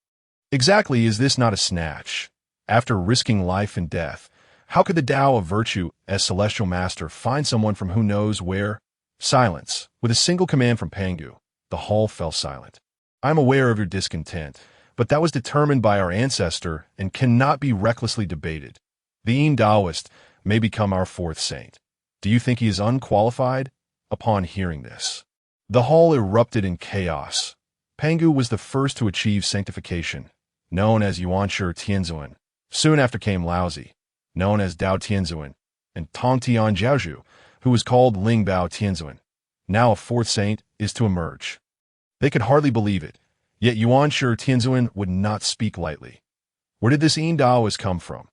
Exactly, is this not a snatch? After risking life and death, how could the Tao of virtue, as celestial master, find someone from who knows where? Silence. With a single command from Pangu, the hall fell silent. I am aware of your discontent, but that was determined by our ancestor and cannot be recklessly debated. The Taoist may become our 4th saint. Do you think he is unqualified? Upon hearing this, the hall erupted in chaos. Pangu was the first to achieve sanctification, known as Yuanshi Tianzuan. Soon after came Laozi, known as Dao Tianzuan, and Tang Jiaozhu, who was called Lingbao Tianzuan. Now a fourth saint is to emerge. They could hardly believe it, yet Yuanshi Tianzuan would not speak lightly. Where did this Daoist come from?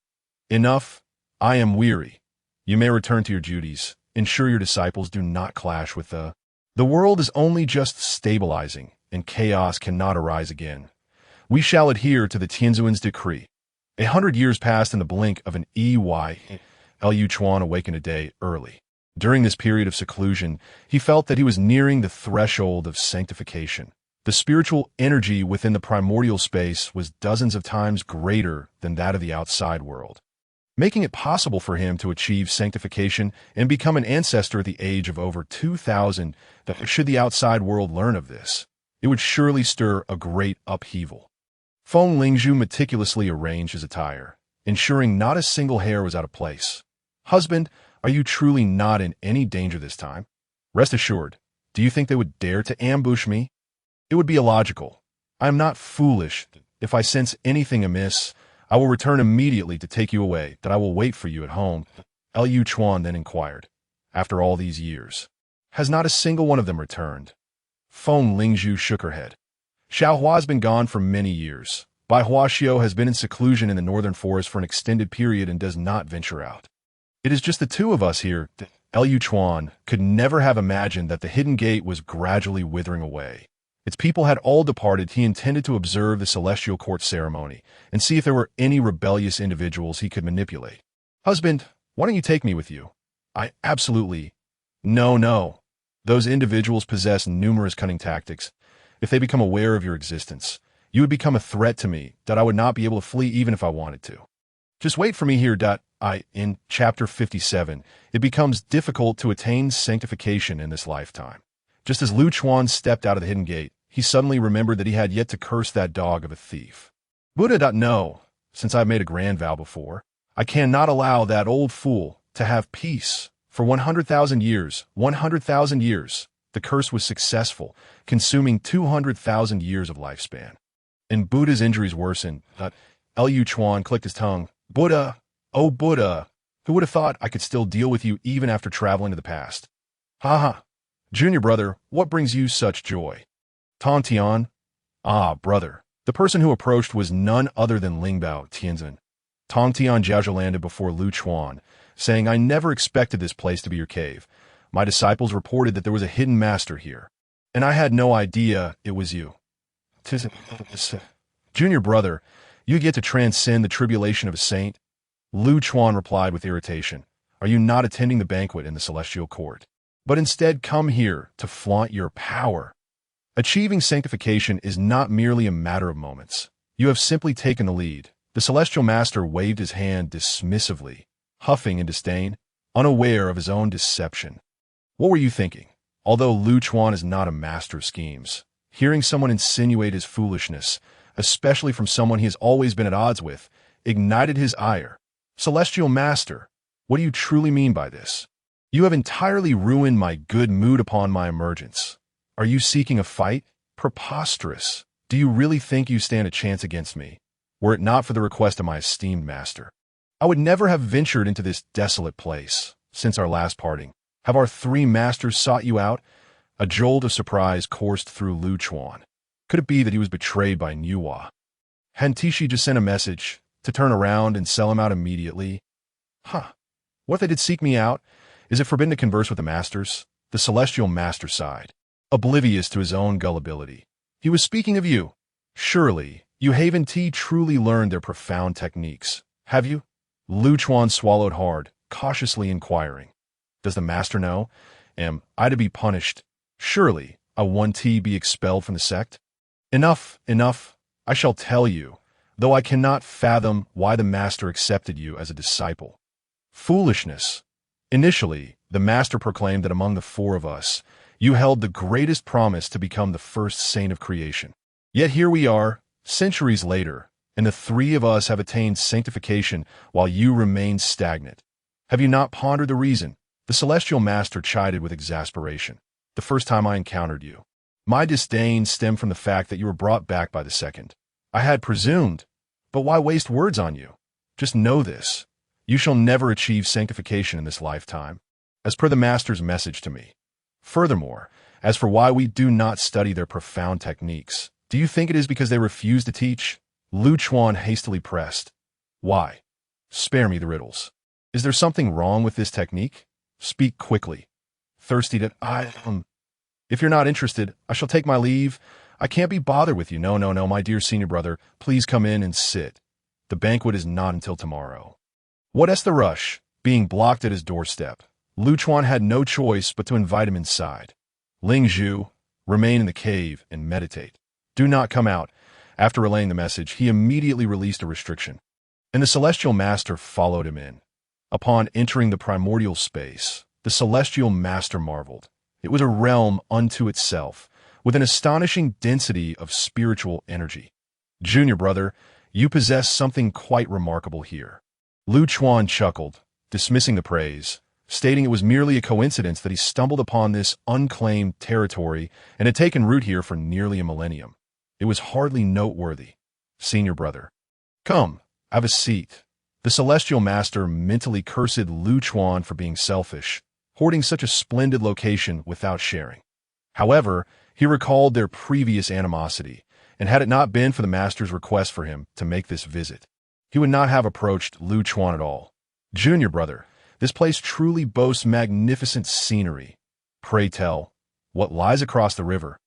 Enough, I am weary. You may return to your duties. Ensure your disciples do not clash with the world is only just stabilizing, and chaos cannot arise again. We shall adhere to the Tianzuan's decree. 100 years passed in the blink of an ey. Liu Chuan awakened a day early. During this period of seclusion, he felt that he was nearing the threshold of sanctification. The spiritual energy within the primordial space was dozens of times greater than that of the outside world, making it possible for him to achieve sanctification and become an ancestor at the age of over 2,000. That should the outside world learn of this, it would surely stir a great upheaval. Feng Lingzhu meticulously arranged his attire, ensuring not a single hair was out of place. Husband, are you truly not in any danger this time? Rest assured, do you think they would dare to ambush me? It would be illogical. I am not foolish. If I sense anything amiss, I will return immediately to take you away, that I will wait for you at home. Liu Chuan then inquired, after all these years, has not a single one of them returned? Feng Lingzhu shook her head. Xiaohua has been gone for many years. Bai Huaxiao has been in seclusion in the northern forest for an extended period and does not venture out. It is just the two of us here. Liu Chuan could never have imagined that the hidden gate was gradually withering away. Its people had all departed. He intended to observe the celestial court ceremony and see if there were any rebellious individuals he could manipulate. Husband, why don't you take me with you? I absolutely... No. Those individuals possess numerous cunning tactics. If they become aware of your existence, you would become a threat to me that I would not be able to flee even if I wanted to. Just wait for me here. In chapter 57, it becomes difficult to attain sanctification in this lifetime. Just as Liu Chuan stepped out of the hidden gate, he suddenly remembered that he had yet to curse that dog of a thief. Buddha. No, since I've made a grand vow before, I cannot allow that old fool to have peace. For 100,000 years, the curse was successful, consuming 200,000 years of lifespan. And Buddha's injuries worsened. Liu Chuan clicked his tongue. Buddha, oh Buddha, who would have thought I could still deal with you even after traveling to the past? Ha. Junior brother, what brings you such joy? Tang Tian. Ah, brother. The person who approached was none other than Lingbao Tianzuan. Tang Tian Jiaozhu landed before Liu Chuan, saying, I never expected this place to be your cave. My disciples reported that there was a hidden master here, and I had no idea it was you. Junior brother, you get to transcend the tribulation of a saint? Liu Chuan replied with irritation. Are you not attending the banquet in the celestial court, but instead come here to flaunt your power? Achieving sanctification is not merely a matter of moments. You have simply taken the lead. The celestial master waved his hand dismissively, huffing in disdain, unaware of his own deception. What were you thinking? Although Liu Chuan is not a master of schemes, hearing someone insinuate his foolishness, especially from someone he has always been at odds with, ignited his ire. Celestial Master, what do you truly mean by this? You have entirely ruined my good mood upon my emergence. Are you seeking a fight? Preposterous. Do you really think you stand a chance against me? Were it not for the request of my esteemed master, I would never have ventured into this desolate place. Since our last parting, have our three masters sought you out? A jolt of surprise coursed through Liu Chuan. Could it be that he was betrayed by Nuwa? Hadn't Tishi just sent a message to turn around and sell him out immediately? What if they did seek me out? Is it forbidden to converse with the masters? The celestial master sighed, oblivious to his own gullibility. He was speaking of you. Surely, you Haven Tea truly learned their profound techniques. Have you? Liu Chuan swallowed hard, cautiously inquiring. Does the master know? Am I to be punished? Surely, a 1T be expelled from the sect? Enough. I shall tell you, though I cannot fathom why the master accepted you as a disciple. Foolishness. Initially, the master proclaimed that among the four of us, you held the greatest promise to become the first saint of creation. Yet here we are, centuries later, and the three of us have attained sanctification while you remain stagnant. Have you not pondered the reason? The celestial master chided with exasperation. The first time I encountered you. My disdain stemmed from the fact that you were brought back by the second. I had presumed, but why waste words on you? Just know this. You shall never achieve sanctification in this lifetime, as per the master's message to me. Furthermore, as for why we do not study their profound techniques, do you think it is because they refuse to teach? Lu Chuan hastily pressed. Why? Spare me the riddles. Is there something wrong with this technique? Speak quickly. Thirsty that If you're not interested, I shall take my leave. I can't be bothered with you. No, my dear senior brother. Please come in and sit. The banquet is not until tomorrow. What's the rush? Being blocked at his doorstep, Lu Chuan had no choice but to invite him inside. Ling Zhu, remain in the cave and meditate. Do not come out. After relaying the message, he immediately released a restriction, and the celestial master followed him in. Upon entering the primordial space, the celestial master marveled. It was a realm unto itself, with an astonishing density of spiritual energy. Junior brother, you possess something quite remarkable here. Lu Chuan chuckled, dismissing the praise, stating it was merely a coincidence that he stumbled upon this unclaimed territory and had taken root here for nearly a millennium. It was hardly noteworthy. Senior brother. Come, have a seat. The celestial master mentally cursed Lu Chuan for being selfish, hoarding such a splendid location without sharing. However, he recalled their previous animosity, and had it not been for the master's request for him to make this visit, he would not have approached Lu Chuan at all. Junior brother, this place truly boasts magnificent scenery. Pray tell, what lies across the river?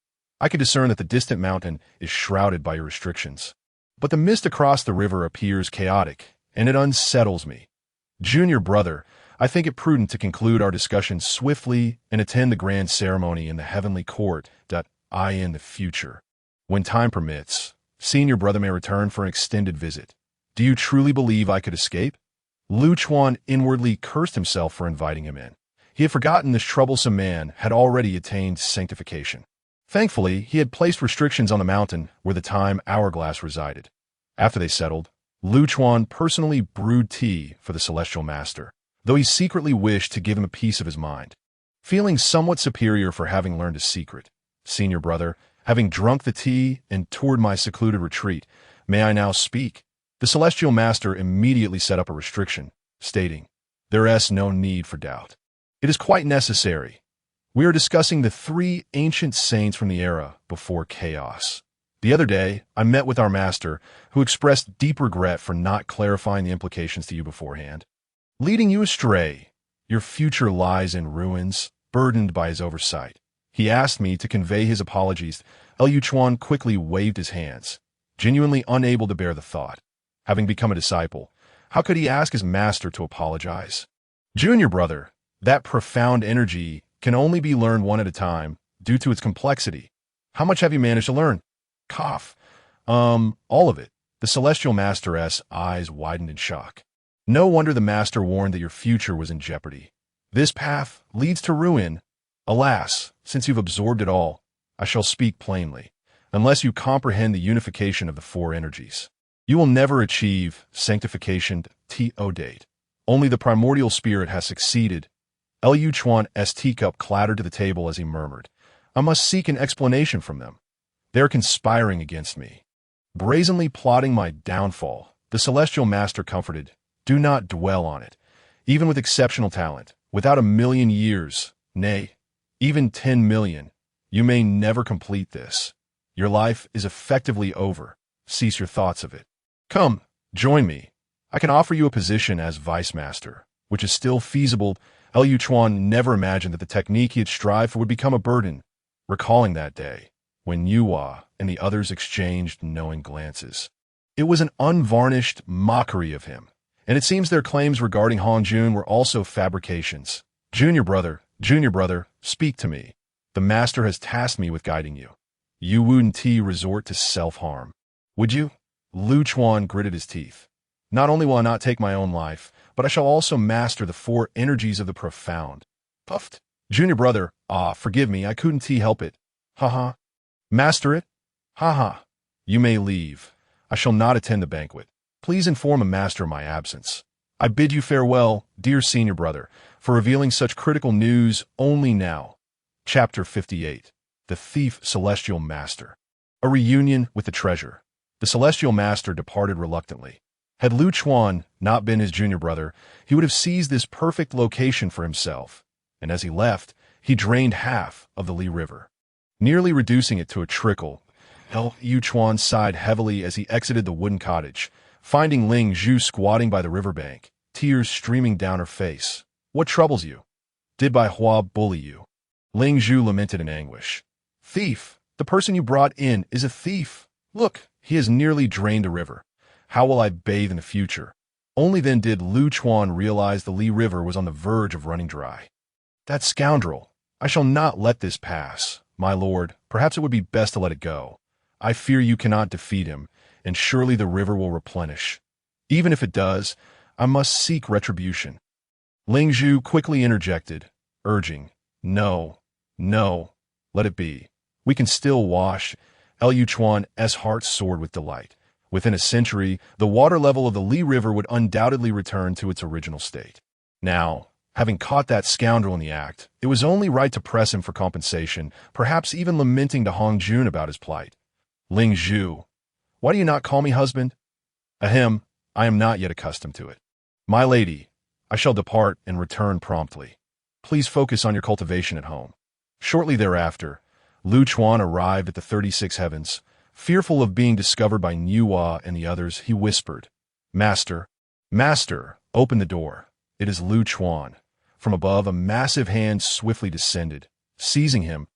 I could discern that the distant mountain is shrouded by your restrictions, but the mist across the river appears chaotic, and it unsettles me. Junior brother, I think it prudent to conclude our discussion swiftly and attend the grand ceremony in the heavenly court that I in the future. When time permits, senior brother may return for an extended visit. Do you truly believe I could escape? Lu Chuan inwardly cursed himself for inviting him in. He had forgotten this troublesome man had already attained sanctification. Thankfully, he had placed restrictions on the mountain where the time hourglass resided. After they settled, Lu Chuan personally brewed tea for the celestial master, though he secretly wished to give him a piece of his mind. Feeling somewhat superior for having learned a secret, senior brother, having drunk the tea and toured my secluded retreat, may I now speak? The celestial master immediately set up a restriction, stating, there is no need for doubt. It is quite necessary. We are discussing the 3 ancient saints from the era before chaos. The other day, I met with our master, who expressed deep regret for not clarifying the implications to you beforehand, leading you astray. Your future lies in ruins, burdened by his oversight. He asked me to convey his apologies. Lu Chuan quickly waved his hands, genuinely unable to bear the thought. Having become a disciple, how could he ask his master to apologize? Junior brother, that profound energy can only be learned one at a time due to its complexity. How much have you managed to learn? Cough. All of it. The celestial master's eyes widened in shock. No wonder the master warned that your future was in jeopardy. This path leads to ruin. Alas, since you've absorbed it all, I shall speak plainly. Unless you comprehend the unification of the 4 energies, you will never achieve sanctification to date. Only the primordial spirit has succeeded. Lu Chuan's teacup clattered to the table as he murmured, I must seek an explanation from them. They are conspiring against me, brazenly plotting my downfall. The celestial master comforted, do not dwell on it. Even with exceptional talent, without 1,000,000 years, nay, even 10 million, you may never complete this. Your life is effectively over. Cease your thoughts of it. Come, join me. I can offer you a position as vice master, which is still feasible. Lu Chuan never imagined that the technique he had strived for would become a burden, recalling that day when Nuwa and the others exchanged knowing glances. It was an unvarnished mockery of him, and it seems their claims regarding Hongjun were also fabrications. Junior brother, speak to me. The master has tasked me with guiding you. You wouldn't resort to self-harm, would you? Lu Chuan gritted his teeth. Not only will I not take my own life, but I shall also master the 4 energies of the profound. Puffed. Junior brother, forgive me, I couldn't help it. Ha. Master it? Ha. You may leave. I shall not attend the banquet. Please inform a master of my absence. I bid you farewell, dear senior brother, for revealing such critical news only now. Chapter 58. The Thief Celestial Master. A reunion with the treasure. The Celestial Master departed reluctantly. Had Lu Chuan not been his junior brother, he would have seized this perfect location for himself, and as he left, he drained half of the Li River, nearly reducing it to a trickle. Lu Chuan sighed heavily as he exited the wooden cottage, finding Ling Zhu squatting by the riverbank, tears streaming down her face. What troubles you? Did Bai Hua bully you? Ling Zhu lamented in anguish. Thief! The person you brought in is a thief. Look, he has nearly drained the river. How will I bathe in the future? Only then did Lu Chuan realize the Li River was on the verge of running dry. That scoundrel! I shall not let this pass. My lord, perhaps it would be best to let it go. I fear you cannot defeat him, and surely the river will replenish. Even if it does, I must seek retribution. Ling Zhu quickly interjected, urging, No, no, let it be. We can still wash. Lu Chuan's heart soared with delight. Within a century, the water level of the Li River would undoubtedly return to its original state. Now, having caught that scoundrel in the act, it was only right to press him for compensation, perhaps even lamenting to Hong Jun about his plight. Ling Zhu, why do you not call me husband? Ahem, I am not yet accustomed to it. My lady, I shall depart and return promptly. Please focus on your cultivation at home. Shortly thereafter, Lu Chuan arrived at the 36 heavens. Fearful of being discovered by Nuwa and the others, he whispered, Master, Master, open the door. It is Lu Chuan. From above, a massive hand swiftly descended, seizing him.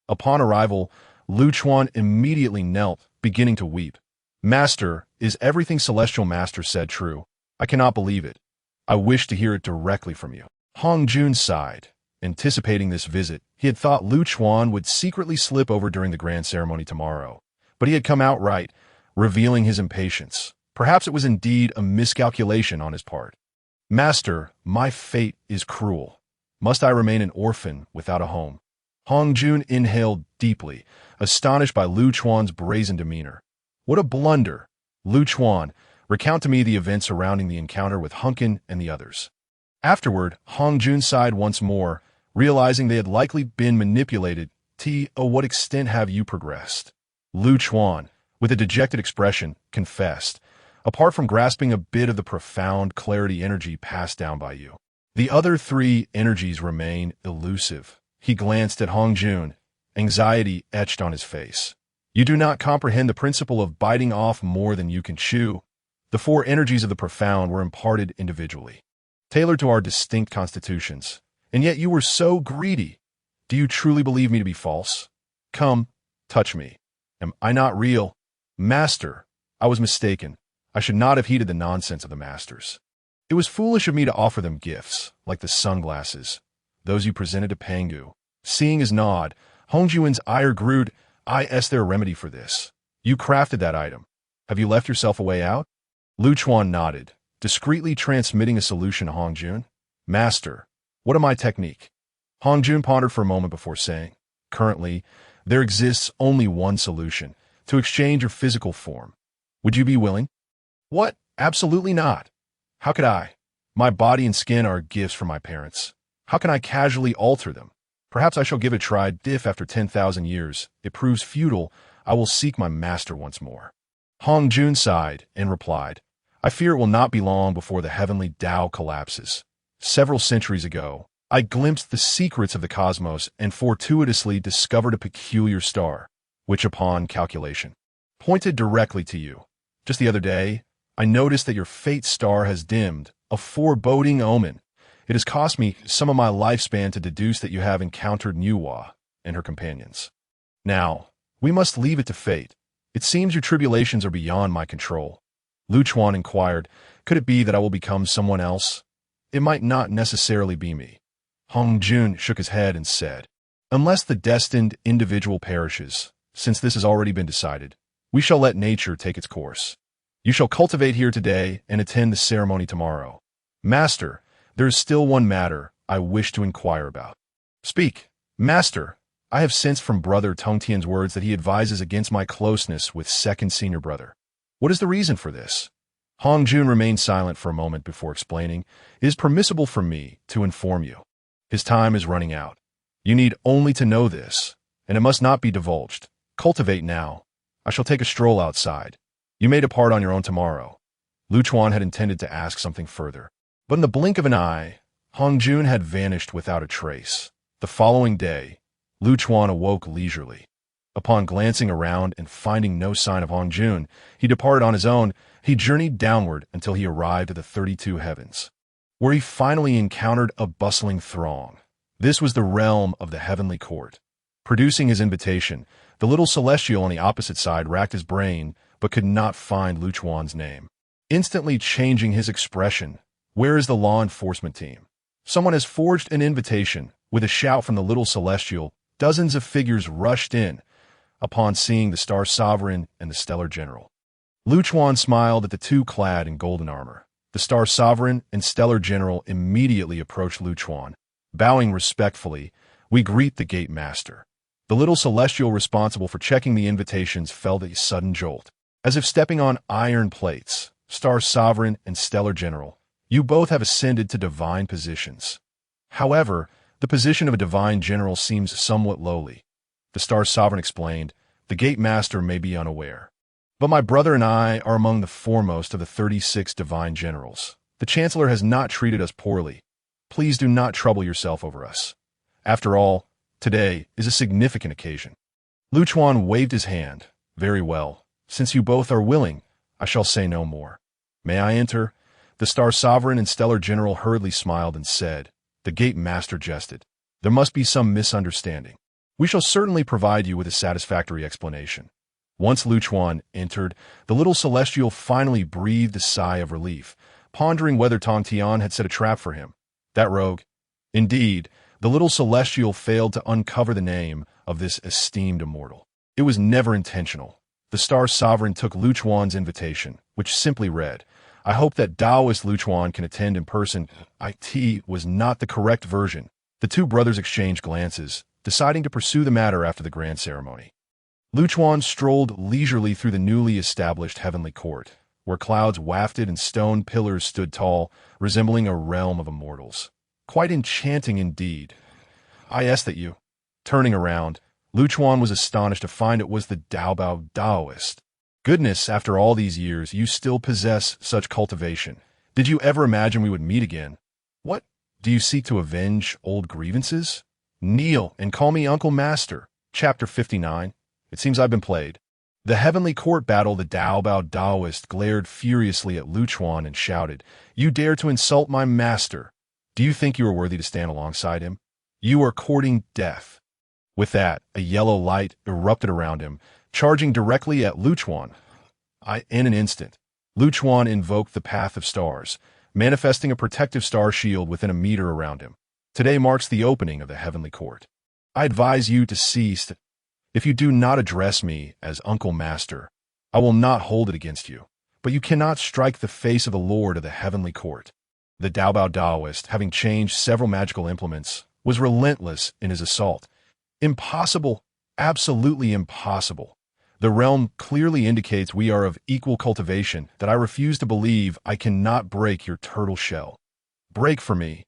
Upon arrival, Lu Chuan immediately knelt, beginning to weep. Master, is everything Celestial Master said true? I cannot believe it. I wish to hear it directly from you. Hong Jun sighed. Anticipating this visit, he had thought Lu Chuan would secretly slip over during the grand ceremony tomorrow. But he had come out right, revealing his impatience. Perhaps it was indeed a miscalculation on his part. Master, my fate is cruel. Must I remain an orphan without a home? Hong Jun inhaled deeply, astonished by Lu Chuan's brazen demeanor. What a blunder! Lu Chuan, recount to me the events surrounding the encounter with Hunkin and the others. Afterward, Hong Jun sighed once more, realizing they had likely been manipulated. To what extent have you progressed? Lu Chuan, with a dejected expression, confessed, apart from grasping a bit of the profound clarity energy passed down by you. The other three energies remain elusive. He glanced at Hong Jun, anxiety etched on his face. You do not comprehend the principle of biting off more than you can chew. The four energies of the profound were imparted individually, tailored to our distinct constitutions, and yet you were so greedy. Do you truly believe me to be false? Come, touch me. Am I not real? Master, I was mistaken. I should not have heeded the nonsense of the masters. It was foolish of me to offer them gifts, like the sunglasses, those you presented to Pangu. Seeing his nod, Hong Juan's ire grew. Is there a remedy for this? You crafted that item. Have you left yourself a way out? Lu Chuan nodded, discreetly transmitting a solution to Hong Jun. Master, what am my technique? Hong Jun pondered for a moment before saying, Currently, there exists only one solution, to exchange your physical form. Would you be willing? What? Absolutely not. How could I? My body and skin are gifts from my parents. How can I casually alter them? Perhaps I shall give it a try if after 10,000 years it proves futile, I will seek my master once more. Hong Jun sighed and replied, I fear it will not be long before the heavenly Tao collapses. Several centuries ago, I glimpsed the secrets of the cosmos and fortuitously discovered a peculiar star, which upon calculation pointed directly to you. Just the other day, I noticed that your fate star has dimmed, a foreboding omen. It has cost me some of my lifespan to deduce that you have encountered Nuwa and her companions. Now, we must leave it to fate. It seems your tribulations are beyond my control. Lu Chuan inquired, could it be that I will become someone else? It might not necessarily be me. Hong Jun shook his head and said, Unless the destined individual perishes, since this has already been decided, we shall let nature take its course. You shall cultivate here today and attend the ceremony tomorrow. Master, there is still one matter I wish to inquire about. Speak. Master, I have sensed from Brother Tongtian's words that he advises against my closeness with second senior brother. What is the reason for this? Hong Jun remained silent for a moment before explaining, "It is permissible for me to inform you. His time is running out. You need only to know this, and it must not be divulged. Cultivate now. I shall take a stroll outside. You may depart on your own tomorrow." Lu Chuan had intended to ask something further, but in the blink of an eye, Hong Jun had vanished without a trace. The following day, Lu Chuan awoke leisurely. Upon glancing around and finding no sign of Hong Jun, he departed on his own. He journeyed downward until he arrived at the 32 heavens, where he finally encountered a bustling throng. This was the realm of the heavenly court. Producing his invitation, the little celestial on the opposite side racked his brain but could not find Lu Chuan's name. Instantly changing his expression, "Where is the law enforcement team? Someone has forged an invitation." With a shout from the little celestial, dozens of figures rushed in upon seeing the Star Sovereign and the Stellar General. Lu Chuan smiled at the two clad in golden armor. The Star Sovereign and Stellar General immediately approached Lu Chuan. Bowing respectfully, "We greet the Gate Master." The little celestial responsible for checking the invitations felt a sudden jolt, as if stepping on iron plates. "Star Sovereign and Stellar General, you both have ascended to divine positions. However, the position of a divine general seems somewhat lowly." The Star Sovereign explained, "The Gate Master may be unaware, but my brother and I are among the foremost of the 36 divine generals. The Chancellor has not treated us poorly. Please do not trouble yourself over us. After all, today is a significant occasion." Lu Chuan waved his hand. "Very well. Since you both are willing, I shall say no more. May I enter?" The Star Sovereign and Stellar General hurriedly smiled and said. The Gate Master jested. "There must be some misunderstanding. We shall certainly provide you with a satisfactory explanation." Once Lu Chuan entered, the little celestial finally breathed a sigh of relief, pondering whether Tang Tian had set a trap for him. That rogue. Indeed, the little celestial failed to uncover the name of this esteemed immortal. It was never intentional. The Star Sovereign took Lu Chuan's invitation, which simply read, "I hope that Taoist Lu Chuan can attend in person." It was not the correct version. The two brothers exchanged glances, deciding to pursue the matter after the grand ceremony. Lu Chuan strolled leisurely through the newly established heavenly court, where clouds wafted and stone pillars stood tall, resembling a realm of immortals. Quite enchanting indeed. "I asked that you." Turning around, Lu Chuan was astonished to find it was the Daobao Taoist. "Goodness, after all these years, you still possess such cultivation. Did you ever imagine we would meet again? What? Do you seek to avenge old grievances? Kneel and call me Uncle Master." Chapter 59. It seems I've been played. The heavenly court battle, the Daobao Taoist glared furiously at Lu Chuan and shouted, "You dare to insult my master? Do you think you are worthy to stand alongside him? You are courting death." With that, a yellow light erupted around him, charging directly at Lu Chuan. In an instant, Lu Chuan invoked the Path of Stars, manifesting a protective star shield within a meter around him. "Today marks the opening of the heavenly court. I advise you to cease. If you do not address me as Uncle Master, I will not hold it against you. But you cannot strike the face of the Lord of the heavenly court." The Daobao Taoist, having changed several magical implements, was relentless in his assault. "Impossible, absolutely impossible. The realm clearly indicates we are of equal cultivation, that I refuse to believe. I cannot break your turtle shell. Break for me."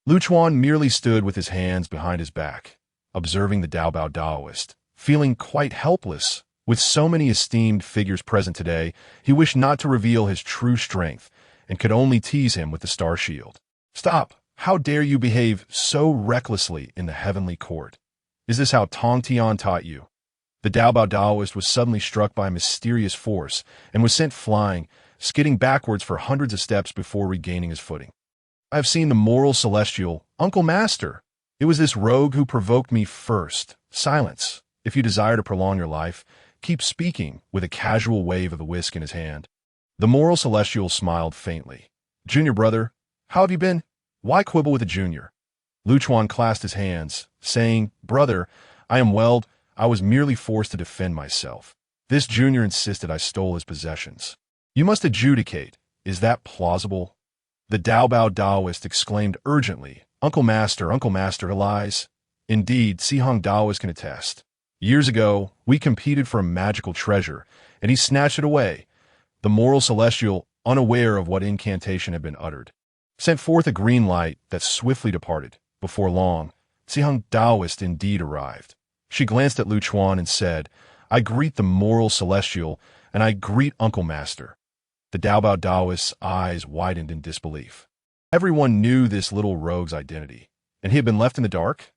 Lu Chuan merely stood with his hands behind his back, observing the Daobao Taoist. Feeling quite helpless, with so many esteemed figures present today, he wished not to reveal his true strength, and could only tease him with the star shield. "Stop! How dare you behave so recklessly in the heavenly court? Is this how Tang Tian taught you?" The Daobao Taoist was suddenly struck by a mysterious force, and was sent flying, skidding backwards for hundreds of steps before regaining his footing. "I have seen the moral celestial, Uncle Master. It was this rogue who provoked me first. Silence. If you desire to prolong your life, keep speaking," with a casual wave of the whisk in his hand. The moral celestial smiled faintly. "Junior brother, how have you been? Why quibble with a junior?" Lu Chuan clasped his hands, saying, "Brother, I am well. I was merely forced to defend myself. This junior insisted I stole his possessions. You must adjudicate. Is that plausible?" The Daobao Taoist exclaimed urgently, Uncle Master, he lies." Indeed, Sihong Taoist can attest. "Years ago, we competed for a magical treasure, and he snatched it away." The moral celestial, unaware of what incantation had been uttered, sent forth a green light that swiftly departed. Before long, Zhiheng Taoist indeed arrived. She glanced at Lu Chuan and said, "I greet the moral celestial, and I greet Uncle Master." The Daobao Taoist's eyes widened in disbelief. Everyone knew this little rogue's identity, and he had been left in the dark?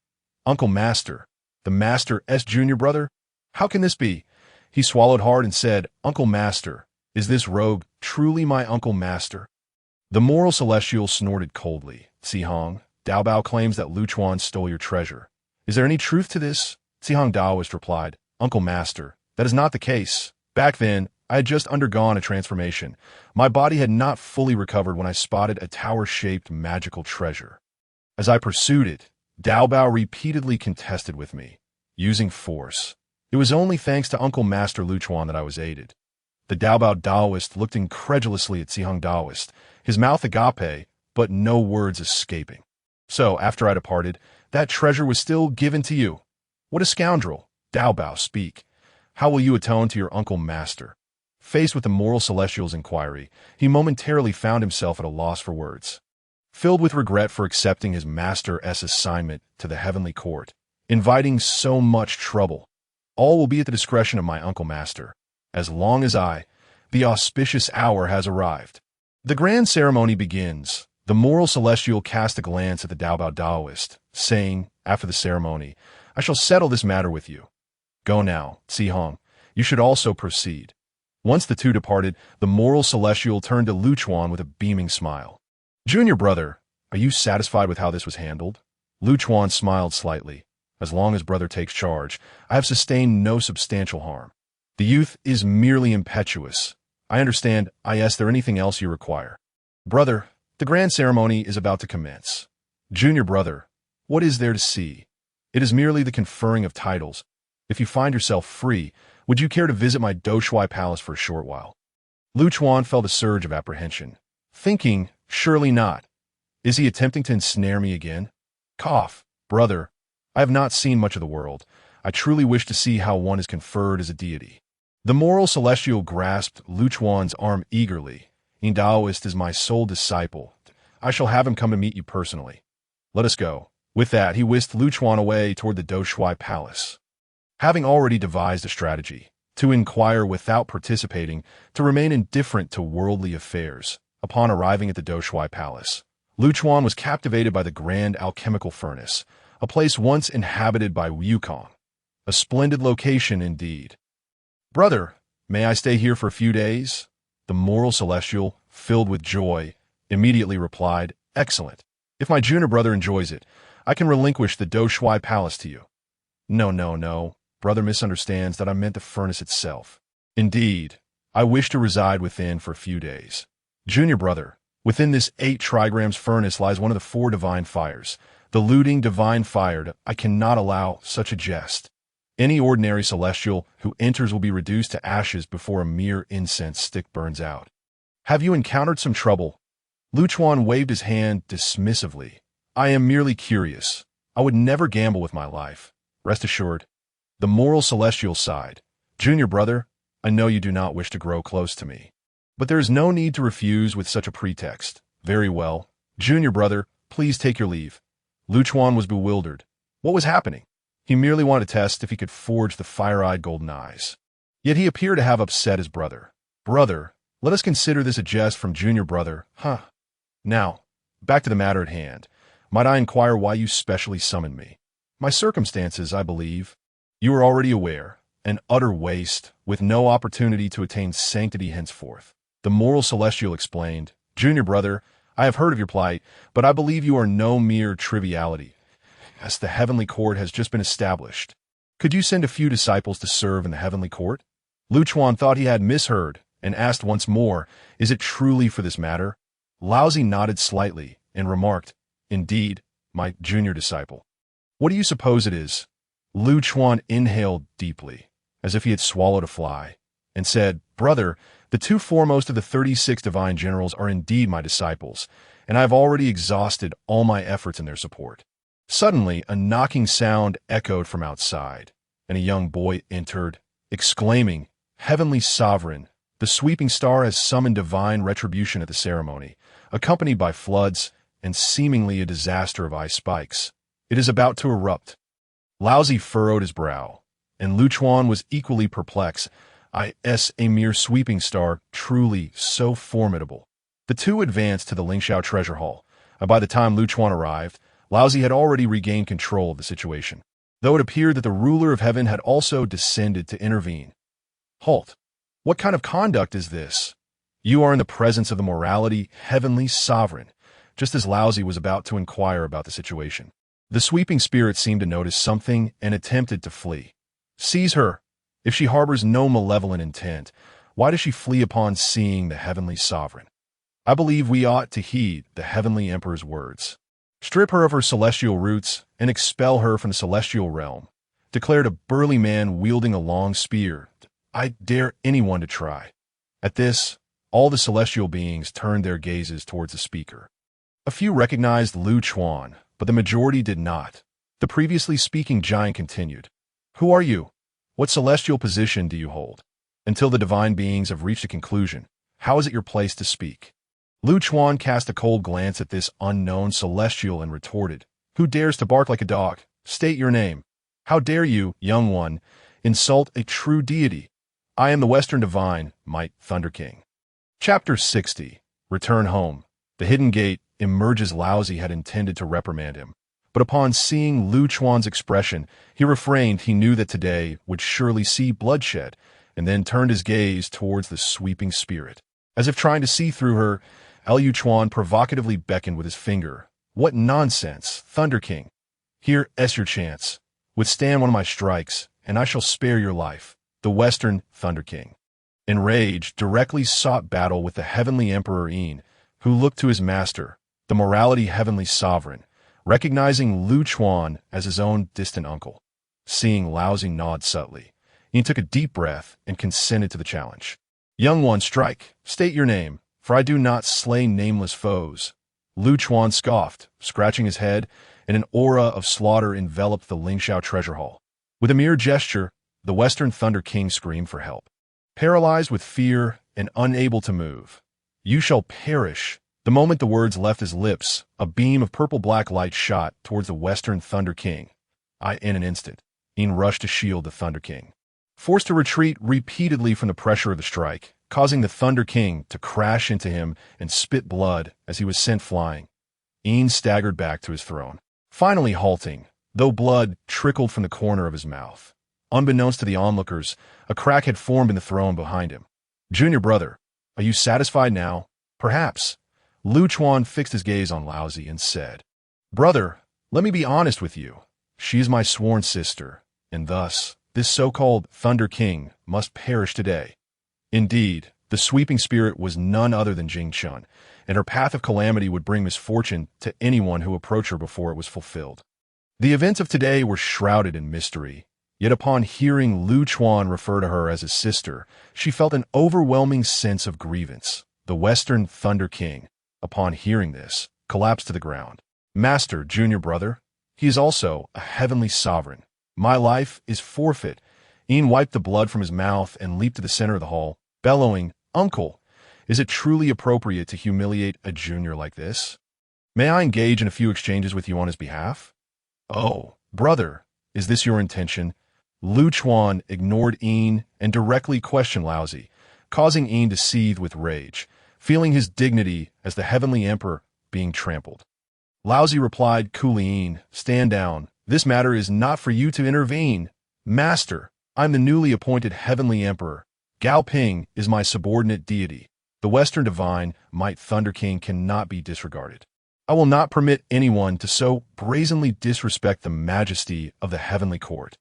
Uncle Master, the Master's junior brother? How can this be? He swallowed hard and said, "Uncle Master, is this rogue truly my Uncle Master?" The moral celestial snorted coldly. "Zhiheng, Daobao claims that Lu Chuan stole your treasure. Is there any truth to this?" Zhiheng Taoist replied, "Uncle Master, that is not the case. Back then, I had just undergone a transformation. My body had not fully recovered when I spotted a tower-shaped magical treasure. As I pursued it, Daobao repeatedly contested with me, using force. It was only thanks to Uncle Master Lu Chuan that I was aided." The Daobao Taoist looked incredulously at Zhiheng Taoist, his mouth agape, but no words escaping. "So, after I departed, that treasure was still given to you? What a scoundrel! Daobao, speak. How will you atone to your Uncle Master?" Faced with the moral celestial's inquiry, he momentarily found himself at a loss for words. Filled with regret for accepting his master's assignment to the heavenly court, inviting so much trouble, "All will be at the discretion of my Uncle Master, as long as the auspicious hour has arrived." The grand ceremony begins. The moral celestial cast a glance at the Daobao Taoist, saying, after the ceremony, "I shall settle this matter with you. Go now, Zhiheng. You should also proceed." Once the two departed, the moral celestial turned to Lu Chuan with a beaming smile. "Junior brother, are you satisfied with how this was handled?" Lu Chuan smiled slightly. "As long as brother takes charge, I have sustained no substantial harm. The youth is merely impetuous. I understand. Is there anything else you require?" "Brother, the grand ceremony is about to commence." "Junior brother, what is there to see?" "It is merely the conferring of titles. If you find yourself free, would you care to visit my Doshui Palace for a short while?" Lu Chuan felt a surge of apprehension, thinking, surely not. Is he attempting to ensnare me again? Cough. "Brother, I have not seen much of the world. I truly wish to see how one is conferred as a deity." The moral celestial grasped Lu Chuan's arm eagerly. "In Taoist is my sole disciple. I shall have him come to meet you personally. Let us go." With that, he whisked Lu Chuan away toward the Doshui Palace. Having already devised a strategy, to inquire without participating, to remain indifferent to worldly affairs, upon arriving at the Doshui Palace, Lu Chuan was captivated by the grand alchemical furnace, a place once inhabited by Wukong. A splendid location indeed. "Brother, may I stay here for a few days?" The moral celestial, filled with joy, immediately replied, "Excellent. If my junior brother enjoys it, I can relinquish the Doshui Palace to you." No. Brother misunderstands that I meant the furnace itself. Indeed, I wish to reside within for a few days. Junior brother, within this 8 trigrams furnace lies one of the 4 divine fires. The looting divine fire. I cannot allow such a jest. Any ordinary celestial who enters will be reduced to ashes before a mere incense stick burns out. Have you encountered some trouble? Lu Chuan waved his hand dismissively. "I am merely curious. I would never gamble with my life. Rest assured." The moral celestial sighed. "Junior brother, I know you do not wish to grow close to me. But there is no need to refuse with such a pretext. Very well. Junior brother, please take your leave." Lu Chuan was bewildered. What was happening? He merely wanted to test if he could forge the fire-eyed golden eyes. Yet he appeared to have upset his brother. "Brother, let us consider this a jest from junior brother, huh? Now, back to the matter at hand. Might I inquire why you specially summoned me?" "My circumstances, I believe. You are already aware. An utter waste, with no opportunity to attain sanctity henceforth." The moral celestial explained. "Junior brother, I have heard of your plight, but I believe you are no mere triviality, as the heavenly court has just been established. Could you send a few disciples to serve in the heavenly court?" Lu Chuan thought he had misheard, and asked once more, "Is it truly for this matter?" Laozi nodded slightly, and remarked, "Indeed, my junior disciple." "What do you suppose it is?" Lu Chuan inhaled deeply, as if he had swallowed a fly, and said, "Brother, the 2 foremost of the 36 divine generals are indeed my disciples, and I have already exhausted all my efforts in their support." Suddenly, a knocking sound echoed from outside, and a young boy entered, exclaiming, "Heavenly Sovereign, The sweeping star has summoned divine retribution at the ceremony, accompanied by floods and seemingly a disaster of ice spikes. It is about to erupt. Laozi furrowed his brow, and Lu Chuan was equally perplexed. A mere sweeping star, truly so formidable. The two advanced to the Lingxiao treasure hall, and by the time Lu Chuan arrived, Laozi had already regained control of the situation, though it appeared that the ruler of heaven had also descended to intervene. Halt! What kind of conduct is this? You are in the presence of the morality heavenly sovereign, just as Laozi was about to inquire about the situation. The sweeping spirit seemed to notice something and attempted to flee. Seize her! If she harbors no malevolent intent, why does she flee upon seeing the heavenly sovereign? I believe we ought to heed the heavenly emperor's words. Strip her of her celestial roots and expel her from the celestial realm, declared a burly man wielding a long spear. I dare anyone to try. At this, all the celestial beings turned their gazes towards the speaker. A few recognized Lu Chuan, but the majority did not. The previously speaking giant continued. Who are you? What celestial position do you hold? Until the divine beings have reached a conclusion, how is it your place to speak? Lu Chuan cast a cold glance at this unknown celestial and retorted, Who dares to bark like a dog? State your name. How dare you, young one, insult a true deity? I am the Western Divine, Might Thunder King. Chapter 60. Return Home. The hidden gate emerges. Laozi had intended to reprimand him, but upon seeing Lu Chuan's expression, he refrained. He knew that today would surely see bloodshed, and then turned his gaze towards the sweeping spirit. As if trying to see through her, Lu Chuan provocatively beckoned with his finger. What nonsense, Thunder King! Here's your chance. Withstand one of my strikes, and I shall spare your life. The Western Thunder King, enraged, directly sought battle with the heavenly Emperor Jieyin, who looked to his master, the morality heavenly sovereign, recognizing Lu Chuan as his own distant uncle. Seeing Laozi nod subtly, Jieyin took a deep breath and consented to the challenge. Young one, strike. State your name, for I do not slay nameless foes. Lu Chuan scoffed, scratching his head, and an aura of slaughter enveloped the Lingxiao treasure hall. With a mere gesture, the Western Thunder King screamed for help. Paralyzed with fear and unable to move. You shall perish. The moment the words left his lips, a beam of purple-black light shot towards the Western Thunder King. In an instant, Jieyin rushed to shield the Thunder King, forced to retreat repeatedly from the pressure of the strike, causing the Thunder King to crash into him and spit blood as he was sent flying. Jieyin staggered back to his throne, finally halting, though blood trickled from the corner of his mouth. Unbeknownst to the onlookers, a crack had formed in the throne behind him. Junior brother, are you satisfied now? Perhaps. Lu Chuan fixed his gaze on Laozi and said, Brother, let me be honest with you. She is my sworn sister, and thus, this so-called Thunder King must perish today. Indeed, the sweeping spirit was none other than Jing Chun, and her path of calamity would bring misfortune to anyone who approached her before it was fulfilled. The events of today were shrouded in mystery. Yet upon hearing Lu Chuan refer to her as his sister, she felt an overwhelming sense of grievance. The Western Thunder King, upon hearing this, collapsed to the ground. Master, junior brother, he is also a heavenly sovereign. My life is forfeit. Jieyin wiped the blood from his mouth and leaped to the center of the hall, bellowing, Uncle, is it truly appropriate to humiliate a junior like this? May I engage in a few exchanges with you on his behalf? Oh, brother, is this your intention? Lu Chuan ignored Jieyin and directly questioned Laozi, causing Jieyin to seethe with rage, feeling his dignity as the heavenly emperor being trampled. Laozi replied coolly, Jieyin, stand down. This matter is not for you to intervene. Master, I'm the newly appointed heavenly emperor. Gao Ping is my subordinate deity. The Western Divine, Might Thunder King cannot be disregarded. I will not permit anyone to so brazenly disrespect the majesty of the heavenly court.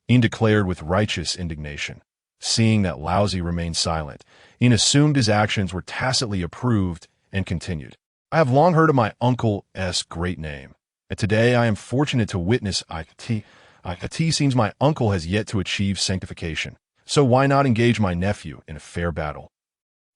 Jieyin declared with righteous indignation. Seeing that Laozi remained silent, Jieyin assumed his actions were tacitly approved and continued. I have long heard of my uncle's great name, and today I am fortunate to witness it seems my uncle has yet to achieve sanctification, so why not engage my nephew in a fair battle?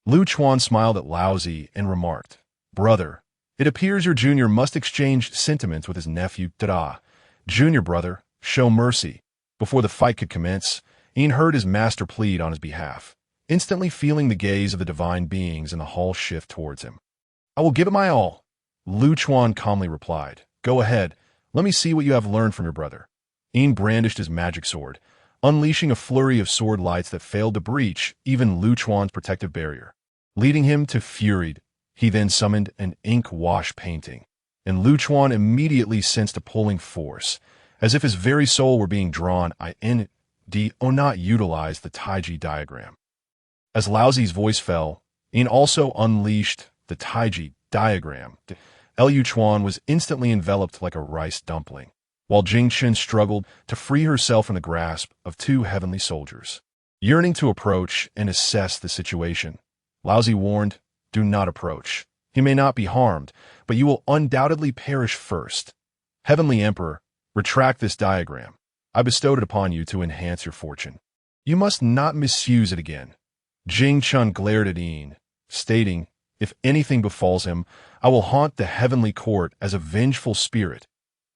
Lu Chuan smiled at Laozi and remarked, Brother, it appears your junior must exchange sentiments with his nephew, Dada. Junior brother, show mercy. Before the fight could commence, Jieyin heard his master plead on his behalf. instantly feeling the gaze of the divine beings in the hall shift towards him. "I will give it my all," Lu Chuan calmly replied. "Go ahead. Let me see what you have learned from your brother." Yin brandished his magic sword, unleashing a flurry of sword lights that failed to breach even Lu Chuan's protective barrier. Leading him to fury, he then summoned an ink-wash painting, and Lu Chuan immediately sensed a pulling force, as if his very soul were being drawn not utilize the Taiji diagram. As Laozi's voice fell, Yin also unleashed the Taiji diagram. Lu Chuan was instantly enveloped like a rice dumpling, while Jing Chen struggled to free herself from the grasp of two heavenly soldiers. Yearning to approach and assess the situation, Laozi warned, "Do not approach. He may not be harmed, but you will undoubtedly perish first. Heavenly Emperor, retract this diagram. I bestowed it upon you to enhance your fortune. You must not misuse it again." Jing Chen glared at Yin, stating, "If anything befalls him, I will haunt the heavenly court as a vengeful spirit."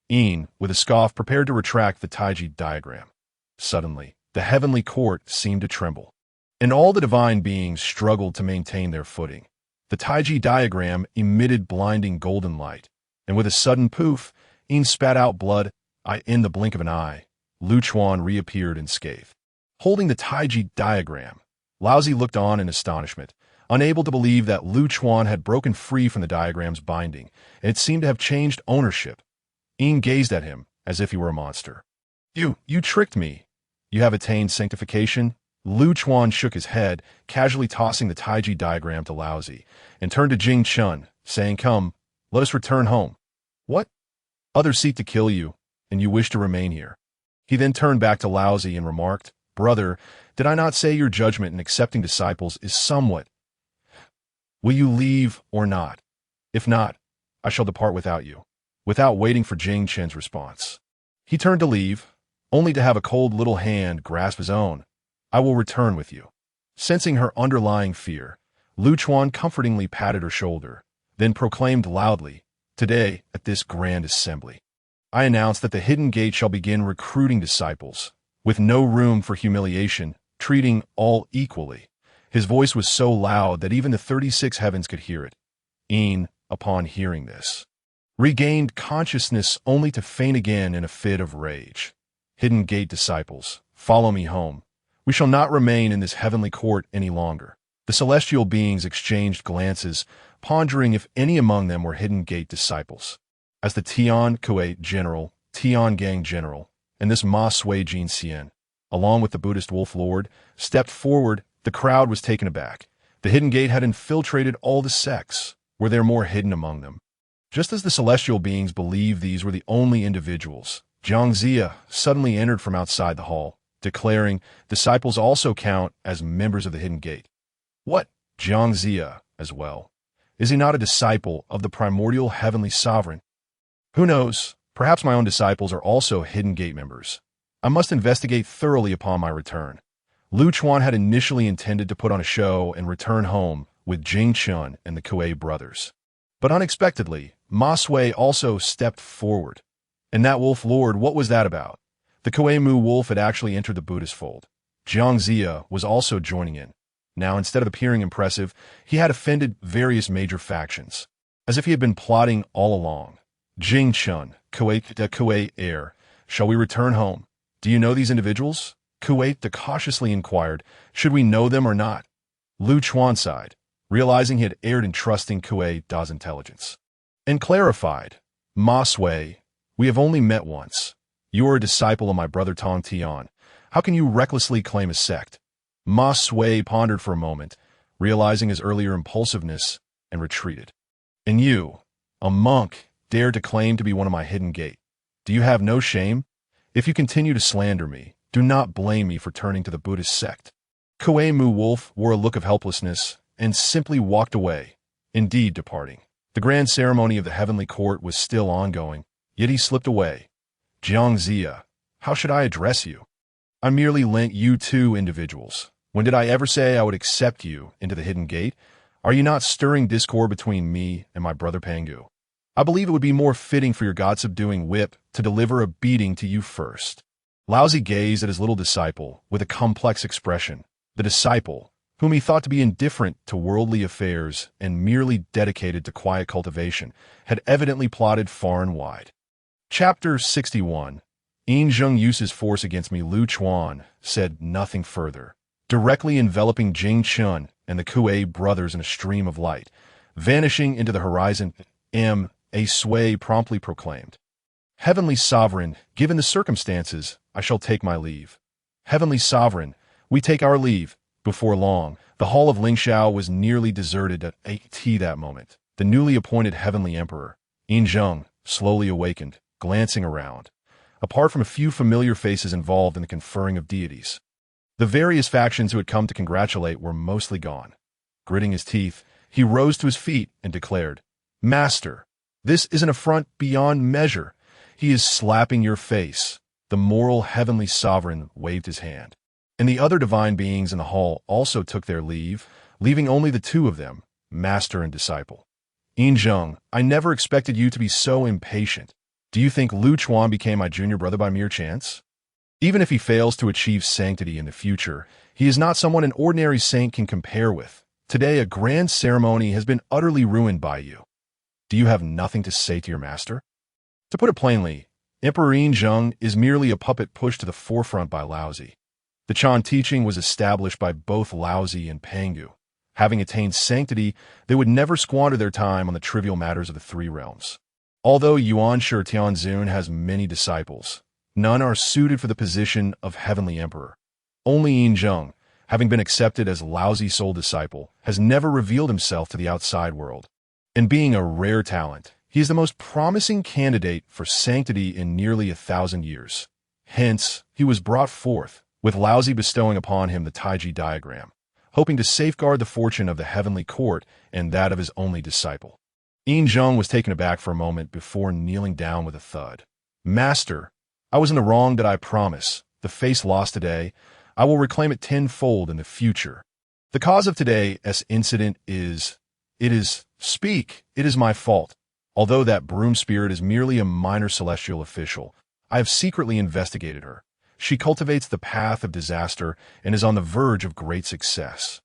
Yin, with a scoff, prepared to retract the Taiji diagram. Suddenly, the heavenly court seemed to tremble, and all the divine beings struggled to maintain their footing. The Taiji diagram emitted blinding golden light, and with a sudden poof, Yin spat out blood. In the blink of an eye, Lu Chuan reappeared unscathed. Holding the Taiji diagram, Laozi looked on in astonishment, unable to believe that Lu Chuan had broken free from the diagram's binding, and it seemed to have changed ownership. Yin gazed at him as if he were a monster. You tricked me. You have attained sanctification?" Lu Chuan shook his head, casually tossing the Taiji diagram to Laozi, and turned to Jing Chen, saying, "Come, let us return home." "What? Others seek to kill you, and you wish to remain here." He then turned back to Laozi and remarked, "Brother, did I not say your judgment in accepting disciples is somewhat? Will you leave or not? If not, I shall depart without you." Without waiting for Jing Chen's response, he turned to leave, only to have a cold little hand grasp his own. "I will return with you." Sensing her underlying fear, Lu Chuan comfortingly patted her shoulder, then proclaimed loudly, "Today, at this grand assembly, I announce that the Hidden Gate shall begin recruiting disciples, with no room for humiliation, treating all equally." His voice was so loud that even the 36 heavens could hear it. Yin, upon hearing this, regained consciousness only to faint again in a fit of rage. "Hidden Gate disciples, follow me home. We shall not remain in this heavenly court any longer." The celestial beings exchanged glances, pondering if any among them were Hidden Gate disciples. As the Tian Kuei General, Tian Gang General, and this Ma Sui Jin Xian, along with the Buddhist Wolf Lord, stepped forward, the crowd was taken aback. The Hidden Gate had infiltrated all the sects. Were there more hidden among them? Just as the celestial beings believed these were the only individuals, Jiang Zia suddenly entered from outside the hall, declaring, "Disciples also count as members of the Hidden Gate." "What? Jiang Zia as well? Is he not a disciple of the primordial heavenly sovereign?" "Who knows? Perhaps my own disciples are also Hidden Gate members. I must investigate thoroughly upon my return." Lu Chuan had initially intended to put on a show and return home with Jing Chen and the Kuei brothers. But unexpectedly, Ma Sui also stepped forward. And that Wolf Lord, what was that about? The Kuei Mu Wolf had actually entered the Buddhist fold. Jiang Zia was also joining in. Now, instead of appearing impressive, he had offended various major factions, as if he had been plotting all along. "Jing Chen, Kuei heir, shall we return home? Do you know these individuals?" Kuei cautiously inquired, "Should we know them or not?" Lu Chuan sighed, realizing he had erred in trusting Kuei Da's intelligence, and clarified, "Ma Sui, we have only met once. You are a disciple of my brother Tang Tian. How can you recklessly claim a sect?" Ma Sui pondered for a moment, realizing his earlier impulsiveness, and retreated. "And you, a monk, dare to claim to be one of my Hidden Gate. Do you have no shame? If you continue to slander me, do not blame me for turning to the Buddhist sect." Kuei Mu Wolf wore a look of helplessness and simply walked away, indeed departing. The grand ceremony of the heavenly court was still ongoing, yet he slipped away. "Jiang Zia, how should I address you? I merely lent you two individuals. When did I ever say I would accept you into the Hidden Gate? Are you not stirring discord between me and my brother Pangu? I believe it would be more fitting for your God-subduing whip to deliver a beating to you first." Laozi gazed at his little disciple with a complex expression. The disciple, whom he thought to be indifferent to worldly affairs and merely dedicated to quiet cultivation, had evidently plotted far and wide. Chapter 61. Yin Zheng uses force against me. Lu Chuan said nothing further, directly enveloping Jing Chun and the Kuei brothers in a stream of light, vanishing into the horizon. A sway promptly proclaimed, "Heavenly Sovereign, given the circumstances, I shall take my leave." "Heavenly Sovereign, we take our leave." Before long, the hall of Lingxiao was nearly deserted at that moment. The newly appointed Heavenly Emperor, Yin Zheng, slowly awakened, glancing around. Apart from a few familiar faces involved in the conferring of deities, the various factions who had come to congratulate were mostly gone. Gritting his teeth, he rose to his feet and declared, "Master, this is an affront beyond measure. He is slapping your face." The moral Heavenly Sovereign waved his hand, and the other divine beings in the hall also took their leave, leaving only the two of them, master and disciple. "Yin Zheng, I never expected you to be so impatient. Do you think Lu Chuan became my junior brother by mere chance? Even if he fails to achieve sanctity in the future, he is not someone an ordinary saint can compare with. Today a grand ceremony has been utterly ruined by you. Do you have nothing to say to your master?" To put it plainly, Emperor Yin Zheng is merely a puppet pushed to the forefront by Laozi. The Chan teaching was established by both Laozi and Pangu. Having attained sanctity, they would never squander their time on the trivial matters of the three realms. Although Yuan Shi Tianzun has many disciples, none are suited for the position of Heavenly Emperor. Only Yin Zheng, having been accepted as Laozi's sole disciple, has never revealed himself to the outside world. And being a rare talent, he is the most promising candidate for sanctity in nearly 1,000 years. Hence, he was brought forth, with Laozi bestowing upon him the Taiji diagram, hoping to safeguard the fortune of the heavenly court and that of his only disciple. Yin Zheng was taken aback for a moment before kneeling down with a thud. "Master, I was in the wrong, did I promise. The face lost today, I will reclaim it tenfold in the future. The cause of today's incident is... It is my fault. Although that broom spirit is merely a minor celestial official, I have secretly investigated her. She cultivates the path of disaster and is on the verge of great success.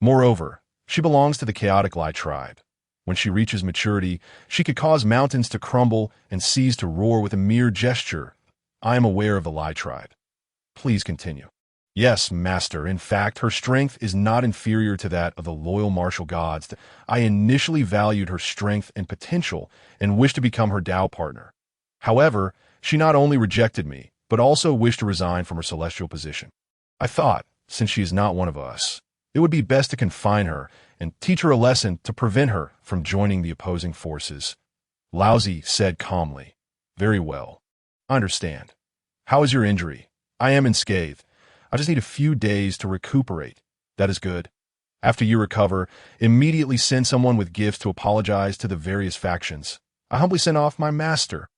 Moreover, she belongs to the chaotic Lai tribe. When she reaches maturity, she could cause mountains to crumble and seas to roar with a mere gesture. I am aware of the Lai tribe." "Please continue." "Yes, master. In fact, her strength is not inferior to that of the loyal martial gods. I initially valued her strength and potential and wished to become her Tao partner. However, she not only rejected me, but also wished to resign from her celestial position. I thought, since she is not one of us, it would be best to confine her and teach her a lesson to prevent her from joining the opposing forces." Laozi said calmly, "Very well. I understand. How is your injury?" "I am unscathed. I just need a few days to recuperate." "That is good. After you recover, immediately send someone with gifts to apologize to the various factions. I humbly send off my master."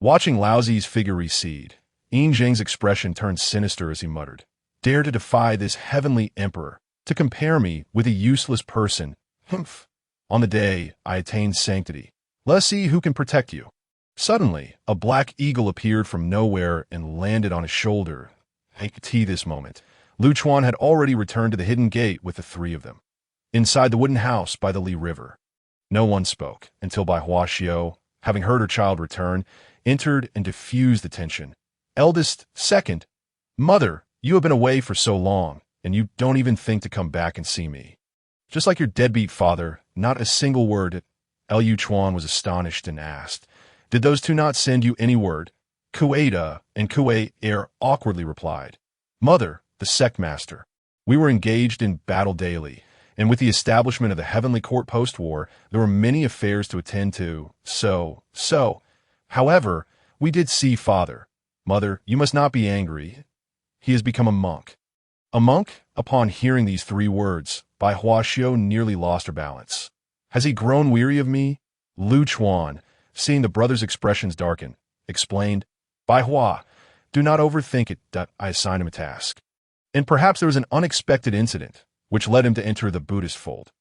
Watching Laozi's figure recede, Yin Zheng's expression turned sinister as he muttered, "Dare to defy this heavenly emperor, to compare me with a useless person. Humph. On the day I attain sanctity, let us see who can protect you." Suddenly, a black eagle appeared from nowhere and landed on his shoulder. At this moment, Lu Chuan had already returned to the hidden gate with the three of them. Inside the wooden house by the Li River, no one spoke until Bai Hua Xiao, having heard her child return, entered and diffused the tension. "Eldest, second, mother, you have been away for so long, and you don't even think to come back and see me. Just like your deadbeat father, not a single word." Lu Chuan was astonished and asked, "Did those two not send you any word?" Kuei-da and Kuei-er awkwardly replied, "Mother, the sect master. We were engaged in battle daily, and with the establishment of the heavenly court post-war, there were many affairs to attend to, so. However, we did see father. Mother, you must not be angry. He has become a monk." "A monk?" Upon hearing these three words, Bai Hua Xiao nearly lost her balance. "Has he grown weary of me?" Lu Chuan, seeing the brother's expressions darken, explained, "Bai Hua, do not overthink it that I assigned him a task. And perhaps there was an unexpected incident, which led him to enter the Buddhist fold.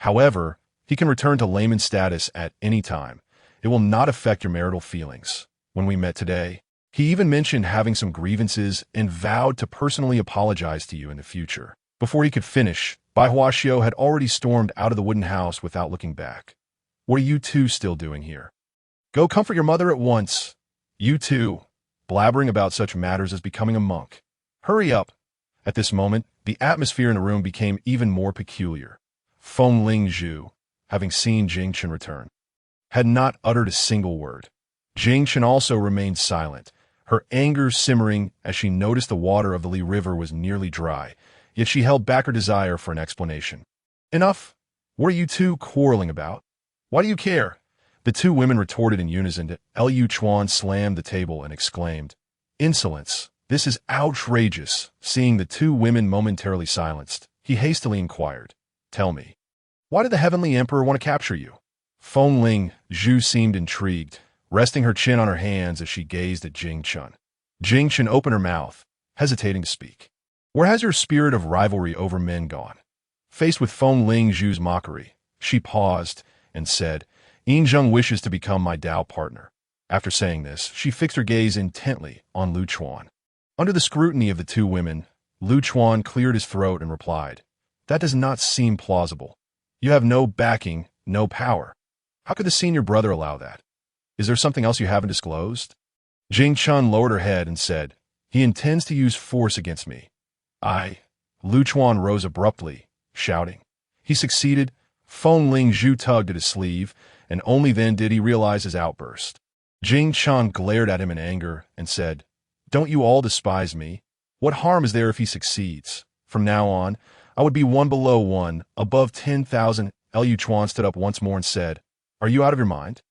However, he can return to layman status at any time. It will not affect your marital feelings. When we met today, he even mentioned having some grievances and vowed to personally apologize to you in the future." Before he could finish, Bai Huaxiao had already stormed out of the wooden house without looking back. What are you two still doing here? Go comfort your mother at once. You two, blabbering about such matters as becoming a monk. Hurry up. At this moment, the atmosphere in the room became even more peculiar. Feng Lingzhu, having seen Jing Chen return, had not uttered a single word. Jing Chen also remained silent, her anger simmering as she noticed the water of the Li River was nearly dry, yet she held back her desire for an explanation. Enough! What are you two quarreling about? Why do you care? The two women retorted in unison. Liu Chuan slammed the table and exclaimed, Insolence! This is outrageous! Seeing the two women momentarily silenced, he hastily inquired, Tell me, why did the Heavenly Emperor want to capture you? Feng Lingzhu seemed intrigued, resting her chin on her hands as she gazed at Jing Chen. Jing Chen opened her mouth, hesitating to speak. Where has your spirit of rivalry over men gone? Faced with Feng Lingzhu's mockery, she paused and said, Yinzheng wishes to become my Dao partner. After saying this, she fixed her gaze intently on Lu Chuan. Under the scrutiny of the two women, Lu Chuan cleared his throat and replied, That does not seem plausible. You have no backing, no power. How could the senior brother allow that? Is there something else you haven't disclosed? Jing Chen lowered her head and said, He intends to use force against me. Lu Chuan rose abruptly, shouting. He succeeded. Feng Lingzhu tugged at his sleeve, and only then did he realize his outburst. Jing Chen glared at him in anger and said, Don't you all despise me? What harm is there if he succeeds? From now on, I would be one below one, above 10,000. Liu Chuan stood up once more and said, Are you out of your mind?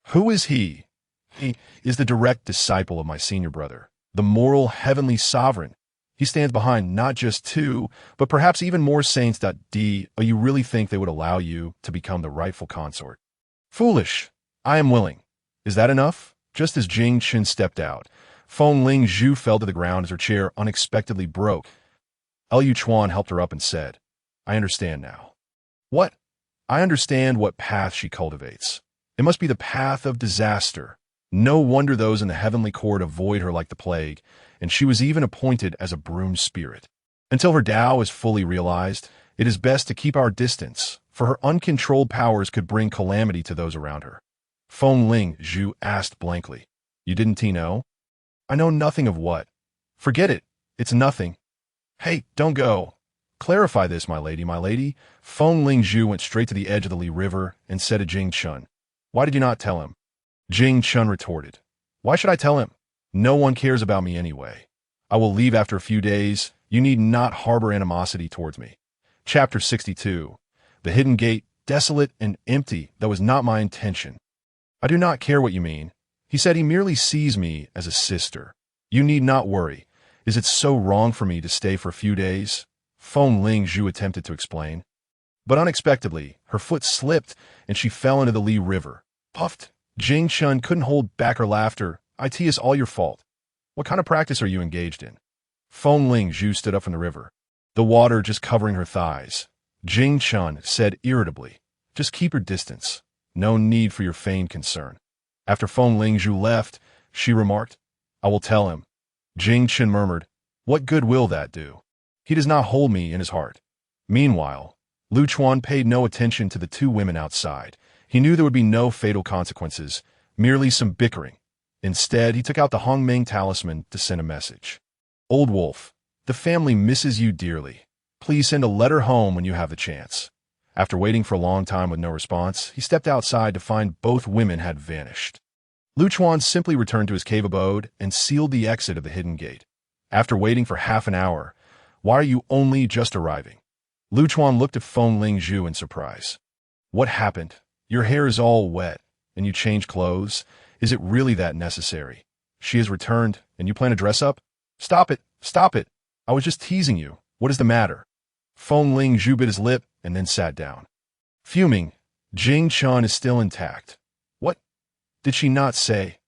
Who is he? He is the direct disciple of my senior brother, the moral heavenly sovereign. He stands behind not just two, but perhaps even more saints. You really think they would allow you to become the rightful consort? Foolish. I am willing. Is that enough? Just as Jing Chen stepped out, Feng Lingzhu fell to the ground as her chair unexpectedly broke. Liu Chuan helped her up and said, I understand now. What? I understand what path she cultivates. It must be the path of disaster. No wonder those in the heavenly court avoid her like the plague, and she was even appointed as a broom spirit. Until her Tao is fully realized, it is best to keep our distance, for her uncontrolled powers could bring calamity to those around her. Feng Lingzhu asked blankly, You didn't know? I know nothing of what. Forget it. It's nothing. Hey, don't go. Clarify this, my lady, my lady. Feng Lingzhu went straight to the edge of the Li River and said to Jing Chen, Why did you not tell him? Jing Chen retorted, Why should I tell him? No one cares about me anyway. I will leave after a few days. You need not harbor animosity towards me. Chapter 62. The Hidden Gate, desolate and empty, that was not my intention. I do not care what you mean. He said he merely sees me as a sister. You need not worry. Is it so wrong for me to stay for a few days? Feng Lingzhu attempted to explain. But unexpectedly, her foot slipped and she fell into the Li River. Puffed. Jing Chen couldn't hold back her laughter. It is all your fault. What kind of practice are you engaged in? Feng Lingzhu stood up from the river, the water just covering her thighs. Jing Chen said irritably, Just keep your distance. No need for your feigned concern. After Feng Lingzhu left, she remarked, I will tell him. Jing Chen murmured, What good will that do? He does not hold me in his heart. Meanwhile, Lu Chuan paid no attention to the two women outside. He knew there would be no fatal consequences, merely some bickering. Instead, he took out the Hongming talisman to send a message. Old Wolf, the family misses you dearly. Please send a letter home when you have the chance. After waiting for a long time with no response, he stepped outside to find both women had vanished. Lu Chuan simply returned to his cave abode and sealed the exit of the hidden gate. After waiting for half an hour, Why are you only just arriving? Lu Chuan looked at Feng Lingzhu in surprise. What happened? Your hair is all wet, and you changed clothes. Is it really that necessary? She has returned, and you plan to dress up? Stop it! Stop it! I was just teasing you. What is the matter? Feng Lingzhu bit his lip and then sat down. Fuming, Jing Chen is still intact. What? Did she not say?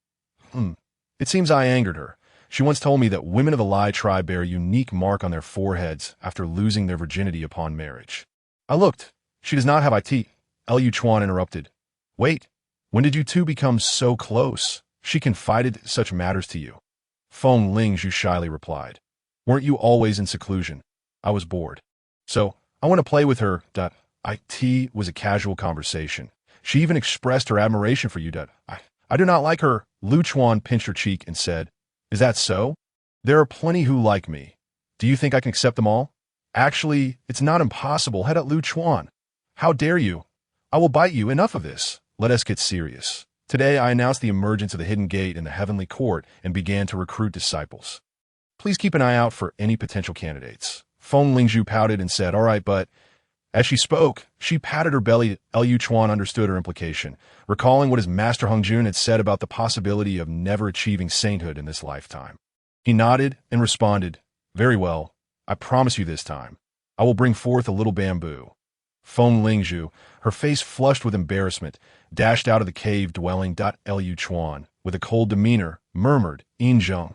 It seems I angered her. She once told me that women of the Lai tribe bear a unique mark on their foreheads after losing their virginity upon marriage. I looked. She does not have IT. Liu Chuan interrupted. Wait, when did you two become so close? She confided such matters to you. Feng Lingzhu shyly replied. Weren't you always in seclusion? I was bored. So, I want to play with her. It was a casual conversation. She even expressed her admiration for you. I do not like her. Lu Chuan pinched her cheek and said, Is that so? There are plenty who like me. Do you think I can accept them all? Actually, it's not impossible. Head at Lu Chuan. How dare you? I will bite you. Enough of this. Let us get serious. Today I announced the emergence of the hidden gate in the heavenly court and began to recruit disciples. Please keep an eye out for any potential candidates. Feng Lingzhu pouted and said, All right, but... As she spoke, she patted her belly. Lu Chuan understood her implication, recalling what his master Hongjun had said about the possibility of never achieving sainthood in this lifetime. He nodded and responded, Very well. I promise you this time. I will bring forth a little bamboo. Feng Lingzhu, her face flushed with embarrassment, dashed out of the cave dwelling. Lu Chuan, with a cold demeanor, murmured, Zheng.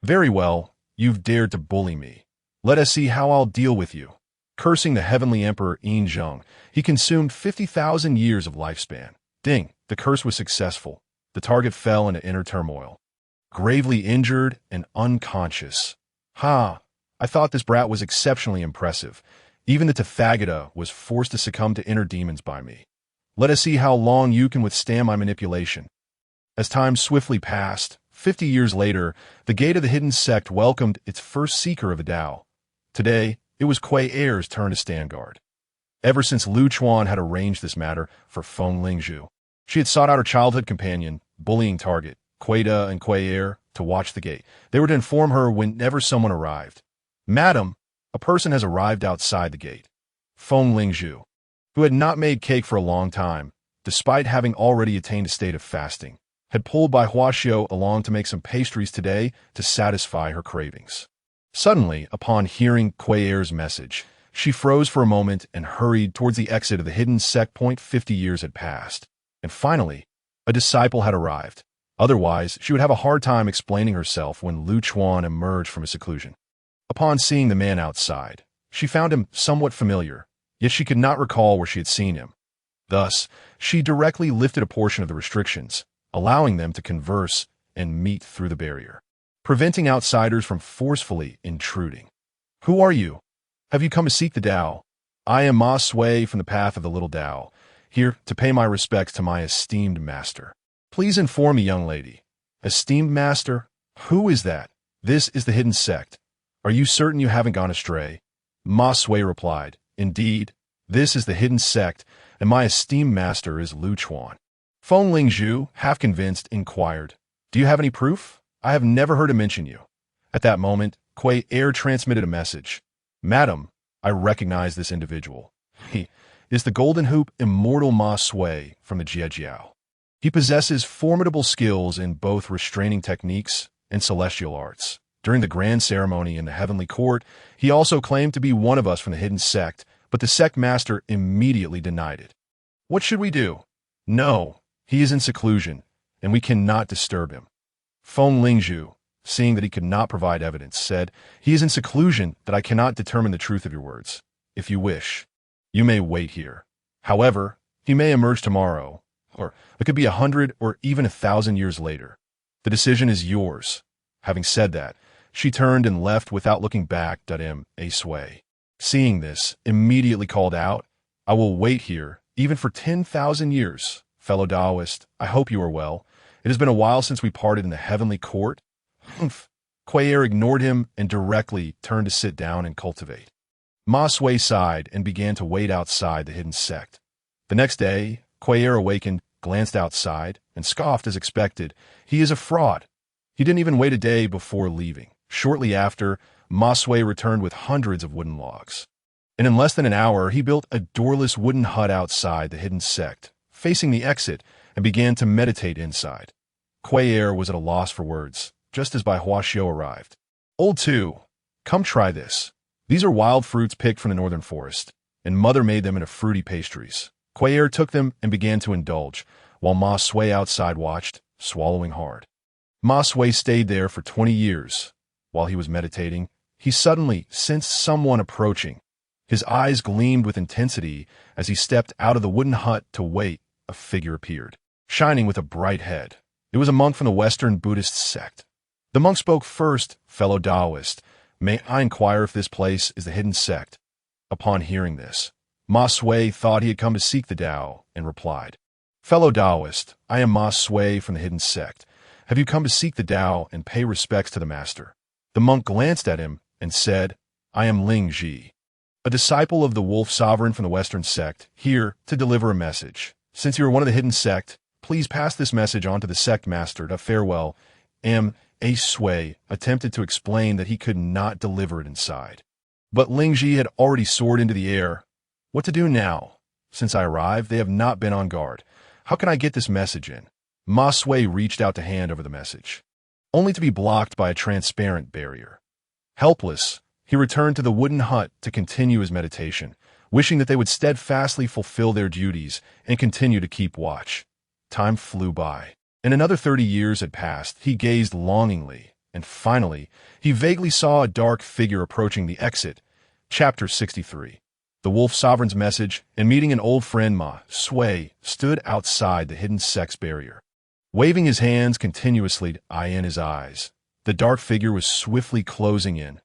Very well, you've dared to bully me. Let us see how I'll deal with you. Cursing the heavenly emperor Zheng, he consumed 50,000 years of lifespan. Ding, the curse was successful. The target fell into inner turmoil. Gravely injured and unconscious. Ha! I thought this brat was exceptionally impressive. Even the Tathagata was forced to succumb to inner demons by me. Let us see how long you can withstand my manipulation. As time swiftly passed, 50 years later, the gate of the hidden sect welcomed its first seeker of the Tao. Today, it was Kuei Er's turn to stand guard. Ever since Lu Chuan had arranged this matter for Feng Lingzhu, she had sought out her childhood companion, bullying target, Kuei Da and Kuei Er, to watch the gate. They were to inform her whenever someone arrived. Madam, a person has arrived outside the gate. Feng Lingzhu, who had not made cake for a long time, despite having already attained a state of fasting, had pulled Bai Huaxiu along to make some pastries today to satisfy her cravings. Suddenly, upon hearing Kuei Er's message, she froze for a moment and hurried towards the exit of the hidden sect. 50 years had passed, and finally, a disciple had arrived. Otherwise, she would have a hard time explaining herself when Lu Chuan emerged from his seclusion. Upon seeing the man outside, she found him somewhat familiar, yet she could not recall where she had seen him. Thus, she directly lifted a portion of the restrictions, allowing them to converse and meet through the barrier, preventing outsiders from forcefully intruding. Who are you? Have you come to seek the Tao? I am Ma Sui from the path of the Little Tao, here to pay my respects to my esteemed master. Please inform me, young lady. Esteemed master? Who is that? This is the hidden sect. Are you certain you haven't gone astray? Ma Sui replied, Indeed, this is the hidden sect, and my esteemed master is Lu Chuan. Feng Lingzhu, half convinced, inquired, Do you have any proof? I have never heard him mention you. At that moment, Kuei Er transmitted a message. Madam, I recognize this individual. He is the Golden Hoop Immortal Ma Sui from the Jiejiao. He possesses formidable skills in both restraining techniques and celestial arts. During the grand ceremony in the heavenly court, he also claimed to be one of us from the hidden sect, but the sect master immediately denied it. What should we do? No, he is in seclusion, and we cannot disturb him. Feng Lingzhu, seeing that he could not provide evidence, said, He is in seclusion that I cannot determine the truth of your words. If you wish, you may wait here. However, he may emerge tomorrow, or it could be 100 or even 1,000 years later. The decision is yours. Having said that, she turned and left without looking back. A Sui, seeing this, immediately called out, I will wait here, even for 10,000 years. Fellow Taoist, I hope you are well. It has been a while since we parted in the heavenly court. Humph. Kuei Er ignored him and directly turned to sit down and cultivate. Ma Sui sighed and began to wait outside the hidden sect. The next day, Kuei Er awakened, glanced outside, and scoffed as expected. He is a fraud. He didn't even wait a day before leaving. Shortly after, Ma Sui returned with hundreds of wooden logs. And in less than an hour, he built a doorless wooden hut outside the hidden sect, facing the exit, and began to meditate inside. Kuei Er was at a loss for words, just as Bai Huaxiu arrived. Old two, come try this. These are wild fruits picked from the northern forest, and mother made them into fruity pastries. Kuei Er took them and began to indulge, while Ma Sui outside watched, swallowing hard. Ma Sui stayed there for 20 years. While he was meditating, he suddenly sensed someone approaching. His eyes gleamed with intensity as he stepped out of the wooden hut to wait. A figure appeared, shining with a bright head. It was a monk from the Western Buddhist sect. The monk spoke first. Fellow Taoist, may I inquire if this place is the hidden sect? Upon hearing this, Ma Sui thought he had come to seek the Tao and replied, "Fellow Taoist, I am Ma Sui from the hidden sect. Have you come to seek the Tao and pay respects to the master?" The monk glanced at him and said, "I am Ling Ji, a disciple of the wolf sovereign from the western sect, here to deliver a message. Since you are one of the hidden sect, please pass this message on to the sect master to farewell." A Sui attempted to explain that he could not deliver it inside. But Ling Ji had already soared into the air. "What to do now? Since I arrived, they have not been on guard. How can I get this message in?" Ma Sui reached out to hand over the message, only to be blocked by a transparent barrier. Helpless, he returned to the wooden hut to continue his meditation, wishing that they would steadfastly fulfill their duties and continue to keep watch. Time flew by, and another 30 years had passed. He gazed longingly, and finally, he vaguely saw a dark figure approaching the exit. Chapter 63. The Wolf Sovereign's message, and meeting an old friend, Ma Sui stood outside the hidden sect's barrier, waving his hands continuously, eye in his eyes. The dark figure was swiftly closing in.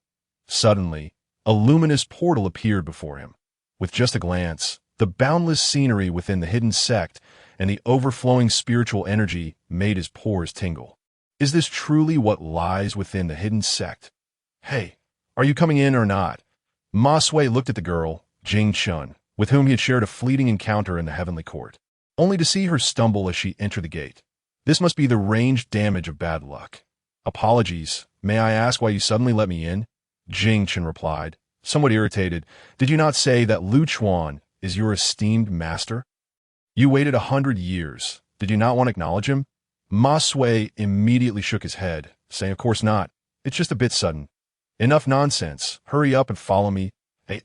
Suddenly, a luminous portal appeared before him. With just a glance, the boundless scenery within the hidden sect and the overflowing spiritual energy made his pores tingle. Is this truly what lies within the hidden sect? "Hey, are you coming in or not?" Ma Sui looked at the girl, Jing Chun, with whom he had shared a fleeting encounter in the heavenly court, only to see her stumble as she entered the gate. This must be the ranged damage of bad luck. "Apologies, may I ask why you suddenly let me in?" Jing Chun replied, somewhat irritated. "Did you not say that Lu Chuan is your esteemed master? You waited 100 years. Did you not want to acknowledge him?" Ma Sui immediately shook his head, saying, "Of course not. It's just a bit sudden." "Enough nonsense. Hurry up and follow me."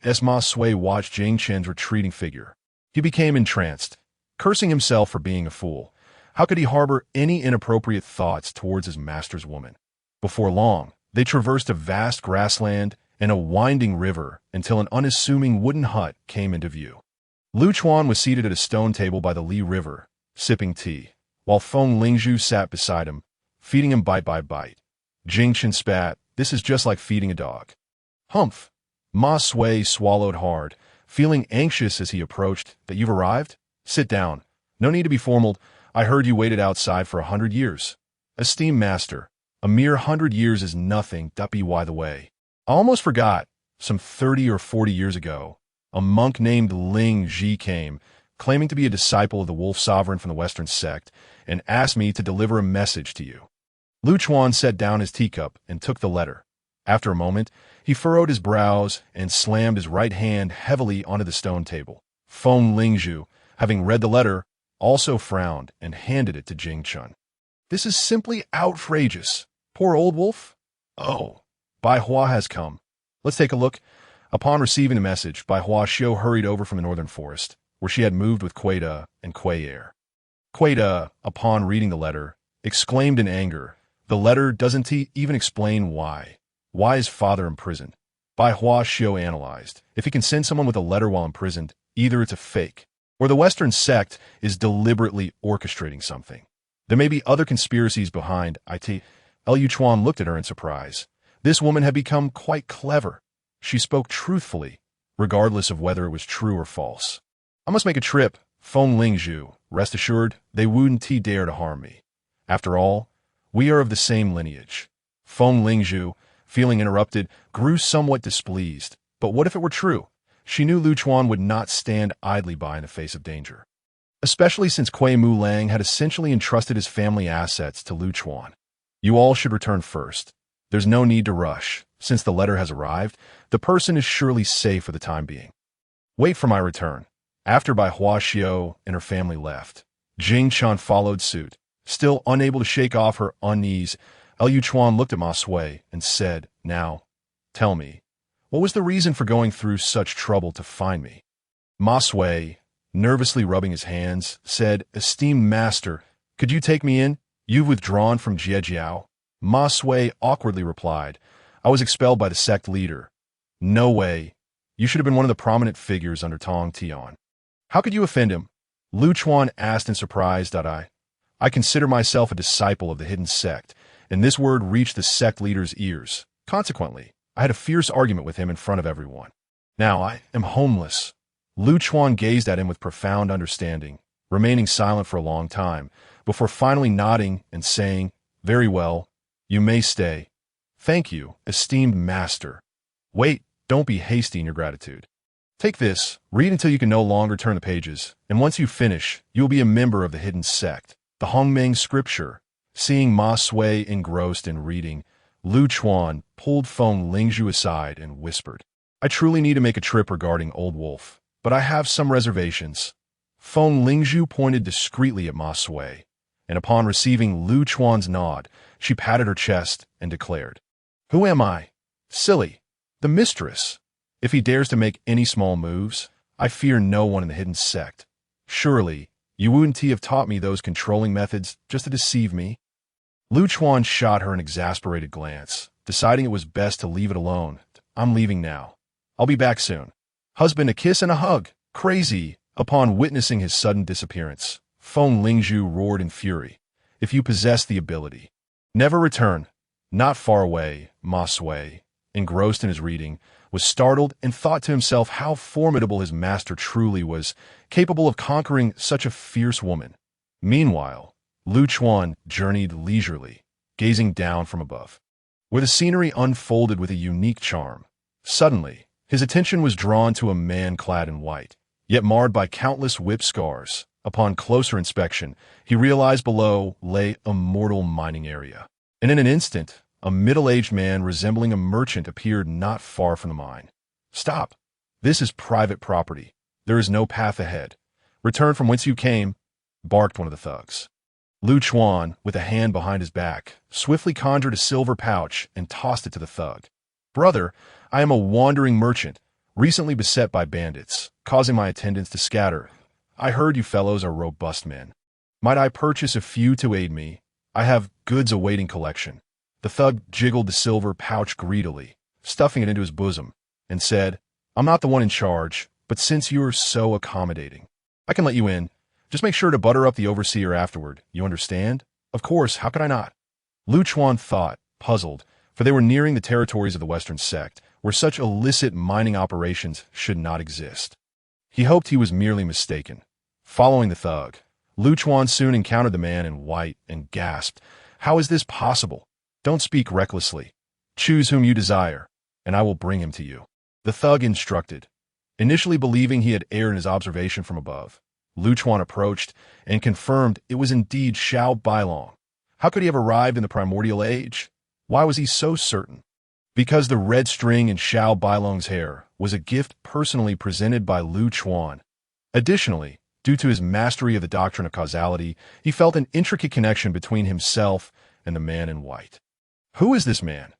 As Ma Sui watched Jing Chen's retreating figure, he became entranced, cursing himself for being a fool. How could he harbor any inappropriate thoughts towards his master's woman? Before long, they traversed a vast grassland and a winding river until an unassuming wooden hut came into view. Lu Chuan was seated at a stone table by the Li River, sipping tea, while Feng Lingzhu sat beside him, feeding him bite by bite. Jing Chen spat, "This is just like feeding a dog." "Humph." Ma Sui swallowed hard, feeling anxious as he approached. "That you've arrived? Sit down. No need to be formal. I heard you waited outside for 100 years. Esteemed master, a mere 100 years is nothing. By the way, I almost forgot. Some 30 or 40 years ago, a monk named Ling Ji came, claiming to be a disciple of the Wolf Sovereign from the Western sect, and asked me to deliver a message to you." Lu Chuan set down his teacup and took the letter. After a moment, he furrowed his brows and slammed his right hand heavily onto the stone table. Feng Lingzhu, having read the letter, also frowned and handed it to Jing Chun. "This is simply outrageous. Poor old wolf. Oh, Bai Hua has come. Let's take a look." Upon receiving the message, Bai Hua Xiu hurried over from the northern forest, where she had moved with Queda and Kuei-er. Queda, upon reading the letter, exclaimed in anger, "The letter doesn't even explain why. Why is father imprisoned?" Bai Hua Xiu analyzed. If he can send someone with a letter while imprisoned, either it's a fake, or the Western sect is deliberately orchestrating something. There may be other conspiracies behind it. Lu Chuan looked at her in surprise. This woman had become quite clever. She spoke truthfully, regardless of whether it was true or false. "I must make a trip, Feng Lingzhu. Rest assured, they wouldn't dare to harm me. After all, we are of the same lineage." Feng Lingzhu, feeling interrupted, grew somewhat displeased. But what if it were true? She knew Lu Chuan would not stand idly by in the face of danger, especially since Kuei Mu Lang had essentially entrusted his family assets to Lu Chuan. "You all should return first. There's no need to rush. Since the letter has arrived, the person is surely safe for the time being. Wait for my return." After Bai Hua Xiu and her family left, Jing Chun followed suit. Still unable to shake off her unease, Lu Chuan looked at Ma Sui and said, "Now, tell me, what was the reason for going through such trouble to find me?" Ma Sui, nervously rubbing his hands, said, "Esteemed master, could you take me in? You've withdrawn from Jiejiao." Ma Sui awkwardly replied, "I was expelled by the sect leader." "No way. You should have been one of the prominent figures under Tang Tian." "How could you offend him?" Lu Chuan asked in surprise. I consider myself a disciple of the hidden sect, and this word reached the sect leader's ears. Consequently, I had a fierce argument with him in front of everyone. Now I am homeless. Lu Chuan gazed at him with profound understanding, remaining silent for a long time, before finally nodding and saying, "Very well, you may stay. Thank you, esteemed master. Wait, don't be hasty in your gratitude. Take this, read until you can no longer turn the pages, and once you finish, you will be a member of the hidden sect, the Hongmeng scripture." Seeing Ma Sui engrossed in reading, Lu Chuan pulled Feng Lingzhu aside and whispered, "I truly need to make a trip regarding Old Wolf, but I have some reservations." Feng Lingzhu pointed discreetly at Ma Sui, and upon receiving Lu Chuan's nod, she patted her chest and declared, "Who am I? Silly. The mistress. If he dares to make any small moves, I fear no one in the hidden sect. Surely, you and T have taught me those controlling methods just to deceive me." Lu Chuan shot her an exasperated glance, deciding it was best to leave it alone. "I'm leaving now. I'll be back soon." Husband, a kiss and a hug. Crazy. Upon witnessing his sudden disappearance, Feng Lingzhu roared in fury. "If you possess the ability, never return." Not far away, Ma Sui, engrossed in his reading, was startled and thought to himself how formidable his master truly was, capable of conquering such a fierce woman. Meanwhile, Lu Chuan journeyed leisurely, gazing down from above, where the scenery unfolded with a unique charm. Suddenly, his attention was drawn to a man clad in white, yet marred by countless whip scars. Upon closer inspection, he realized below lay a mortal mining area, and in an instant, a middle-aged man resembling a merchant appeared not far from the mine. "Stop! This is private property. There is no path ahead. Return from whence you came," barked one of the thugs. Lu Chuan, with a hand behind his back, swiftly conjured a silver pouch and tossed it to the thug. "Brother, I am a wandering merchant, recently beset by bandits, causing my attendants to scatter. I heard you fellows are robust men. Might I purchase a few to aid me? I have goods awaiting collection." The thug jiggled the silver pouch greedily, stuffing it into his bosom, and said, "I'm not the one in charge, but since you're so accommodating, I can let you in. Just make sure to butter up the overseer afterward, you understand?" "Of course, how could I not?" Lu Chuan thought, puzzled, for they were nearing the territories of the Western sect, where such illicit mining operations should not exist. He hoped he was merely mistaken. Following the thug, Lu Chuan soon encountered the man in white and gasped, "How is this possible? Don't speak recklessly. Choose whom you desire, and I will bring him to you." The thug instructed. Initially believing he had erred in his observation from above, Lu Chuan approached and confirmed it was indeed Xiao Bailong. How could he have arrived in the primordial age? Why was he so certain? Because the red string in Xiao Bailong's hair was a gift personally presented by Lu Chuan. Additionally, due to his mastery of the doctrine of causality, he felt an intricate connection between himself and the man in white. "Who is this man?"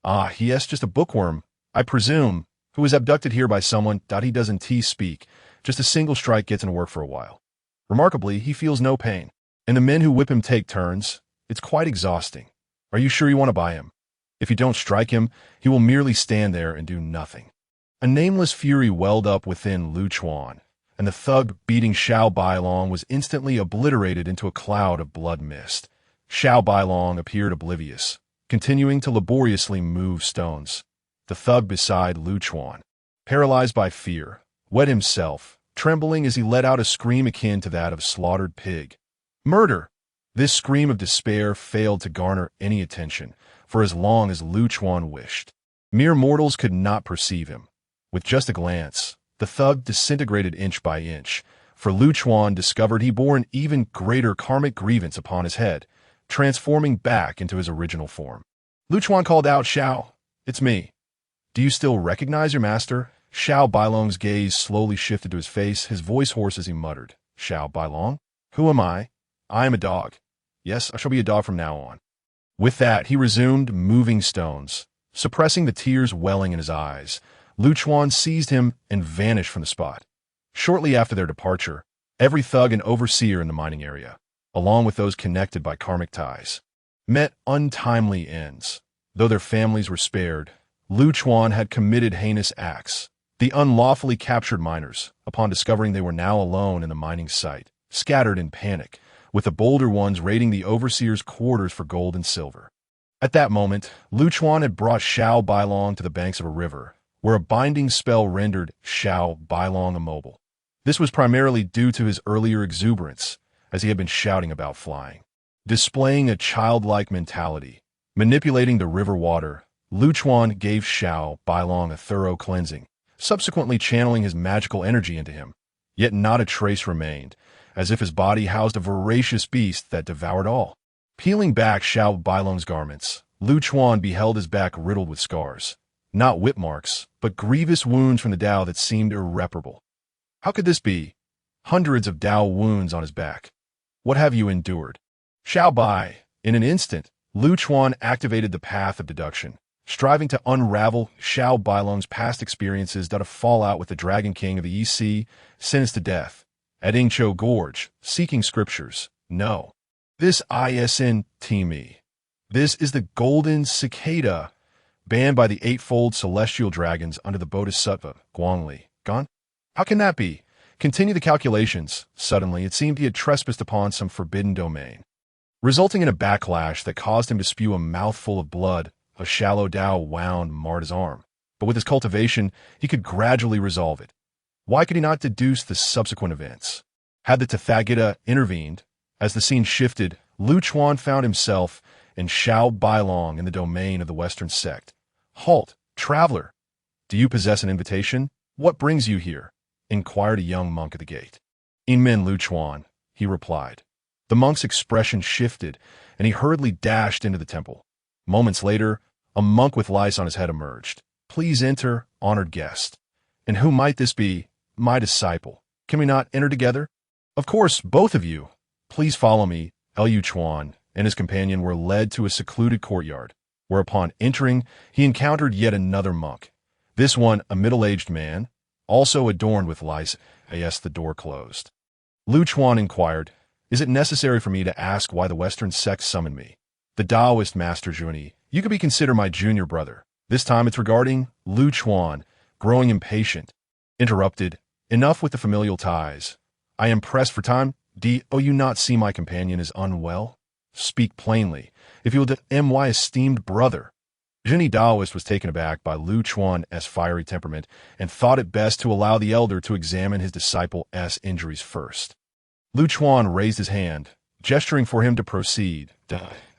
"Ah, yes, just a bookworm, I presume, who was abducted here by someone. He doesn't speak. Just a single strike gets him to work for a while. Remarkably, he feels no pain, and the men who whip him take turns. It's quite exhausting. Are you sure you want to buy him? If you don't strike him, he will merely stand there and do nothing." A nameless fury welled up within Lu Chuan, and the thug beating Xiao Bailong was instantly obliterated into a cloud of blood mist. Xiao Bailong appeared oblivious, continuing to laboriously move stones. The thug beside Lu Chuan, paralyzed by fear, wet himself, trembling as he let out a scream akin to that of a slaughtered pig. "Murder!" This scream of despair failed to garner any attention for as long as Lu Chuan wished. Mere mortals could not perceive him. With just a glance, the thug disintegrated inch by inch, for Lu Chuan discovered he bore an even greater karmic grievance upon his head, transforming back into his original form. Lu Chuan called out, "Xiao, it's me. Do you still recognize your master?" Xiao Bailong's gaze slowly shifted to his face, his voice hoarse as he muttered, "Xiao Bailong? Who am I? I am a dog. Yes, I shall be a dog from now on." With that, he resumed moving stones. Suppressing the tears welling in his eyes, Lu Chuan seized him and vanished from the spot. Shortly after their departure, every thug and overseer in the mining area, along with those connected by karmic ties, met untimely ends. Though their families were spared, Lu Chuan had committed heinous acts. The unlawfully captured miners, upon discovering they were now alone in the mining site, scattered in panic, with the bolder ones raiding the overseer's quarters for gold and silver. At that moment, Lu Chuan had brought Xiao Bailong to the banks of a river, where a binding spell rendered Xiao Bailong immobile. This was primarily due to his earlier exuberance, as he had been shouting about flying. Displaying a childlike mentality, manipulating the river water, Lu Chuan gave Xiao Bailong a thorough cleansing, subsequently channeling his magical energy into him. Yet not a trace remained, as if his body housed a voracious beast that devoured all. Peeling back Xiao Bailong's garments, Lu Chuan beheld his back riddled with scars. Not whip marks, but grievous wounds from the Dao that seemed irreparable. How could this be? Hundreds of Dao wounds on his back. What have you endured? Xiao Bai. In an instant, Lu Chuan activated the path of deduction, striving to unravel Xiao Bailong's past experiences that a fallout with the Dragon King of the East Sea, sentenced to death. At Ingcho Gorge, seeking scriptures. No. This isn't me. This is the golden cicada, banned by the eightfold celestial dragons under the Bodhisattva, Guangli. Gone? How can that be? Continue the calculations. Suddenly, it seemed he had trespassed upon some forbidden domain, resulting in a backlash that caused him to spew a mouthful of blood. A shallow Dao wound marred his arm, but with his cultivation, he could gradually resolve it. Why could he not deduce the subsequent events? Had the Tathagata intervened? As the scene shifted, Lu Chuan found himself in Xiao Bailong in the domain of the Western sect. Halt, traveler! Do you possess an invitation? What brings you here? Inquired a young monk at the gate. Inmen Lu Chuan, he replied. The monk's expression shifted, and he hurriedly dashed into the temple. Moments later, a monk with lice on his head emerged. Please enter, honored guest. And who might this be? My disciple. Can we not enter together? Of course, both of you. Please follow me. Lu Chuan and his companion were led to a secluded courtyard, where upon entering, he encountered yet another monk. This one, a middle-aged man, also adorned with lice, as the door closed. Lu Chuan inquired, is it necessary for me to ask why the Western sect summoned me? The Taoist Master Zhunti, you could be considered my junior brother. This time it's regarding Lu Chuan, growing impatient. Interrupted, enough with the familial ties. I am pressed for time. Do you not see my companion is unwell? Speak plainly, if you will my esteemed brother. Zhunti Taoist was taken aback by Lu Chuan's fiery temperament and thought it best to allow the elder to examine his disciple's injuries first. Lu Chuan raised his hand, gesturing for him to proceed.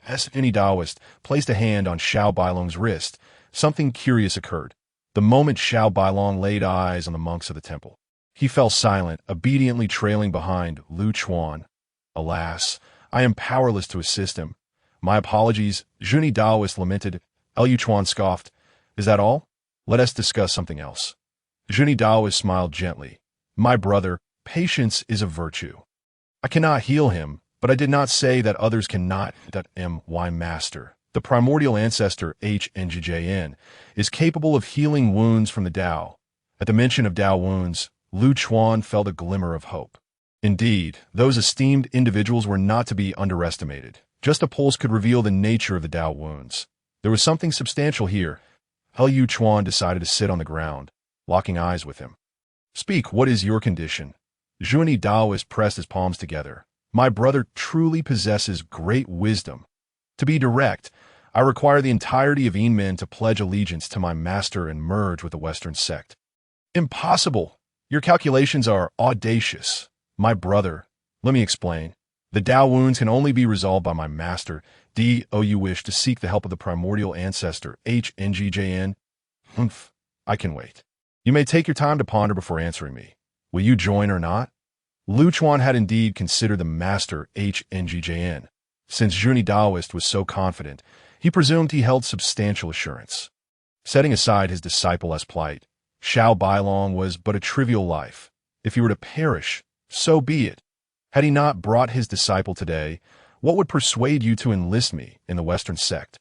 As Zhunti Taoist placed a hand on Xiao Bailong's wrist, something curious occurred. The moment Xiao Bailong laid eyes on the monks of the temple, he fell silent, obediently trailing behind Lu Chuan. Alas, I am powerless to assist him. My apologies, Zhunti Taoist lamented. Lu Chuan scoffed. Is that all? Let us discuss something else. Zhunti Taoist smiled gently. My brother, patience is a virtue. I cannot heal him, but I did not say that others cannot. My master, the primordial ancestor Jieyin, is capable of healing wounds from the Tao. At the mention of Tao wounds, Lu Chuan felt a glimmer of hope. Indeed, those esteemed individuals were not to be underestimated. Just a pulse could reveal the nature of the Tao wounds. There was something substantial here. Lu Chuan decided to sit on the ground, locking eyes with him. Speak, what is your condition? Zhunti Taoist pressed his palms together. My brother truly possesses great wisdom. To be direct, I require the entirety of Inmen to pledge allegiance to my master and merge with the Western sect. Impossible! Your calculations are audacious. My brother, let me explain. The Tao wounds can only be resolved by my master. You wish to seek the help of the primordial ancestor, Jieyin? I can wait. You may take your time to ponder before answering me. Will you join or not? Lu Chuan had indeed considered the master Jieyin. Since Zhunti Taoist was so confident, he presumed he held substantial assurance. Setting aside his disciple's plight, Xiao Bailong was but a trivial life. If he were to perish, so be it. Had he not brought his disciple today, what would persuade you to enlist me in the Western sect?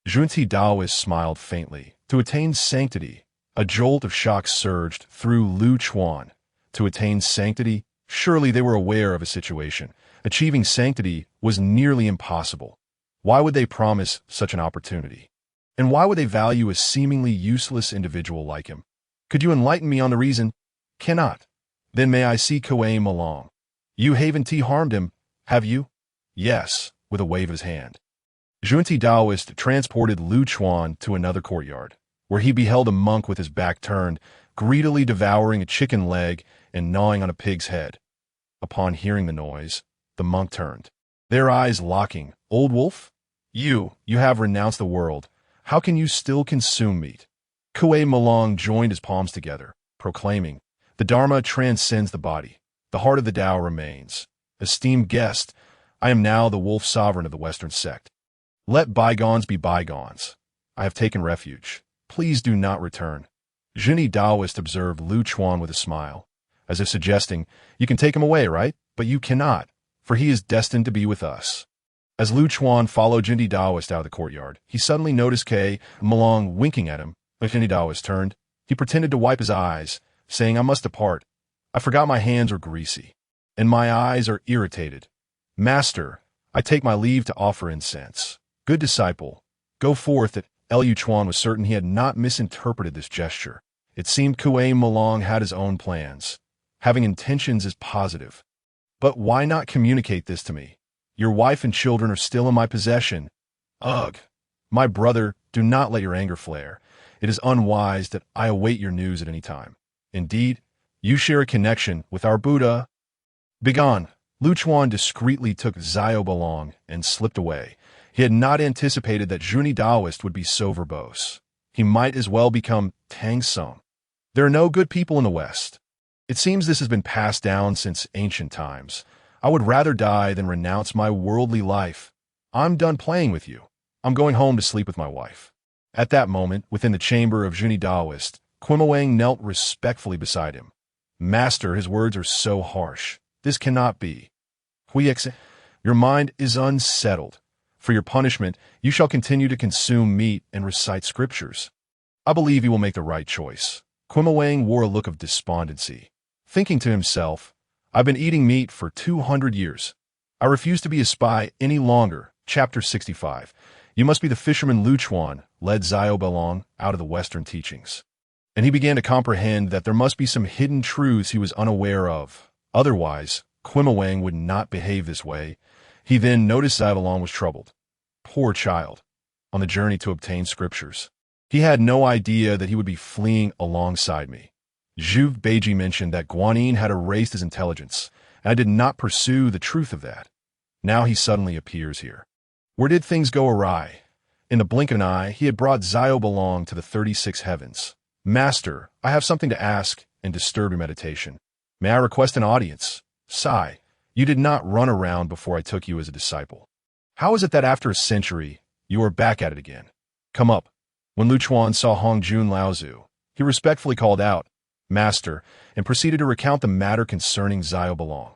Zhunti Taoist smiled faintly. To attain sanctity, a jolt of shock surged through Lu Chuan. To attain sanctity, surely they were aware of a situation. Achieving sanctity was nearly impossible. Why would they promise such an opportunity? And why would they value a seemingly useless individual like him? Could you enlighten me on the reason? Cannot. Then may I see Koame along. You haven't harmed him, have you? Yes, with a wave of his hand. Zhunti Taoist transported Lu Chuan to another courtyard. where he beheld a monk with his back turned, greedily devouring a chicken leg and gnawing on a pig's head. Upon hearing the noise, the monk turned, their eyes locking. "Old wolf? You have renounced the world. How can you still consume meat?" Kuei Malong joined his palms together, proclaiming, "The Dharma transcends the body. The heart of the Tao remains. Esteemed guest, I am now the wolf sovereign of the Western sect. Let bygones be bygones. I have taken refuge. Please do not return." Zhunti Taoist observed Lu Chuan with a smile, as if suggesting, "You can take him away, right? But you cannot, for he is destined to be with us." As Lu Chuan followed Zhunti Taoist out of the courtyard, he suddenly noticed Kuei Malong winking at him. As Zhunti Taoist turned, he pretended to wipe his eyes, saying, "I must depart. I forgot my hands are greasy, and my eyes are irritated. Master, I take my leave to offer incense. Good disciple, go forth." Lu Chuan was certain he had not misinterpreted this gesture. It seemed Kuei Malong had his own plans. Having intentions is positive. "But why not communicate this to me? Your wife and children are still in my possession." "Ugh! My brother, do not let your anger flare. It is unwise that I await your news at any time. Indeed, you share a connection with our Buddha." "Begone!" Lu Chuan discreetly took Xiao Balong and slipped away. He had not anticipated that Zhunti Taoist would be so verbose. He might as well become Tang Song. There are no good people in the West. It seems this has been passed down since ancient times. I would rather die than renounce my worldly life. I'm done playing with you. I'm going home to sleep with my wife. At that moment, within the chamber of Zhunti Taoist, Quimawang knelt respectfully beside him. "Master, his words are so harsh. This cannot be. Your mind is unsettled. For your punishment, you shall continue to consume meat and recite scriptures. I believe you will make the right choice." Quimawang wore a look of despondency, thinking to himself, "I've been eating meat for 200 years. I refuse to be a spy any longer." Chapter 65. "You must be the fisherman Lu Chuan," led Xiao Belong out of the Western teachings. And he began to comprehend that there must be some hidden truths he was unaware of. Otherwise, Quimawang would not behave this way. He then noticed Xiao Belong was troubled. Poor child, on the journey to obtain scriptures. He had no idea that he would be fleeing alongside me. Zhu Beiji mentioned that Guanyin had erased his intelligence, and I did not pursue the truth of that. Now he suddenly appears here. Where did things go awry? In the blink of an eye, he had brought Xiao Belong to the 36 heavens. "Master, I have something to ask and disturb your meditation. May I request an audience?" "Sai, you did not run around before I took you as a disciple. How is it that after a century, you are back at it again? Come up." When Lu Chuan saw Hongjun Laozu, he respectfully called out, "Master," and proceeded to recount the matter concerning Xiao Belong.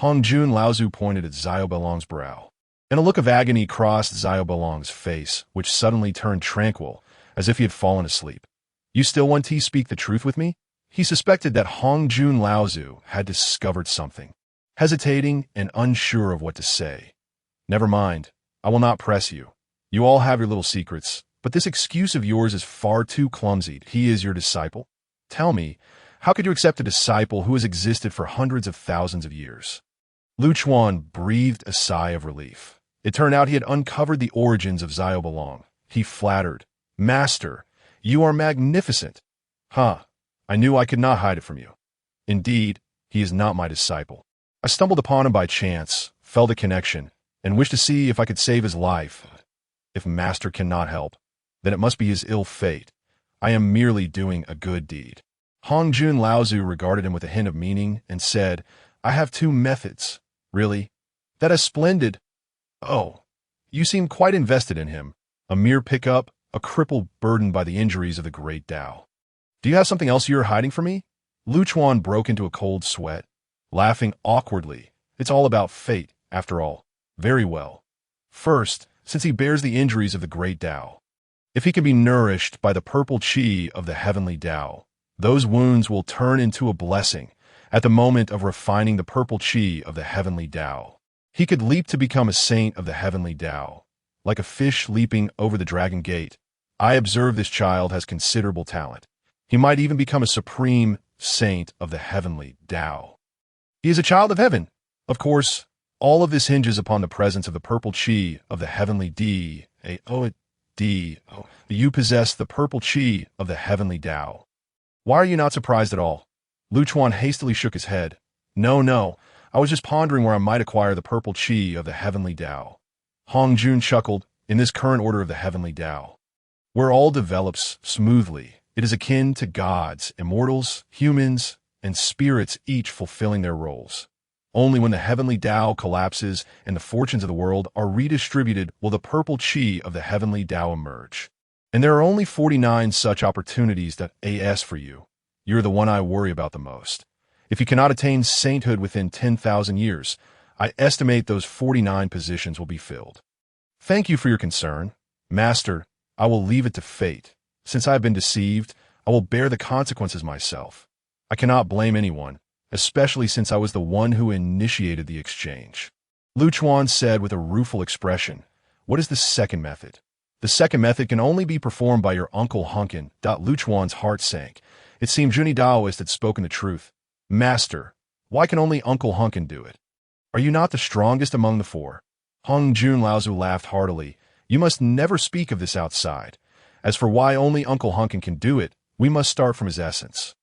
Hongjun Laozu pointed at Xiao Belong's brow, and a look of agony crossed Xiao Belong's face, which suddenly turned tranquil, as if he had fallen asleep. "You still want to speak the truth with me?" He suspected that Hongjun Laozu had discovered something, hesitating and unsure of what to say. "Never mind, I will not press you. You all have your little secrets, but this excuse of yours is far too clumsy. He is your disciple. Tell me, how could you accept a disciple who has existed for hundreds of thousands of years?" Lu Chuan breathed a sigh of relief. It turned out he had uncovered the origins of Xiao Belong. He flattered, "Master, you are magnificent." "Huh, I knew I could not hide it from you. Indeed, he is not my disciple. I stumbled upon him by chance, felt a connection, and wished to see if I could save his life. If Master cannot help, then it must be his ill fate. I am merely doing a good deed." Hongjun Laozu regarded him with a hint of meaning and said, "I have two methods." "Really? That is splendid. Oh, you seem quite invested in him. A mere pickup, a cripple burdened by the injuries of the great Tao. Do you have something else you are hiding from me?" Lu Chuan broke into a cold sweat, laughing awkwardly. "It's all about fate, after all. Very well. First, since he bears the injuries of the great Tao, if he can be nourished by the purple qi of the heavenly Tao, those wounds will turn into a blessing at the moment of refining the purple qi of the heavenly Tao. He could leap to become a saint of the heavenly Tao, like a fish leaping over the dragon gate. I observe this child has considerable talent. He might even become a supreme saint of the heavenly Tao. He is a child of heaven. Of course, all of this hinges upon the presence of the purple qi of the heavenly D. You possess the purple qi of the heavenly Tao. Why are you not surprised at all? Lu Chuan hastily shook his head. No, I was just pondering where I might acquire the purple qi of the heavenly Tao. Hong Jun chuckled. In this current order of the heavenly Tao, where all develops smoothly, it is akin to gods, immortals, humans, and spirits, each fulfilling their roles. Only when the heavenly Tao collapses and the fortunes of the world are redistributed will the purple qi of the heavenly Tao emerge. And there are only 49 such opportunities that as for you. You're the one I worry about the most. If you cannot attain sainthood within 10,000 years, I estimate those 49 positions will be filled. Thank you for your concern. Master, I will leave it to fate. Since I have been deceived, I will bear the consequences myself. I cannot blame anyone, especially since I was the one who initiated the exchange. Lu Chuan said with a rueful expression, What is the second method? The second method can only be performed by your Uncle Hunkin. Lu Chuan's heart sank. It seemed Junyi Daoist had spoken the truth. Master, why can only Uncle Hunkin do it? Are you not the strongest among the four? Hong Jun Laozu laughed heartily. You must never speak of this outside. As for why only Uncle Hunkin can do it, we must start from his essence.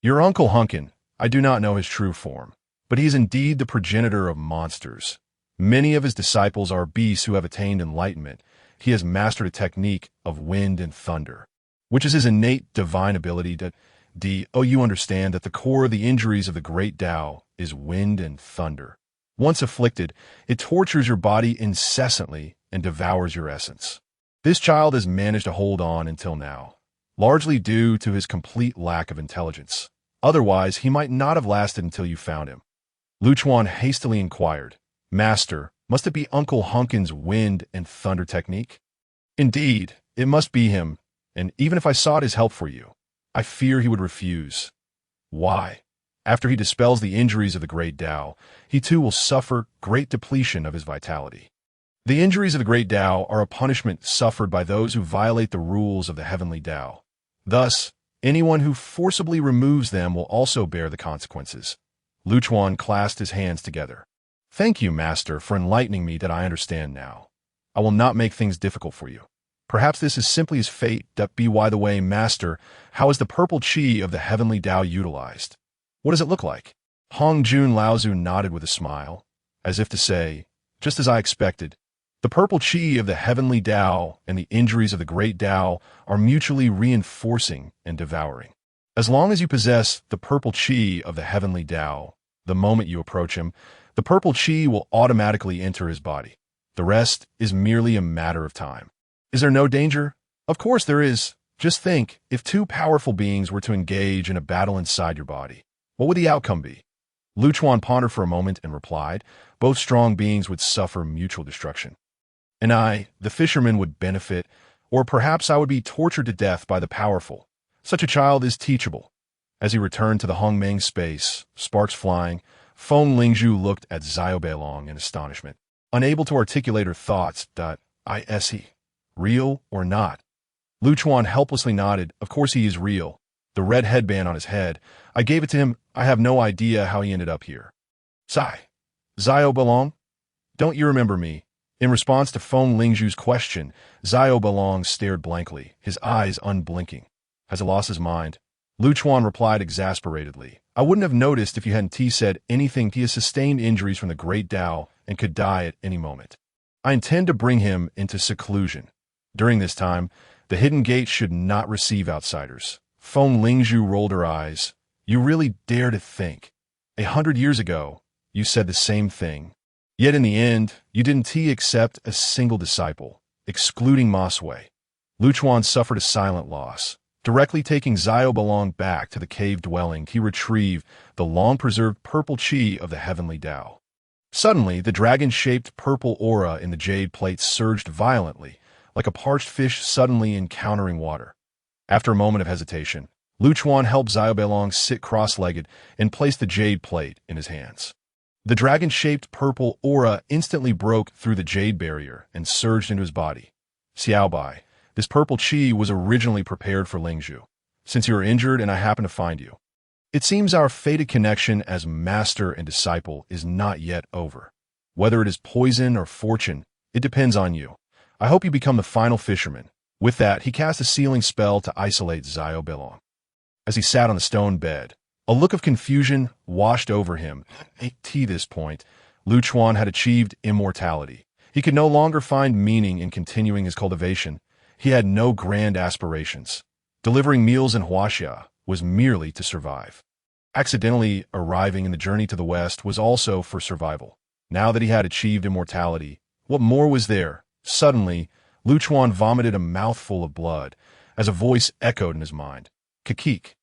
Your Uncle Hunkin, I do not know his true form, but he is indeed the progenitor of monsters. Many of his disciples are beasts who have attained enlightenment. He has mastered a technique of wind and thunder, which is his innate divine ability to you understand that the core of the injuries of the great Tao is wind and thunder. Once afflicted, it tortures your body incessantly and devours your essence. This child has managed to hold on until now, largely due to his complete lack of intelligence. Otherwise, he might not have lasted until you found him. Lu Chuan hastily inquired, Master, must it be Uncle Hunkin's wind and thunder technique? Indeed, it must be him, and even if I sought his help for you, I fear he would refuse. Why? After he dispels the injuries of the great Tao, he too will suffer great depletion of his vitality. The injuries of the great Tao are a punishment suffered by those who violate the rules of the heavenly Tao. Thus, anyone who forcibly removes them will also bear the consequences. Lu Chuan clasped his hands together. Thank you, Master, for enlightening me that I understand now. I will not make things difficult for you. Perhaps this is simply his fate. By the way, Master, how is the purple qi of the heavenly Tao utilized? What does it look like? Hong Jun Laozu nodded with a smile, as if to say, just as I expected. The purple qi of the heavenly Tao and the injuries of the great Tao are mutually reinforcing and devouring. As long as you possess the purple qi of the heavenly Tao, the moment you approach him, the purple qi will automatically enter his body. The rest is merely a matter of time. Is there no danger? Of course there is. Just think, if two powerful beings were to engage in a battle inside your body, what would the outcome be? Lu Chuan pondered for a moment and replied, both strong beings would suffer mutual destruction. And I, the fisherman, would benefit, or perhaps I would be tortured to death by the powerful. Such a child is teachable. As he returned to the Hongmeng space, sparks flying, Feng Lingzhu looked at Xiao Beilong in astonishment. Unable to articulate her thoughts, is he real or not? Lu Chuan helplessly nodded. Of course he is real. The red headband on his head. I gave it to him. I have no idea how he ended up here. Xiao Beilong? Don't you remember me? In response to Feng Lingzhu's question, Xiao Beilong stared blankly, his eyes unblinking. Has he lost his mind? Lu Chuan replied exasperatedly. I wouldn't have noticed if you hadn't said anything. He has sustained injuries from the great Tao and could die at any moment. I intend to bring him into seclusion. During this time, the hidden gate should not receive outsiders. Feng Lingzhu rolled her eyes. You really dare to think. 100 years ago, you said the same thing. Yet in the end, you didn't accept a single disciple, excluding Ma Sui. Lu Chuan suffered a silent loss. Directly taking Xiao Beilong back to the cave dwelling, he retrieved the long-preserved purple qi of the heavenly Tao. Suddenly, the dragon-shaped purple aura in the jade plate surged violently, like a parched fish suddenly encountering water. After a moment of hesitation, Lu Chuan helped Xiao Beilong sit cross-legged and placed the jade plate in his hands. The dragon-shaped purple aura instantly broke through the jade barrier and surged into his body. Xiaobai, this purple qi was originally prepared for Lingzhu. Since you are injured and I happen to find you, it seems our fated connection as master and disciple is not yet over. Whether it is poison or fortune, it depends on you. I hope you become the final fisherman. With that, he cast a sealing spell to isolate Xiao Bilong. As he sat on the stone bed, a look of confusion washed over him. At this point, Lu Chuan had achieved immortality. He could no longer find meaning in continuing his cultivation. He had no grand aspirations. Delivering meals in Huaxia was merely to survive. Accidentally arriving in the journey to the west was also for survival. Now that he had achieved immortality, what more was there? Suddenly, Lu Chuan vomited a mouthful of blood, as a voice echoed in his mind. Kikik.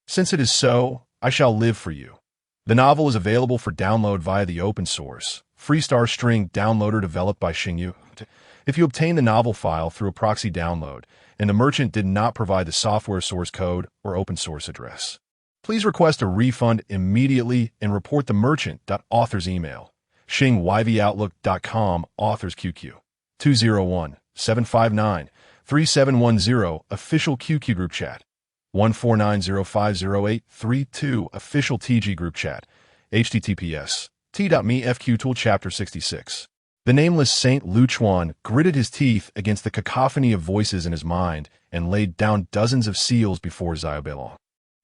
Since it is so, I shall live for you. The novel is available for download via the open source, Freestar String downloader developed by Xingyu. If you obtain the novel file through a proxy download, and the merchant did not provide the software source code or open source address, please request a refund immediately and report the merchant.author's email. xingyvoutlook.com authors QQ 201-759-3710 official QQ group chat 149050832 official TG group chat https t.me FQ tool chapter 66. The nameless Saint Lu Chuan gritted his teeth against the cacophony of voices in his mind and laid down dozens of seals before Xiao Bilong.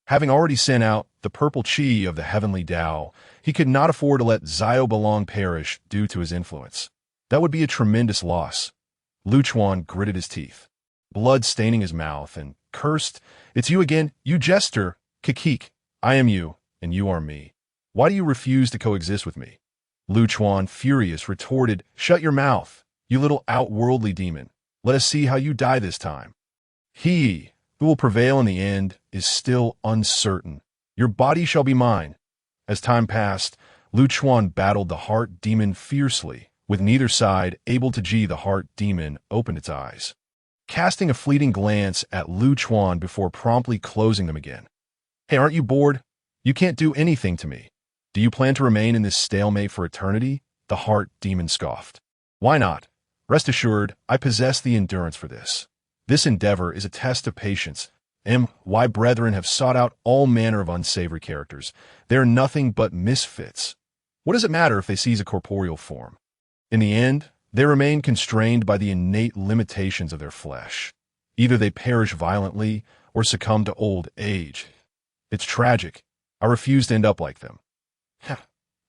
Having already sent out the purple chi of the heavenly Tao, he could not afford to let Xiao Bilong perish due to his influence. That would be a tremendous loss. Lu Chuan gritted his teeth, blood staining his mouth, and cursed, "It's you again, you jester! Kikik, I am you, and you are me. Why do you refuse to coexist with me?" Lu Chuan, furious, retorted, "Shut your mouth, you little outworldly demon. Let us see how you die this time. He who will prevail in the end is still uncertain. Your body shall be mine." As time passed, Lu Chuan battled the heart demon fiercely, with neither side able to. The heart demon opened its eyes, casting a fleeting glance at Lu Chuan before promptly closing them again. "Hey, aren't you bored? You can't do anything to me. Do you plan to remain in this stalemate for eternity?" The heart demon scoffed. "Why not? Rest assured, I possess the endurance for this. This endeavor is a test of patience. My brethren have sought out all manner of unsavory characters. They are nothing but misfits. What does it matter if they seize a corporeal form? In the end, they remain constrained by the innate limitations of their flesh. Either they perish violently or succumb to old age. It's tragic. I refuse to end up like them."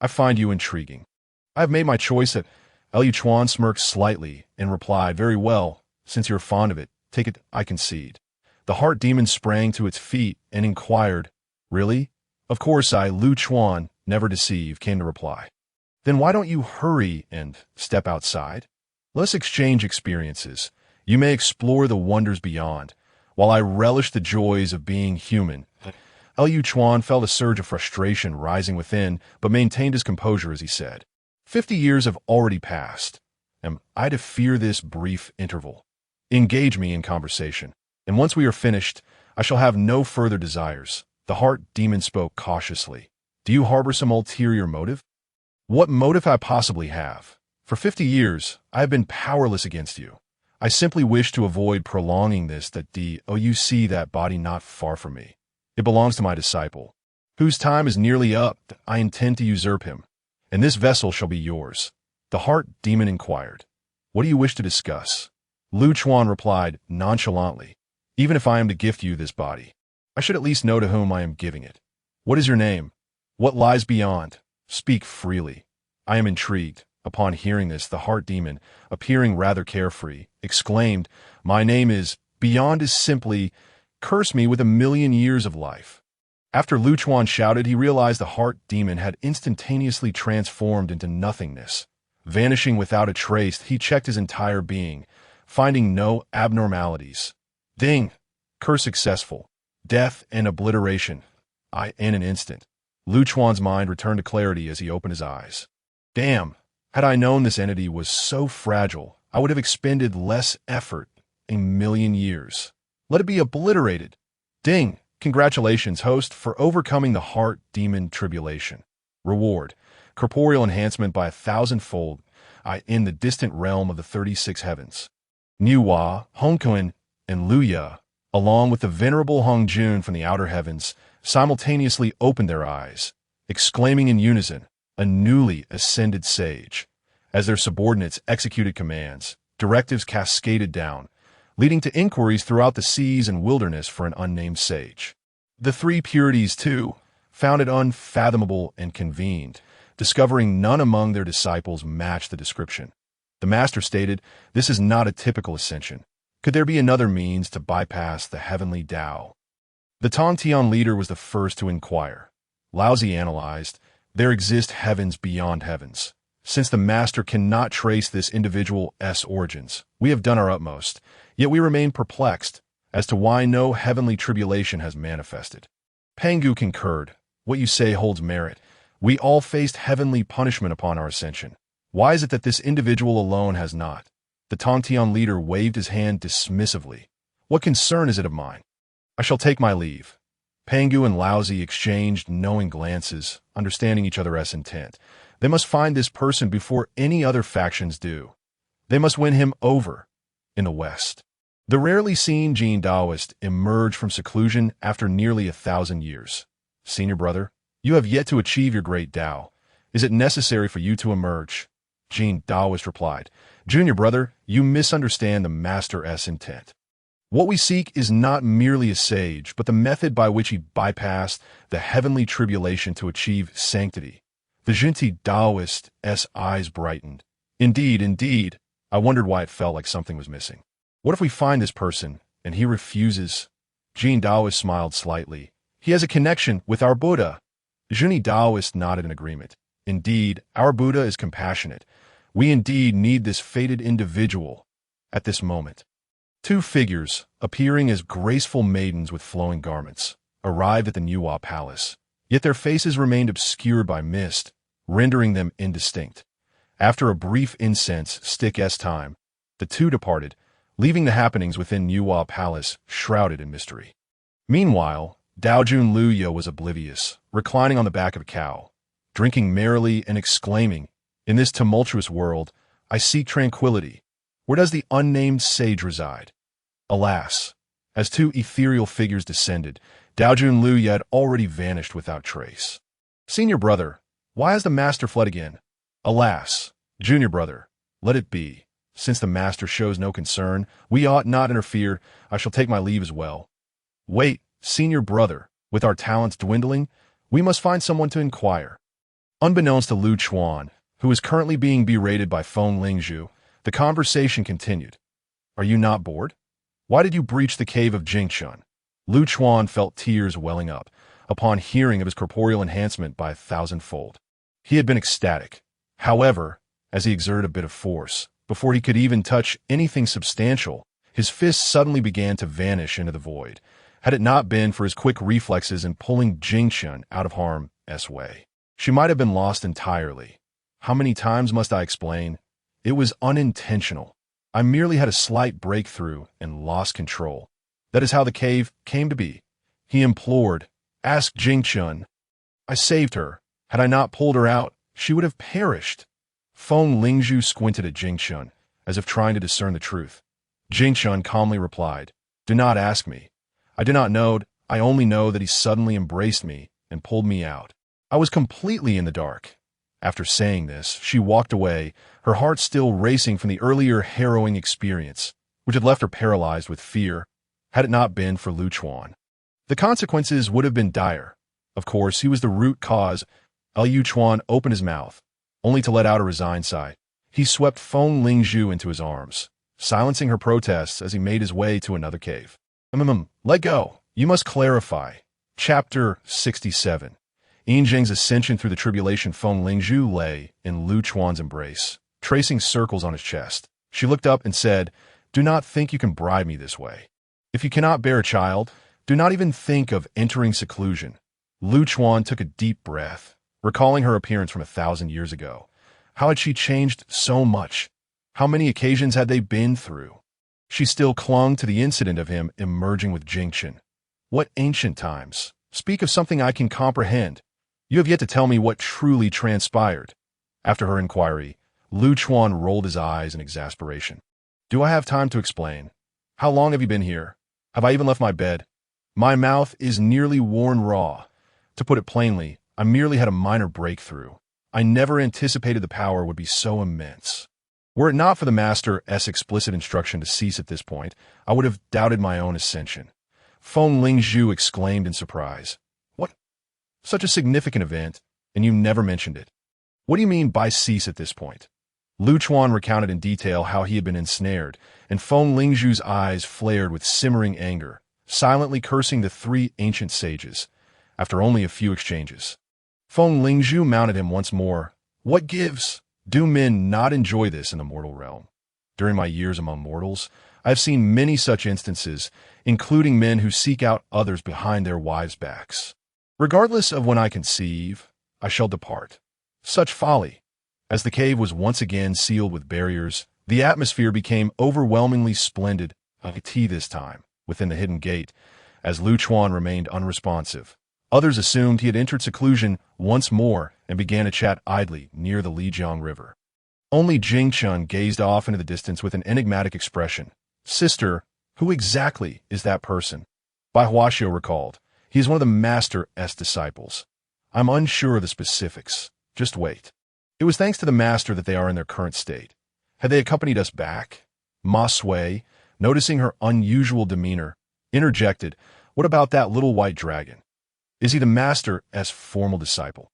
"I find you intriguing. I have made my choice." Lu Chuan smirked slightly and replied, "Very well, since you're fond of it, take it, I concede." The heart demon sprang to its feet and inquired, "Really?" "Of course, Lu Chuan, never deceive," came the reply. "Then why don't you hurry and step outside? Let's exchange experiences. You may explore the wonders beyond, while I relish the joys of being human." Lu Chuan felt a surge of frustration rising within, but maintained his composure as he said, 50 years have already passed. Am I to fear this brief interval? Engage me in conversation, and once we are finished, I shall have no further desires." The heart demon spoke cautiously. "Do you harbor some ulterior motive?" "What motive I possibly have? For 50 years, I have been powerless against you. I simply wish to avoid prolonging this. You see that body not far from me. It belongs to my disciple, whose time is nearly up. I intend to usurp him, and this vessel shall be yours." The heart demon inquired, "What do you wish to discuss?" Lu Chuan replied nonchalantly, "Even if I am to gift you this body, I should at least know to whom I am giving it. What is your name? What lies beyond? Speak freely. I am intrigued." Upon hearing this, the heart demon, appearing rather carefree, exclaimed, "My name is Beyond is simply, curse me with 1,000,000 years of life." After Lu Chuan shouted, he realized the heart demon had instantaneously transformed into nothingness. Vanishing without a trace, he checked his entire being, finding no abnormalities. Ding! Curse successful. Death and obliteration. In an instant, Lu Chuan's mind returned to clarity as he opened his eyes. Damn! Had I known this entity was so fragile, I would have expended less effort. 1,000,000 years. Let it be obliterated. Ding! Congratulations, host, for overcoming the heart demon tribulation. Reward: corporeal enhancement by 1,000-fold. In the distant realm of the 36 heavens. Nuwa, Hongkuen, and Luya, along with the venerable Hongjun from the outer heavens, simultaneously opened their eyes, exclaiming in unison, "A newly ascended sage." As their subordinates executed commands, directives cascaded down. leading to inquiries throughout the seas and wilderness for an unnamed sage. The three purities, too, found it unfathomable and convened, discovering none among their disciples matched the description. The master stated, "This is not a typical ascension. Could there be another means to bypass the heavenly Tao?" The Tang leader was the first to inquire. Laozi analyzed, "There exist heavens beyond heavens. Since the master cannot trace this individual's origins, we have done our utmost, yet we remain perplexed as to why no heavenly tribulation has manifested." Pangu concurred, "What you say holds merit. We all faced heavenly punishment upon our ascension. Why is it that this individual alone has not?" The Tang leader waved his hand dismissively. "What concern is it of mine? I shall take my leave." Pangu and Laozi exchanged knowing glances, understanding each other's intent. They must find this person before any other factions do. They must win him over in the West. The rarely seen Jieyin Daoist emerged from seclusion after nearly 1,000 years. "Senior brother, you have yet to achieve your great Tao. Is it necessary for you to emerge?" Jieyin Daoist replied, "Junior brother, you misunderstand the master's intent. What we seek is not merely a sage, but the method by which he bypassed the heavenly tribulation to achieve sanctity." The Zhunti Daoist's eyes brightened. Indeed, indeed. I wondered why it felt like something was missing. What if we find this person, and he refuses? Jieyin Daoist smiled slightly. "He has a connection with our Buddha." Zhunti Daoist nodded in agreement. "Indeed, our Buddha is compassionate. We indeed need this fated individual at this moment." Two figures, appearing as graceful maidens with flowing garments, arrived at the Nuwa palace, yet their faces remained obscured by mist, rendering them indistinct. After a brief incense stick's time, the two departed, leaving the happenings within Nuwa palace shrouded in mystery. Meanwhile, Daojun Luya was oblivious, reclining on the back of a cow, drinking merrily and exclaiming, "In this tumultuous world, I seek tranquility. Where does the unnamed sage reside?" Alas, as two ethereal figures descended, Daojun Luya had already vanished without trace. "Senior brother, why has the master fled again?" "Alas, junior brother, let it be. Since the master shows no concern, we ought not interfere. I shall take my leave as well." "Wait, senior brother, with our talents dwindling, we must find someone to inquire." Unbeknownst to Lu Chuan, who is currently being berated by Feng Lingzhu, the conversation continued. "Are you not bored? Why did you breach the cave of Jingchun?" Lu Chuan felt tears welling up upon hearing of his corporeal enhancement by 1,000-fold. He had been ecstatic. However, as he exerted a bit of force, before he could even touch anything substantial, his fists suddenly began to vanish into the void. Had it not been for his quick reflexes in pulling Jingchun out of harm's way, she might have been lost entirely. How many times must I explain? It was unintentional. I merely had a slight breakthrough and lost control. That is how the cave came to be. He implored, "Ask Jingchun." I saved her. Had I not pulled her out, she would have perished. Feng Lingzhu squinted at Jingchun, as if trying to discern the truth. Jingchun calmly replied, "Do not ask me. I do not know. I only know that he suddenly embraced me and pulled me out. I was completely in the dark." After saying this, she walked away, her heart still racing from the earlier harrowing experience, which had left her paralyzed with fear, had it not been for Lu Chuan. The consequences would have been dire. Of course, he was the root cause. Lu Chuan opened his mouth, only to let out a resigned sigh. He swept Feng Lingzhu into his arms, silencing her protests as he made his way to another cave. Let go. You must clarify." Chapter 67. Yinzheng's ascension through the tribulation. Feng Lingzhu lay in Lu Chuan's embrace, tracing circles on his chest. She looked up and said, "Do not think you can bribe me this way. If you cannot bear a child, do not even think of entering seclusion." Lu Chuan took a deep breath, recalling her appearance from 1,000 years ago. How had she changed so much? How many occasions had they been through? She still clung to the incident of him emerging with Jingchun. What ancient times? Speak of something I can comprehend. You have yet to tell me what truly transpired. After her inquiry, Lu Chuan rolled his eyes in exasperation. "Do I have time to explain? How long have you been here? Have I even left my bed? My mouth is nearly worn raw. To put it plainly, I merely had a minor breakthrough. I never anticipated the power would be so immense." Were it not for the Master's explicit instruction to cease at this point, I would have doubted my own ascension. Feng Lingzhu exclaimed in surprise. What? Such a significant event, and you never mentioned it. What do you mean by cease at this point? Lu Chuan recounted in detail how he had been ensnared, and Feng Lingzhu's eyes flared with simmering anger, silently cursing the three ancient sages. After only a few exchanges, Feng Lingzhu mounted him once more. What gives? Do men not enjoy this in the mortal realm? During my years among mortals, I have seen many such instances, including men who seek out others behind their wives' backs. Regardless of when I conceive, I shall depart. Such folly! As the cave was once again sealed with barriers, the atmosphere became overwhelmingly splendid, this time, within the hidden gate, as Lu Chuan remained unresponsive. Others assumed he had entered seclusion once more and began to chat idly near the Lijiang River. Only Jingchun gazed off into the distance with an enigmatic expression. Sister, who exactly is that person? Bai Huaxiu recalled. He is one of the Master's disciples. I'm unsure of the specifics. Just wait. It was thanks to the Master that they are in their current state. Had they accompanied us back? Ma Sui, noticing her unusual demeanor, interjected, What about that little white dragon? Is he the Master's formal disciple?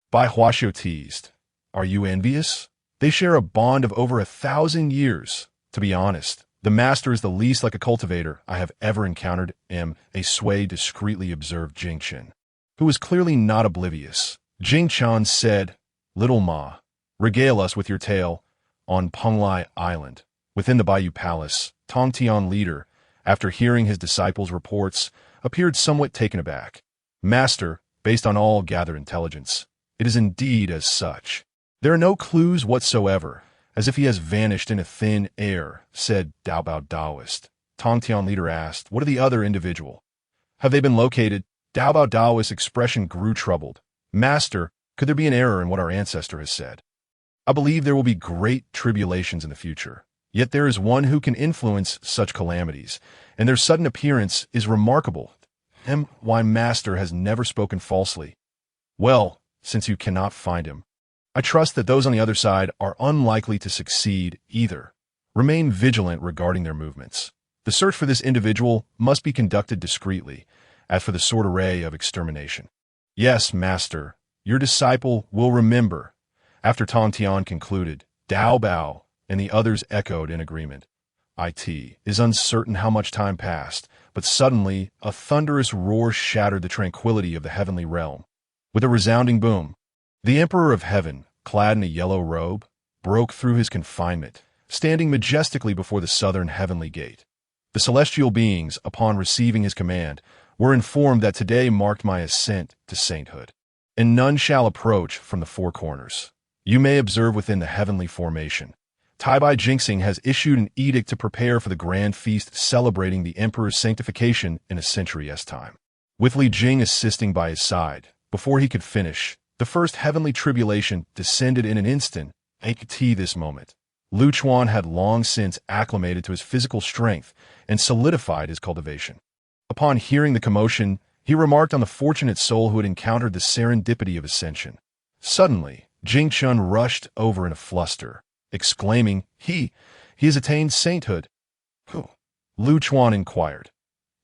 Bai Huaxiu teased. Are you envious? They share a bond of over 1,000 years. To be honest, the Master is the least like a cultivator I have ever encountered. A Sui discreetly observed Jingchen, who was clearly not oblivious. Jingchen said, Little Ma, regale us with your tale. On Penglai Island, within the Bayou Palace, Tong Tian leader, after hearing his disciples' reports, appeared somewhat taken aback. Master, based on all gathered intelligence, it is indeed as such. There are no clues whatsoever, as if he has vanished into thin air, said Daobao Daoist. Tong Tian leader asked, What of the other individual? Have they been located? Daobao Daoist's expression grew troubled. Master, could there be an error in what our ancestor has said? I believe there will be great tribulations in the future. Yet there is one who can influence such calamities, and their sudden appearance is remarkable. Why Master has never spoken falsely. Well, since you cannot find him, I trust that those on the other side are unlikely to succeed either. Remain vigilant regarding their movements. The search for this individual must be conducted discreetly, as for the sword array of extermination. Yes, Master, your disciple will remember. After Tong Tian concluded, Dao Bao and the others echoed in agreement. It is uncertain how much time passed, but suddenly a thunderous roar shattered the tranquility of the heavenly realm. With a resounding boom, the Emperor of Heaven, clad in a yellow robe, broke through his confinement, standing majestically before the southern heavenly gate. The celestial beings, upon receiving his command, were informed that today marked my ascent to sainthood, and none shall approach from the four corners. You may observe within the heavenly formation. Taibai Jinxing has issued an edict to prepare for the grand feast celebrating the Emperor's sanctification in a century's time. With Li Jing assisting by his side, before he could finish, the first heavenly tribulation descended in an instant. This moment, Lu Chuan had long since acclimated to his physical strength and solidified his cultivation. Upon hearing the commotion, he remarked on the fortunate soul who had encountered the serendipity of ascension. Suddenly, Jingchun rushed over in a fluster, exclaiming, He has attained sainthood. Who? Lu Chuan inquired.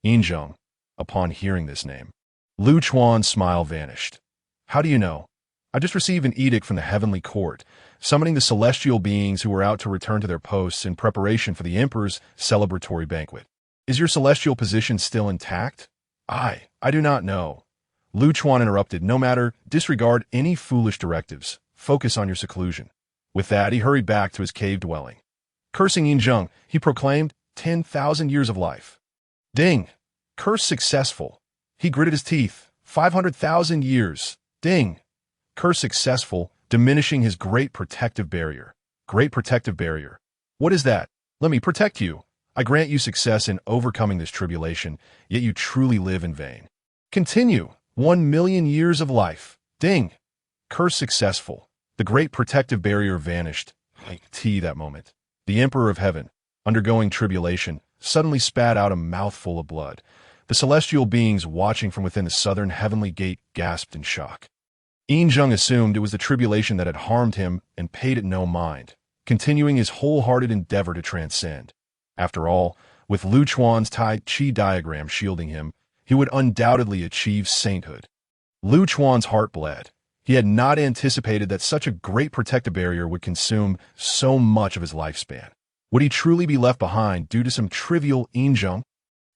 Yinzheng. Upon hearing this name, Lu Chuan's smile vanished. How do you know? I just received an edict from the heavenly court, summoning the celestial beings who were out to return to their posts in preparation for the Emperor's celebratory banquet. Is your celestial position still intact? I do not know. Lu Chuan interrupted. No matter, disregard any foolish directives. Focus on your seclusion. With that, he hurried back to his cave dwelling. Cursing Yinzheng, he proclaimed, 10,000 years of life. Ding! Curse successful. He gritted his teeth. 500,000 years. Ding! Curse successful, diminishing his great protective barrier. Great protective barrier. What is that? Let me protect you. I grant you success in overcoming this tribulation, yet you truly live in vain. Continue. 1,000,000 years of life. Ding! Curse successful. The great protective barrier vanished. That moment. The Emperor of Heaven, undergoing tribulation, suddenly spat out a mouthful of blood. The celestial beings watching from within the southern heavenly gate gasped in shock. Yinzheng assumed it was the tribulation that had harmed him and paid it no mind. continuing his wholehearted endeavor to transcend. After all, with Lu Chuan's Tai Chi diagram shielding him, he would undoubtedly achieve sainthood. Lu Chuan's heart bled. He had not anticipated that such a great protective barrier would consume so much of his lifespan. Would he truly be left behind due to some trivial injunction?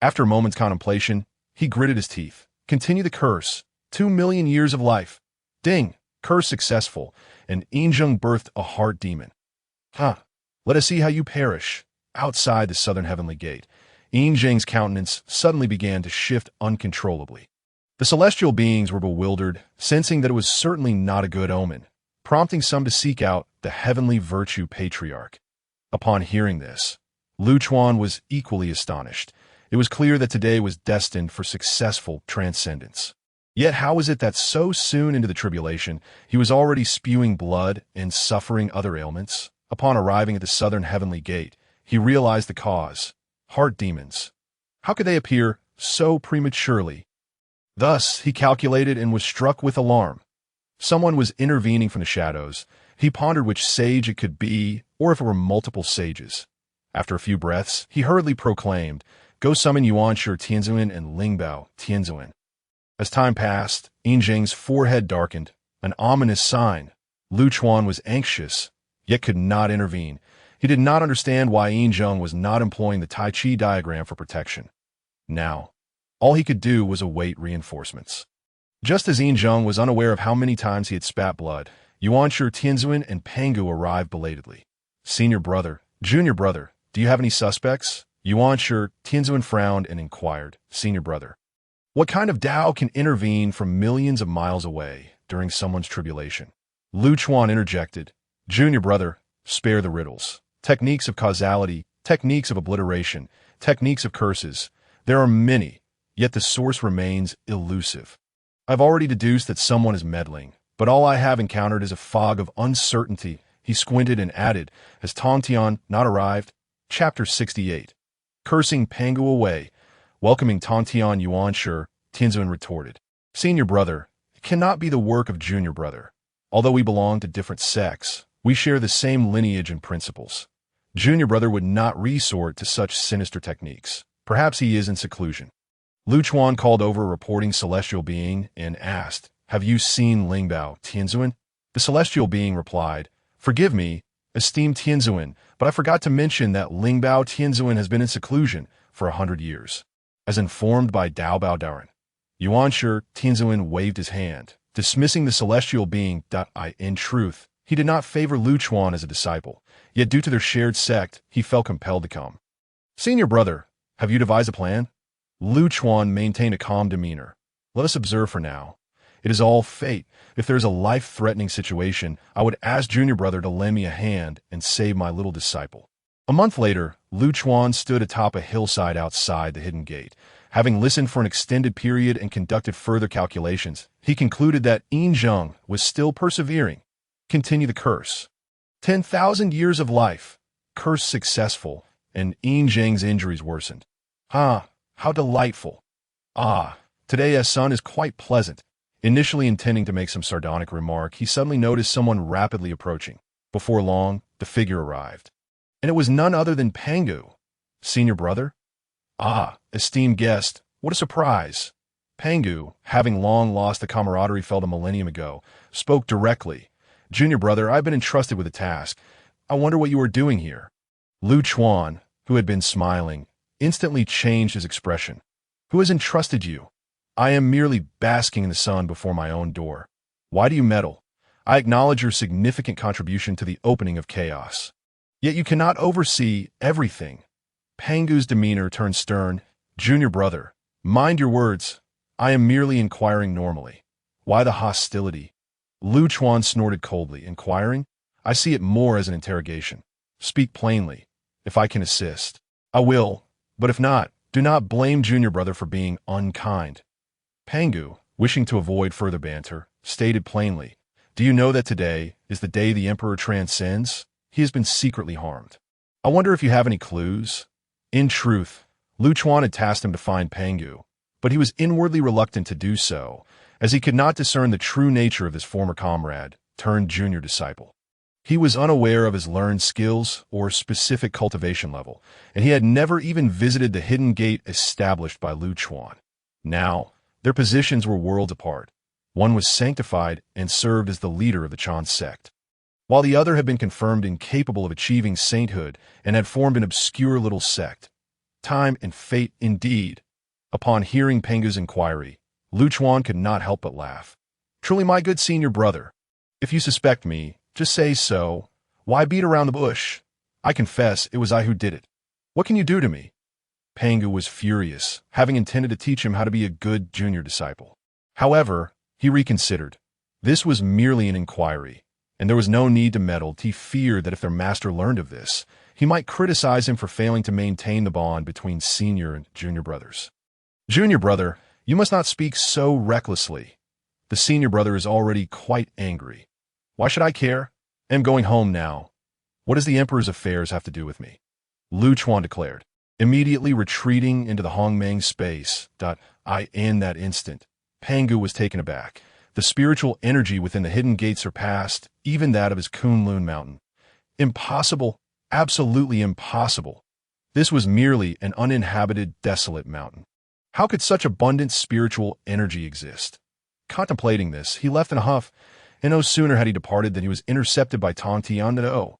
After a moment's contemplation, he gritted his teeth. Continue the curse. 2 million years of life. Ding! Curse successful, and Injung birthed a heart demon. Let us see how you perish. Outside the southern heavenly gate, Injing's countenance suddenly began to shift uncontrollably. The celestial beings were bewildered, sensing that it was certainly not a good omen, prompting some to seek out the heavenly virtue patriarch. Upon hearing this, Lu Chuan was equally astonished. It was clear that today was destined for successful transcendence. Yet how was it that so soon into the tribulation, he was already spewing blood and suffering other ailments? Upon arriving at the southern heavenly gate, he realized the cause. Heart demons. How could they appear so prematurely? Thus, he calculated and was struck with alarm. Someone was intervening from the shadows. He pondered which sage it could be, or if it were multiple sages. After a few breaths, he hurriedly proclaimed, "Go summon Yuanshi Tianzuan and Lingbao Tianzuan." As time passed, Yinjing's forehead darkened, an ominous sign. Lu Chuan was anxious, yet could not intervene. He did not understand why Yinjing was not employing the Tai Chi diagram for protection. Now, all he could do was await reinforcements. Just as Yinjing was unaware of how many times he had spat blood, Yuanshi Tianzuan and Pangu arrived belatedly. "Senior brother, junior brother, do you have any suspects?" Yuanshi Tianzuan frowned and inquired. "Senior brother, what kind of Tao can intervene from millions of miles away during someone's tribulation?" Lu Chuan interjected. "Junior brother, spare the riddles. Techniques of causality, techniques of obliteration, techniques of curses. There are many, yet the source remains elusive. I've already deduced that someone is meddling, but all I have encountered is a fog of uncertainty." He squinted and added, "Has Tong Tian not arrived?" Chapter 68. Cursing Pangu away, welcoming Tong Tian, Yuanshi Tianzuan retorted, "Senior brother, it cannot be the work of junior brother. Although we belong to different sects, we share the same lineage and principles. Junior brother would not resort to such sinister techniques. Perhaps he is in seclusion." Lu Chuan called over a reporting celestial being and asked, "Have you seen Lingbao Tianzuan?" The celestial being replied, "Forgive me, esteemed Tianzuan, but I forgot to mention that Lingbao Tianzuan has been in seclusion for 100 years. As informed by Dao Baodaran." Yuanshi Tianzuan waved his hand, dismissing the celestial being. In truth, he did not favor Lu Chuan as a disciple, yet due to their shared sect, he felt compelled to come. "Senior brother, have you devised a plan?" Lu Chuan maintained a calm demeanor. "Let us observe for now. It is all fate. If there is a life-threatening situation, I would ask junior brother to lend me a hand and save my little disciple." A month later, Lu Chuan stood atop a hillside outside the hidden gate. Having listened for an extended period and conducted further calculations, he concluded that Yinjing was still persevering. Continue the curse. 10,000 years of life. Curse successful, and Yinjing's injuries worsened. How delightful. Today's sun is quite pleasant. Initially intending to make some sardonic remark, he suddenly noticed someone rapidly approaching. Before long, the figure arrived. And it was none other than Pangu. "Senior brother?" Esteemed guest, what a surprise." Pangu, having long lost the camaraderie felt a millennium ago, spoke directly. "Junior brother, I've been entrusted with a task. I wonder what you are doing here." Lu Chuan, who had been smiling, instantly changed his expression. "Who has entrusted you?" "I am merely basking in the sun before my own door." "Why do you meddle? I acknowledge your significant contribution to the opening of chaos. Yet you cannot oversee everything." Pangu's demeanor turned stern. "Junior brother, mind your words. I am merely inquiring normally. Why the hostility?" Lu Chuan snorted coldly. "Inquiring? I see it more as an interrogation. Speak plainly. If I can assist, I will, but if not, do not blame junior brother for being unkind." Pangu, wishing to avoid further banter, stated plainly, "Do you know that today is the day the emperor transcends? He has been secretly harmed. I wonder if you have any clues?" In truth, Lu Chuan had tasked him to find Pangu, but he was inwardly reluctant to do so, as he could not discern the true nature of his former comrade, turned junior disciple. He was unaware of his learned skills or specific cultivation level, and he had never even visited the hidden gate established by Lu Chuan. Now, their positions were worlds apart. One was sanctified and served as the leader of the Chan sect, while the other had been confirmed incapable of achieving sainthood and had formed an obscure little sect. Time and fate indeed. Upon hearing Pangu's inquiry, Lu Chuan could not help but laugh. Truly my good senior brother. If you suspect me, just say so. Why beat around the bush? I confess it was I who did it. What can you do to me? Pangu was furious, having intended to teach him how to be a good junior disciple. However, he reconsidered. This was merely an inquiry, and there was no need to meddle. He feared that if their master learned of this, he might criticize him for failing to maintain the bond between senior and junior brothers. Junior brother, you must not speak so recklessly. The senior brother is already quite angry. Why should I care? I am going home now. What does the emperor's affairs have to do with me? Lu Chuan declared, immediately retreating into the Hongmeng space. In that instant, Pangu was taken aback. The spiritual energy within the hidden gate surpassed even that of his Kunlun mountain. Impossible, absolutely impossible. This was merely an uninhabited, desolate mountain. How could such abundant spiritual energy exist? Contemplating this, he left in a huff, and no sooner had he departed than he was intercepted by Tang Tian. Oh,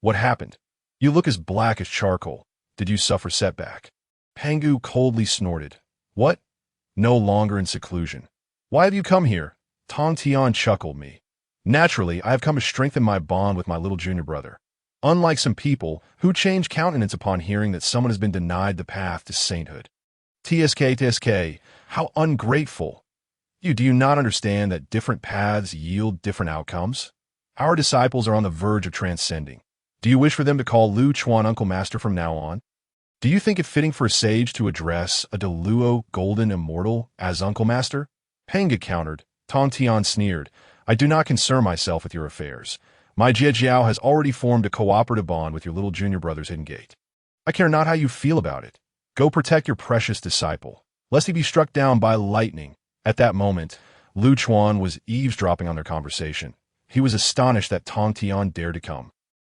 what happened? You look as black as charcoal. Did you suffer setback? Pangu coldly snorted. What? No longer in seclusion. Why have you come here? Tang Tian chuckled me. Naturally, I have come to strengthen my bond with my little junior brother. Unlike some people who change countenance upon hearing that someone has been denied the path to sainthood. TSK, how ungrateful. Do you not understand that different paths yield different outcomes? Our disciples are on the verge of transcending. Do you wish for them to call Lu Chuan Uncle Master from now on? Do you think it fitting for a sage to address a Deluo golden immortal as Uncle Master? Pangu countered. Tang Tian sneered. I do not concern myself with your affairs. My Jiejiao has already formed a cooperative bond with your little junior brother's hidden gate. I care not how you feel about it. Go protect your precious disciple, lest he be struck down by lightning. At that moment, Lu Chuan was eavesdropping on their conversation. He was astonished that Tang Tian dared to come.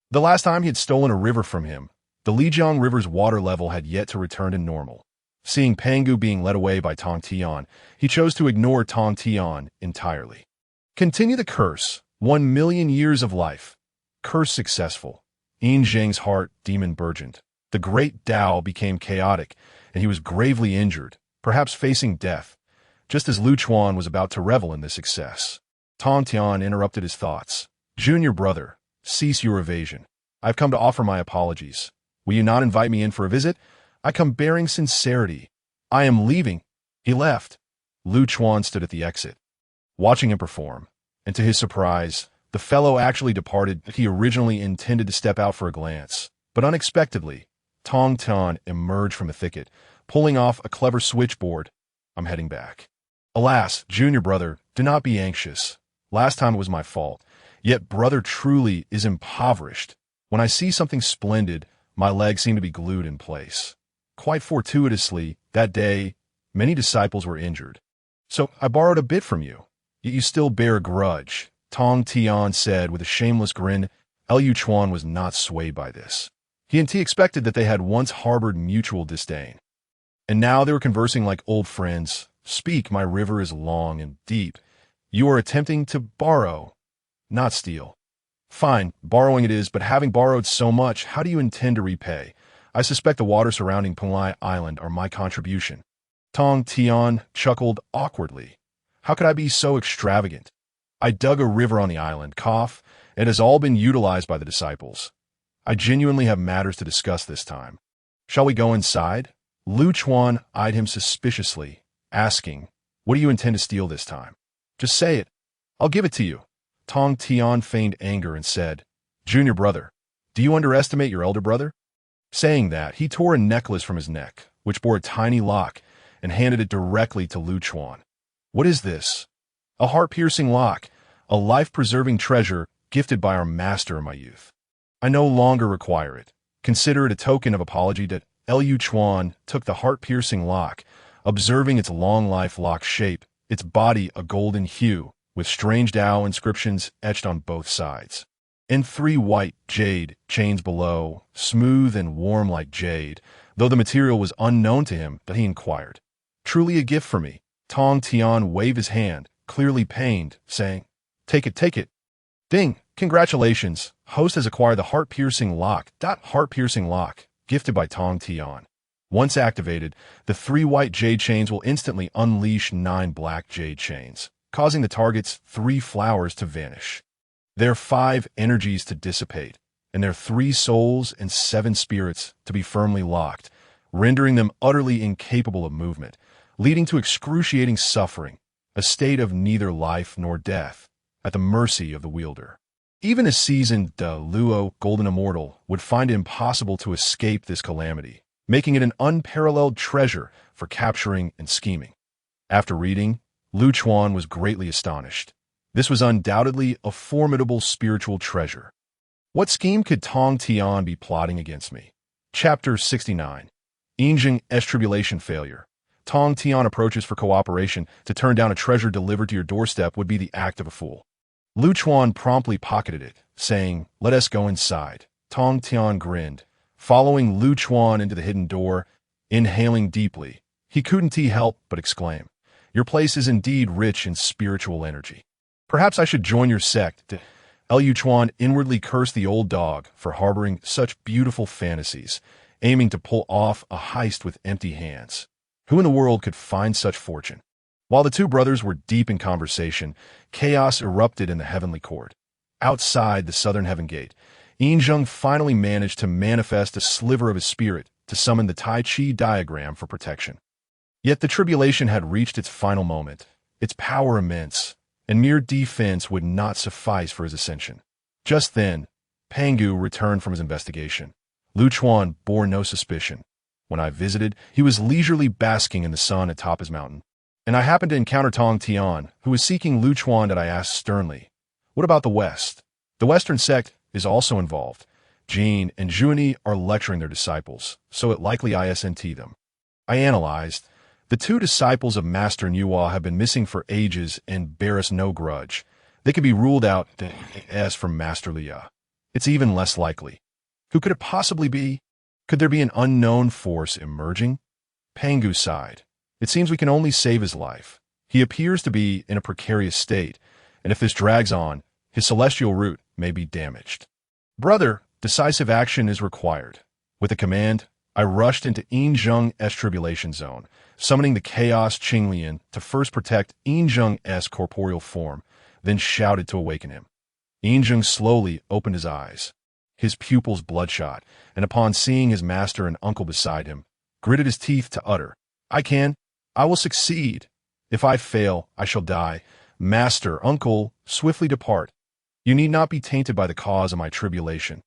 The last time he had stolen a river from him, the Lijiang River's water level had yet to return to normal. Seeing Pangu being led away by Tang Tian, he chose to ignore Tang Tian entirely. Continue the curse. 1,000,000 years of life. Curse successful. Yin Zheng's heart demon burgeoned. The great Tao became chaotic, and he was gravely injured, perhaps facing death, just as Lu Chuan was about to revel in this success. Tang Tian interrupted his thoughts. Junior brother, cease your evasion. I've come to offer my apologies. Will you not invite me in for a visit? I come bearing sincerity. I am leaving. He left. Lu Chuan stood at the exit, watching him perform, and to his surprise, the fellow actually departed. He originally intended to step out for a glance, but unexpectedly, Tang Tian emerged from a thicket, pulling off a clever switchboard. I'm heading back. Alas, junior brother, do not be anxious. Last time it was my fault, yet brother truly is impoverished. When I see something splendid, my legs seem to be glued in place. Quite fortuitously, that day, many disciples were injured. So I borrowed a bit from you. Yet you still bear a grudge, Tang Tian said with a shameless grin. Lu Chuan was not swayed by this. He expected that they had once harbored mutual disdain. And now they were conversing like old friends. Speak, my river is long and deep. You are attempting to borrow, not steal. Fine, borrowing it is, but having borrowed so much, how do you intend to repay? I suspect the water surrounding Pangu Island are my contribution. Tang Tian chuckled awkwardly. How could I be so extravagant? I dug a river on the island, cough. It has all been utilized by the disciples. I genuinely have matters to discuss this time. Shall we go inside? Lu Chuan eyed him suspiciously, asking, what do you intend to steal this time? Just say it. I'll give it to you. Tang Tian feigned anger and said, Junior brother, do you underestimate your elder brother? Saying that, he tore a necklace from his neck, which bore a tiny lock, and handed it directly to Lu Chuan. What is this? A heart-piercing lock, a life-preserving treasure gifted by our master in my youth. I no longer require it. Consider it a token of apology that Lu Chuan took the heart-piercing lock, observing its long-life lock shape, its body a golden hue, with strange Tao inscriptions etched on both sides. and 3 white jade chains below, smooth and warm like jade, though the material was unknown to him, but he inquired. Truly a gift for me. Tang Tian waved his hand, clearly pained, saying, Take it, take it. Ding! Congratulations! Host has acquired the heart-piercing lock. Heart-piercing lock, gifted by Tang Tian. Once activated, the 3 white jade chains will instantly unleash 9 black jade chains, causing the target's 3 flowers to vanish, their 5 energies to dissipate, and their 3 souls and 7 spirits to be firmly locked, rendering them utterly incapable of movement, leading to excruciating suffering, a state of neither life nor death, at the mercy of the wielder. Even a seasoned Luo Golden Immortal would find it impossible to escape this calamity, making it an unparalleled treasure for capturing and scheming. After reading, Lu Chuan was greatly astonished. This was undoubtedly a formidable spiritual treasure. What scheme could Tang Tian be plotting against me? Chapter 69. Yinjing's Tribulation Failure. Tang Tian approaches for cooperation. To turn down a treasure delivered to your doorstep would be the act of a fool. Lu Chuan promptly pocketed it, saying, Let us go inside. Tang Tian grinned, following Lu Chuan into the hidden door. Inhaling deeply, he couldn't help but exclaim, Your place is indeed rich in spiritual energy. Perhaps I should join your sect. Lu Chuan inwardly cursed the old dog for harboring such beautiful fantasies, aiming to pull off a heist with empty hands. Who in the world could find such fortune? While the two brothers were deep in conversation, chaos erupted in the heavenly court. Outside the southern heaven gate, Yinjing finally managed to manifest a sliver of his spirit to summon the Tai Chi diagram for protection. Yet the tribulation had reached its final moment, its power immense, and mere defense would not suffice for his ascension. Just then, Pangu returned from his investigation. Lu Chuan bore no suspicion. When I visited, he was leisurely basking in the sun atop his mountain, and I happened to encounter Tang Tian, who was seeking Lu Chuan. I asked sternly, What about the West? The Western sect is also involved. Jieyin and Zhunti are lecturing their disciples, so it likely isn't them. I analyzed. The 2 disciples of Master Nuwa have been missing for ages and bear us no grudge. They could be ruled out as from Master Liya. It's even less likely. Who could it possibly be? Could there be an unknown force emerging? Pangu sighed. It seems we can only save his life. He appears to be in a precarious state, and if this drags on, his celestial root may be damaged. Brother, decisive action is required. With a command, I rushed into Yinjing's tribulation zone, summoning the Chaos Qinglian to first protect Yinjing's corporeal form, then shouted to awaken him. Yinjing slowly opened his eyes, his pupils bloodshot, and upon seeing his master and uncle beside him, gritted his teeth to utter, I will succeed. If I fail, I shall die. Master, uncle, swiftly depart. You need not be tainted by the cause of my tribulation.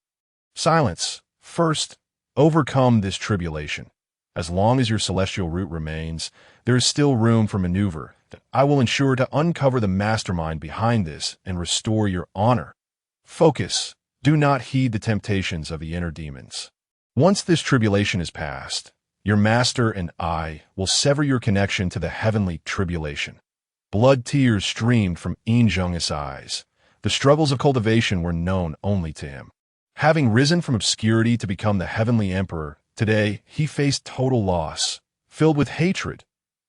Silence. First, overcome this tribulation. As long as your celestial root remains, there is still room for maneuver. I will ensure to uncover the mastermind behind this and restore your honor. Focus. Do not heed the temptations of the inner demons. Once this tribulation is past, your master and I will sever your connection to the heavenly tribulation. Blood tears streamed from Yinjing's eyes. The struggles of cultivation were known only to him. Having risen from obscurity to become the heavenly emperor, today he faced total loss, filled with hatred.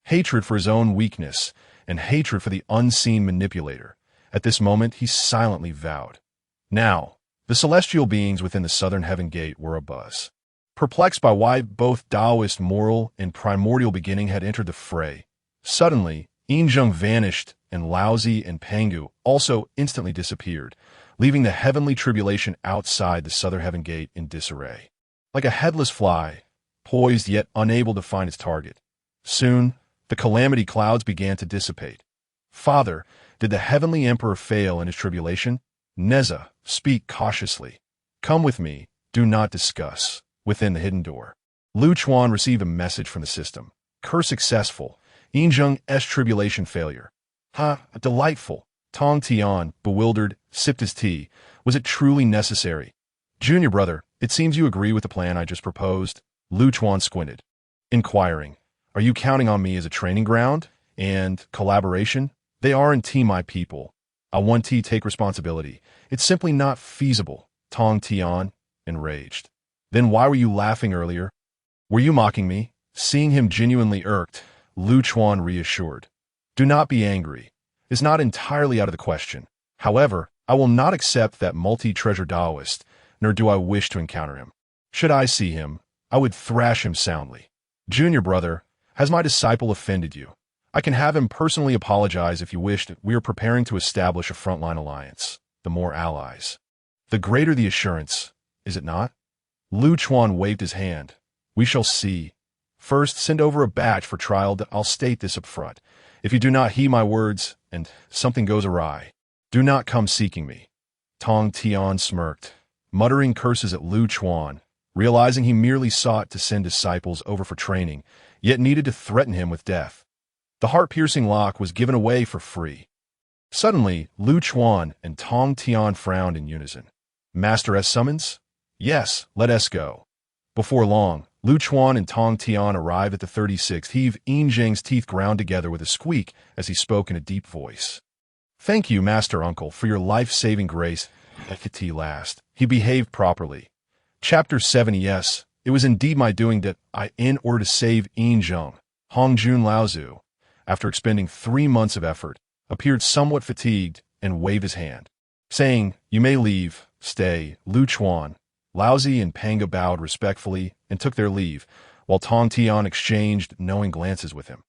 Hatred for his own weakness, and hatred for the unseen manipulator. At this moment he silently vowed. Now, the celestial beings within the southern heaven gate were abuzz. Perplexed by why both Taoist moral and primordial beginning had entered the fray, suddenly, Yinjing vanished and Laozi and Pangu also instantly disappeared, leaving the heavenly tribulation outside the southern heaven gate in disarray. Like a headless fly, poised yet unable to find its target. Soon, the calamity clouds began to dissipate. Father, did the heavenly emperor fail in his tribulation? Neza, speak cautiously. Come with me, do not discuss. Within the hidden door, Lu Chuan received a message from the system. Curse successful. Yinjing's tribulation failure. Delightful. Tang Tian, bewildered, sipped his tea. Was it truly necessary? Junior brother, it seems you agree with the plan I just proposed. Lu Chuan squinted, inquiring, Are you counting on me as a training ground? And collaboration? They aren't my people. I want to take responsibility. It's simply not feasible. Tang Tian, enraged. Then why were you laughing earlier? Were you mocking me? Seeing him genuinely irked, Lu Chuan reassured. Do not be angry. It's not entirely out of the question. However, I will not accept that multi-treasure Taoist, nor do I wish to encounter him. Should I see him, I would thrash him soundly. Junior brother, has my disciple offended you? I can have him personally apologize if you wish. We are preparing to establish a frontline alliance. The more allies, the greater the assurance, is it not? Lu Chuan waved his hand. We shall see. First, send over a batch for trial. I'll state this up front. If you do not heed my words, and something goes awry, do not come seeking me. Tang Tian smirked, muttering curses at Lu Chuan, realizing he merely sought to send disciples over for training, yet needed to threaten him with death. The heart-piercing lock was given away for free. Suddenly, Lu Chuan and Tang Tian frowned in unison. Master S summons? Yes, let us go. Before long, Lu Chuan and Tang Tian arrived at the 36th heave. Yin Zhang's teeth ground together with a squeak as he spoke in a deep voice. Thank you, Master Uncle, for your life-saving grace. At last, he behaved properly. Chapter 70. Yes, it was indeed my doing that in order to save Yin Zhang, Hongjun Laozu, after expending 3 months of effort, appeared somewhat fatigued and waved his hand, saying, You may leave, stay. Lu Chuan, Laozi and Pangu bowed respectfully and took their leave, while Tang Tian exchanged knowing glances with him.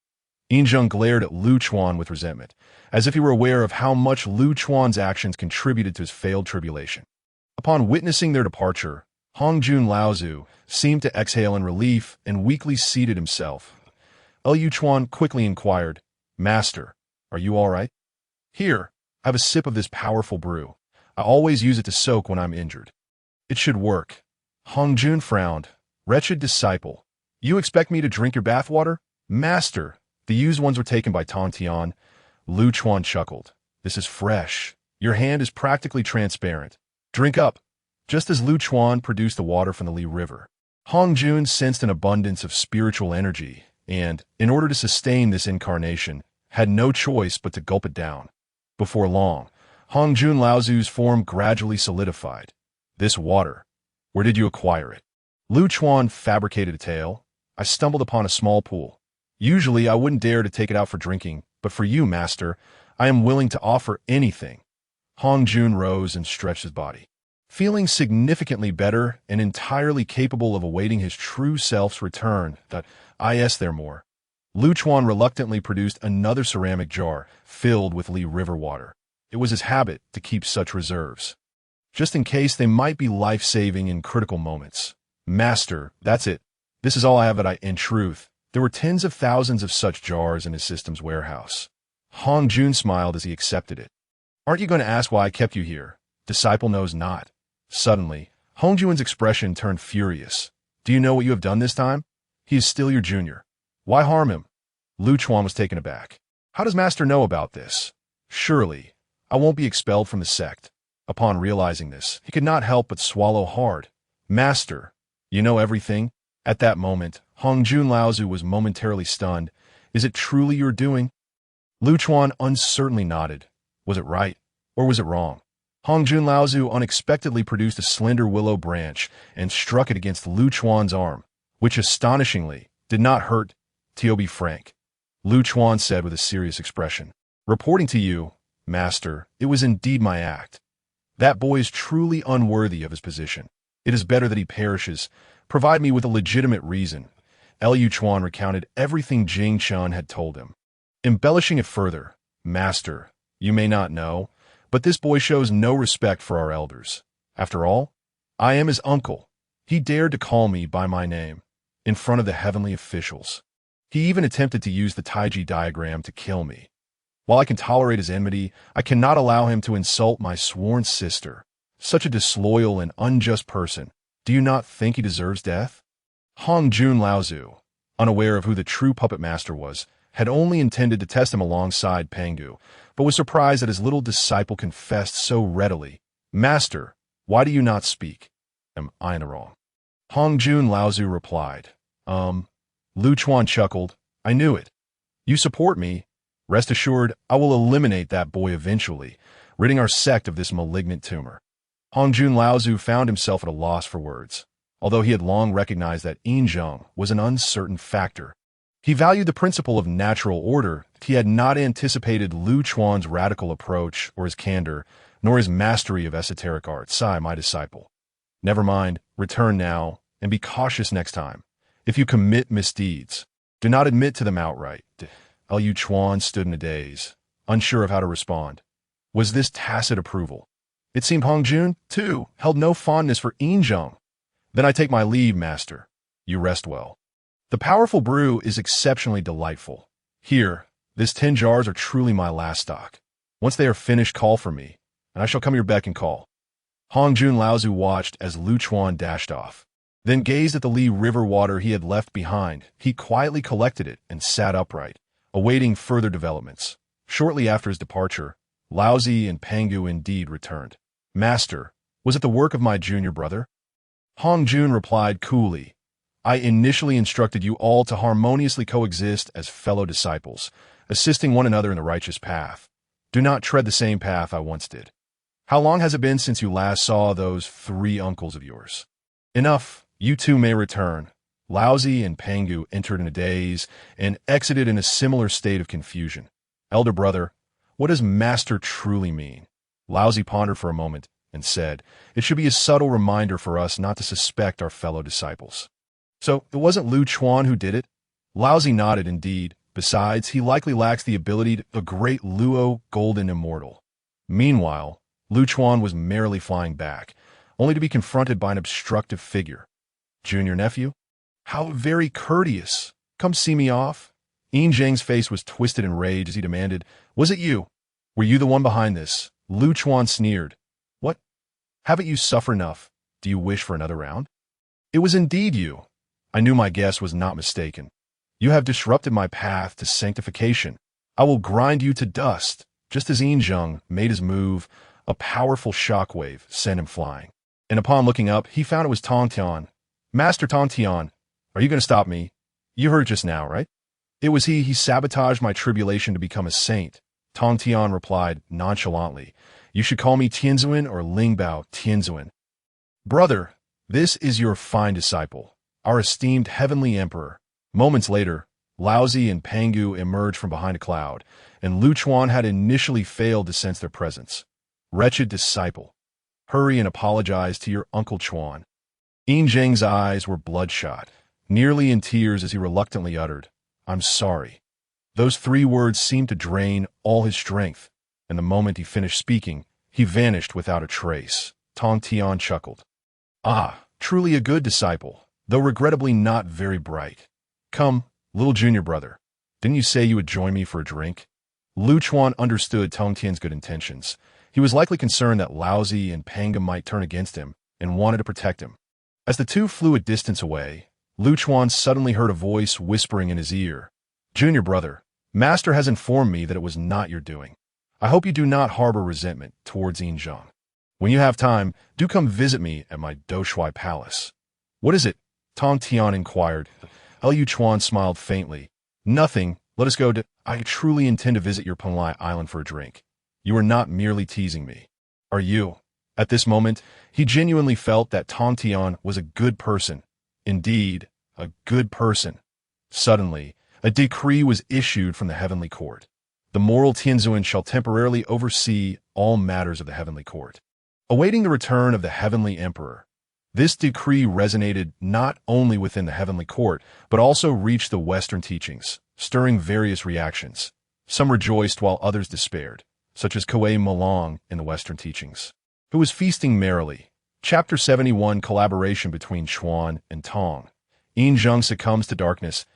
Yin Zhang glared at Lu Chuan with resentment, as if he were aware of how much Lu Chuan's actions contributed to his failed tribulation. Upon witnessing their departure, Hongjun Laozu seemed to exhale in relief and weakly seated himself. Lu Chuan quickly inquired, Master, are you all right? Here, have a sip of this powerful brew. I always use it to soak when I'm injured. It should work. Hongjun frowned. Wretched disciple. You expect me to drink your bathwater? Master, the used ones were taken by Tang Tian. Lu Chuan chuckled. This is fresh. Your hand is practically transparent. Drink up. Just as Lu Chuan produced the water from the Li River, Hongjun sensed an abundance of spiritual energy and, in order to sustain this incarnation, had no choice but to gulp it down. Before long, Hongjun Laozu's form gradually solidified. This water, where did you acquire it? Lu Chuan fabricated a tale. I stumbled upon a small pool. Usually I wouldn't dare to take it out for drinking, but for you, master, I am willing to offer anything. Hongjun rose and stretched his body. Feeling significantly better and entirely capable of awaiting his true self's return, therefore, Lu Chuan reluctantly produced another ceramic jar filled with Li River water. It was his habit to keep such reserves, just in case they might be life-saving in critical moments. Master, that's it. This is all I have. In truth, there were tens of thousands of such jars in his system's warehouse. Hongjun smiled as he accepted it. Aren't you going to ask why I kept you here? Disciple knows not. Suddenly, Hongjun's expression turned furious. Do you know what you have done this time? He is still your junior. Why harm him? Lu Chuan was taken aback. How does Master know about this? Surely, I won't be expelled from the sect. Upon realizing this, he could not help but swallow hard. Master, you know everything? At that moment, Hongjun Laozu was momentarily stunned. Is it truly your doing? Lu Chuan uncertainly nodded. Was it right, or was it wrong? Hongjun Laozu unexpectedly produced a slender willow branch and struck it against Lu Chuan's arm, which astonishingly did not hurt. To be frank, Lu Chuan said with a serious expression. Reporting to you, Master, it was indeed my act. That boy is truly unworthy of his position. It is better that he perishes. Provide me with a legitimate reason. Lu Chuan recounted everything Jing Chen had told him, embellishing it further. Master, you may not know, but this boy shows no respect for our elders. After all, I am his uncle. He dared to call me by my name, in front of the heavenly officials. He even attempted to use the Taiji diagram to kill me. While I can tolerate his enmity, I cannot allow him to insult my sworn sister. Such a disloyal and unjust person. Do you not think he deserves death? Hongjun Laozu, unaware of who the true puppet master was, had only intended to test him alongside Pangu, but was surprised that his little disciple confessed so readily. Master, why do you not speak? Am I in the wrong? Hongjun Laozu replied. Lu Chuan chuckled. I knew it. You support me. Rest assured, I will eliminate that boy eventually, ridding our sect of this malignant tumor. Hongjun Laozu found himself at a loss for words, although he had long recognized that Yinzheng was an uncertain factor. He valued the principle of natural order. He had not anticipated Lu Chuan's radical approach or his candor, nor his mastery of esoteric arts. Sai, my disciple. Never mind, return now, and be cautious next time. If you commit misdeeds, do not admit to them outright. Lu Chuan stood in a daze, unsure of how to respond. Was this tacit approval? It seemed Hongjun, too, held no fondness for Yinzheng. Then I take my leave, master. You rest well. The powerful brew is exceptionally delightful. Here, these 10 jars are truly my last stock. Once they are finished, call for me, and I shall come your beck and call. Hongjun Laozu watched as Lu Chuan dashed off, then gazed at the Li River water he had left behind. He quietly collected it and sat upright, awaiting further developments. Shortly after his departure, Laozi and Pangu indeed returned. Master, was it the work of my junior brother? Hongjun replied coolly, I initially instructed you all to harmoniously coexist as fellow disciples, assisting one another in the righteous path. Do not tread the same path I once did. How long has it been since you last saw those 3 uncles of yours? Enough, you two may return. Laozi and Pangu entered in a daze and exited in a similar state of confusion. Elder brother, what does master truly mean? Laozi pondered for a moment and said, it should be a subtle reminder for us not to suspect our fellow disciples. So, it wasn't Lu Chuan who did it? Laozi nodded indeed. Besides, he likely lacks the ability to a great Luo golden immortal. Meanwhile, Lu Chuan was merrily flying back, only to be confronted by an obstructive figure. Junior nephew? How very courteous. Come see me off. Yinzheng's face was twisted in rage as he demanded, was it you? Were you the one behind this? Lu Chuan sneered. What? Haven't you suffered enough? Do you wish for another round? It was indeed you. I knew my guess was not mistaken. You have disrupted my path to sanctification. I will grind you to dust. Just as Yinzheng made his move, a powerful shockwave sent him flying. And upon looking up, he found it was Tang Tian. Master Tang Tian, are you going to stop me? You heard just now, right? It was he sabotaged my tribulation to become a saint. Tang Tian replied nonchalantly, you should call me Tianzuan or Lingbao Tianzuan. Brother, this is your fine disciple, our esteemed heavenly emperor. Moments later, Laozi and Pangu emerged from behind a cloud, and Lu Chuan had initially failed to sense their presence. Wretched disciple, hurry and apologize to your Uncle Chuan. Yinzheng's eyes were bloodshot, nearly in tears as he reluctantly uttered, I'm sorry. Those 3 words seemed to drain all his strength, and the moment he finished speaking, he vanished without a trace. Tang Tian chuckled. Ah, truly a good disciple, though regrettably not very bright. Come, little junior brother, didn't you say you would join me for a drink? Lu Chuan understood Tang Tian's good intentions. He was likely concerned that Laozi and Pangu might turn against him and wanted to protect him. As the two flew a distance away, Lu Chuan suddenly heard a voice whispering in his ear, Junior brother, Master has informed me that it was not your doing. I hope you do not harbor resentment towards Yinzheng. When you have time, do come visit me at my Doshui Palace. What is it? Tang Tian inquired. Lu Chuan smiled faintly. Nothing. Let us go to... I truly intend to visit your Panlai Island for a drink. You are not merely teasing me. Are you? At this moment, he genuinely felt that Tang Tian was a good person. Indeed, a good person. Suddenly, a decree was issued from the heavenly court. The moral Tianzuan shall temporarily oversee all matters of the heavenly court. Awaiting the return of the heavenly emperor, this decree resonated not only within the heavenly court, but also reached the Western teachings, stirring various reactions. Some rejoiced while others despaired, such as Koei Malong in the Western teachings, who was feasting merrily. Chapter 71, Collaboration between Chuan and Tang. Yinzheng succumbs to darkness.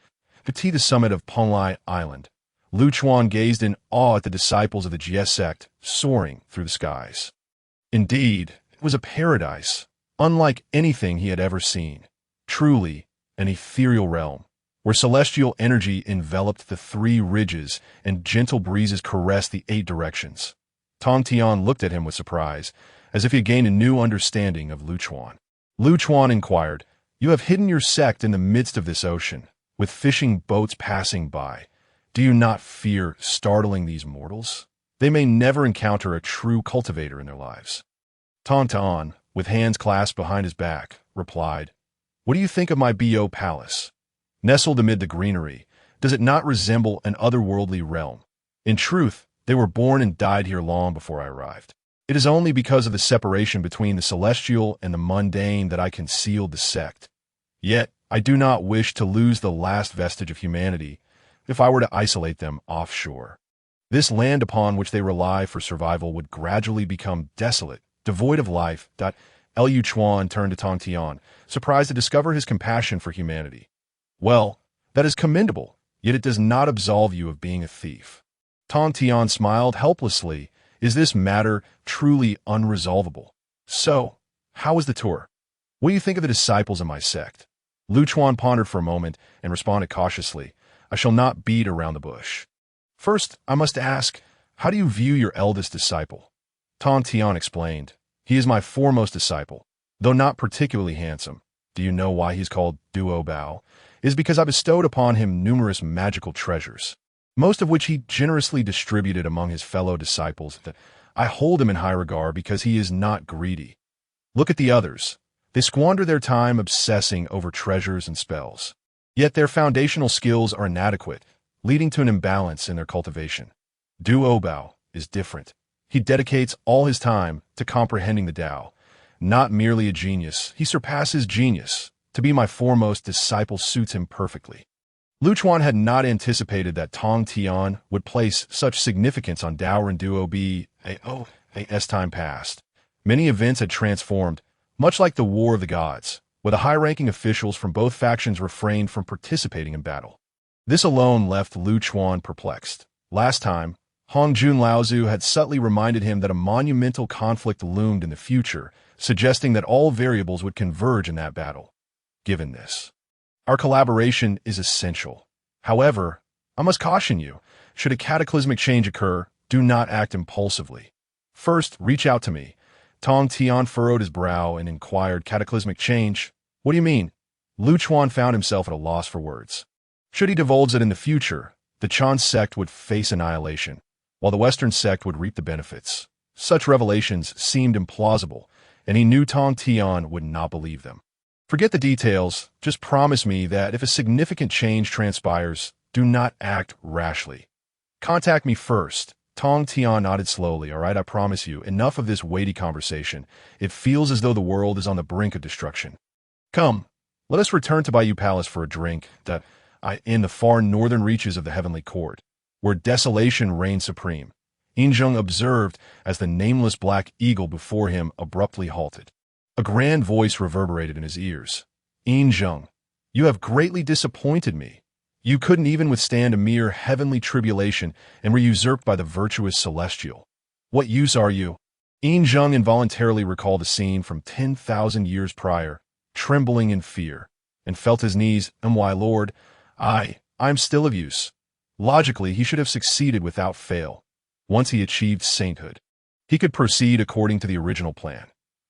To the summit of Panlai Island, Lu Chuan gazed in awe at the disciples of the Jie sect soaring through the skies. Indeed, it was a paradise, unlike anything he had ever seen. Truly, an ethereal realm, where celestial energy enveloped the 3 ridges and gentle breezes caressed the 8 directions. Tang Tian looked at him with surprise, as if he had gained a new understanding of Lu Chuan. Lu Chuan inquired, You have hidden your sect in the midst of this ocean, with fishing boats passing by. Do you not fear startling these mortals? they may never encounter a true cultivator in their lives. Tang, with hands clasped behind his back, replied, "What do you think of my Bo palace? Nestled amid the greenery, does it not resemble an otherworldly realm? In truth, they were born and died here long before I arrived. It is only because of the separation between the celestial and the mundane that I concealed the sect. Yet, I do not wish to lose the last vestige of humanity if I were to isolate them offshore. This land upon which they rely for survival would gradually become desolate, devoid of life." Liu Chuan turned to Tang Tian, surprised to discover his compassion for humanity. "Well, that is commendable, yet it does not absolve you of being a thief." Tang Tian smiled helplessly. Is this matter truly unresolvable? "So, how was the tour? What do you think of the disciples of my sect?" Lu Chuan pondered for a moment and responded cautiously, "I shall not beat around the bush. First, I must ask, how do you view your eldest disciple?" Tang Tian explained, "He is my foremost disciple, though not particularly handsome. Do you know why he's called Duo Bao? It is because I bestowed upon him numerous magical treasures, most of which he generously distributed among his fellow disciples. I hold him in high regard because he is not greedy. Look at the others. They squander their time obsessing over treasures and spells. Yet their foundational skills are inadequate, leading to an imbalance in their cultivation. Duo Bao is different. He dedicates all his time to comprehending the Tao. Not merely a genius, he surpasses genius. To be my foremost disciple suits him perfectly." Lu Chuan had not anticipated that Tang Tian would place such significance on Dao and Duo Bao. As time passed, many events had transformed, much like the War of the Gods, where the high-ranking officials from both factions refrained from participating in battle. This alone left Lu Chuan perplexed. Last time, Hongjun Laozu had subtly reminded him that a monumental conflict loomed in the future, suggesting that all variables would converge in that battle. Given this, our collaboration is essential. However, I must caution you, should a cataclysmic change occur, do not act impulsively. First, reach out to me. Tang Tian furrowed his brow and inquired, "Cataclysmic change? What do you mean?" Lu Chuan found himself at a loss for words. Should he divulge that in the future, the Chan sect would face annihilation, while the Western sect would reap the benefits? Such revelations seemed implausible, and he knew Tang Tian would not believe them. "Forget the details, just promise me that if a significant change transpires, do not act rashly. Contact me first." Tang Tian nodded slowly. "All right, I promise you. Enough of this weighty conversation. It feels as though the world is on the brink of destruction. Come, let us return to Bayou Palace for a drink, in the far northern reaches of the Heavenly Court, where desolation reigns supreme." Yinzheng observed as the nameless black eagle before him abruptly halted. A grand voice reverberated in his ears. "Yinzheng, you have greatly disappointed me. You couldn't even withstand a mere heavenly tribulation and were usurped by the virtuous celestial. What use are you?" Yinzheng involuntarily recalled a scene from 10,000 years prior, trembling in fear, and felt his knees. "My lord, I'm still of use." Logically, he should have succeeded without fail. Once he achieved sainthood, he could proceed according to the original plan.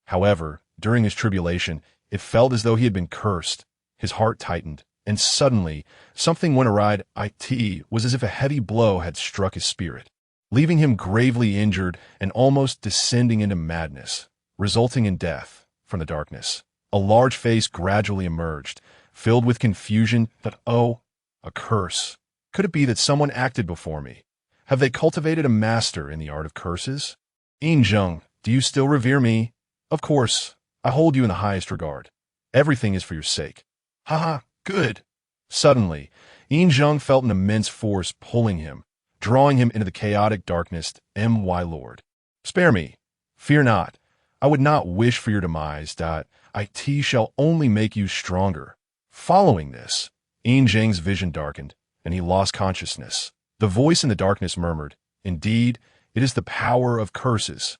However, during his tribulation, it felt as though he had been cursed. His heart tightened, and suddenly, something went awry. It was as if a heavy blow had struck his spirit, leaving him gravely injured and almost descending into madness, resulting in death. From the darkness, a large face gradually emerged, filled with confusion. A curse. Could it be that someone acted before me? Have they cultivated a master in the art of curses? Yinzheng, do you still revere me? Of course, I hold you in the highest regard. Everything is for your sake. Good. Suddenly, Yinzheng felt an immense force pulling him, drawing him into the chaotic darkness. My lord, spare me. Fear not. I would not wish for your demise. It shall only make you stronger. Following this, Yinzheng's vision darkened, and he lost consciousness. The voice in the darkness murmured, "Indeed, it is the power of curses.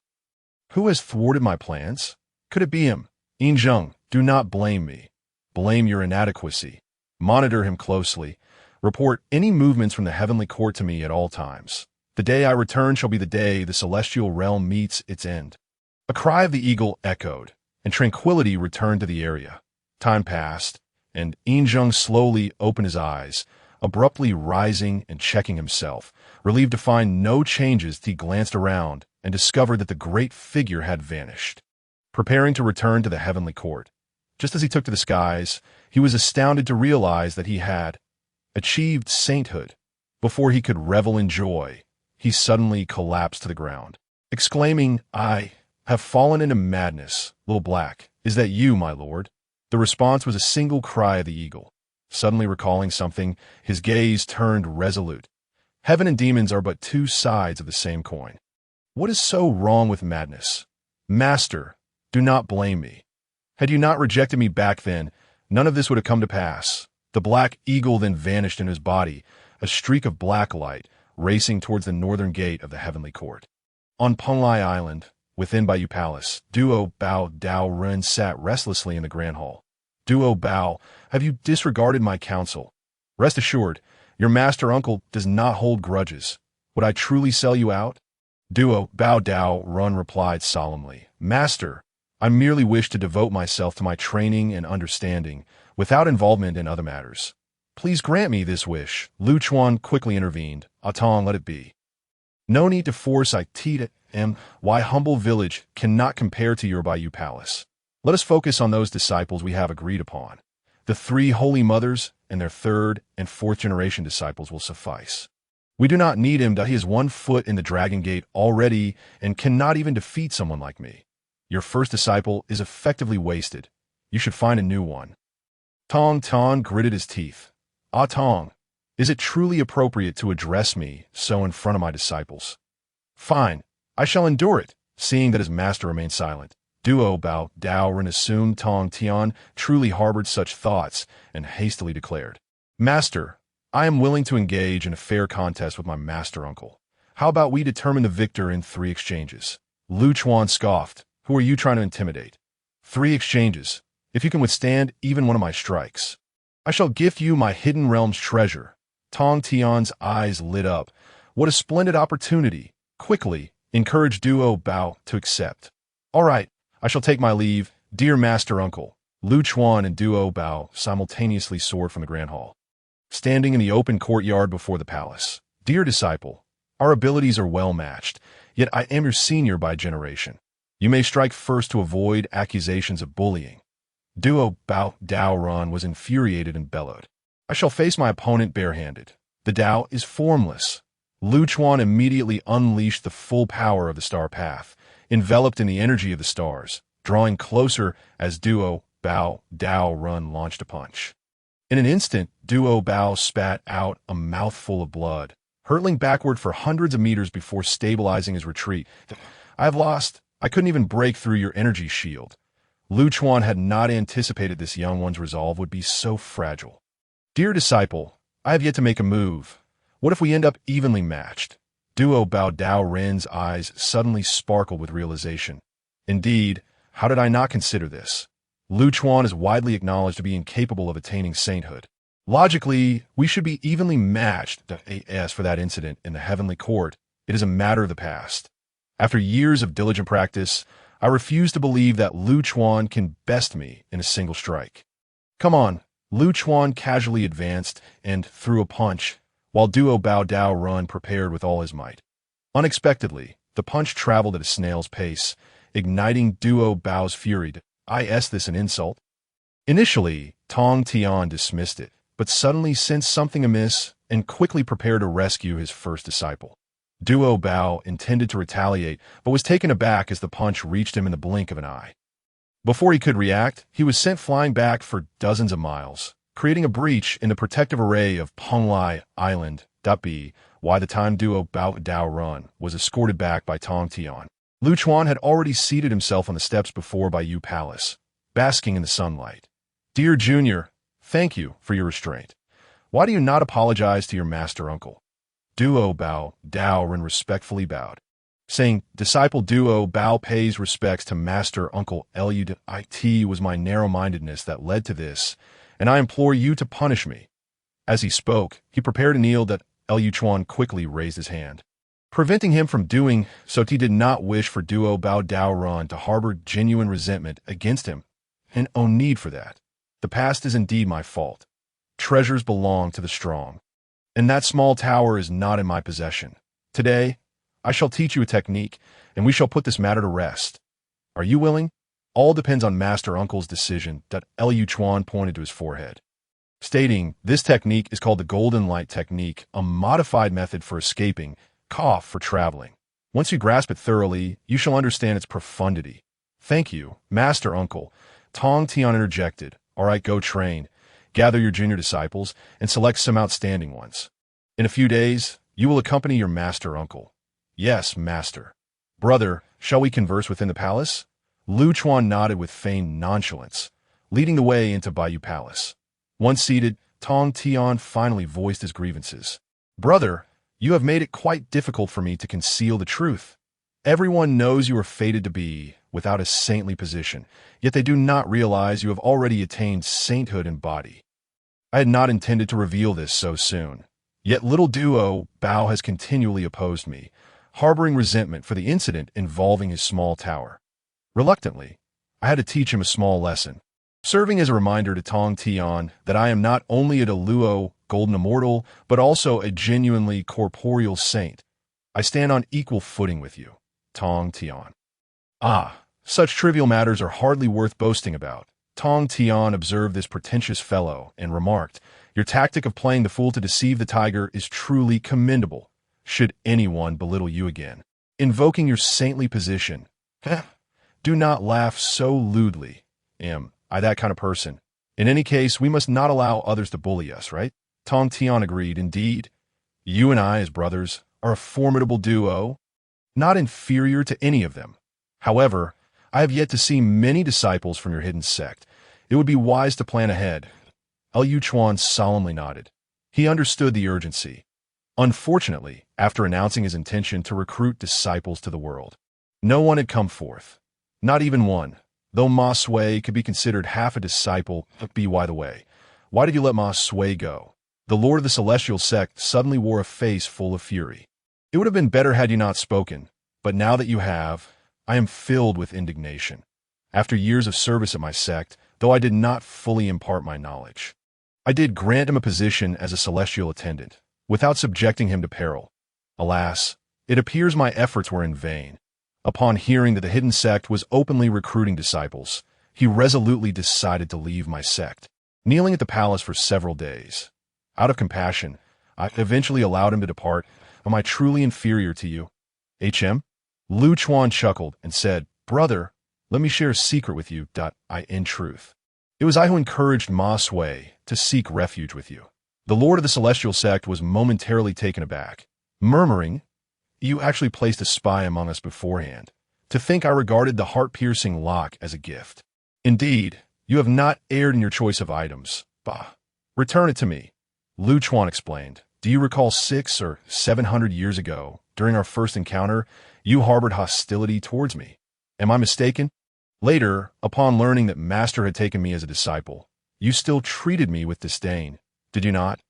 Who has thwarted my plans? Could it be him? Yinzheng, do not blame me. Blame your inadequacy. Monitor him closely. Report any movements from the heavenly court to me at all times. The day I return shall be the day the celestial realm meets its end." A cry of the eagle echoed, and tranquility returned to the area. Time passed, and Yinzheng slowly opened his eyes, abruptly rising and checking himself. Relieved to find no changes, he glanced around and discovered that the great figure had vanished. Preparing to return to the heavenly court, just as he took to the skies, he was astounded to realize that he had achieved sainthood. Before he could revel in joy, he suddenly collapsed to the ground, exclaiming, "I have fallen into madness. Little Black, is that you, my lord?" The response was a single cry of the eagle. Suddenly recalling something, his gaze turned resolute. Heaven and demons are but two sides of the same coin. What is so wrong with madness? Master, do not blame me. Had you not rejected me back then, none of this would have come to pass. The black eagle then vanished in his body, a streak of black light, racing towards the northern gate of the heavenly court. On Pangu Island, within Bayou Palace, Duo Bao Dao Ren sat restlessly in the grand hall. Duo Bao, have you disregarded my counsel? Rest assured, your master uncle does not hold grudges. Would I truly sell you out? Duo Bao Dao Run replied solemnly, Master, I merely wish to devote myself to my training and understanding, without involvement in other matters. Please grant me this wish. Lu Chuan quickly intervened. Tang, let it be. No need to force my humble village cannot compare to your Bayou Palace. Let us focus on those disciples we have agreed upon. The 3 holy mothers and their 3rd and 4th generation disciples will suffice. We do not need him, that he has 1 foot in the Dragon Gate already and cannot even defeat someone like me. Your first disciple is effectively wasted. You should find a new one. Tang gritted his teeth. Tang, is it truly appropriate to address me so in front of my disciples? Fine, I shall endure it, seeing that his master remained silent. Duo Bao Dao Ren assumed Tang Tian truly harbored such thoughts and hastily declared, Master, I am willing to engage in a fair contest with my master uncle. How about we determine the victor in 3 exchanges? Lu Chuan scoffed. Who are you trying to intimidate? 3 exchanges. If you can withstand even one of my strikes, I shall gift you my hidden realm's treasure. Tang Tian's eyes lit up. What a splendid opportunity. Quickly, encourage Duo Bao to accept. All right, I shall take my leave, dear master uncle. Lu Chuan and Duo Bao simultaneously soared from the grand hall, standing in the open courtyard before the palace. Dear disciple, our abilities are well matched, yet I am your senior by generation. You may strike first to avoid accusations of bullying. Duo Bao Dao Ran was infuriated and bellowed. I shall face my opponent barehanded. The Dao is formless. Lu Chuan immediately unleashed the full power of the star path, enveloped in the energy of the stars, drawing closer as Duo Bao Dao Ran launched a punch. In an instant, Duo Bao spat out a mouthful of blood, hurtling backward for hundreds of meters before stabilizing his retreat. I have lost. I couldn't even break through your energy shield. Lu Chuan had not anticipated this young one's resolve would be so fragile. Dear disciple, I have yet to make a move. What if we end up evenly matched? Duo Bao Dao Ren's eyes suddenly sparkled with realization. Indeed, how did I not consider this? Lu Chuan is widely acknowledged to be incapable of attaining sainthood. Logically, we should be evenly matched. As for that incident in the heavenly court, it is a matter of the past. After years of diligent practice, I refuse to believe that Lu Chuan can best me in a single strike. Come on, Lu Chuan casually advanced and threw a punch, while Duo Bao Dao Run prepared with all his might. Unexpectedly, the punch traveled at a snail's pace, igniting Duo Bao's fury. Is this an insult? Initially, Tang Tian dismissed it, but suddenly sensed something amiss and quickly prepared to rescue his first disciple. Duo Bao intended to retaliate, but was taken aback as the punch reached him in the blink of an eye. Before he could react, he was sent flying back for dozens of miles, creating a breach in the protective array of Pangu Island. By the time Duo Bao Dao Run was escorted back by Tang Tian, Lu Chuan had already seated himself on the steps before Bayou Palace, basking in the sunlight. Dear Junior, thank you for your restraint. Why do you not apologize to your master uncle? Duo Bao Dao Ren respectfully bowed, saying, Disciple Duo Bao pays respects to Master Uncle Lu. It was my narrow-mindedness that led to this, and I implore you to punish me. As he spoke, he prepared to kneel. That Lu Chuan quickly raised his hand, preventing him from doing so. He did not wish for Duo Bao Dao Ran to harbor genuine resentment against him, and no need for that. The past is indeed my fault. Treasures belong to the strong. and that small tower is not in my possession. Today, I shall teach you a technique, and we shall put this matter to rest. Are you willing? All depends on Master Uncle's decision. Liu Chuan pointed to his forehead, stating, this technique is called the Golden Light Technique, a modified method for escaping, for traveling. Once you grasp it thoroughly, you shall understand its profundity. Thank you, Master Uncle. Tang Tian interjected. All right, go train. Gather your junior disciples and select some outstanding ones. In a few days, you will accompany your Master Uncle. Yes, Master. Brother, shall we converse within the palace? Liu Chuan nodded with feigned nonchalance, leading the way into Bayou Palace. Once seated, Tang Tian finally voiced his grievances. Brother, you have made it quite difficult for me to conceal the truth. Everyone knows you are fated to be without a saintly position, yet they do not realize you have already attained sainthood in body. I had not intended to reveal this so soon, yet little Duo Bao has continually opposed me, harboring resentment for the incident involving his small tower. Reluctantly, I had to teach him a small lesson, serving as a reminder to Tang Tian that I am not only a Deluo golden immortal, but also a genuinely corporeal saint. I stand on equal footing with you, Tang Tian. Ah, such trivial matters are hardly worth boasting about. Tang Tian observed this pretentious fellow and remarked, your tactic of playing the fool to deceive the tiger is truly commendable. Should anyone belittle you again, invoking your saintly position, do not laugh so lewdly. Am I that kind of person? In any case, we must not allow others to bully us, right? Tang Tian agreed. Indeed, you and I, as brothers, are a formidable duo, not inferior to any of them. However, I have yet to see many disciples from your hidden sect. It would be wise to plan ahead. Liu Chuan solemnly nodded. He understood the urgency. Unfortunately, after announcing his intention to recruit disciples to the world, no one had come forth. Not even one, though Ma Sui could be considered half a disciple. By the way, why did you let Ma Sui go? The Lord of the Celestial Sect suddenly wore a face full of fury. It would have been better had you not spoken, but now that you have, I am filled with indignation. After years of service at my sect, though I did not fully impart my knowledge, I did grant him a position as a celestial attendant, without subjecting him to peril. Alas, it appears my efforts were in vain. Upon hearing that the hidden sect was openly recruiting disciples, he resolutely decided to leave my sect, kneeling at the palace for several days. Out of compassion, I eventually allowed him to depart. Am I truly inferior to you? HM? Liu Chuan chuckled and said, Brother, let me share a secret with you. In truth, it was I who encouraged Ma Sui to seek refuge with you. The Lord of the Celestial Sect was momentarily taken aback, murmuring, you actually placed a spy among us beforehand. To think I regarded the heart-piercing lock as a gift. Indeed, you have not erred in your choice of items. Bah. Return it to me. Liu Chuan explained. Do you recall 600 or 700 years ago, during our first encounter, you harbored hostility towards me? Am I mistaken? Later, upon learning that Master had taken me as a disciple, you still treated me with disdain, did you not?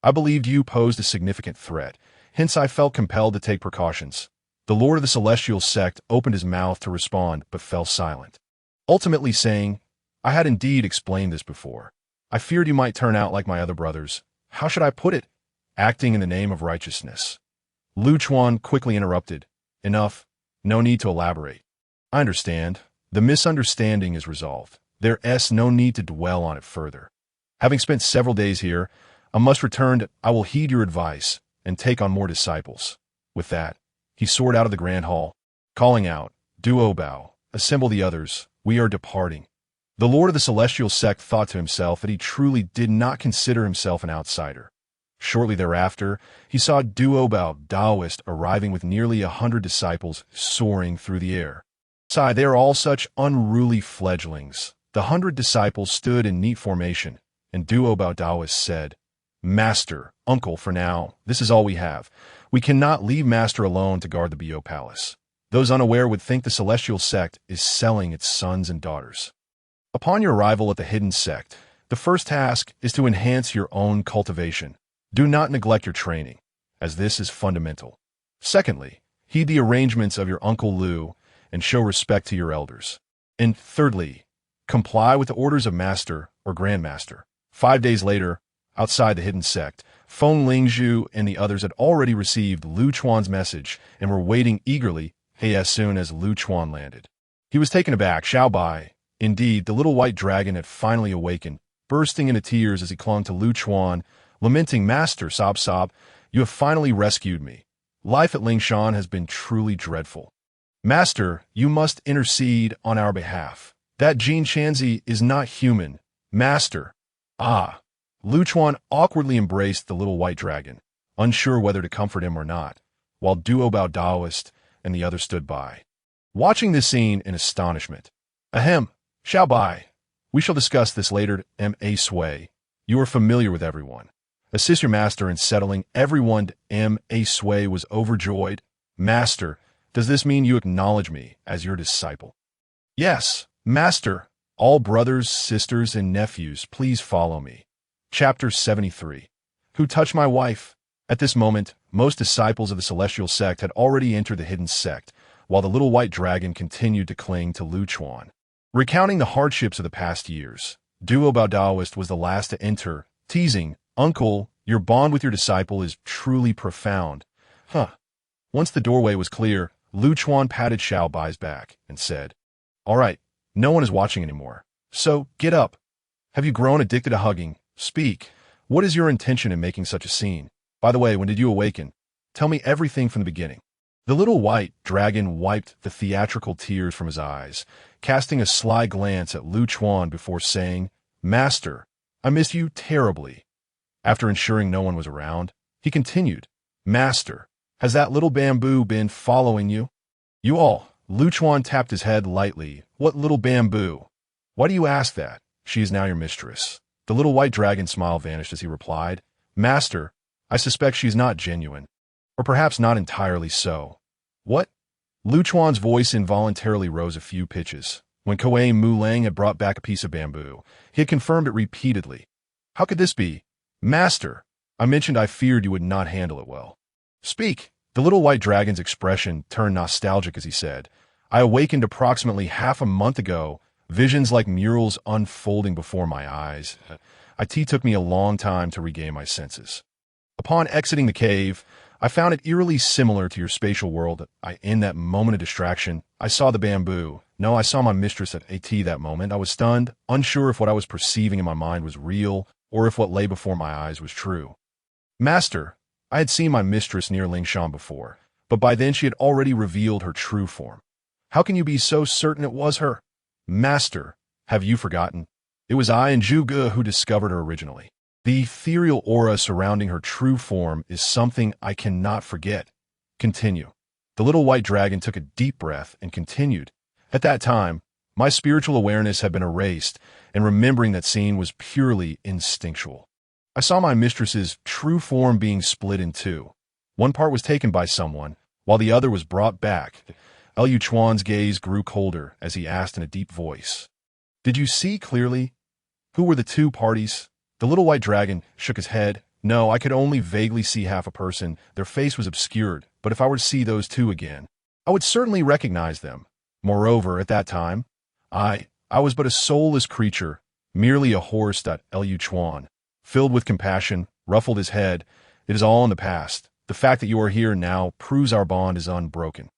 I believed you posed a significant threat, hence I felt compelled to take precautions. The Lord of the Celestial Sect opened his mouth to respond but fell silent, ultimately saying, I had indeed explained this before. I feared you might turn out like my other brothers. How should I put it? Acting in the name of righteousness. Liu Chuan quickly interrupted. Enough. No need to elaborate. I understand. The misunderstanding is resolved. There's no need to dwell on it further. Having spent several days here, I must return. I will heed your advice and take on more disciples. With that, he soared out of the grand hall, calling out, Duo Bao, assemble the others, we are departing. The Lord of the Celestial Sect thought to himself that he truly did not consider himself an outsider. Shortly thereafter, he saw Duo Bao Taoist arriving with nearly 100 disciples soaring through the air. They are all such unruly fledglings. The 100 disciples stood in neat formation, and Duo Bao Taoist said, Master, Uncle, for now, this is all we have. We cannot leave Master alone to guard the Bio Palace. Those unaware would think the Celestial Sect is selling its sons and daughters. Upon your arrival at the hidden sect, the first task is to enhance your own cultivation. Do not neglect your training, as this is fundamental. Secondly, heed the arrangements of your Uncle Liu and show respect to your elders. And thirdly, comply with the orders of Master or Grandmaster. 5 days later, outside the hidden sect, Feng Lingzhu and the others had already received Lu Chuan's message and were waiting eagerly as soon as Lu Chuan landed. He was taken aback. Xiao Bai, indeed, the little white dragon had finally awakened, bursting into tears as he clung to Lu Chuan, lamenting, "Master, sob sob, you have finally rescued me. Life at Lingshan has been truly dreadful. Master, you must intercede on our behalf. That Jin Shanzi is not human. Master." Ah! Lu Chuan awkwardly embraced the little white dragon, unsure whether to comfort him or not, while Duo Bao Daoist and the others stood by, watching this scene in astonishment. "Ahem, Xiao Bai. We shall discuss this later. M.A. Sui. You are familiar with everyone. Assist your master in settling everyone." M.A. Sui was overjoyed. "Master, does this mean you acknowledge me as your disciple?" "Yes, Master. All brothers, sisters, and nephews, please follow me." Chapter 73. Who touched my wife? At this moment, most disciples of the celestial sect had already entered the hidden sect, while the little white dragon continued to cling to Lu Chuan. Recounting the hardships of the past years, Duo Bao Daoist was the last to enter, teasing, "Uncle, your bond with your disciple is truly profound." Once the doorway was clear, Lu Chuan patted Xiao Bai's back and said, "All right, no one is watching anymore. So, get up. Have you grown addicted to hugging? Speak. What is your intention in making such a scene? By the way, when did you awaken? Tell me everything from the beginning." The little white dragon wiped the theatrical tears from his eyes, casting a sly glance at Lu Chuan before saying, "Master, I miss you terribly." After ensuring no one was around, he continued, "Master, has that little bamboo been following you?" "You all." Lu Chuan tapped his head lightly. "What little bamboo? Why do you ask that? She is now your mistress." The little white dragon smile vanished as he replied, "Master, I suspect she is not genuine. Or perhaps not entirely so." "What?" Lu Chuan's voice involuntarily rose a few pitches. When Koei Mu Lang had brought back a piece of bamboo, he had confirmed it repeatedly. "How could this be?" "Master, I mentioned I feared you would not handle it well." "Speak." The little white dragon's expression turned nostalgic as he said, "I awakened approximately half a month ago, visions like murals unfolding before my eyes. It took me a long time to regain my senses. Upon exiting the cave, I found it eerily similar to your spatial world. In that moment of distraction, I saw the bamboo. No, I saw my mistress at that moment. I was stunned, unsure if what I was perceiving in my mind was real, or if what lay before my eyes was true." "Master, I had seen my mistress near Lingshan before, but by then she had already revealed her true form. How can you be so certain it was her?" "Master, have you forgotten? It was I and Zhu Ge who discovered her originally. The ethereal aura surrounding her true form is something I cannot forget." Continue. The little white dragon took a deep breath and continued. "At that time, my spiritual awareness had been erased, and remembering that scene was purely instinctual. I saw my mistress's true form being split in two. One part was taken by someone, while the other was brought back." Lu Chuan's gaze grew colder as he asked in a deep voice, "Did you see clearly? Who were the two parties?" The little white dragon shook his head. "No, I could only vaguely see half a person. Their face was obscured, but if I were to see those two again, I would certainly recognize them. Moreover, at that time, I was but a soulless creature, merely a horse." Lu Chuan, filled with compassion, ruffled his head. "It is all in the past. The fact that you are here now proves our bond is unbroken.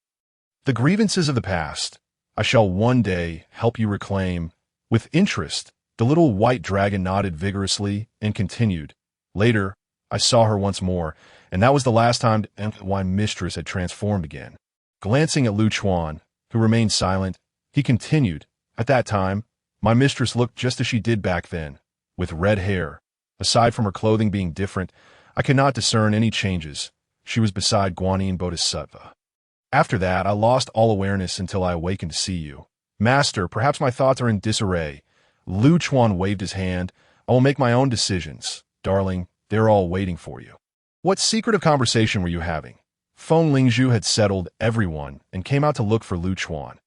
The grievances of the past, I shall one day help you reclaim." With interest, the little white dragon nodded vigorously and continued. "Later, I saw her once more, and that was the last time my mistress had transformed again." Glancing at Lu Chuan, who remained silent, he continued, "At that time, my mistress looked just as she did back then, with red hair. Aside from her clothing being different, I could not discern any changes. She was beside Guanyin Bodhisattva. After that, I lost all awareness until I awakened to see you. Master, perhaps my thoughts are in disarray." Lu Chuan waved his hand. "I will make my own decisions. Darling, they're all waiting for you." "What secretive conversation were you having?" Feng Lingzhu had settled everyone and came out to look for Lu Chuan.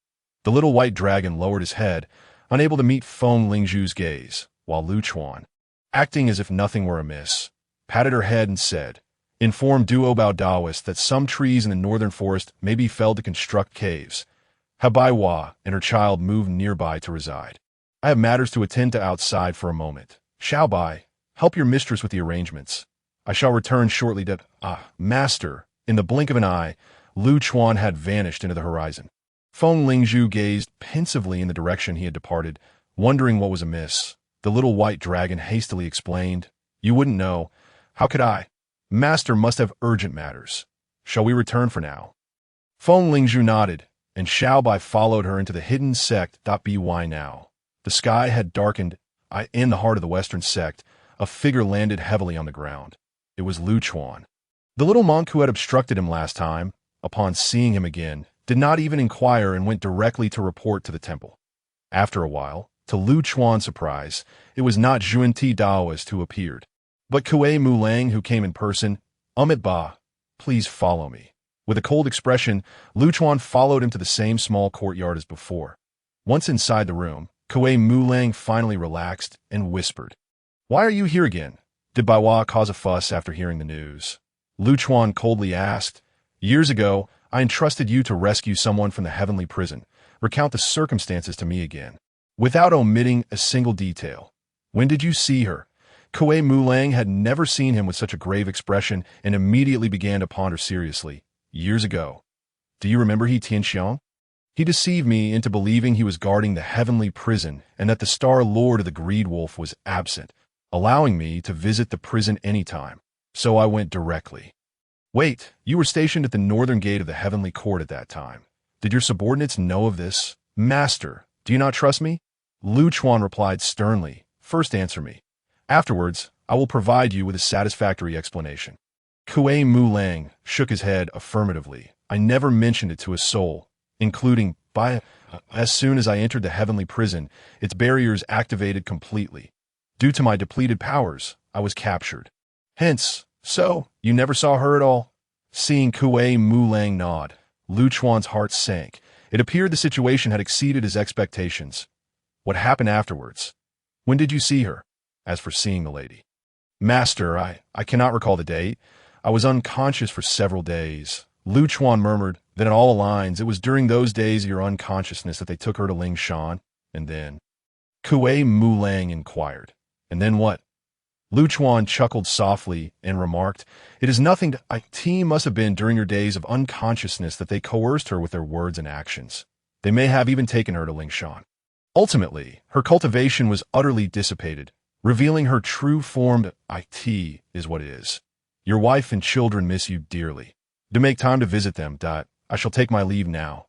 The little white dragon lowered his head, unable to meet Feng Lingzhu's gaze, while Lu Chuan, acting as if nothing were amiss, patted her head and said, "Inform Duo Bao Daoist that some trees in the northern forest may be felled to construct caves. Habai Hua and her child moved nearby to reside. I have matters to attend to outside for a moment. Xiao Bai, help your mistress with the arrangements. I shall return shortly to— Master. In the blink of an eye, Lu Chuan had vanished into the horizon. Feng Lingzhu gazed pensively in the direction he had departed, wondering what was amiss. The little white dragon hastily explained, "You wouldn't know. How could I? Master must have urgent matters. Shall we return for now?" Feng Lingzhu nodded, and Xiaobai followed her into the hidden sect. By now. The sky had darkened. In the heart of the western sect, a figure landed heavily on the ground. It was Lu Chuan. The little monk who had obstructed him last time, upon seeing him again, did not even inquire and went directly to report to the temple. After a while, to Lu Chuan's surprise, it was not Zhunti Daoist who appeared, but Kuei Mulang who came in person. Ba, please follow me." With a cold expression, Lu Chuan followed him to the same small courtyard as before. Once inside the room, Kuei Mulang finally relaxed and whispered, "Why are you here again? Did Baiwa cause a fuss after hearing the news?" Lu Chuan coldly asked, "Years ago, I entrusted you to rescue someone from the heavenly prison. Recount the circumstances to me again, without omitting a single detail. When did you see her?" Kuei Mulang had never seen him with such a grave expression and immediately began to ponder seriously. "Years ago. Do you remember he Tianxiang? He deceived me into believing he was guarding the heavenly prison and that the Star Lord of the Greed Wolf was absent, allowing me to visit the prison anytime. So I went directly." "Wait, you were stationed at the northern gate of the heavenly court at that time. Did your subordinates know of this?" "Master, do you not trust me?" Lu Chuan replied sternly. "First answer me. Afterwards, I will provide you with a satisfactory explanation." Kuei Mulang shook his head affirmatively. "I never mentioned it to a soul, including as soon as I entered the heavenly prison, its barriers activated completely. Due to my depleted powers, I was captured. Hence, so, you never saw her at all?" Seeing Kuei Mulang nod, Lu Chuan's heart sank. It appeared the situation had exceeded his expectations. "What happened afterwards? When did you see her?" "As for seeing the lady, Master, I cannot recall the date. I was unconscious for several days." Lu Chuan murmured, "Then at all lines, it was during those days of your unconsciousness that they took her to Lingshan, and then—" Kuei Mulang inquired, "And then what?" Lu Chuan chuckled softly and remarked, "It is nothing to— It must have been during her days of unconsciousness that they coerced her with their words and actions. They may have even taken her to Lingshan. Ultimately, her cultivation was utterly dissipated, revealing her true form. It is what it is. Your wife and children miss you dearly. To make time to visit them, I shall take my leave now."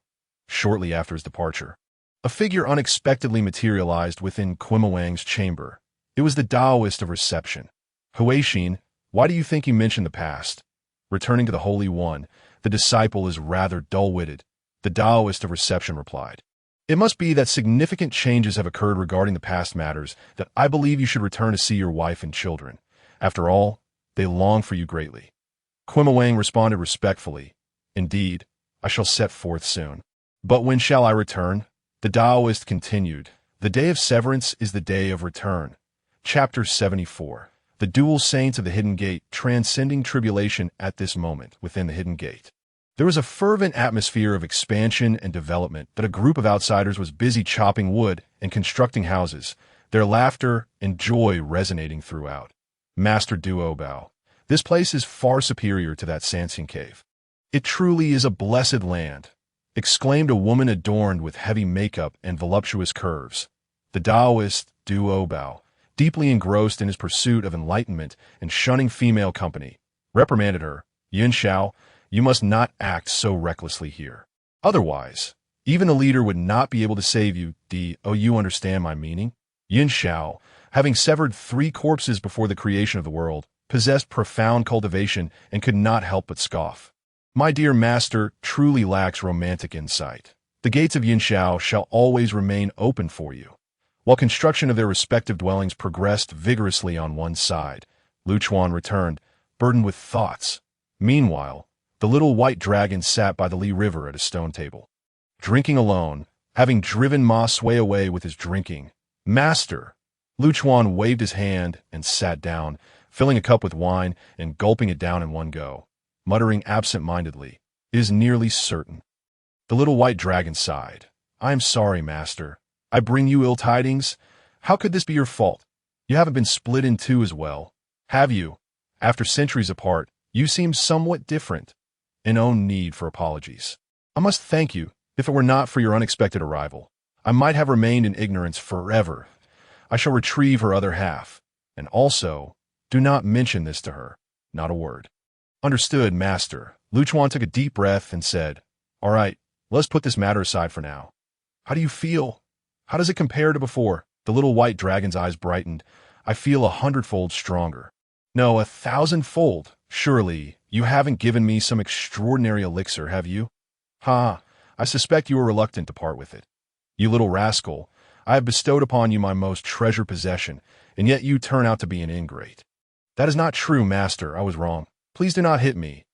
Shortly after his departure, a figure unexpectedly materialized within Quimawang's chamber. It was the Taoist of reception. "Huixin, why do you think he mentioned the past?" Returning to the Holy One, the disciple is rather dull-witted. The Taoist of reception replied, "It must be that significant changes have occurred regarding the past matters that I believe you should return to see your wife and children. After all, they long for you greatly." Quimawang responded respectfully, "Indeed, I shall set forth soon. But when shall I return?" The Taoist continued, "The day of severance is the day of return." Chapter 74. The Dual Saints of the Hidden Gate, transcending tribulation at this moment within the Hidden Gate. There was a fervent atmosphere of expansion and development that a group of outsiders was busy chopping wood and constructing houses, their laughter and joy resonating throughout. Master Duobao, "This place is far superior to that Sanxian cave. It truly is a blessed land," exclaimed a woman adorned with heavy makeup and voluptuous curves. The Taoist Duobao, deeply engrossed in his pursuit of enlightenment and shunning female company, reprimanded her. "Yin Xiao, you must not act so recklessly here. Otherwise, even a leader would not be able to save you. You understand my meaning?" Yin Xiao, having severed 3 corpses before the creation of the world, possessed profound cultivation and could not help but scoff. "My dear master truly lacks romantic insight. The gates of Yin Xiao shall always remain open for you." While construction of their respective dwellings progressed vigorously on one side, Lu Chuan returned, burdened with thoughts. Meanwhile, the little white dragon sat by the Li River at a stone table, drinking alone, having driven Ma Sui away with his drinking. "Master!" Lu Chuan waved his hand and sat down, filling a cup with wine and gulping it down in one go, muttering absent-mindedly, "It is nearly certain." The little white dragon sighed. "I am sorry, master. I bring you ill tidings? How could this be your fault? You haven't been split in two as well, have you?" After centuries apart, you seem somewhat different. In own need for apologies. I must thank you. If it were not for your unexpected arrival, I might have remained in ignorance forever. I shall retrieve her other half. And also, do not mention this to her. Not a word. Understood, master. Luchuan took a deep breath and said, All right, let's put this matter aside for now. How do you feel? How does it compare to before? The little white dragon's eyes brightened. I feel 100-fold stronger. No, 1,000-fold. Surely, you haven't given me some extraordinary elixir, have you? Ha, I suspect you were reluctant to part with it. You little rascal, I have bestowed upon you my most treasured possession, and yet you turn out to be an ingrate. That is not true, master. I was wrong. Please do not hit me.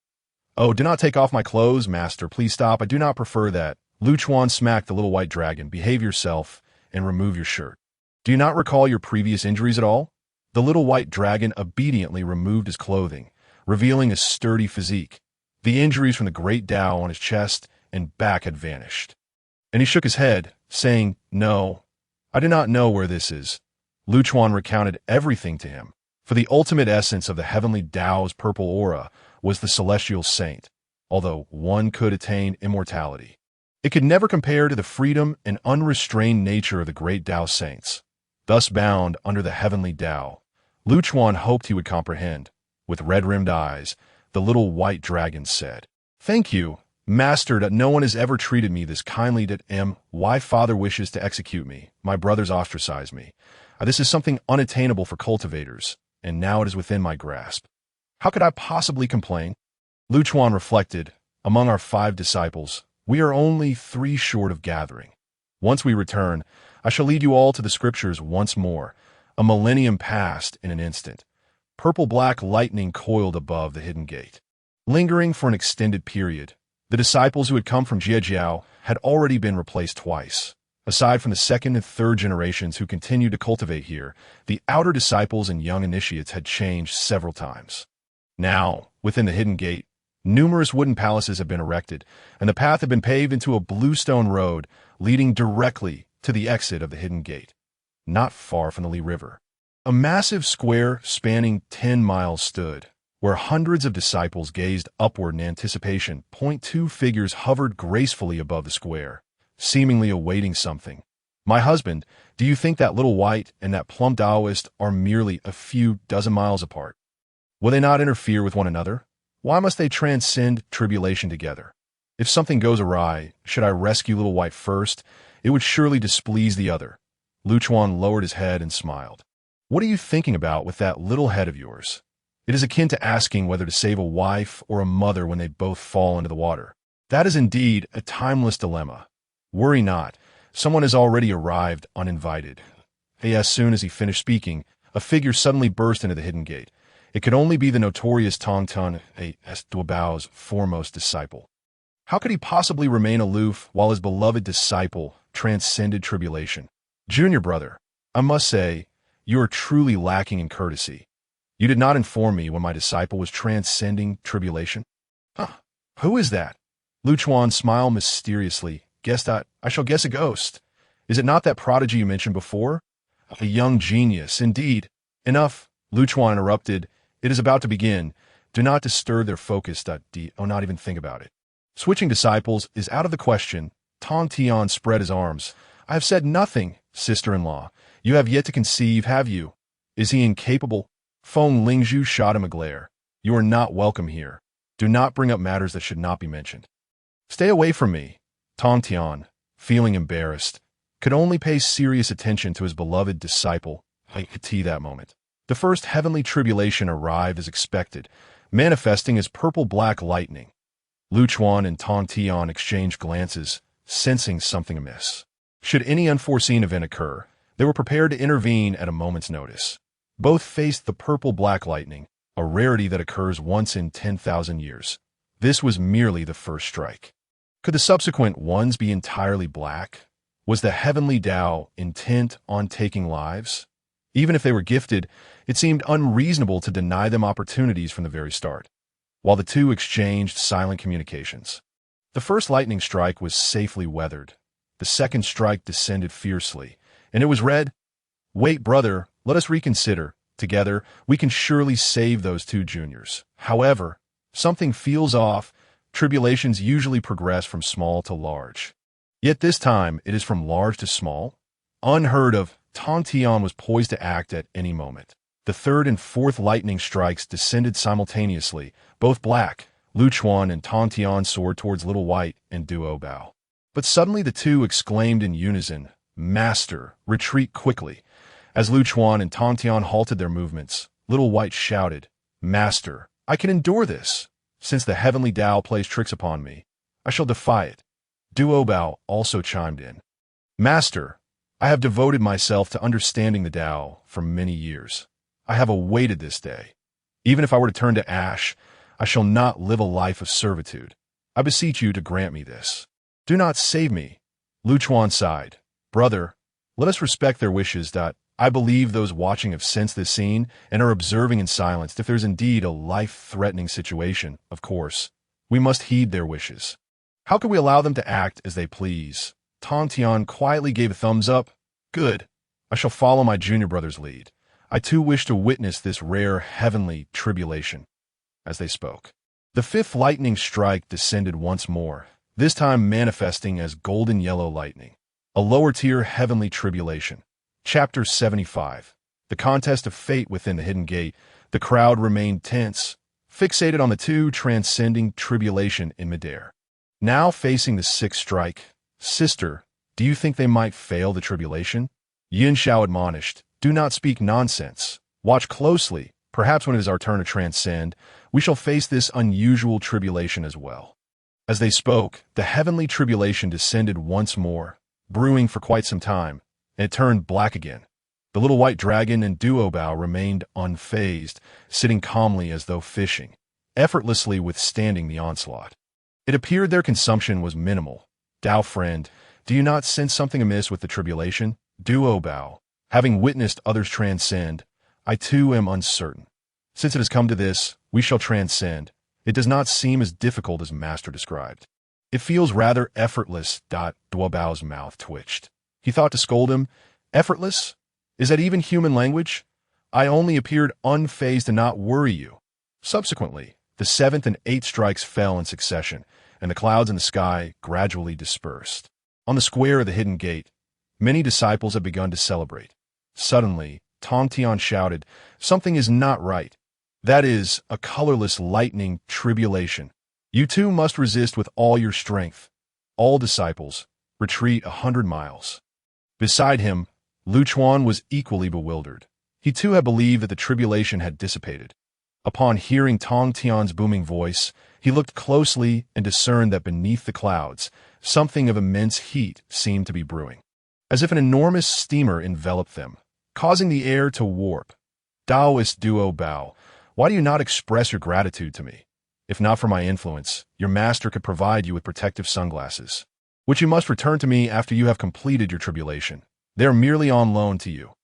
Oh, do not take off my clothes, master. Please stop. I do not prefer that. Luchuan smacked the little white dragon. Behave yourself and remove your shirt. Do you not recall your previous injuries at all? The little white dragon obediently removed his clothing, revealing a sturdy physique. The injuries from the great Tao on his chest and back had vanished. And he shook his head, saying, No, I do not know where this is. Luchuan recounted everything to him, for the ultimate essence of the heavenly Tao's purple aura was the celestial saint, although one could attain immortality. It could never compare to the freedom and unrestrained nature of the great Tao saints. Thus bound under the heavenly Tao, Luchuan hoped he would comprehend. With red-rimmed eyes, the little white dragon said, Thank you, master, that no one has ever treated me this kindly. Why father wishes to execute me, my brothers ostracize me. This is something unattainable for cultivators, and now it is within my grasp. How could I possibly complain? Luchuan reflected, Among our 5 disciples, we are only 3 short of gathering. Once we return, I shall lead you all to the scriptures once more. A millennium passed in an instant. Purple-black lightning coiled above the hidden gate. Lingering for an extended period, the disciples who had come from Jiejiao had already been replaced twice. Aside from the 2nd and 3rd generations who continued to cultivate here, the outer disciples and young initiates had changed several times. Now, within the hidden gate, numerous wooden palaces had been erected, and the path had been paved into a bluestone road leading directly to the exit of the hidden gate, not far from the Li River. A massive square spanning 10 miles stood, where hundreds of disciples gazed upward in anticipation. 2 figures hovered gracefully above the square, seemingly awaiting something. My husband, do you think that little white and that plump Taoist are merely a few dozen miles apart? Will they not interfere with one another? Why must they transcend tribulation together? If something goes awry, should I rescue little white first? It would surely displease the other. Luchuan lowered his head and smiled. What are you thinking about with that little head of yours? It is akin to asking whether to save a wife or a mother when they both fall into the water. That is indeed a timeless dilemma. Worry not, someone has already arrived uninvited. As soon as he finished speaking, a figure suddenly burst into the hidden gate. It could only be the notorious Tang, Duobao's foremost disciple. How could he possibly remain aloof while his beloved disciple transcended tribulation? Junior brother, I must say, you are truly lacking in courtesy. You did not inform me when my disciple was transcending tribulation. Who is that? Luchuan smiled mysteriously. I shall guess a ghost. Is it not that prodigy you mentioned before? A young genius, indeed. Enough, Luchuan interrupted. It is about to begin. Do not disturb their focus. Not even think about it. Switching disciples is out of the question. Tong Tian spread his arms. I have said nothing, sister-in-law. You have yet to conceive, have you? Is he incapable? Feng Lingzhu shot him a glare. You are not welcome here. Do not bring up matters that should not be mentioned. Stay away from me. Tong Tian, feeling embarrassed, could only pay serious attention to his beloved disciple at that moment. The first heavenly tribulation arrived as expected, manifesting as purple-black lightning. Luchuan and Tong Tian exchanged glances, sensing something amiss. Should any unforeseen event occur, they were prepared to intervene at a moment's notice. Both faced the purple-black lightning, a rarity that occurs once in 10,000 years. This was merely the first strike. Could the subsequent ones be entirely black? Was the heavenly Tao intent on taking lives? Even if they were gifted, it seemed unreasonable to deny them opportunities from the very start, while the two exchanged silent communications. The first lightning strike was safely weathered. The second strike descended fiercely, and it was read, Wait, brother, let us reconsider. Together, we can surely save those two juniors. However, something feels off. Tribulations usually progress from small to large. Yet this time, it is from large to small. Unheard of, Tang was poised to act at any moment. The third and fourth lightning strikes descended simultaneously, both black. Lu Chuan and Tang soared towards Little White and Duo Bao. But suddenly the two exclaimed in unison, "Master, retreat quickly." As Lu Chuan and Tang halted their movements, Little White shouted, "Master, I can endure this. Since the heavenly Tao plays tricks upon me, I shall defy it." Duo Bao also chimed in, "Master, I have devoted myself to understanding the Tao for many years. I have awaited this day. Even if I were to turn to ash, I shall not live a life of servitude. I beseech you to grant me this. Do not save me." Lu Chuan sighed. "Brother, let us respect their wishes. I believe those watching have sensed this scene and are observing in silence. If there's indeed a life-threatening situation, of course, we must heed their wishes. How can we allow them to act as they please?" Tang quietly gave a thumbs up. "Good. I shall follow my junior brother's lead. I too wish to witness this rare heavenly tribulation." As they spoke, the fifth lightning strike descended once more, this time manifesting as golden yellow lightning. A lower-tier heavenly tribulation. Chapter 75. The contest of fate within the hidden gate. The crowd remained tense, fixated on the two transcending tribulation in midair. Now facing the sixth strike, "Sister, do you think they might fail the tribulation?" Yin Xiao admonished, "Do not speak nonsense. Watch closely. Perhaps when it is our turn to transcend, we shall face this unusual tribulation as well." As they spoke, the heavenly tribulation descended once more, brewing for quite some time, and it turned black again. The little white dragon and Duo Bao remained unfazed, sitting calmly as though fishing, effortlessly withstanding the onslaught. It appeared their consumption was minimal. "Dao friend, do you not sense something amiss with the tribulation?" Duo Bao, having witnessed others transcend, "I too am uncertain. Since it has come to this, we shall transcend. It does not seem as difficult as Master described. It feels rather effortless." Duo Bao's mouth twitched. He thought to scold him. "Effortless? Is that even human language? I only appeared unfazed to not worry you." Subsequently, the seventh and eighth strikes fell in succession, and the clouds in the sky gradually dispersed. On the square of the hidden gate, many disciples had begun to celebrate. Suddenly, Tang shouted, "Something is not right. That is, a colorless lightning tribulation. You too must resist with all your strength. All disciples, retreat 100 miles. Beside him, Lu Chuan was equally bewildered. He too had believed that the tribulation had dissipated. Upon hearing Tang Tian's booming voice, he looked closely and discerned that beneath the clouds, something of immense heat seemed to be brewing, as if an enormous steamer enveloped them, causing the air to warp. "Taoist Duo Bao, why do you not express your gratitude to me? If not for my influence, your master could provide you with protective sunglasses, which you must return to me after you have completed your tribulation. They are merely on loan to you."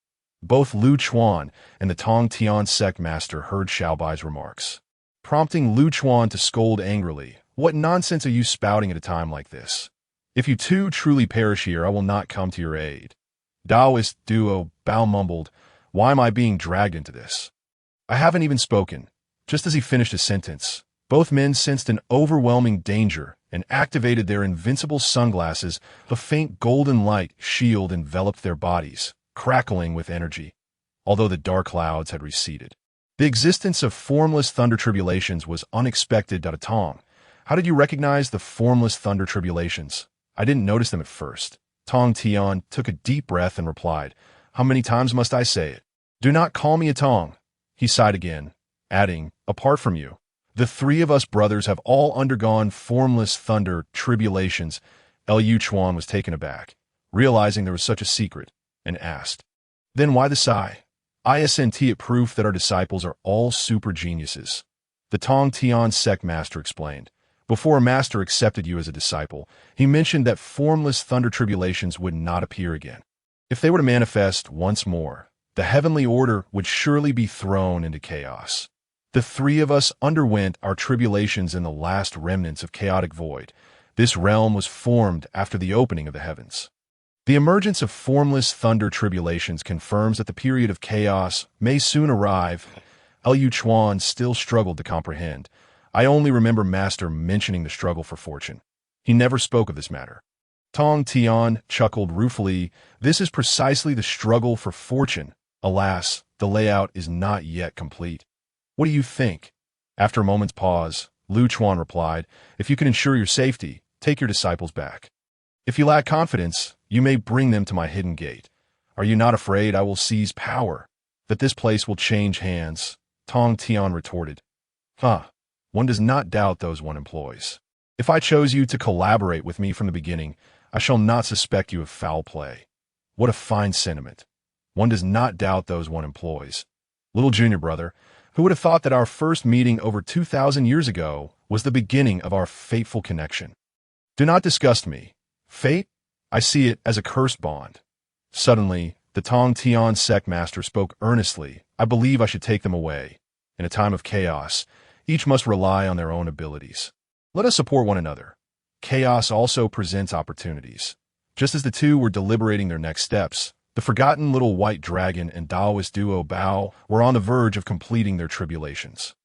Both Lu Chuan and the Tang Tian sect master heard Xiaobai's remarks, prompting Lu Chuan to scold angrily. "What nonsense are you spouting at a time like this? If you too truly perish here, I will not come to your aid." Taoist Duo Bao mumbled, "Why am I being dragged into this? I haven't even spoken." Just as he finished his sentence, both men sensed an overwhelming danger and activated their invincible sunglasses. A faint golden light shield enveloped their bodies, crackling with energy, although the dark clouds had receded. The existence of formless thunder tribulations was unexpected. Tang, how did you recognize the formless thunder tribulations? I didn't notice them at first. Tang Tian took a deep breath and replied, "How many times must I say it? Do not call me a Tang." He sighed again, adding, "Apart from you, the three of us brothers have all undergone formless thunder tribulations." Lu Chuan was taken aback, realizing there was such a secret, and asked, "Then why the sigh?" "Isn't it proof that our disciples are all super geniuses?" The Tang Tian sect master explained. "Before a master accepted you as a disciple, he mentioned that formless thunder tribulations would not appear again. If they were to manifest once more, the heavenly order would surely be thrown into chaos. The three of us underwent our tribulations in the last remnants of chaotic void. This realm was formed after the opening of the heavens. The emergence of formless thunder tribulations confirms that the period of chaos may soon arrive. Liu Chuan still struggled to comprehend. I only remember Master mentioning the struggle for fortune. He never spoke of this matter. Tong Tian chuckled ruefully. This is precisely the struggle for fortune. Alas, the layout is not yet complete. What do you think? After a moment's pause, Liu Chuan replied, if you can ensure your safety, take your disciples back. If you lack confidence, you may bring them to my hidden gate. Are you not afraid I will seize power, that this place will change hands? Tong Tian retorted. One does not doubt those one employs. If I chose you to collaborate with me from the beginning, I shall not suspect you of foul play. What a fine sentiment. One does not doubt those one employs. Little junior brother, who would have thought that our first meeting over 2,000 years ago was the beginning of our fateful connection? Do not disgust me. Fate? I see it as a cursed bond. Suddenly, the Tong Tian sect master spoke earnestly. I believe I should take them away. In a time of chaos, each must rely on their own abilities. Let us support one another. Chaos also presents opportunities. Just as the two were deliberating their next steps, the forgotten little white dragon and Taoist duo Bao were on the verge of completing their tribulations.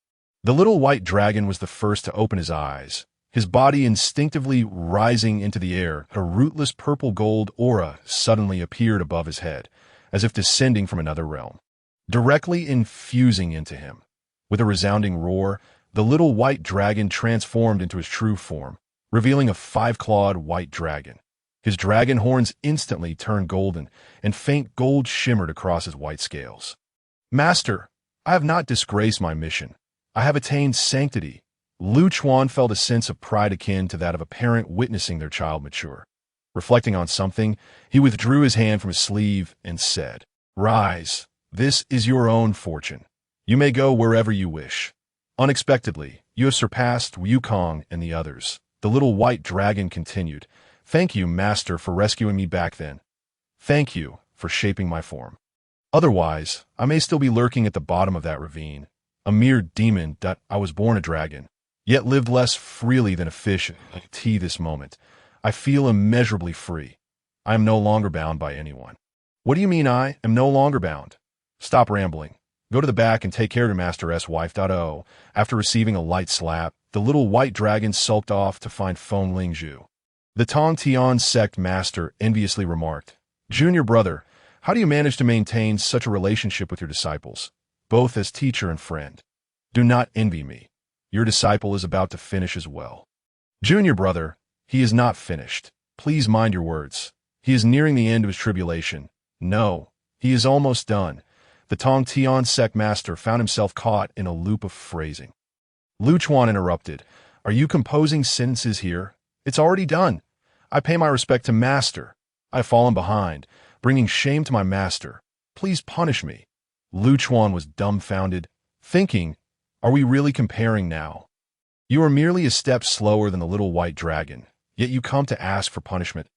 The little white dragon was the first to open his eyes, his body instinctively rising into the air. A rootless purple-gold aura suddenly appeared above his head, as if descending from another realm, directly infusing into him. With a resounding roar, the little white dragon transformed into his true form, revealing a five-clawed white dragon. His dragon horns instantly turned golden, and faint gold shimmered across his white scales. Master, I have not disgraced my mission. I have attained sanctity. Liu Chuan felt a sense of pride akin to that of a parent witnessing their child mature. Reflecting on something, he withdrew his hand from his sleeve and said, Rise, this is your own fortune. You may go wherever you wish. Unexpectedly, you have surpassed Wukong and the others. The little white dragon continued, Thank you, Master, for rescuing me back then. Thank you for shaping my form. Otherwise, I may still be lurking at the bottom of that ravine, a mere demon. I was born a dragon, yet lived less freely than a fish. This moment, I feel immeasurably free. I am no longer bound by anyone. What do you mean I am no longer bound? Stop rambling. Go to the back and take care of your master's wife. After receiving a light slap, the little white dragon sulked off to find Feng Lingzhu. The Tong Tian sect master enviously remarked, Junior brother, how do you manage to maintain such a relationship with your disciples, both as teacher and friend? Do not envy me. Your disciple is about to finish as well. Junior brother, he is not finished. Please mind your words. He is nearing the end of his tribulation. No, he is almost done. The Tong Tian sect master found himself caught in a loop of phrasing. Liu Chuan interrupted, Are you composing sentences here? It's already done. I pay my respect to Master. I have fallen behind, bringing shame to my master. Please punish me. Liu Chuan was dumbfounded, thinking, Are we really comparing now? You are merely a step slower than the little white dragon, yet you come to ask for punishment.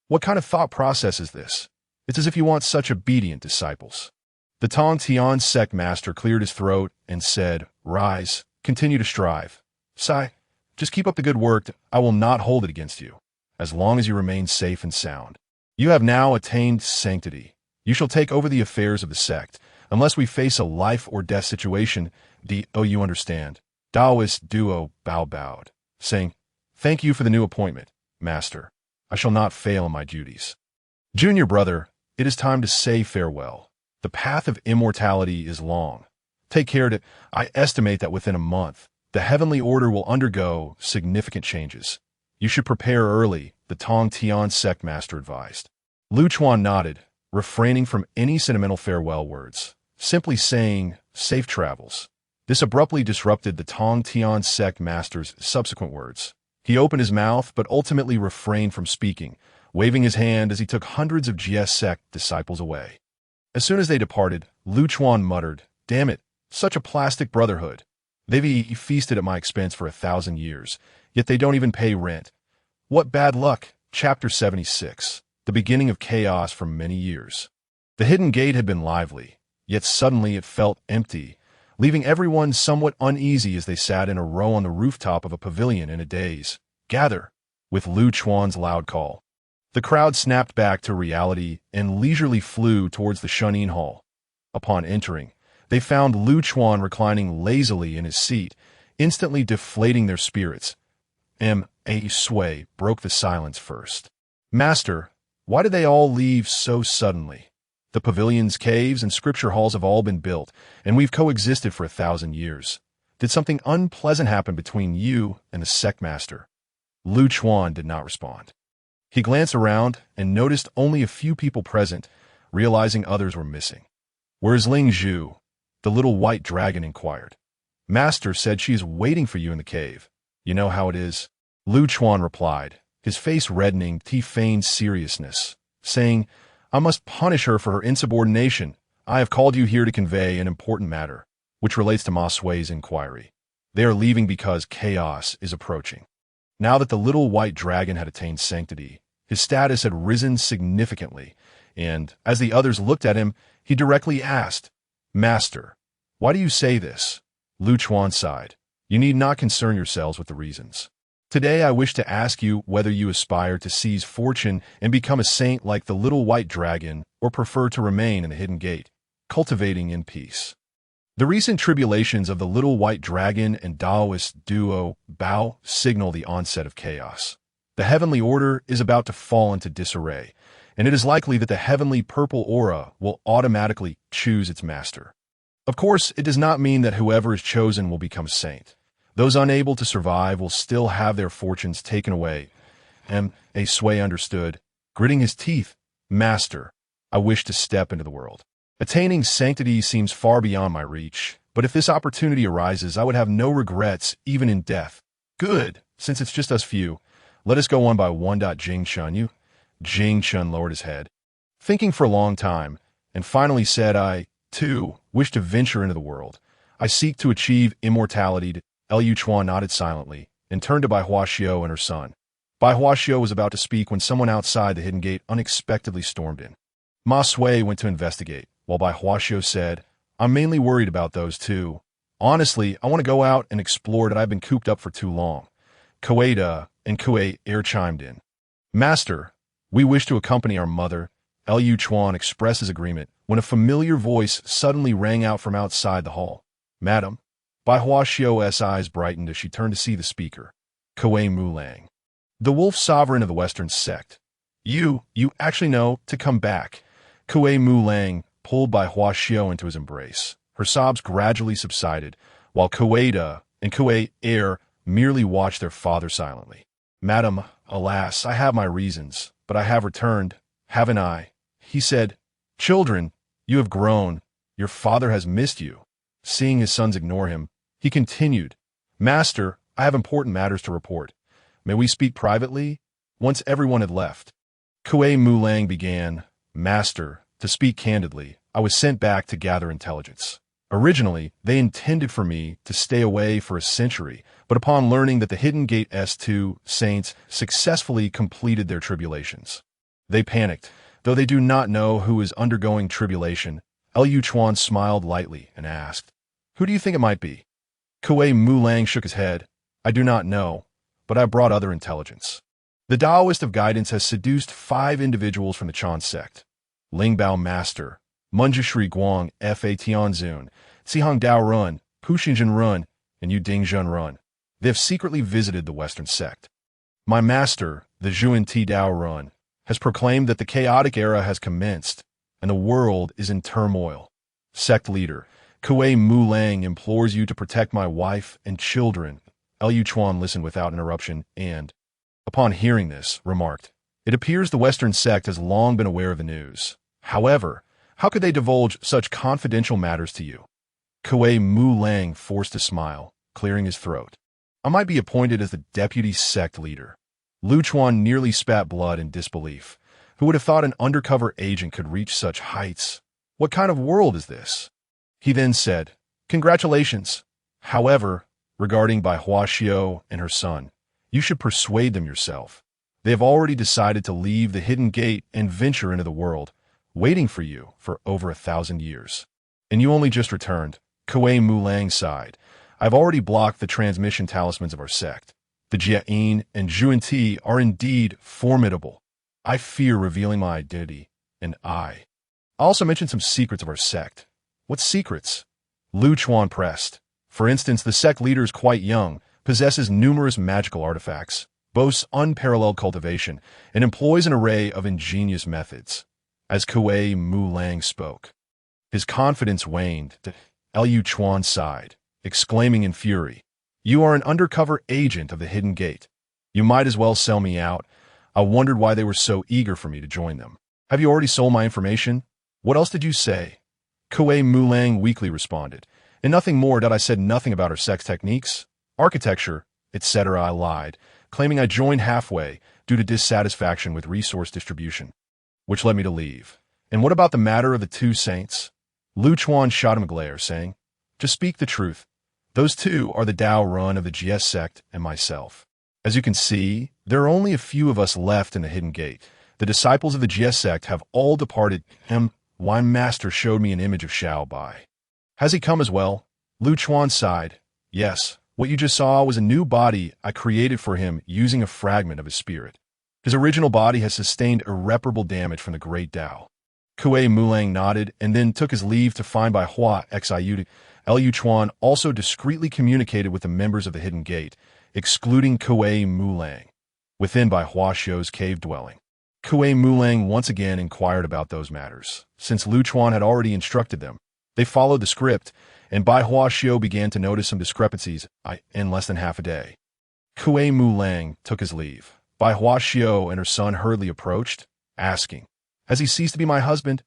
What kind of thought process is this? It's as if you want such obedient disciples. The Tong Tian sect master cleared his throat and said, Rise, continue to strive. Sai, just keep up the good work. I will not hold it against you, as long as you remain safe and sound. You have now attained sanctity. You shall take over the affairs of the sect, unless we face a life or death situation. You understand. Taoist duo bowed, saying, Thank you for the new appointment, Master. I shall not fail in my duties. Junior brother, it is time to say farewell. The path of immortality is long. Take care to, I estimate that within a month, the heavenly order will undergo significant changes. You should prepare early, the Tong Tian sect master advised. Liu Chuan nodded, refraining from any sentimental farewell words, simply saying, Safe travels. This abruptly disrupted the Tong Tian sect master's subsequent words. He opened his mouth but ultimately refrained from speaking, waving his hand as he took hundreds of GS sect disciples away. As soon as they departed, Liu Chuan muttered, Damn it, such a plastic brotherhood. They've feasted at my expense for 1,000 years, yet they don't even pay rent. What bad luck. Chapter 76. The beginning of chaos for many years. The hidden gate had been lively, yet suddenly it felt empty, leaving everyone somewhat uneasy as they sat in a row on the rooftop of a pavilion in a daze. Gather, with Liu Chuan's loud call. The crowd snapped back to reality and leisurely flew towards the Shunin Hall. Upon entering, they found Lu Chuan reclining lazily in his seat, instantly deflating their spirits. A Sui broke the silence first. Master, why did they all leave so suddenly? The pavilions, caves, and scripture halls have all been built, and we've coexisted for 1,000 years. Did something unpleasant happen between you and the sect master? Lu Chuan did not respond. He glanced around and noticed only a few people present, realizing others were missing. Where's Ling Zhu? The little white dragon inquired. Master said she is waiting for you in the cave. You know how it is. Lu Chuan replied, his face reddening to feign seriousness, saying, I must punish her for her insubordination. I have called you here to convey an important matter, which relates to Ma Sui's inquiry. They are leaving because chaos is approaching. Now that the little white dragon had attained sanctity, his status had risen significantly, and, as the others looked at him, he directly asked, Master, why do you say this? Lu Chuan sighed. You need not concern yourselves with the reasons. Today I wish to ask you whether you aspire to seize fortune and become a saint like the little white dragon, or prefer to remain in the hidden gate, cultivating in peace. The recent tribulations of the little white dragon and Taoist duo Bao signal the onset of chaos. The heavenly order is about to fall into disarray, and it is likely that the heavenly purple aura will automatically choose its master. Of course, it does not mean that whoever is chosen will become a saint. Those unable to survive will still have their fortunes taken away. A Sui understood, gritting his teeth. Master, I wish to step into the world. Attaining sanctity seems far beyond my reach, but if this opportunity arises, I would have no regrets, even in death. Good, since it's just us few. Let us go one by one. Jing Chun, Jing Chun lowered his head, thinking for a long time, and finally said, I, too, wish to venture into the world. I seek to achieve immortality. Lu Chuan nodded silently, and turned to Bai Huaxiao and her son. Bai Huaxiao was about to speak when someone outside the hidden gate unexpectedly stormed in. Ma Sui went to investigate, while Bai Huaxiao said, I'm mainly worried about those two. Honestly, I want to go out and explore that I've been cooped up for too long. Koeda and Kue air chimed in. Master, we wish to accompany our mother. Lu Chuan expressed his agreement when a familiar voice suddenly rang out from outside the hall. Madam. Bai Huaxiao's eyes brightened as she turned to see the speaker, Kue Mulang, the wolf sovereign of the Western sect. You actually know to come back. Kue Mulang pulled Bai Huaxiao into his embrace. Her sobs gradually subsided, while Koeda and Kue Air merely watched their father silently. Madam, alas, I have my reasons, but I have returned, haven't I? He said, Children, you have grown. Your father has missed you. Seeing his sons ignore him, he continued, Master, I have important matters to report. May we speak privately? Once everyone had left, Kue Mulang began, Master, to speak candidly, I was sent back to gather intelligence. Originally, they intended for me to stay away for a century, but upon learning that the Hidden Gate S2 saints successfully completed their tribulations, they panicked. Though they do not know who is undergoing tribulation, Lu Chuan smiled lightly and asked, Who do you think it might be? Kue Mulang shook his head. I do not know, but I brought other intelligence. The Taoist of guidance has seduced 5 individuals from the Chan sect. Lingbao Master, Munjishri Guang Fa Tianzun, Cihang Dao Run, Puxinjin Run, and Yu Dingzhen Run. They have secretly visited the Western sect. My master, the Zhuan Ti Dao Run, has proclaimed that the chaotic era has commenced, and the world is in turmoil. Sect leader, Kue Mulang implores you to protect my wife and children. Lu Chuan listened without interruption and, upon hearing this, remarked, It appears the Western sect has long been aware of the news. However, how could they divulge such confidential matters to you? Kue Mulang forced a smile, clearing his throat. I might be appointed as the deputy sect leader. Lu Chuan nearly spat blood in disbelief. Who would have thought an undercover agent could reach such heights? What kind of world is this? He then said, Congratulations. However, regarding Bai Huaxiao and her son, you should persuade them yourself. They have already decided to leave the hidden gate and venture into the world, waiting for you for over 1,000 years. And you only just returned. Kue Mulang sighed. I've already blocked the transmission talismans of our sect. The Jieyin and Zhunti are indeed formidable. I fear revealing my identity, and I also mentioned some secrets of our sect. What secrets? Lu Chuan pressed. For instance, the sect leader is quite young, possesses numerous magical artifacts, boasts unparalleled cultivation, and employs an array of ingenious methods. As Kuei Mulang spoke, his confidence waned. Lu Chuan sighed, exclaiming in fury, "You are an undercover agent of the Hidden Gate. You might as well sell me out. I wondered why they were so eager for me to join them. Have you already sold my information? What else did you say?" Kuei Mulang weakly responded, "And nothing more. I said nothing about our sex techniques, architecture, etc. I lied, claiming I joined halfway due to dissatisfaction with resource distribution, which led me to leave. And what about the matter of the two saints?" Lu Chuan shot him a glare, saying, "Just speak the truth. Those two are the Dao Run of the GS sect and myself. As you can see, there are only a few of us left in the Hidden Gate. The disciples of the GS sect have all departed. My master showed me an image of Xiao Bai. Has he come as well?" Lu Chuan sighed. "Yes, what you just saw was a new body I created for him using a fragment of his spirit. His original body has sustained irreparable damage from the Great Dao." Kuei Mulang nodded and then took his leave to find Bai Hua Xiu. Lu Chuan also discreetly communicated with the members of the Hidden Gate, excluding Kuei Mulang, within Bai Hua Xiu's cave dwelling. Kuei Mulang once again inquired about those matters. Since Lu Chuan had already instructed them, they followed the script, and Bai Hua Xiu began to notice some discrepancies in less than half a day. Kuei Mulang took his leave. Bai Hua Xiu and her son hurriedly approached, asking, "Has he ceased to be my husband?"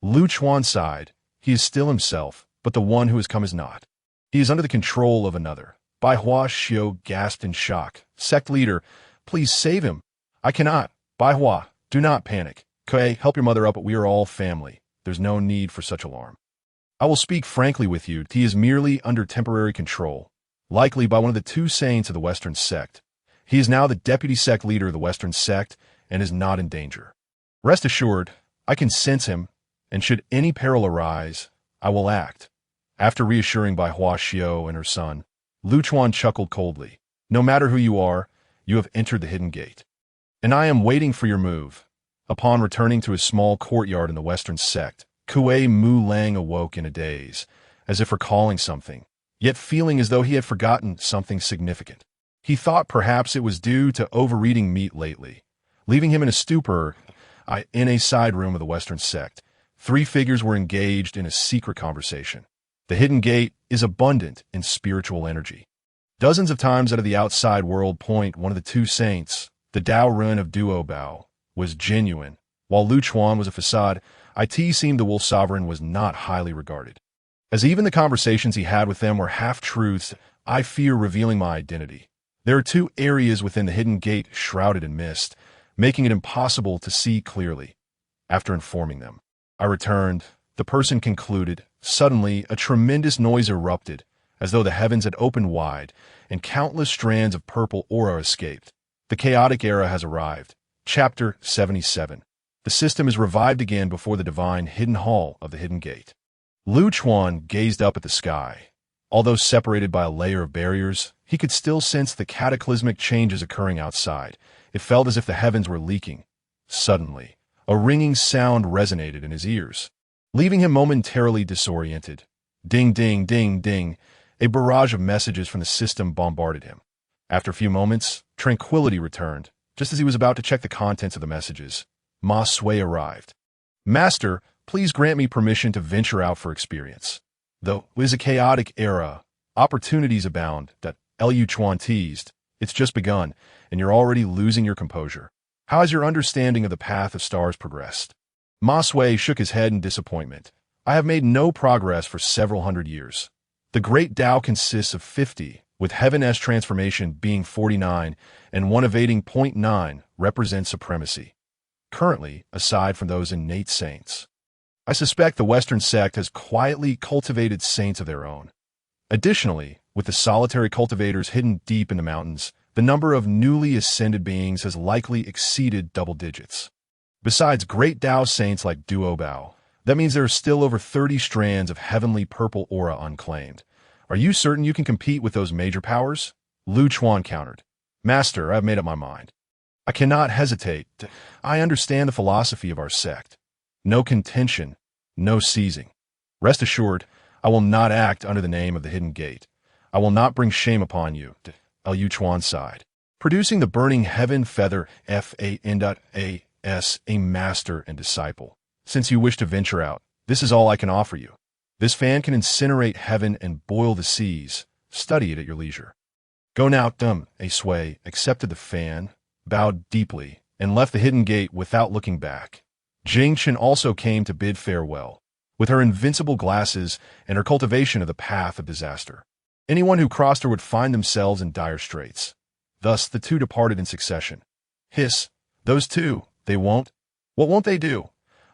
Lu Chuan sighed. "He is still himself, but the one who has come is not. He is under the control of another." Bai Hua Xiu gasped in shock. "Sect leader, please save him." "I cannot. Bai Hua, do not panic. Kuei, help your mother up, but we are all family. There's no need for such alarm. I will speak frankly with you. He is merely under temporary control, likely by one of the two saints of the Western sect. He is now the deputy sect leader of the Western sect and is not in danger. Rest assured, I can sense him, and should any peril arise, I will act." After reassuring Bai Hua Xiu and her son, Lu Chuan chuckled coldly. "No matter who you are, you have entered the Hidden Gate, and I am waiting for your move." Upon returning to his small courtyard in the Western sect, Kuei Mulang awoke in a daze, as if recalling something, yet feeling as though he had forgotten something significant. He thought perhaps it was due to overeating meat lately, leaving him in a stupor. In a side room of the Western sect, three figures were engaged in a secret conversation. The Hidden Gate is abundant in spiritual energy. Dozens of times out of the outside world point, one of the two saints, the Dao Run of Duo Bao, was genuine, while Lu Chuan was a facade. It seemed the Wolf Sovereign was not highly regarded, as even the conversations he had with them were half-truths. "I fear revealing my identity. There are two areas within the Hidden Gate shrouded in mist, making it impossible to see clearly." After informing them, "I returned," the person concluded. Suddenly, a tremendous noise erupted, as though the heavens had opened wide, and countless strands of purple aura escaped. The chaotic era has arrived. Chapter 77. The system is revived again before the divine hidden hall of the Hidden Gate. Lu Chuan gazed up at the sky. Although separated by a layer of barriers, he could still sense the cataclysmic changes occurring outside. It felt as if the heavens were leaking. Suddenly, a ringing sound resonated in his ears, leaving him momentarily disoriented. Ding, ding, ding, ding. A barrage of messages from the system bombarded him. After a few moments, tranquility returned. Just as he was about to check the contents of the messages, Ma Sui arrived. "Master, please grant me permission to venture out for experience. Though it is a chaotic era, opportunities abound." That Lu Chuan teased. "It's just begun, and you're already losing your composure. How has your understanding of the path of stars progressed?" Ma Sui shook his head in disappointment. "I have made no progress for several hundred years. The Great Tao consists of 50, with Heaven-S transformation being 49, and one evading 0.9 represents supremacy. Currently, aside from those innate saints, I suspect the Western sect has quietly cultivated saints of their own. Additionally, with the solitary cultivators hidden deep in the mountains, the number of newly ascended beings has likely exceeded double digits. Besides Great Tao saints like Duo Bao, that means there are still over 30 strands of heavenly purple aura unclaimed. Are you certain you can compete with those major powers?" Lu Chuan countered. "Master, I have made up my mind. I cannot hesitate. I understand the philosophy of our sect. No contention, no seizing. Rest assured, I will not act under the name of the Hidden Gate. I will not bring shame upon you. Liu Chuan sighed. Producing the burning heaven feather FAN.AS, a master and disciple. Since you wish to venture out, this is all I can offer you. This fan can incinerate heaven and boil the seas. Study it at your leisure. Go now. A Sui accepted the fan, bowed deeply, and left the Hidden Gate without looking back. Jieyin also came to bid farewell, with her invincible glasses and her cultivation of the path of disaster. Anyone who crossed her would find themselves in dire straits. Thus the two departed in succession. Hiss, those two, they won't? What won't they do?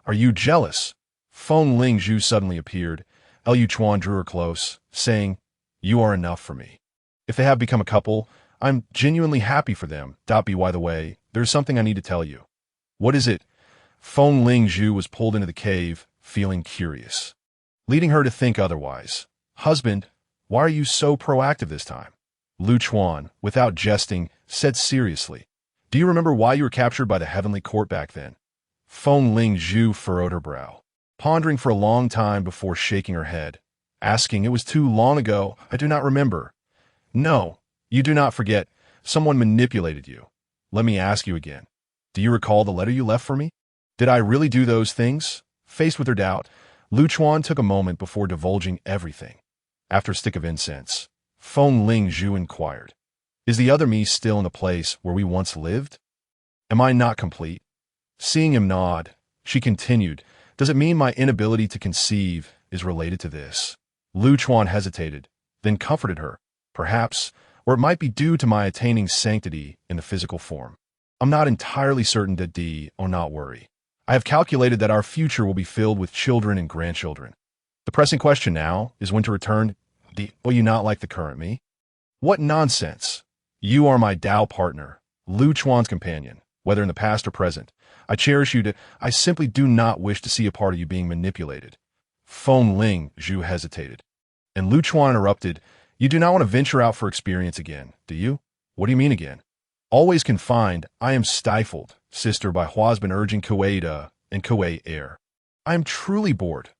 Are you jealous? Feng Lingzhu suddenly appeared. Liu Chuan drew her close, saying, You are enough for me. If they have become a couple, I'm genuinely happy for them. By the way, there's something I need to tell you. What is it? Feng Lingzhu was pulled into the cave, feeling curious, leading her to think otherwise. Husband, why are you so proactive this time? Liu Chuan, without jesting, said seriously, Do you remember why you were captured by the heavenly court back then? Feng Lingzhu furrowed her brow, pondering for a long time before shaking her head, asking, It was too long ago, I do not remember. No, you do not forget. Someone manipulated you. Let me ask you again. Do you recall the letter you left for me? Did I really do those things? Faced with her doubt, Liu Chuan took a moment before divulging everything. After a stick of incense, Feng Lingzhu inquired, Is the other me still in the place where we once lived? Am I not complete? Seeing him nod, she continued, Does it mean my inability to conceive is related to this? Liu Chuan hesitated, then comforted her. Perhaps, or it might be due to my attaining sanctity in the physical form. I'm not entirely certain that not worry. I have calculated that our future will be filled with children and grandchildren. The pressing question now is when to return. Will you not like the current me? What nonsense. You are my Tao partner, Liu Chuan's companion, whether in the past or present. I cherish you. I simply do not wish to see a part of you being manipulated. Feng Lingzhu hesitated, and Liu Chuan interrupted, You do not want to venture out for experience again, do you? What do you mean again? Always confined, I am stifled, sister, by Hua's been urging Kuwait and Kuwait air. I am truly bored.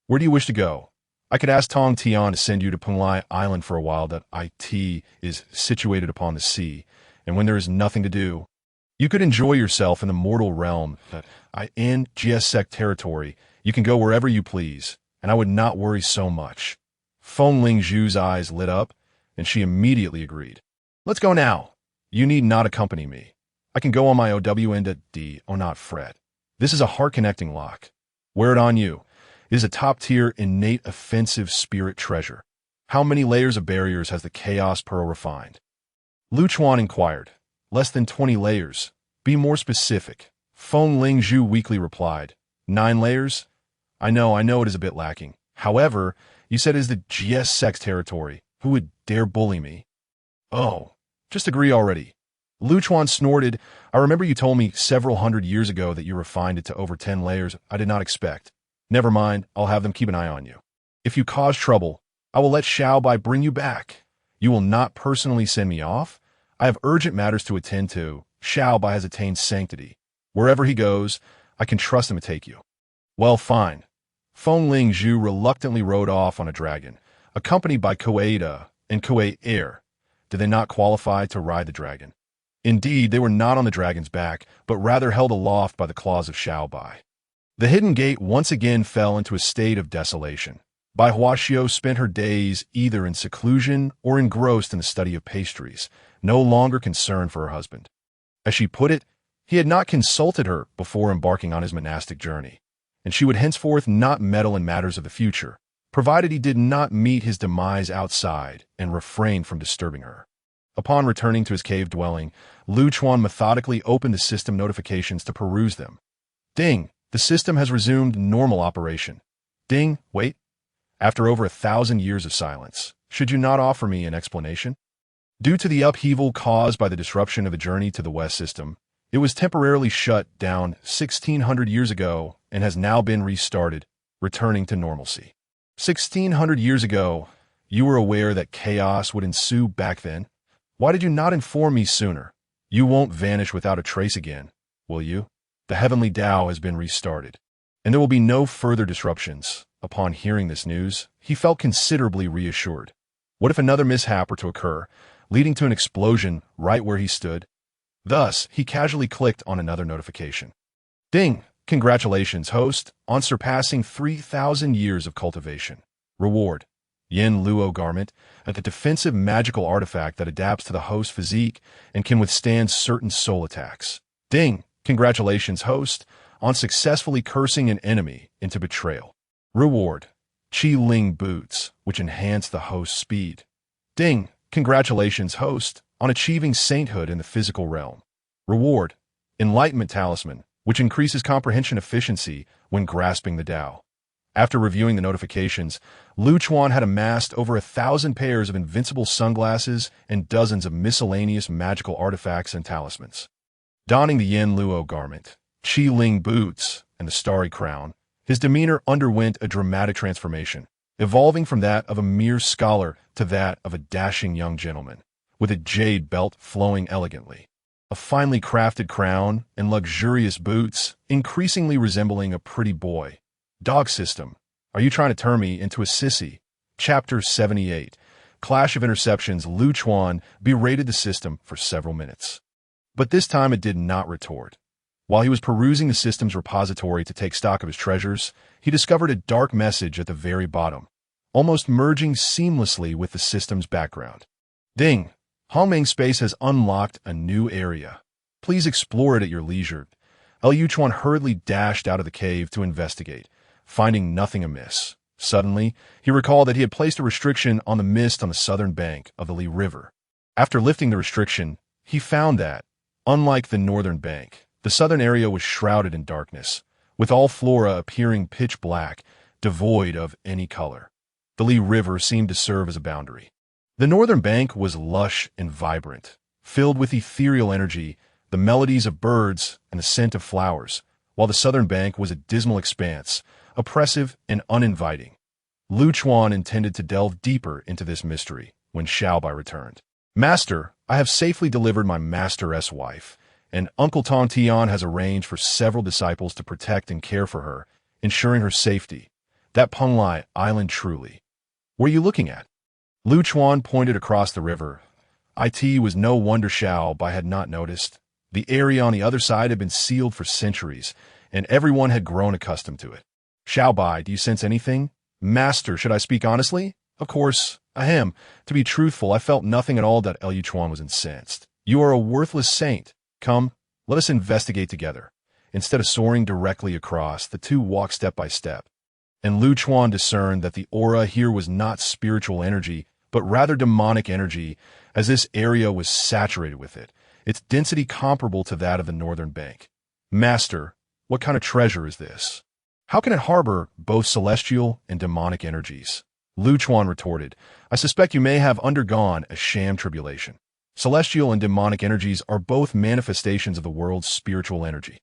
Where do you wish to go? I could ask Tang Tian to send you to Penglai Island for a while. That it is situated upon the sea, and when there is nothing to do, you could enjoy yourself in the mortal realm. In GS sect territory, you can go wherever you please, and I would not worry so much. Feng Lingzhu's eyes lit up, and she immediately agreed. Let's go now. You need not accompany me. I can go on my OWN.D, not fret. This is a heart-connecting lock. Wear it on you. It is a top-tier innate offensive spirit treasure. How many layers of barriers has the Chaos Pearl refined? Liu Chuan inquired. Less than 20 layers. Be more specific. Feng Lingzhu weakly replied. 9 layers? I know it is a bit lacking. However, you said it is the GS sex territory. Who would dare bully me? Oh, just agree already. Liu Chuan snorted. I remember you told me several hundred years ago that you refined it to over 10 layers. I did not expect. Never mind, I'll have them keep an eye on you. If you cause trouble, I will let Xiaobai bring you back. You will not personally send me off? I have urgent matters to attend to. Xiaobai has attained sanctity. Wherever he goes, I can trust him to take you. Well, fine. Feng Lingzhu reluctantly rode off on a dragon, accompanied by Kuwait and Kuwait air. Did they not qualify to ride the dragon? Indeed, they were not on the dragon's back, but rather held aloft by the claws of Xiaobai. The Hidden Gate once again fell into a state of desolation. Bai Huaxiu spent her days either in seclusion or engrossed in the study of pastries, no longer concerned for her husband. As she put it, he had not consulted her before embarking on his monastic journey, and she would henceforth not meddle in matters of the future, provided he did not meet his demise outside and refrain from disturbing her. Upon returning to his cave dwelling, Liu Chuan methodically opened the system notifications to peruse them. Ding! The system has resumed normal operation. Ding! Wait. After over 1,000 years of silence, should you not offer me an explanation? Due to the upheaval caused by the disruption of the journey to the West system, it was temporarily shut down 1,600 years ago and has now been restarted, returning to normalcy. 1,600 years ago, you were aware that chaos would ensue back then? Why did you not inform me sooner? You won't vanish without a trace again, will you? The heavenly Tao has been restarted, and there will be no further disruptions. Upon hearing this news, he felt considerably reassured. What if another mishap were to occur, leading to an explosion right where he stood? Thus, he casually clicked on another notification. Ding! Congratulations, host, on surpassing 3,000 years of cultivation. Reward: Yin Luo Garment, the defensive magical artifact that adapts to the host's physique and can withstand certain soul attacks. Ding! Congratulations, host, on successfully cursing an enemy into betrayal. Reward: Qi Ling Boots, which enhance the host's speed. Ding! Congratulations, host, on achieving sainthood in the physical realm. Reward: Enlightenment Talisman, which increases comprehension efficiency when grasping the Tao. After reviewing the notifications, Lu Chuan had amassed over 1,000 pairs of invincible sunglasses and dozens of miscellaneous magical artifacts and talismans. Donning the Yin Luo garment, Qi Ling boots, and the starry crown, his demeanor underwent a dramatic transformation, evolving from that of a mere scholar to that of a dashing young gentleman, with a jade belt flowing elegantly, a finely crafted crown, and luxurious boots, increasingly resembling a pretty boy. Dog system, are you trying to turn me into a sissy? Chapter 78. Clash of Interceptions. Lu Chuan berated the system for several minutes. But this time it did not retort. While he was perusing the system's repository to take stock of his treasures, he discovered a dark message at the very bottom, almost merging seamlessly with the system's background. Ding! Hongming Space has unlocked a new area. Please explore it at your leisure. Lu Chuan hurriedly dashed out of the cave to investigate, finding nothing amiss. Suddenly, he recalled that he had placed a restriction on the mist on the southern bank of the Li River. After lifting the restriction, he found that, unlike the northern bank, the southern area was shrouded in darkness, with all flora appearing pitch black, devoid of any color. The Li River seemed to serve as a boundary. The northern bank was lush and vibrant, filled with ethereal energy, the melodies of birds, and the scent of flowers, while the southern bank was a dismal expanse, oppressive and uninviting. Lu Chuan intended to delve deeper into this mystery when Xiaobai returned. Master, I have safely delivered my master's wife, and Uncle Tong Tian has arranged for several disciples to protect and care for her, ensuring her safety. That Penglai island truly. What are you looking at? Lu Chuan pointed across the river. It was no wonder Xiaobai had not noticed. The area on the other side had been sealed for centuries, and everyone had grown accustomed to it. Xiaobai, do you sense anything? Master, should I speak honestly? Of course, ahem. To be truthful, I felt nothing at all that Lu Chuan was incensed. You are a worthless saint. Come, let us investigate together. Instead of soaring directly across, the two walked step by step. And Lu Chuan discerned that the aura here was not spiritual energy, but rather demonic energy, as this area was saturated with it, its density comparable to that of the northern bank. Master, what kind of treasure is this? How can it harbor both celestial and demonic energies? Lu Chuan retorted, I suspect you may have undergone a sham tribulation. Celestial and demonic energies are both manifestations of the world's spiritual energy.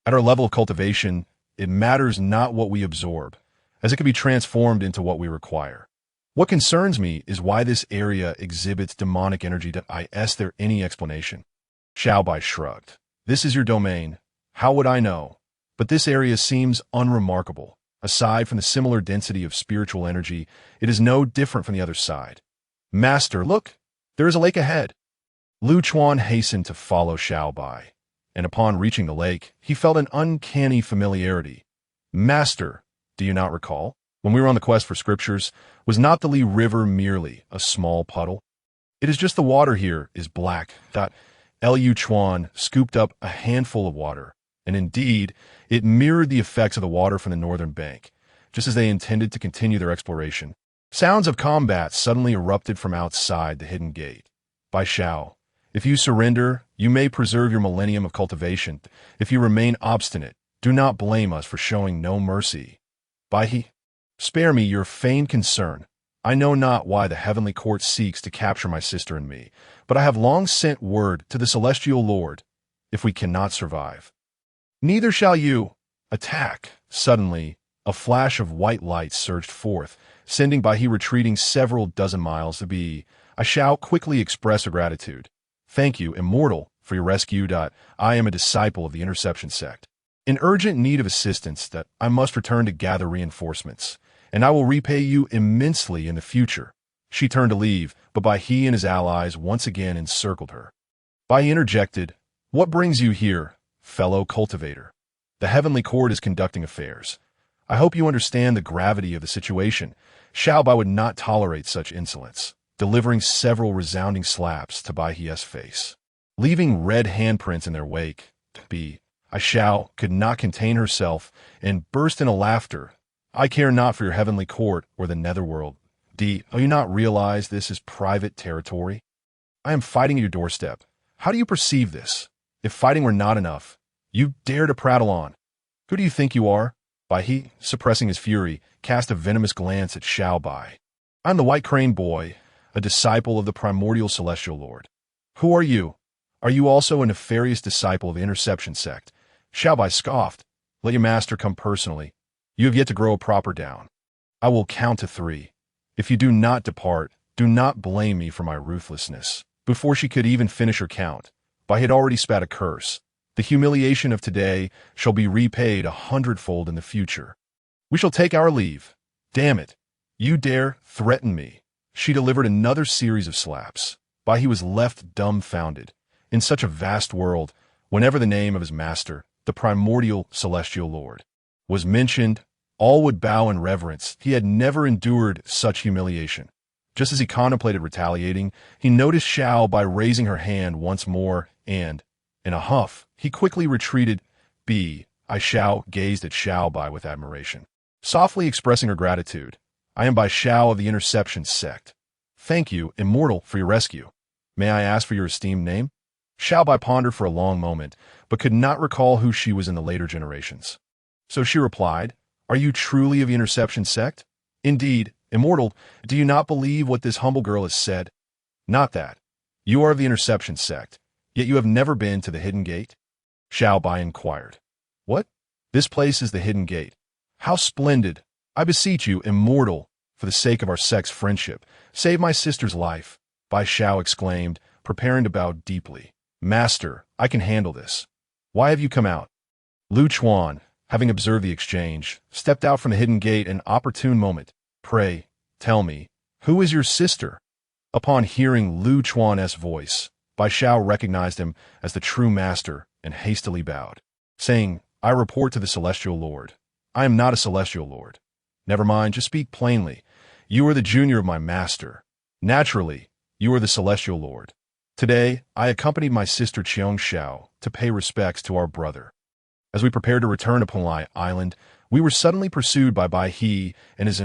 At our level of cultivation, it matters not what we absorb, as it can be transformed into what we require. What concerns me is why this area exhibits demonic energy. Is there any explanation? Xiaobai shrugged. This is your domain. How would I know? But this area seems unremarkable. Aside from the similar density of spiritual energy, it is no different from the other side. Master, look, there is a lake ahead. Lu Chuan hastened to follow Xiaobai, and upon reaching the lake, he felt an uncanny familiarity. Master, do you not recall? When we were on the quest for scriptures, was not the Li River merely a small puddle? It is just the water here is black. Lu Chuan scooped up a handful of water, and indeed, it mirrored the effects of the water from the northern bank, just as they intended to continue their exploration. Sounds of combat suddenly erupted from outside the hidden gate. By Xiao, if you surrender, you may preserve your millennium of cultivation. If you remain obstinate, do not blame us for showing no mercy. By he, spare me your feigned concern. I know not why the heavenly court seeks to capture my sister and me, but I have long sent word to the celestial lord, if we cannot survive. Neither shall you. Attack. Suddenly, a flash of white light surged forth, sending Bai He retreating several dozen miles to be. I shall quickly express a gratitude. Thank you, immortal, for your rescue. I am a disciple of the interception sect, in urgent need of assistance that I must return to gather reinforcements, and I will repay you immensely in the future. She turned to leave, but Bai He and his allies once again encircled her. Bai He interjected, "What brings you here, fellow cultivator? The heavenly court is conducting affairs. I hope you understand the gravity of the situation." Xiao Bai would not tolerate such insolence, delivering several resounding slaps to Bai He's face, leaving red handprints in their wake. Xiao could not contain herself and burst into laughter. "I care not for your heavenly court or the netherworld. Do you not realize this is private territory? I am fighting at your doorstep. How do you perceive this? If fighting were not enough, you dare to prattle on. Who do you think you are?" Bai He, suppressing his fury, cast a venomous glance at Xiao Bai. "I'm the White Crane Boy, a disciple of the Primordial Celestial Lord." "Who are you? Are you also a nefarious disciple of the Interception sect?" Xiao Bai scoffed. "Let your master come personally. You have yet to grow a proper down. I will count to 3. If you do not depart, do not blame me for my ruthlessness." Before she could even finish her count, Bai had already spat a curse. "The humiliation of today shall be repaid 100-fold in the future. We shall take our leave. Damn it. You dare threaten me." She delivered another series of slaps. Bai He was left dumbfounded. In such a vast world, whenever the name of his master, the Primordial Celestial Lord, was mentioned, all would bow in reverence. He had never endured such humiliation. Just as he contemplated retaliating, he noticed Xiao Bai raising her hand once more, and, in a huff, he quickly retreated. Xiao gazed at Xiao Bai with admiration, softly expressing her gratitude. "I am Bai Xiao of the Interception sect. Thank you, Immortal, for your rescue. May I ask for your esteemed name?" Xiao Bai pondered for a long moment, but could not recall who she was in the later generations. So she replied, "Are you truly of the Interception sect?" "Indeed, Immortal, do you not believe what this humble girl has said?" "Not that. You are of the Interception sect, yet you have never been to the Hidden Gate?" Xiao Bai inquired. "What? This place is the Hidden Gate. How splendid! I beseech you, Immortal, for the sake of our sect's friendship, save my sister's life." Bai Xiao exclaimed, preparing to bow deeply. "Master, I can handle this. Why have you come out?" Lu Chuan, having observed the exchange, stepped out from the Hidden Gate at an opportune moment. "Pray, tell me, who is your sister?" Upon hearing Lu Chuan's voice, Bai Xiao recognized him as the true master and hastily bowed, saying, "I report to the Celestial Lord. I am not a Celestial Lord." "Never mind, just speak plainly. You are the junior of my master. Naturally, you are the Celestial Lord. Today, I accompanied my sister Qiong Xiao to pay respects to our brother. As we prepared to return to Pangu Island, we were suddenly pursued by Bai He, and his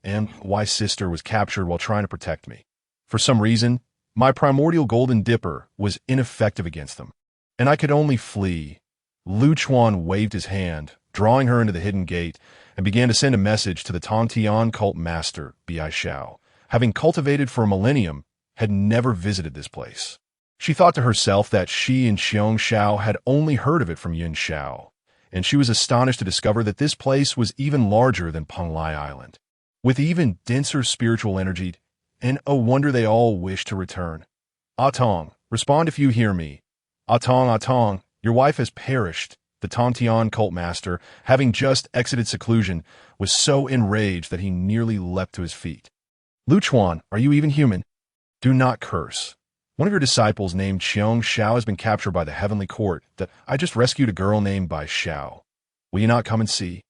NY sister was captured while trying to protect me. For some reason, my primordial golden dipper was ineffective against them, and I could only flee." Lu Chuan waved his hand, drawing her into the Hidden Gate, and began to send a message to the Tang cult master, Bai Xiao, having cultivated for a millennium, had never visited this place. She thought to herself that she and Qiong Xiao had only heard of it from Yin Xiao, and she was astonished to discover that this place was even larger than Pangu Island, with even denser spiritual energy, and oh wonder they all wished to return. "Tang, respond if you hear me. Tang, your wife has perished." The Tang cult master, having just exited seclusion, was so enraged that he nearly leapt to his feet. "Lu Chuan, are you even human? Do not curse. One of your disciples named Qiong Xiao has been captured by the heavenly court that I just rescued a girl named Bai Xiao. Will you not come and see?"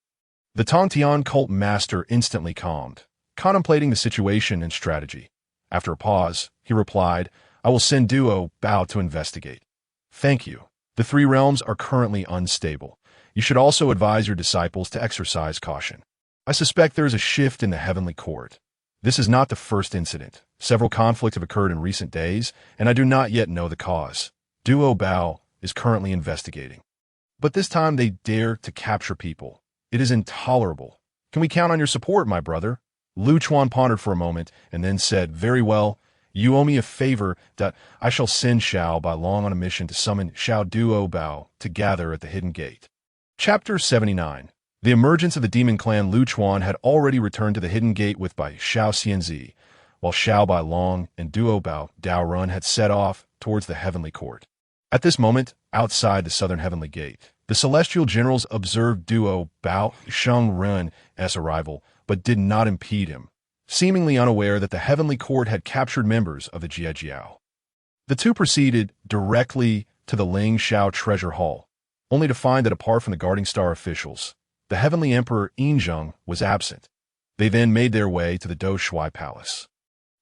The Tang cult master instantly calmed, contemplating the situation and strategy. After a pause, he replied, "I will send Duo Bao to investigate." "Thank you. The 3 realms are currently unstable. You should also advise your disciples to exercise caution. I suspect there is a shift in the heavenly court. This is not the first incident. Several conflicts have occurred in recent days, and I do not yet know the cause. Duo Bao is currently investigating. But this time they dare to capture people. It is intolerable. Can we count on your support, my brother?" Lu Chuan pondered for a moment and then said, "Very well. You owe me a favor that I shall send Xiao Bai Long on a mission to summon Xiao Duo Bao to gather at the Hidden Gate." Chapter 79. The emergence of the demon clan Lu Chuan had already returned to the Hidden Gate with Bai Xiao Xianzi, while Xiao Bai Long and Duo Bao Dao Run had set off towards the heavenly court. At this moment, outside the southern heavenly gate, the celestial generals observed Duo Bao Shengren's arrival, but did not impede him, seemingly unaware that the heavenly court had captured members of the Jiejiao. The two proceeded directly to the Ling Shao treasure hall, only to find that apart from the guarding star officials, the heavenly emperor Yinzheng was absent. They then made their way to the Do Shui palace.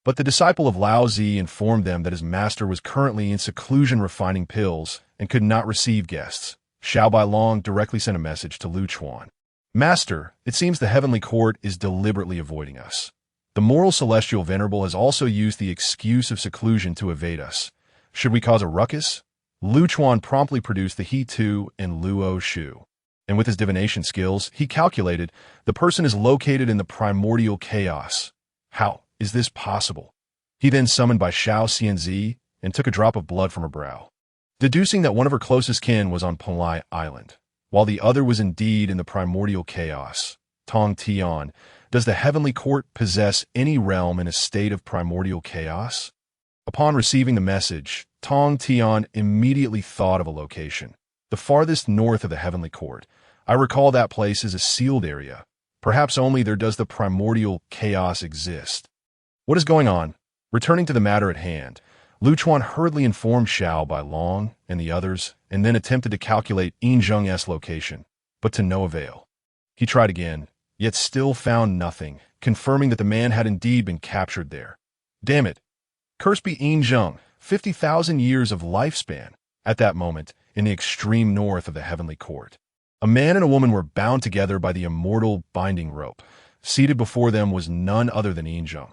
But the disciple of Lao Zi informed them that his master was currently in seclusion refining pills and could not receive guests. Xiao Bailong directly sent a message to Lu Chuan. Master, it seems the heavenly court is deliberately avoiding us. The moral celestial venerable has also used the excuse of seclusion to evade us. Should we cause a ruckus? Lu Chuan promptly produced the He Tu and Luo Shu. And with his divination skills, he calculated the person is located in the primordial chaos. How is this possible? He then summoned by Xiao Xianzi and took a drop of blood from her brow, deducing that one of her closest kin was on Pangu Island, while the other was indeed in the primordial chaos. Tang Tian, does the heavenly court possess any realm in a state of primordial chaos? Upon receiving the message, Tang Tian immediately thought of a location, the farthest north of the heavenly court. I recall that place is a sealed area. Perhaps only there does the primordial chaos exist. What is going on? Returning to the matter at hand, Lu Chuan hurriedly informed Xiao Bailong and the others, and then attempted to calculate Yinzheng's location, but to no avail. He tried again, yet still found nothing, confirming that the man had indeed been captured there. Damn it! Cursed be Yinzheng, 50,000 years of lifespan. At that moment, in the extreme north of the heavenly court, a man and a woman were bound together by the immortal binding rope. Seated before them was none other than Yinzheng.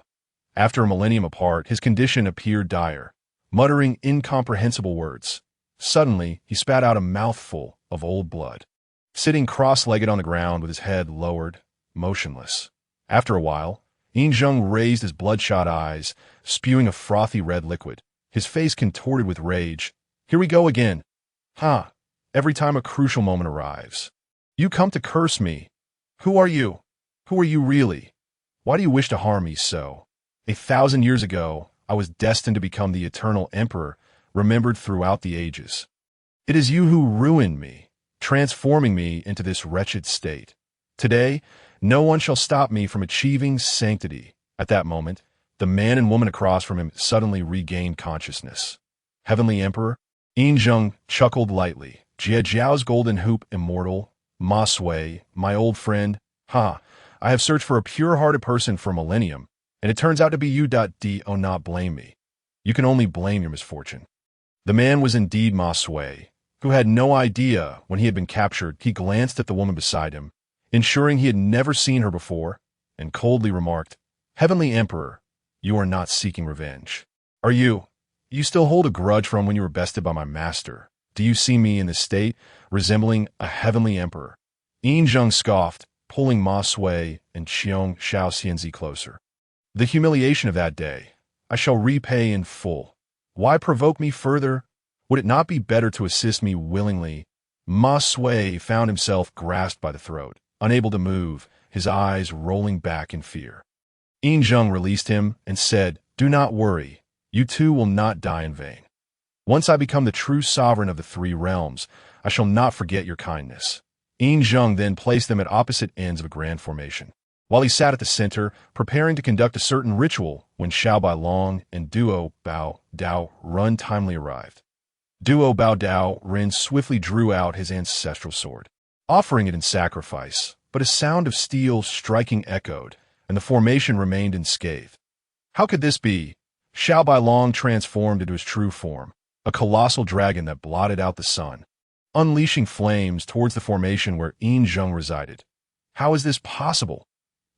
After a millennium apart, his condition appeared dire, muttering incomprehensible words. Suddenly, he spat out a mouthful of old blood, sitting cross-legged on the ground with his head lowered, motionless. After a while, Yinzheng raised his bloodshot eyes, spewing a frothy red liquid, his face contorted with rage. Here we go again. Ha! Every time a crucial moment arrives. You come to curse me. Who are you? Who are you really? Why do you wish to harm me so? 1,000 years ago, I was destined to become the eternal emperor, remembered throughout the ages. It is you who ruined me, transforming me into this wretched state. Today, no one shall stop me from achieving sanctity. At that moment, the man and woman across from him suddenly regained consciousness. Heavenly Emperor, Yinzheng chuckled lightly. Jie Jiao's golden hoop immortal, Ma Sui, my old friend. Ha, I have searched for a pure-hearted person for a millennium, and it turns out to be you. Do not blame me. You can only blame your misfortune. The man was indeed Ma Sui, who had no idea when he had been captured. He glanced at the woman beside him, ensuring he had never seen her before, and coldly remarked, Heavenly Emperor, you are not seeking revenge. Are you? You still hold a grudge from when you were bested by my master. Do you see me in this state, resembling a heavenly emperor? Yinzheng scoffed, pulling Ma Sui and Xiao Xianzi closer. The humiliation of that day, I shall repay in full. Why provoke me further? Would it not be better to assist me willingly? Ma Sui found himself grasped by the throat, unable to move, his eyes rolling back in fear. Yinzheng released him and said, Do not worry, you two will not die in vain. Once I become the true sovereign of the three realms, I shall not forget your kindness. Yinzheng then placed them at opposite ends of a grand formation, while he sat at the center, preparing to conduct a certain ritual when Xiao Bailong and Duo Bao Dao Run timely arrived. Duo Bao Dao Ren swiftly drew out his ancestral sword, offering it in sacrifice, but a sound of steel striking echoed, and the formation remained unscathed. How could this be? Xiao Bailong transformed into his true form, a colossal dragon that blotted out the sun, unleashing flames towards the formation where Yinzheng resided. How is this possible?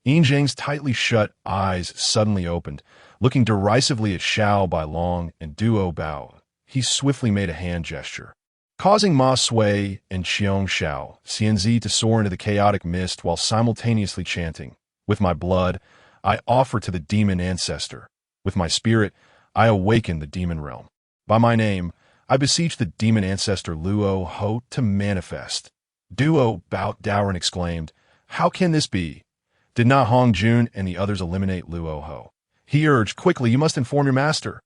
Yinzheng's tightly shut eyes suddenly opened, looking derisively at Xiao Bailong and Duo Bao. He swiftly made a hand gesture, causing Ma Sui and Xiao Xianzi to soar into the chaotic mist while simultaneously chanting, With my blood, I offer to the demon ancestor. With my spirit, I awaken the demon realm. By my name, I beseech the demon ancestor Luo Ho to manifest. Duo Bao Daoren exclaimed, How can this be? Did not Hong Jun and the others eliminate Luo Ho? He urged, Quickly, you must inform your master.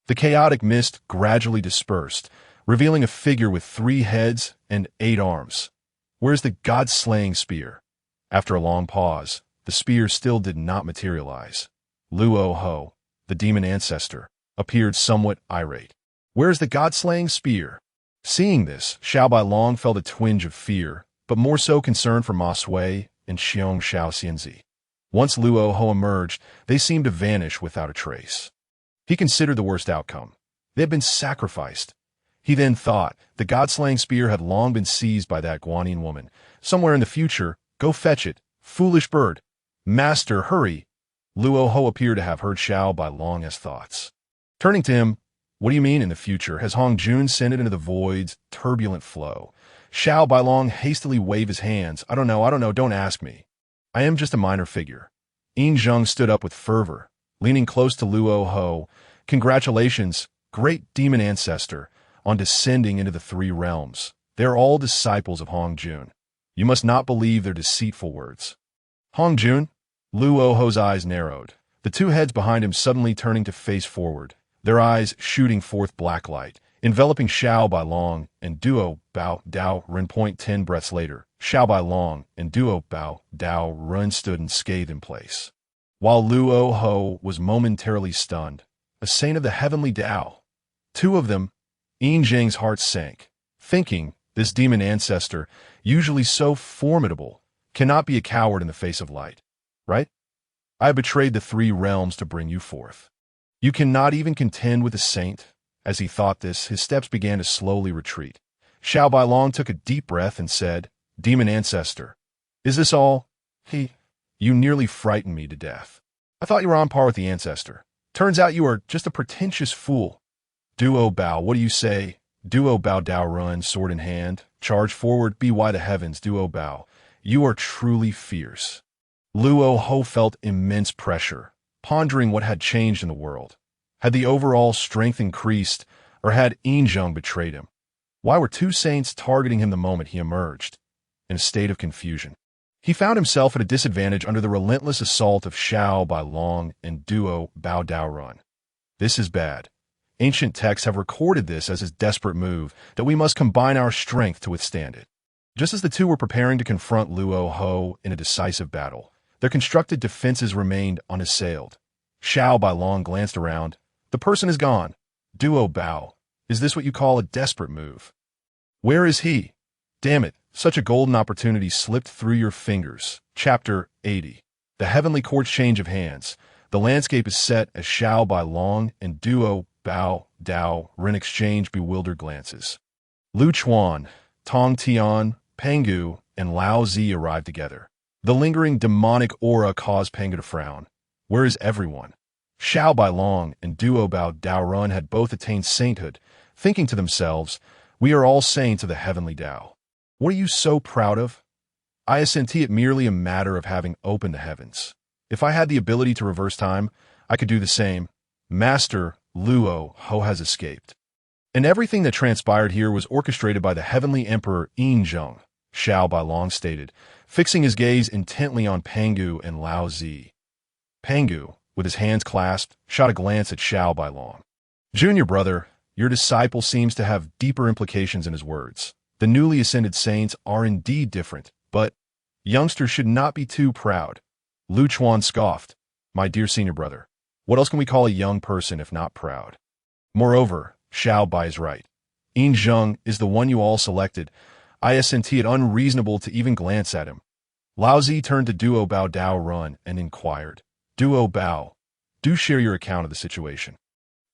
The chaotic mist gradually dispersed, revealing a figure with 3 heads and 8 arms. Where's the god-slaying spear? After a long pause, the spear still did not materialize. Luo Ho, the demon ancestor, appeared somewhat irate. Where's the god-slaying spear? Seeing this, Xiao Bailong felt a twinge of fear, but more so concern for Ma Sui and Xiong Xiaoxianzi. Once Luo Ho emerged, they seemed to vanish without a trace. He considered the worst outcome. They had been sacrificed. He then thought the god-slaying spear had long been seized by that Guanyin woman. Somewhere in the future, go fetch it, foolish bird. Master, hurry. Luo Ho appeared to have heard Xiao Bailong's thoughts. Turning to him, what do you mean in the future? Has Hong Jun sent it into the void's turbulent flow? Xiao Bailong hastily waved his hands. I don't know, don't ask me. I am just a minor figure. Yin Zhung stood up with fervor, leaning close to Luo Ho. Congratulations, great demon ancestor, on descending into the 3 realms. They are all disciples of Hong Jun. You must not believe their deceitful words. Hong Jun? Luo Ho's eyes narrowed, the 2 heads behind him suddenly turning to face forward, their eyes shooting forth black light, enveloping Xiao Bailong and Duo Bao Dao Ren. 10 breaths later, Xiao Bailong and Duo Bao Dao Ren stood unscathed in place. While Luo Ho was momentarily stunned, a saint of the heavenly Dao. 2 of them, Yin Zhang's heart sank, thinking this demon ancestor, usually so formidable, cannot be a coward in the face of light. Right? I have betrayed the 3 realms to bring you forth. You cannot even contend with a saint. As he thought this, his steps began to slowly retreat. Xiao Bailong took a deep breath and said, Demon ancestor, is this all? You nearly frightened me to death. I thought you were on par with the ancestor. Turns out you are just a pretentious fool. Duo Bao, what do you say? Duo Bao Dao Run, sword in hand. Charge forward, be wide the heavens, Duo Bao. You are truly fierce. Luo Ho felt immense pressure, pondering what had changed in the world. Had the overall strength increased, or had Yin Zhung betrayed him? Why were 2 saints targeting him the moment he emerged? In a state of confusion, he found himself at a disadvantage under the relentless assault of Xiao Bailong and Duo Bao Dao Run. This is bad. Ancient texts have recorded this as his desperate move, that we must combine our strength to withstand it. Just as the 2 were preparing to confront Luo Ho in a decisive battle, their constructed defenses remained unassailed. Xiao Bailong glanced around. The person is gone. Duo Bao, is this what you call a desperate move? Where is he? Damn it, such a golden opportunity slipped through your fingers. Chapter 80. The heavenly courts change of hands. The landscape is set as Xiao Bailong and Duo Bao Dao Ren exchange bewildered glances. Lu Chuan, Tong Tian, Pangu, and Lao Zi arrived together. The lingering demonic aura caused Pangu to frown. Where is everyone? Xiao Bailong and Duo Bao Dao Run had both attained sainthood, thinking to themselves, we are all saints of the heavenly Dao. What are you so proud of? I assent it merely a matter of having opened the heavens. If I had the ability to reverse time, I could do the same. Master Luo Ho has escaped. And everything that transpired here was orchestrated by the heavenly emperor Yin Zhung, Xiao Bailong stated, fixing his gaze intently on Pangu and Lao Zi. Pangu, with his hands clasped, shot a glance at Xiao Bailong. Junior brother, your disciple seems to have deeper implications in his words. The newly ascended saints are indeed different, but youngsters should not be too proud. Lu Chuan scoffed. My dear senior brother, what else can we call a young person if not proud? Moreover, Xiao Bai is right. Yin Zhung is the one you all selected. I assent it unreasonable to even glance at him. Lao Zi turned to Duo Bao Dao Run and inquired, Duo Bao, do share your account of the situation.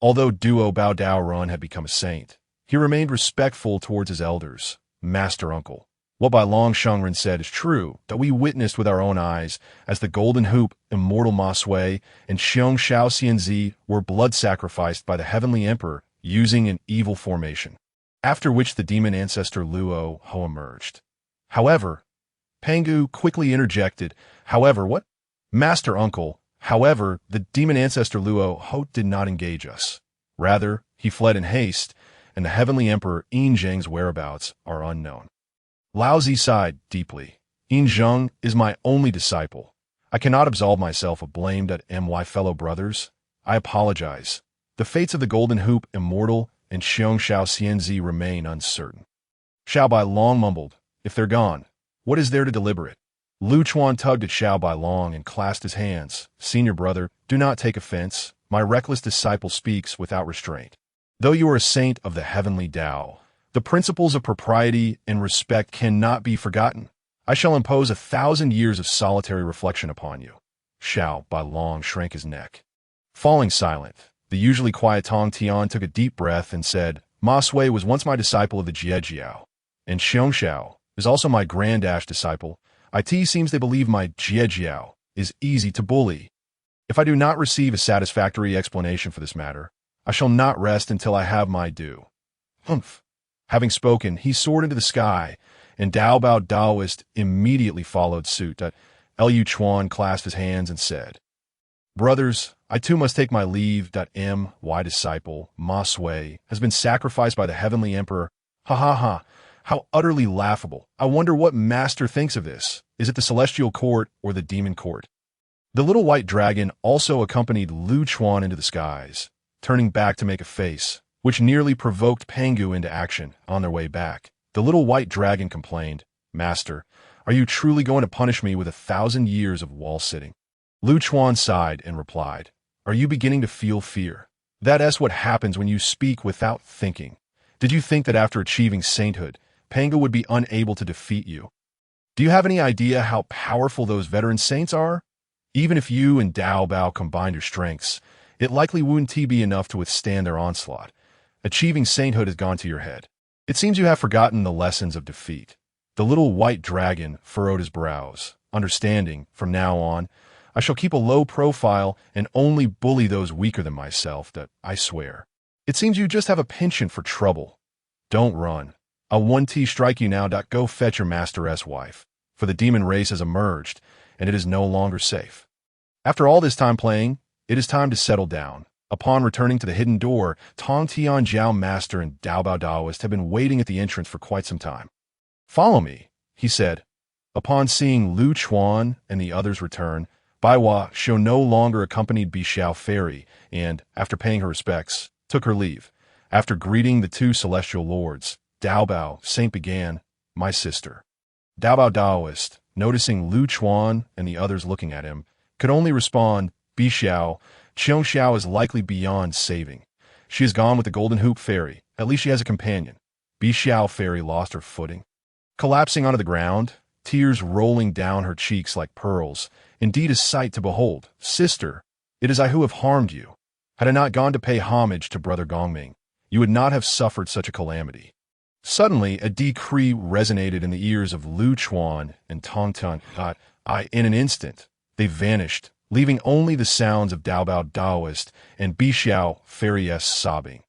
Although Duo Bao Dao Run had become a saint, he remained respectful towards his elders, master uncle. What Bailong Shengren said is true, that we witnessed with our own eyes as the Golden Hoop, Immortal Ma Sui, and Xiong Xiaoxianzi were blood sacrificed by the heavenly emperor using an evil formation, after which the demon ancestor Luo Ho emerged. However, Pangu quickly interjected, however, what? Master uncle, however, the demon ancestor Luo Ho did not engage us. Rather, he fled in haste, and the heavenly emperor Yin Zhang's whereabouts are unknown. Lao Zi sighed deeply. Yin Zhung is my only disciple. I cannot absolve myself of blame that my fellow brothers. I apologize. The fates of the Golden Hoop, Immortal, and Xiong Xiao Xianzi remain uncertain. Xiao Bai Long mumbled, "If they're gone, what is there to deliberate?" Lu Chuan tugged at Xiao Bai Long and clasped his hands. "Senior brother, do not take offense. My reckless disciple speaks without restraint. Though you are a saint of the heavenly Tao, the principles of propriety and respect cannot be forgotten. I shall impose 1,000 years of solitary reflection upon you." Xiao Bai Long shrank his neck. Falling silent, the usually quiet Tong Tian took a deep breath and said, "Ma Sui was once my disciple of the Jiejiao, and Xiong Xiao is also my grand disciple. It seems they believe my Jiejiao is easy to bully. If I do not receive a satisfactory explanation for this matter, I shall not rest until I have my due." Humph. Having spoken, he soared into the sky, and Dao Bao Daoist immediately followed suit. Lu Chuan clasped his hands and said, "Brothers, I too must take my leave. My disciple, Ma Sui, has been sacrificed by the heavenly emperor. Ha ha ha. How utterly laughable. I wonder what master thinks of this. Is it the celestial court or the demon court?" The little white dragon also accompanied Lu Chuan into the skies, turning back to make a face, which nearly provoked Pangu into action. On their way back, the little white dragon complained, "Master, are you truly going to punish me with 1,000 years of wall-sitting?" Lu Chuan sighed and replied, "Are you beginning to feel fear? That's what happens when you speak without thinking. Did you think that after achieving sainthood, Pangu would be unable to defeat you? Do you have any idea how powerful those veteran saints are? Even if you and Dao Bao combined your strengths, it likely wouldn't be enough to withstand their onslaught. Achieving sainthood has gone to your head. It seems you have forgotten the lessons of defeat." The little white dragon furrowed his brows, understanding, from now on, I shall keep a low profile and only bully those weaker than myself, I swear. It seems you just have a penchant for trouble. Don't run. I'll 1T strike you now. Go fetch your master's wife, for the demon race has emerged, and it is no longer safe. After all this time playing, it is time to settle down. Upon returning to the hidden door, Tong Tian Jiao Master and Dao Bao Daoist have been waiting at the entrance for quite some time. "Follow me," he said. Upon seeing Lu Chuan and the others return, Baiwa Shou no longer accompanied Bixiao Fairy and, after paying her respects, took her leave. After greeting the two celestial lords, Dao Bao Saint began, "My sister." Dao Bao Daoist, noticing Lu Chuan and the others looking at him, could only respond, "Bixiao, Xiong Xiao is likely beyond saving. She has gone with the Golden Hoop Fairy. At least she has a companion." Bixiao Fairy lost her footing, collapsing onto the ground, tears rolling down her cheeks like pearls. Indeed a sight to behold. "Sister, it is I who have harmed you. Had I not gone to pay homage to Brother Gongming, you would not have suffered such a calamity." Suddenly, a decree resonated in the ears of Lu Chuan and Tong Tian. In an instant, they vanished, leaving only the sounds of Dao Bao Daoist and Bixiao Fairy's sobbing.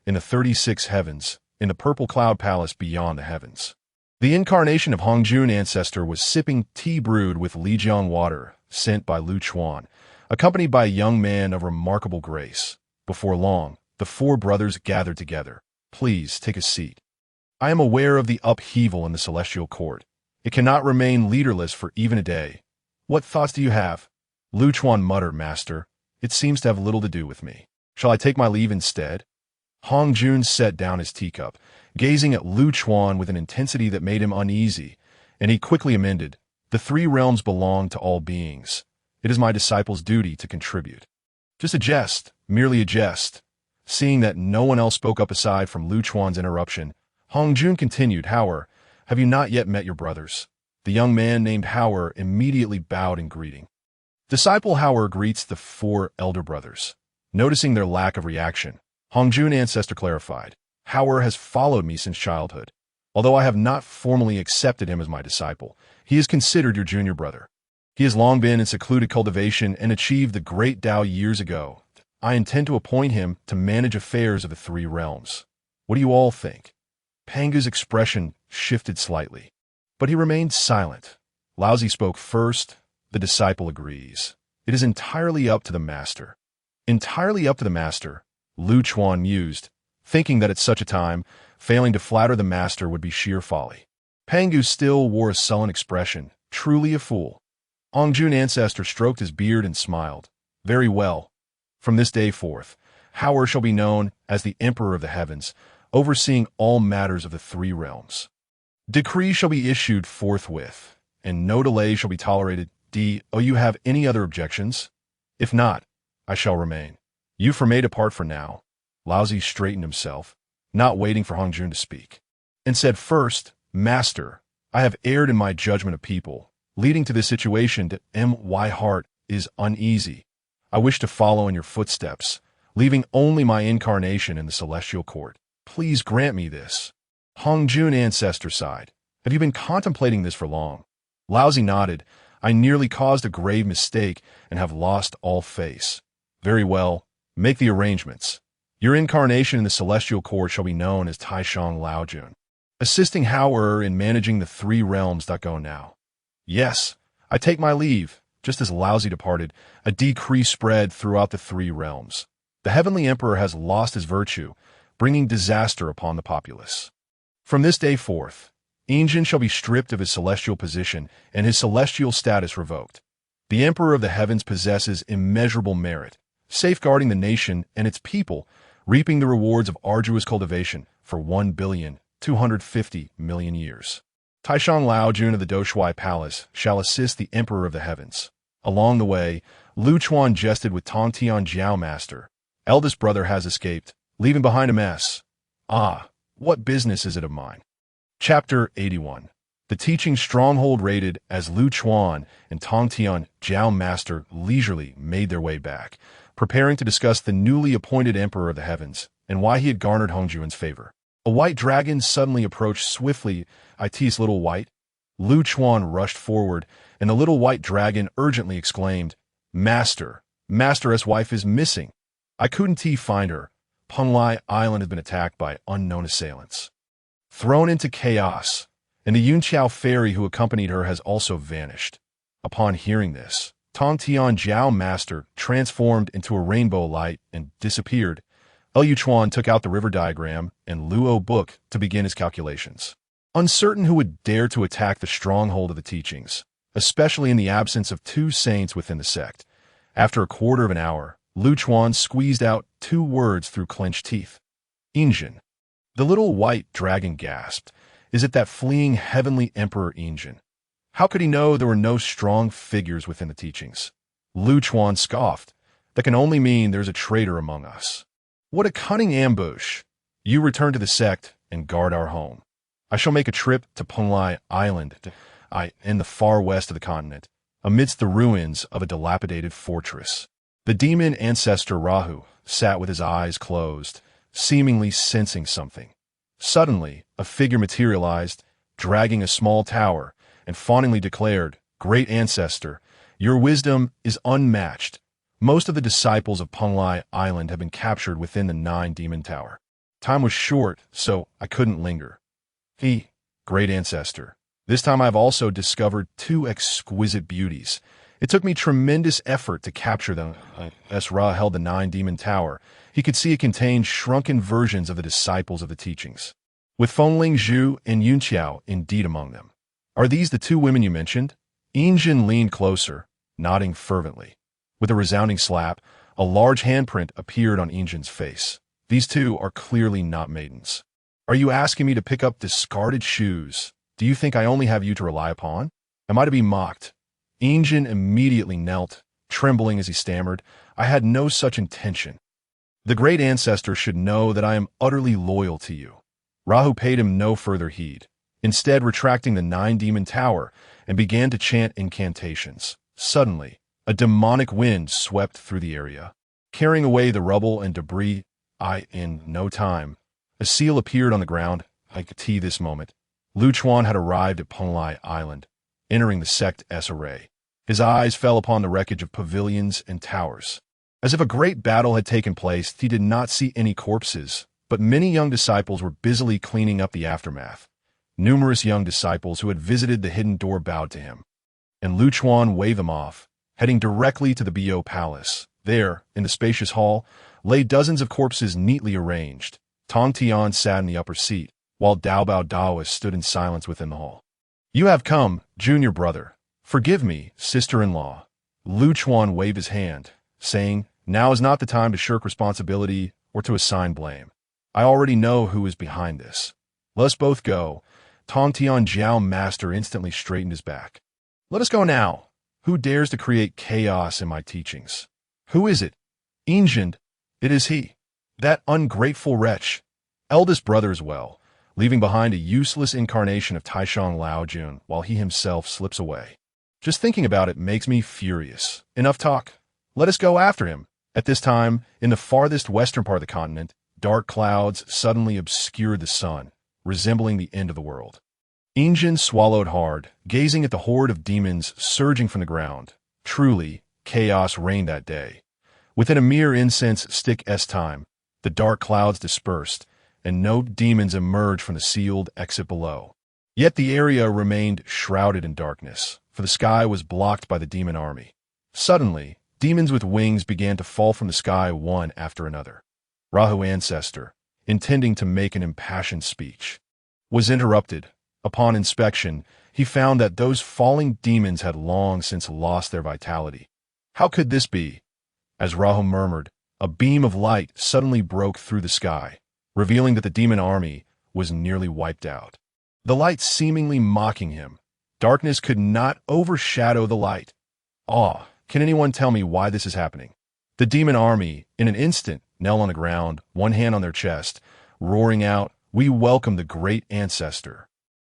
In the 36 heavens, in the purple cloud palace beyond the heavens, the incarnation of Hongjun ancestor was sipping tea brewed with Lijiang water, sent by Lu Chuan, accompanied by a young man of remarkable grace. Before long, the four brothers gathered together. "Please take a seat. I am aware of the upheaval in the celestial court. It cannot remain leaderless for even a day. What thoughts do you have?" Lu Chuan muttered, "Master, it seems to have little to do with me. Shall I take my leave instead?" Hongjun set down his teacup, gazing at Lu Chuan with an intensity that made him uneasy, and he quickly amended, "The three realms belong to all beings. It is my disciple's duty to contribute." "Just a jest, merely a jest." Seeing that no one else spoke up aside from Lu Chuan's interruption, Hongjun continued, "Howard, have you not yet met your brothers?" The young man named Howard immediately bowed in greeting. Disciple Howard greets the four elder brothers. Noticing their lack of reaction, Hongjun ancestor clarified, "Howard has followed me since childhood. Although I have not formally accepted him as my disciple, he is considered your junior brother. He has long been in secluded cultivation and achieved the great Tao years ago. I intend to appoint him to manage affairs of the three realms. What do you all think?" Pangu's expression shifted slightly, but he remained silent. Laozi spoke first. The disciple agrees. "It is entirely up to the master." "Entirely up to the master," Lu Chuan mused, thinking that at such a time, failing to flatter the master would be sheer folly. Pangu still wore a sullen expression, truly a fool. Hongjun ancestor stroked his beard and smiled. "Very well. From this day forth, Hao shall be known as the Emperor of the Heavens, overseeing all matters of the three realms. Decrees shall be issued forthwith, and no delay shall be tolerated. Do you have any other objections? If not, I shall remain. You may depart for now. Laozi straightened himself, not waiting for Hongjun to speak, and said, First, Master, I have erred in my judgment of people, leading to this situation that my heart is uneasy. I wish to follow in your footsteps, leaving only my incarnation in the celestial court. Please grant me this. Hongjun ancestor sighed. Have you been contemplating this for long? Laozi nodded. I nearly caused a grave mistake and have lost all face. Very well, make the arrangements. Your incarnation in the celestial court shall be known as Taishang Laojun, assisting Hao in managing the three realms. Go now. Yes, I take my leave. Just as Laozi departed, a decree spread throughout the three realms. The heavenly emperor has lost his virtue, bringing disaster upon the populace. From this day forth, Yinjin shall be stripped of his celestial position and his celestial status revoked. The emperor of the heavens possesses immeasurable merit, safeguarding the nation and its people, reaping the rewards of arduous cultivation for 1,250,000,000 years. Taishang Laojun of the Doshuai Palace shall assist the emperor of the heavens. Along the way, Lu Chuan jested with Tong Tian Jiao Master. Eldest brother has escaped, leaving behind a mess. Ah, what business is it of mine? Chapter 81. The teaching stronghold raided as Lu Chuan and Tong Tian Jiao Master leisurely made their way back, preparing to discuss the newly appointed emperor of the heavens and why he had garnered Hongjuan's favor. A white dragon suddenly approached swiftly. It's little white. Lu Chuan rushed forward, and the little white dragon urgently exclaimed, Master, Master's wife is missing. I couldn't find her. Penglai Island has been attacked by unknown assailants. Thrown into chaos, and the Yunqiao fairy who accompanied her has also vanished. Upon hearing this, Tong Tian Jiao Master transformed into a rainbow light and disappeared. Lu Chuan took out the river diagram and Luo book to begin his calculations. Uncertain who would dare to attack the stronghold of the teachings, especially in the absence of two saints within the sect, after a quarter of an hour, Lu Chuan squeezed out 2 words through clenched teeth. Yinjin. The little white dragon gasped. Is it that fleeing heavenly emperor Yinjin? How could he know there were no strong figures within the teachings? Lu Chuan scoffed. That can only mean there's a traitor among us. What a cunning ambush. You return to the sect and guard our home. I shall make a trip to Penglai Island, in the far west of the continent, amidst the ruins of a dilapidated fortress. The demon ancestor Rahu sat with his eyes closed, seemingly sensing something. Suddenly, a figure materialized, dragging a small tower, and fawningly declared, Great Ancestor, your wisdom is unmatched. Most of the disciples of Penglai Island have been captured within the 9-demon tower. Time was short, so I couldn't linger. Great Ancestor, this time I've also discovered 2 exquisite beauties. It took me tremendous effort to capture them. As Ra held the 9-demon tower, he could see it contained shrunken versions of the disciples of the teachings, with Fengling Zhu and Yunqiao indeed among them. Are these the 2 women you mentioned? Yinjin leaned closer, nodding fervently. With a resounding slap, a large handprint appeared on Yinjin's face. These 2 are clearly not maidens. Are you asking me to pick up discarded shoes? Do you think I only have you to rely upon? Am I to be mocked? Yinjin immediately knelt, trembling as he stammered, I had no such intention. The great ancestor should know that I am utterly loyal to you. Rahu paid him no further heed, instead retracting the 9-demon tower and began to chant incantations. Suddenly, a demonic wind swept through the area, carrying away the rubble and debris. In no time, a seal appeared on the ground. I could see this moment. Lu Chuan had arrived at Penglai Island, entering the sect's array. His eyes fell upon the wreckage of pavilions and towers. As if a great battle had taken place, he did not see any corpses, but many young disciples were busily cleaning up the aftermath. Numerous young disciples who had visited the hidden door bowed to him, and Lu Chuan waved them off, heading directly to the Bo Palace. There, in the spacious hall, lay dozens of corpses neatly arranged. Tong Tian sat in the upper seat, while Daobao Daoist stood in silence within the hall. You have come, junior brother. Forgive me, sister-in-law. Lu Chuan waved his hand, saying, Now is not the time to shirk responsibility or to assign blame. I already know who is behind this. Let us both go. Tong Tian Jiao Master instantly straightened his back. Let us go now. Who dares to create chaos in my teachings? Who is it? Ancient. It is he. That ungrateful wretch. Eldest brother as well, leaving behind a useless incarnation of Taishang Laojun while he himself slips away. Just thinking about it makes me furious. Enough talk. Let us go after him. At this time, in the farthest western part of the continent, dark clouds suddenly obscured the sun, resembling the end of the world. Injin swallowed hard, gazing at the horde of demons surging from the ground. Truly, chaos reigned that day. Within a mere incense stick's time, the dark clouds dispersed, and no demons emerged from the sealed exit below. Yet the area remained shrouded in darkness, for the sky was blocked by the demon army. Suddenly, demons with wings began to fall from the sky one after another. Rahu Ancestor, intending to make an impassioned speech, was interrupted. Upon inspection, he found that those falling demons had long since lost their vitality. How could this be? As Rahu murmured, a beam of light suddenly broke through the sky, revealing that the demon army was nearly wiped out. The light seemingly mocking him. Darkness could not overshadow the light. Can anyone tell me why this is happening? The demon army, in an instant, knelt on the ground, one hand on their chest, roaring out, "We welcome the great ancestor."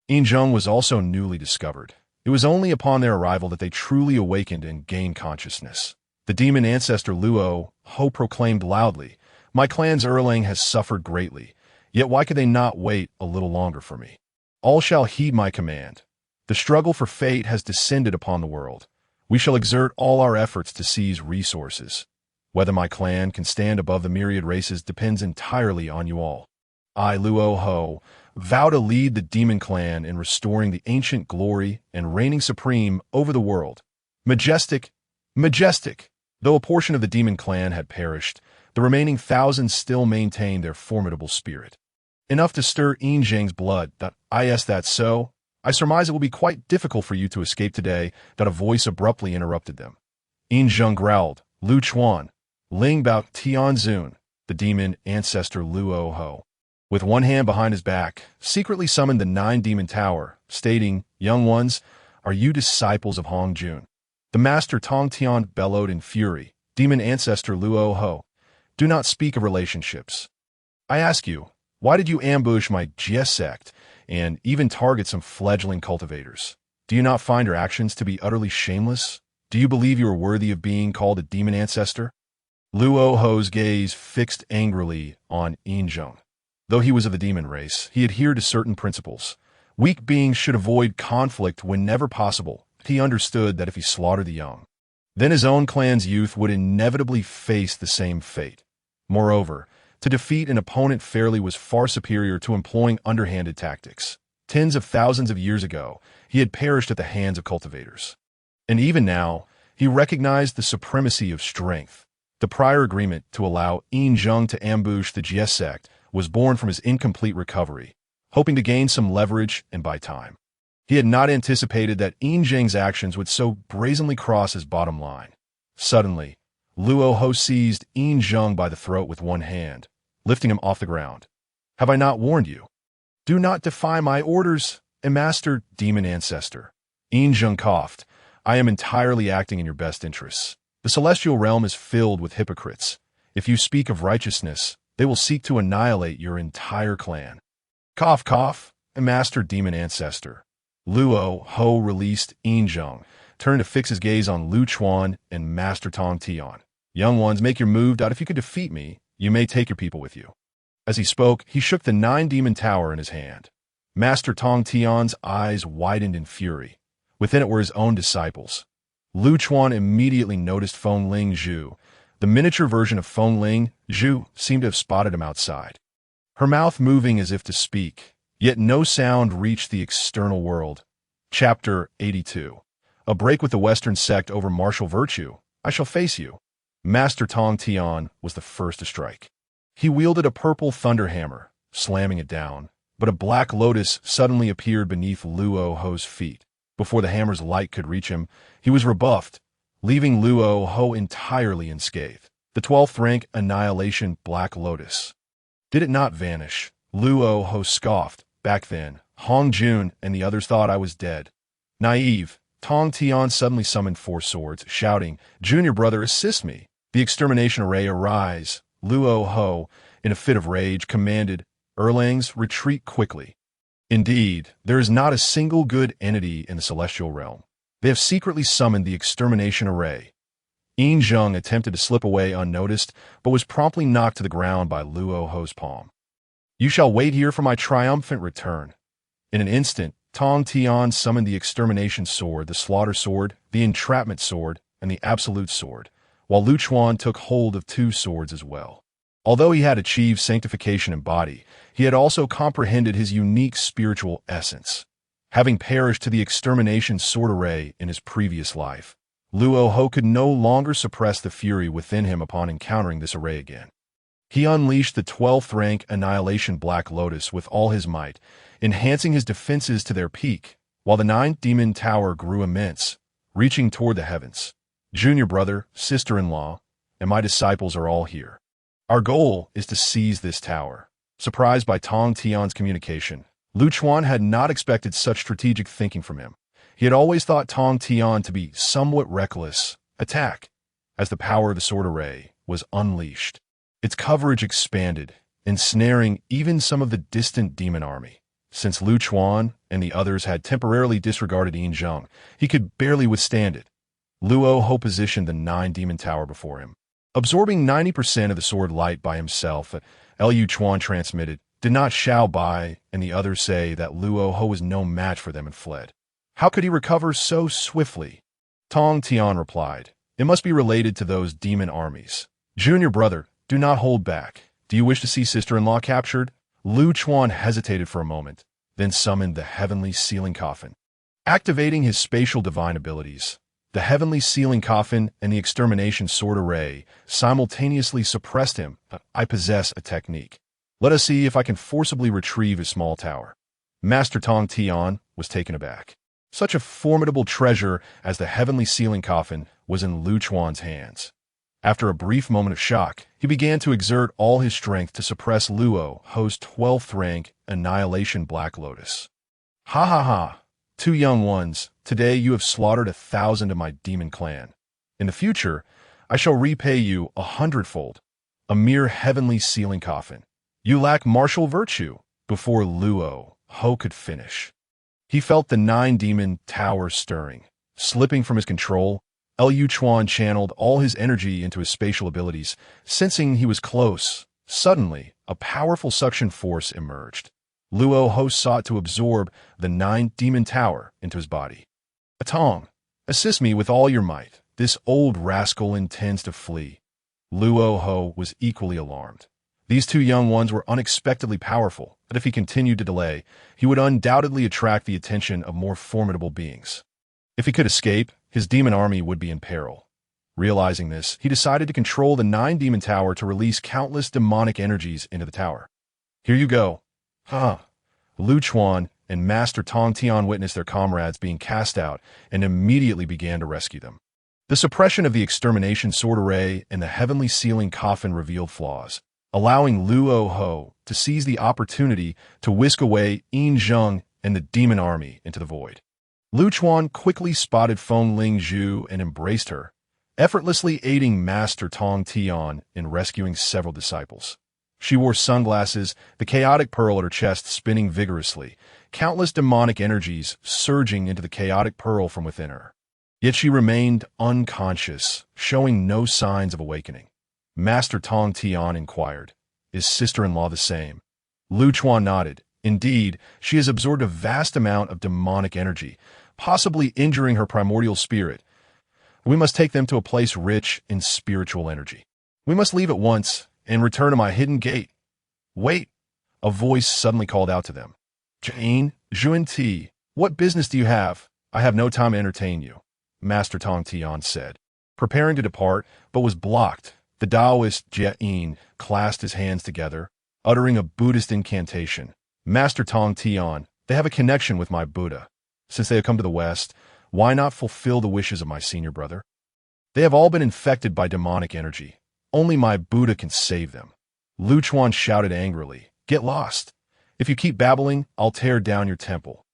Yinzheng was also newly discovered. It was only upon their arrival that they truly awakened and gained consciousness. The demon ancestor Luo Ho proclaimed loudly, "My clan's Erlang has suffered greatly, yet why could they not wait a little longer for me? All shall heed my command. The struggle for fate has descended upon the world. We shall exert all our efforts to seize resources. Whether my clan can stand above the myriad races depends entirely on you all. I, Luo Ho, vow to lead the demon clan in restoring the ancient glory and reigning supreme over the world. Majestic, majestic!" Though a portion of the demon clan had perished, the remaining thousands still maintained their formidable spirit. Enough to stir Yinzheng's blood. That so? I surmise it will be quite difficult for you to escape today. That a voice abruptly interrupted them. Yinzheng growled, "Lu Chuan, Ling Bao Tianzun," the demon ancestor Luo Ho, with one hand behind his back, secretly summoned the 9-demon tower, stating, "Young ones, are you disciples of Hong Jun?" The master Tong Tian bellowed in fury, "Demon ancestor Luo Ho, do not speak of relationships. I ask you, why did you ambush my Jie sect and even target some fledgling cultivators? Do you not find your actions to be utterly shameless? Do you believe you are worthy of being called a demon ancestor?" Luo Ho's gaze fixed angrily on Yinzheng. Though he was of the demon race, he adhered to certain principles. Weak beings should avoid conflict whenever possible. He understood that if he slaughtered the young, then his own clan's youth would inevitably face the same fate. Moreover, to defeat an opponent fairly was far superior to employing underhanded tactics. Tens of thousands of years ago, he had perished at the hands of cultivators. And even now, he recognized the supremacy of strength. The prior agreement to allow Yinzheng to ambush the Jie sect was born from his incomplete recovery, hoping to gain some leverage and buy time. He had not anticipated that Yinzheng's actions would so brazenly cross his bottom line. Suddenly, Luo Ho seized Yinzheng by the throat with one hand, lifting him off the ground. "Have I not warned you? Do not defy my orders, master demon ancestor." Yinzheng coughed. "I am entirely acting in your best interests. The celestial realm is filled with hypocrites. If you speak of righteousness, they will seek to annihilate your entire clan." "Cough, cough, master demon ancestor." Luo Ho released Yinzheng, turned to fix his gaze on Lu Chuan and Master Tong Tian. "Young ones, make your move. If you could defeat me, you may take your people with you." As he spoke, he shook the 9-demon tower in his hand. Master Tong Tian's eyes widened in fury. Within it were his own disciples. Lu Chuan immediately noticed Feng Ling Zhu. The miniature version of Feng Ling Zhu seemed to have spotted him outside. Her mouth moving as if to speak, yet no sound reached the external world. Chapter 82. A break with the Western sect over martial virtue. I shall face you. Master Tong Tian was the first to strike. He wielded a purple thunder hammer, slamming it down, but a black lotus suddenly appeared beneath Luo Ho's feet. Before the hammer's light could reach him, he was rebuffed, leaving Luo Ho entirely unscathed. The 12th rank Annihilation Black Lotus. Did it not vanish? Luo Ho scoffed. Back then, Hong Jun and the others thought I was dead. Naive, Tong Tian suddenly summoned 4 swords, shouting, "Junior brother, assist me." The extermination array arise. Luo Ho, in a fit of rage, commanded, "Erlangs, retreat quickly." Indeed, there is not a single good entity in the celestial realm. They have secretly summoned the extermination array. Yin Zhung attempted to slip away unnoticed, but was promptly knocked to the ground by Luo Ho's palm. "You shall wait here for my triumphant return." In an instant, Tong Tian summoned the extermination sword, the slaughter sword, the entrapment sword, and the absolute sword, while Lu Chuan took hold of 2 swords as well. Although he had achieved sanctification in body, he had also comprehended his unique spiritual essence. Having perished to the extermination sword array in his previous life, Luo Ho could no longer suppress the fury within him upon encountering this array again. He unleashed the 12th rank Annihilation Black Lotus with all his might, enhancing his defenses to their peak, while the 9th demon tower grew immense, reaching toward the heavens. "Junior brother, sister-in-law, and my disciples are all here. Our goal is to seize this tower." Surprised by Tong Tian's communication, Lu Chuan had not expected such strategic thinking from him. He had always thought Tong Tian to be somewhat reckless. Attack! As the power of the sword array was unleashed, its coverage expanded, ensnaring even some of the distant demon army. Since Lu Chuan and the others had temporarily disregarded Yin Zhung, he could barely withstand it. Luo Ho positioned the 9 demon tower before him. Absorbing 90% of the sword light by himself, Lu Chuan transmitted, "Did not Xiao Bai and the others say that Luo Ho was no match for them and fled? How could he recover so swiftly?" Tong Tian replied, "It must be related to those demon armies. Junior brother, do not hold back. Do you wish to see sister-in-law captured?" Lu Chuan hesitated for a moment, then summoned the Heavenly Sealing Coffin. Activating his spatial divine abilities, the Heavenly Sealing Coffin and the Extermination Sword Array simultaneously suppressed him. "I possess a technique. Let us see if I can forcibly retrieve his small tower." Master Tong Tian was taken aback. Such a formidable treasure as the Heavenly Sealing Coffin was in Lu Chuan's hands. After a brief moment of shock, he began to exert all his strength to suppress Luo Ho's 12th rank Annihilation Black Lotus. "Ha ha ha! 2 young ones, today you have slaughtered 1,000 of my demon clan. In the future, I shall repay you 100-fold. A mere Heavenly Sealing Coffin. You lack martial virtue." Before Luo Ho could finish, he felt the 9 demon tower stirring. Slipping from his control, Lu Chuan channeled all his energy into his spatial abilities, sensing he was close. Suddenly, a powerful suction force emerged. Luo Ho sought to absorb the 9th demon tower into his body. "Tong, assist me with all your might. This old rascal intends to flee." Luo Ho was equally alarmed. These 2 young ones were unexpectedly powerful, but if he continued to delay, he would undoubtedly attract the attention of more formidable beings. If he could escape, his demon army would be in peril. Realizing this, he decided to control the 9 demon tower to release countless demonic energies into the tower. "Here you go." Lu Chuan and Master Tong Tian witnessed their comrades being cast out and immediately began to rescue them. The suppression of the extermination sword array and the Heavenly Sealing Coffin revealed flaws, allowing Luo Ho to seize the opportunity to whisk away Yin Zhung and the demon army into the void. Lu Chuan quickly spotted Feng Ling Zhu and embraced her, effortlessly aiding Master Tong Tian in rescuing several disciples. She wore sunglasses, the chaotic pearl at her chest spinning vigorously, countless demonic energies surging into the chaotic pearl from within her. Yet she remained unconscious, showing no signs of awakening. Master Tong Tian inquired, "Is sister-in-law the same?" Lu Chuan nodded. Indeed, she has absorbed a vast amount of demonic energy, possibly injuring her primordial spirit. We must take them to a place rich in spiritual energy. We must leave at once and return to my hidden gate. Wait! A voice suddenly called out to them. "Jieyin, Zhunti, what business do you have? I have no time to entertain you," Master Tong Tian said, preparing to depart, but was blocked. The Taoist Jieyin clasped his hands together, uttering a Buddhist incantation. "Master Tong Tian, they have a connection with my Buddha. Since they have come to the West, why not fulfill the wishes of my senior brother? They have all been infected by demonic energy. Only my Buddha can save them. Lu Chuan shouted angrily, "Get lost! If you keep babbling, I'll tear down your temple."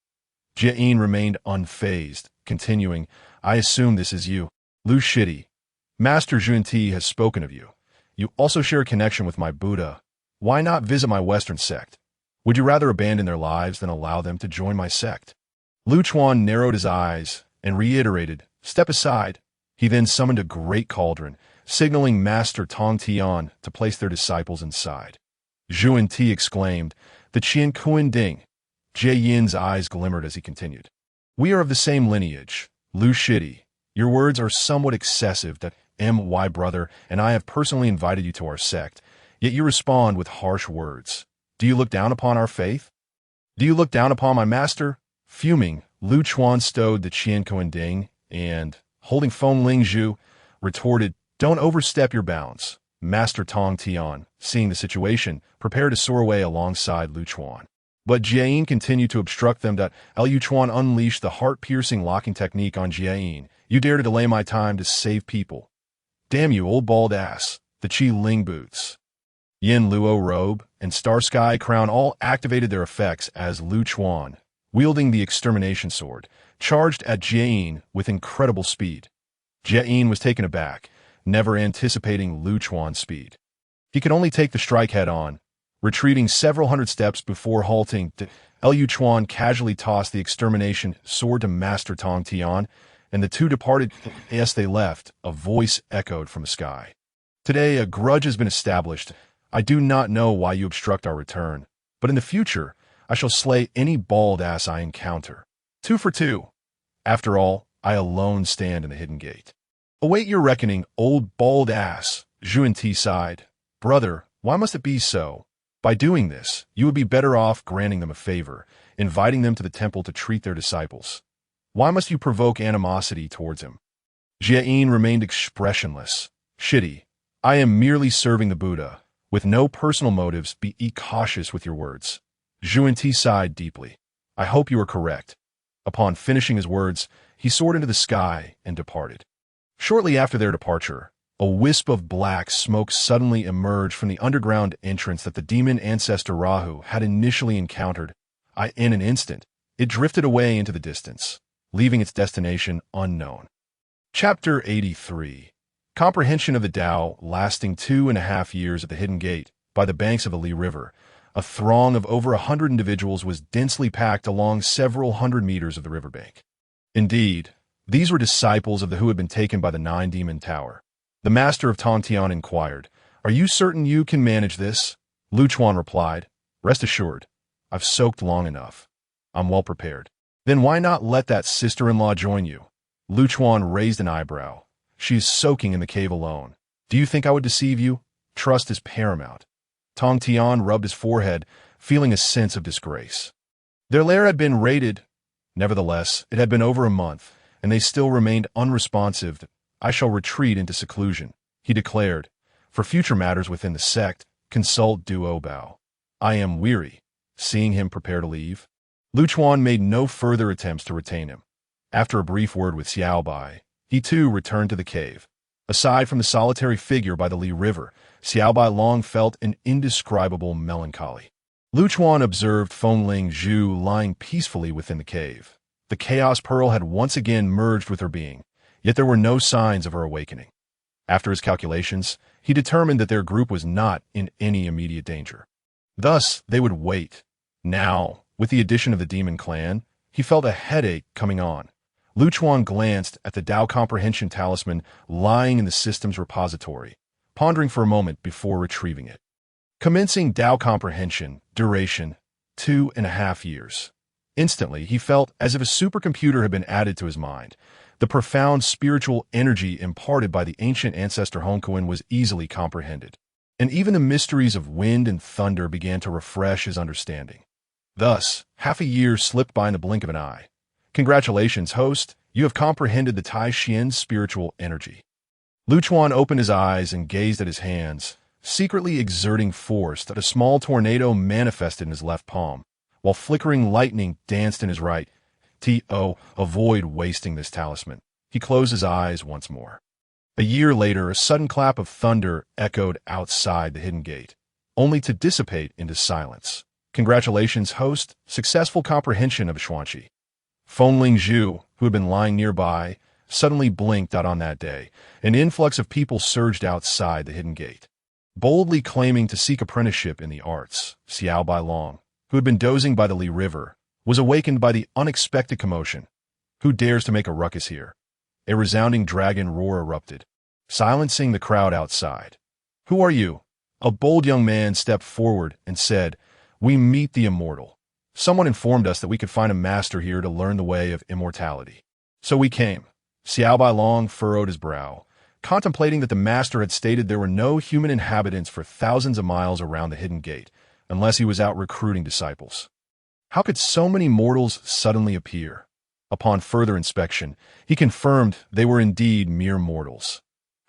Jieyin remained unfazed, continuing, "I assume this is you. Lu Shitty. Master Zhunti has spoken of you. You also share a connection with my Buddha. Why not visit my Western sect? Would you rather abandon their lives than allow them to join my sect?" Lu Chuan narrowed his eyes and reiterated, "Step aside." He then summoned a great cauldron, signaling Master Tang Tian to place their disciples inside. Zhunti exclaimed, "The Qian Kuan Ding." Jieyin's eyes glimmered as he continued, "We are of the same lineage. Lu Shitty, your words are somewhat excessive that my brother and I have personally invited you to our sect, yet you respond with harsh words. Do you look down upon our faith? Do you look down upon my master?" Fuming, Lu Chuan stowed the Qian Kuan Ding and, holding Feng Lingzhu, retorted, "Don't overstep your bounds." Master Tang Tian, seeing the situation, prepared to soar away alongside Lu Chuan. But Jieyin continued to obstruct them. Lu Chuan unleashed the heart-piercing locking technique on Jieyin. "You dare to delay my time to save people. Damn you, old bald ass." The Qi Ling boots, Yin Luo robe, and Star Sky crown all activated their effects as Lu Chuan, wielding the extermination sword, charged at Jieyin with incredible speed. Jieyin was taken aback, never anticipating Lu Chuan's speed. He could only take the strike head-on, retreating several hundred steps before halting. Lu Chuan casually tossed the extermination sword to Master Tang Tian, and the two departed. As they left, a voice echoed from the sky. "Today a grudge has been established. I do not know why you obstruct our return, but in the future, I shall slay any bald ass I encounter. 2 for 2. After all, I alone stand in the hidden gate. Await your reckoning, old bald ass." Zhunti sighed. "Brother, why must it be so? By doing this, you would be better off granting them a favor, inviting them to the temple to treat their disciples. Why must you provoke animosity towards him?" Jieyin remained expressionless. "Shitty, I am merely serving the Buddha. With no personal motives, be cautious with your words." Zhunti sighed deeply. "I hope you are correct." Upon finishing his words, he soared into the sky and departed. Shortly after their departure, a wisp of black smoke suddenly emerged from the underground entrance that the demon ancestor Rahu had initially encountered. In an instant, it drifted away into the distance, leaving its destination unknown. Chapter 83. Comprehension of the Tao. Lasting 2.5 years at the Hidden Gate, by the banks of the Li River, a throng of over 100 individuals was densely packed along several hundred meters of the riverbank. Indeed, these were disciples of the who had been taken by the Nine-Demon Tower. The master of Tang Tian inquired, "Are you certain you can manage this?" Lu Chuan replied, "Rest assured, I've soaked long enough. I'm well prepared." "Then why not let that sister-in-law join you?" Lu Chuan raised an eyebrow. "She is soaking in the cave alone. Do you think I would deceive you? Trust is paramount." Tang Tian rubbed his forehead, feeling a sense of disgrace. Their lair had been raided. Nevertheless, it had been over a month, and they still remained unresponsive. "I shall retreat into seclusion," he declared. "For future matters within the sect, consult Duo Bao. I am weary." Seeing him prepare to leave, Lu Chuan made no further attempts to retain him. After a brief word with Xiao Bai, he too returned to the cave. Aside from the solitary figure by the Li River, Xiao Bai long felt an indescribable melancholy. Lu Chuan observed Feng Lingzhu lying peacefully within the cave. The Chaos Pearl had once again merged with her being, yet there were no signs of her awakening. After his calculations, he determined that their group was not in any immediate danger. Thus, they would wait. Now, with the addition of the Demon Clan, he felt a headache coming on. Lu Chuan glanced at the Tao Comprehension Talisman lying in the system's repository, pondering for a moment before retrieving it. Commencing Tao Comprehension, duration, 2.5 years. Instantly, he felt as if a supercomputer had been added to his mind. The profound spiritual energy imparted by the ancient ancestor Hongkuan was easily comprehended, and even the mysteries of wind and thunder began to refresh his understanding. Thus, half a year slipped by in the blink of an eye. "Congratulations, host. You have comprehended the Tai Xian's spiritual energy." Lu Chuan opened his eyes and gazed at his hands, secretly exerting force that a small tornado manifested in his left palm, while flickering lightning danced in his right. Avoid wasting this talisman. He closed his eyes once more. A year later, a sudden clap of thunder echoed outside the hidden gate, only to dissipate into silence. Congratulations, host. Successful comprehension of Xuanqi. Fengling Zhu, who had been lying nearby, suddenly blinked out on that day. An influx of people surged outside the hidden gate. Boldly claiming to seek apprenticeship in the arts, Xiao Bailong, who had been dozing by the Li River, was awakened by the unexpected commotion. Who dares to make a ruckus here? A resounding dragon roar erupted, silencing the crowd outside. Who are you? A bold young man stepped forward and said, "We meet the immortal. Someone informed us that we could find a master here to learn the way of immortality. So we came." Xiao Bailong furrowed his brow, contemplating that the master had stated there were no human inhabitants for thousands of miles around the hidden gate, unless he was out recruiting disciples. How could so many mortals suddenly appear? Upon further inspection, he confirmed they were indeed mere mortals.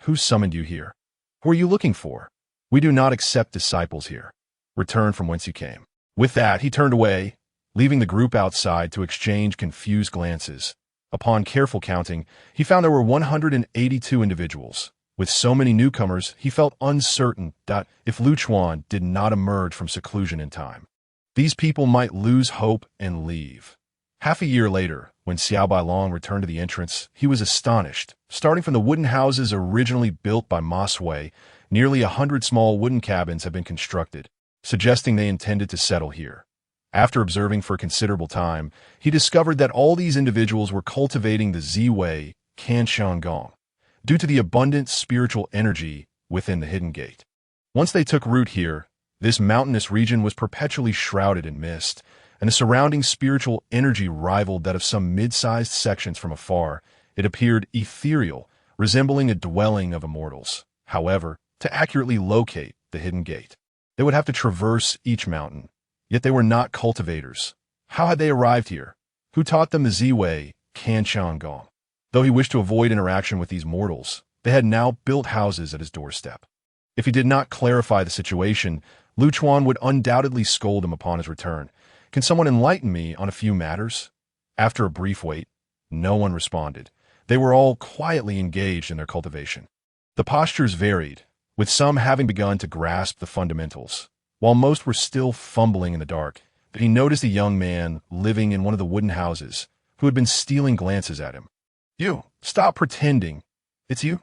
Who summoned you here? Who are you looking for? We do not accept disciples here. Return from whence you came. With that, he turned away, leaving the group outside to exchange confused glances. Upon careful counting, he found there were 182 individuals. With so many newcomers, he felt uncertain that if Lu Chuan did not emerge from seclusion in time, these people might lose hope and leave. Half a year later, when Xiao Bailong returned to the entrance, he was astonished. Starting from the wooden houses originally built by Ma Sui, nearly 100 small wooden cabins had been constructed, suggesting they intended to settle here. After observing for a considerable time, he discovered that all these individuals were cultivating the Ziwei Canshan Gong, due to the abundant spiritual energy within the hidden gate. Once they took root here, this mountainous region was perpetually shrouded in mist, and the surrounding spiritual energy rivaled that of some mid-sized sections from afar. It appeared ethereal, resembling a dwelling of immortals. However, to accurately locate the hidden gate, they would have to traverse each mountain. Yet they were not cultivators. How had they arrived here? Who taught them the Ziwei Canshan Gong? Though he wished to avoid interaction with these mortals, they had now built houses at his doorstep. If he did not clarify the situation, Lu Chuan would undoubtedly scold him upon his return. Can someone enlighten me on a few matters? After a brief wait, no one responded. They were all quietly engaged in their cultivation. The postures varied, with some having begun to grasp the fundamentals, while most were still fumbling in the dark. But he noticed a young man living in one of the wooden houses who had been stealing glances at him. "You, stop pretending. It's you?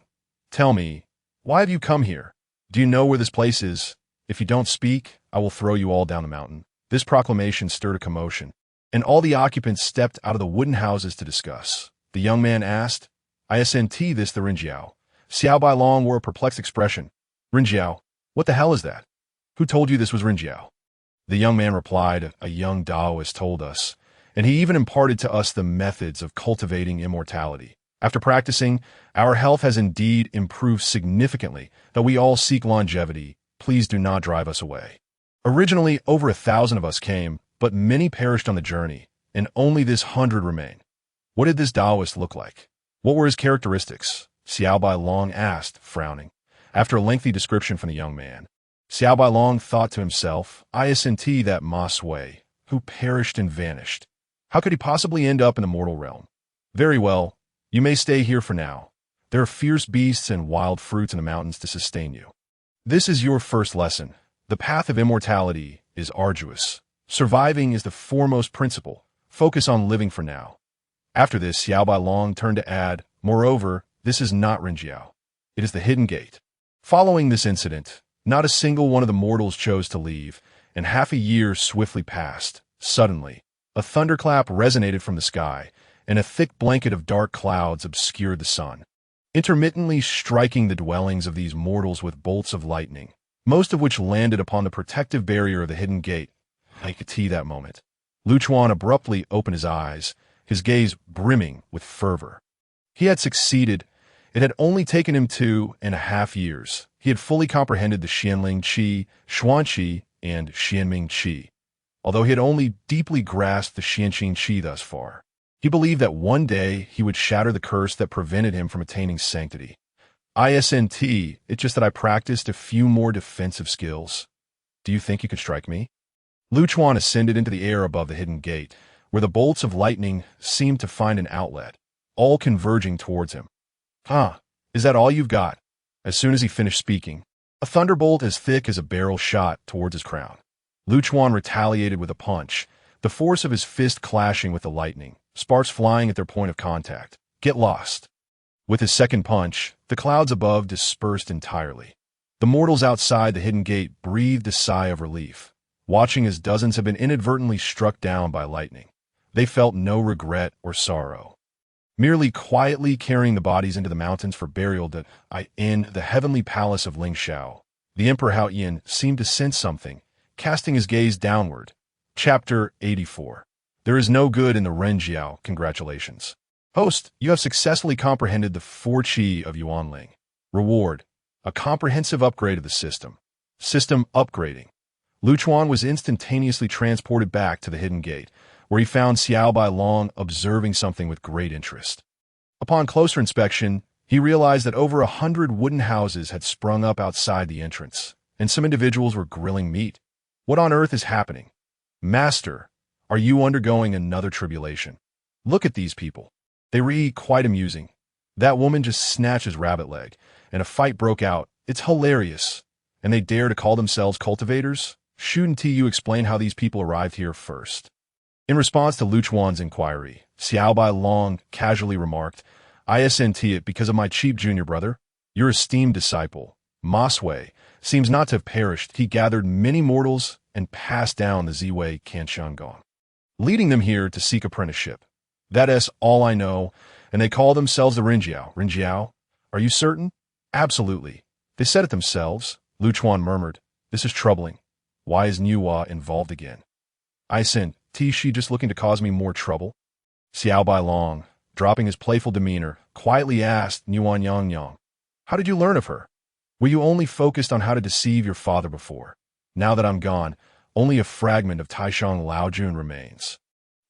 Tell me, why have you come here? Do you know where this place is? If you don't speak, I will throw you all down the mountain." This proclamation stirred a commotion, and all the occupants stepped out of the wooden houses to discuss. The young man asked, "Isn't this the Rinjiao?" Xiao Bailong wore a perplexed expression. "Rinjiao? What the hell is that? Who told you this was Rinjiao?" The young man replied, "A young Taoist told us, and he even imparted to us the methods of cultivating immortality. After practicing, our health has indeed improved significantly. Though we all seek longevity, please do not drive us away." Originally, over 1,000 of us came, but many perished on the journey, and only this 100 remain. What did this Taoist look like? What were his characteristics? Xiao Bailong asked, frowning. After a lengthy description from the young man, Xiao Bailong thought to himself, "Isn't that Ma Sui, who perished and vanished? How could he possibly end up in the mortal realm? Very well, you may stay here for now. There are fierce beasts and wild fruits in the mountains to sustain you. This is your first lesson. The path of immortality is arduous. Surviving is the foremost principle. Focus on living for now." After this, Xiao Bailong turned to add, "Moreover, this is not Rinjiao. It is the hidden gate." Following this incident, not a single one of the mortals chose to leave, and half a year swiftly passed. Suddenly, a thunderclap resonated from the sky, and a thick blanket of dark clouds obscured the sun, intermittently striking the dwellings of these mortals with bolts of lightning, most of which landed upon the protective barrier of the hidden gate. I could see that moment. Lu Chuan abruptly opened his eyes, his gaze brimming with fervor. He had succeeded. It had only taken him 2.5 years. He had fully comprehended the Xianling Qi, Xuanqi, and Xianming Qi. Although he had only deeply grasped the Xianqing Qi thus far, he believed that one day he would shatter the curse that prevented him from attaining sanctity. It's just that I practiced a few more defensive skills. Do you think you could strike me? Lu Chuan ascended into the air above the hidden gate, where the bolts of lightning seemed to find an outlet, all converging towards him. Is that all you've got? As soon as he finished speaking, a thunderbolt as thick as a barrel shot towards his crown. Lu Chuan retaliated with a punch, the force of his fist clashing with the lightning, sparks flying at their point of contact. Get lost. With his second punch, the clouds above dispersed entirely. The mortals outside the hidden gate breathed a sigh of relief, watching as dozens had been inadvertently struck down by lightning. They felt no regret or sorrow. Merely quietly carrying the bodies into the mountains for burial in the heavenly palace of Lingxiao, the Emperor Haoyin seemed to sense something, casting his gaze downward. Chapter 84. There is no good in the Renjiao. Congratulations. Host, you have successfully comprehended the 4 Qi of Yuanling. Reward: a comprehensive upgrade of the system. System upgrading. Lu Chuan was instantaneously transported back to the hidden gate, where he found Xiao Bai Long observing something with great interest. Upon closer inspection, he realized that over 100 wooden houses had sprung up outside the entrance, and some individuals were grilling meat. What on earth is happening? Master, are you undergoing another tribulation? Look at these people. They were quite amusing. That woman just snatched his rabbit leg, and a fight broke out. It's hilarious. And they dare to call themselves cultivators? Shouldn't you explain how these people arrived here first? In response to Lu Chuan's inquiry, Xiao Bai Long casually remarked, I sent it because of my cheap junior brother. Your esteemed disciple, Ma Sui, seems not to have perished. He gathered many mortals and passed down the Ziwei Kanxiangong, leading them here to seek apprenticeship. That is all I know, and they call themselves the Renjiao. Renjiao? Are you certain? Absolutely. They said it themselves. Lu Chuan murmured, This is troubling. Why is Nuwa involved again? I sent, she just looking to cause me more trouble? Xiao Bai Long, dropping his playful demeanor, quietly asked Nuan Yang, How did you learn of her? Were you only focused on how to deceive your father before? Now that I'm gone, only a fragment of Taishang Laojun remains.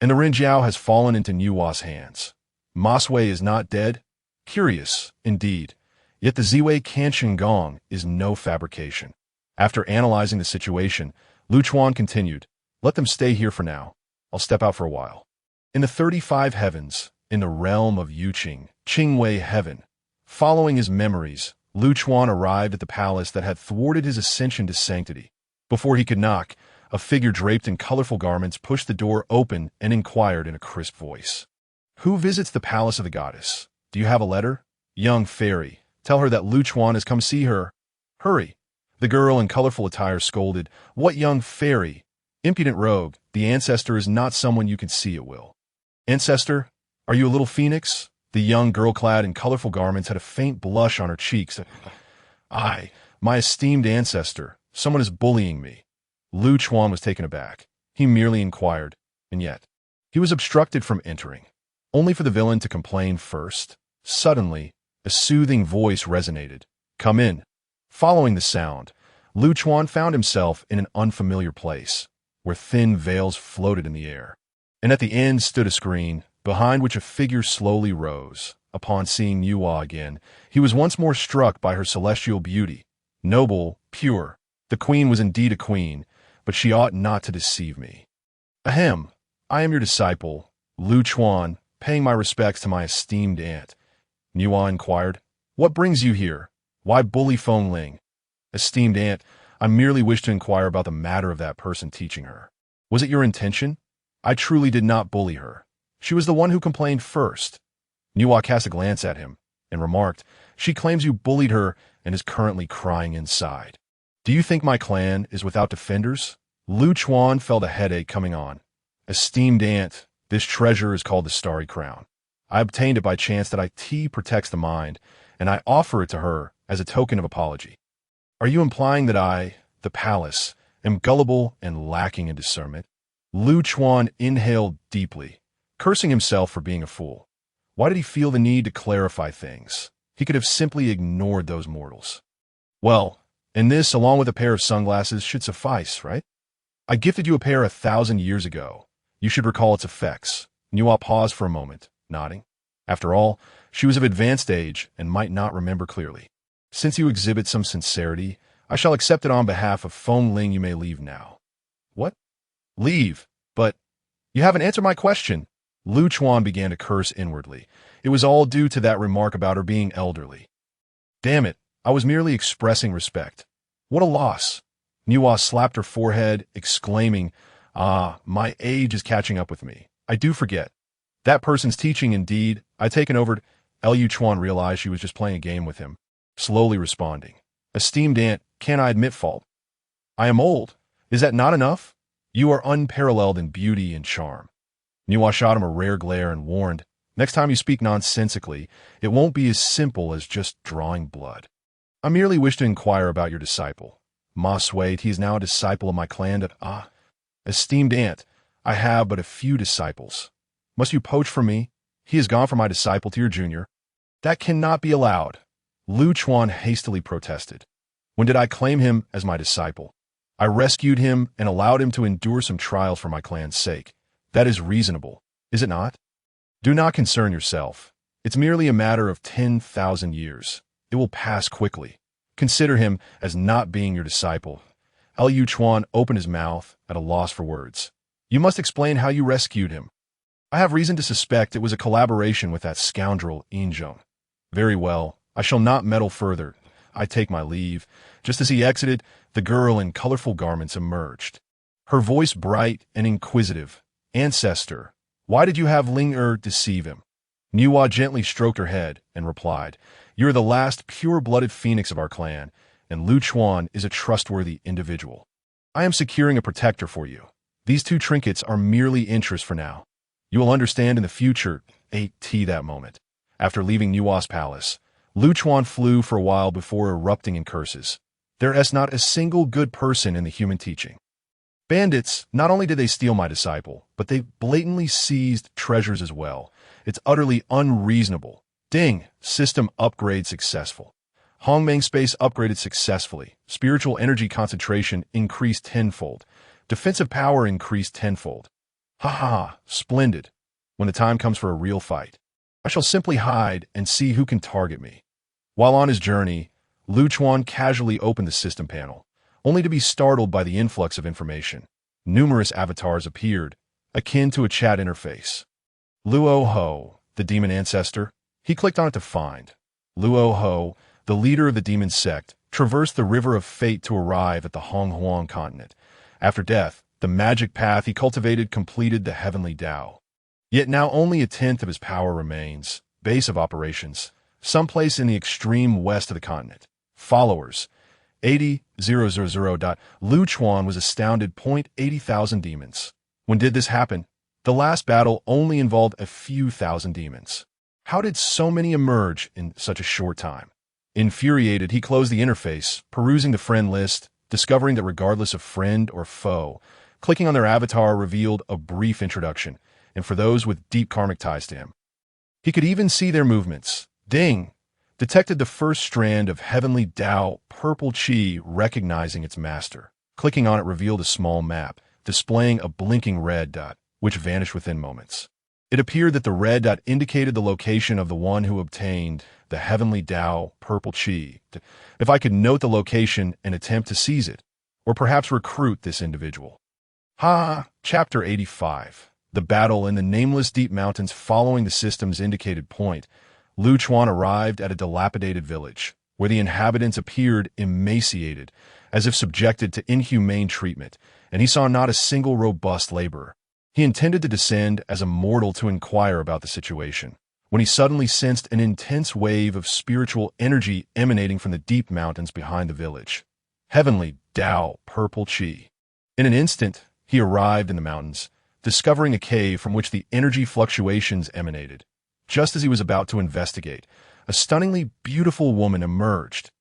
And the Renjiao has fallen into Nuwa's hands. Ma Sui is not dead? Curious, indeed. Yet the Ziwei Kanxiangong is no fabrication. After analyzing the situation, Lu Chuan continued, Let them stay here for now. I'll step out for a while. In the 35 heavens, in the realm of Yuqing, Qingwei heaven, following his memories, Lu Chuan arrived at the palace that had thwarted his ascension to sanctity. Before he could knock, a figure draped in colorful garments pushed the door open and inquired in a crisp voice. Who visits the palace of the goddess? Do you have a letter? Young fairy, tell her that Lu Chuan has come see her. Hurry. The girl in colorful attire scolded, What young fairy? Impudent rogue, the ancestor is not someone you can see at will. Ancestor, are you a little phoenix? The young girl clad in colorful garments had a faint blush on her cheeks. I, my esteemed ancestor, someone is bullying me. Lu Chuan was taken aback. He merely inquired, and yet he was obstructed from entering, only for the villain to complain first. Suddenly, a soothing voice resonated. Come in. Following the sound, Lu Chuan found himself in an unfamiliar place, where thin veils floated in the air, and at the end stood a screen, behind which a figure slowly rose. Upon seeing Nuwa again, he was once more struck by her celestial beauty. Noble, pure, the queen was indeed a queen, but she ought not to deceive me. Ahem, I am your disciple, Lu Chuan, paying my respects to my esteemed aunt. Nuwa inquired, What brings you here? Why bully Feng Ling? Esteemed aunt, I merely wish to inquire about the matter of that person teaching her. Was it your intention? I truly did not bully her. She was the one who complained first. Nuwa cast a glance at him and remarked, She claims you bullied her and is currently crying inside. Do you think my clan is without defenders? Lu Chuan felt a headache coming on. Esteemed aunt, this treasure is called the Starry Crown. I obtained it by chance that IT protects the mind, and I offer it to her as a token of apology. Are you implying that I, the palace, am gullible and lacking in discernment? Lu Chuan inhaled deeply, cursing himself for being a fool. Why did he feel the need to clarify things? He could have simply ignored those mortals. Well, and this, along with a pair of sunglasses, should suffice, right? I gifted you a pair 1,000 years ago. You should recall its effects. Nuwa paused for a moment, nodding. After all, she was of advanced age and might not remember clearly. Since you exhibit some sincerity, I shall accept it on behalf of Feng Ling. You may leave now. What? Leave? But you haven't answered my question. Lu Chuan began to curse inwardly. It was all due to that remark about her being elderly. Damn it, I was merely expressing respect. What a loss. Nuwa slapped her forehead, exclaiming, "Ah, my age is catching up with me. I do forget. That person's teaching indeed. I taken over." Lu Chuan realized she was just playing a game with him, slowly responding. "Esteemed aunt, can I admit fault? I am old. Is that not enough? You are unparalleled in beauty and charm." Nuwa shot him a rare glare and warned, "Next time you speak nonsensically, it won't be as simple as just drawing blood. I merely wish to inquire about your disciple. Ma Suede, he is now a disciple of my clan. Esteemed aunt, I have but a few disciples. Must you poach from me? He has gone from my disciple to your junior." "That cannot be allowed," Lu Chuan hastily protested. "When did I claim him as my disciple? I rescued him and allowed him to endure some trials for my clan's sake. That is reasonable, is it not? Do not concern yourself. It's merely a matter of 10,000 years. It will pass quickly. Consider him as not being your disciple." Lu Chuan opened his mouth at a loss for words. "You must explain how you rescued him." "I have reason to suspect it was a collaboration with that scoundrel Injong." "Very well, I shall not meddle further. I take my leave." Just as he exited, the girl in colorful garments emerged, her voice bright and inquisitive. "Ancestor, why did you have Ling deceive him?" Nuwa gently stroked her head and replied, "You are the last pure-blooded phoenix of our clan, and Lu Chuan is a trustworthy individual. I am securing a protector for you. These two trinkets are merely interest for now. You will understand in the future." That moment. After leaving Nuwa's palace, Lu Chuan flew for a while before erupting in curses. There is not a single good person in the human teaching. Bandits, not only did they steal my disciple, but they blatantly seized treasures as well. It's utterly unreasonable. Ding, system upgrade successful. Hongmeng space upgraded successfully. Spiritual energy concentration increased tenfold. Defensive power increased tenfold. Ha ha ha, splendid. When the time comes for a real fight, I shall simply hide and see who can target me. While on his journey, Lu Chuan casually opened the system panel, only to be startled by the influx of information. Numerous avatars appeared, akin to a chat interface. Luo Ho, the demon ancestor. He clicked on it to find. Luo Ho, the leader of the demon sect, traversed the river of fate to arrive at the Honghuang continent. After death, the magic path he cultivated completed the heavenly Tao. Yet now only a tenth of his power remains. Base of operations, someplace in the extreme west of the continent. Followers, 80,000. Lu Chuan was astounded. 80,000 demons. When did this happen? The last battle only involved a few thousand demons. How did so many emerge in such a short time? Infuriated, he closed the interface, perusing the friend list, discovering that regardless of friend or foe, clicking on their avatar revealed a brief introduction, and for those with deep karmic ties to him. He could even see their movements. Ding! Detected the first strand of heavenly Tao, purple chi, recognizing its master. Clicking on it revealed a small map, displaying a blinking red dot, which vanished within moments. It appeared that the red dot indicated the location of the one who obtained the heavenly Tao, purple chi. If I could note the location and attempt to seize it, or perhaps recruit this individual. Chapter 85. The battle in the nameless deep mountains. Following the system's indicated point, Lu Chuan arrived at a dilapidated village, where the inhabitants appeared emaciated, as if subjected to inhumane treatment, and he saw not a single robust laborer. He intended to descend as a mortal to inquire about the situation, when he suddenly sensed an intense wave of spiritual energy emanating from the deep mountains behind the village. Heavenly Tao, purple chi. In an instant, he arrived in the mountains, discovering a cave from which the energy fluctuations emanated. Just as he was about to investigate, a stunningly beautiful woman emerged.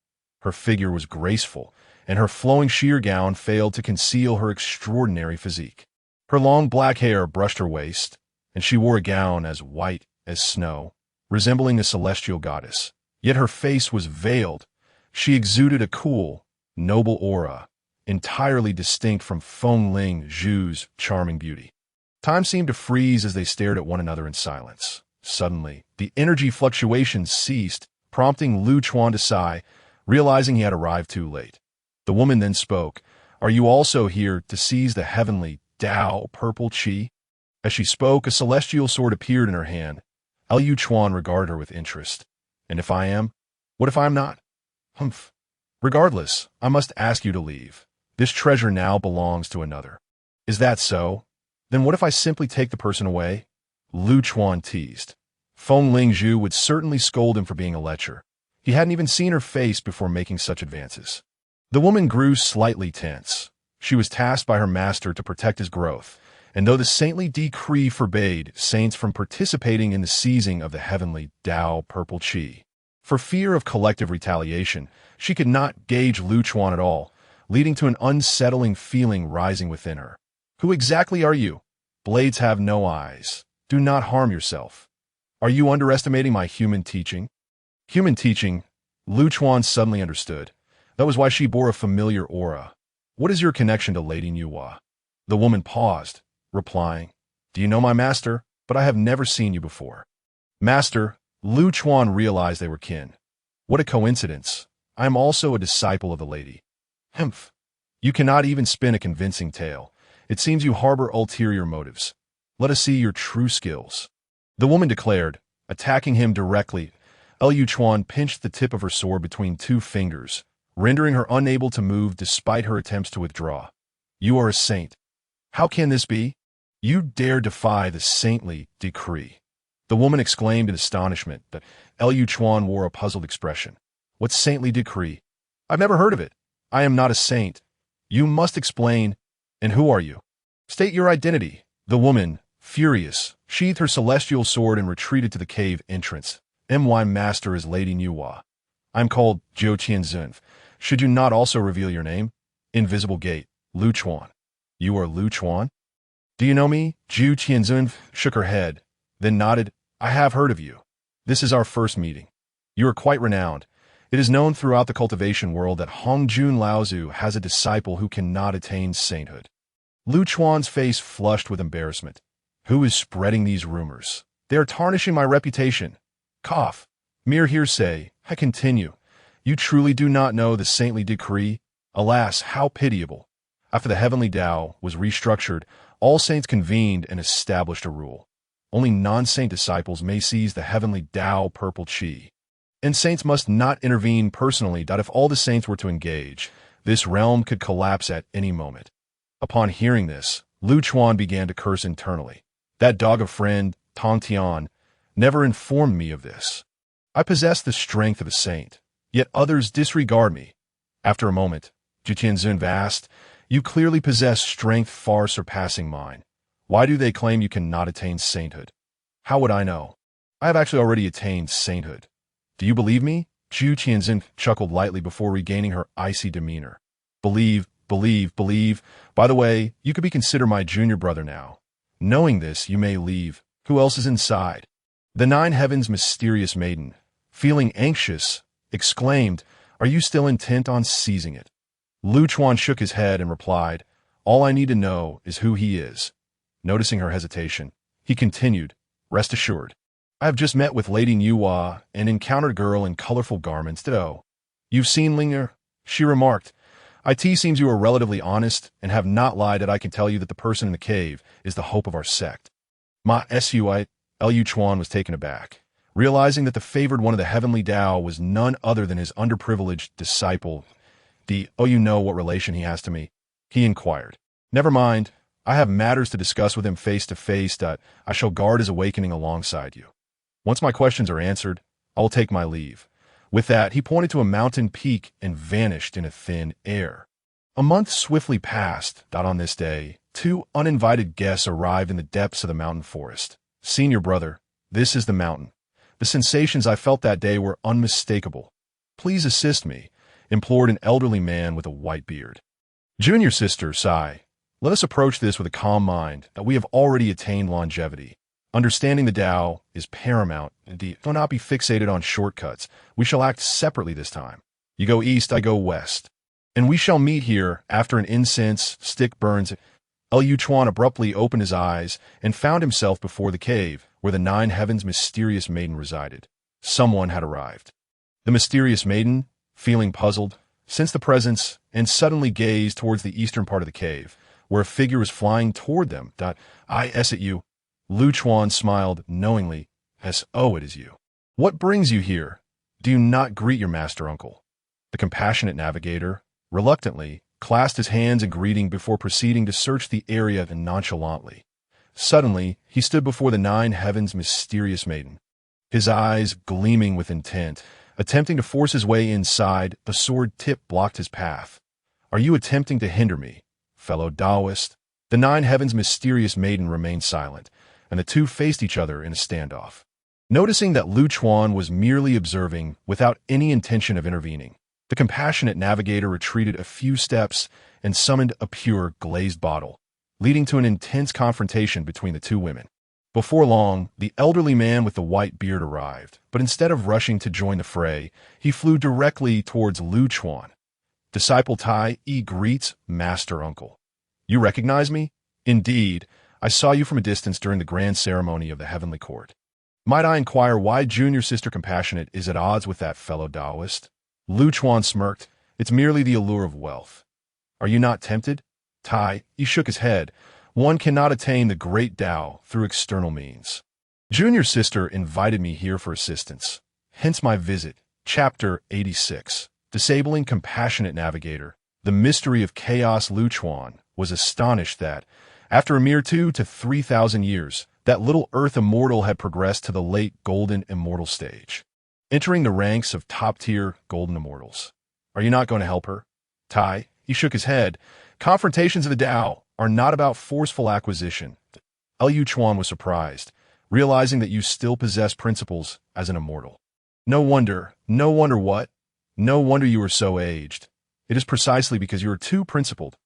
Her figure was graceful, and her flowing sheer gown failed to conceal her extraordinary physique. Her long black hair brushed her waist, and she wore a gown as white as snow, resembling a celestial goddess. Yet her face was veiled. She exuded a cool, noble aura, entirely distinct from Feng Ling Zhu's charming beauty. Time seemed to freeze as they stared at one another in silence. Suddenly, the energy fluctuations ceased, prompting Lu Chuan to sigh, realizing he had arrived too late. The woman then spoke. "Are you also here to seize the heavenly Tao, purple chi?" As she spoke, a celestial sword appeared in her hand. Lu Chuan regarded her with interest. "And if I am? What if I am not?" Humph. Regardless, I must ask you to leave. This treasure now belongs to another. Is that so? Then what if I simply take the person away? Lu Chuan teased. Feng Lingzhu would certainly scold him for being a lecher. He hadn't even seen her face before making such advances. The woman grew slightly tense. She was tasked by her master to protect his growth, and though the saintly decree forbade saints from participating in the seizing of the heavenly Tao purple qi, for fear of collective retaliation, she could not gauge Lu Chuan at all, leading to an unsettling feeling rising within her. Who exactly are you? Blades have no eyes. Do not harm yourself. Are you underestimating my human teaching? Human teaching? Lu Chuan suddenly understood. That was why she bore a familiar aura. What is your connection to Lady Nuwa? The woman paused, replying, Do you know my master? But I have never seen you before. Master, Lu Chuan realized they were kin. What a coincidence. I am also a disciple of the lady. Humph. You cannot even spin a convincing tale. It seems you harbor ulterior motives. Let us see your true skills. The woman declared, attacking him directly. Lu Chuan pinched the tip of her sword between two fingers, rendering her unable to move despite her attempts to withdraw. You are a saint. How can this be? You dare defy the saintly decree. The woman exclaimed in astonishment, but Lu Chuan wore a puzzled expression. What saintly decree? I've never heard of it. I am not a saint. You must explain. And who are you? State your identity. The woman, furious, sheathed her celestial sword and retreated to the cave entrance. My master is Lady Nuwa. I'm called Jieyin and Zhunti. Should you not also reveal your name? Invisible Gate, Lu Chuan. You are Lu Chuan? Do you know me? Jieyin and Zhunti shook her head, then nodded. I have heard of you. This is our first meeting. You are quite renowned. It is known throughout the cultivation world that Hongjun Laozu has a disciple who cannot attain sainthood. Lu Chuan's face flushed with embarrassment. Who is spreading these rumors? They are tarnishing my reputation. Cough. Mere hearsay. I continue. You truly do not know the saintly decree? Alas, how pitiable. After the heavenly Tao was restructured, all saints convened and established a rule. Only non-saint disciples may seize the heavenly Tao purple qi. And saints must not intervene personally. If all the saints were to engage, this realm could collapse at any moment. Upon hearing this, Lu Chuan began to curse internally. That dog of friend, Tang Tian, never informed me of this. I possess the strength of a saint, yet others disregard me. After a moment, Jieyin and Zhunti asked, You clearly possess strength far surpassing mine. Why do they claim you cannot attain sainthood? How would I know? I have actually already attained sainthood. Do you believe me? Jieyin and Zhunti chuckled lightly before regaining her icy demeanor. Believe. By the way, you could be considered my junior brother now. Knowing this, you may leave. Who else is inside? The Nine Heavens' mysterious maiden, feeling anxious, exclaimed, Are you still intent on seizing it? Lu Chuan shook his head and replied, All I need to know is who he is. Noticing her hesitation, he continued, Rest assured. I have just met with Lady Nuwa and encountered a girl in colorful garments. Ditto. You've seen Linger? She remarked, It seems you are relatively honest and have not lied. That I can tell you that the person in the cave is the hope of our sect. Ma Suite, Lu Chuan was taken aback, realizing that the favored one of the heavenly Tao was none other than his underprivileged disciple. You know what relation he has to me? He inquired. Never mind. I have matters to discuss with him face to face. I shall guard his awakening alongside you. Once my questions are answered, I will take my leave. With that, he pointed to a mountain peak and vanished in a thin air. A month swiftly passed. On this day, two uninvited guests arrived in the depths of the mountain forest. Senior brother, this is the mountain. The sensations I felt that day were unmistakable. Please assist me, implored an elderly man with a white beard. Junior sister, Sai, let us approach this with a calm mind. That we have already attained longevity. Understanding the Tao is paramount. Do not be fixated on shortcuts. We shall act separately this time. You go east, I go west. And we shall meet here after an incense stick burns. Lu Chuan abruptly opened his eyes and found himself before the cave where the Nine Heavens' mysterious maiden resided. Someone had arrived. The mysterious maiden, feeling puzzled, sensed the presence and suddenly gazed towards the eastern part of the cave, where a figure was flying toward them. At you. Lu Chuan smiled knowingly. It is you. What brings you here? Do you not greet your master uncle? The compassionate navigator, reluctantly, clasped his hands in greeting before proceeding to search the area nonchalantly. Suddenly, he stood before the nine heavens' mysterious maiden, his eyes gleaming with intent. Attempting to force his way inside, a sword tip blocked his path. "Are you attempting to hinder me, fellow Taoist?" The nine heavens' mysterious maiden remained silent, and the two faced each other in a standoff. Noticing that Lu Chuan was merely observing without any intention of intervening, the compassionate navigator retreated a few steps and summoned a pure, glazed bottle, leading to an intense confrontation between the two women. Before long, the elderly man with the white beard arrived, but instead of rushing to join the fray, he flew directly towards Lu Chuan. "Disciple Tai greets Master Uncle. You recognize me? Indeed, I saw you from a distance during the grand ceremony of the Heavenly Court. Might I inquire why Junior Sister Compassionate is at odds with that fellow Taoist?" Lu Chuan smirked. "It's merely the allure of wealth. Are you not tempted?" Tai shook his head. "One cannot attain the great Tao through external means. Junior Sister invited me here for assistance. Hence my visit." Chapter 86. Disabling Compassionate Navigator. The mystery of chaos. Lu Chuan was astonished that, after a mere 2,000 to 3,000 years, that little Earth immortal had progressed to the late Golden Immortal stage, entering the ranks of top-tier Golden Immortals. "Are you not going to help her?" Tai shook his head. "Confrontations of the Tao are not about forceful acquisition." Lu Chuan was surprised, realizing that you still possess principles as an immortal. No wonder what? No wonder you are so aged. It is precisely because you are too principled.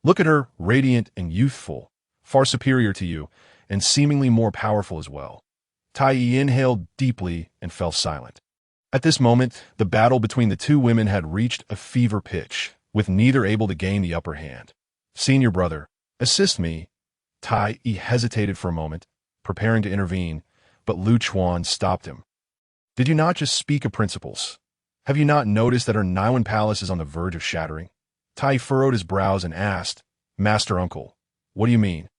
Look at her, radiant and youthful, far superior to you, and seemingly more powerful as well. Tai inhaled deeply and fell silent. At this moment, the battle between the two women had reached a fever pitch, with neither able to gain the upper hand. "Senior brother, assist me." Tai hesitated for a moment, preparing to intervene, but Lu Chuan stopped him. "Did you not just speak of principles? Have you not noticed that our Niwen palace is on the verge of shattering?" Tai furrowed his brows and asked, "Master Uncle, what do you mean?"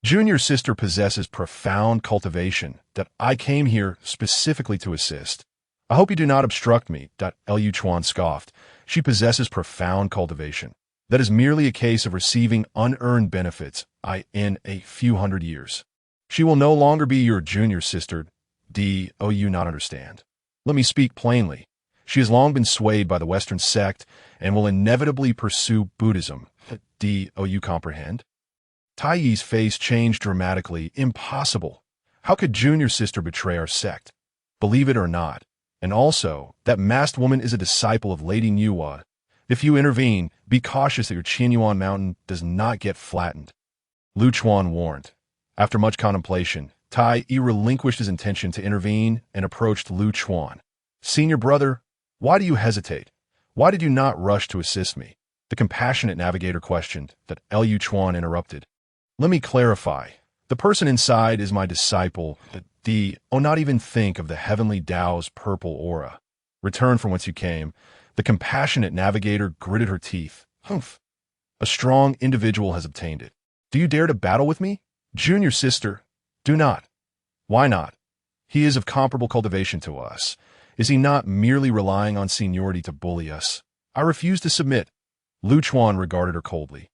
"Junior Sister possesses profound cultivation that I came here specifically to assist." "I hope you do not obstruct me." Lu Chuan scoffed. "She possesses profound cultivation. That is merely a case of receiving unearned benefits in a few hundred years. She will no longer be your junior sister. Do you not understand? Let me speak plainly. She has long been swayed by the Western sect and will inevitably pursue Buddhism. Do you comprehend?" Tai's face changed dramatically. "Impossible. How could Junior Sister betray our sect? Believe it or not. And also, that masked woman is a disciple of Lady Nuwa. If you intervene, be cautious that your Qianyuan mountain does not get flattened." Lu Chuan warned. After much contemplation, Tai relinquished his intention to intervene and approached Lu Chuan. "Senior brother, why do you hesitate? Why did you not rush to assist me?" The compassionate navigator questioned. Lu Chuan interrupted. "Let me clarify. The person inside is my disciple. Not even think of the heavenly Tao's purple aura. Return from whence you came." The compassionate navigator gritted her teeth. "Humph. A strong individual has obtained it. Do you dare to battle with me?" "Junior Sister, do not." "Why not? He is of comparable cultivation to us. Is he not merely relying on seniority to bully us?" "I refuse to submit." Lu Chuan regarded her coldly.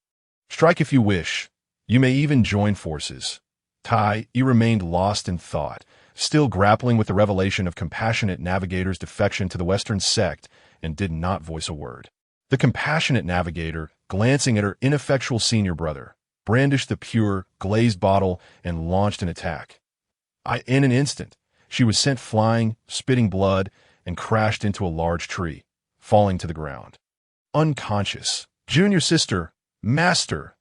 "Strike if you wish. You may even join forces." Tai remained lost in thought, still grappling with the revelation of compassionate navigator's defection to the Western sect, and did not voice a word. The compassionate navigator, glancing at her ineffectual senior brother, brandished the pure, glazed bottle and launched an attack. In an instant, she was sent flying, spitting blood, and crashed into a large tree, falling to the ground. Unconscious. "Junior Sister, Master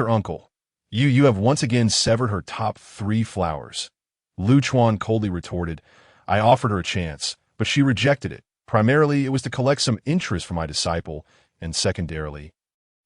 Uncle, you have once again severed her top 3 flowers." Lu Chuan coldly retorted. "I offered her a chance, but she rejected it. Primarily, it was to collect some interest from my disciple, and secondarily,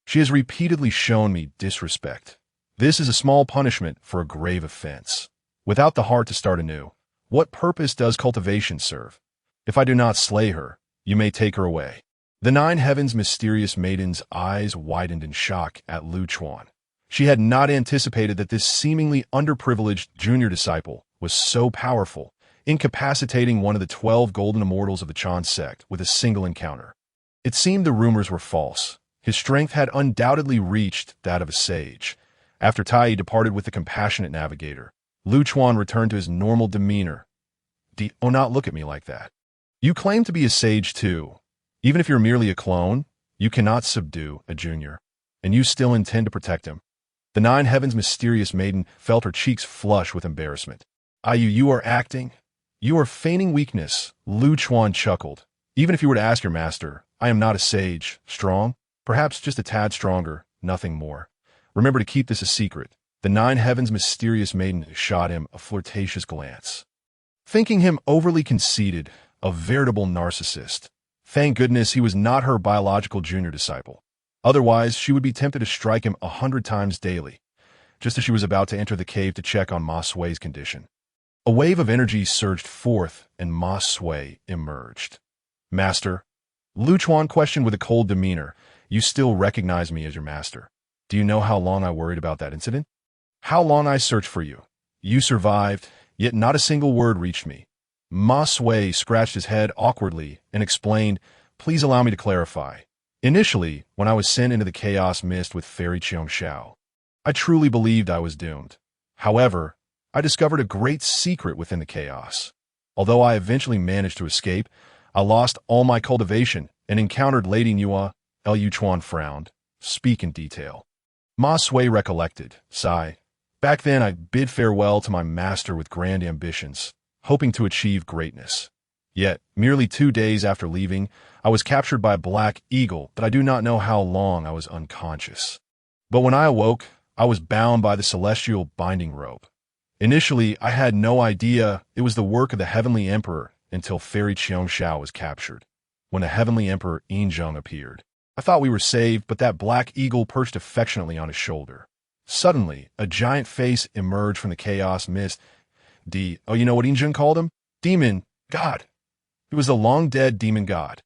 she has repeatedly shown me disrespect. This is a small punishment for a grave offense. Without the heart to start anew, what purpose does cultivation serve? If I do not slay her, you may take her away." The nine heavens' mysterious maiden's eyes widened in shock at Lu Chuan. She had not anticipated that this seemingly underprivileged junior disciple was so powerful, incapacitating one of the 12 golden immortals of the Chan sect with a single encounter. It seemed the rumors were false. His strength had undoubtedly reached that of a sage. After Tai departed with the compassionate navigator, Lu Chuan returned to his normal demeanor. "Oh, not look at me like that. You claim to be a sage too. Even if you're merely a clone, you cannot subdue a junior, and you still intend to protect him." The Nine Heavens' mysterious maiden felt her cheeks flush with embarrassment. You are acting. You are feigning weakness," Lu Chuan chuckled. "Even if you were to ask your master, I am not a sage. Strong? Perhaps just a tad stronger, nothing more. Remember to keep this a secret." The Nine Heavens' mysterious maiden shot him a flirtatious glance, thinking him overly conceited, a veritable narcissist. Thank goodness he was not her biological junior disciple. Otherwise, she would be tempted to strike him 100 times daily, just as she was about to enter the cave to check on Ma Sui's condition. A wave of energy surged forth, and Ma Sui emerged. "Master?" Lu Chuan questioned with a cold demeanor. "You still recognize me as your master. Do you know how long I worried about that incident? How long I searched for you? You survived, yet not a single word reached me." Ma Sui scratched his head awkwardly and explained, "Please allow me to clarify. Initially, when I was sent into the chaos mist with Fairy Qiongxiao, I truly believed I was doomed. However, I discovered a great secret within the chaos. Although I eventually managed to escape, I lost all my cultivation and encountered Lady Nuwa." Lu Chuan frowned. "Speak in detail." Ma Sui recollected. Sigh. "Back then I bid farewell to my master with grand ambitions, hoping to achieve greatness. Yet, merely 2 days after leaving, I was captured by a black eagle that I do not know how long I was unconscious. But when I awoke, I was bound by the celestial binding rope. Initially, I had no idea it was the work of the Heavenly Emperor until Fairy Qiongxiao was captured. When the Heavenly Emperor Yinzheng appeared, I thought we were saved, but that black eagle perched affectionately on his shoulder. Suddenly, a giant face emerged from the chaos mist. You know what Yinzheng called him? Demon God. He was the long-dead demon god."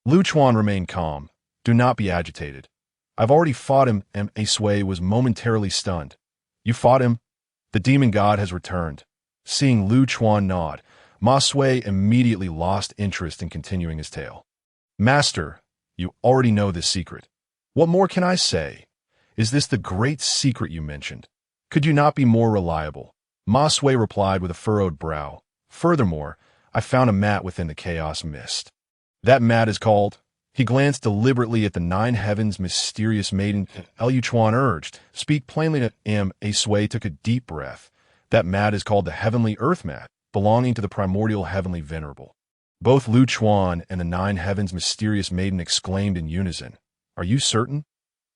Lu Chuan remained calm. "Do not be agitated. I've already fought him," and Ma Sui was momentarily stunned. "You fought him? The demon god has returned." Seeing Lu Chuan nod, Ma Sui immediately lost interest in continuing his tale. "Master, you already know this secret. What more can I say? Is this the great secret you mentioned? Could you not be more reliable?" Ma Sui replied with a furrowed brow. "Furthermore, I found a mat within the chaos mist. That mat is called—" He glanced deliberately at the Nine Heavens' mysterious maiden. Lu Chuan urged, "Speak plainly to him." Ma Sui took a deep breath. "That mat is called the Heavenly Earth Mat, belonging to the Primordial Heavenly Venerable." Both Lu Chuan and the Nine Heavens' mysterious maiden exclaimed in unison. "Are you certain?"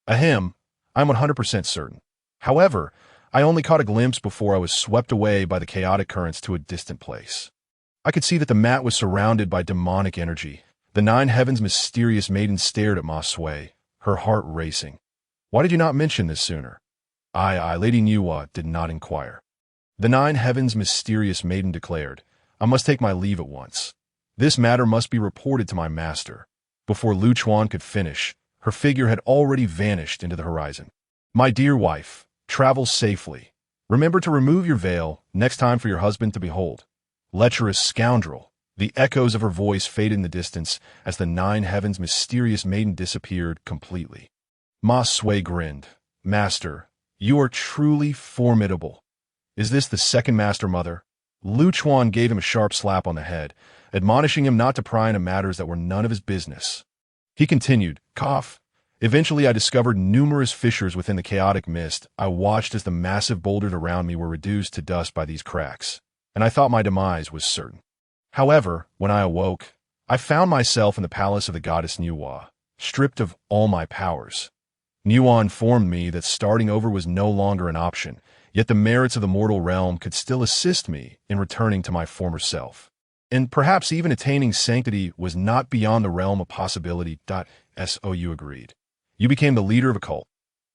"Ahem, I'm 100% certain. However, I only caught a glimpse before I was swept away by the chaotic currents to a distant place. I could see that the mat was surrounded by demonic energy." The Nine Heavens' mysterious maiden stared at Ma Sui, her heart racing. "Why did you not mention this sooner?" Lady Nuwa did not inquire." The Nine Heavens' mysterious maiden declared, "I must take my leave at once. This matter must be reported to my master." Before Lu Chuan could finish, her figure had already vanished into the horizon. "My dear wife, travel safely. Remember to remove your veil next time for your husband to behold." "Lecherous scoundrel." The echoes of her voice faded in the distance as the Nine Heavens' mysterious maiden disappeared completely. Ma Sui grinned. "Master, you are truly formidable. Is this the second master mother?" Lu Chuan gave him a sharp slap on the head, admonishing him not to pry into matters that were none of his business. He continued, "Cough. Eventually I discovered numerous fissures within the chaotic mist. I watched as the massive boulders around me were reduced to dust by these cracks, and I thought my demise was certain. However, when I awoke, I found myself in the palace of the goddess Nuwa, stripped of all my powers. Nuwa informed me that starting over was no longer an option, yet the merits of the mortal realm could still assist me in returning to my former self. And perhaps even attaining sanctity was not beyond the realm of possibility. You agreed. You became the leader of a cult."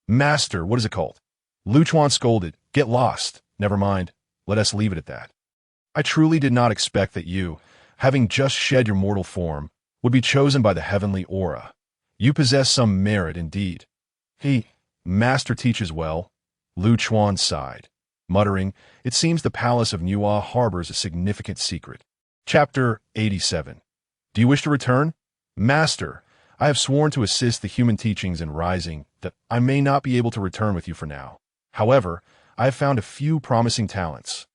"Master, what is a cult?" Lu Chuan scolded. "Get lost. Never mind. Let us leave it at that. I truly did not expect that you, having just shed your mortal form, would be chosen by the heavenly aura. You possess some merit indeed." Master teaches well." Lu Chuan sighed, muttering, "It seems the palace of Nuwa harbors a significant secret." Chapter 87. "Do you wish to return?" "Master, I have sworn to assist the human teachings in rising, that I may not be able to return with you for now. However, I have found a few promising talents.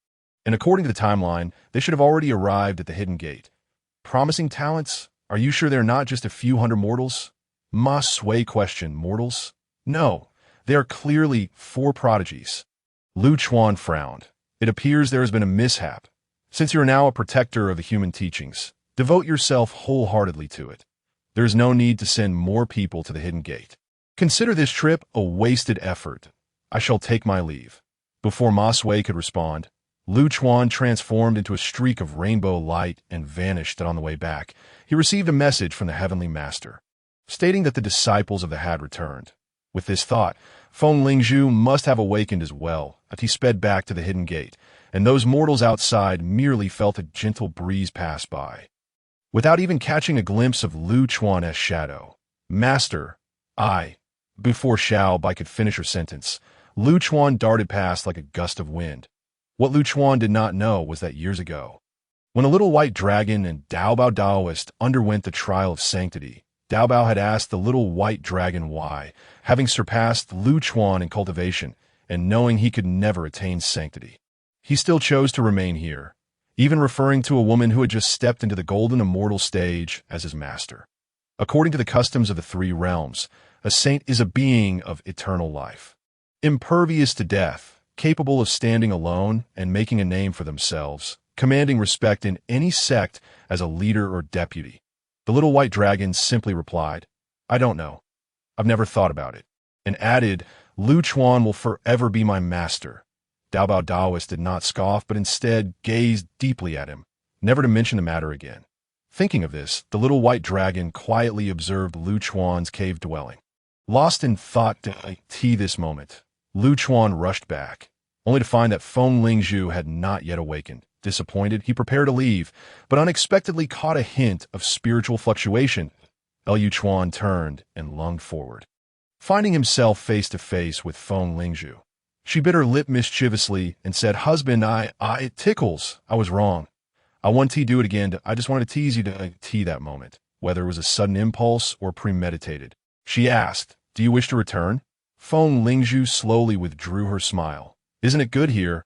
And according to the timeline, they should have already arrived at the hidden gate. Promising talents? Are you sure they're not just a few hundred mortals? Ma Sui questioned. Mortals? No, they are clearly 4 prodigies. Lu Chuan frowned. It appears there has been a mishap. Since you are now a protector of the human teachings, devote yourself wholeheartedly to it. There is no need to send more people to the hidden gate. Consider this trip a wasted effort. I shall take my leave. Before Ma Sui could respond, Lu Chuan transformed into a streak of rainbow light and vanished. On the way back, he received a message from the Heavenly Master, stating that the disciples of the had returned. With this thought, Feng Lingzhu must have awakened as well, as he sped back to the hidden gate, and those mortals outside merely felt a gentle breeze pass by. Without even catching a glimpse of Lu Chuan's shadow, Master, before Xiao Bai could finish her sentence, Lu Chuan darted past like a gust of wind. What Lu Chuan did not know was that years ago, when a little white dragon and Dao Bao Daoist underwent the trial of sanctity, Dao Bao had asked the little white dragon why, having surpassed Lu Chuan in cultivation and knowing he could never attain sanctity, he still chose to remain here, even referring to a woman who had just stepped into the golden immortal stage as his master. According to the customs of the 3 realms, a saint is a being of eternal life, impervious to death, capable of standing alone and making a name for themselves, commanding respect in any sect as a leader or deputy. The little white dragon simply replied, I don't know. I've never thought about it, and added, Lu Chuan will forever be my master. Dao Bao Daoist did not scoff, but instead gazed deeply at him, never to mention the matter again. Thinking of this, the little white dragon quietly observed Lu Chuan's cave dwelling. Lost in thought to this moment, Lu Chuan rushed back, only to find that Feng Lingzhu had not yet awakened. Disappointed, he prepared to leave, but unexpectedly caught a hint of spiritual fluctuation. Lu Chuan turned and lunged forward, finding himself face to face with Feng Lingzhu. She bit her lip mischievously and said, Husband, it tickles. I was wrong. I want to do it again. I just wanted to tease you to that moment, whether it was a sudden impulse or premeditated. She asked, Do you wish to return? Feng Lingzhu slowly withdrew her smile. Isn't it good here?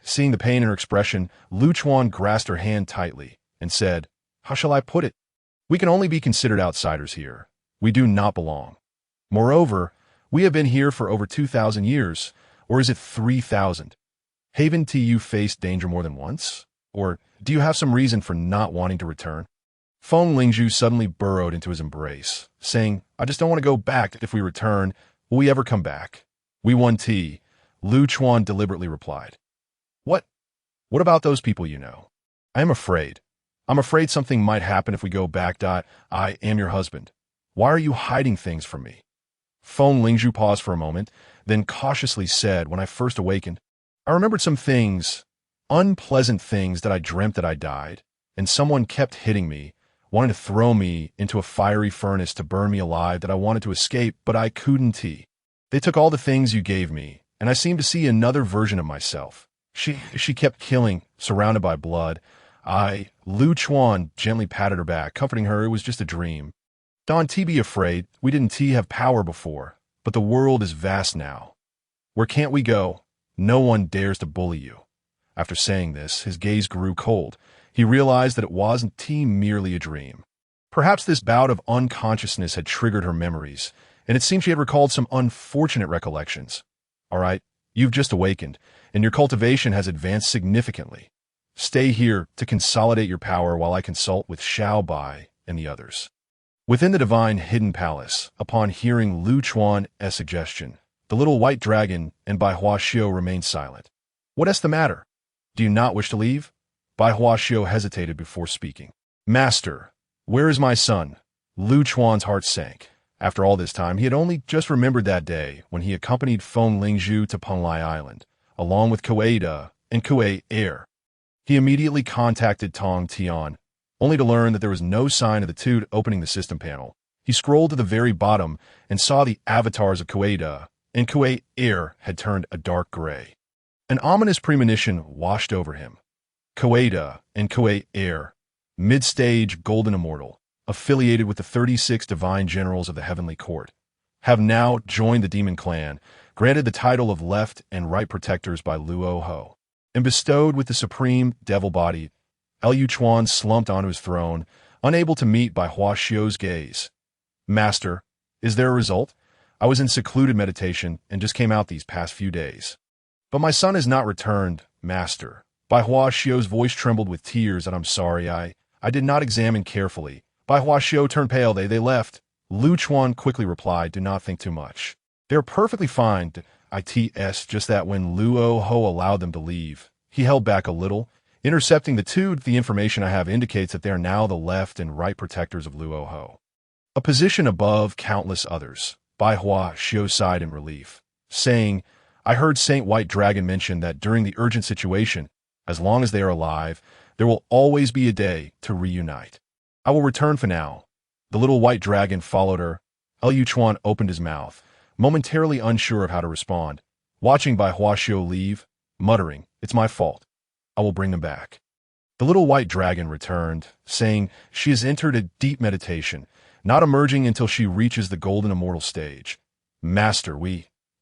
Seeing the pain in her expression, Lu Chuan grasped her hand tightly and said, How shall I put it? We can only be considered outsiders here. We do not belong. Moreover, we have been here for over 2,000 years, or is it 3,000? Haven't you faced danger more than once? Or do you have some reason for not wanting to return? Feng Lingzhu suddenly burrowed into his embrace, saying, I just don't want to go back. If we return, will we ever come back? We won tea. Lu Chuan deliberately replied. What about those people you know? I am afraid. I'm afraid something might happen if we go back. I am your husband. Why are you hiding things from me? Feng Lingzhu paused for a moment, then cautiously said, When I first awakened, I remembered some things, unpleasant things that I dreamt that I died, and someone kept hitting me, wanting to throw me into a fiery furnace to burn me alive, that I wanted to escape, but I couldn't. They took all the things you gave me, and I seemed to see another version of myself. She kept killing, surrounded by blood. Lu Chuan gently patted her back, comforting her. It was just a dream. Don't be afraid. We didn't have power before, but the world is vast now. Where can't we go? No one dares to bully you. After saying this, his gaze grew cold. He realized that it wasn't merely a dream. Perhaps this bout of unconsciousness had triggered her memories, and it seemed she had recalled some unfortunate recollections. All right, you've just awakened, and your cultivation has advanced significantly. Stay here to consolidate your power while I consult with Xiao Bai and the others. Within the divine hidden palace, upon hearing Lu Chuan's suggestion, the little white dragon and Bai Huaxiu remained silent. What is the matter? Do you not wish to leave? Bai Huaxiu hesitated before speaking. Master, where is my son? Lu Chuan's heart sank. After all this time, he had only just remembered that day when he accompanied Feng Lingzhu to Penglai Island, along with Kuei and Kuei Air. He immediately contacted Tang Tian, only to learn that there was no sign of the two opening the system panel. He scrolled to the very bottom and saw the avatars of Kuei and Kuei Air had turned a dark gray. An ominous premonition washed over him. Kuei and Kuei Air, mid-stage golden immortal, affiliated with the 36 divine generals of the heavenly court, have now joined the demon clan, granted the title of left and right protectors by Luo Ho, and bestowed with the supreme devil body. Liu Chuan slumped onto his throne, unable to meet Bai Hua Xiu's gaze. Master, is there a result? I was in secluded meditation and just came out these past few days. But my son has not returned, Master. Bai Hua Xiu's voice trembled with tears, and I'm sorry, I did not examine carefully. Bai Hua Xiu turned pale. They left. Liu Chuan quickly replied, do not think too much. They're perfectly fine. It's just that when Luo Ho allowed them to leave, he held back a little, intercepting the two. The information I have indicates that they are now the left and right protectors of Luo Ho, a position above countless others. Bai Hua Xiu sighed in relief, saying, I heard Saint White Dragon mention that during the urgent situation, as long as they are alive, there will always be a day to reunite. I will return for now. The little white dragon followed her. Liu Chuan opened his mouth, momentarily unsure of how to respond, watching Bai Hua Xiu leave, muttering, it's my fault. I will bring them back. The little white dragon returned, saying she has entered a deep meditation, not emerging until she reaches the golden immortal stage. Master,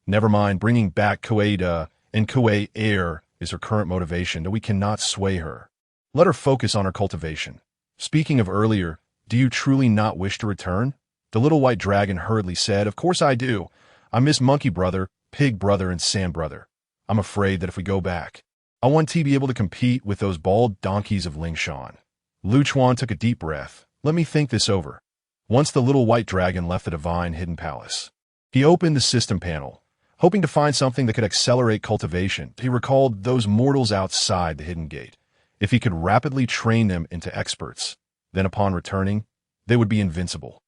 never mind, bringing back Kuei and Kuei Air is her current motivation, that we cannot sway her. Let her focus on her cultivation. Speaking of earlier, do you truly not wish to return? The little white dragon hurriedly said, of course I do. I miss monkey brother, pig brother, and sand brother. I'm afraid that if we go back, I want to be able to compete with those bald donkeys of Lingshan. Liu Chuan took a deep breath. Let me think this over. Once the little white dragon left the divine hidden palace, he opened the system panel, hoping to find something that could accelerate cultivation. He recalled those mortals outside the hidden gate. If he could rapidly train them into experts, then upon returning, they would be invincible.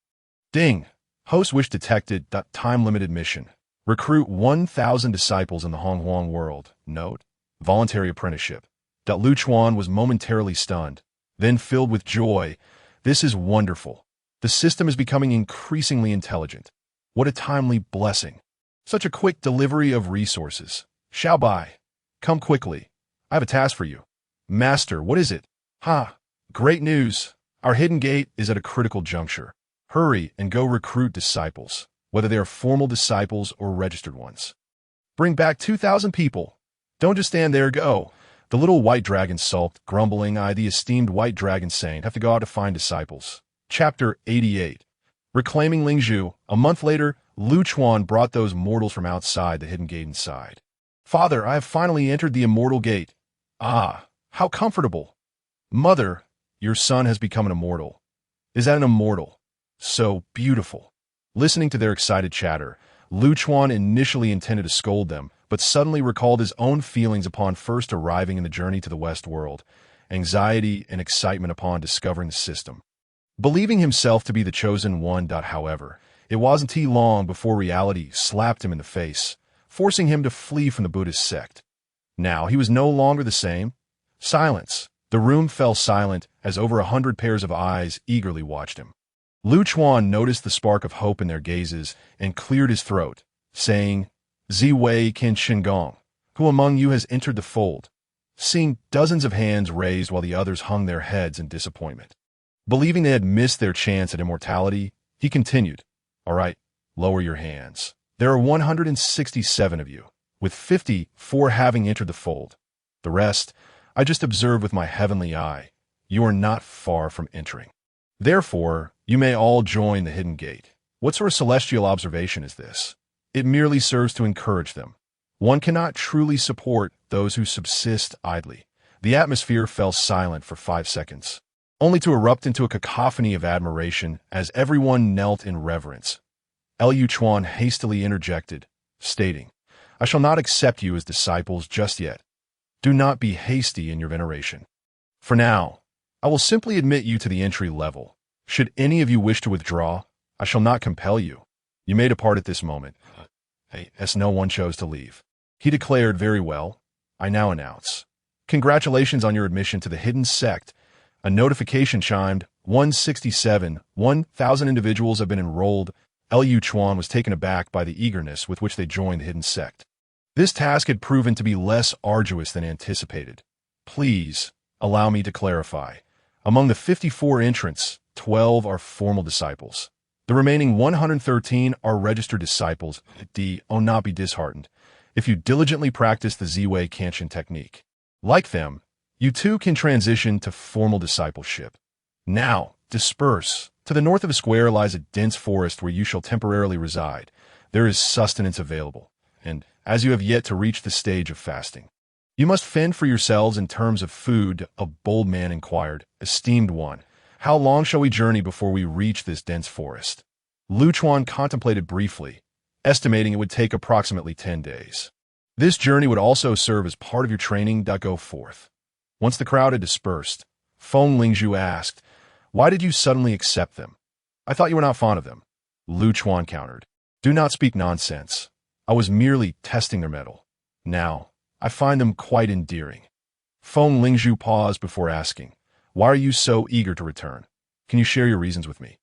Ding! Host wish detected. Time-limited mission. Recruit 1,000 disciples in the Honghuang world. Note: voluntary apprenticeship. Liu Chuan was momentarily stunned, then filled with joy. This is wonderful. The system is becoming increasingly intelligent. What a timely blessing. Such a quick delivery of resources. Xiaobai, come quickly. I have a task for you. Master, what is it? Great news. Our hidden gate is at a critical juncture. Hurry and go recruit disciples, whether they are formal disciples or registered ones. Bring back 2,000 people. Don't just stand there, go. The little white dragon sulked, grumbling. The esteemed white dragon saint, have to go out to find disciples. Chapter 88. Reclaiming Lingzhu. A month later, Liu Chuan brought those mortals from outside the hidden gate inside. Father, I have finally entered the immortal gate. How comfortable. Mother, your son has become an immortal. Is that an immortal? So beautiful. Listening to their excited chatter, Liu Chuan initially intended to scold them, but suddenly recalled his own feelings upon first arriving in the journey to the West world, anxiety and excitement upon discovering the system. Believing himself to be the chosen one. However, it wasn't too long before reality slapped him in the face, forcing him to flee from the Buddhist sect. Now he was no longer the same. Silence. The room fell silent as over 100 pairs of eyes eagerly watched him. Liu Chuan noticed the spark of hope in their gazes and cleared his throat, saying, Ziwei Qin Xingong, who among you has entered the fold? Seeing dozens of hands raised while the others hung their heads in disappointment. Believing they had missed their chance at immortality, he continued, all right, lower your hands. There are 167 of you, with 54 having entered the fold. The rest, I just observed with my heavenly eye. You are not far from entering. Therefore, you may all join the hidden gate. What sort of celestial observation is this? It merely serves to encourage them. One cannot truly support those who subsist idly. The atmosphere fell silent for 5 seconds, only to erupt into a cacophony of admiration as everyone knelt in reverence. Liu Chuan hastily interjected, stating, I shall not accept you as disciples just yet. Do not be hasty in your veneration. For now, I will simply admit you to the entry level. Should any of you wish to withdraw, I shall not compel you. You may depart at this moment. As no one chose to leave. He declared, very well. I now announce. Congratulations on your admission to the hidden sect. A notification chimed. 167, 1,000 individuals have been enrolled. Liu Chuan was taken aback by the eagerness with which they joined the hidden sect. This task had proven to be less arduous than anticipated. Please, allow me to clarify. Among the 54 entrants, 12 are formal disciples. The remaining 113 are registered disciples. Do not be disheartened if you diligently practice the Ziwei Kanshin technique. Like them, you too can transition to formal discipleship. Now, disperse. To the north of the square lies a dense forest where you shall temporarily reside. There is sustenance available, and as you have yet to reach the stage of fasting, you must fend for yourselves in terms of food, a bold man inquired. Esteemed one, how long shall we journey before we reach this dense forest? Lu Chuan contemplated briefly, estimating it would take approximately 10 days. This journey would also serve as part of your training. Go forth. Once the crowd had dispersed, Feng Lingzhu asked, why did you suddenly accept them? I thought you were not fond of them. Lu Chuan countered. Do not speak nonsense. I was merely testing their mettle. Now, I find them quite endearing. Feng Lingzhu paused before asking, why are you so eager to return? Can you share your reasons with me?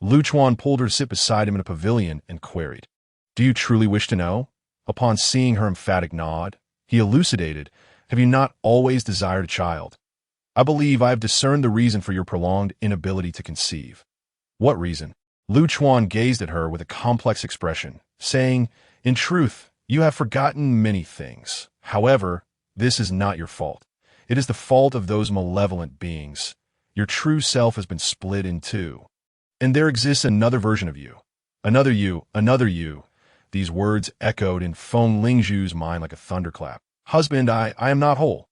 Lu Chuan pulled her to sit beside him in a pavilion and queried, do you truly wish to know? Upon seeing her emphatic nod, he elucidated, have you not always desired a child? I believe I have discerned the reason for your prolonged inability to conceive. What reason? Lu Chuan gazed at her with a complex expression, saying, in truth, you have forgotten many things. However, this is not your fault. It is the fault of those malevolent beings. Your true self has been split in two. And there exists another version of you. Another you, another you. These words echoed in Feng Lingzhu's mind like a thunderclap. Husband, I am not whole.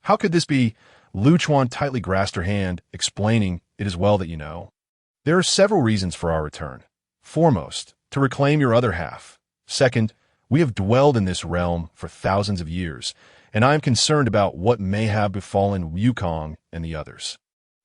How could this be? Lu Chuan tightly grasped her hand, explaining, it is well that you know. There are several reasons for our return. Foremost, to reclaim your other half. Second, we have dwelled in this realm for thousands of years, and I am concerned about what may have befallen Wukong and the others.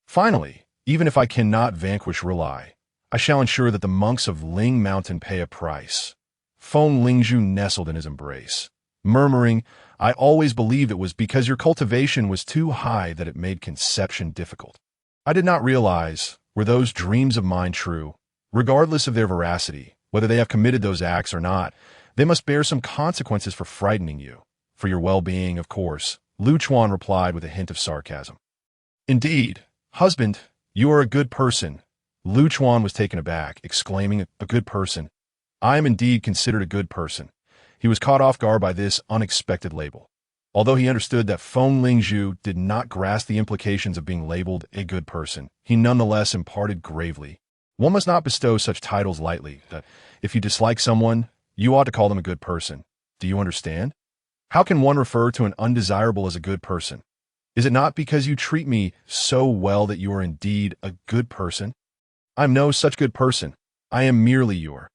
Finally, even if I cannot vanquish R'lyeh, I shall ensure that the monks of Ling Mountain pay a price. Feng Lingzhu nestled in his embrace, murmuring, I always believed it was because your cultivation was too high that it made conception difficult. I did not realize, were those dreams of mine true, regardless of their veracity, whether they have committed those acts or not, they must bear some consequences for frightening you. For your well-being, of course, Lu Chuan replied with a hint of sarcasm. Indeed, husband, you are a good person. Lu Chuan was taken aback, exclaiming, a good person. I am indeed considered a good person. He was caught off guard by this unexpected label. Although he understood that Feng Lingzhu did not grasp the implications of being labeled a good person, he nonetheless imparted gravely, one must not bestow such titles lightly. That if you dislike someone, you ought to call them a good person. Do you understand? How can one refer to an undesirable as a good person? Is it not because you treat me so well that you are indeed a good person? I am no such good person. I am merely your